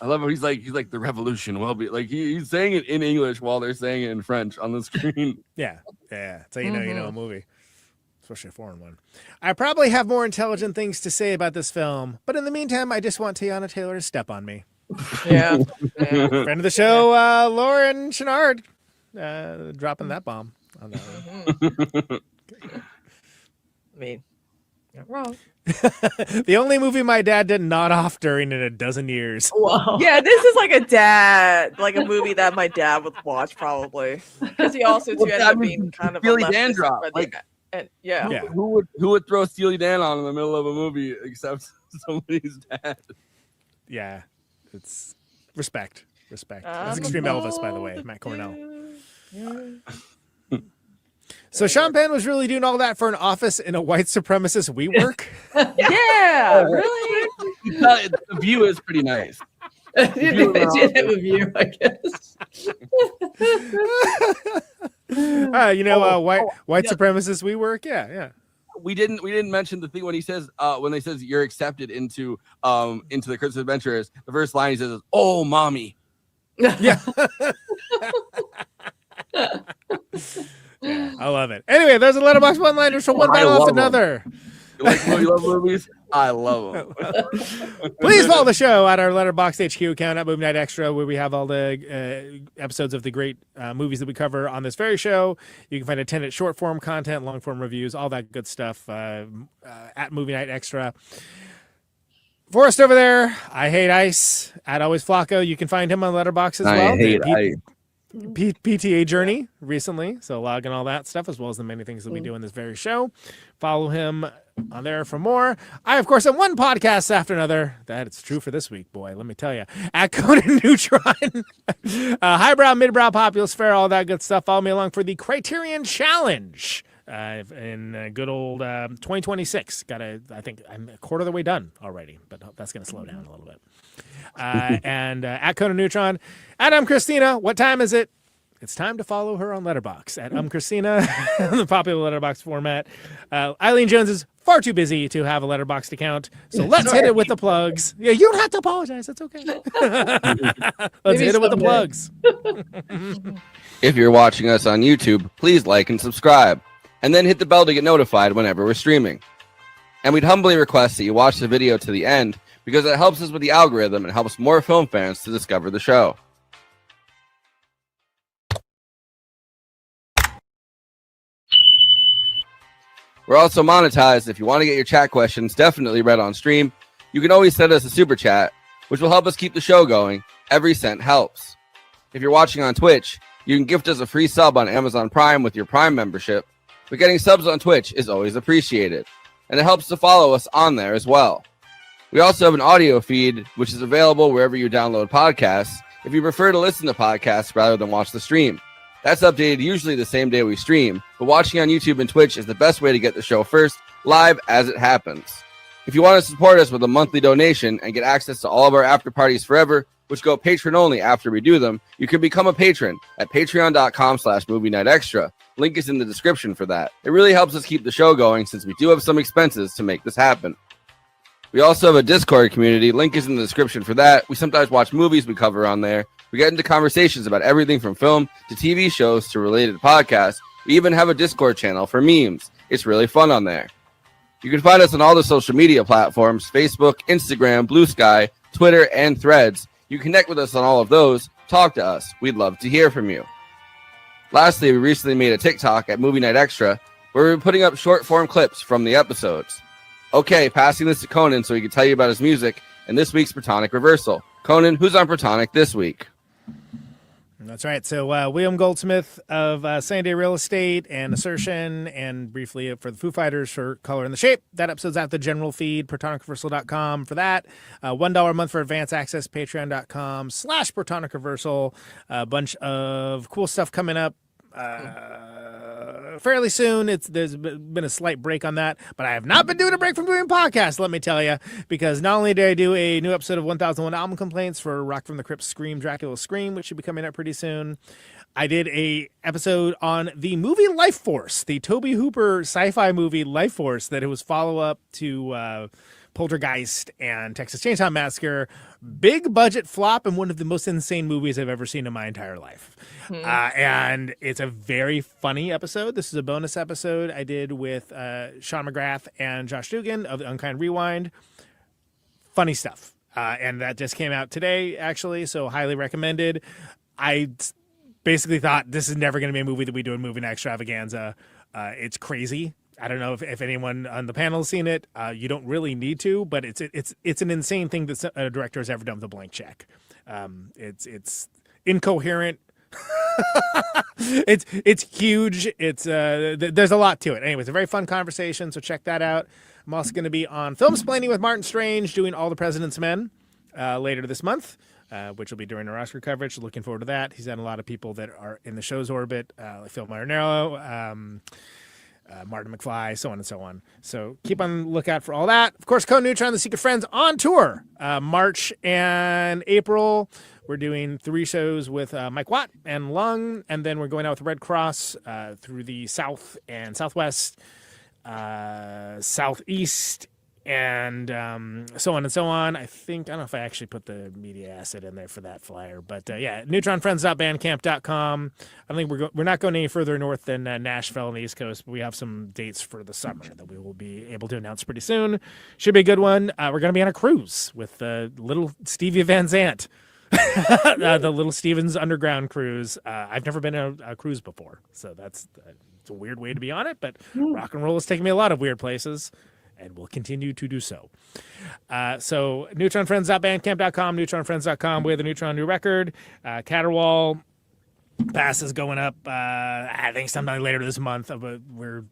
I love how he's like the revolution will be like he's saying it in English while they're saying it in French on the screen. Yeah. So you know a movie, especially a foreign one. I probably have more intelligent things to say about this film, but in the meantime, I just want Teyana Taylor to step on me. Yeah. Friend of the show, Lauren Chenard, dropping that bomb on that one. I mean, not wrong. The only movie my dad did nod off during in a dozen years. Wow. Yeah, this is like a movie that my dad would watch probably, because he also too ended up being kind of Steely a Dan leftist, drop. but Like, yeah. Who would throw Steely Dan on in the middle of a movie except somebody's dad? Yeah, it's respect. That's Extreme Elvis, by the way, Matt Cornell. So Sean Penn was really doing all that for an office in a white supremacist WeWork? Yeah, really? The view is pretty nice. It did have a view, I guess. White supremacist WeWork? Yeah. We didn't mention the thing when he says when they says you're accepted into the Christmas Adventurers. The first line he says is, "Oh, mommy." Yeah. Yeah, I love it. Anyway, those are Letterboxd one-liners from one battle after another. You love movies? I love them. Please follow the show at our Letterboxd HQ account at Movie Night Extra, where we have all the episodes of the great movies that we cover on this very show. You can find attendant short form content, long form reviews, all that good stuff at Movie Night Extra. Forrest over there, I Hate Ice at Always Flacco. You can find him on Letterboxd as well. I hate ice. PTA Journey recently, so logging all that stuff as well as the many things that we do in this very show. Follow him on there for more. I, of course, am one podcast after another. That it's true for this week, boy. Let me tell you. At Conan Neutron, highbrow, midbrow, populist fare, all that good stuff. Follow me along for the Criterion Challenge in good old 2026. I think I'm a quarter of the way done already, but that's going to slow down a little bit. And at Conan Neutron, I'm Kristina. What time is it? it's time to follow her on Letterboxd at Kristina, the popular Letterboxd format. Eileen Jones is far too busy to have a Letterboxd account, so let's hit it with the plugs. Yeah, you don't have to apologize. It's okay. Let's hit it with the plugs. If you're watching us on YouTube, please like and subscribe, and then hit the bell to get notified whenever we're streaming. And we'd humbly request that you watch the video to the end, because it helps us with the algorithm and helps more film fans to discover the show. We're also monetized. If you want to get your chat questions definitely read on stream, you can always send us a super chat, which will help us keep the show going. Every cent helps. If you're watching on Twitch, you can gift us a free sub on Amazon Prime with your Prime membership, but getting subs on Twitch is always appreciated, and it helps to follow us on there as well. We also have an audio feed, which is available wherever you download podcasts, if you prefer to listen to podcasts rather than watch the stream. That's updated usually the same day we stream, but watching on YouTube and Twitch is the best way to get the show first, live as it happens. If you want to support us with a monthly donation and get access to all of our after parties forever, which go patron only after we do them, you can become a patron at patreon.com/movie night extra. Link is in the description for that. It really helps us keep the show going since we do have some expenses to make this happen. We also have a Discord community. Link is in the description for that. We sometimes watch movies we cover on there. We get into conversations about everything from film to TV shows to related podcasts. We even have a Discord channel for memes. It's really fun on there. You can find us on all the social media platforms: Facebook, Instagram, Blue Sky, Twitter, and Threads. You connect with us on all of those. Talk to us. We'd love to hear from you. Lastly, we recently made a TikTok at Movie Night Extra where we're putting up short form clips from the episodes. Okay, passing this to Conan so he can tell you about his music and this week's Protonic Reversal. Conan, who's on Protonic this week? That's right. So William Goldsmith of Sunday Real Estate and Assertion, and briefly for the Foo Fighters for Color and the Shape. That episode's at the general feed, ProtonicReversal.com for that. $1 a month for advance access, Patreon.com/Protonic Reversal. A bunch of cool stuff coming up fairly soon. There's been a slight break on that, but I have not been doing a break from doing podcasts, let me tell you, because not only did I do a new episode of 1001 Album Complaints for Rock from the Crypt Scream Dracula Scream, which should be coming out pretty soon. I did a episode on the movie Life Force, the Tobe Hooper sci-fi movie Life Force, that it was follow-up to Poltergeist and Texas Chainsaw Massacre. Big budget flop and one of the most insane movies I've ever seen in my entire life. And it's a very funny episode. This is a bonus episode I did with Sean McGrath and Josh Dugan of the Unkind Rewind. Funny stuff. And that just came out today, actually, so highly recommended. I basically thought this is never going to be a movie that we do in Movie Night Extravaganza. It's crazy. I don't know if anyone on the panel has seen it. You don't really need to, but it's an insane thing that a director has ever done with a blank check. It's incoherent. It's huge. There's a lot to it. Anyway, it's a very fun conversation, so check that out. I'm also going to be on Filmsplaining with Martin Strange, doing All the President's Men later this month, which will be during our Oscar coverage. Looking forward to that. He's had a lot of people that are in the show's orbit, like Phil Marinello, Martin McFly, so on and so on. So keep on the lookout for all that. Of course, Neutron, The Secret Friends on tour, March and April. We're doing 3 shows with Mike Watt and Lung, and then we're going out with Red Cross through the South and Southwest, Southeast, and so on and so on. I don't know if I actually put the media asset in there for that flyer, but yeah, neutronfriends.bandcamp.com. I think we're not going any further north than Nashville on the East Coast, but we have some dates for the summer that we will be able to announce pretty soon. Should be a good one. We're going to be on a cruise with little Stevie Van Zandt. The Little Stevens Underground cruise. I've never been on a cruise before, so it's a weird way to be on it, but rock and roll has taken me a lot of weird places and will continue to do so. So neutronfriends.bandcamp.com, neutronfriends.com. We have the Neutron new record. Caterwall pass is going up, I think sometime later this month. We're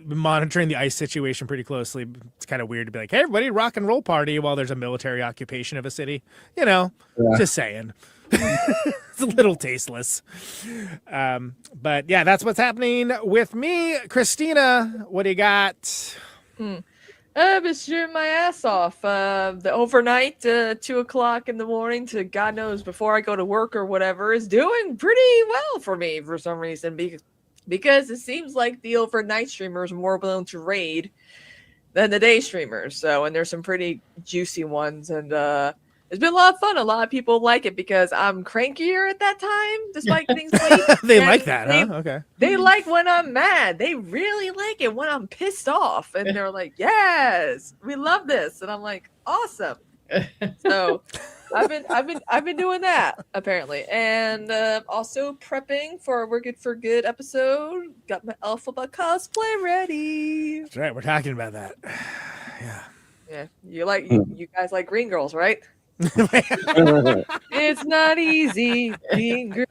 monitoring the ICE situation pretty closely. It's kind of weird to be like, hey, everybody, rock and roll party while there's a military occupation of a city. Just saying. It's a little tasteless. But yeah, that's what's happening with me. Kristina, what do you got? I've been streaming my ass off. The overnight, 2 o'clock in the morning to God knows before I go to work or whatever is doing pretty well for me for some reason because it seems like the overnight streamers are more willing to raid than the day streamers. So, and there's some pretty juicy ones, and it's been a lot of fun. A lot of people like it because I'm crankier at that time, despite getting sleep. They like that, huh? Okay. They like when I'm mad. They really like it when I'm pissed off, and they're like, "Yes, we love this," and I'm like, "Awesome." So, I've been doing that apparently, and also prepping for a We're Good for Good episode. Got my Alphabet cosplay ready. That's right. We're talking about that. Yeah, you guys like green girls, right? It's not easy being green.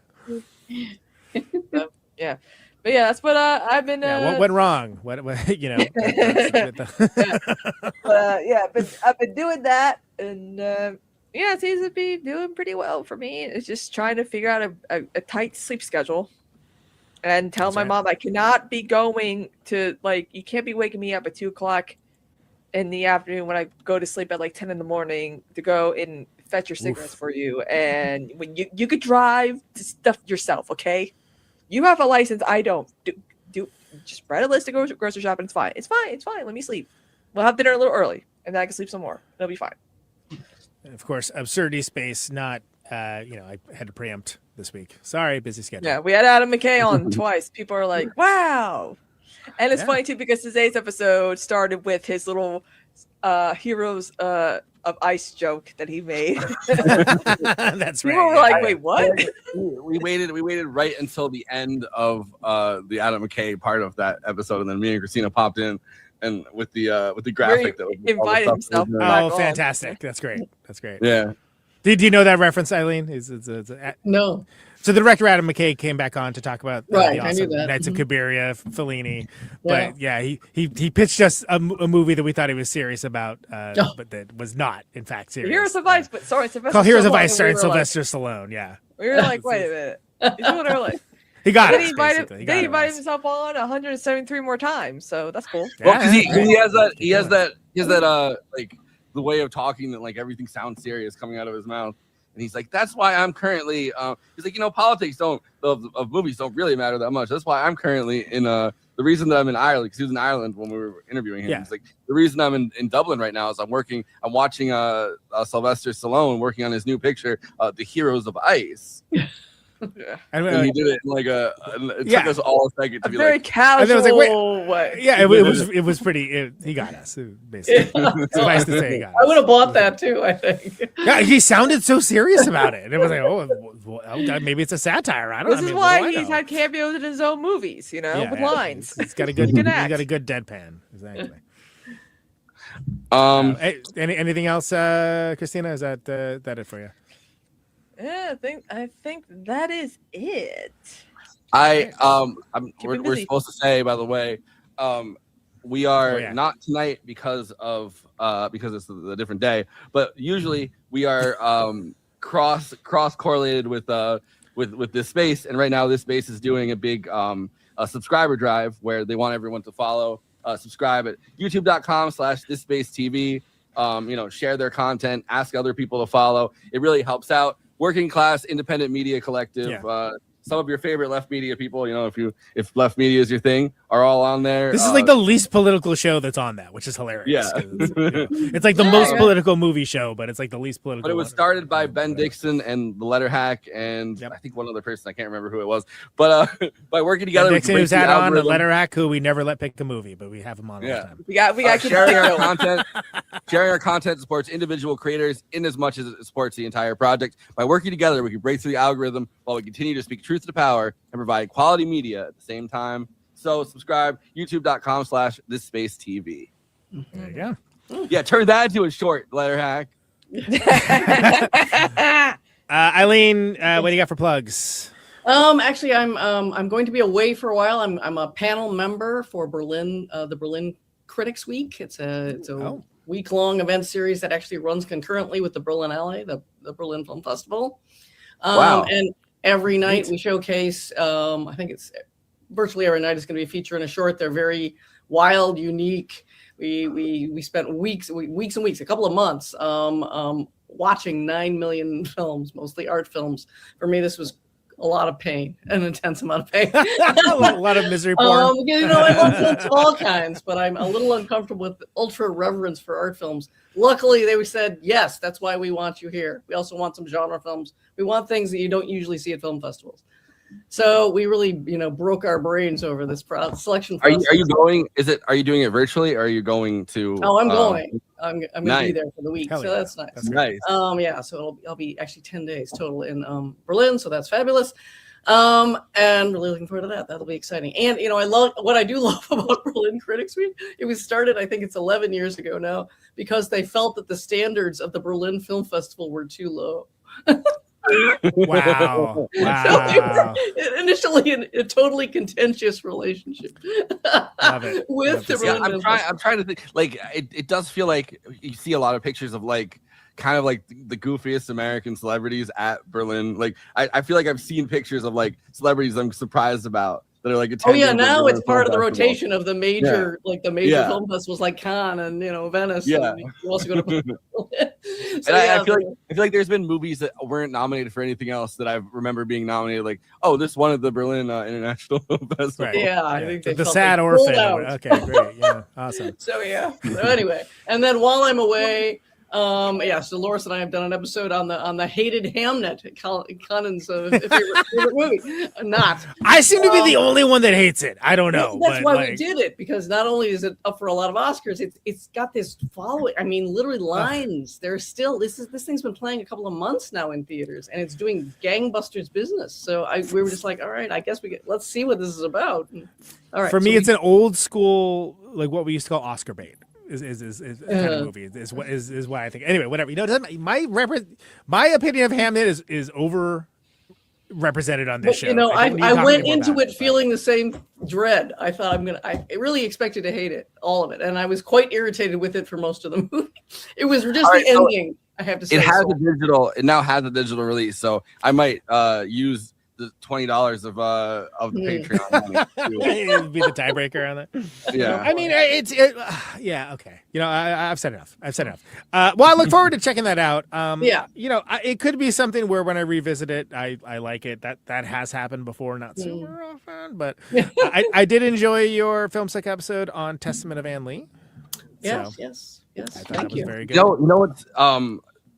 So, yeah, but yeah, that's what I've been. What went wrong? What you know? I've been doing that, and it seems to be doing pretty well for me. It's just trying to figure out a tight sleep schedule, and tell my mom I cannot be going to you can't be waking me up at 2 o'clock in the afternoon when I go to sleep at 10 in the morning to go and fetch your cigarettes for you. And when you could drive to stuff yourself, okay? You have a license, I don't. Do just write a list to go grocery shopping. It's fine. It's fine. Let me sleep. We'll have dinner a little early, and then I can sleep some more. It'll be fine. Of course, absurdity space. Not I had to preempt this week. Sorry, busy schedule. Yeah, we had Adam McKay on twice. People are like, "Wow." And it's funny too because today's episode started with his little Heroes of Ice joke that he made. That's right. People were like, "Wait, what?" We waited right until the end of the Adam McKay part of that episode, and then me and Kristina popped in and with the graphic that was invited himself. Oh, fantastic! That's great. That's great. Yeah. Did you know that reference, Eileen? No. So the director Adam McKay came back on to talk about the I knew awesome that. Knights of Cabiria, Fellini. Yeah. But he pitched us a movie that we thought he was serious about, but that was not, in fact, serious. Heroes of Ice, but sorry, Sylvester. Called Heroes of Stallone, Ice, starring we were Sylvester Stallone. Yeah. We were like, wait a minute. He's doing early. He got Then it. he invited himself on 173 more times, so that's cool. Well, because he has that the way of talking that everything sounds serious coming out of his mouth. And he's like, that's why I'm currently, he's like, politics of movies don't really matter that much. That's why I'm currently in, the reason that I'm in Ireland, because he was in Ireland when we were interviewing him. Yeah. He's like, the reason I'm in Dublin right now is I'm watching Sylvester Stallone working on his new picture, The Heroes of Ice. Yeah. And he did it it took us all a second to be very casual. And then I was like, way. Yeah, it was pretty. He got us, basically. Suffice to say, he got us. I would have bought that too, I think. Yeah, he sounded so serious about it. It was like, maybe it's a satire. I don't know. This is why he's had cameos in his own movies, with lines. He's got a good. He's got a good deadpan. Exactly. Anything else, Kristina? Is that it for you? Yeah, I think that is it. We're supposed to say, by the way, we are not tonight because it's a different day, but usually we are cross correlated with this space, and right now this space is doing a big a subscriber drive where they want everyone to follow, subscribe at youtube.com/thisspacetv. Share their content, ask other people to follow. It really helps out. Working Class Independent Media Collective. Yeah. Some of your favorite left media people, if left media is your thing, are all on there. This is like the least political show that's on that, which is hilarious. Yeah. It's like the most political movie show, but it's like the least political. But it was started by Ben Dixon and the Letter Hack, and I think one other person, I can't remember who it was. But by working together, Ben Dixon, who's had on the Letter Hack, who we never let pick a movie, but we have him on all the time. We got sharing our content. Sharing our content supports individual creators in as much as it supports the entire project. By working together, we can break through the algorithm while we continue to speak truth to power and provide quality media at the same time. So subscribe, youtube.com/thisspacetv. There you go. Yeah, turn that into a short, Letter Hack. Eileen, what do you got for plugs? Actually, I'm going to be away for a while. I'm a panel member for Berlin, the Berlin Critics Week. It's a week-long event series that actually runs concurrently with the Berlin Alley, the Berlin Film Festival. Wow. And every night we showcase, I think it's virtually every night is going to be featuring a short. They're very wild, unique, We spent weeks and weeks, a couple of months, watching 9 million films, mostly art films. For me, this was a lot of pain, an intense amount of pain. a lot of misery porn. You know, I love films of all kinds, but I'm a little uncomfortable with ultra reverence for art films. Luckily, they said, yes, that's why we want you here. We also want some genre films. We want things that you don't usually see at film festivals. So we really, you know, broke our brains over this selection process. Are you going? Are you doing it virtually? Or are you going to? Oh, I'm going. I'm going to be there for the week. Hell So yeah. that's nice. That's nice. Yeah. So I'll be actually 10 days total in Berlin. So that's fabulous. And really looking forward to that. That'll be exciting. And, you know, what I do love about Berlin Critics Week. It was started, I think it's 11 years ago now, because they felt that the standards of the Berlin Film Festival were too low. Wow. So initially a totally contentious relationship Love it. with the Berlin Film Festival. I'm trying to think. Like, it does feel like you see a lot of pictures of like kind of like the goofiest American celebrities at Berlin. Like, I feel like I've seen pictures of like celebrities I'm surprised about that are like. Oh yeah, now Berlin it's part of the Film Festival. rotation of the major, like the major film festivals like Cannes and, you know, Venice. Yeah. And you also go to And I feel like there's been movies that weren't nominated for anything else that I remember being nominated. Like, oh, this one at the Berlin International Film Festival. Right. Yeah, I think they the felt sad they orphan. pulled out. Okay, great. Yeah, awesome. So yeah. So anyway, and then while I'm away, so Loris and I have done an episode on the hated Hamnet, Conan's favorite movie. Not. I seem to be the only one that hates it. I don't know. That's but, why like, we did it, because not only is it up for a lot of Oscars, it's got this following. I mean, literally lines. There's still this thing's been playing a couple of months now in theaters, and it's doing gangbusters business. So we were just like, all right, I guess let's see what this is about. All right. For me, it's an old school, like what we used to call Oscar bait. Is kind of movie is what I think. Anyway, whatever. You know, it doesn't, my opinion of Hamnet is over represented on this show. You know, I went into about it feeling the same dread. I thought I really expected to hate it, all of it, and I was quite irritated with it for most of the movie. It was just All right, the so ending. I have to say, It now has a digital release, so I might use the $20 of the Patreon money. It'd be the tiebreaker on that. Yeah. I mean, yeah, okay. You know, I've said enough. Well, I look forward to checking that out. Yeah. You know, it could be something where when I revisit it, I like it. That has happened before, not super often, but I did enjoy your Film Sick episode on Testament of Ann Lee. Yes, So, yes. I thought Thank that was you. very good. You know what's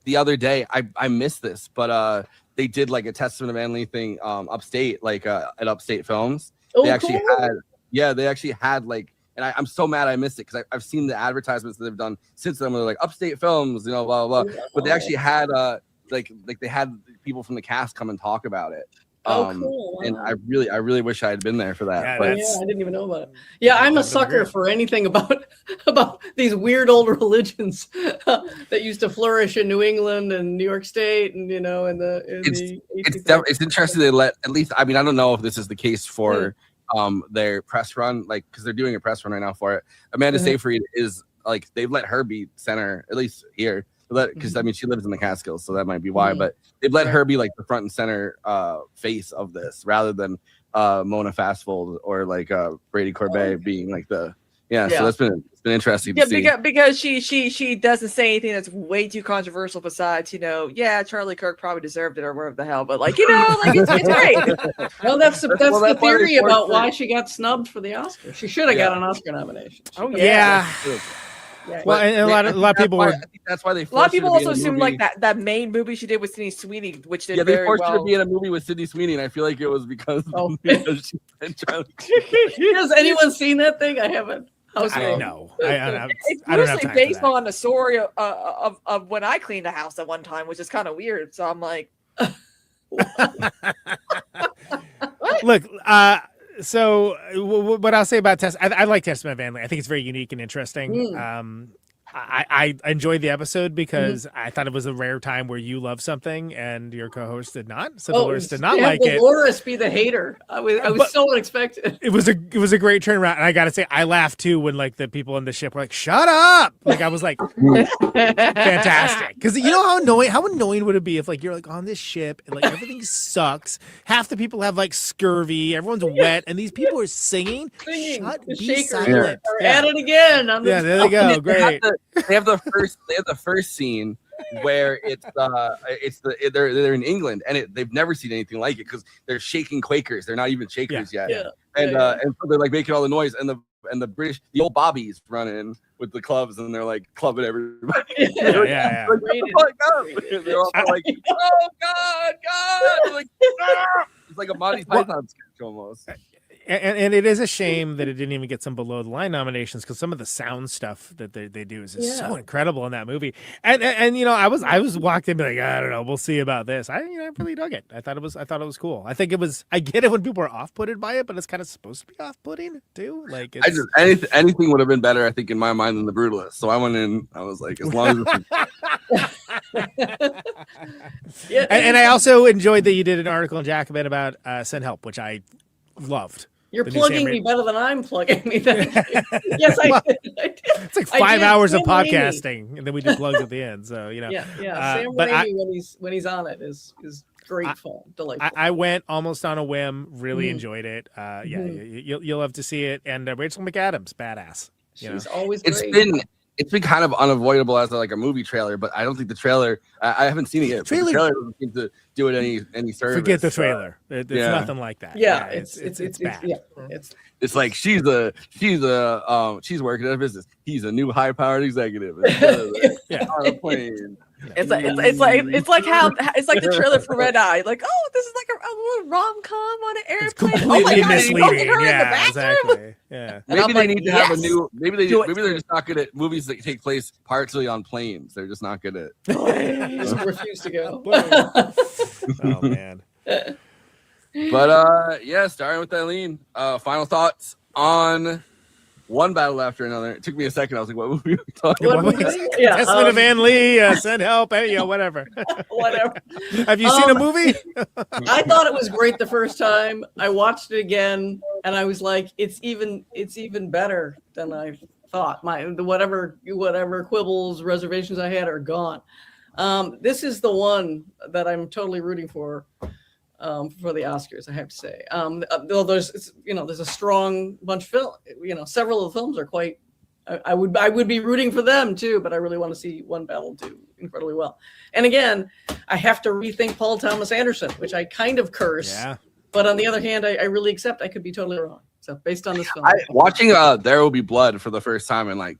the other day I missed this, but they did like a Testament of Ann Lee thing upstate, like at Upstate Films. Oh, they actually cool. had like, and I'm so mad I missed it because I've seen the advertisements that they've done since then where they're like Upstate Films, you know, blah blah blah. But they actually had like they had people from the cast come and talk about it. Oh, cool. Wow. And I really wish I had been there for that. Yeah, but I didn't even know about it. Yeah, I'm a sucker for anything about these weird old religions that used to flourish in New England and New York State, and you know, it's interesting they let, at least, I mean, I don't know if this is the case for their press run, like because they're doing a press run right now for it. Amanda Seyfried is like, they've let her be center, at least here. Because I mean, she lives in the Catskills, so that might be why. But they've let her be like the front and center face of this, rather than Mona Fastfold or like Brady Corbet being like the So it's been interesting to see. Because she doesn't say anything that's way too controversial. Besides, you know, Charlie Kirk probably deserved it or whatever the hell. But like, you know, like it's great. Well, that's the theory about why she got snubbed for the Oscar. She should have got an Oscar nomination. Oh yeah. Well, and a lot of people were. I think that's why they. A lot of people also assume like that main movie she did with Sydney Sweeney, which did they very forced well. her to be in a movie with Sydney Sweeney, and I feel like it was because she and Charlie. Has anyone seen that thing? I haven't. No, It's I don't have loosely time based for that. on the story of when I cleaned a house at one time, which is kind of weird. So I'm like, Look, so what I'll say about I like Testament of Ann Lee. I think it's very unique and interesting. I enjoyed the episode because I thought it was a rare time where you love something and your co-host did not. So Dolores did not like it. Dolores be the hater. I was so unexpected. It was a great turnaround, and I gotta say I laughed too when like the people on the ship were like, "Shut up!" Like I was like, fantastic, because you know how annoying would it be if like you're like on this ship and like everything sucks. Half the people have like scurvy, everyone's wet, and these people are singing. Shut, be silent. At it again. Yeah, there they go. Great. They have the first scene where they're in England and they've never seen anything like it because they're shaking Quakers. They're not even Shakers yet. Yeah. And so they're like making all the noise and the British, the old bobbies run in with the clubs and they're like clubbing everybody. Yeah. Like, they're all like, oh God. Like, ah! It's like a Monty Python sketch almost. And it is a shame that it didn't even get some below the line nominations because some of the sound stuff that they do is just so incredible in that movie. And you know, I was walked in and be like, I don't know, we'll see about this. I really dug it. I thought it was cool. I get it when people are off-putted by it, but it's kind of supposed to be off-putting too. Like anything would have been better, I think, in my mind than The Brutalist. So I went in, I was like, as long as and I also enjoyed that you did an article in Jacobin about Send Help, which I loved. You're plugging me better than I'm plugging me. Yes, I did. It's like 5 hours of podcasting, and then we do plugs at the end. So you know, Sam Raimi when he's on it is great fun, delightful. I went almost on a whim. Really enjoyed it. You'll love to see it. And Rachel McAdams, badass. She's always great. It's been kind of unavoidable as like a movie trailer, but I don't think the trailer. I haven't seen it yet. The trailer doesn't seem to do it any service. Forget the trailer. It's nothing like that. Yeah, it's bad. It's like she's working at a business. He's a new high-powered executive. On a plane. It's like the trailer for Red Eye. Like, oh, this is like a little rom-com on an airplane. It's completely misleading. Yeah, exactly. Yeah. Maybe they need to have a new. Maybe they're just not good at movies that take place partially on planes. They're just not good at. Just refuse to go. Oh man. But starting with Eileen. Final thoughts on one battle after another. It took me a second. I was like, what movie are we talking about? Testament of Ann Lee, Send Help, whatever. Whatever. Have you seen a movie? I thought it was great the first time. I watched it again, and I was like, it's even better than I thought. Whatever quibbles, reservations I had are gone. This is the one that I'm totally rooting for the Oscars, I have to say. Though there's a strong bunch of film. Several of the films are quite. I would be rooting for them too, but I really want to see One Battle do incredibly well. And again, I have to rethink Paul Thomas Anderson, which I kind of curse. Yeah. But on the other hand, I really accept I could be totally wrong. So based on this film, watching There Will Be Blood for the first time and like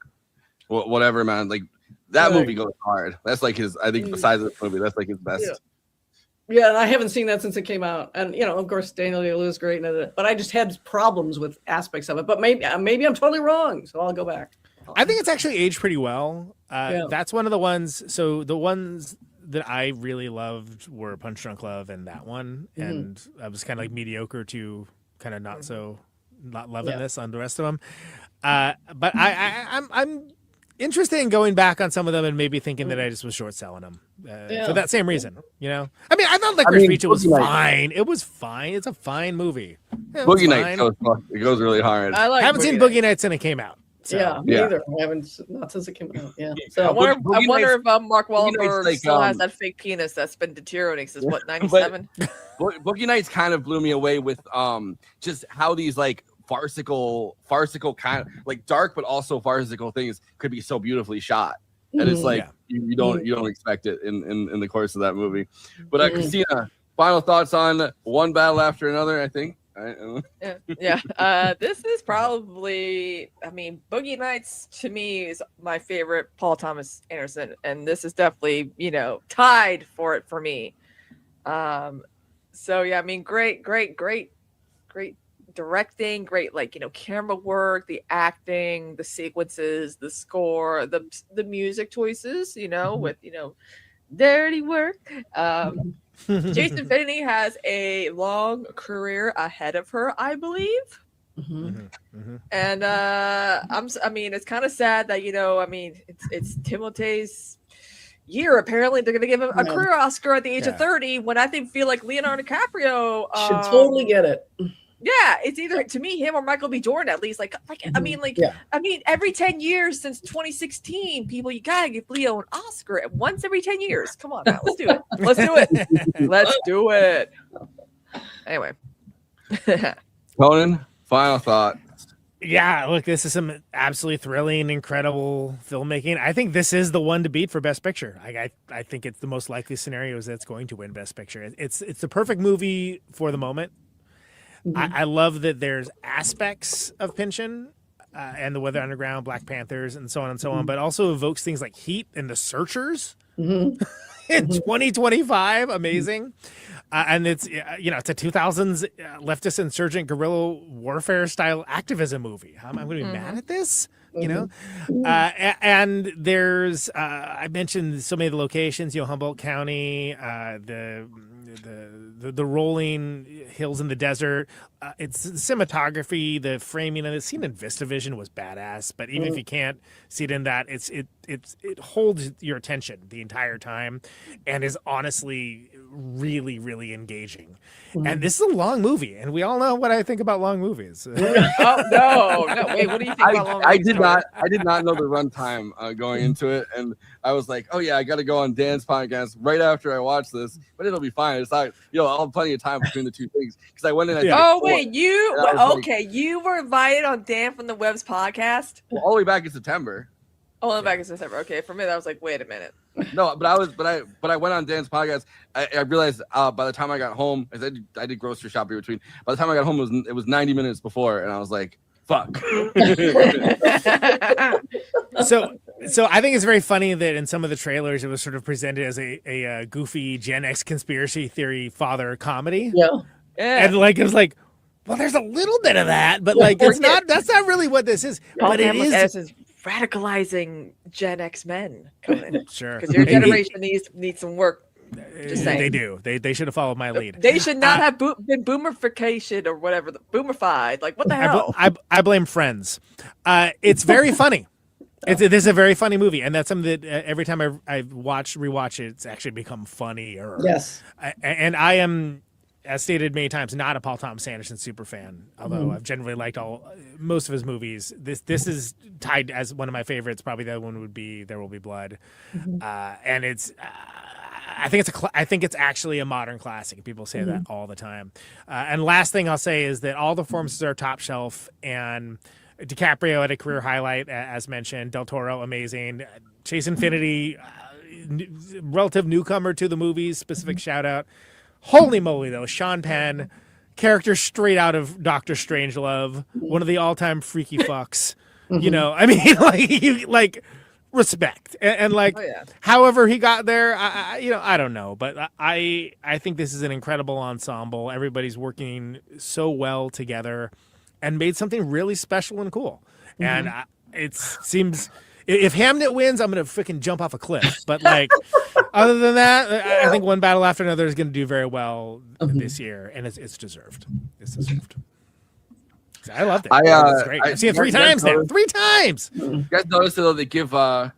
whatever, man, like that movie goes hard. That's like his. I think besides this movie, that's like his best. Yeah, and I haven't seen that since it came out. And of course, Daniel Day-Lewis is great, but I just had problems with aspects of it. But maybe I'm totally wrong, so I'll go back. I think it's actually aged pretty well. That's one of the ones. So the ones that I really loved were Punch Drunk Love and that one, and I was kind of like mediocre to kind of not loving this on the rest of them. But I'm interested in going back on some of them and maybe thinking that I just was short selling them for that same reason. I mean, I thought Licorice Pizza was fine. It was fine. It's a fine movie. Boogie Nights goes really hard. I haven't seen Boogie Nights since it came out. So. Me either. I haven't, not since it came out. Yeah. So I wonder if Mark Wahlberg still has that fake penis that's been deteriorating since what, 97? Boogie Nights kind of blew me away with just how these like farcical kind of like dark but also farcical things could be so beautifully shot. And it's like you don't expect it in the course of that movie. But Kristina, final thoughts on One Battle After Another, I think. This is probably, I mean, Boogie Nights to me is my favorite Paul Thomas Anderson, and this is definitely, tied for it for me. So yeah, I mean, great directing, great camera work, the acting, the sequences, the score, the music choices, with dirty work. Jason Finney has a long career ahead of her, I believe. And I mean, it's kind of sad that I mean, it's Timothee's year. Apparently, they're going to give him a career Oscar at the age of 30. When I feel like Leonardo DiCaprio should totally get it. Yeah, it's either to me him or Michael B. Jordan at least. I mean, every 10 years since 2016, people, you gotta give Leo an Oscar once every 10 years. Come on, now, let's do it. Let's do it. Let's do it. Anyway, Conan, final thought. Yeah, look, this is some absolutely thrilling, incredible filmmaking. I think this is the one to beat for Best Picture. I think it's the most likely scenarios that's going to win Best Picture. It's the perfect movie for the moment. I love that there's aspects of Pynchon and the Weather Underground, Black Panthers, and so on and so on, but also evokes things like Heat and The Searchers in 2025. Amazing. And it's it's a 2000s leftist insurgent guerrilla warfare style activism movie. How am I going to be mad at this? And there's I mentioned so many of the locations, Humboldt County, the rolling hills in the desert. It's the cinematography, the framing, and the scene in VistaVision was badass. But even if you can't see it in that, it holds your attention the entire time, and is honestly really, really engaging. And this is a long movie, and we all know what I think about long movies. Oh no! Wait, what do you think about long movies? I did not know the runtime going into it, and I was like, oh yeah, I got to go on Dan's podcast right after I watch this, but it'll be fine. It's not, I'll have plenty of time between the two things because I went in. Wait, you were invited on Dan from the Web's podcast? Well, all the way back in September. Oh, back in September. Okay, for me, I was like, wait a minute. No, but I went on Dan's podcast. I realized by the time I got home, I did grocery shopping between. By the time I got home, it was 90 minutes before, and I was like, fuck. So I think it's very funny that in some of the trailers, it was sort of presented as a goofy Gen X conspiracy theory father comedy. Yeah. And it was like, well, there's a little bit of that, but it's not. That's not really what this is. But it is radicalizing Gen X men. Sure, because your generation needs some work. Just saying. They do. They should have followed my lead. They should not have been boomerification or whatever. Boomified. Like, what the hell? I blame Friends. It's very funny. This is a very funny movie, and that's something that every time I rewatch it, it's actually become funnier. Yes. And I am, as stated many times, not a Paul Thomas Anderson super fan, although I've generally liked most of his movies. This is tied as one of my favorites. Probably the other one would be There Will Be Blood, and it's. I think it's actually a modern classic. People say that all the time. And last thing I'll say is that all the performances are top shelf, and DiCaprio had a career highlight, as mentioned. Del Toro, amazing. Chase Infinity, relative newcomer to the movies. Specific shout out. Holy moly, though, Sean Penn, character straight out of Doctor Strangelove, one of the all-time freaky fucks. I mean, respect and however he got there, I don't know, but I think this is an incredible ensemble. Everybody's working so well together and made something really special and cool. And it seems if Hamnet wins, I'm gonna freaking jump off a cliff. But other than that, I think One Battle After Another is gonna do very well this year, and it's deserved. It's deserved. I loved it. It's great. I've seen it 3 times now. 3 times. You guys notice though they give Leonardo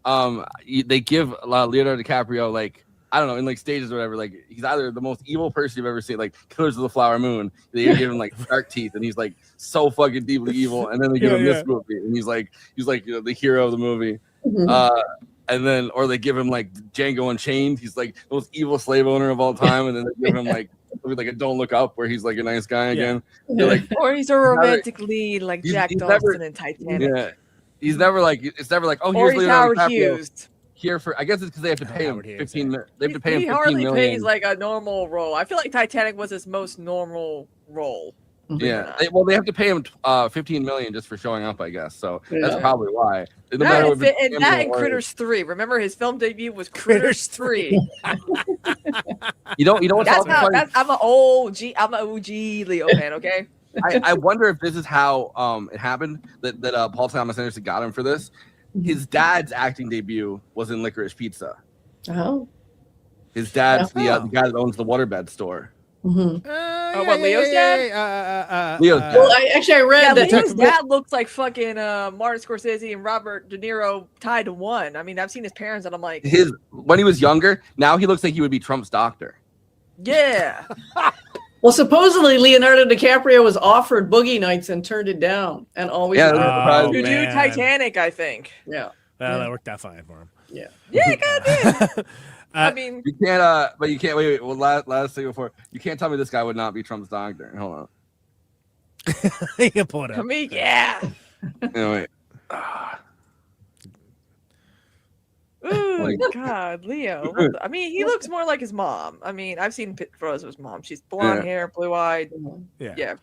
DiCaprio I don't know, in stages or whatever, he's either the most evil person you've ever seen, Killers of the Flower Moon. They give him shark teeth, and he's so fucking deeply evil. And then they give him this movie, and he's the hero of the movie. And then, or they give him Django Unchained. He's the most evil slave owner of all time. And then they give him a Don't Look Up, where he's a nice guy again. Or he's a romantic lead like Jack Dawson in Titanic. Yeah, he's never it's never oh, or here's he's Howard Hughes. Here for, I guess it's because they have to pay him 15 million. They have to pay him 15 hardly million. pays a normal role. I feel like Titanic was his most normal role. Yeah, they have to pay him 15 million just for showing up, I guess. So that's probably why. And Critters 3. Remember, his film debut was Critters 3. You know what's I'm funny? I'm an OG Leo fan. Okay. I wonder if this is how it happened that Paul Thomas Anderson got him for this. His dad's acting debut was in Licorice Pizza. Oh. His dad's the guy that owns the waterbed store. What, Leo's dad? Leo's Well, I read that Leo's dad looks like fucking Martin Scorsese and Robert De Niro tied to one. I mean, I've seen his parents, and I'm like, when he was younger, now he looks like he would be Trump's doctor. yeah. Well, supposedly Leonardo DiCaprio was offered Boogie Nights and turned it down, and always Oh, to do man. Titanic, I think. Yeah. Well, that worked out fine for him. Yeah. Yeah, goddamn. I mean, You can't, but you can't. Wait. Well, last thing before, you can't tell me this guy would not be Trump's doctor. Hold on. You can pull it up. I mean, yeah. No, wait. Ooh, God, Leo. I mean, he looks more like his mom. I mean, I've seen photos of his mom. She's blonde hair, blue eyed. Yeah.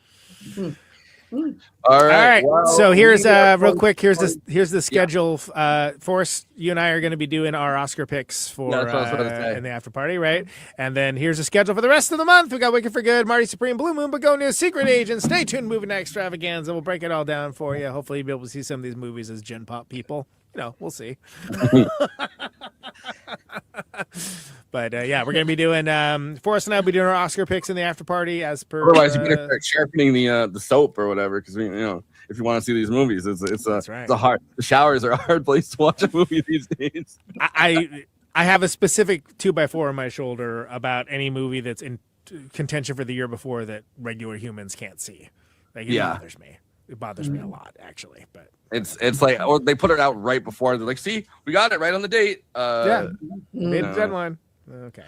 All right. well, so here's we are real quick. Here's going- the schedule. Forrest, you and I are going to be doing our Oscar picks for Yeah, that's what I was about to say. in the after party, right? And then here's the schedule for the rest of the month. We got Wicked for Good, Marty Supreme, Blue Moon, Begonia, Secret Agent. Stay tuned, moving to Extravaganza. We'll break it all down for you. Hopefully, you'll be able to see some of these movies as Gen Pop people. You know, we'll see. But yeah, we're gonna be doing Forrest and I will be doing our Oscar picks in the after party as per. Otherwise, you better start sharpening the soap or whatever, because if you want to see these movies, it's a hard. The showers are a hard place to watch a movie these days. I have a specific 2x4 on my shoulder about any movie that's in contention for the year before that regular humans can't see. Like, it bothers me. It bothers me a lot, actually. But it's like, or they put it out right before. They're like, "See, we got it right on the date." Made the deadline. Okay.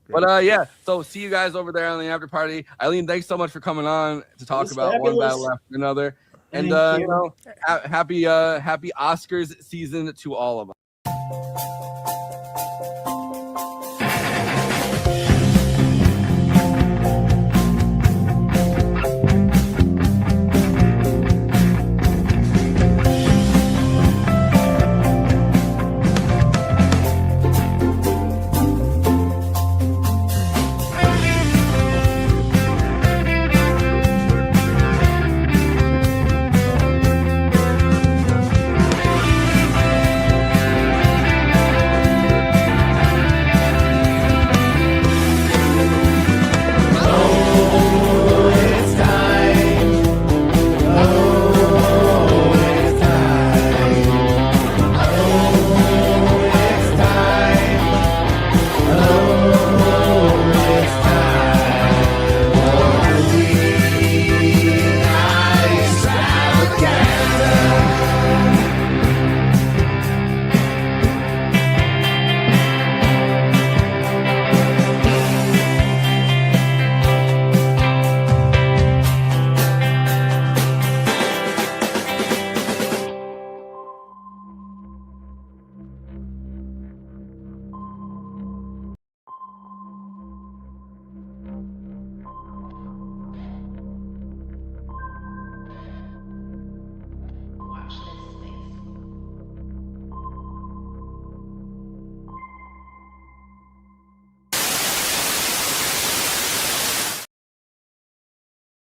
But yeah, so see you guys over there on the after party. Eileen, thanks so much for coming on to talk It was about fabulous. One Battle After Another. And Thank you. happy Oscars season to all of us.